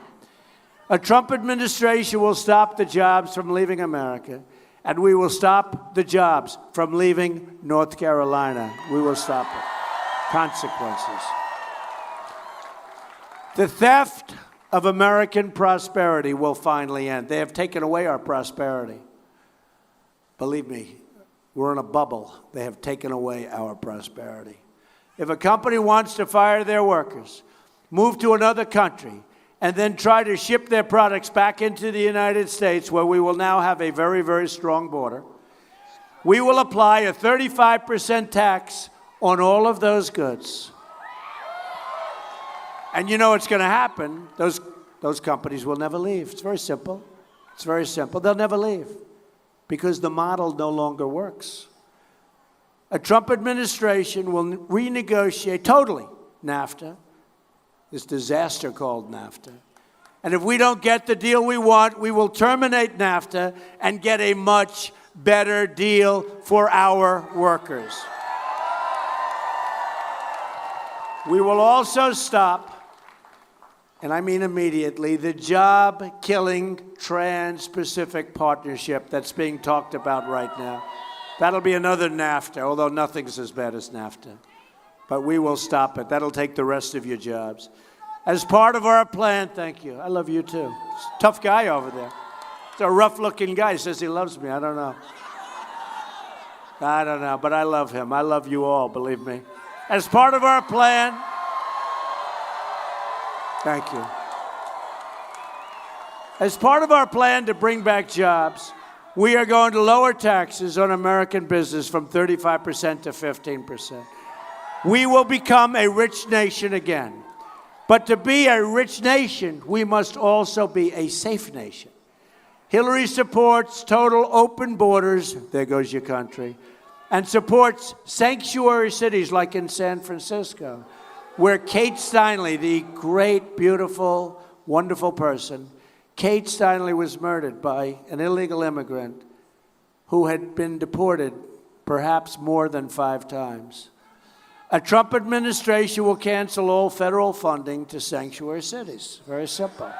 A Trump administration will stop the jobs from leaving America, and we will stop the jobs from leaving North Carolina. We will stop it. Consequences. The theft of American prosperity will finally end. They have taken away our prosperity. Believe me, we're in a bubble. They have taken away our prosperity. If a company wants to fire their workers, move to another country, and then try to ship their products back into the United States, where we will now have a very, very strong border, we will apply a 35% tax on all of those goods. And you know what's going to happen? Those companies will never leave. It's very simple. It's very simple. They'll never leave because the model no longer works. A Trump administration will renegotiate totally NAFTA, this disaster called NAFTA. And if we don't get the deal we want, we will terminate NAFTA and get a much better deal for our workers. We will also stop, and I mean immediately, the job-killing Trans-Pacific Partnership that's being talked about right now. That'll be another NAFTA, although nothing's as bad as NAFTA. But we will stop it. That'll take the rest of your jobs. As part of our plan, thank you. I love you too. Tough guy over there. It's a rough-looking guy. He says he loves me. I don't know. But I love him. I love you all, believe me. As part of our plan, thank you. As part of our plan to bring back jobs, we are going to lower taxes on American business from 35% to 15%. We will become a rich nation again. But to be a rich nation, we must also be a safe nation. Hillary supports total open borders, there goes your country, and supports sanctuary cities like in San Francisco, where Kate Steinle, the great, beautiful, wonderful person, Kate Steinle was murdered by an illegal immigrant who had been deported perhaps more than 5 times. A Trump administration will cancel all federal funding to sanctuary cities. Very simple.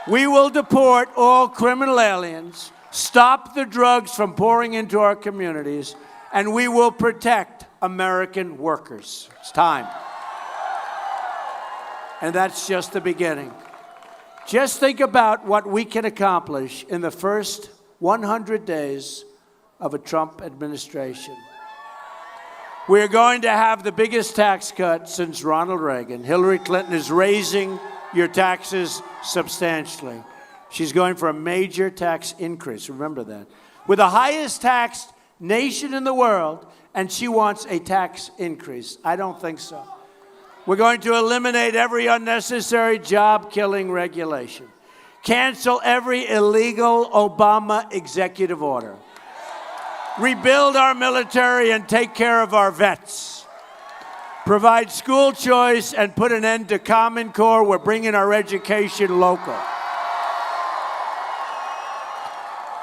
We will deport all criminal aliens, stop the drugs from pouring into our communities, and we will protect American workers. It's time. And that's just the beginning. Just think about what we can accomplish in the first 100 days of a Trump administration. We're going to have the biggest tax cut since Ronald Reagan. Hillary Clinton is raising your taxes substantially. She's going for a major tax increase, remember that. We're the highest taxed nation in the world, and she wants a tax increase. I don't think so. We're going to eliminate every unnecessary job-killing regulation. Cancel every illegal Obama executive order. Rebuild our military and take care of our vets. Provide school choice and put an end to Common Core. We're bringing our education local.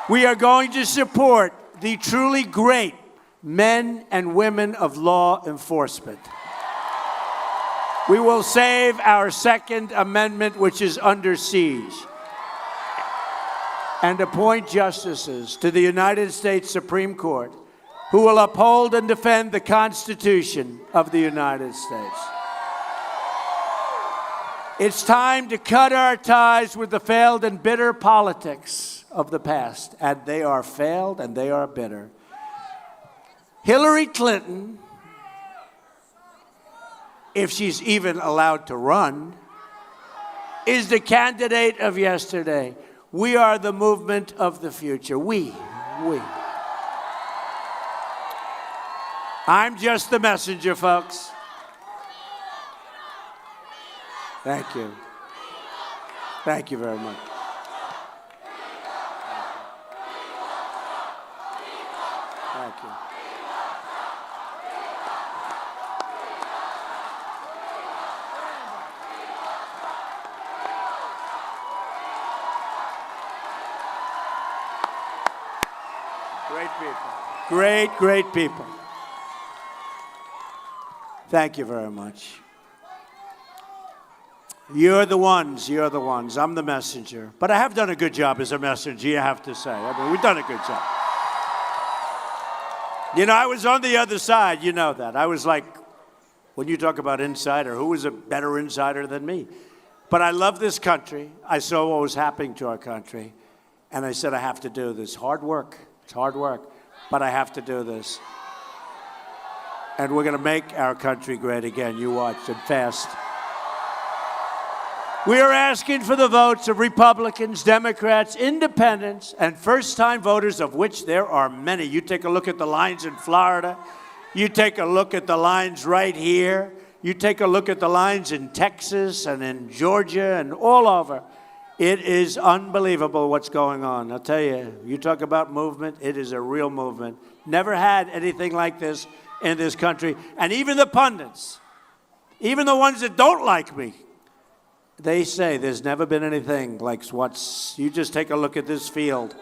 We are going to support the truly great men and women of law enforcement. We will save our Second Amendment, which is under siege, and appoint justices to the United States Supreme Court who will uphold and defend the Constitution of the United States. It's time to cut our ties with the failed and bitter politics of the past, and they are failed and they are bitter. Hillary Clinton, if she's even allowed to run, is the candidate of yesterday. We are the movement of the future. We. I'm just the messenger, folks. Thank you. Thank you very much. Thank you. Great people. Great people. Thank you very much. You're the ones. I'm the messenger. But I have done a good job as a messenger, you have to say. I mean, we've done a good job. You know, I was on the other side, you know that. I was like, when you talk about insider, who was a better insider than me? But I love this country. I saw what was happening to our country. And I said, I have to do this. Hard work. It's hard work. But I have to do this. And we're going to make our country great again. You watch, and fast. We are asking for the votes of Republicans, Democrats, Independents, and first-time voters, of which there are many. You take a look at the lines in Florida. You take a look at the lines right here. You take a look at the lines in Texas and in Georgia and all over. It is unbelievable what's going on. I'll tell you, you talk about movement, it is a real movement. Never had anything like this in this country. And even the pundits, even the ones that don't like me, they say there's never been anything like what's, you just take a look at this field.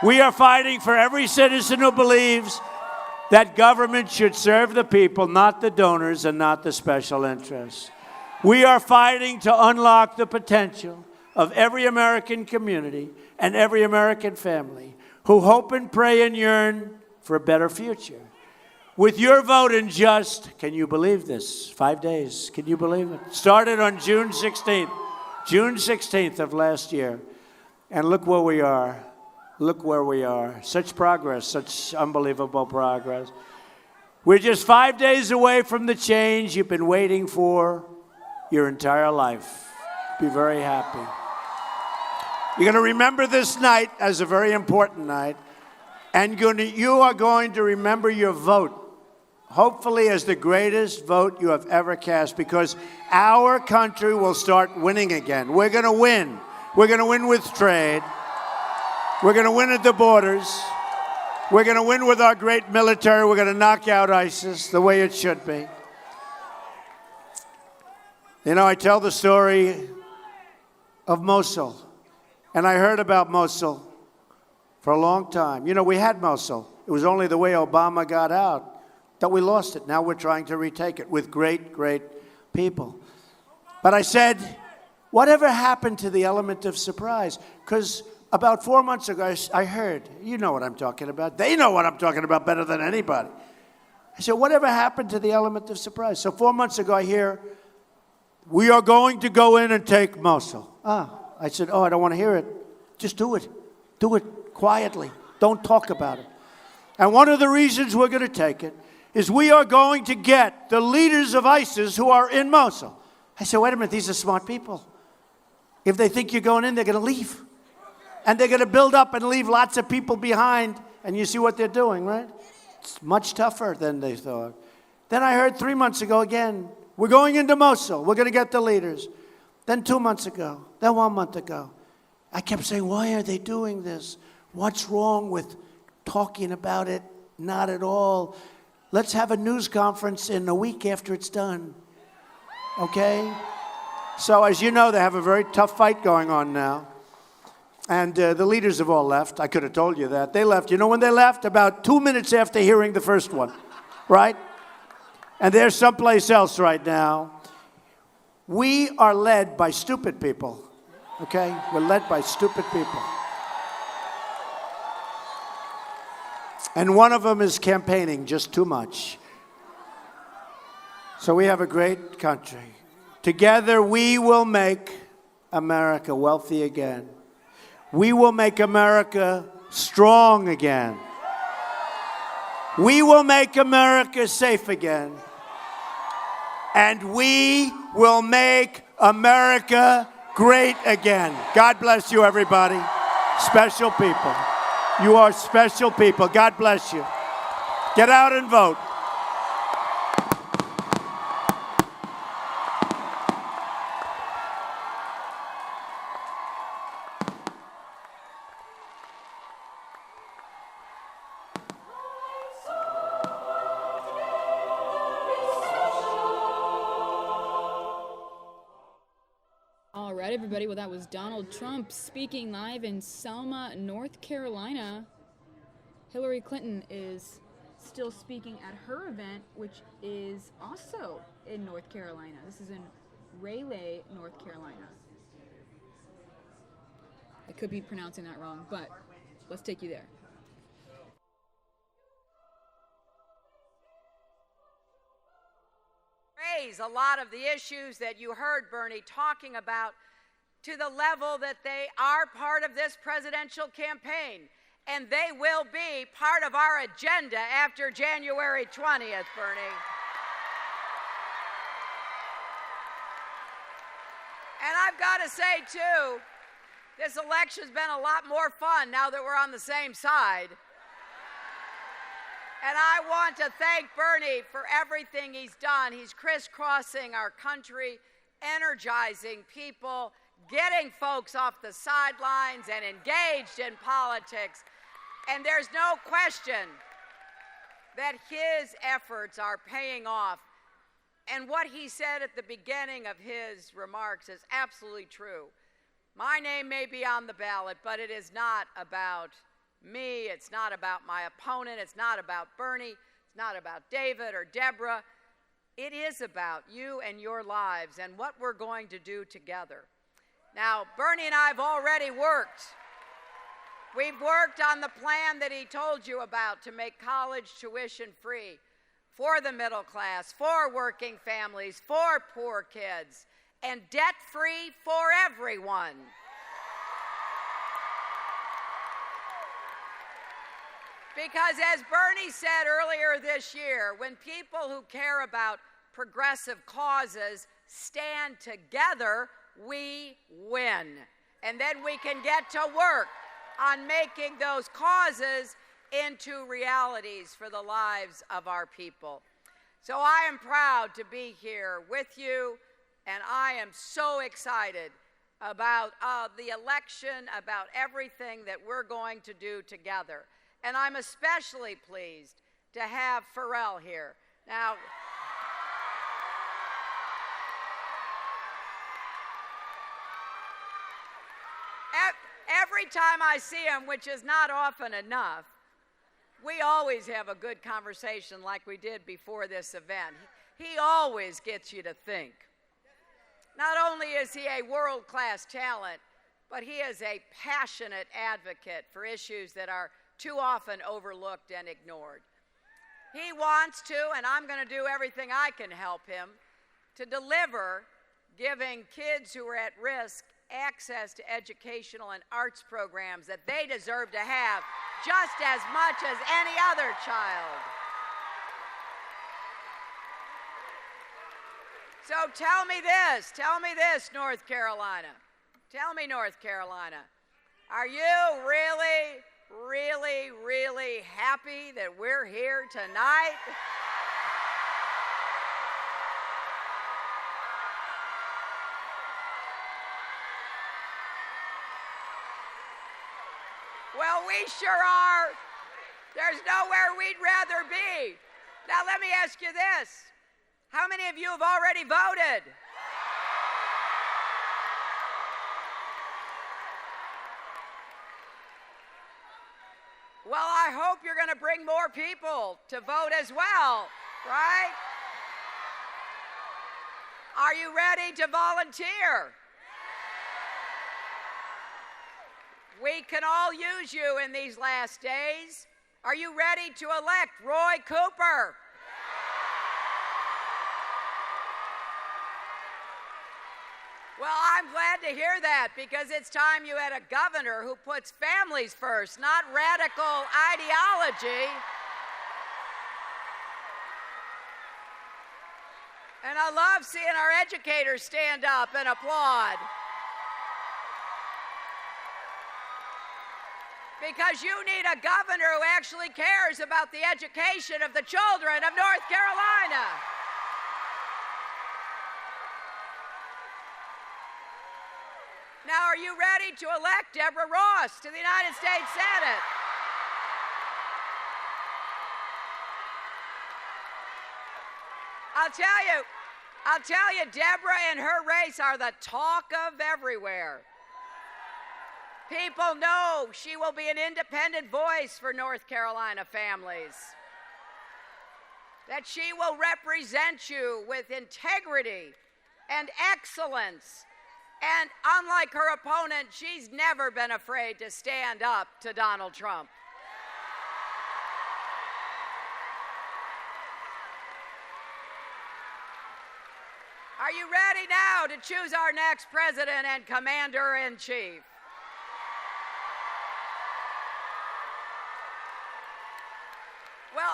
We are fighting for every citizen who believes that government should serve the people, not the donors and not the special interests. We are fighting to unlock the potential of every American community and every American family who hope and pray and yearn for a better future. With your vote in just, can you believe this, 5 days, can you believe it? Started on June 16th of last year. And look where we are. Look where we are. Such progress, such unbelievable progress. We're just 5 days away from the change you've been waiting for your entire life. Be very happy. You're going to remember this night as a very important night. And you are going to remember your vote, hopefully as the greatest vote you have ever cast, because our country will start winning again. We're going to win. We're going to win with trade. We're going to win at the borders. We're going to win with our great military. We're going to knock out ISIS the way it should be. You know, I tell the story of Mosul, and I heard about Mosul for a long time. You know, we had Mosul. It was only the way Obama got out that we lost it. Now we're trying to retake it with great, great people. But I said, whatever happened to the element of surprise? Because about 4 months ago, I heard, you know what I'm talking about. They know what I'm talking about better than anybody. I said, whatever happened to the element of surprise? So 4 months ago, I hear, we are going to go in and take Mosul. I said, I don't want to hear it. Just do it. Do it quietly. Don't talk about it. And one of the reasons we're going to take it is we are going to get the leaders of ISIS who are in Mosul. I said, wait a minute, these are smart people. If they think you're going in, they're going to leave. And they're going to build up and leave lots of people behind. And you see what they're doing, right? It's much tougher than they thought. Then I heard 3 months ago again, we're going into Mosul. We're going to get the leaders. Then 2 months ago. Then 1 month ago. I kept saying, why are they doing this? What's wrong with talking about it? Not at all. Let's have a news conference in a week after it's done. Okay? So as you know, they have a very tough fight going on now. And the leaders have all left. I could have told you that. They left. You know when they left? About 2 minutes after hearing the first one, right? And they're someplace else right now. We are led by stupid people, okay? We're led by stupid people. And one of them is campaigning just too much. So we have a great country. Together we will make America wealthy again. We will make America strong again. We will make America safe again. And we will make America great again. God bless you, everybody. Special people. You are special people. God bless you. Get out and vote. All right, everybody. Well, that was Donald Trump speaking live in Selma, North Carolina. Hillary Clinton is still speaking at her event, which is also in North Carolina. This is in Raleigh, North Carolina. I could be pronouncing that wrong, but let's take you there. Raise a lot of the issues that you heard Bernie talking about to the level that they are part of this presidential campaign, and they will be part of our agenda after January 20th, Bernie. And I've got to say, too, this election's been a lot more fun now that we're on the same side. And I want to thank Bernie for everything he's done. He's crisscrossing our country, energizing people, getting folks off the sidelines and engaged in politics. And there's no question that his efforts are paying off. And what he said at the beginning of his remarks is absolutely true. My name may be on the ballot, but it is not about me. It's not about my opponent. It's not about Bernie. It's not about David or Deborah. It is about you and your lives and what we're going to do together. Now, Bernie and I have already worked. We've worked on the plan that he told you about to make college tuition free for the middle class, for working families, for poor kids, and debt-free for everyone. Because as Bernie said earlier this year, when people who care about progressive causes stand together, we win. And then we can get to work on making those causes into realities for the lives of our people. So I am proud to be here with you, and I am so excited about the election, about everything that we're going to do together. And I'm especially pleased to have Pharrell here. Now, every time I see him, which is not often enough, we always have a good conversation like we did before this event. He always gets you to think. Not only is he a world-class talent, but he is a passionate advocate for issues that are too often overlooked and ignored. He wants to, and I'm going to do everything I can help him, to deliver giving kids who are at risk access to educational and arts programs that they deserve to have just as much as any other child. So tell me this, North Carolina. Tell me, North Carolina, are you really, really, really happy that we're here tonight? Well, we sure are. There's nowhere we'd rather be. Now, let me ask you this. How many of you have already voted? Well, I hope you're going to bring more people to vote as well, right? Are you ready to volunteer? We can all use you in these last days. Are you ready to elect Roy Cooper? Well, I'm glad to hear that, because it's time you had a governor who puts families first, not radical ideology. And I love seeing our educators stand up and applaud. Because you need a governor who actually cares about the education of the children of North Carolina. Now, are you ready to elect Deborah Ross to the United States Senate? I'll tell you, Deborah and her race are the talk of everywhere. People know she will be an independent voice for North Carolina families. That she will represent you with integrity and excellence. And unlike her opponent, she's never been afraid to stand up to Donald Trump. Are you ready now to choose our next president and commander-in-chief? Well,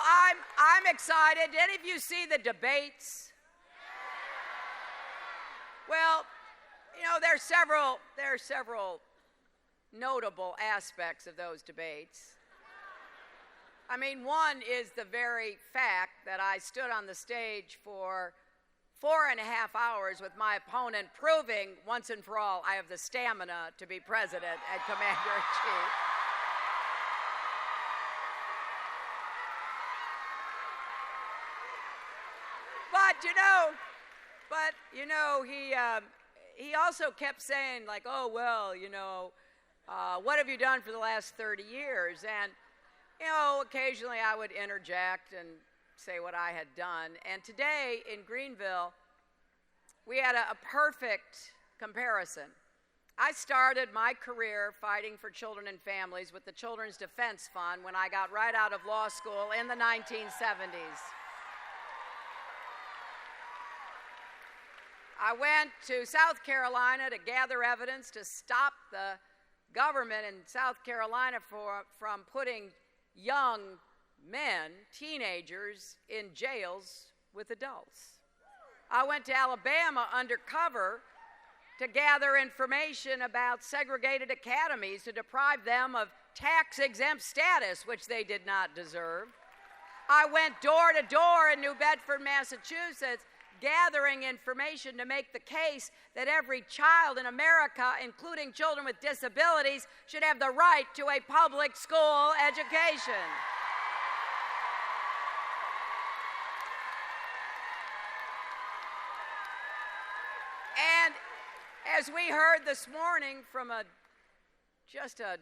I'm excited. Did any of you see the debates? Well, you know, there are several notable aspects of those debates. I mean, one is the very fact that I stood on the stage for 4.5 hours with my opponent, proving once and for all I have the stamina to be president and commander-in-chief. But you know, he also kept saying, like, oh, well, you know, what have you done for the last 30 years? And, you know, occasionally I would interject and say what I had done. And today in Greenville, we had a perfect comparison. I started my career fighting for children and families with the Children's Defense Fund when I got right out of law school in the 1970s. I went to South Carolina to gather evidence to stop the government in South Carolina from putting young men, teenagers, in jails with adults. I went to Alabama undercover to gather information about segregated academies to deprive them of tax-exempt status, which they did not deserve. I went door to door in New Bedford, Massachusetts, gathering information to make the case that every child in America, including children with disabilities, should have the right to a public school education. And as we heard this morning from just a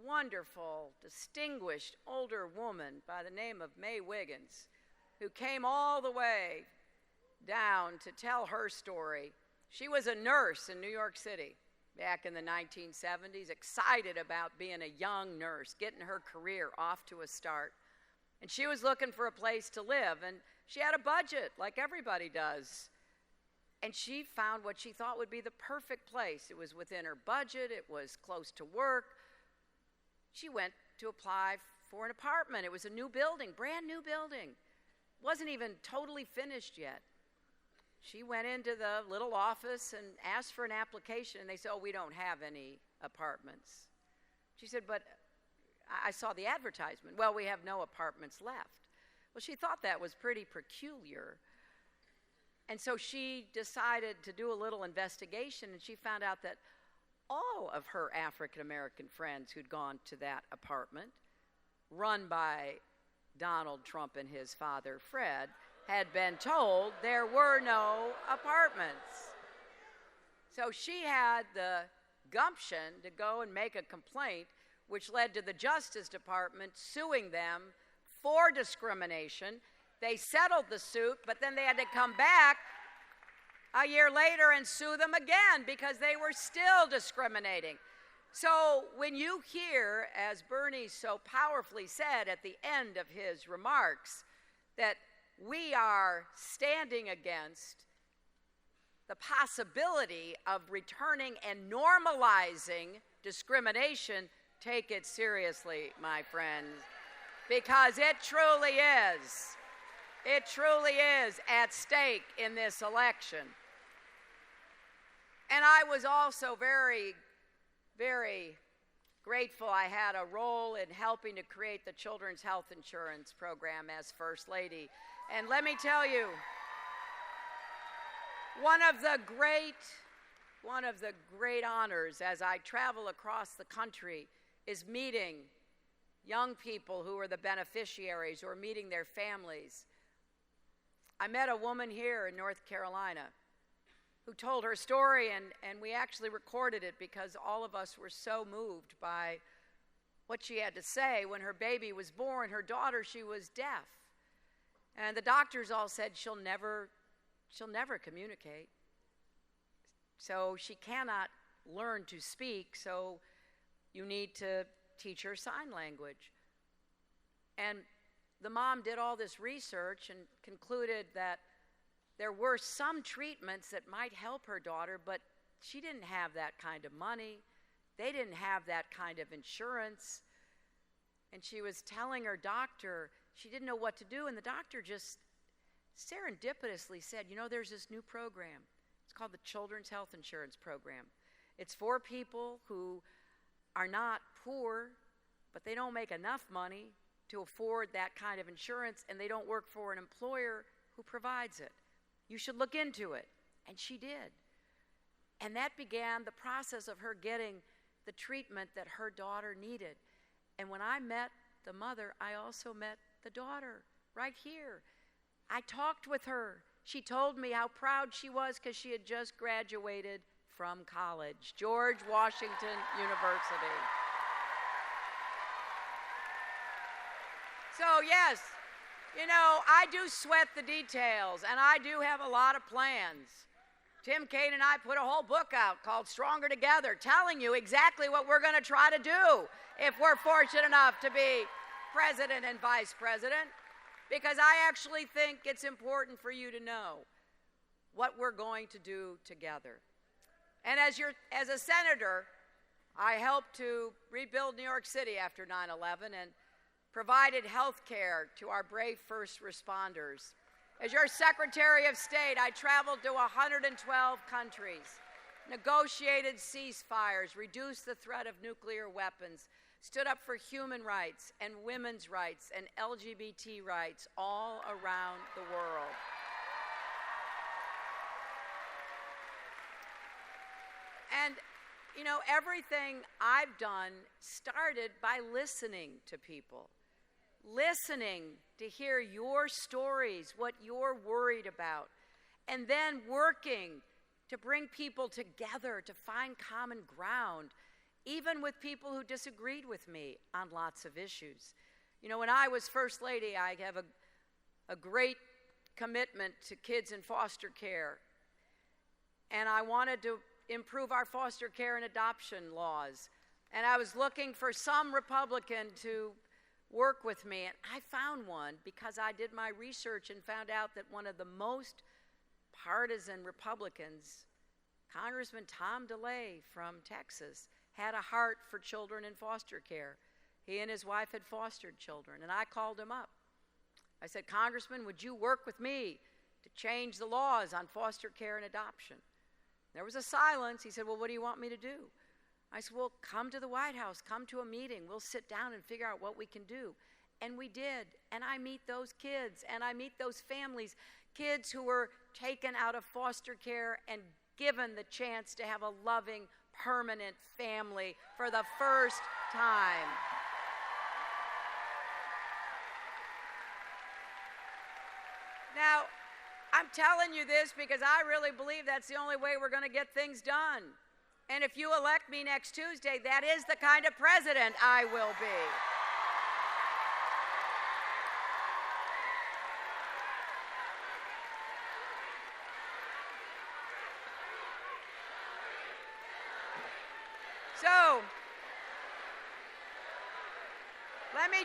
wonderful, distinguished older woman by the name of May Wiggins, who came all the way down to tell her story. She was a nurse in New York City back in the 1970s, excited about being a young nurse, getting her career off to a start. And she was looking for a place to live, and she had a budget like everybody does. And she found what she thought would be the perfect place. It was within her budget, it was close to work. She went to apply for an apartment. It was a new building, brand new building. Wasn't even totally finished yet. She went into the little office and asked for an application, and they said, oh, we don't have any apartments. She said, but I saw the advertisement. Well, we have no apartments left. Well, she thought that was pretty peculiar. And so she decided to do a little investigation, and she found out that all of her African-American friends who'd gone to that apartment, run by Donald Trump and his father, Fred, had been told there were no apartments. So she had the gumption to go and make a complaint which led to the Justice Department suing them for discrimination. They settled the suit, but then they had to come back a year later and sue them again because they were still discriminating. So when you hear, as Bernie so powerfully said at the end of his remarks, that we are standing against the possibility of returning and normalizing discrimination, take it seriously, my friends, because it truly is. It truly is at stake in this election. And I was also very, very grateful I had a role in helping to create the Children's Health Insurance Program as First Lady. And let me tell you, one of the great honors as I travel across the country is meeting young people who are the beneficiaries or meeting their families. I met a woman here in North Carolina who told her story, and we actually recorded it because all of us were so moved by what she had to say. When her baby was born, her daughter, she was deaf. And the doctors all said she'll never communicate. So she cannot learn to speak, so you need to teach her sign language. And the mom did all this research and concluded that there were some treatments that might help her daughter, but she didn't have that kind of money. They didn't have that kind of insurance. And she was telling her doctor she didn't know what to do, and the doctor just serendipitously said, you know, there's this new program. It's called the Children's Health Insurance Program. It's for people who are not poor, but they don't make enough money to afford that kind of insurance, and they don't work for an employer who provides it. You should look into it. And she did. And that began the process of her getting the treatment that her daughter needed. And when I met the mother, I also met the daughter right here. I talked with her. She told me how proud she was because she had just graduated from college, George Washington University. So yes, you know, I do sweat the details, and I do have a lot of plans. Tim Kaine and I put a whole book out called Stronger Together, telling you exactly what we're going to try to do if we're fortunate enough to be president and vice president, because I actually think it's important for you to know what we're going to do together. And as a senator, I helped to rebuild New York City after 9/11 and provided health care to our brave first responders. As your Secretary of State, I traveled to 112 countries, negotiated ceasefires, reduced the threat of nuclear weapons, stood up for human rights and women's rights and LGBT rights all around the world. And, you know, everything I've done started by listening to people. Listening to hear your stories, what you're worried about, and then working to bring people together to find common ground, even with people who disagreed with me on lots of issues. You know, when I was First Lady, I have a great commitment to kids in foster care, and I wanted to improve our foster care and adoption laws, and I was looking for some Republican to work with me, and I found one because I did my research and found out that one of the most partisan Republicans, Congressman Tom DeLay from Texas, had a heart for children in foster care. He and his wife had fostered children, and I called him up. I said, Congressman, would you work with me to change the laws on foster care and adoption? There was a silence. He said, well, what do you want me to do? I said, well, come to the White House, come to a meeting. We'll sit down and figure out what we can do. And we did. And I meet those kids, and I meet those families, kids who were taken out of foster care and given the chance to have a loving, permanent family for the first time. Now, I'm telling you this because I really believe that's the only way we're going to get things done. And if you elect me next Tuesday, that is the kind of president I will be. So, let me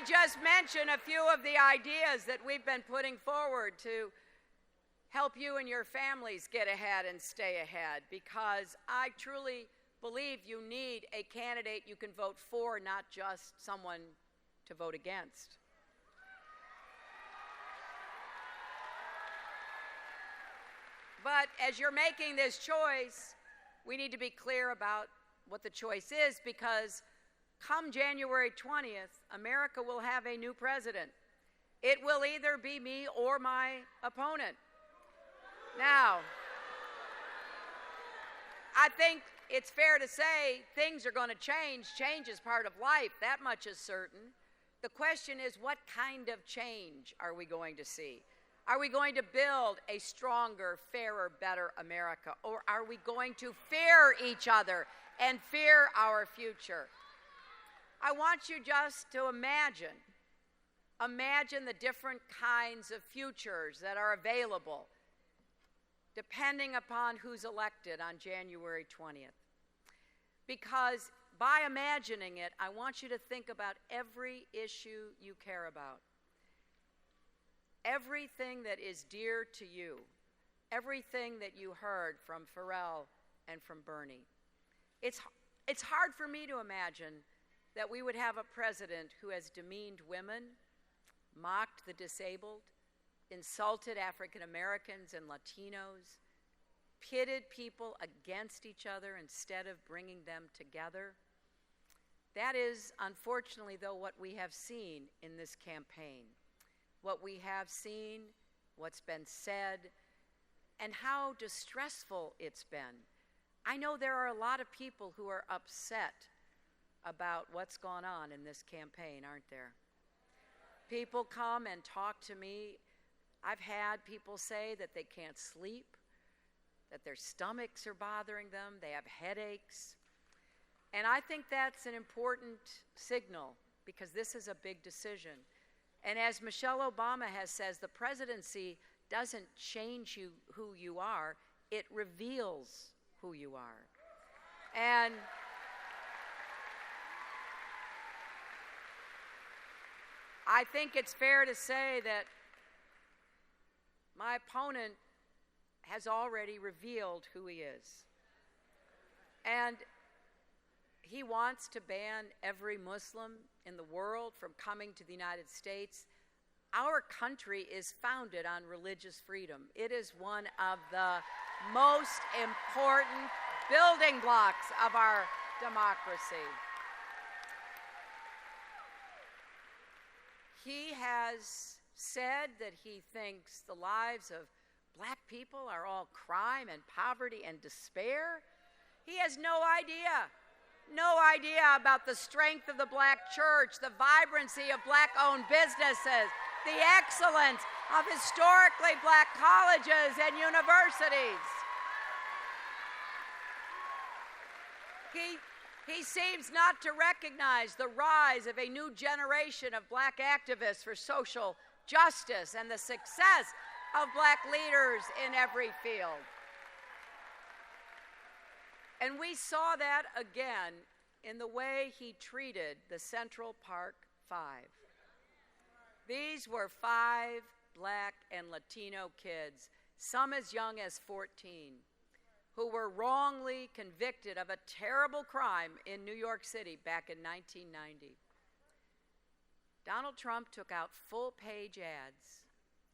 just mention a few of the ideas that we've been putting forward to help you and your families get ahead and stay ahead, because I truly believe you need a candidate you can vote for, not just someone to vote against. But as you're making this choice, we need to be clear about what the choice is, because come January 20th, America will have a new president. It will either be me or my opponent. Now, I think it's fair to say things are going to change. Change is part of life. That much is certain. The question is, what kind of change are we going to see? Are we going to build a stronger, fairer, better America? Or are we going to fear each other and fear our future? I want you just to imagine the different kinds of futures that are available depending upon who's elected on January 20th. Because by imagining it, I want you to think about every issue you care about. Everything that is dear to you, everything that you heard from Pharrell and from Bernie. It's hard for me to imagine that we would have a president who has demeaned women, mocked the disabled, insulted African Americans and Latinos, pitted people against each other instead of bringing them together. That is, unfortunately, though, what we have seen in this campaign. What we have seen, what's been said, and how distressful it's been. I know there are a lot of people who are upset about what's gone on in this campaign, aren't there? People come and talk to me. I've had people say that they can't sleep, that their stomachs are bothering them, they have headaches. And I think that's an important signal, because this is a big decision. And as Michelle Obama has said, the presidency doesn't change you who you are, it reveals who you are. And I think it's fair to say that my opponent has already revealed who he is. And he wants to ban every Muslim in the world from coming to the United States. Our country is founded on religious freedom. It is one of the most important building blocks of our democracy. He has said that he thinks the lives of black people are all crime and poverty and despair. He has no idea about the strength of the black church, the vibrancy of black-owned businesses, the excellence of historically black colleges and universities. He seems not to recognize the rise of a new generation of black activists for social justice and the success of black leaders in every field. And we saw that again in the way he treated the Central Park Five. These were 5 black and Latino kids, some as young as 14, who were wrongly convicted of a terrible crime in New York City back in 1990. Donald Trump took out full-page ads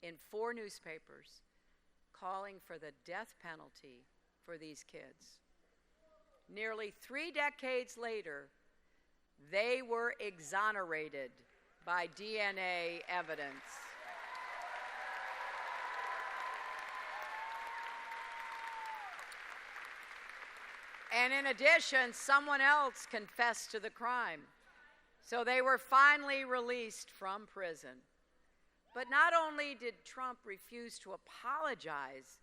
in 4 newspapers calling for the death penalty for these kids. Nearly 3 decades later, they were exonerated by DNA evidence. And in addition, someone else confessed to the crime. So they were finally released from prison. But not only did Trump refuse to apologize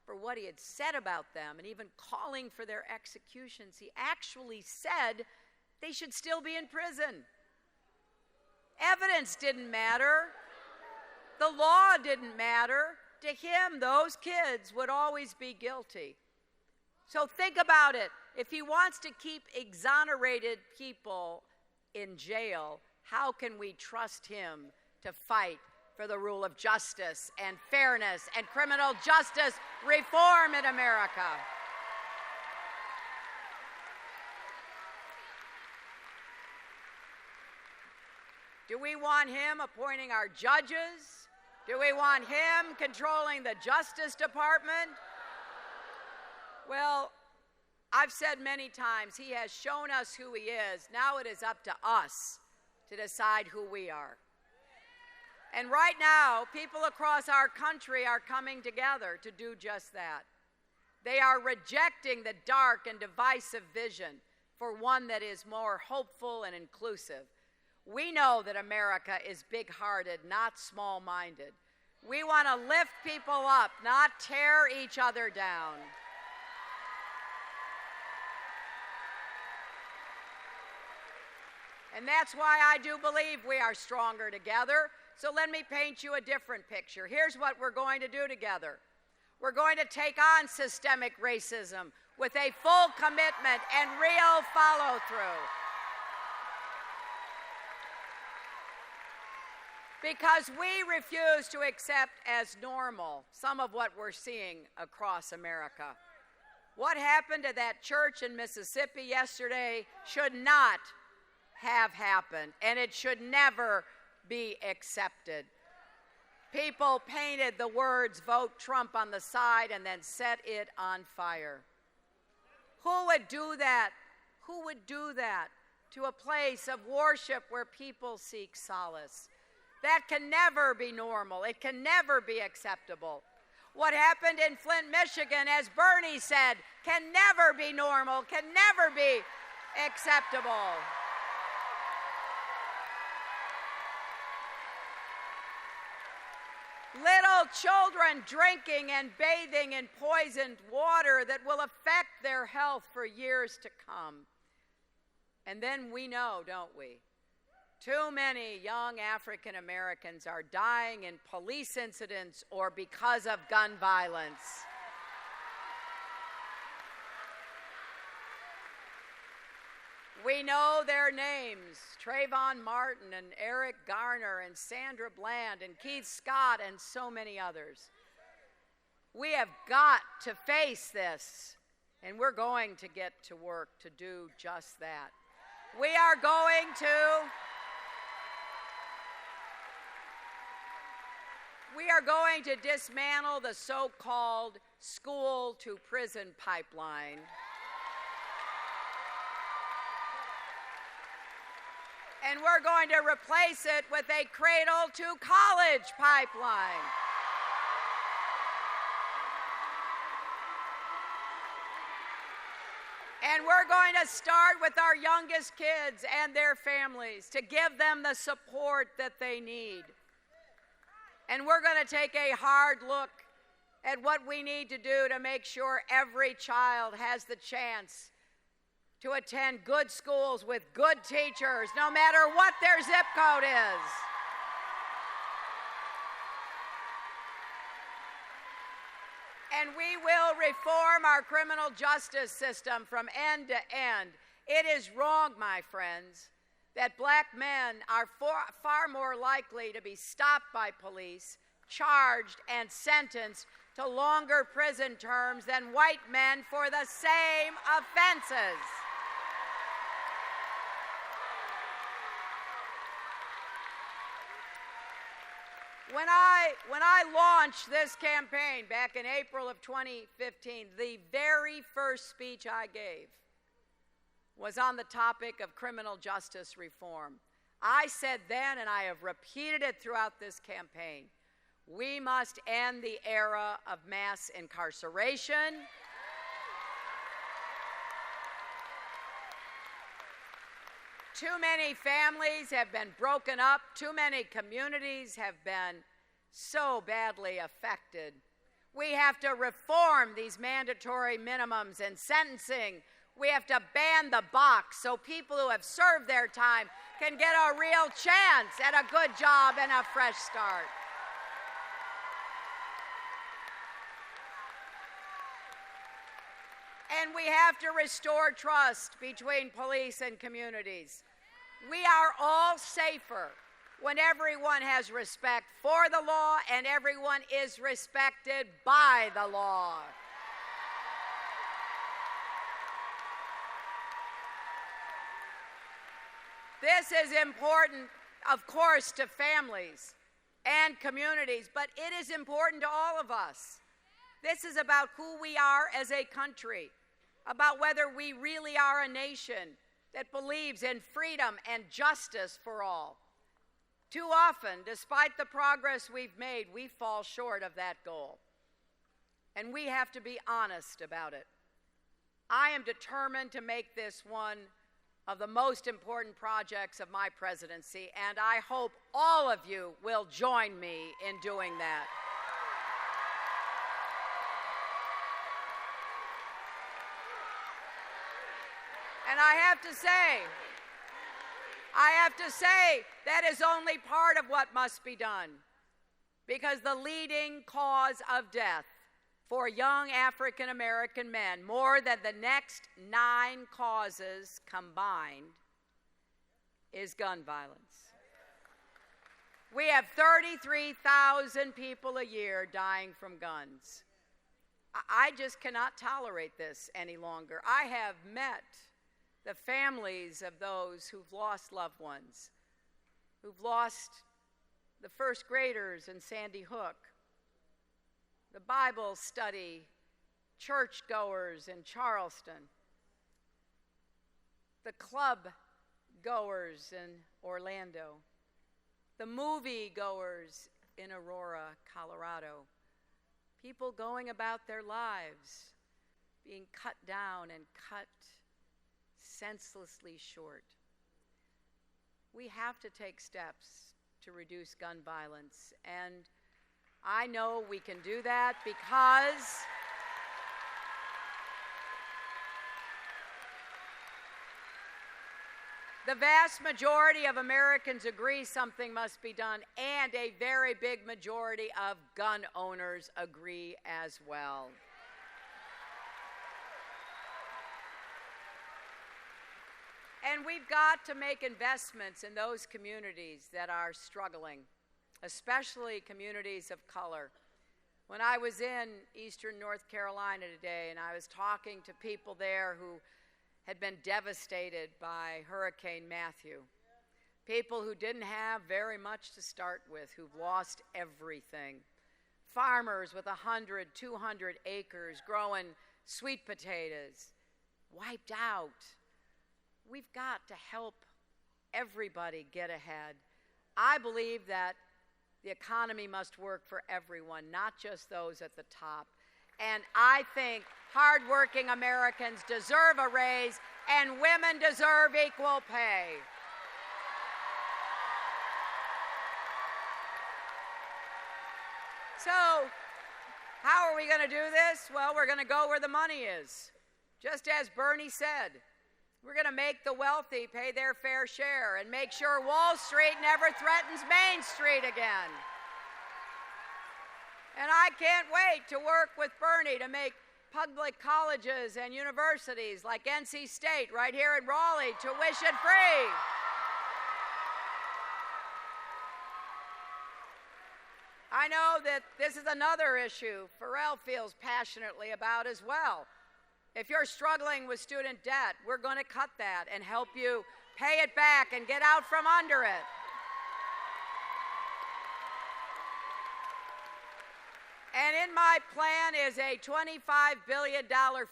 for what he had said about them and even calling for their executions. He actually said they should still be in prison. Evidence didn't matter. The law didn't matter. To him, those kids would always be guilty. So think about it. If he wants to keep exonerated people in jail, how can we trust him to fight for the rule of justice and fairness and criminal justice reform in America? Do we want him appointing our judges? Do we want him controlling the Justice Department? Well, I've said many times, he has shown us who he is. Now it is up to us to decide who we are. And right now, people across our country are coming together to do just that. They are rejecting the dark and divisive vision for one that is more hopeful and inclusive. We know that America is big-hearted, not small-minded. We want to lift people up, not tear each other down. And that's why I do believe we are stronger together. So let me paint you a different picture. Here's what we're going to do together. We're going to take on systemic racism with a full commitment and real follow-through. Because we refuse to accept as normal some of what we're seeing across America. What happened to that church in Mississippi yesterday should not have happened, and it should never be accepted. People painted the words "Vote Trump" on the side and then set it on fire. Who would do that? Who would do that to a place of worship where people seek solace? That can never be normal. It can never be acceptable. What happened in Flint, Michigan, as Bernie said, can never be normal, can never be acceptable. Little children drinking and bathing in poisoned water that will affect their health for years to come. And then we know, don't we? Too many young African Americans are dying in police incidents or because of gun violence. We know their names: Trayvon Martin and Eric Garner and Sandra Bland and Keith Scott and so many others. We have got to face this, and we're going to get to work to do just that. We are going to dismantle the so-called school-to-prison pipeline. And we're going to replace it with a cradle-to-college pipeline. And we're going to start with our youngest kids and their families to give them the support that they need. And we're going to take a hard look at what we need to do to make sure every child has the chance to attend good schools with good teachers, no matter what their zip code is. And we will reform our criminal justice system from end to end. It is wrong, my friends, that black men are far more likely to be stopped by police, charged, and sentenced to longer prison terms than white men for the same offenses. When I launched this campaign back in April of 2015, the very first speech I gave was on the topic of criminal justice reform. I said then, and I have repeated it throughout this campaign, we must end the era of mass incarceration. Too many families have been broken up. Too many communities have been so badly affected. We have to reform these mandatory minimums and sentencing. We have to ban the box so people who have served their time can get a real chance at a good job and a fresh start. And we have to restore trust between police and communities. We are all safer when everyone has respect for the law and everyone is respected by the law. This is important, of course, to families and communities, but it is important to all of us. This is about who we are as a country, about whether we really are a nation that believes in freedom and justice for all. Too often, despite the progress we've made, we fall short of that goal. And we have to be honest about it. I am determined to make this one of the most important projects of my presidency, and I hope all of you will join me in doing that. And I have to say, that is only part of what must be done, because the leading cause of death for young African American men, more than the next 9 causes combined, is gun violence. We have 33,000 people a year dying from guns. I just cannot tolerate this any longer. I have met the families of those who've lost loved ones, who've lost the first graders in Sandy Hook, the Bible study churchgoers in Charleston, the club goers in Orlando, the movie goers in Aurora, Colorado, people going about their lives being cut down and cut senselessly short. We have to take steps to reduce gun violence, and I know we can do that because the vast majority of Americans agree something must be done, and a very big majority of gun owners agree as well. And we've got to make investments in those communities that are struggling, especially communities of color. When I was in eastern North Carolina today and I was talking to people there who had been devastated by Hurricane Matthew, people who didn't have very much to start with, who've lost everything, farmers with 100, 200 acres growing sweet potatoes, wiped out. We've got to help everybody get ahead. I believe that the economy must work for everyone, not just those at the top. And I think hardworking Americans deserve a raise, and women deserve equal pay. So, how are we going to do this? Well, we're going to go where the money is. Just as Bernie said, we're going to make the wealthy pay their fair share and make sure Wall Street never threatens Main Street again. And I can't wait to work with Bernie to make public colleges and universities like NC State right here in Raleigh tuition-free. I know that this is another issue Pharrell feels passionately about as well. If you're struggling with student debt, we're going to cut that and help you pay it back and get out from under it. And in my plan is a $25 billion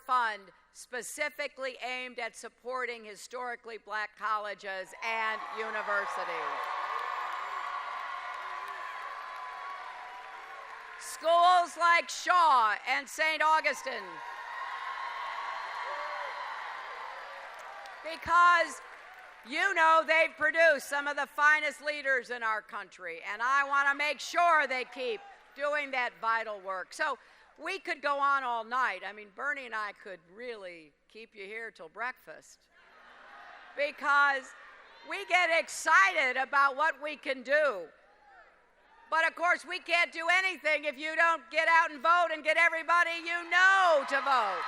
fund specifically aimed at supporting historically black colleges and universities. Schools like Shaw and St. Augustine. Because you know they've produced some of the finest leaders in our country, and I want to make sure they keep doing that vital work. So we could go on all night. I mean, Bernie and I could really keep you here till breakfast because we get excited about what we can do. But of course, we can't do anything if you don't get out and vote and get everybody you know to vote.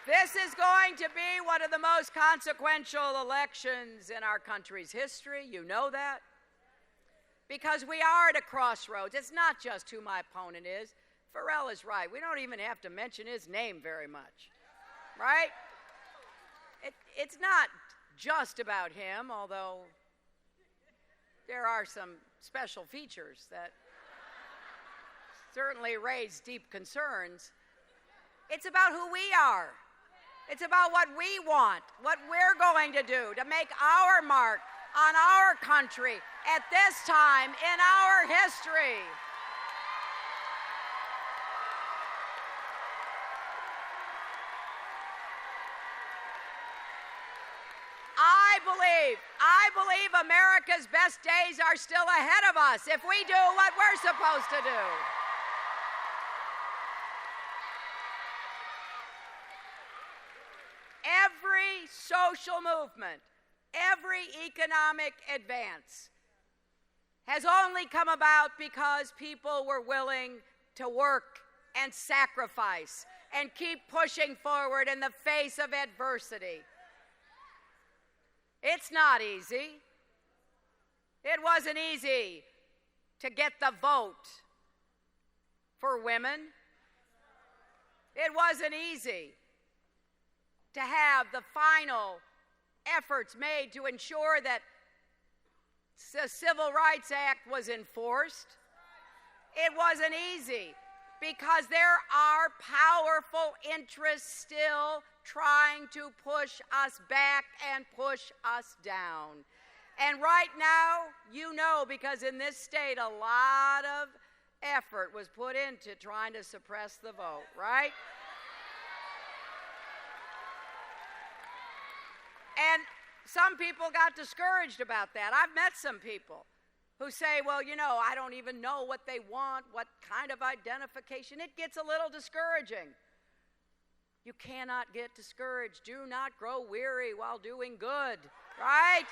This is going to be one of the most consequential elections in our country's history. You know that. Because we are at a crossroads. It's not just who my opponent is. Farrell is right. We don't even have to mention his name very much. Right? It's not just about him, although there are some special features that certainly raise deep concerns. It's about who we are. It's about what we want, what we're going to do to make our mark on our country at this time in our history. I believe America's best days are still ahead of us if we do what we're supposed to do. Every social movement, every economic advance has only come about because people were willing to work and sacrifice and keep pushing forward in the face of adversity. It's not easy. It wasn't easy to get the vote for women. It wasn't easy to have the final efforts made to ensure that the Civil Rights Act was enforced. It wasn't easy because there are powerful interests still trying to push us back and push us down. And right now, you know, because in this state a lot of effort was put into trying to suppress the vote, right? And some people got discouraged about that. I've met some people who say, well, you know, I don't even know what they want, what kind of identification. It gets a little discouraging. You cannot get discouraged. Do not grow weary while doing good, right?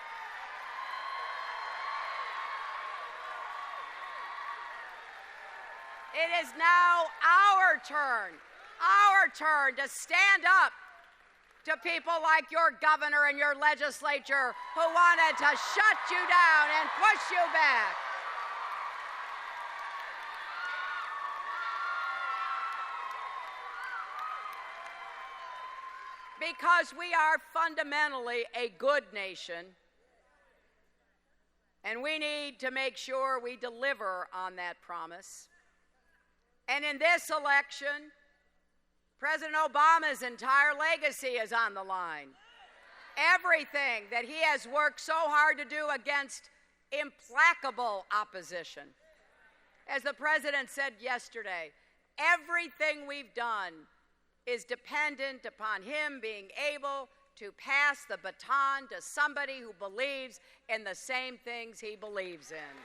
It is now our turn to stand up to people like your governor and your legislature who wanted to shut you down and push you back. Because we are fundamentally a good nation, and we need to make sure we deliver on that promise. And in this election, President Obama's entire legacy is on the line. Everything that he has worked so hard to do against implacable opposition. As the president said yesterday, everything we've done is dependent upon him being able to pass the baton to somebody who believes in the same things he believes in.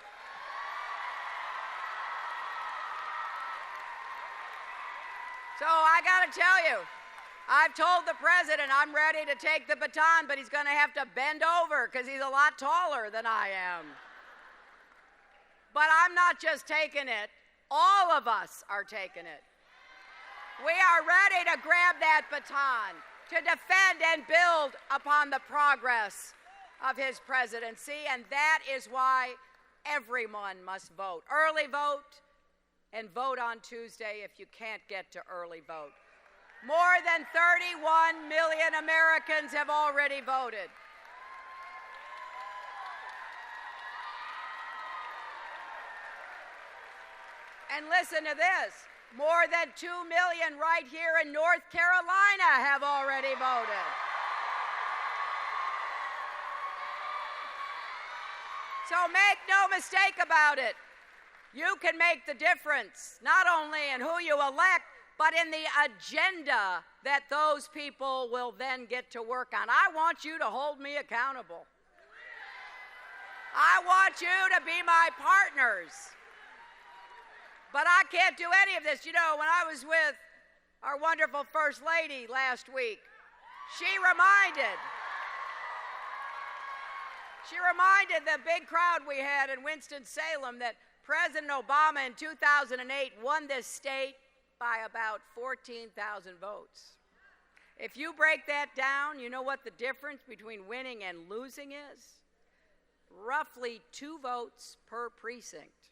So I got to tell you, I've told the president I'm ready to take the baton, but he's going to have to bend over because he's a lot taller than I am. But I'm not just taking it. All of us are taking it. We are ready to grab that baton, to defend and build upon the progress of his presidency, and that is why everyone must vote. Early vote, and vote on Tuesday if you can't get to early vote. More than 31 million Americans have already voted. And listen to this. More than 2 million right here in North Carolina have already voted. So make no mistake about it. You can make the difference, not only in who you elect, but in the agenda that those people will then get to work on. I want you to hold me accountable. I want you to be my partners. But I can't do any of this. You know, when I was with our wonderful First Lady last week, she reminded the big crowd we had in Winston-Salem that President Obama in 2008 won this state by about 14,000 votes. If you break that down, you know what the difference between winning and losing is? Roughly 2 votes per precinct.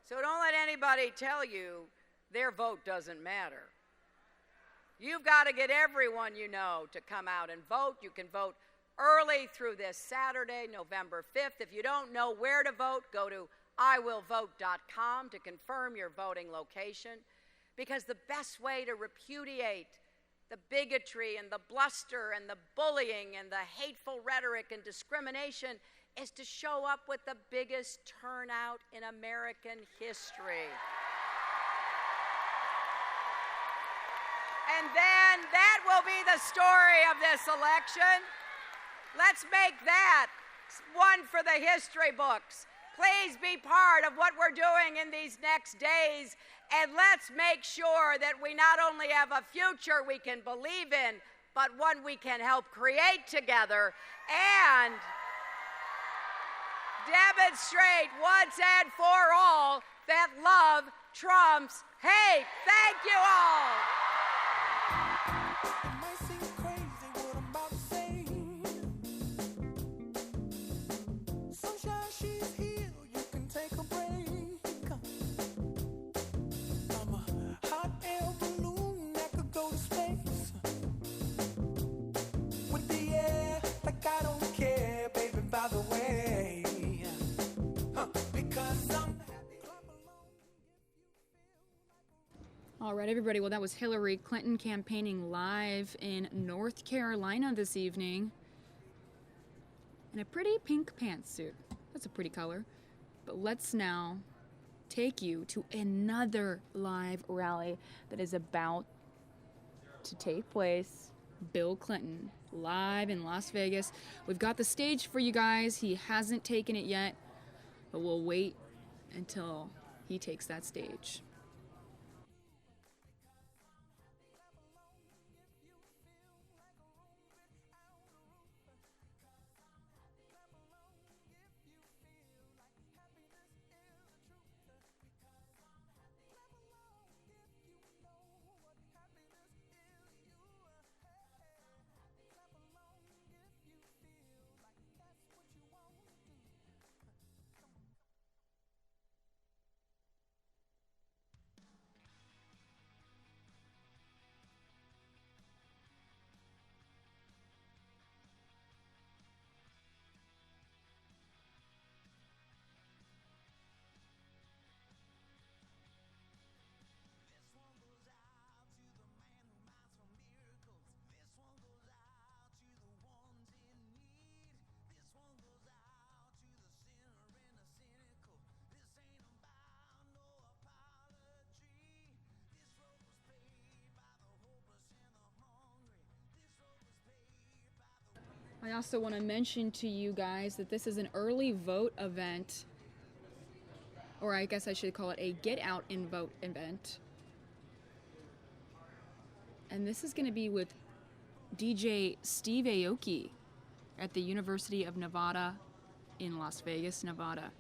So don't let anybody tell you their vote doesn't matter. You've got to get everyone you know to come out and vote. You can vote early through this Saturday, November 5th. If you don't know where to vote, go to iwillvote.com to confirm your voting location, because the best way to repudiate the bigotry and the bluster and the bullying and the hateful rhetoric and discrimination is to show up with the biggest turnout in American history. And then that will be the story of this election. Let's make that one for the history books. Please be part of what we're doing in these next days, and let's make sure that we not only have a future we can believe in, but one we can help create together and demonstrate once and for all that love trumps hate. Thank you all. It might seem crazy what I'm about to say. Sunshine, she's here, you can take a break. I'm a hot air balloon that could go to space. With the air, like I don't care, baby, by the way. All right, everybody. Well, that was Hillary Clinton campaigning live in North Carolina this evening in a pretty pink pantsuit. That's a pretty color. But let's now take you to another live rally that is about to take place. Bill Clinton live in Las Vegas. We've got the stage for you guys. He hasn't taken it yet, but we'll wait until he takes that stage. I also want to mention to you guys that this is an early vote event, or I guess I should call it a get out and vote event. And this is going to be with DJ Steve Aoki at the University of Nevada in Las Vegas, Nevada.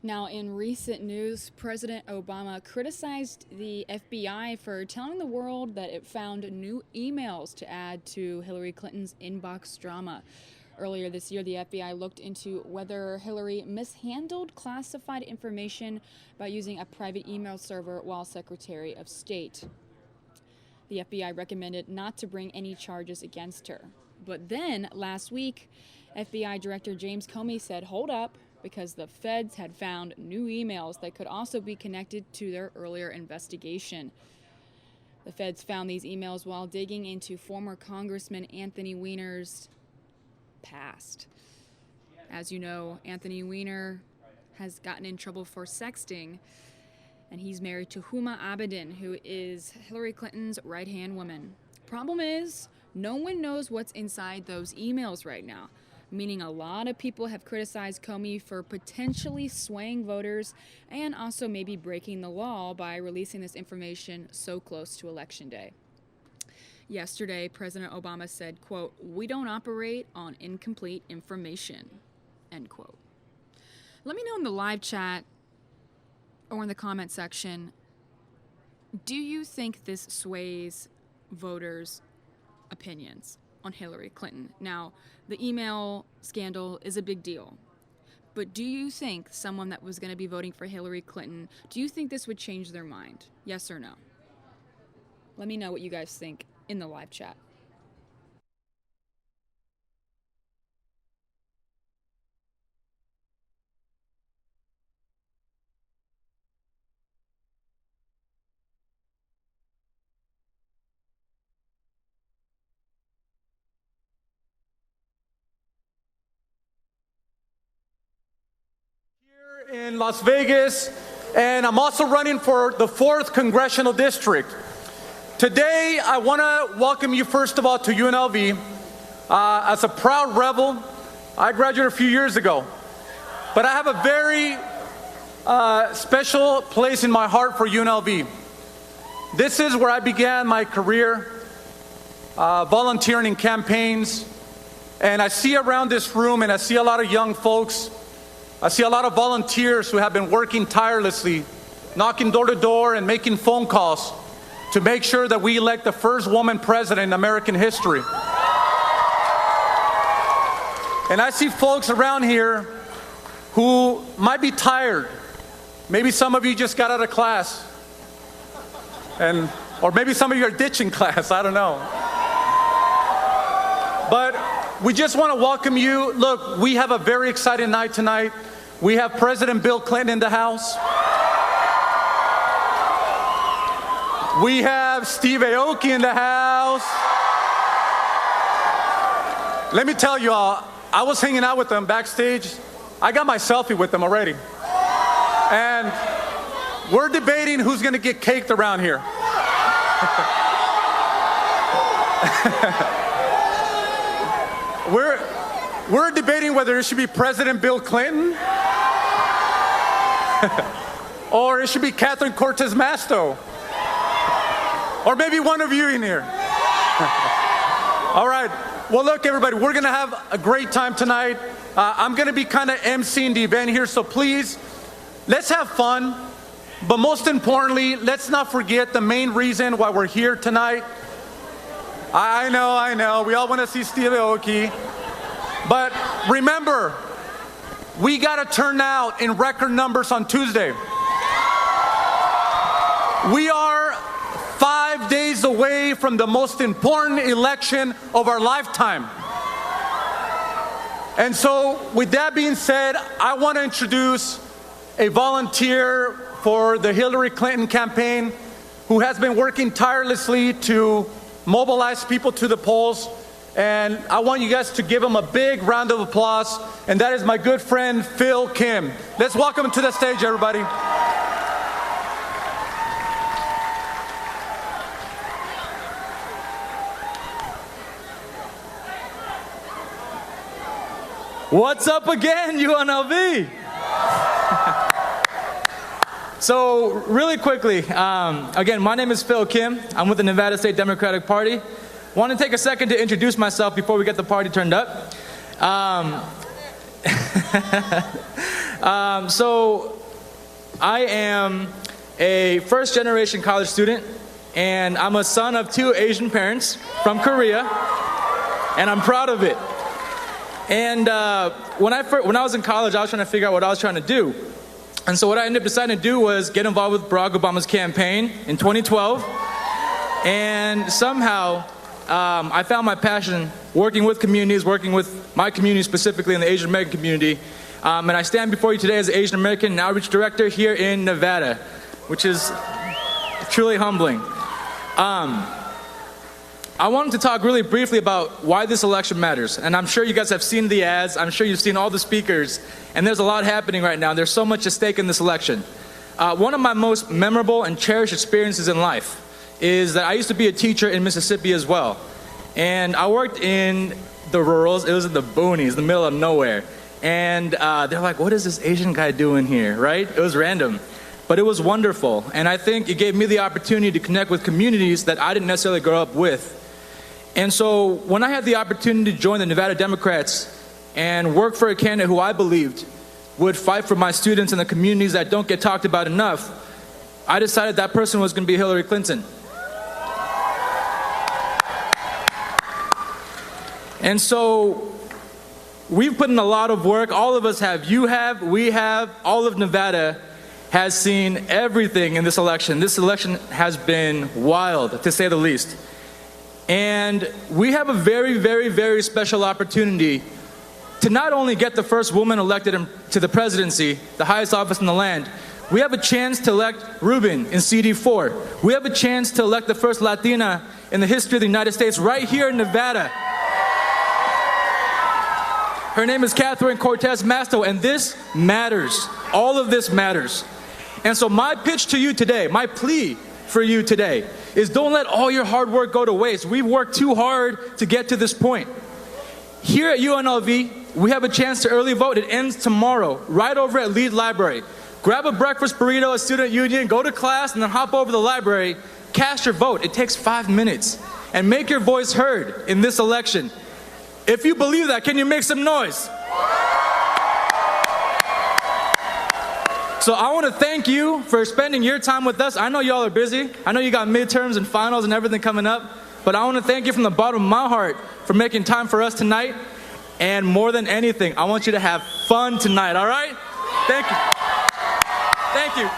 Now, in recent news, President Obama criticized the FBI for telling the world that it found new emails to add to Hillary Clinton's inbox drama. Earlier this year, the FBI looked into whether Hillary mishandled classified information by using a private email server while Secretary of State. The FBI recommended not to bring any charges against her. But then, last week, FBI Director James Comey said, hold up, because the feds had found new emails that could also be connected to their earlier investigation. The feds found these emails while digging into former Congressman Anthony Weiner's past. As you know, Anthony Weiner has gotten in trouble for sexting, and he's married to Huma Abedin, who is Hillary Clinton's right-hand woman. Problem is, no one knows what's inside those emails right now, meaning a lot of people have criticized Comey for potentially swaying voters and also maybe breaking the law by releasing this information so close to Election Day. Yesterday, President Obama said, quote, "We don't operate on incomplete information," end quote. Let me know in the live chat or in the comment section, do you think this sways voters' opinions on Hillary Clinton? Now, the email scandal is a big deal, but do you think someone that was going to be voting for Hillary Clinton, do you think this would change their mind? Yes or no? Let me know what you guys think in the live chat. In Las Vegas, and I'm also running for the 4th Congressional District. Today, I want to welcome you, first of all, to UNLV. As a proud rebel, I graduated a few years ago, but I have a very special place in my heart for UNLV. This is where I began my career, volunteering in campaigns, and I see around this room, and I see a lot of young folks. I see a lot of volunteers who have been working tirelessly, knocking door to door and making phone calls to make sure that we elect the first woman president in American history. And I see folks around here who might be tired. Maybe some of you just got out of class. Or maybe some of you are ditching class, I don't know. But we just want to welcome you. Look, we have a very exciting night tonight. We have President Bill Clinton in the house. We have Steve Aoki in the house. Let me tell you all, I was hanging out with them backstage. I got my selfie with them already. And we're debating who's going to get caked around here. We're debating whether it should be President Bill Clinton or it should be Catherine Cortez Masto, or maybe one of you in here. All right. Well, look, everybody, we're going to have a great time tonight. I'm going to be kind of emceeing the event here, so please, let's have fun. But most importantly, let's not forget the main reason why we're here tonight. I know. We all want to see Steve Aoki. But remember, we got to turn out in record numbers on Tuesday. We are 5 days away from the most important election of our lifetime. And so, with that being said, I want to introduce a volunteer for the Hillary Clinton campaign who has been working tirelessly to mobilize people to the polls. And I want you guys to give him a big round of applause. And that is my good friend, Phil Kim. Let's welcome him to the stage, everybody. What's up again, UNLV? So, really quickly, again, my name is Phil Kim. I'm with the Nevada State Democratic Party. Want to take a second to introduce myself before we get the party turned up. So I am a first-generation college student, and I'm a son of 2 Asian parents from Korea, and I'm proud of it. And when I was in college, I was trying to figure out what I was trying to do. And so what I ended up deciding to do was get involved with Barack Obama's campaign in 2012. And somehow I found my passion working with communities, working with my community specifically in the Asian American community. And I stand before you today as an Asian American Outreach Director here in Nevada, which is truly humbling. I wanted to talk really briefly about why this election matters. And I'm sure you guys have seen the ads. I'm sure you've seen all the speakers. And there's a lot happening right now. There's so much at stake in this election. One of my most memorable and cherished experiences in life is that I used to be a teacher in Mississippi as well. And I worked in the rurals. It was in the boonies, the middle of nowhere. And they're like, what is this Asian guy doing here, right? It was random. But it was wonderful. And I think it gave me the opportunity to connect with communities that I didn't necessarily grow up with. And so when I had the opportunity to join the Nevada Democrats and work for a candidate who I believed would fight for my students in the communities that don't get talked about enough, I decided that person was going to be Hillary Clinton. And so we've put in a lot of work. All of us have. You have. We have. All of Nevada has seen everything in this election. This election has been wild, to say the least. And we have a very, very, very special opportunity to not only get the first woman elected to the presidency, the highest office in the land. We have a chance to elect Ruben in CD4. We have a chance to elect the first Latina in the history of the United States right here in Nevada. Her name is Catherine Cortez Masto, and this matters. All of this matters. And so my pitch to you today, my plea for you today, is don't let all your hard work go to waste. We've worked too hard to get to this point. Here at UNLV, we have a chance to early vote. It ends tomorrow, right over at Lead Library. Grab a breakfast burrito at Student Union, go to class, and then hop over to the library. Cast your vote. It takes 5 minutes. And make your voice heard in this election. If you believe that, can you make some noise? So I want to thank you for spending your time with us. I know y'all are busy. I know you got midterms and finals and everything coming up. But I want to thank you from the bottom of my heart for making time for us tonight. And more than anything, I want you to have fun tonight, all right? Thank you. Thank you.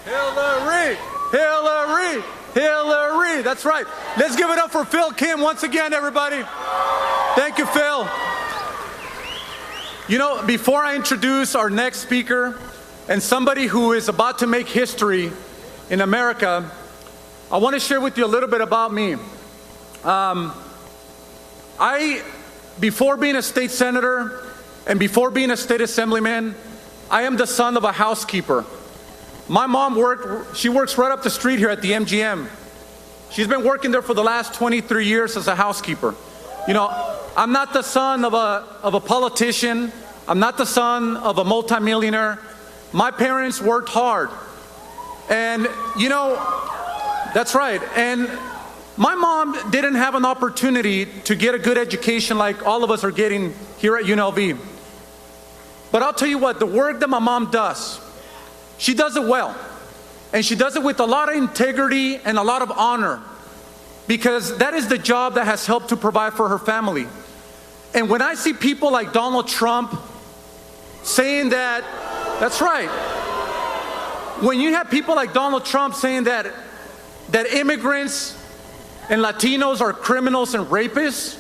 Hillary! Hillary! Hillary! That's right. Let's give it up for Phil Kim once again, everybody. Thank you, Phil. You know, before I introduce our next speaker and somebody who is about to make history in America, I want to share with you a little bit about me. Before being a state senator and before being a state assemblyman, I am the son of a housekeeper. My mom works right up the street here at the MGM. She's been working there for the last 23 years as a housekeeper. You know, I'm not the son of a politician. I'm not the son of a multimillionaire. My parents worked hard. And, you know, that's right. And my mom didn't have an opportunity to get a good education like all of us are getting here at UNLV. But I'll tell you what, the work that my mom does, she does it well. And she does it with a lot of integrity and a lot of honor, because that is the job that has helped to provide for her family. And when I see people like Donald Trump saying that, that's right. When you have people like Donald Trump saying that immigrants and Latinos are criminals and rapists,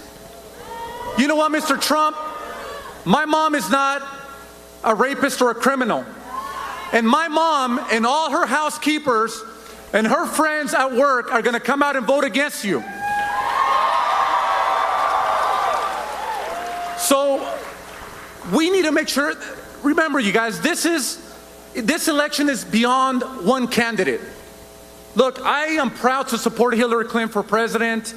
you know what, Mr. Trump? My mom is not a rapist or a criminal. And my mom and all her housekeepers and her friends at work are going to come out and vote against you. So we need to make sure, remember you guys, this election is beyond one candidate. Look, I am proud to support Hillary Clinton for president,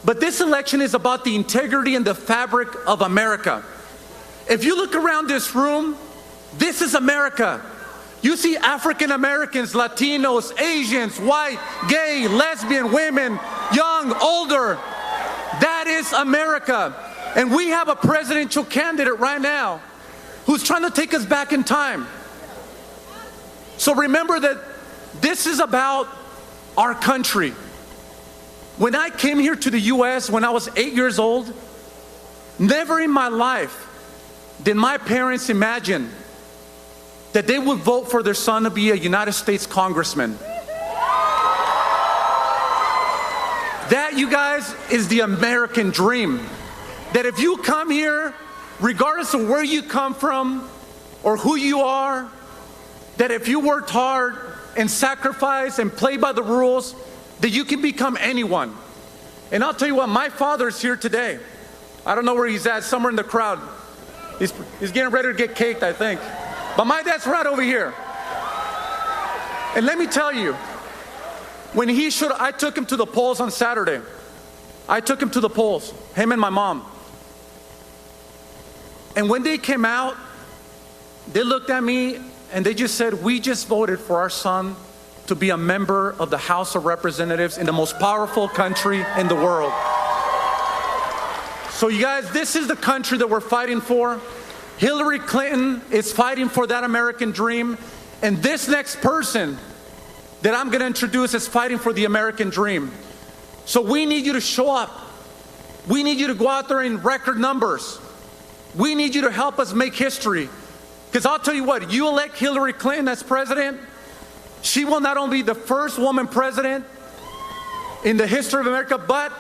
but this election is about the integrity and the fabric of America. If you look around this room, this is America. You see African Americans, Latinos, Asians, white, gay, lesbian, women, young, older. That is America. And we have a presidential candidate right now who's trying to take us back in time. So remember that this is about our country. When I came here to the U.S. when I was 8 years old, never in my life did my parents imagine that they would vote for their son to be a United States congressman. That, you guys, is the American dream. That if you come here, regardless of where you come from or who you are, that if you worked hard and sacrificed and played by the rules, that you can become anyone. And I'll tell you what, my father's here today. I don't know where he's at, somewhere in the crowd. He's getting ready to get caked, I think. But my dad's right over here. And let me tell you, when I took him to the polls on Saturday. I took him to the polls, him and my mom. And when they came out, they looked at me and they just said, we just voted for our son to be a member of the House of Representatives in the most powerful country in the world. So you guys, this is the country that we're fighting for. Hillary Clinton is fighting for that American dream. And this next person that I'm going to introduce is fighting for the American dream. So we need you to show up. We need you to go out there in record numbers. We need you to help us make history. Because I'll tell you what, you elect Hillary Clinton as president, she will not only be the first woman president in the history of America, but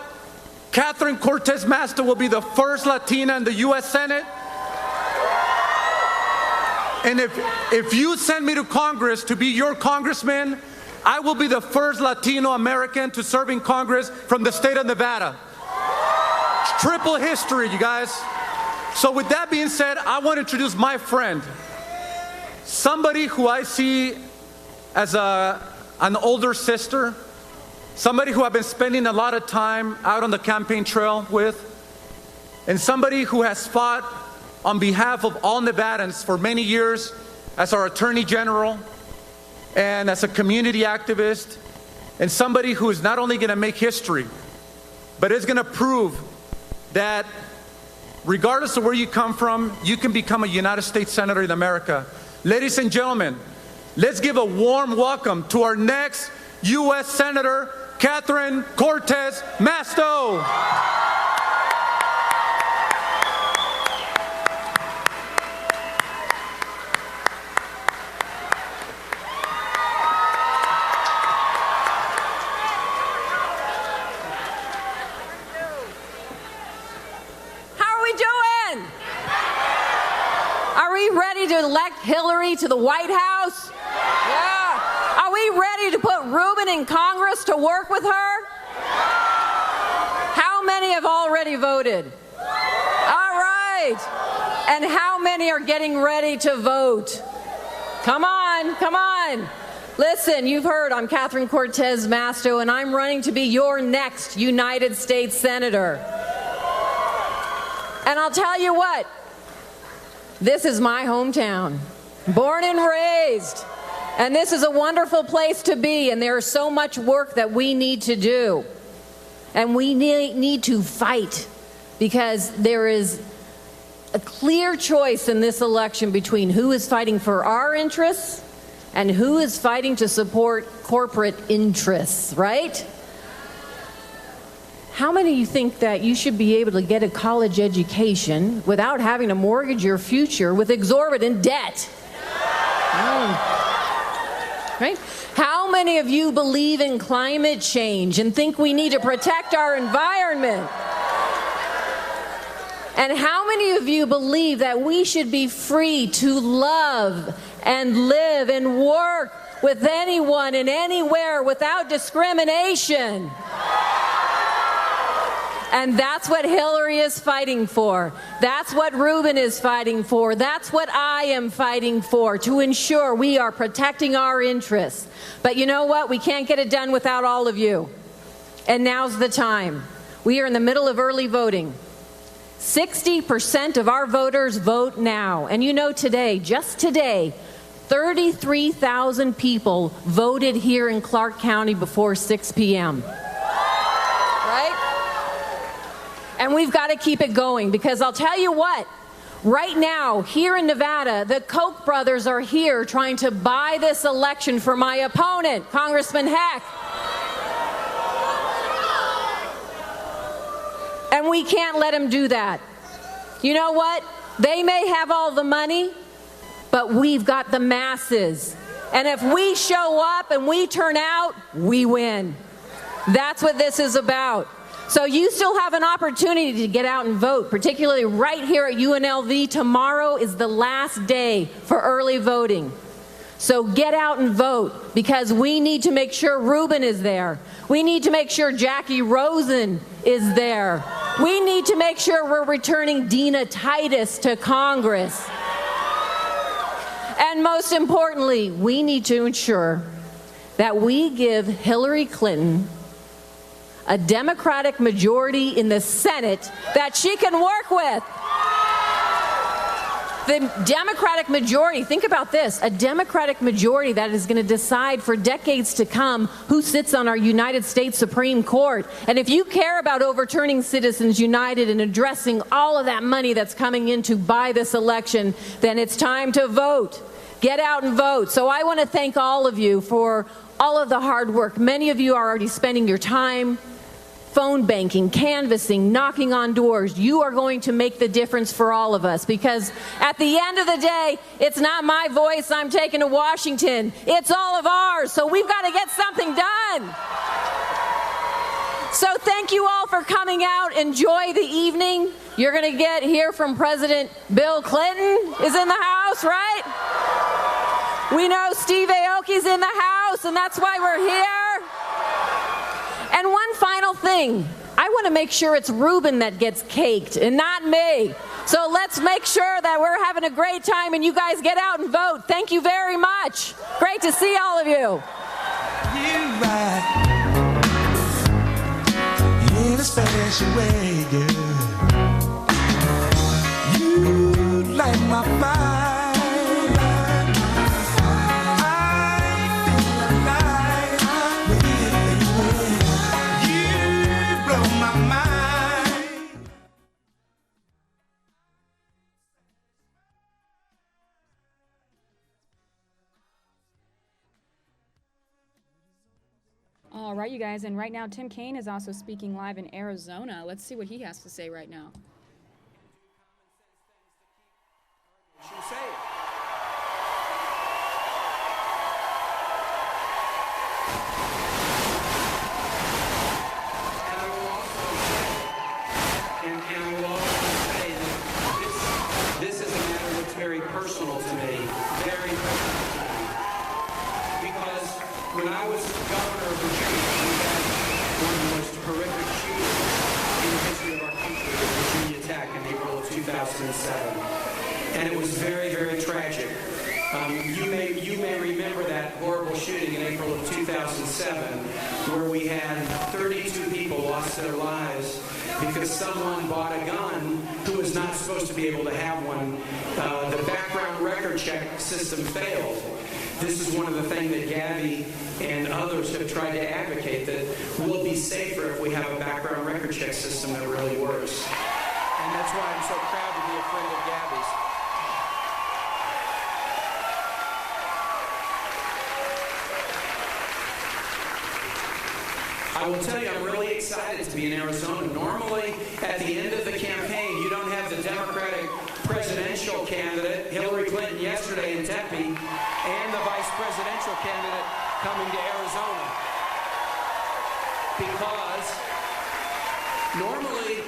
Catherine Cortez Masto will be the first Latina in the U.S. Senate. And if you send me to Congress to be your congressman, I will be the first Latino American to serve in Congress from the state of Nevada. Triple history, you guys. So with that being said, I want to introduce my friend, somebody who I see as an older sister, somebody who I've been spending a lot of time out on the campaign trail with, and somebody who has fought on behalf of all Nevadans for many years as our Attorney General and as a community activist, and somebody who is not only going to make history, but is going to prove that regardless of where you come from, you can become a United States Senator in America. Ladies and gentlemen, let's give a warm welcome to our next U.S. Senator, Catherine Cortez Masto. To elect Hillary to the White House? Yeah. Are we ready to put Reuben in Congress to work with her? How many have already voted? All right. And how many are getting ready to vote? Come on, come on. Listen, you've heard I'm Catherine Cortez Masto, and I'm running to be your next United States Senator. And I'll tell you what, this is my hometown, born and raised, and this is a wonderful place to be, and there is so much work that we need to do, and we need to fight, because there is a clear choice in this election between who is fighting for our interests and who is fighting to support corporate interests, right? How many of you think that you should be able to get a college education without having to mortgage your future with exorbitant debt? Right? How many of you believe in climate change and think we need to protect our environment? And how many of you believe that we should be free to love and live and work with anyone and anywhere without discrimination? And that's what Hillary is fighting for. That's what Reuben is fighting for. That's what I am fighting for, to ensure we are protecting our interests. But you know what? We can't get it done without all of you. And now's the time. We are in the middle of early voting. 60% of our voters vote now. And you know today, just today, 33,000 people voted here in Clark County before 6 p.m. Right? And we've got to keep it going, because I'll tell you what, right now, here in Nevada, the Koch brothers are here trying to buy this election for my opponent, Congressman Heck. And we can't let them do that. You know what? They may have all the money, but we've got the masses. And if we show up and we turn out, we win. That's what this is about. So you still have an opportunity to get out and vote, particularly right here at UNLV. Tomorrow is the last day for early voting. So get out and vote, because we need to make sure Ruben is there. We need to make sure Jackie Rosen is there. We need to make sure we're returning Dina Titus to Congress. And most importantly, we need to ensure that we give Hillary Clinton a Democratic majority in the Senate that she can work with. The Democratic majority, think about this, a Democratic majority that is going to decide for decades to come who sits on our United States Supreme Court. And if you care about overturning Citizens United and addressing all of that money that's coming in to buy this election, then it's time to vote. Get out and vote. So I want to thank all of you for all of the hard work. Many of you are already spending your time phone banking, canvassing, knocking on doors. You are going to make the difference for all of us, because at the end of the day, it's not my voice I'm taking to Washington. It's all of ours. So we've got to get something done. So thank you all for coming out. Enjoy the evening. You're going to hear from President Bill Clinton is in the house, right? We know Steve Aoki's in the house, and that's why we're here. And one final thing, I want to make sure it's Ruben that gets caked and not me. So let's make sure that we're having a great time and you guys get out and vote. Thank you very much. Great to see all of you. You right in a special way, girl. You light my fire. All right, you guys, and right now Tim Kaine is also speaking live in Arizona. Let's see what he has to say right now. This is a matter that's very personal to me, very personal to me. Because when I was governor of Virginia, we had one of the most horrific shootings in the history of our country, the Virginia attack in April of 2007. And it was very, very tragic. You may remember that horrible shooting in April of 2007, where we had 32 people lost their lives because someone bought a gun who was not supposed to be able to have one. The background record check system failed. This is one of the things that Gabby and others have tried to advocate, that we'll be safer if we have a background record check system that really works. And that's why I'm so proud to be a friend of Gabby's. I will tell you, I'm really excited to be in Arizona. Normally, at the end of the campaign, you don't have the Democratic presidential candidate, Hillary Clinton, yesterday in Tempe, and the vice presidential candidate coming to Arizona. Because normally,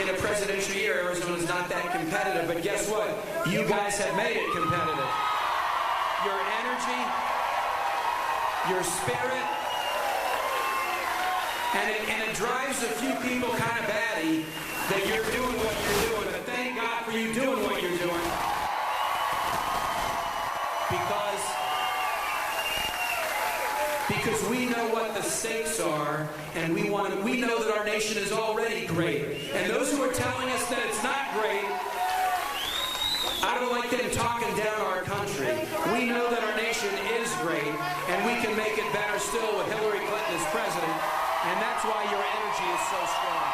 in a presidential year, Arizona is not that competitive. But guess what? You guys have made it competitive. Your energy, your spirit, and it drives a few people kind of batty that you're doing what you're doing. But thank God for you doing what you're doing. Because we know what the stakes are, and we know that our nation is already great. And those who are telling us that it's not great, I don't like them talking down our country. We know that our nation is great, and we can make it better still with Hillary Clinton as president. And that's why your energy is so strong.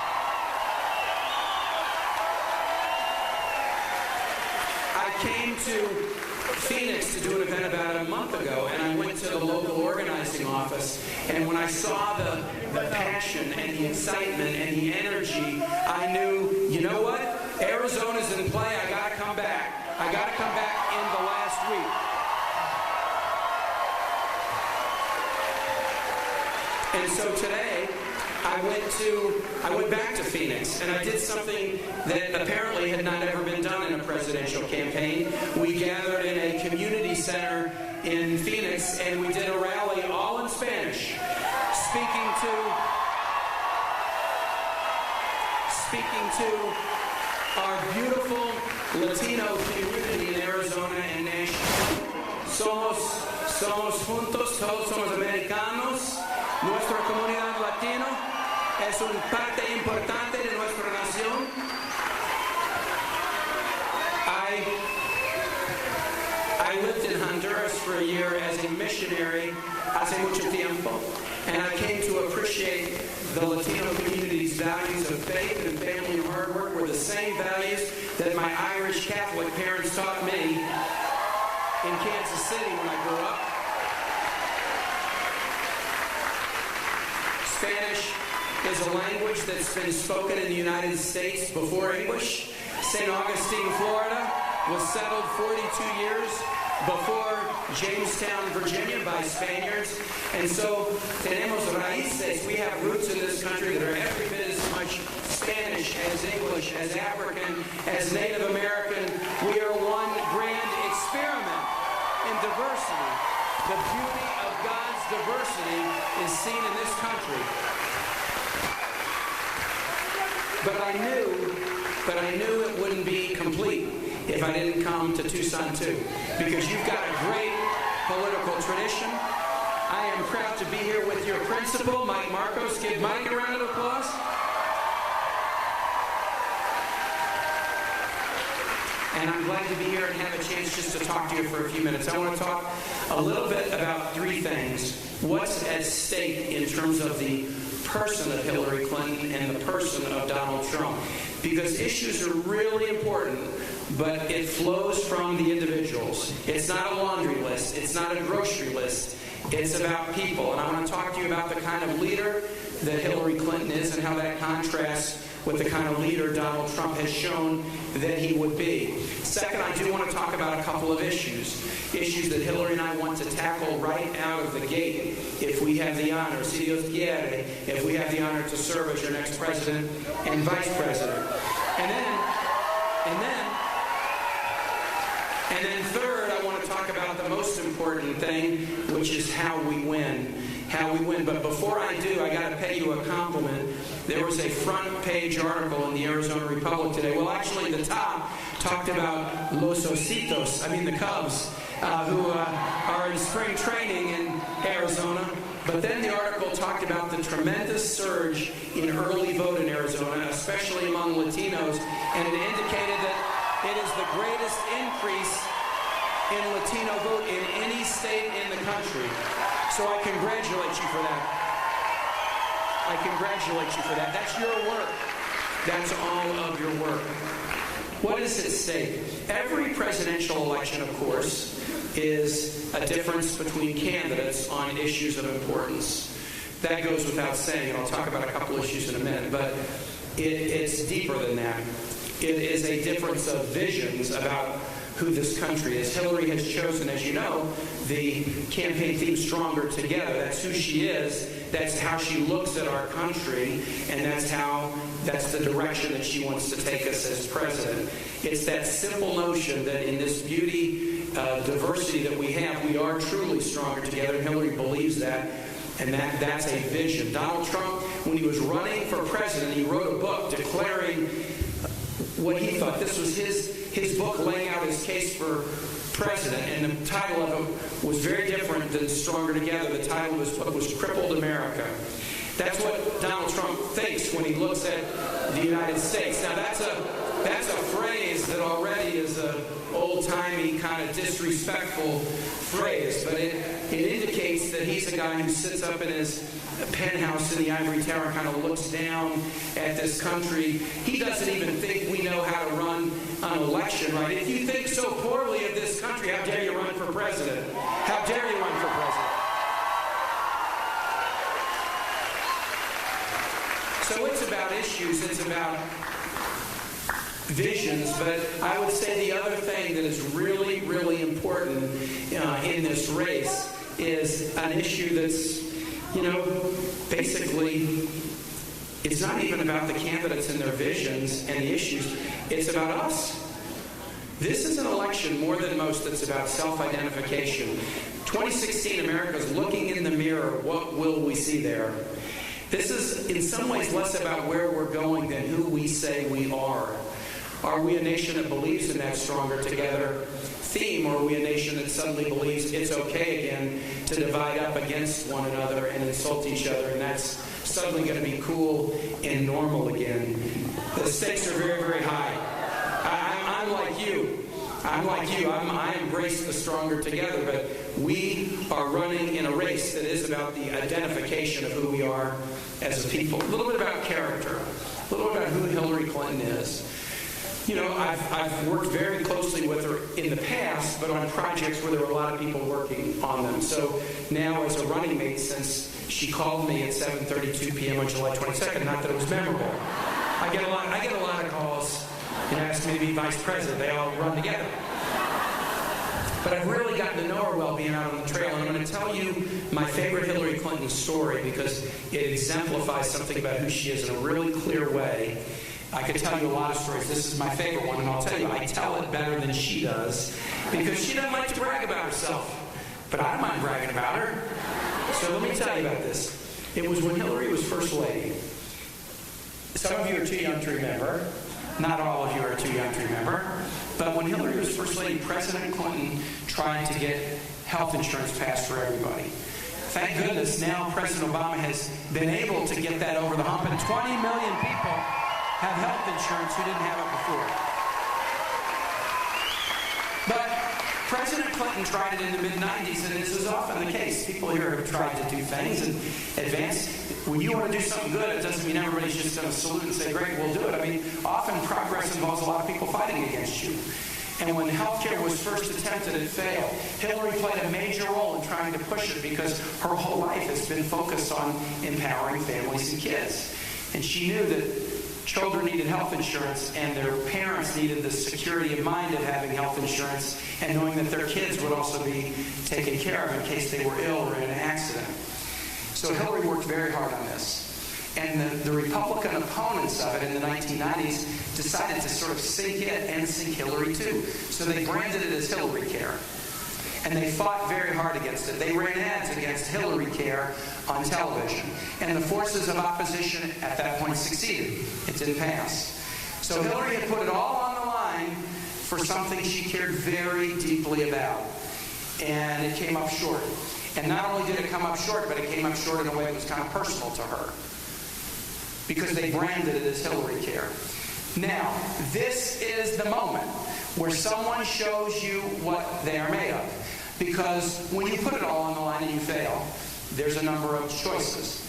to Phoenix to do an event about a month ago, and I went to the local organizing office, and when I saw the passion and the excitement and the energy, I knew, you know what? Arizona's in play. I got to come back. I got to come back in the last week. And so today, I went back to Phoenix, and I did something that apparently had not ever been done in a presidential campaign. We gathered in a community center in Phoenix, and we did a rally all in Spanish, speaking to our beautiful Latino community in Arizona and Nashville. Somos juntos, todos somos americanos. Nuestra comunidad latino es una parte importante de nuestra nación. I lived in Honduras for a year as a missionary hace mucho tiempo, and I came to appreciate the Latino community's values of faith and family and hard work were the same values that my Irish Catholic parents taught me in Kansas City when I grew up. Spanish is a language that's been spoken in the United States before English. St. Augustine, Florida was settled 42 years before Jamestown, Virginia by Spaniards. And so tenemos raíces. We have roots in this country that are every bit as much Spanish as English, as African, as Native American. We are one grand experiment in diversity. The beauty of God's diversity is seen in this country. But I knew it wouldn't be complete if I didn't come to Tucson too, because you've got a great political tradition. I am proud to be here with your principal, Mike Marcos. Give Mike a round of applause. And I'm glad to be here and have a chance just to talk to you for a few minutes. I want to talk a little bit about three things. What's at stake in terms of the person of Hillary Clinton and the person of Donald Trump. Because issues are really important, but it flows from the individuals. It's not a laundry list. It's not a grocery list. It's about people. And I want to talk to you about the kind of leader that Hillary Clinton is and how that contrasts with the kind of leader Donald Trump has shown that he would be. Second, I do want to talk about a couple of issues that Hillary and I want to tackle right out of the gate if we have the honor, si Dios quiere, if we have the honor to serve as your next president and vice president. And then third, I want to talk about the most important thing, which is how we win. How we win. But before I do, I got to pay you a compliment. There was a front page article in the Arizona Republic today. Well, actually, the top talked about Los Ositos, the Cubs, who are in spring training in Arizona. But then the article talked about the tremendous surge in early vote in Arizona, especially among Latinos, and it indicated that it is the greatest increase in Latino vote in any state in the country. So I congratulate you for that. I congratulate you for that. That's your work. That's all of your work. What is at stake? Every presidential election, of course, is a difference between candidates on issues of importance. That goes without saying, and I'll talk about a couple issues in a minute, but it's deeper than that. It is a difference of visions about who this country is. Hillary has chosen, as you know, the campaign theme Stronger Together. That's who she is. That's how she looks at our country, and that's the direction that she wants to take us as president. It's that simple notion that in this beauty, diversity that we have, we are truly stronger together. Hillary believes that, and that's a vision. Donald Trump, when he was running for president, he wrote a book declaring what he thought. This was his book laying out his case for president, and the title of it was very different than Stronger Together. The title was Crippled America. That's what Donald Trump thinks when he looks at the United States. Now that's a phrase that already is an old-timey kind of disrespectful phrase, but it indicates that he's a guy who sits up in his penthouse in the ivory tower, kind of looks down at this country. He doesn't even think we know how to run an election, right? If you think so poorly of this country, how dare you run for president? How dare you run for president? So it's about issues, it's about visions, but I would say the other thing that is really, really important in this race is an issue that's, basically, it's not even about the candidates and their visions and the issues, it's about us. This is an election more than most that's about self-identification. 2016, America's looking in the mirror. What will we see there? This is in some ways less about where we're going than who we say we are. Are we a nation that believes in that stronger together theme, or are we a nation that suddenly believes it's okay again to divide up against one another and insult each other, and that's suddenly going to be cool and normal again? The stakes are very, very high. I'm like you. I embrace the stronger together, but we are running in a race that is about the identification of who we are as a people. A little bit about character, a little bit about who Hillary Clinton is. I've worked very closely with her in the past, but on projects where there were a lot of people working on them. So now as a running mate, since she called me at 7:32 p.m. on July 22nd, not that it was memorable, I get a lot of calls and ask me to be vice president. They all run together. But I've really gotten to know her well being out on the trail, and I'm going to tell you my favorite Hillary Clinton story because it exemplifies something about who she is in a really clear way. I could tell you a lot of stories. This is my favorite one, and I'll tell you, I tell it better than she does because she doesn't like to brag about herself. But I don't mind bragging about her. So let me tell you about this. It was when Hillary was First Lady. Some of you are too young to remember. Not all of you are too young to remember. But when Hillary was First Lady, President Clinton tried to get health insurance passed for everybody. Thank goodness now President Obama has been able to get that over the hump, and 20 million people have health insurance who didn't have it before. But President Clinton tried it in the mid-90s, and this is often the case. People here have tried to do things and advance. When you want to do something good, it doesn't mean everybody's just going to salute and say, great, we'll do it. I mean, often progress involves a lot of people fighting against you. And when health care was first attempted, it failed. Hillary played a major role in trying to push it because her whole life has been focused on empowering families and kids. And she knew that children needed health insurance, and their parents needed the security of mind of having health insurance and knowing that their kids would also be taken care of in case they were ill or in an accident. So Hillary worked very hard on this. And the Republican opponents of it in the 1990s decided to sort of sink it and sink Hillary too. So they branded it as Hillary Care. And they fought very hard against it. They ran ads against Hillary Care on television. And the forces of opposition at that point succeeded. It didn't pass. So Hillary had put it all on the line for something she cared very deeply about. And it came up short. And not only did it come up short, but it came up short in a way that was kind of personal to her. Because they branded it as Hillary Care. Now, this is the moment where someone shows you what they are made of. Because when you put it all on the line and you fail, there's a number of choices.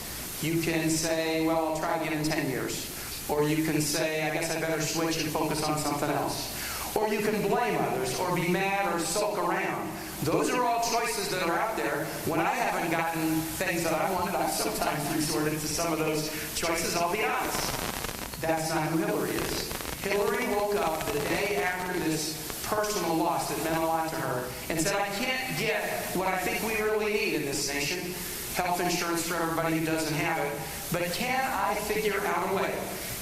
You can say, well, I'll try again in 10 years. Or you can say, I guess I better switch and focus on something else. Or you can blame others, or be mad, or sulk around. Those are all choices that are out there. When I haven't gotten things that I wanted, I've sometimes resorted to some of those choices, I'll be honest. That's not who Hillary is. Hillary woke up the day after this personal loss that meant a lot to her and said, I can't get what I think we really need in this nation, health insurance for everybody who doesn't have it, but can I figure out a way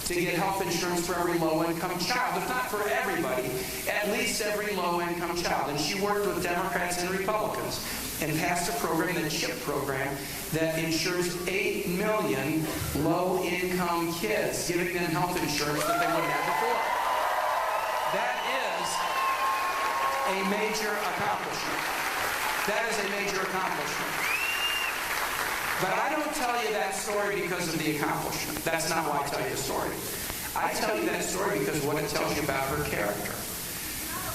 to get health insurance for every low-income child, if not for everybody, at least every low-income child. And she worked with Democrats and Republicans and passed a program, the CHIP program, that insures 8 million low-income kids, giving them health insurance that they wouldn't have before. That is a major accomplishment. That is a major accomplishment. But I don't tell you that story because of the accomplishment. That's not why I tell you the story. I tell you that story because of what it tells you about her character.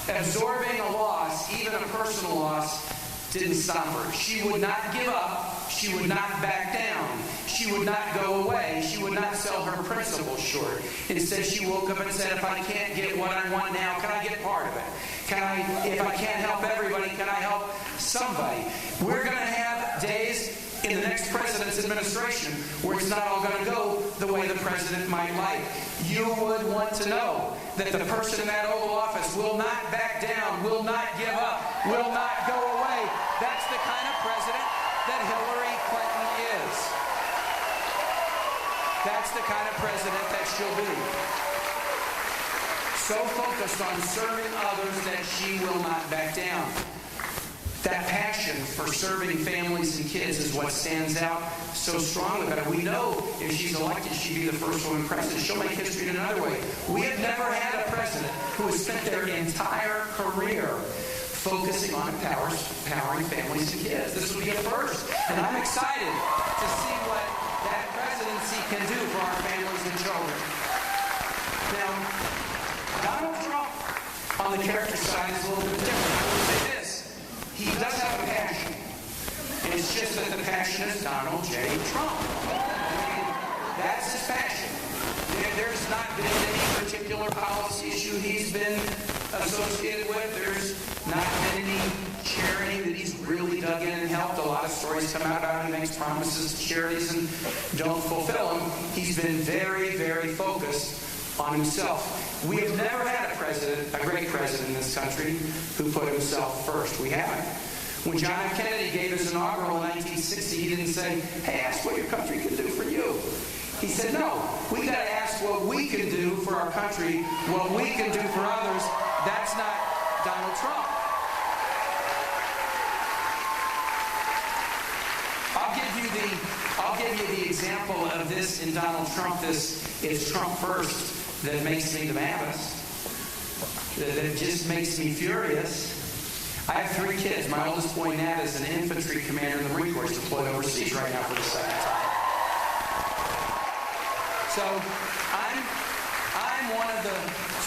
Absorbing a loss, even a personal loss, didn't stop her. She would not give up. She would not back down. She would not go away. She would not sell her principles short. Instead, she woke up and said, if I can't get what I want now, can I get part of it? If I can't help everybody, can I help somebody? We're going to have days in the next president's administration where it's not all going to go the way the president might like. You would want to know that the person in that Oval Office will not back down, will not give up, will not go away. That's the kind of president that Hillary Clinton is. That's the kind of president that she'll be. So focused on serving others that she will not back down. That passion for serving families and kids is what stands out so strongly about her. We know if she's elected, she'd be the first woman president. She'll make history in another way. We have never had a president who has spent their entire career focusing on empowering families and kids. This will be a first. And I'm excited to see what that presidency can do for our families and children. Now, Donald Trump on the character side is a little bit different. I will say this. He does have a passion. And it's just that the passion is Donald J. Trump. That's his passion. There's not been any particular policy issue he's been associated with. There's not been any charity that he's really dug in and helped. A lot of stories come out about him. He makes promises to charities and don't fulfill them. He's been very, very focused on himself. We have never had a great president in this country who put himself first. We haven't. When John F. Kennedy gave his inaugural in 1960, he didn't say, hey, ask what your country can do for you. He said, no, we got to ask what we can do for our country, what we can do for others. That's not Donald Trump. I'll give you the example of this in Donald Trump. It's Trump first that makes me the maddest. That just makes me furious. I have 3 kids. My oldest boy, Nat, is an infantry commander in the Marine Corps. He's deployed overseas right now for the second time. So I'm one of the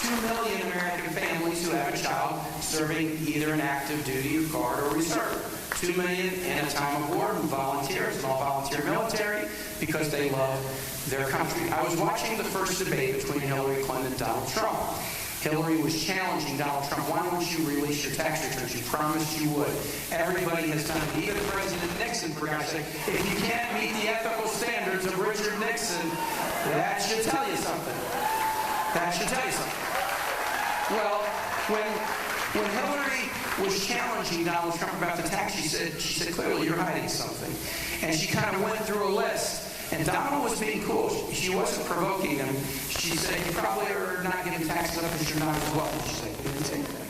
2 million American families who have a child serving either an active duty or guard or reserve. 2 million in a time of war who volunteer. It's an all-volunteer military because they love their country. I was watching the first debate between Hillary Clinton and Donald Trump. Hillary was challenging Donald Trump. Why don't you release your tax returns? You promised you would. Everybody has done it. Even President Nixon, for God's sake. If you can't meet the ethical standards of Richard Nixon, that should tell you something. That should tell you something. Well, when Hillary was challenging Donald Trump about the tax, she said, clearly you're hiding something. And she kind of went through a list. And Donald was being cool. She wasn't provoking him. She said, you probably are not getting taxed enough because you're not as wealthy. She said, you didn't say anything.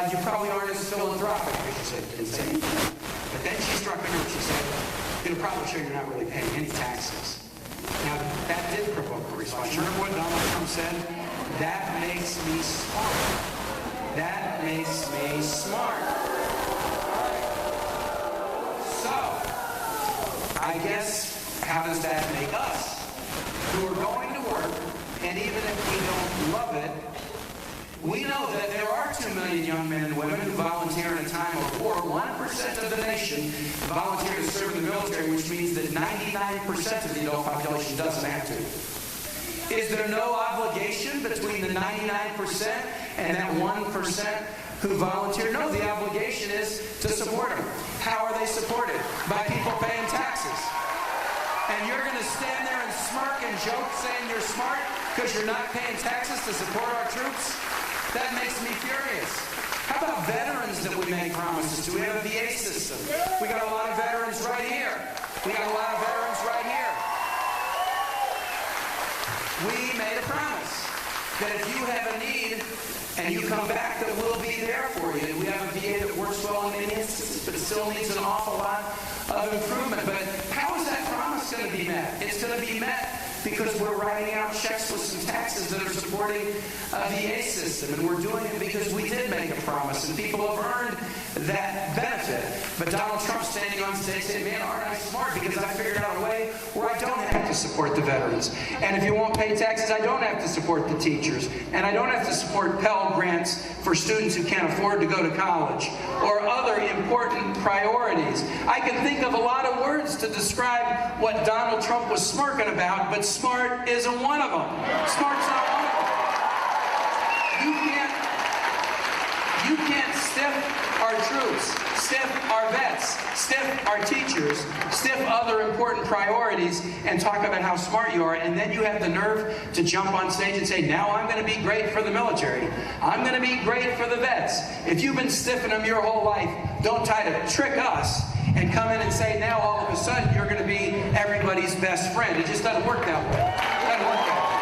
You probably aren't as philanthropic. She said, you didn't say anything. But then she struck a nerve. She said, it'll probably show you're not really paying any taxes. Now, that did provoke a response. Remember what Donald Trump said? That makes me smart. That makes me smart. So, I guess, how does that make us who are going to work, and even if we don't love it, we know that there are 2 million young men and women who volunteer in a time of war. 1% of the nation volunteer to serve in the military, which means that 99% of the adult population doesn't have to. Is there no obligation between the 99% and that 1% who volunteer? No, the obligation is to support them. How are they supported? By people paying taxes. And you're going to stand there and smirk and joke saying you're smart because you're not paying taxes to support our troops? That makes me furious. How about veterans that we make promises to? We have a VA system. We got a lot of veterans right here. We got a lot of veterans right here. We made a promise that if you have a need and you come back, that we'll be there for you. We have a VA that works well in many instances, but still needs an awful lot of improvement. But how is that promise going to be met? It's going to be met because we're writing out checks with some taxes that are supporting the VA system, and we're doing it because we did make a promise, and people have earned that benefit. But Donald Trump standing on stage saying, man, aren't I smart, because I figured out a way where I don't have to support the veterans. And if you won't pay taxes, I don't have to support the teachers. And I don't have to support Pell Grants for students who can't afford to go to college, or other important priorities. I can think of a lot of words to describe what Donald Trump was smirking about, but smart isn't one of them. Smart's not one of them. You can't stiff our troops, stiff our vets, stiff our teachers, stiff other important priorities, and talk about how smart you are, and then you have the nerve to jump on stage and say, now I'm going to be great for the military. I'm going to be great for the vets. If you've been stiffing them your whole life, don't try to trick us and come in and say, now all of a sudden you're going to be everybody's best friend. It just doesn't work that way. It doesn't work that way.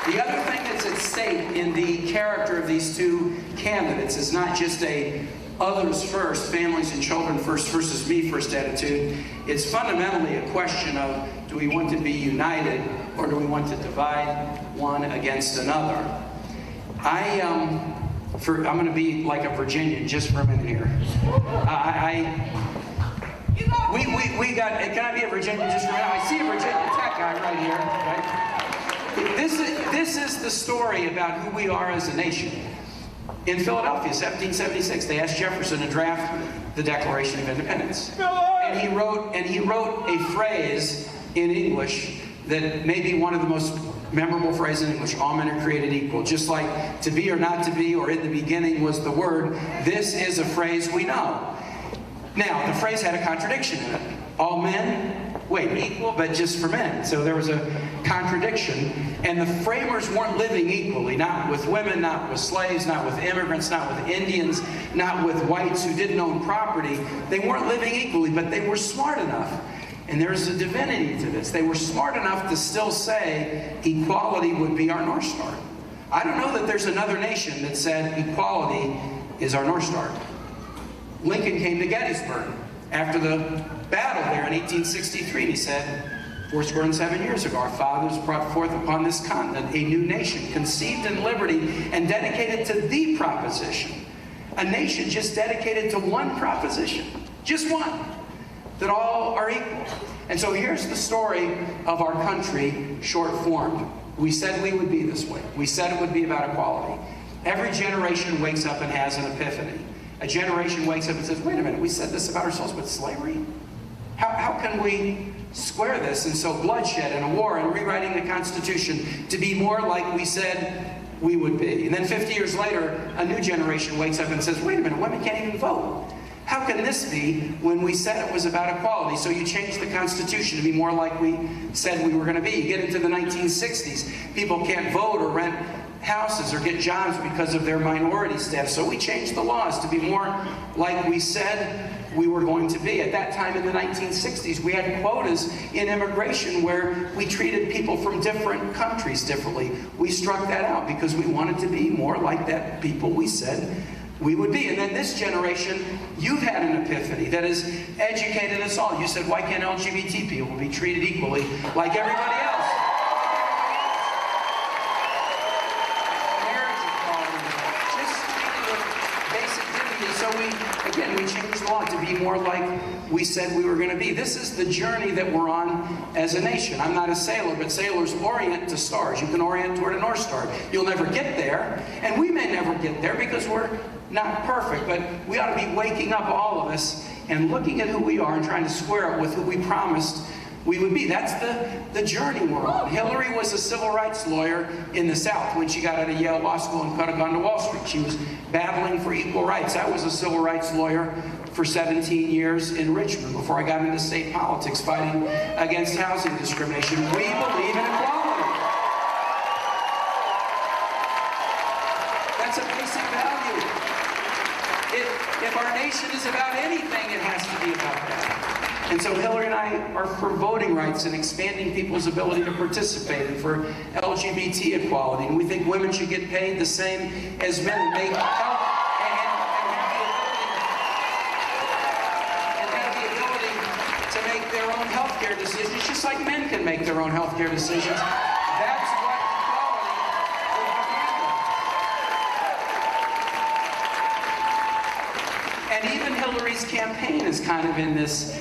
The other thing that's at stake in the character of these two candidates is not just a others first, families and children first versus me first attitude. It's fundamentally a question of, do we want to be united, or do we want to divide one against another? I'm going to be like a Virginian just for a minute here. We got, can I be a Virginian just for a minute? I see a Virginia Tech guy right here, right? This is the story about who we are as a nation. In Philadelphia, 1776, they asked Jefferson to draft the Declaration of Independence. And he wrote a phrase in English that may be one of the most memorable phrases in English: all men are created equal. Just like to be or not to be, or in the beginning was the word, this is a phrase we know. Now, the phrase had a contradiction in it. All men, equal, but just for men. So there was a contradiction, and the framers weren't living equally, not with women, not with slaves, not with immigrants, not with Indians, not with whites who didn't own property. They weren't living equally, but they were smart enough, and there's a divinity to this. They were smart enough to still say equality would be our North Star. I don't know that there's another nation that said equality is our North Star. Lincoln came to Gettysburg after the battle there in 1863, and he said, 407 years ago, our fathers brought forth upon this continent a new nation, conceived in liberty and dedicated to the proposition. A nation just dedicated to one proposition, just one, that all are equal. And so here's the story of our country, short formed. We said we would be this way. We said it would be about equality. Every generation wakes up and has an epiphany. A generation wakes up and says, wait a minute, we said this about ourselves with slavery? How can we square this? And so bloodshed and a war and rewriting the Constitution to be more like we said we would be. And then 50 years later, a new generation wakes up and says, wait a minute, women can't even vote. How can this be when we said it was about equality? So you change the Constitution to be more like we said we were going to be. You get into the 1960s, people can't vote or rent houses or get jobs because of their minority status. So we changed the laws to be more like we said we were going to be. At that time in the 1960s, we had quotas in immigration where we treated people from different countries differently. We struck that out because we wanted to be more like that people we said we would be. And then this generation, you've had an epiphany that has educated us all. You said, why can't LGBT people be treated equally like everybody else? So we changed the law to be more like we said we were going to be. This is the journey that we're on as a nation. I'm not a sailor, but sailors orient to stars. You can orient toward a North Star. You'll never get there, and we may never get there because we're not perfect, but we ought to be waking up, all of us, and looking at who we are and trying to square it with who we promised we would be. That's the journey we're on. Hillary was a civil rights lawyer in the South when she got out of Yale Law School and could have gone to Wall Street. She was battling for equal rights. I was a civil rights lawyer for 17 years in Richmond before I got into state politics fighting against housing discrimination. We believe in equality. That's a basic value. If our nation is about anything, it has to be about that. And so Hillary and I are for voting rights and expanding people's ability to participate, and for LGBT equality. And we think women should get paid the same as men, and make health their own health care decisions, just like men can make their own health care decisions. That's what equality is behind. And even Hillary's campaign is kind of in this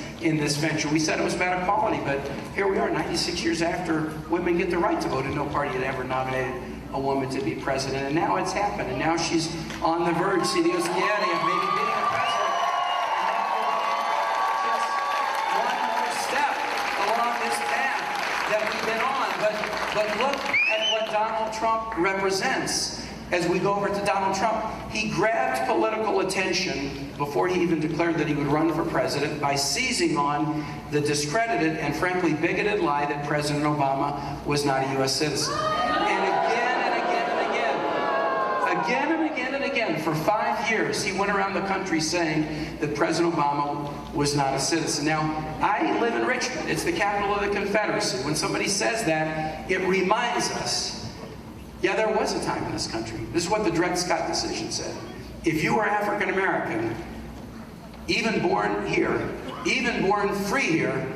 venture. We said it was about equality, but here we are 96 years after women get the right to vote, and no party had ever nominated a woman to be president, and now it's happened, and now she's on the verge, see the Oceania of maybe being a president. Just one more step along this path that we've been on, but look at what Donald Trump represents. As we go over to Donald Trump, he grabbed political attention before he even declared that he would run for president by seizing on the discredited and frankly bigoted lie that President Obama was not a U.S. citizen. And again and again, for 5 years, he went around the country saying that President Obama was not a citizen. Now, I live in Richmond. It's the capital of the Confederacy. When somebody says that, it reminds us, yeah, there was a time in this country. This is what the Dred Scott decision said. If you were African American, even born here, even born free here,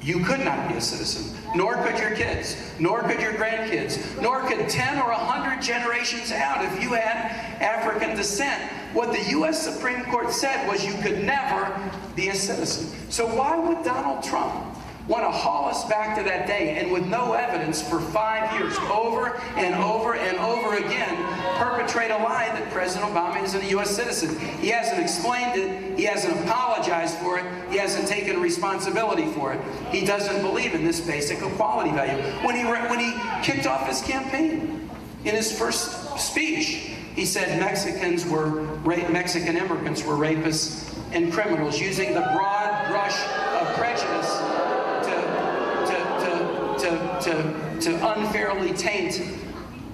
you could not be a citizen. Nor could your kids, nor could your grandkids, nor could 10 or 100 generations out if you had African descent. What the U.S. Supreme Court said was you could never be a citizen. So why would Donald Trump want to haul us back to that day and with no evidence for 5 years, over and over and over again, perpetrate a lie that President Obama isn't a U.S. citizen? He hasn't explained it. He hasn't apologized for it. He hasn't taken responsibility for it. He doesn't believe in this basic equality value. When he kicked off his campaign, in his first speech, he said Mexican immigrants were rapists and criminals, using the broad brush of prejudice to unfairly taint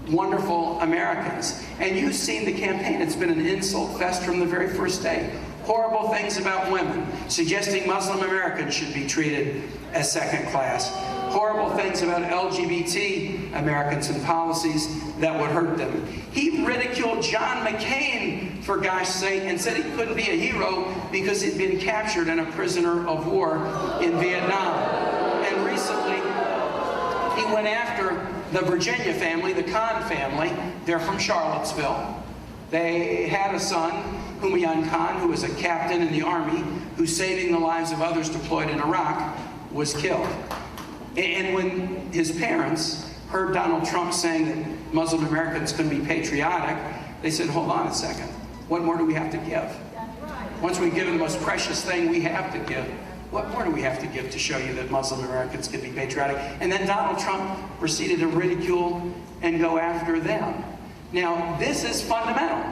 wonderful Americans. And you've seen the campaign. It's been an insult fest from the very first day. Horrible things about women, suggesting Muslim Americans should be treated as second class. Horrible things about LGBT Americans and policies that would hurt them. He ridiculed John McCain, for gosh sake, and said he couldn't be a hero because he'd been captured and a prisoner of war in Vietnam. And recently, he went after the Virginia family, the Khan family. They're from Charlottesville. They had a son, Humayun Khan, who was a captain in the army, who, saving the lives of others deployed in Iraq, was killed. And when his parents heard Donald Trump saying that Muslim Americans couldn't be patriotic, they said, hold on a second. What more do we have to give? Once we give the most precious thing we have to give, what more do we have to give to show you that Muslim Americans can be patriotic? And then Donald Trump proceeded to ridicule and go after them. Now, this is fundamental.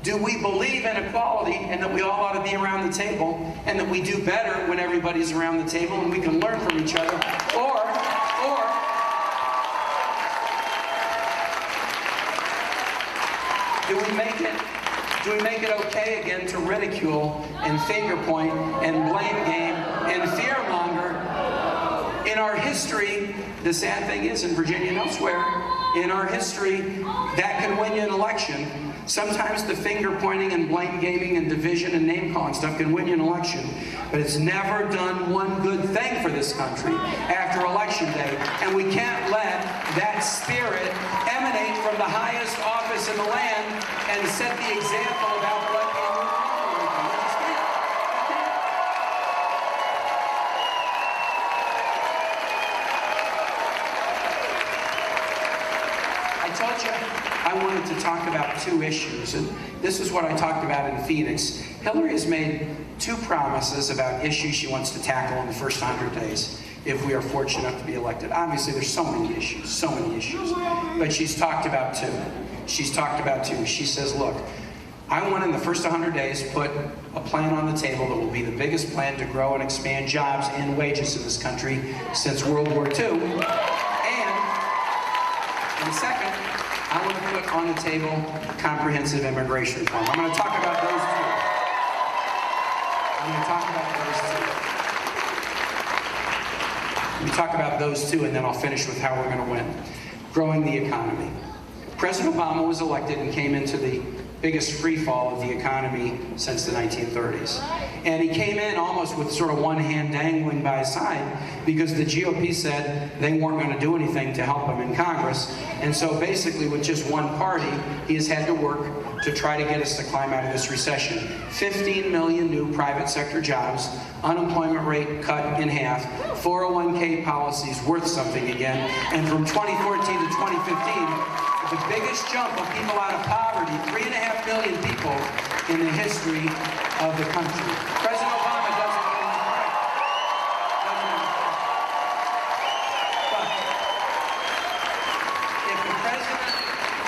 Do we believe in equality and that we all ought to be around the table and that we do better when everybody's around the table and we can learn from each other? Or do we make it okay again to ridicule and finger point and blame game and fearmonger? In our history, the sad thing is, in Virginia and elsewhere, in our history, that can win you an election. Sometimes the finger pointing and blame gaming and division and name calling stuff can win you an election, but it's never done one good thing for this country after election day. And we can't let that spirit emanate from the highest office in the land and set the example about what I told you I wanted to talk about two issues, and this is what I talked about in Phoenix. Hillary has made two promises about issues she wants to tackle in the first 100 days if we are fortunate enough to be elected. Obviously, there's so many issues, but she's talked about two. She says, look, I want in the first 100 days put a plan on the table that will be the biggest plan to grow and expand jobs and wages in this country since World War II. And second, I want to put on the table comprehensive immigration reform. I'm going to talk about those two. Let me talk about those two, and then I'll finish with how we're going to win. Growing the economy. President Obama was elected and came into the biggest free fall of the economy since the 1930s. And he came in almost with sort of one hand dangling by his side because the GOP said they weren't going to do anything to help him in Congress. And so basically with just one party, he has had to work to try to get us to climb out of this recession. 15 million new private sector jobs, unemployment rate cut in half, 401k policies worth something again, and from 2014 to 2015, the biggest jump of people out of poverty, 3.5 million people in the history of the country. President Obama doesn't get enough credit.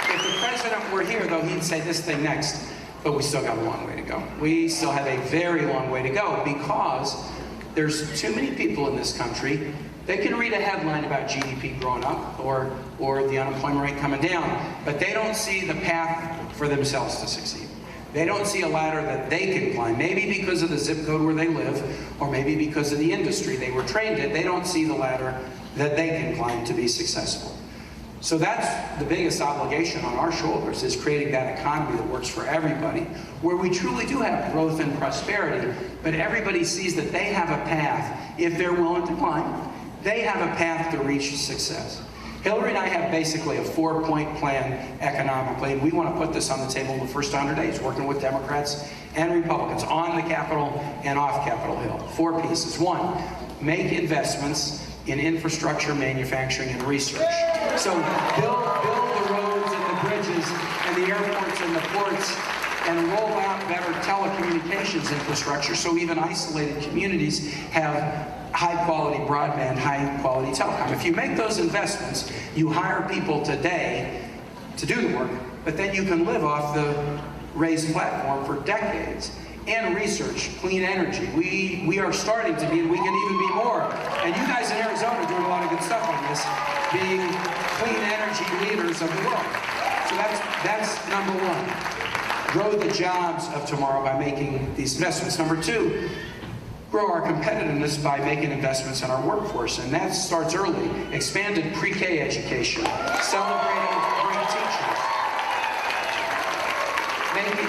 But if the president were here, though, he'd say this thing next. But we still got a long way to go. We still have a very long way to go because there's too many people in this country. They can read a headline about GDP growing up or the unemployment rate coming down, but they don't see the path for themselves to succeed. They don't see a ladder that they can climb, maybe because of the zip code where they live, or maybe because of the industry they were trained in. They don't see the ladder that they can climb to be successful. So that's the biggest obligation on our shoulders, is creating that economy that works for everybody, where we truly do have growth and prosperity, but everybody sees that they have a path, if they're willing to climb, they have a path to reach success. Hillary and I have basically a 4-point plan economically, and we want to put this on the table in the first 100 days, working with Democrats and Republicans on the Capitol and off Capitol Hill. 4 pieces. 1, make investments in infrastructure, manufacturing, and research. So build the roads and the bridges and the airports and the ports, and roll out better telecommunications infrastructure so even isolated communities have high-quality broadband, high-quality telecom. If you make those investments, you hire people today to do the work, but then you can live off the raised platform for decades. And research, clean energy. We are starting to be, and we can even be more. And you guys in Arizona are doing a lot of good stuff on this, being clean energy leaders of the world. So that's number 1. Grow the jobs of tomorrow by making these investments. Number 2, grow our competitiveness by making investments in our workforce, and that starts early. Expanded pre-K education, celebrating great teachers, making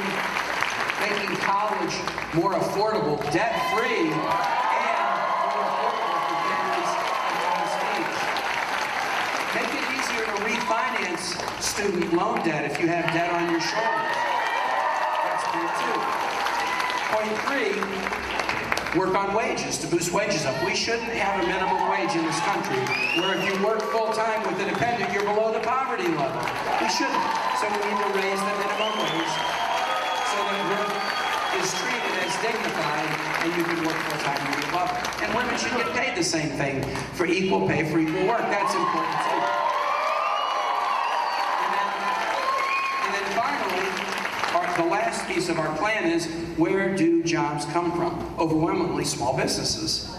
college more affordable, debt-free, and more affordable for families of all age. Make it easier to refinance student loan debt if you have debt on your shoulders. That's point 3, work on wages to boost wages up. We shouldn't have a minimum wage in this country where if you work full-time with a dependent, you're below the poverty level. We shouldn't. So we need to raise the minimum wage so that work is treated as dignified and you can work full-time and be above it. And women should get paid the same thing for equal pay for equal work. That's important too. And then finally, the last piece of our plan is, where do jobs come from? Overwhelmingly small businesses.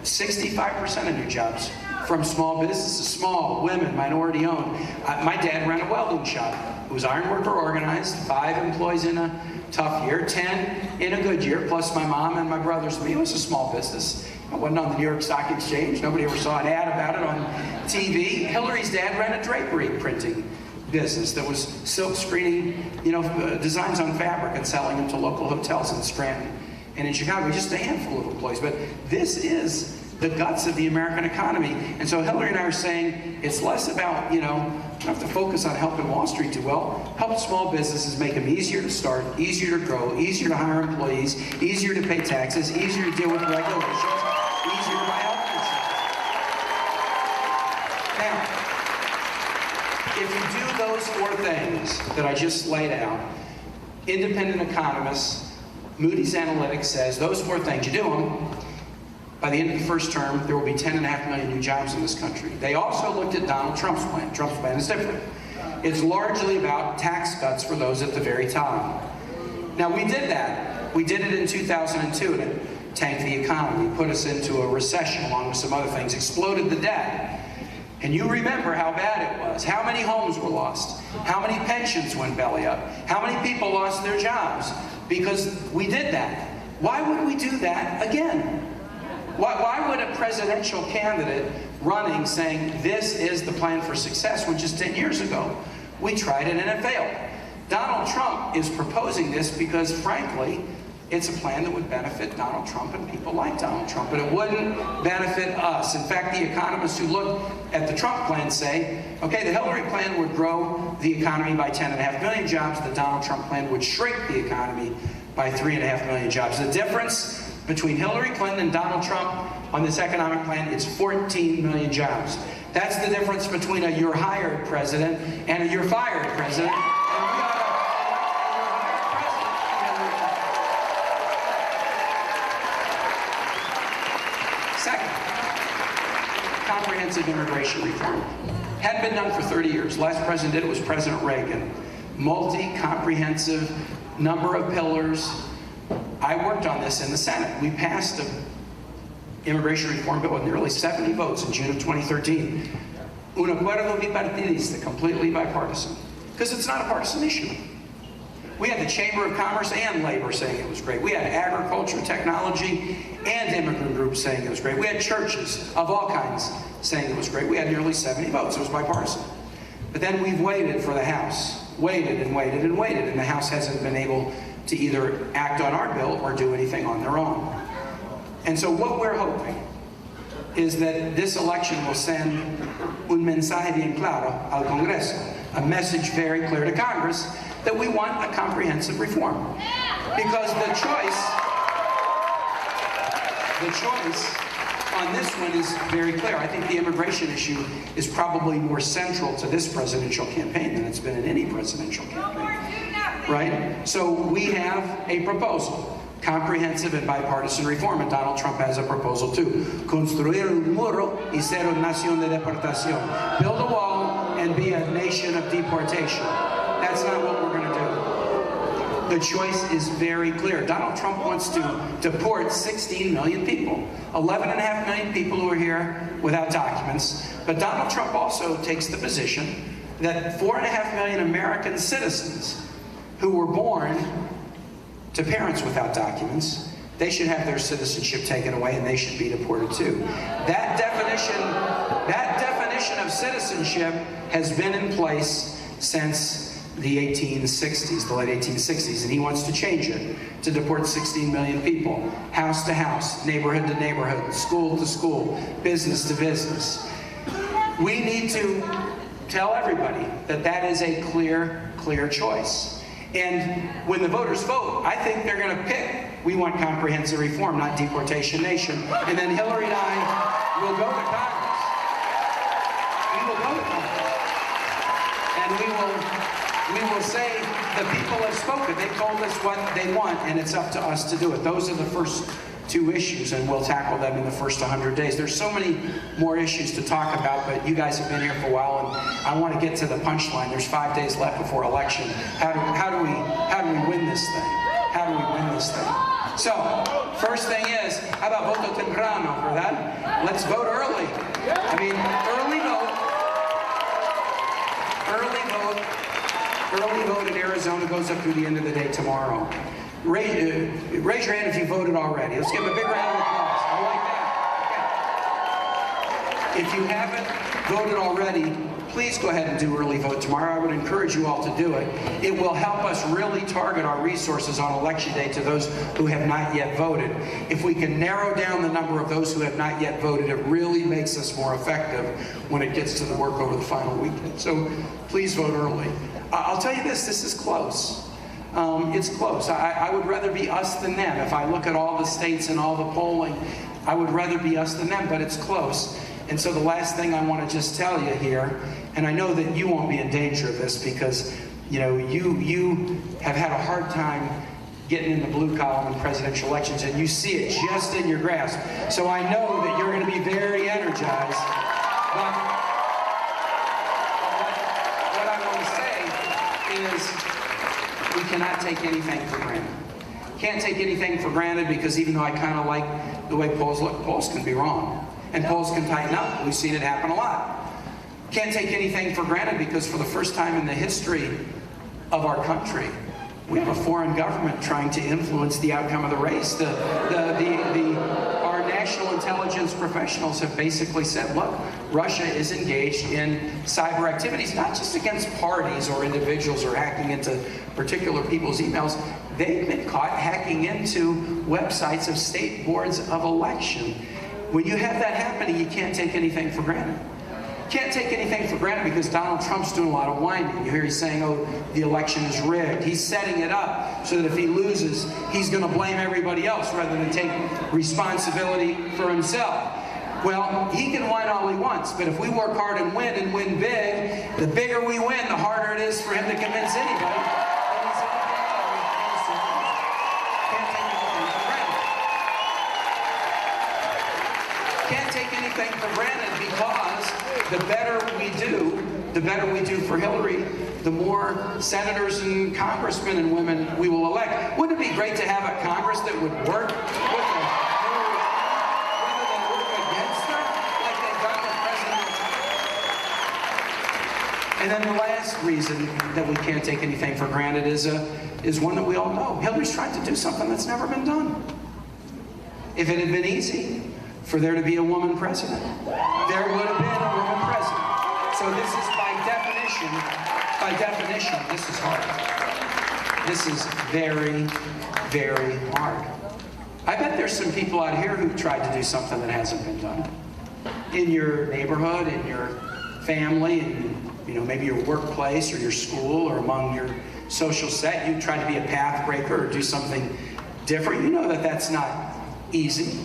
65% of new jobs from small businesses, small, women, minority owned. My dad ran a welding shop. It was ironworker organized, 5 employees in a tough year, 10 in a good year, plus my mom and my brothers. It was a small business. It wasn't on the New York Stock Exchange. Nobody ever saw an ad about it on TV. Hillary's dad ran a drapery printing business that was silk screening, designs on fabric and selling them to local hotels in Scranton and in Chicago. Just a handful of employees. But this is the guts of the American economy. And so Hillary and I are saying it's less about, you don't have to focus on helping Wall Street do well. Help small businesses, make them easier to start, easier to grow, easier to hire employees, easier to pay taxes, easier to deal with regulations, easier to buy health insurance. Now, if you do those 4 things that I just laid out, independent economists, Moody's Analytics says those 4 things, you do them, by the end of the first term, there will be 10.5 million new jobs in this country. They also looked at Donald Trump's plan. Trump's plan is different. It's largely about tax cuts for those at the very top. Now, we did that. We did it in 2002, and it tanked the economy, put us into a recession along with some other things, exploded the debt. And you remember how bad it was. How many homes were lost? How many pensions went belly up? How many people lost their jobs? Because we did that. Why would we do that again? Why would a presidential candidate running saying this is the plan for success, which is 10 years ago? We tried it and it failed. Donald Trump is proposing this because, frankly, it's a plan that would benefit Donald Trump and people like Donald Trump, but it wouldn't benefit us. In fact, the economists who look at the Trump plan say, okay, the Hillary plan would grow the economy by 10.5 million jobs. The Donald Trump plan would shrink the economy by 3.5 million jobs. The difference between Hillary Clinton and Donald Trump on this economic plan is 14 million jobs. That's the difference between a you're hired president and a you're fired president. Second, comprehensive immigration reform. Hadn't been done for 30 years. Last president did it was President Reagan. Multi-comprehensive, number of pillars. I worked on this in the Senate. We passed an immigration reform bill with nearly 70 votes in June of 2013. Un acuerdo bipartidista, completely bipartisan. Because it's not a partisan issue. We had the Chamber of Commerce and Labor saying it was great. We had agriculture, technology, and immigrant groups saying it was great. We had churches of all kinds saying it was great. We had nearly 70 votes. It was bipartisan. But then we've waited for the House. Waited and waited and waited. And the House hasn't been able to either act on our bill or do anything on their own. And so what we're hoping is that this election will send un mensaje bien claro al Congreso, a message very clear to Congress that we want a comprehensive reform. Because the choice on this one is very clear. I think the immigration issue is probably more central to this presidential campaign than it's been in any presidential campaign. Right? So we have a proposal, comprehensive and bipartisan reform, and Donald Trump has a proposal too. Construir un muro y ser una nación de deportación. Build a wall and be a nation of deportation. That's not what we're going to do. The choice is very clear. Donald Trump wants to deport 16 million people, 11.5 million people who are here without documents. But Donald Trump also takes the position that 4.5 million American citizens who were born to parents without documents, they should have their citizenship taken away and they should be deported too. That definition of citizenship has been in place since the 1860s, the late 1860s, and he wants to change it to deport 16 million people, house to house, neighborhood to neighborhood, school to school, business to business. We need to tell everybody that that is a clear choice. And when the voters vote, I think they're going to pick, we want comprehensive reform, not deportation nation. And then Hillary and I will go to Congress. We will go to Congress. And we will say the people have spoken. They told us what they want, and it's up to us to do it. Those are the first two issues, and we'll tackle them in the first 100 days. There's so many more issues to talk about, but you guys have been here for a while, and I want to get to the punchline. There's 5 days left before election. How do we win this thing? How do we win this thing? So, first thing is, how about voto temprano, verdad? Let's vote early. I mean, early vote in Arizona goes up through the end of the day tomorrow. Raise your hand if you voted already. Let's give them a big round of applause. I like that. Okay. If you haven't voted already, please go ahead and do early vote tomorrow. I would encourage you all to do it. It will help us really target our resources on election day to those who have not yet voted. If we can narrow down the number of those who have not yet voted, it really makes us more effective when it gets to the work over the final weekend. So please vote early. I'll tell you this is close. It's close. I would rather be us than them. If I look at all the states and all the polling, I would rather be us than them, but it's close. And so the last thing I want to just tell you here, and I know that you won't be in danger of this because, you know, you have had a hard time getting in the blue column in presidential elections, and you see it just in your grasp. So I know that you're going to be very energized. But what I want to say is we cannot take anything for granted. Can't take anything for granted because even though I kind of like the way polls look, polls can be wrong. And polls can tighten up. We've seen it happen a lot. Can't take anything for granted because for the first time in the history of our country, We have a foreign government trying to influence the outcome of the race. Our national intelligence professionals have basically said, look, Russia is engaged in cyber activities, not just against parties or individuals or hacking into particular people's emails. They've been caught hacking into websites of state boards of election. When you have that happening, you can't take anything for granted. Can't take anything for granted because Donald Trump's doing a lot of whining. You hear he's saying, oh, the election is rigged. He's setting it up so that if he loses, he's going to blame everybody else rather than take responsibility for himself. Well, he can whine all he wants, but if we work hard and win big, the bigger we win, the harder it is for him to convince anybody. Can't take anything for granted because the better we do for Hillary, the more senators and congressmen and women we will elect. Wouldn't it be great to have a Congress that would work with Hillary, rather than work against her like they've done with President Obama? And then the last reason that we can't take anything for granted is one that we all know. Hillary's trying to do something that's never been done. If it had been easy for there to be a woman president, there would have been a woman president. So this is by definition, this is hard. This is very, very hard. I bet there's some people out here who've tried to do something that hasn't been done. In your neighborhood, in your family, in maybe your workplace or your school or among your social set, you try to be a path breaker or do something different. You know that that's not easy.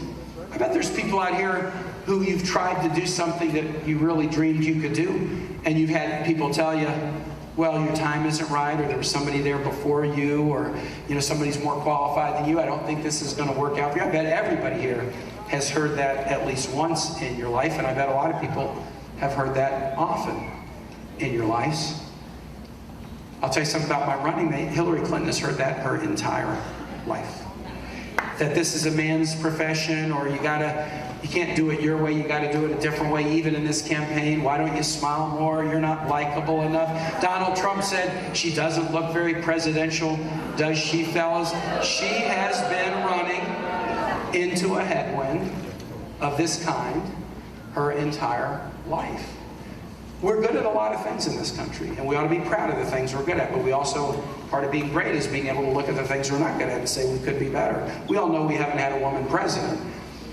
I bet there's people out here who you've tried to do something that you really dreamed you could do, and you've had people tell you, well, your time isn't right, or there was somebody there before you, or somebody's more qualified than you. I don't think this is going to work out for you. I bet everybody here has heard that at least once in your life, and I bet a lot of people have heard that often in your lives. I'll tell you something about my running mate. Hillary Clinton has heard that her entire life. That this is a man's profession, or you can't do it your way, you gotta do it a different way, even in this campaign. Why don't you smile more? You're not likable enough. Donald Trump said she doesn't look very presidential, does she, fellas? She has been running into a headwind of this kind her entire life. We're good at a lot of things in this country, and we ought to be proud of the things we're good at, but we also, part of being great is being able to look at the things we're not good at and say we could be better. We all know we haven't had a woman president,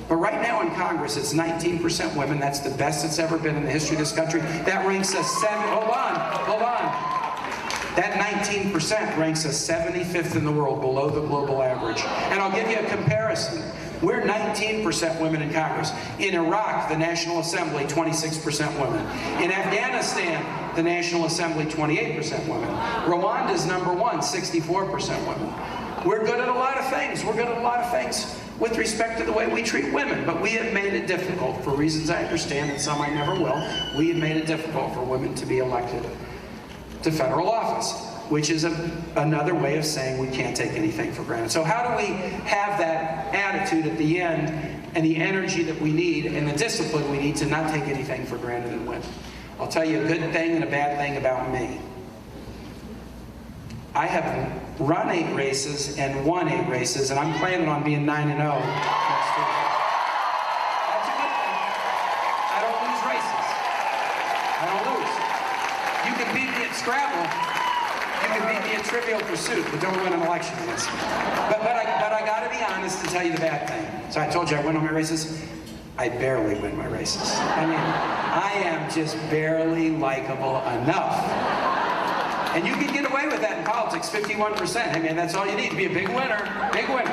but right now in Congress, it's 19% women. That's the best it's ever been in the history of this country. That ranks us hold on. That 19% ranks us 75th in the world, below the global average. And I'll give you a comparison. We're 19% women in Congress. In Iraq, the National Assembly, 26% women. In Afghanistan, the National Assembly, 28% women. Rwanda's number one, 64% women. We're good at a lot of things. We're good at a lot of things with respect to the way we treat women, but we have made it difficult, for reasons I understand and some I never will, we have made it difficult for women to be elected to federal office, which is another way of saying we can't take anything for granted. So how do we have that attitude at the end and the energy that we need and the discipline we need to not take anything for granted and win? I'll tell you a good thing and a bad thing about me. I have run 8 races and won 8 races, and I'm planning on being 9-0 next year. That's a good thing. I don't lose races. I don't lose. You can beat me at Scrabble. You can beat me at Trivial Pursuit, but don't win an election against me. But I got to be honest and tell you the bad thing. So I told you I win all my races. I barely win my races. I mean, I am just barely likable enough. And you can get away with that in politics, 51%. I mean, that's all you need to be a big winner. Big winner.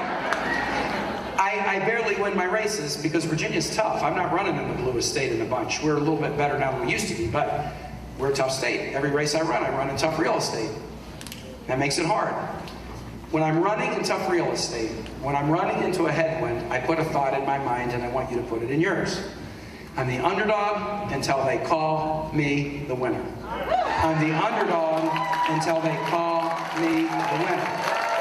I barely win my races because Virginia's tough. I'm not running in the bluest state in a bunch. We're a little bit better now than we used to be, but we're a tough state. Every race I run in tough real estate. That makes it hard. When I'm running in tough real estate, when I'm running into a headwind, I put a thought in my mind and I want you to put it in yours. I'm the underdog until they call me the winner. I'm the underdog until they call me the winner.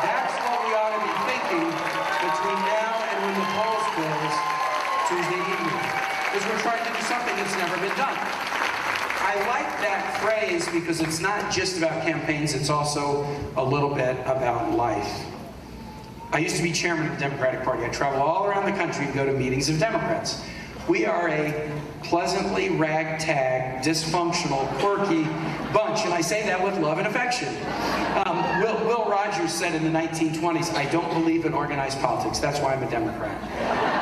That's what we ought to be thinking between now and when the polls close Tuesday evening. Because we're trying to do something that's never been done. I I like that phrase because it's not just about campaigns, it's also a little bit about life. I used to be chairman of the Democratic Party. I travel all around the country and go to meetings of Democrats. We are a pleasantly ragtag, dysfunctional, quirky bunch, and I say that with love and affection. Will Rogers said in the 1920s, "I don't believe in organized politics. That's why I'm a Democrat."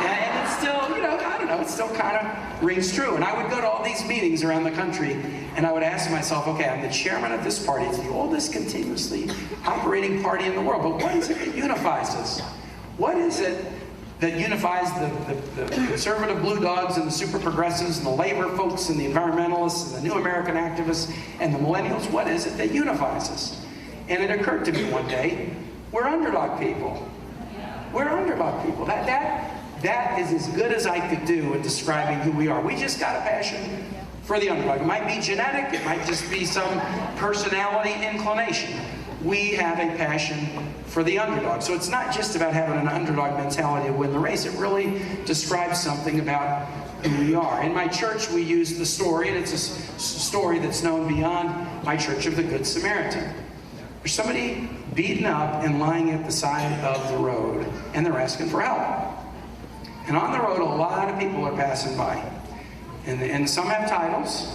And it's still, you know, I don't know, it still kind of rings true. And I would go to all these meetings around the country, and I would ask myself, okay, I'm the chairman of this party. It's the oldest continuously operating party in the world, but what is it that unifies us? What is it that unifies the conservative blue dogs and the super progressives and the labor folks and the environmentalists and the new American activists and the millennials? What is it that unifies us? And it occurred to me one day, we're underdog people. We're underdog people. That is as good as I could do in describing who we are. We just got a passion for the underdog. It might be genetic, it might just be some personality inclination. We have a passion for the underdog. So it's not just about having an underdog mentality to win the race. It really describes something about who we are. In my church, we use the story, and it's a story that's known beyond my church, of the Good Samaritan. There's somebody beaten up and lying at the side of the road, and they're asking for help. And on the road, a lot of people are passing by. And some have titles,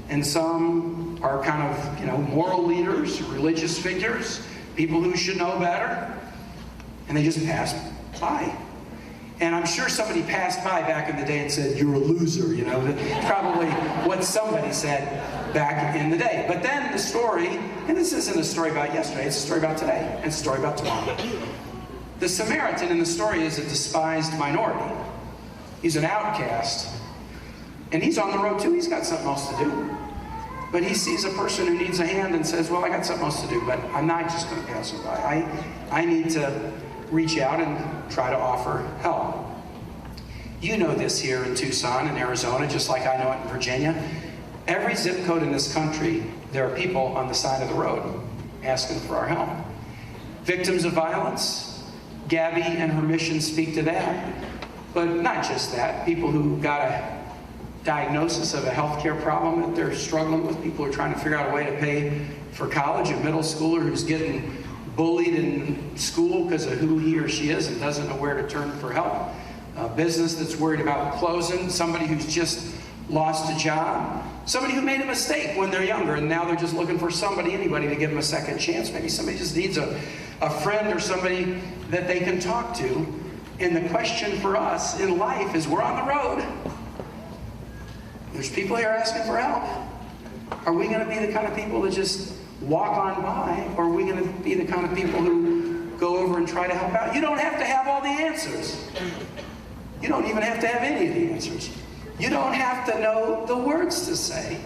and some are kind of, you know, moral leaders, religious figures, people who should know better, and they just pass by. And I'm sure somebody passed by back in the day and said, "You're a loser," you know. That's probably what somebody said back in the day. But then the story, and this isn't a story about yesterday, it's a story about today, and it's a story about tomorrow. The Samaritan in the story is a despised minority. He's an outcast. And he's on the road too, he's got something else to do. But he sees a person who needs a hand and says, "Well, I got something else to do, but I'm not just going to pass him by. I need to reach out and try to offer help." You know this here in Tucson and Arizona, just like I know it in Virginia. Every zip code in this country, there are people on the side of the road asking for our help. Victims of violence, Gabby and her mission speak to that. But not just that, people who got a diagnosis of a healthcare problem that they're struggling with, people who are trying to figure out a way to pay for college, a middle schooler who's getting bullied in school because of who he or she is and doesn't know where to turn for help, a business that's worried about closing, somebody who's just lost a job, somebody who made a mistake when they're younger and now they're just looking for anybody to give them a second chance. Maybe somebody just needs a friend or somebody that they can talk to. And the question for us in life is, we're on the road. There's people here asking for help. Are we going to be the kind of people that just walk on by, or are we going to be the kind of people who go over and try to help out? You don't have to have all the answers. You don't even have to have any of the answers. You don't have to know the words to say.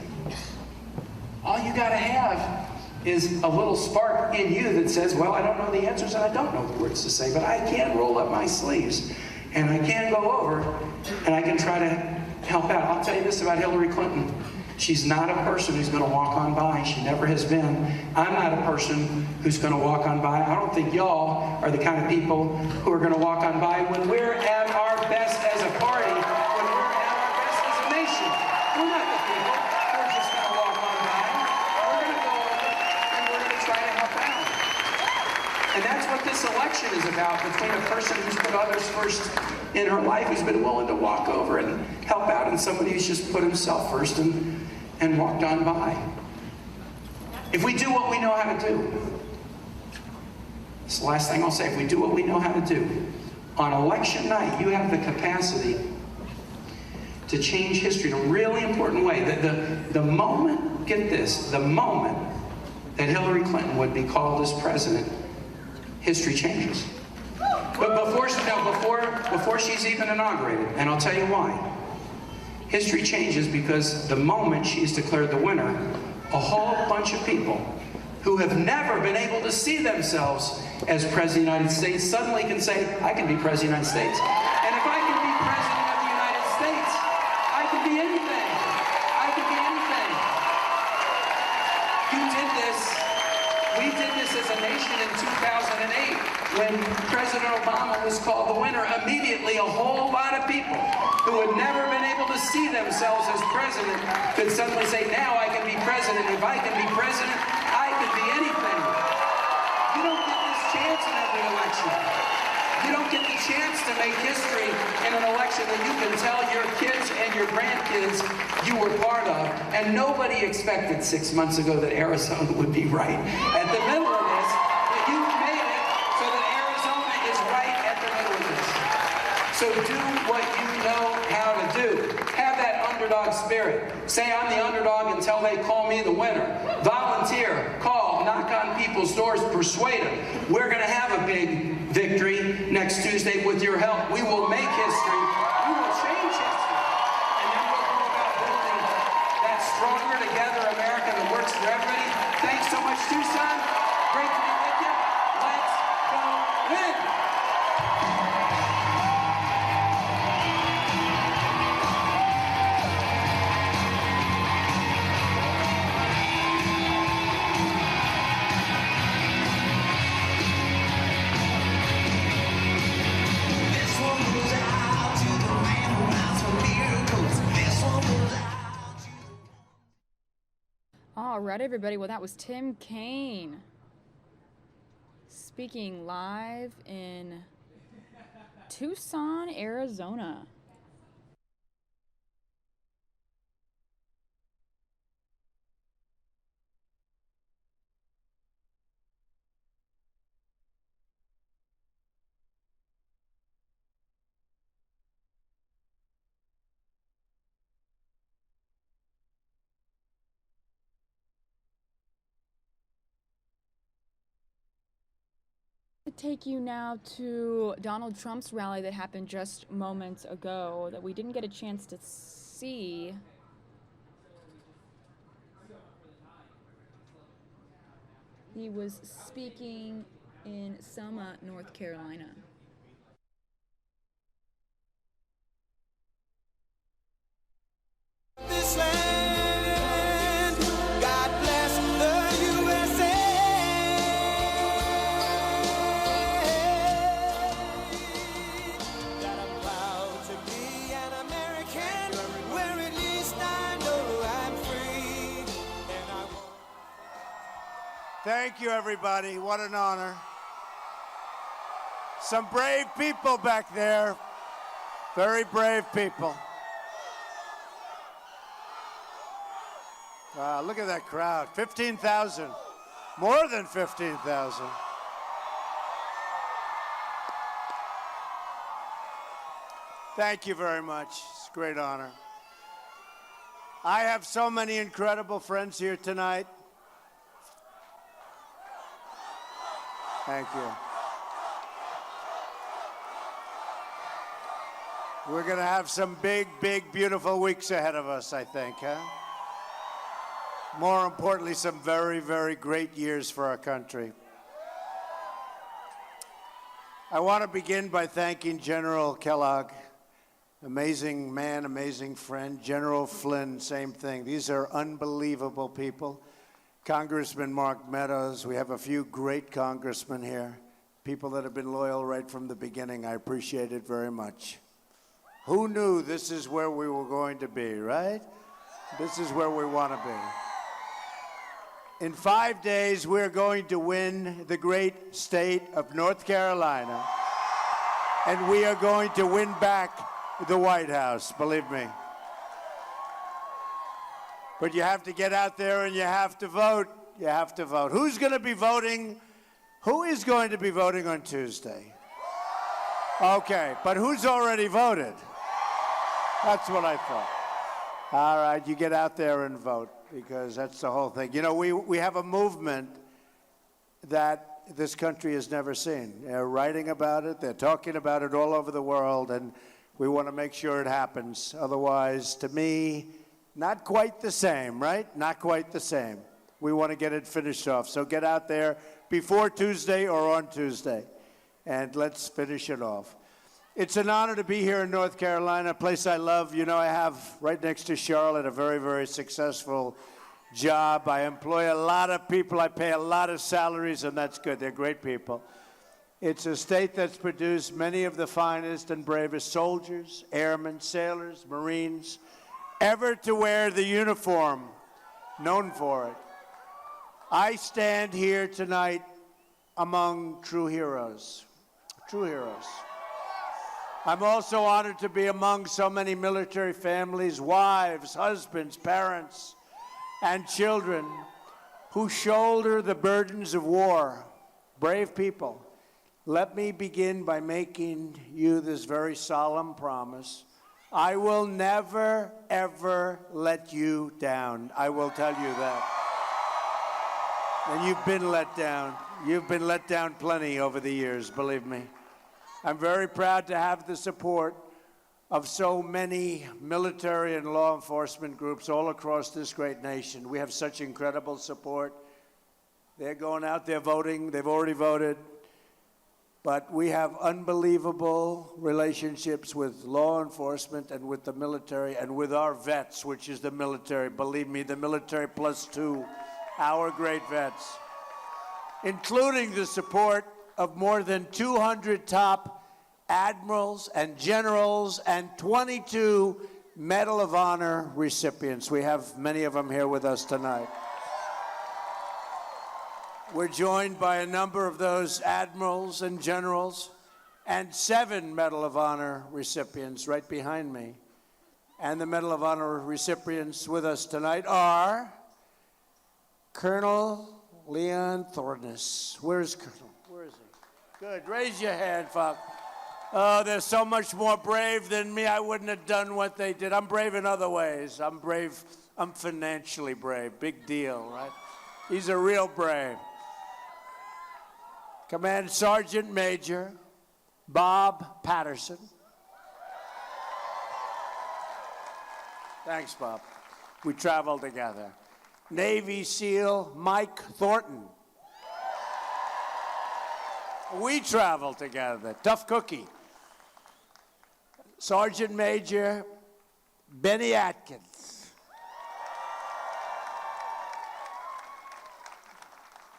All you got to have is a little spark in you that says, "Well, I don't know the answers and I don't know the words to say, but I can roll up my sleeves and I can go over and I can try to help out." I'll tell you this about Hillary Clinton. She's not a person who's going to walk on by. She never has been. I'm not a person who's going to walk on by. I don't think y'all are the kind of people who are going to walk on by when we're at our best as a party, when we're at our best as a nation. We're not the people who are just going to walk on by. We're going to go over and we're going to try to help out. And that's what this election is about, between a person who's put others first in her life, who's been willing to walk over and help out, and somebody who's just put himself first and walked on by. If we do what we know how to do, it's the last thing I'll say, if we do what we know how to do, on election night, you have the capacity to change history in a really important way. The moment, get this, the moment that Hillary Clinton would be called as president, history changes. But before she's even inaugurated, and I'll tell you why. History changes because the moment she's declared the winner, a whole bunch of people who have never been able to see themselves as President of the United States suddenly can say, "I can be President of the United States. And if I can be President of the United States, I can be anything. I can be anything." You did this. We did this as a nation in 2008. when President Obama was called the winner, immediately a whole lot of people who had never been able to see themselves as president could suddenly say, now I can be president. If I can be president, I can be anything. You don't get this chance in every election. You don't get the chance to make history in an election that you can tell your kids and your grandkids you were part of. And nobody expected 6 months ago that Arizona would be right at the middle of this. But you made it so that Arizona is right at the middle of this. So do what you know how to do. Have that underdog spirit. Say I'm the underdog until they call me the winner. Volunteer, call, knock on people's doors, persuade them. We're going to have a big victory next Tuesday with your help. We will make history. We will change history. And then we'll go about building that stronger together America that works for everybody. Thanks so much, Tucson. Great to be with you. Let's go win. All right, everybody. Well, that was Tim Kaine speaking live in Tucson, Arizona. Take you now to Donald Trump's rally that happened just moments ago that we didn't get a chance to see. He was speaking in Selma, North Carolina. This land, God bless the USA. That I'm proud to be an American, where at least I know I'm free. And I won't. Thank you, everybody. What an honor. Some brave people back there. Very brave people. Wow, look at that crowd. 15,000. More than 15,000. Thank you very much. It's a great honor. I have so many incredible friends here tonight. Thank you. We're going to have some big, big, beautiful weeks ahead of us, I think, huh? More importantly, some very, very great years for our country. I want to begin by thanking General Kellogg. Amazing man, amazing friend. General Flynn, same thing. These are unbelievable people. Congressman Mark Meadows, we have a few great congressmen here. People that have been loyal right from the beginning. I appreciate it very much. Who knew this is where we were going to be, right? This is where we want to be. In 5 days, we're going to win the great state of North Carolina, and we are going to win back the White House, believe me. But you have to get out there and you have to vote. You have to vote. Who's going to be voting? Who is going to be voting on Tuesday? Okay, but who's already voted? That's what I thought. All right, you get out there and vote, because that's the whole thing. You know, we have a movement that this country has never seen. They're writing about it. They're talking about it all over the world, and we want to make sure it happens. Otherwise, to me, not quite the same, right? Not quite the same. We want to get it finished off. So get out there before Tuesday or on Tuesday, and let's finish it off. It's an honor to be here in North Carolina, a place I love. You know, I have right next to Charlotte a very, very successful job. I employ a lot of people. I pay a lot of salaries, and that's good. They're great people. It's a state that's produced many of the finest and bravest soldiers, airmen, sailors, Marines, ever to wear the uniform, known for it. I stand here tonight among true heroes. True heroes. I'm also honored to be among so many military families, wives, husbands, parents, and children who shoulder the burdens of war. Brave people. Let me begin by making you this very solemn promise. I will never, ever let you down. I will tell you that. And you've been let down. You've been let down plenty over the years, believe me. I'm very proud to have the support of so many military and law enforcement groups all across this great nation. We have such incredible support. They're going out, they're voting, they've already voted. But we have unbelievable relationships with law enforcement and with the military and with our vets, which is the military. Believe me, the military +2, our great vets, including the support of more than 200 top admirals and generals and 22 Medal of Honor recipients. We have many of them here with us tonight. We're joined by a number of those admirals and generals and 7 Medal of Honor recipients right behind me. And the Medal of Honor recipients with us tonight are Colonel Leon Thorness. Where's Colonel? Where is he? Good. Raise your hand, Fox. Oh, they're so much more brave than me. I wouldn't have done what they did. I'm brave in other ways. I'm brave. I'm financially brave. Big deal, right? He's a real brave. Command Sergeant Major Bob Patterson. Thanks, Bob. We traveled together. Navy SEAL Mike Thornton. We traveled together. Tough cookie. Sergeant Major Benny Atkins.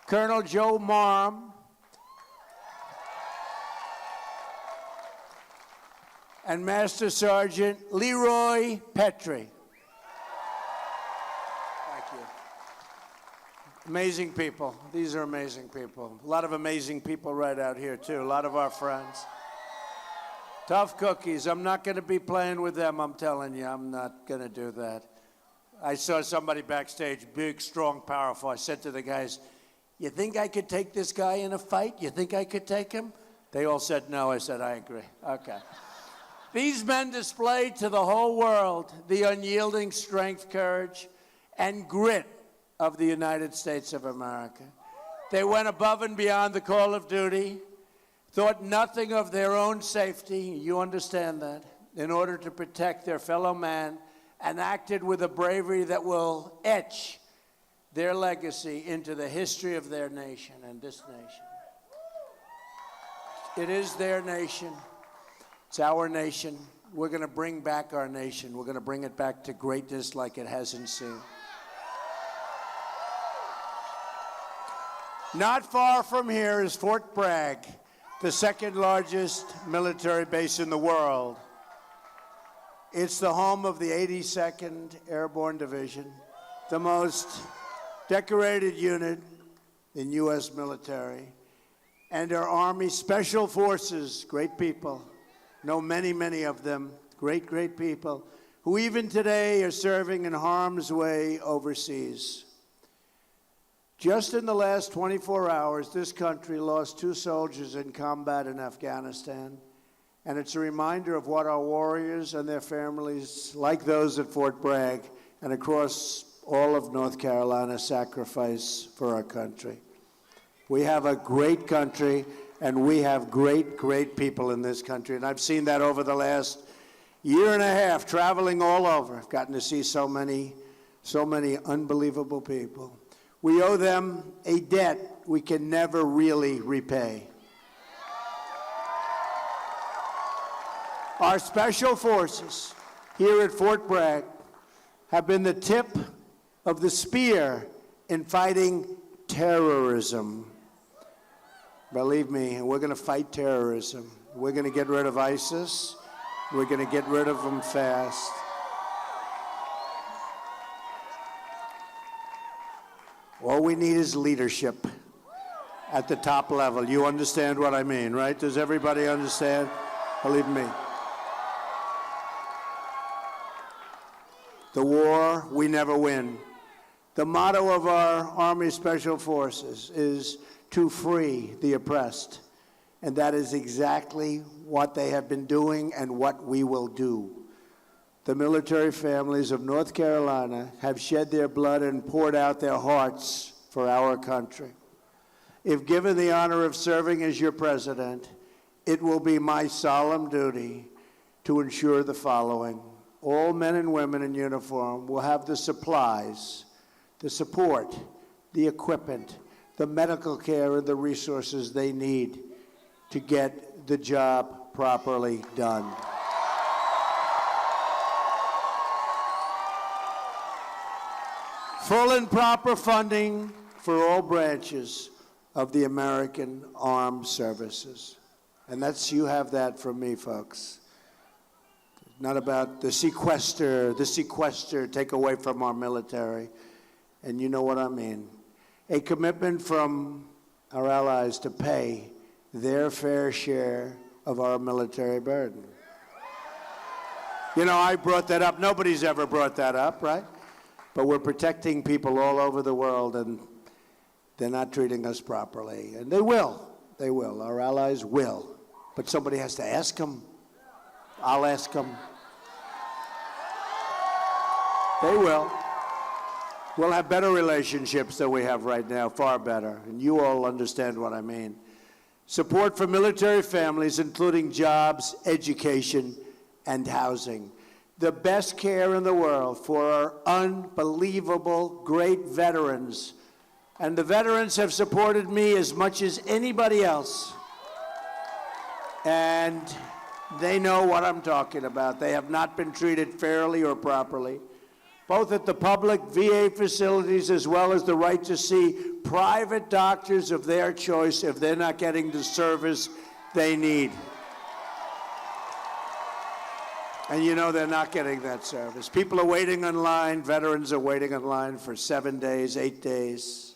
Colonel Joe Marm. And Master Sergeant Leroy Petrie. Thank you. Amazing people. These are amazing people. A lot of amazing people right out here, too. A lot of our friends. Tough cookies. I'm not going to be playing with them, I'm telling you. I'm not going to do that. I saw somebody backstage, big, strong, powerful. I said to the guys, you think I could take this guy in a fight? You think I could take him? They all said no. I said, I agree. Okay. These men displayed to the whole world the unyielding strength, courage, and grit of the United States of America. They went above and beyond the call of duty, thought nothing of their own safety, you understand that, in order to protect their fellow man, and acted with a bravery that will etch their legacy into the history of their nation and this nation. It is their nation. It's our nation. We're going to bring back our nation. We're going to bring it back to greatness like it hasn't seen. Not far from here is Fort Bragg, the second largest military base in the world. It's the home of the 82nd Airborne Division, the most decorated unit in U.S. military, and our Army Special Forces, great people. Know many, many of them, great, great people, who even today are serving in harm's way overseas. Just in the last 24 hours, this country lost 2 soldiers in combat in Afghanistan, and it's a reminder of what our warriors and their families, like those at Fort Bragg and across all of North Carolina, sacrifice for our country. We have a great country, and we have great, great people in this country. And I've seen that over the last year and a half, traveling all over. I've gotten to see so many unbelievable people. We owe them a debt we can never really repay. Our special forces here at Fort Bragg have been the tip of the spear in fighting terrorism. Believe me, we're going to fight terrorism. We're going to get rid of ISIS. We're going to get rid of them fast. All we need is leadership at the top level. You understand what I mean, right? Does everybody understand? Believe me. The war, we never win. The motto of our Army Special Forces is to free the oppressed. And that is exactly what they have been doing and what we will do. The military families of North Carolina have shed their blood and poured out their hearts for our country. If given the honor of serving as your president, it will be my solemn duty to ensure the following. All men and women in uniform will have the supplies, the support, the equipment, the medical care, and the resources they need to get the job properly done. Full and proper funding for all branches of the American Armed Services. And you have that from me, folks. Not about the sequester, take away from our military. And you know what I mean. A commitment from our allies to pay their fair share of our military burden. You know, I brought that up. Nobody's ever brought that up, right? But we're protecting people all over the world, and they're not treating us properly. And they will. They will. Our allies will. But somebody has to ask them. I'll ask them. They will. We'll have better relationships than we have right now, far better. And you all understand what I mean. Support for military families, including jobs, education, and housing. The best care in the world for our unbelievable, great veterans. And the veterans have supported me as much as anybody else. And they know what I'm talking about. They have not been treated fairly or properly, both at the public VA facilities as well as the right to see private doctors of their choice if they're not getting the service they need. And you know they're not getting that service. People are waiting in line. Veterans are waiting in line for 7 days, 8 days,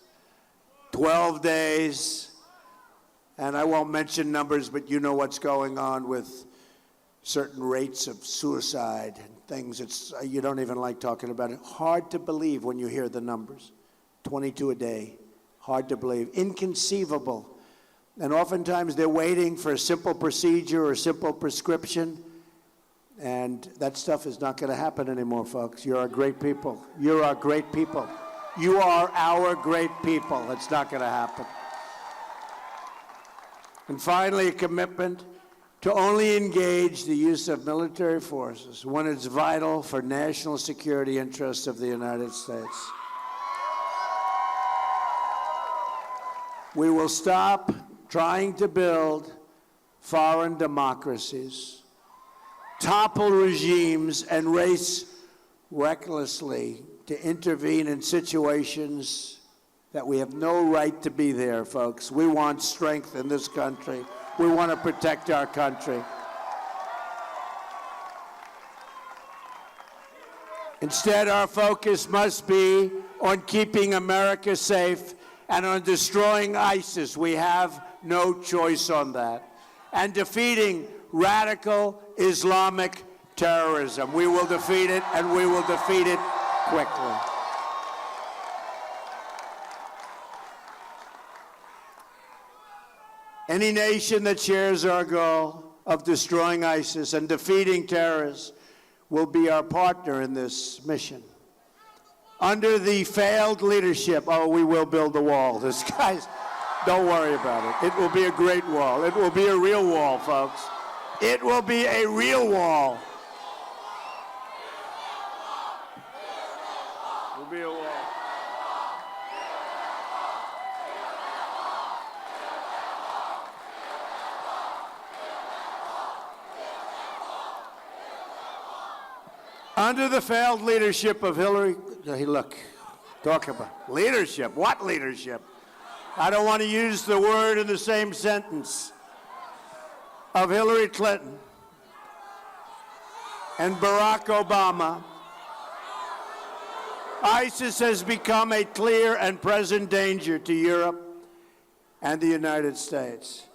12 days. And I won't mention numbers, but you know what's going on with certain rates of suicide and things. You don't even like talking about it. Hard to believe when you hear the numbers. 22 a day. Hard to believe. Inconceivable. And oftentimes they're waiting for a simple procedure or a simple prescription. And that stuff is not going to happen anymore, folks. You're our great people. You're our great people. You are our great people. It's not going to happen. And finally, a commitment to only engage the use of military forces when it's vital for national security interests of the United States. We will stop trying to build foreign democracies, topple regimes, and race recklessly to intervene in situations that we have no right to be there, folks. We want strength in this country. We want to protect our country. Instead, our focus must be on keeping America safe and on destroying ISIS. We have no choice on that. And defeating radical Islamic terrorism. We will defeat it, and we will defeat it quickly. Any nation that shares our goal of destroying ISIS and defeating terrorists will be our partner in this mission. Under the failed leadership, we will build the wall. This guy's, don't worry about it. It will be a great wall. It will be a real wall, folks. It will be a real wall. It will be a wall. Under the failed leadership of Hillary, look, talk about leadership. What leadership? I don't want to use the word in the same sentence, of Hillary Clinton and Barack Obama, ISIS has become a clear and present danger to Europe and the United States.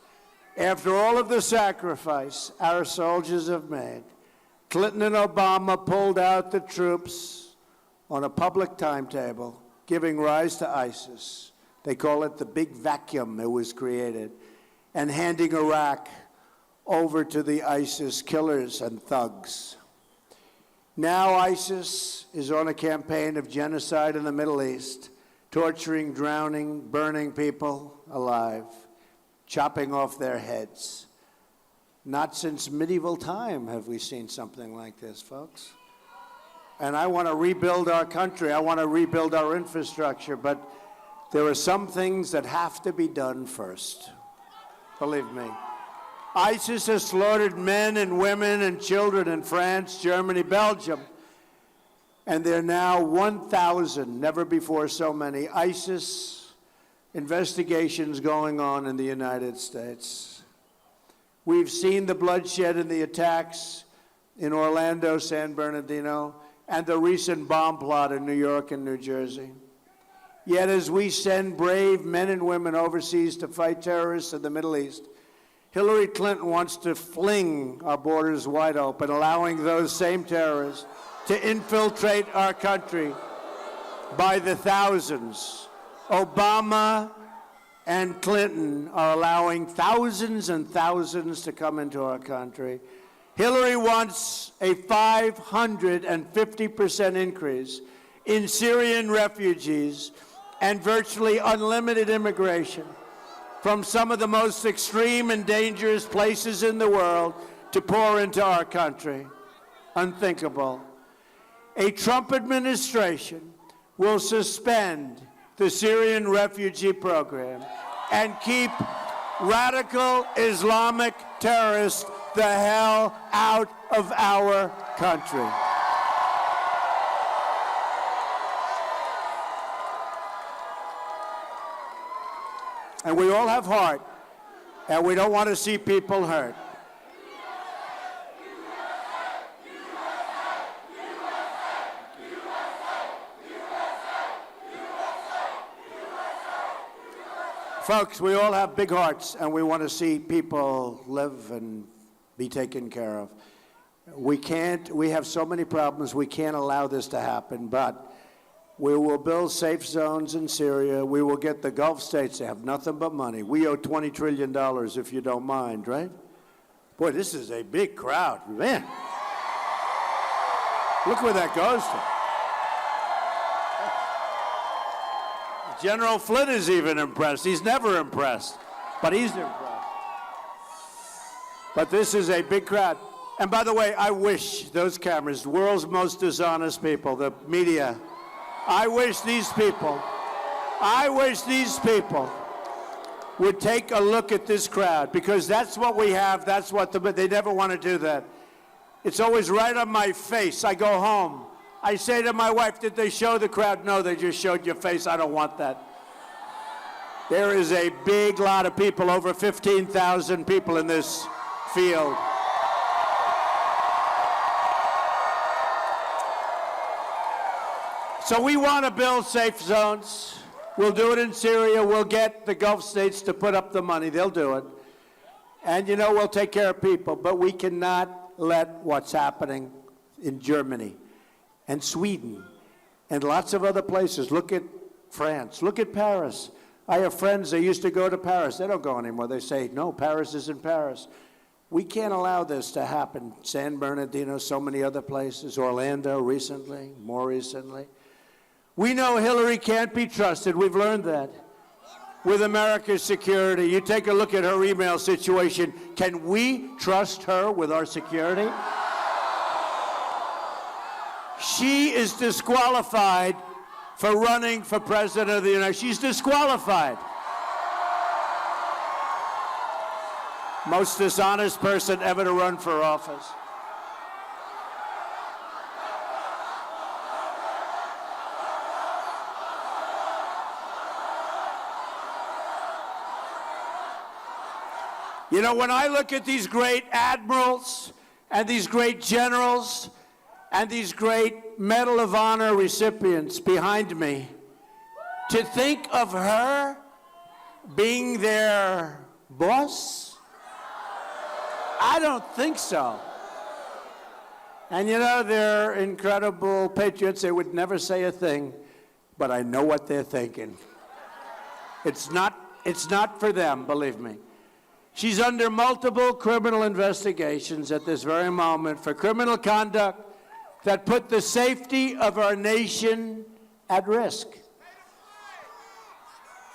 After all of the sacrifice our soldiers have made, Clinton and Obama pulled out the troops on a public timetable, giving rise to ISIS. They call it the big vacuum that was created, and handing Iraq over to the ISIS killers and thugs. Now ISIS is on a campaign of genocide in the Middle East, torturing, drowning, burning people alive, chopping off their heads. Not since medieval time have we seen something like this, folks. And I want to rebuild our country. I want to rebuild our infrastructure, but there are some things that have to be done first. Believe me. ISIS has slaughtered men and women and children in France, Germany, Belgium. And there are now 1,000, never before so many, ISIS investigations going on in the United States. We've seen the bloodshed in the attacks in Orlando, San Bernardino, and the recent bomb plot in New York and New Jersey. Yet as we send brave men and women overseas to fight terrorists in the Middle East, Hillary Clinton wants to fling our borders wide open, allowing those same terrorists to infiltrate our country by the thousands. Obama and Clinton are allowing thousands and thousands to come into our country. Hillary wants a 550% increase in Syrian refugees and virtually unlimited immigration from some of the most extreme and dangerous places in the world to pour into our country. Unthinkable. A Trump administration will suspend the Syrian refugee program and keep radical Islamic terrorists the hell out of our country. And we all have heart, and we don't want to see people hurt. Folks, we all have big hearts, and we want to see people live and be taken care of. We have so many problems, we can't allow this to happen, but we will build safe zones in Syria. We will get the Gulf states to have nothing but money. We owe $20 trillion, if you don't mind, right? Boy, this is a big crowd, man. Look where that goes to. General Flynn is even impressed. He's never impressed, but he's impressed. But this is a big crowd. And by the way, I wish those cameras, the world's most dishonest people, the media, I wish these people would take a look at this crowd, because that's what we have, that's what they never want to do that. It's always right on my face. I go home. I say to my wife, did they show the crowd? No, they just showed your face. I don't want that. There is a big lot of people, over 15,000 people in this field. So we want to build safe zones. We'll do it in Syria. We'll get the Gulf states to put up the money. They'll do it. And, we'll take care of people. But we cannot let what's happening in Germany and Sweden and lots of other places. Look at France. Look at Paris. I have friends, they used to go to Paris. They don't go anymore. They say, no, Paris isn't Paris. We can't allow this to happen. San Bernardino, so many other places. Orlando recently, more recently. We know Hillary can't be trusted. We've learned that. With America's security, you take a look at her email situation. Can we trust her with our security? She is disqualified for running for president of the United States. She's disqualified. Most dishonest person ever to run for office. You know, when I look at these great admirals and these great generals and these great Medal of Honor recipients behind me, to think of her being their boss? I don't think so. And you know, they're incredible patriots. They would never say a thing, but I know what they're thinking. It's not for them, believe me. She's under multiple criminal investigations at this very moment for criminal conduct that put the safety of our nation at risk.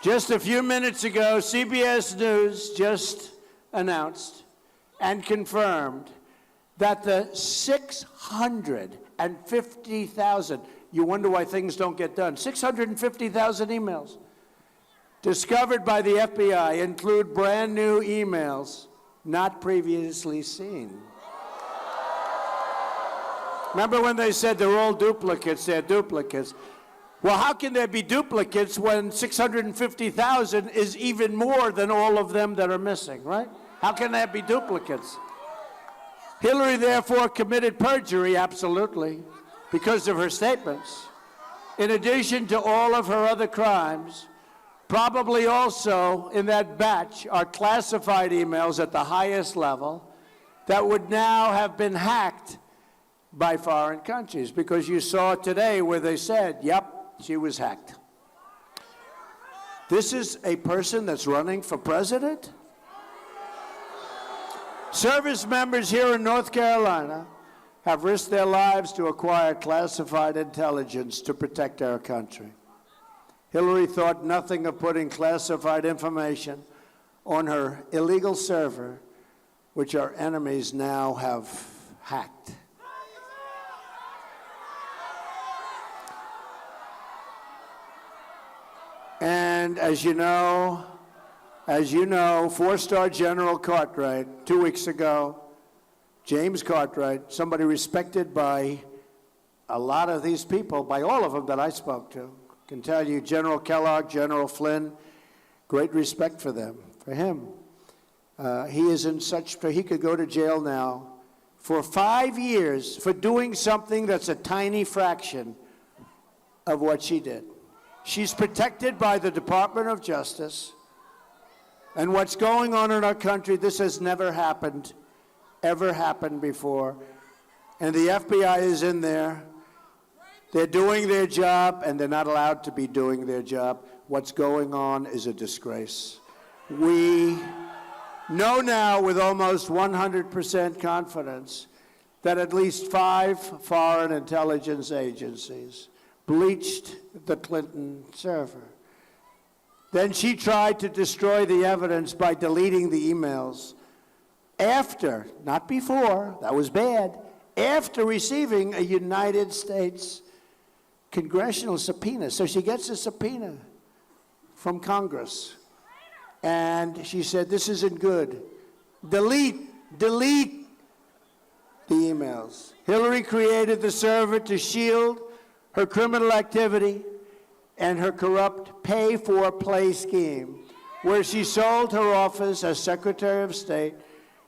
Just a few minutes ago, CBS News just announced and confirmed that the 650,000, you wonder why things don't get done, 650,000 emails discovered by the FBI include brand new emails not previously seen. Remember when they said they're all duplicates, they're duplicates. Well, how can there be duplicates when 650,000 is even more than all of them that are missing, right? How can there be duplicates? Hillary, therefore, committed perjury, absolutely, because of her statements. In addition to all of her other crimes, probably also in that batch are classified emails at the highest level that would now have been hacked by foreign countries, because you saw today where they said, yep, she was hacked. This is a person that's running for president? Service members here in North Carolina have risked their lives to acquire classified intelligence to protect our country. Hillary thought nothing of putting classified information on her illegal server, which our enemies now have hacked. And as you know, four-star General Cartwright, 2 weeks ago, James Cartwright, somebody respected by a lot of these people, by all of them that I spoke to, can tell you, General Kellogg, General Flynn, great respect for them, for him. He is in such, he could go to jail now for 5 years for doing something that's a tiny fraction of what she did. She's protected by the Department of Justice. And what's going on in our country, this has never happened, ever happened before. And the FBI is in there. They're doing their job, and they're not allowed to be doing their job. What's going on is a disgrace. We know now with almost 100% confidence that at least 5 foreign intelligence agencies bleached the Clinton server. Then she tried to destroy the evidence by deleting the emails after, not before, that was bad, after receiving a United States congressional subpoena. So she gets a subpoena from Congress. And she said, this isn't good. Delete the emails. Hillary created the server to shield her criminal activity and her corrupt pay-for-play scheme, where she sold her office as Secretary of State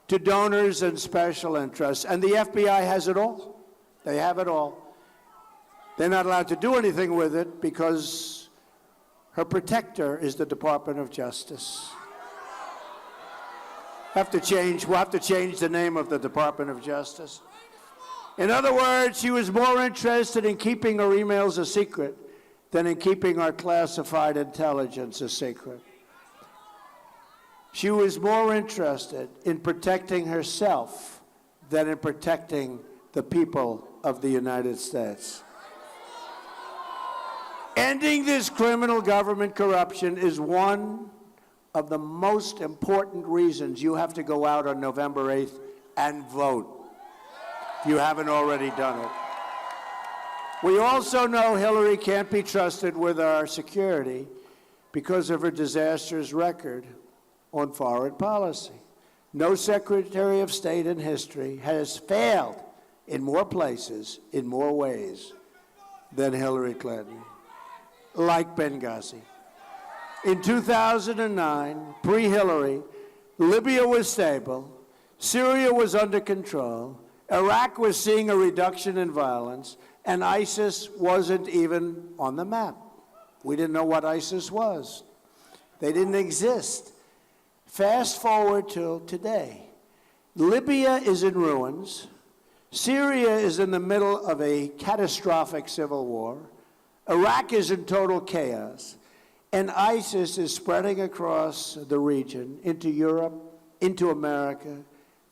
to donors and special interests. And the FBI has it all. They have it all. They're not allowed to do anything with it because her protector is the Department of Justice. We'll have to change the name of the Department of Justice. In other words, she was more interested in keeping her emails a secret than in keeping our classified intelligence a secret. She was more interested in protecting herself than in protecting the people of the United States. Ending this criminal government corruption is one of the most important reasons you have to go out on November 8th and vote, if you haven't already done it. We also know Hillary can't be trusted with our security because of her disastrous record on foreign policy. No Secretary of State in history has failed in more places, in more ways, than Hillary Clinton, like Benghazi. In 2009, pre-Hillary, Libya was stable. Syria was under control. Iraq was seeing a reduction in violence. And ISIS wasn't even on the map. We didn't know what ISIS was. They didn't exist. Fast forward till today. Libya is in ruins. Syria is in the middle of a catastrophic civil war. Iraq is in total chaos. And ISIS is spreading across the region, into Europe, into America.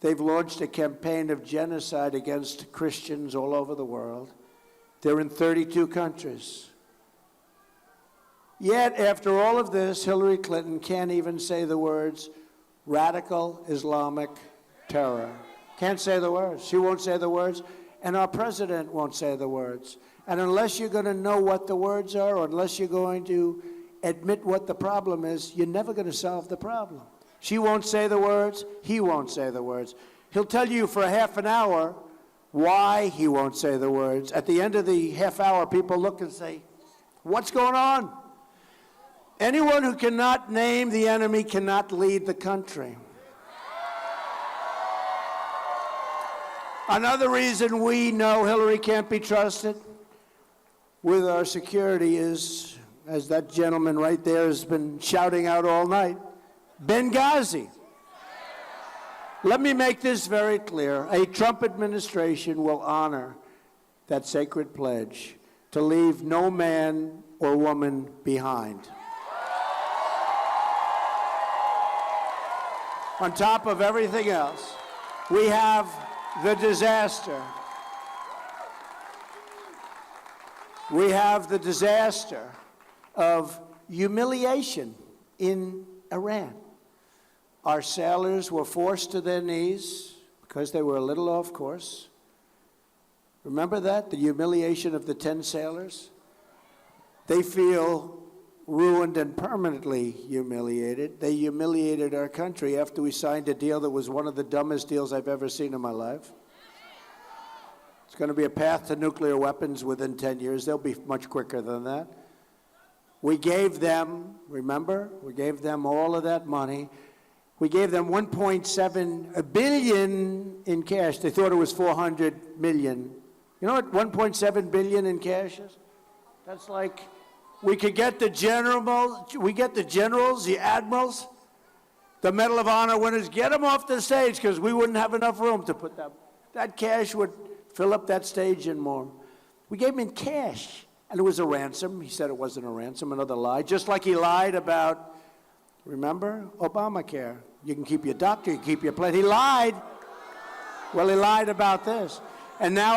They've launched a campaign of genocide against Christians all over the world. They're in 32 countries. Yet, after all of this, Hillary Clinton can't even say the words radical Islamic terror. Can't say the words. She won't say the words, and our president won't say the words. And unless you're going to know what the words are, or unless you're going to admit what the problem is, you're never going to solve the problem. She won't say the words. He won't say the words. He'll tell you for a half an hour why he won't say the words. At the end of the half hour, people look and say, what's going on? Anyone who cannot name the enemy cannot lead the country. Another reason we know Hillary can't be trusted with our security is, as that gentleman right there has been shouting out all night, Benghazi. Let me make this very clear. A Trump administration will honor that sacred pledge to leave no man or woman behind. On top of everything else, we have the disaster. We have the disaster of humiliation in Iran. Our sailors were forced to their knees because they were a little off course. Remember that? The humiliation of the 10 sailors? They feel ruined and permanently humiliated. They humiliated our country after we signed a deal that was one of the dumbest deals I've ever seen in my life. It's going to be a path to nuclear weapons within 10 years. They'll be much quicker than that. We gave them, remember? We gave them all of that money. We gave them $1.7 billion in cash. They thought it was $400 million. You know what $1.7 billion in cash is? That's like, we could get the generals, the admirals, the Medal of Honor winners, get them off the stage because we wouldn't have enough room to put them. That cash would fill up that stage and more. We gave him in cash, and it was a ransom. He said it wasn't a ransom, another lie. Just like he lied about, remember, Obamacare. You can keep your doctor, you can keep your plane. He lied. Well, he lied about this. And now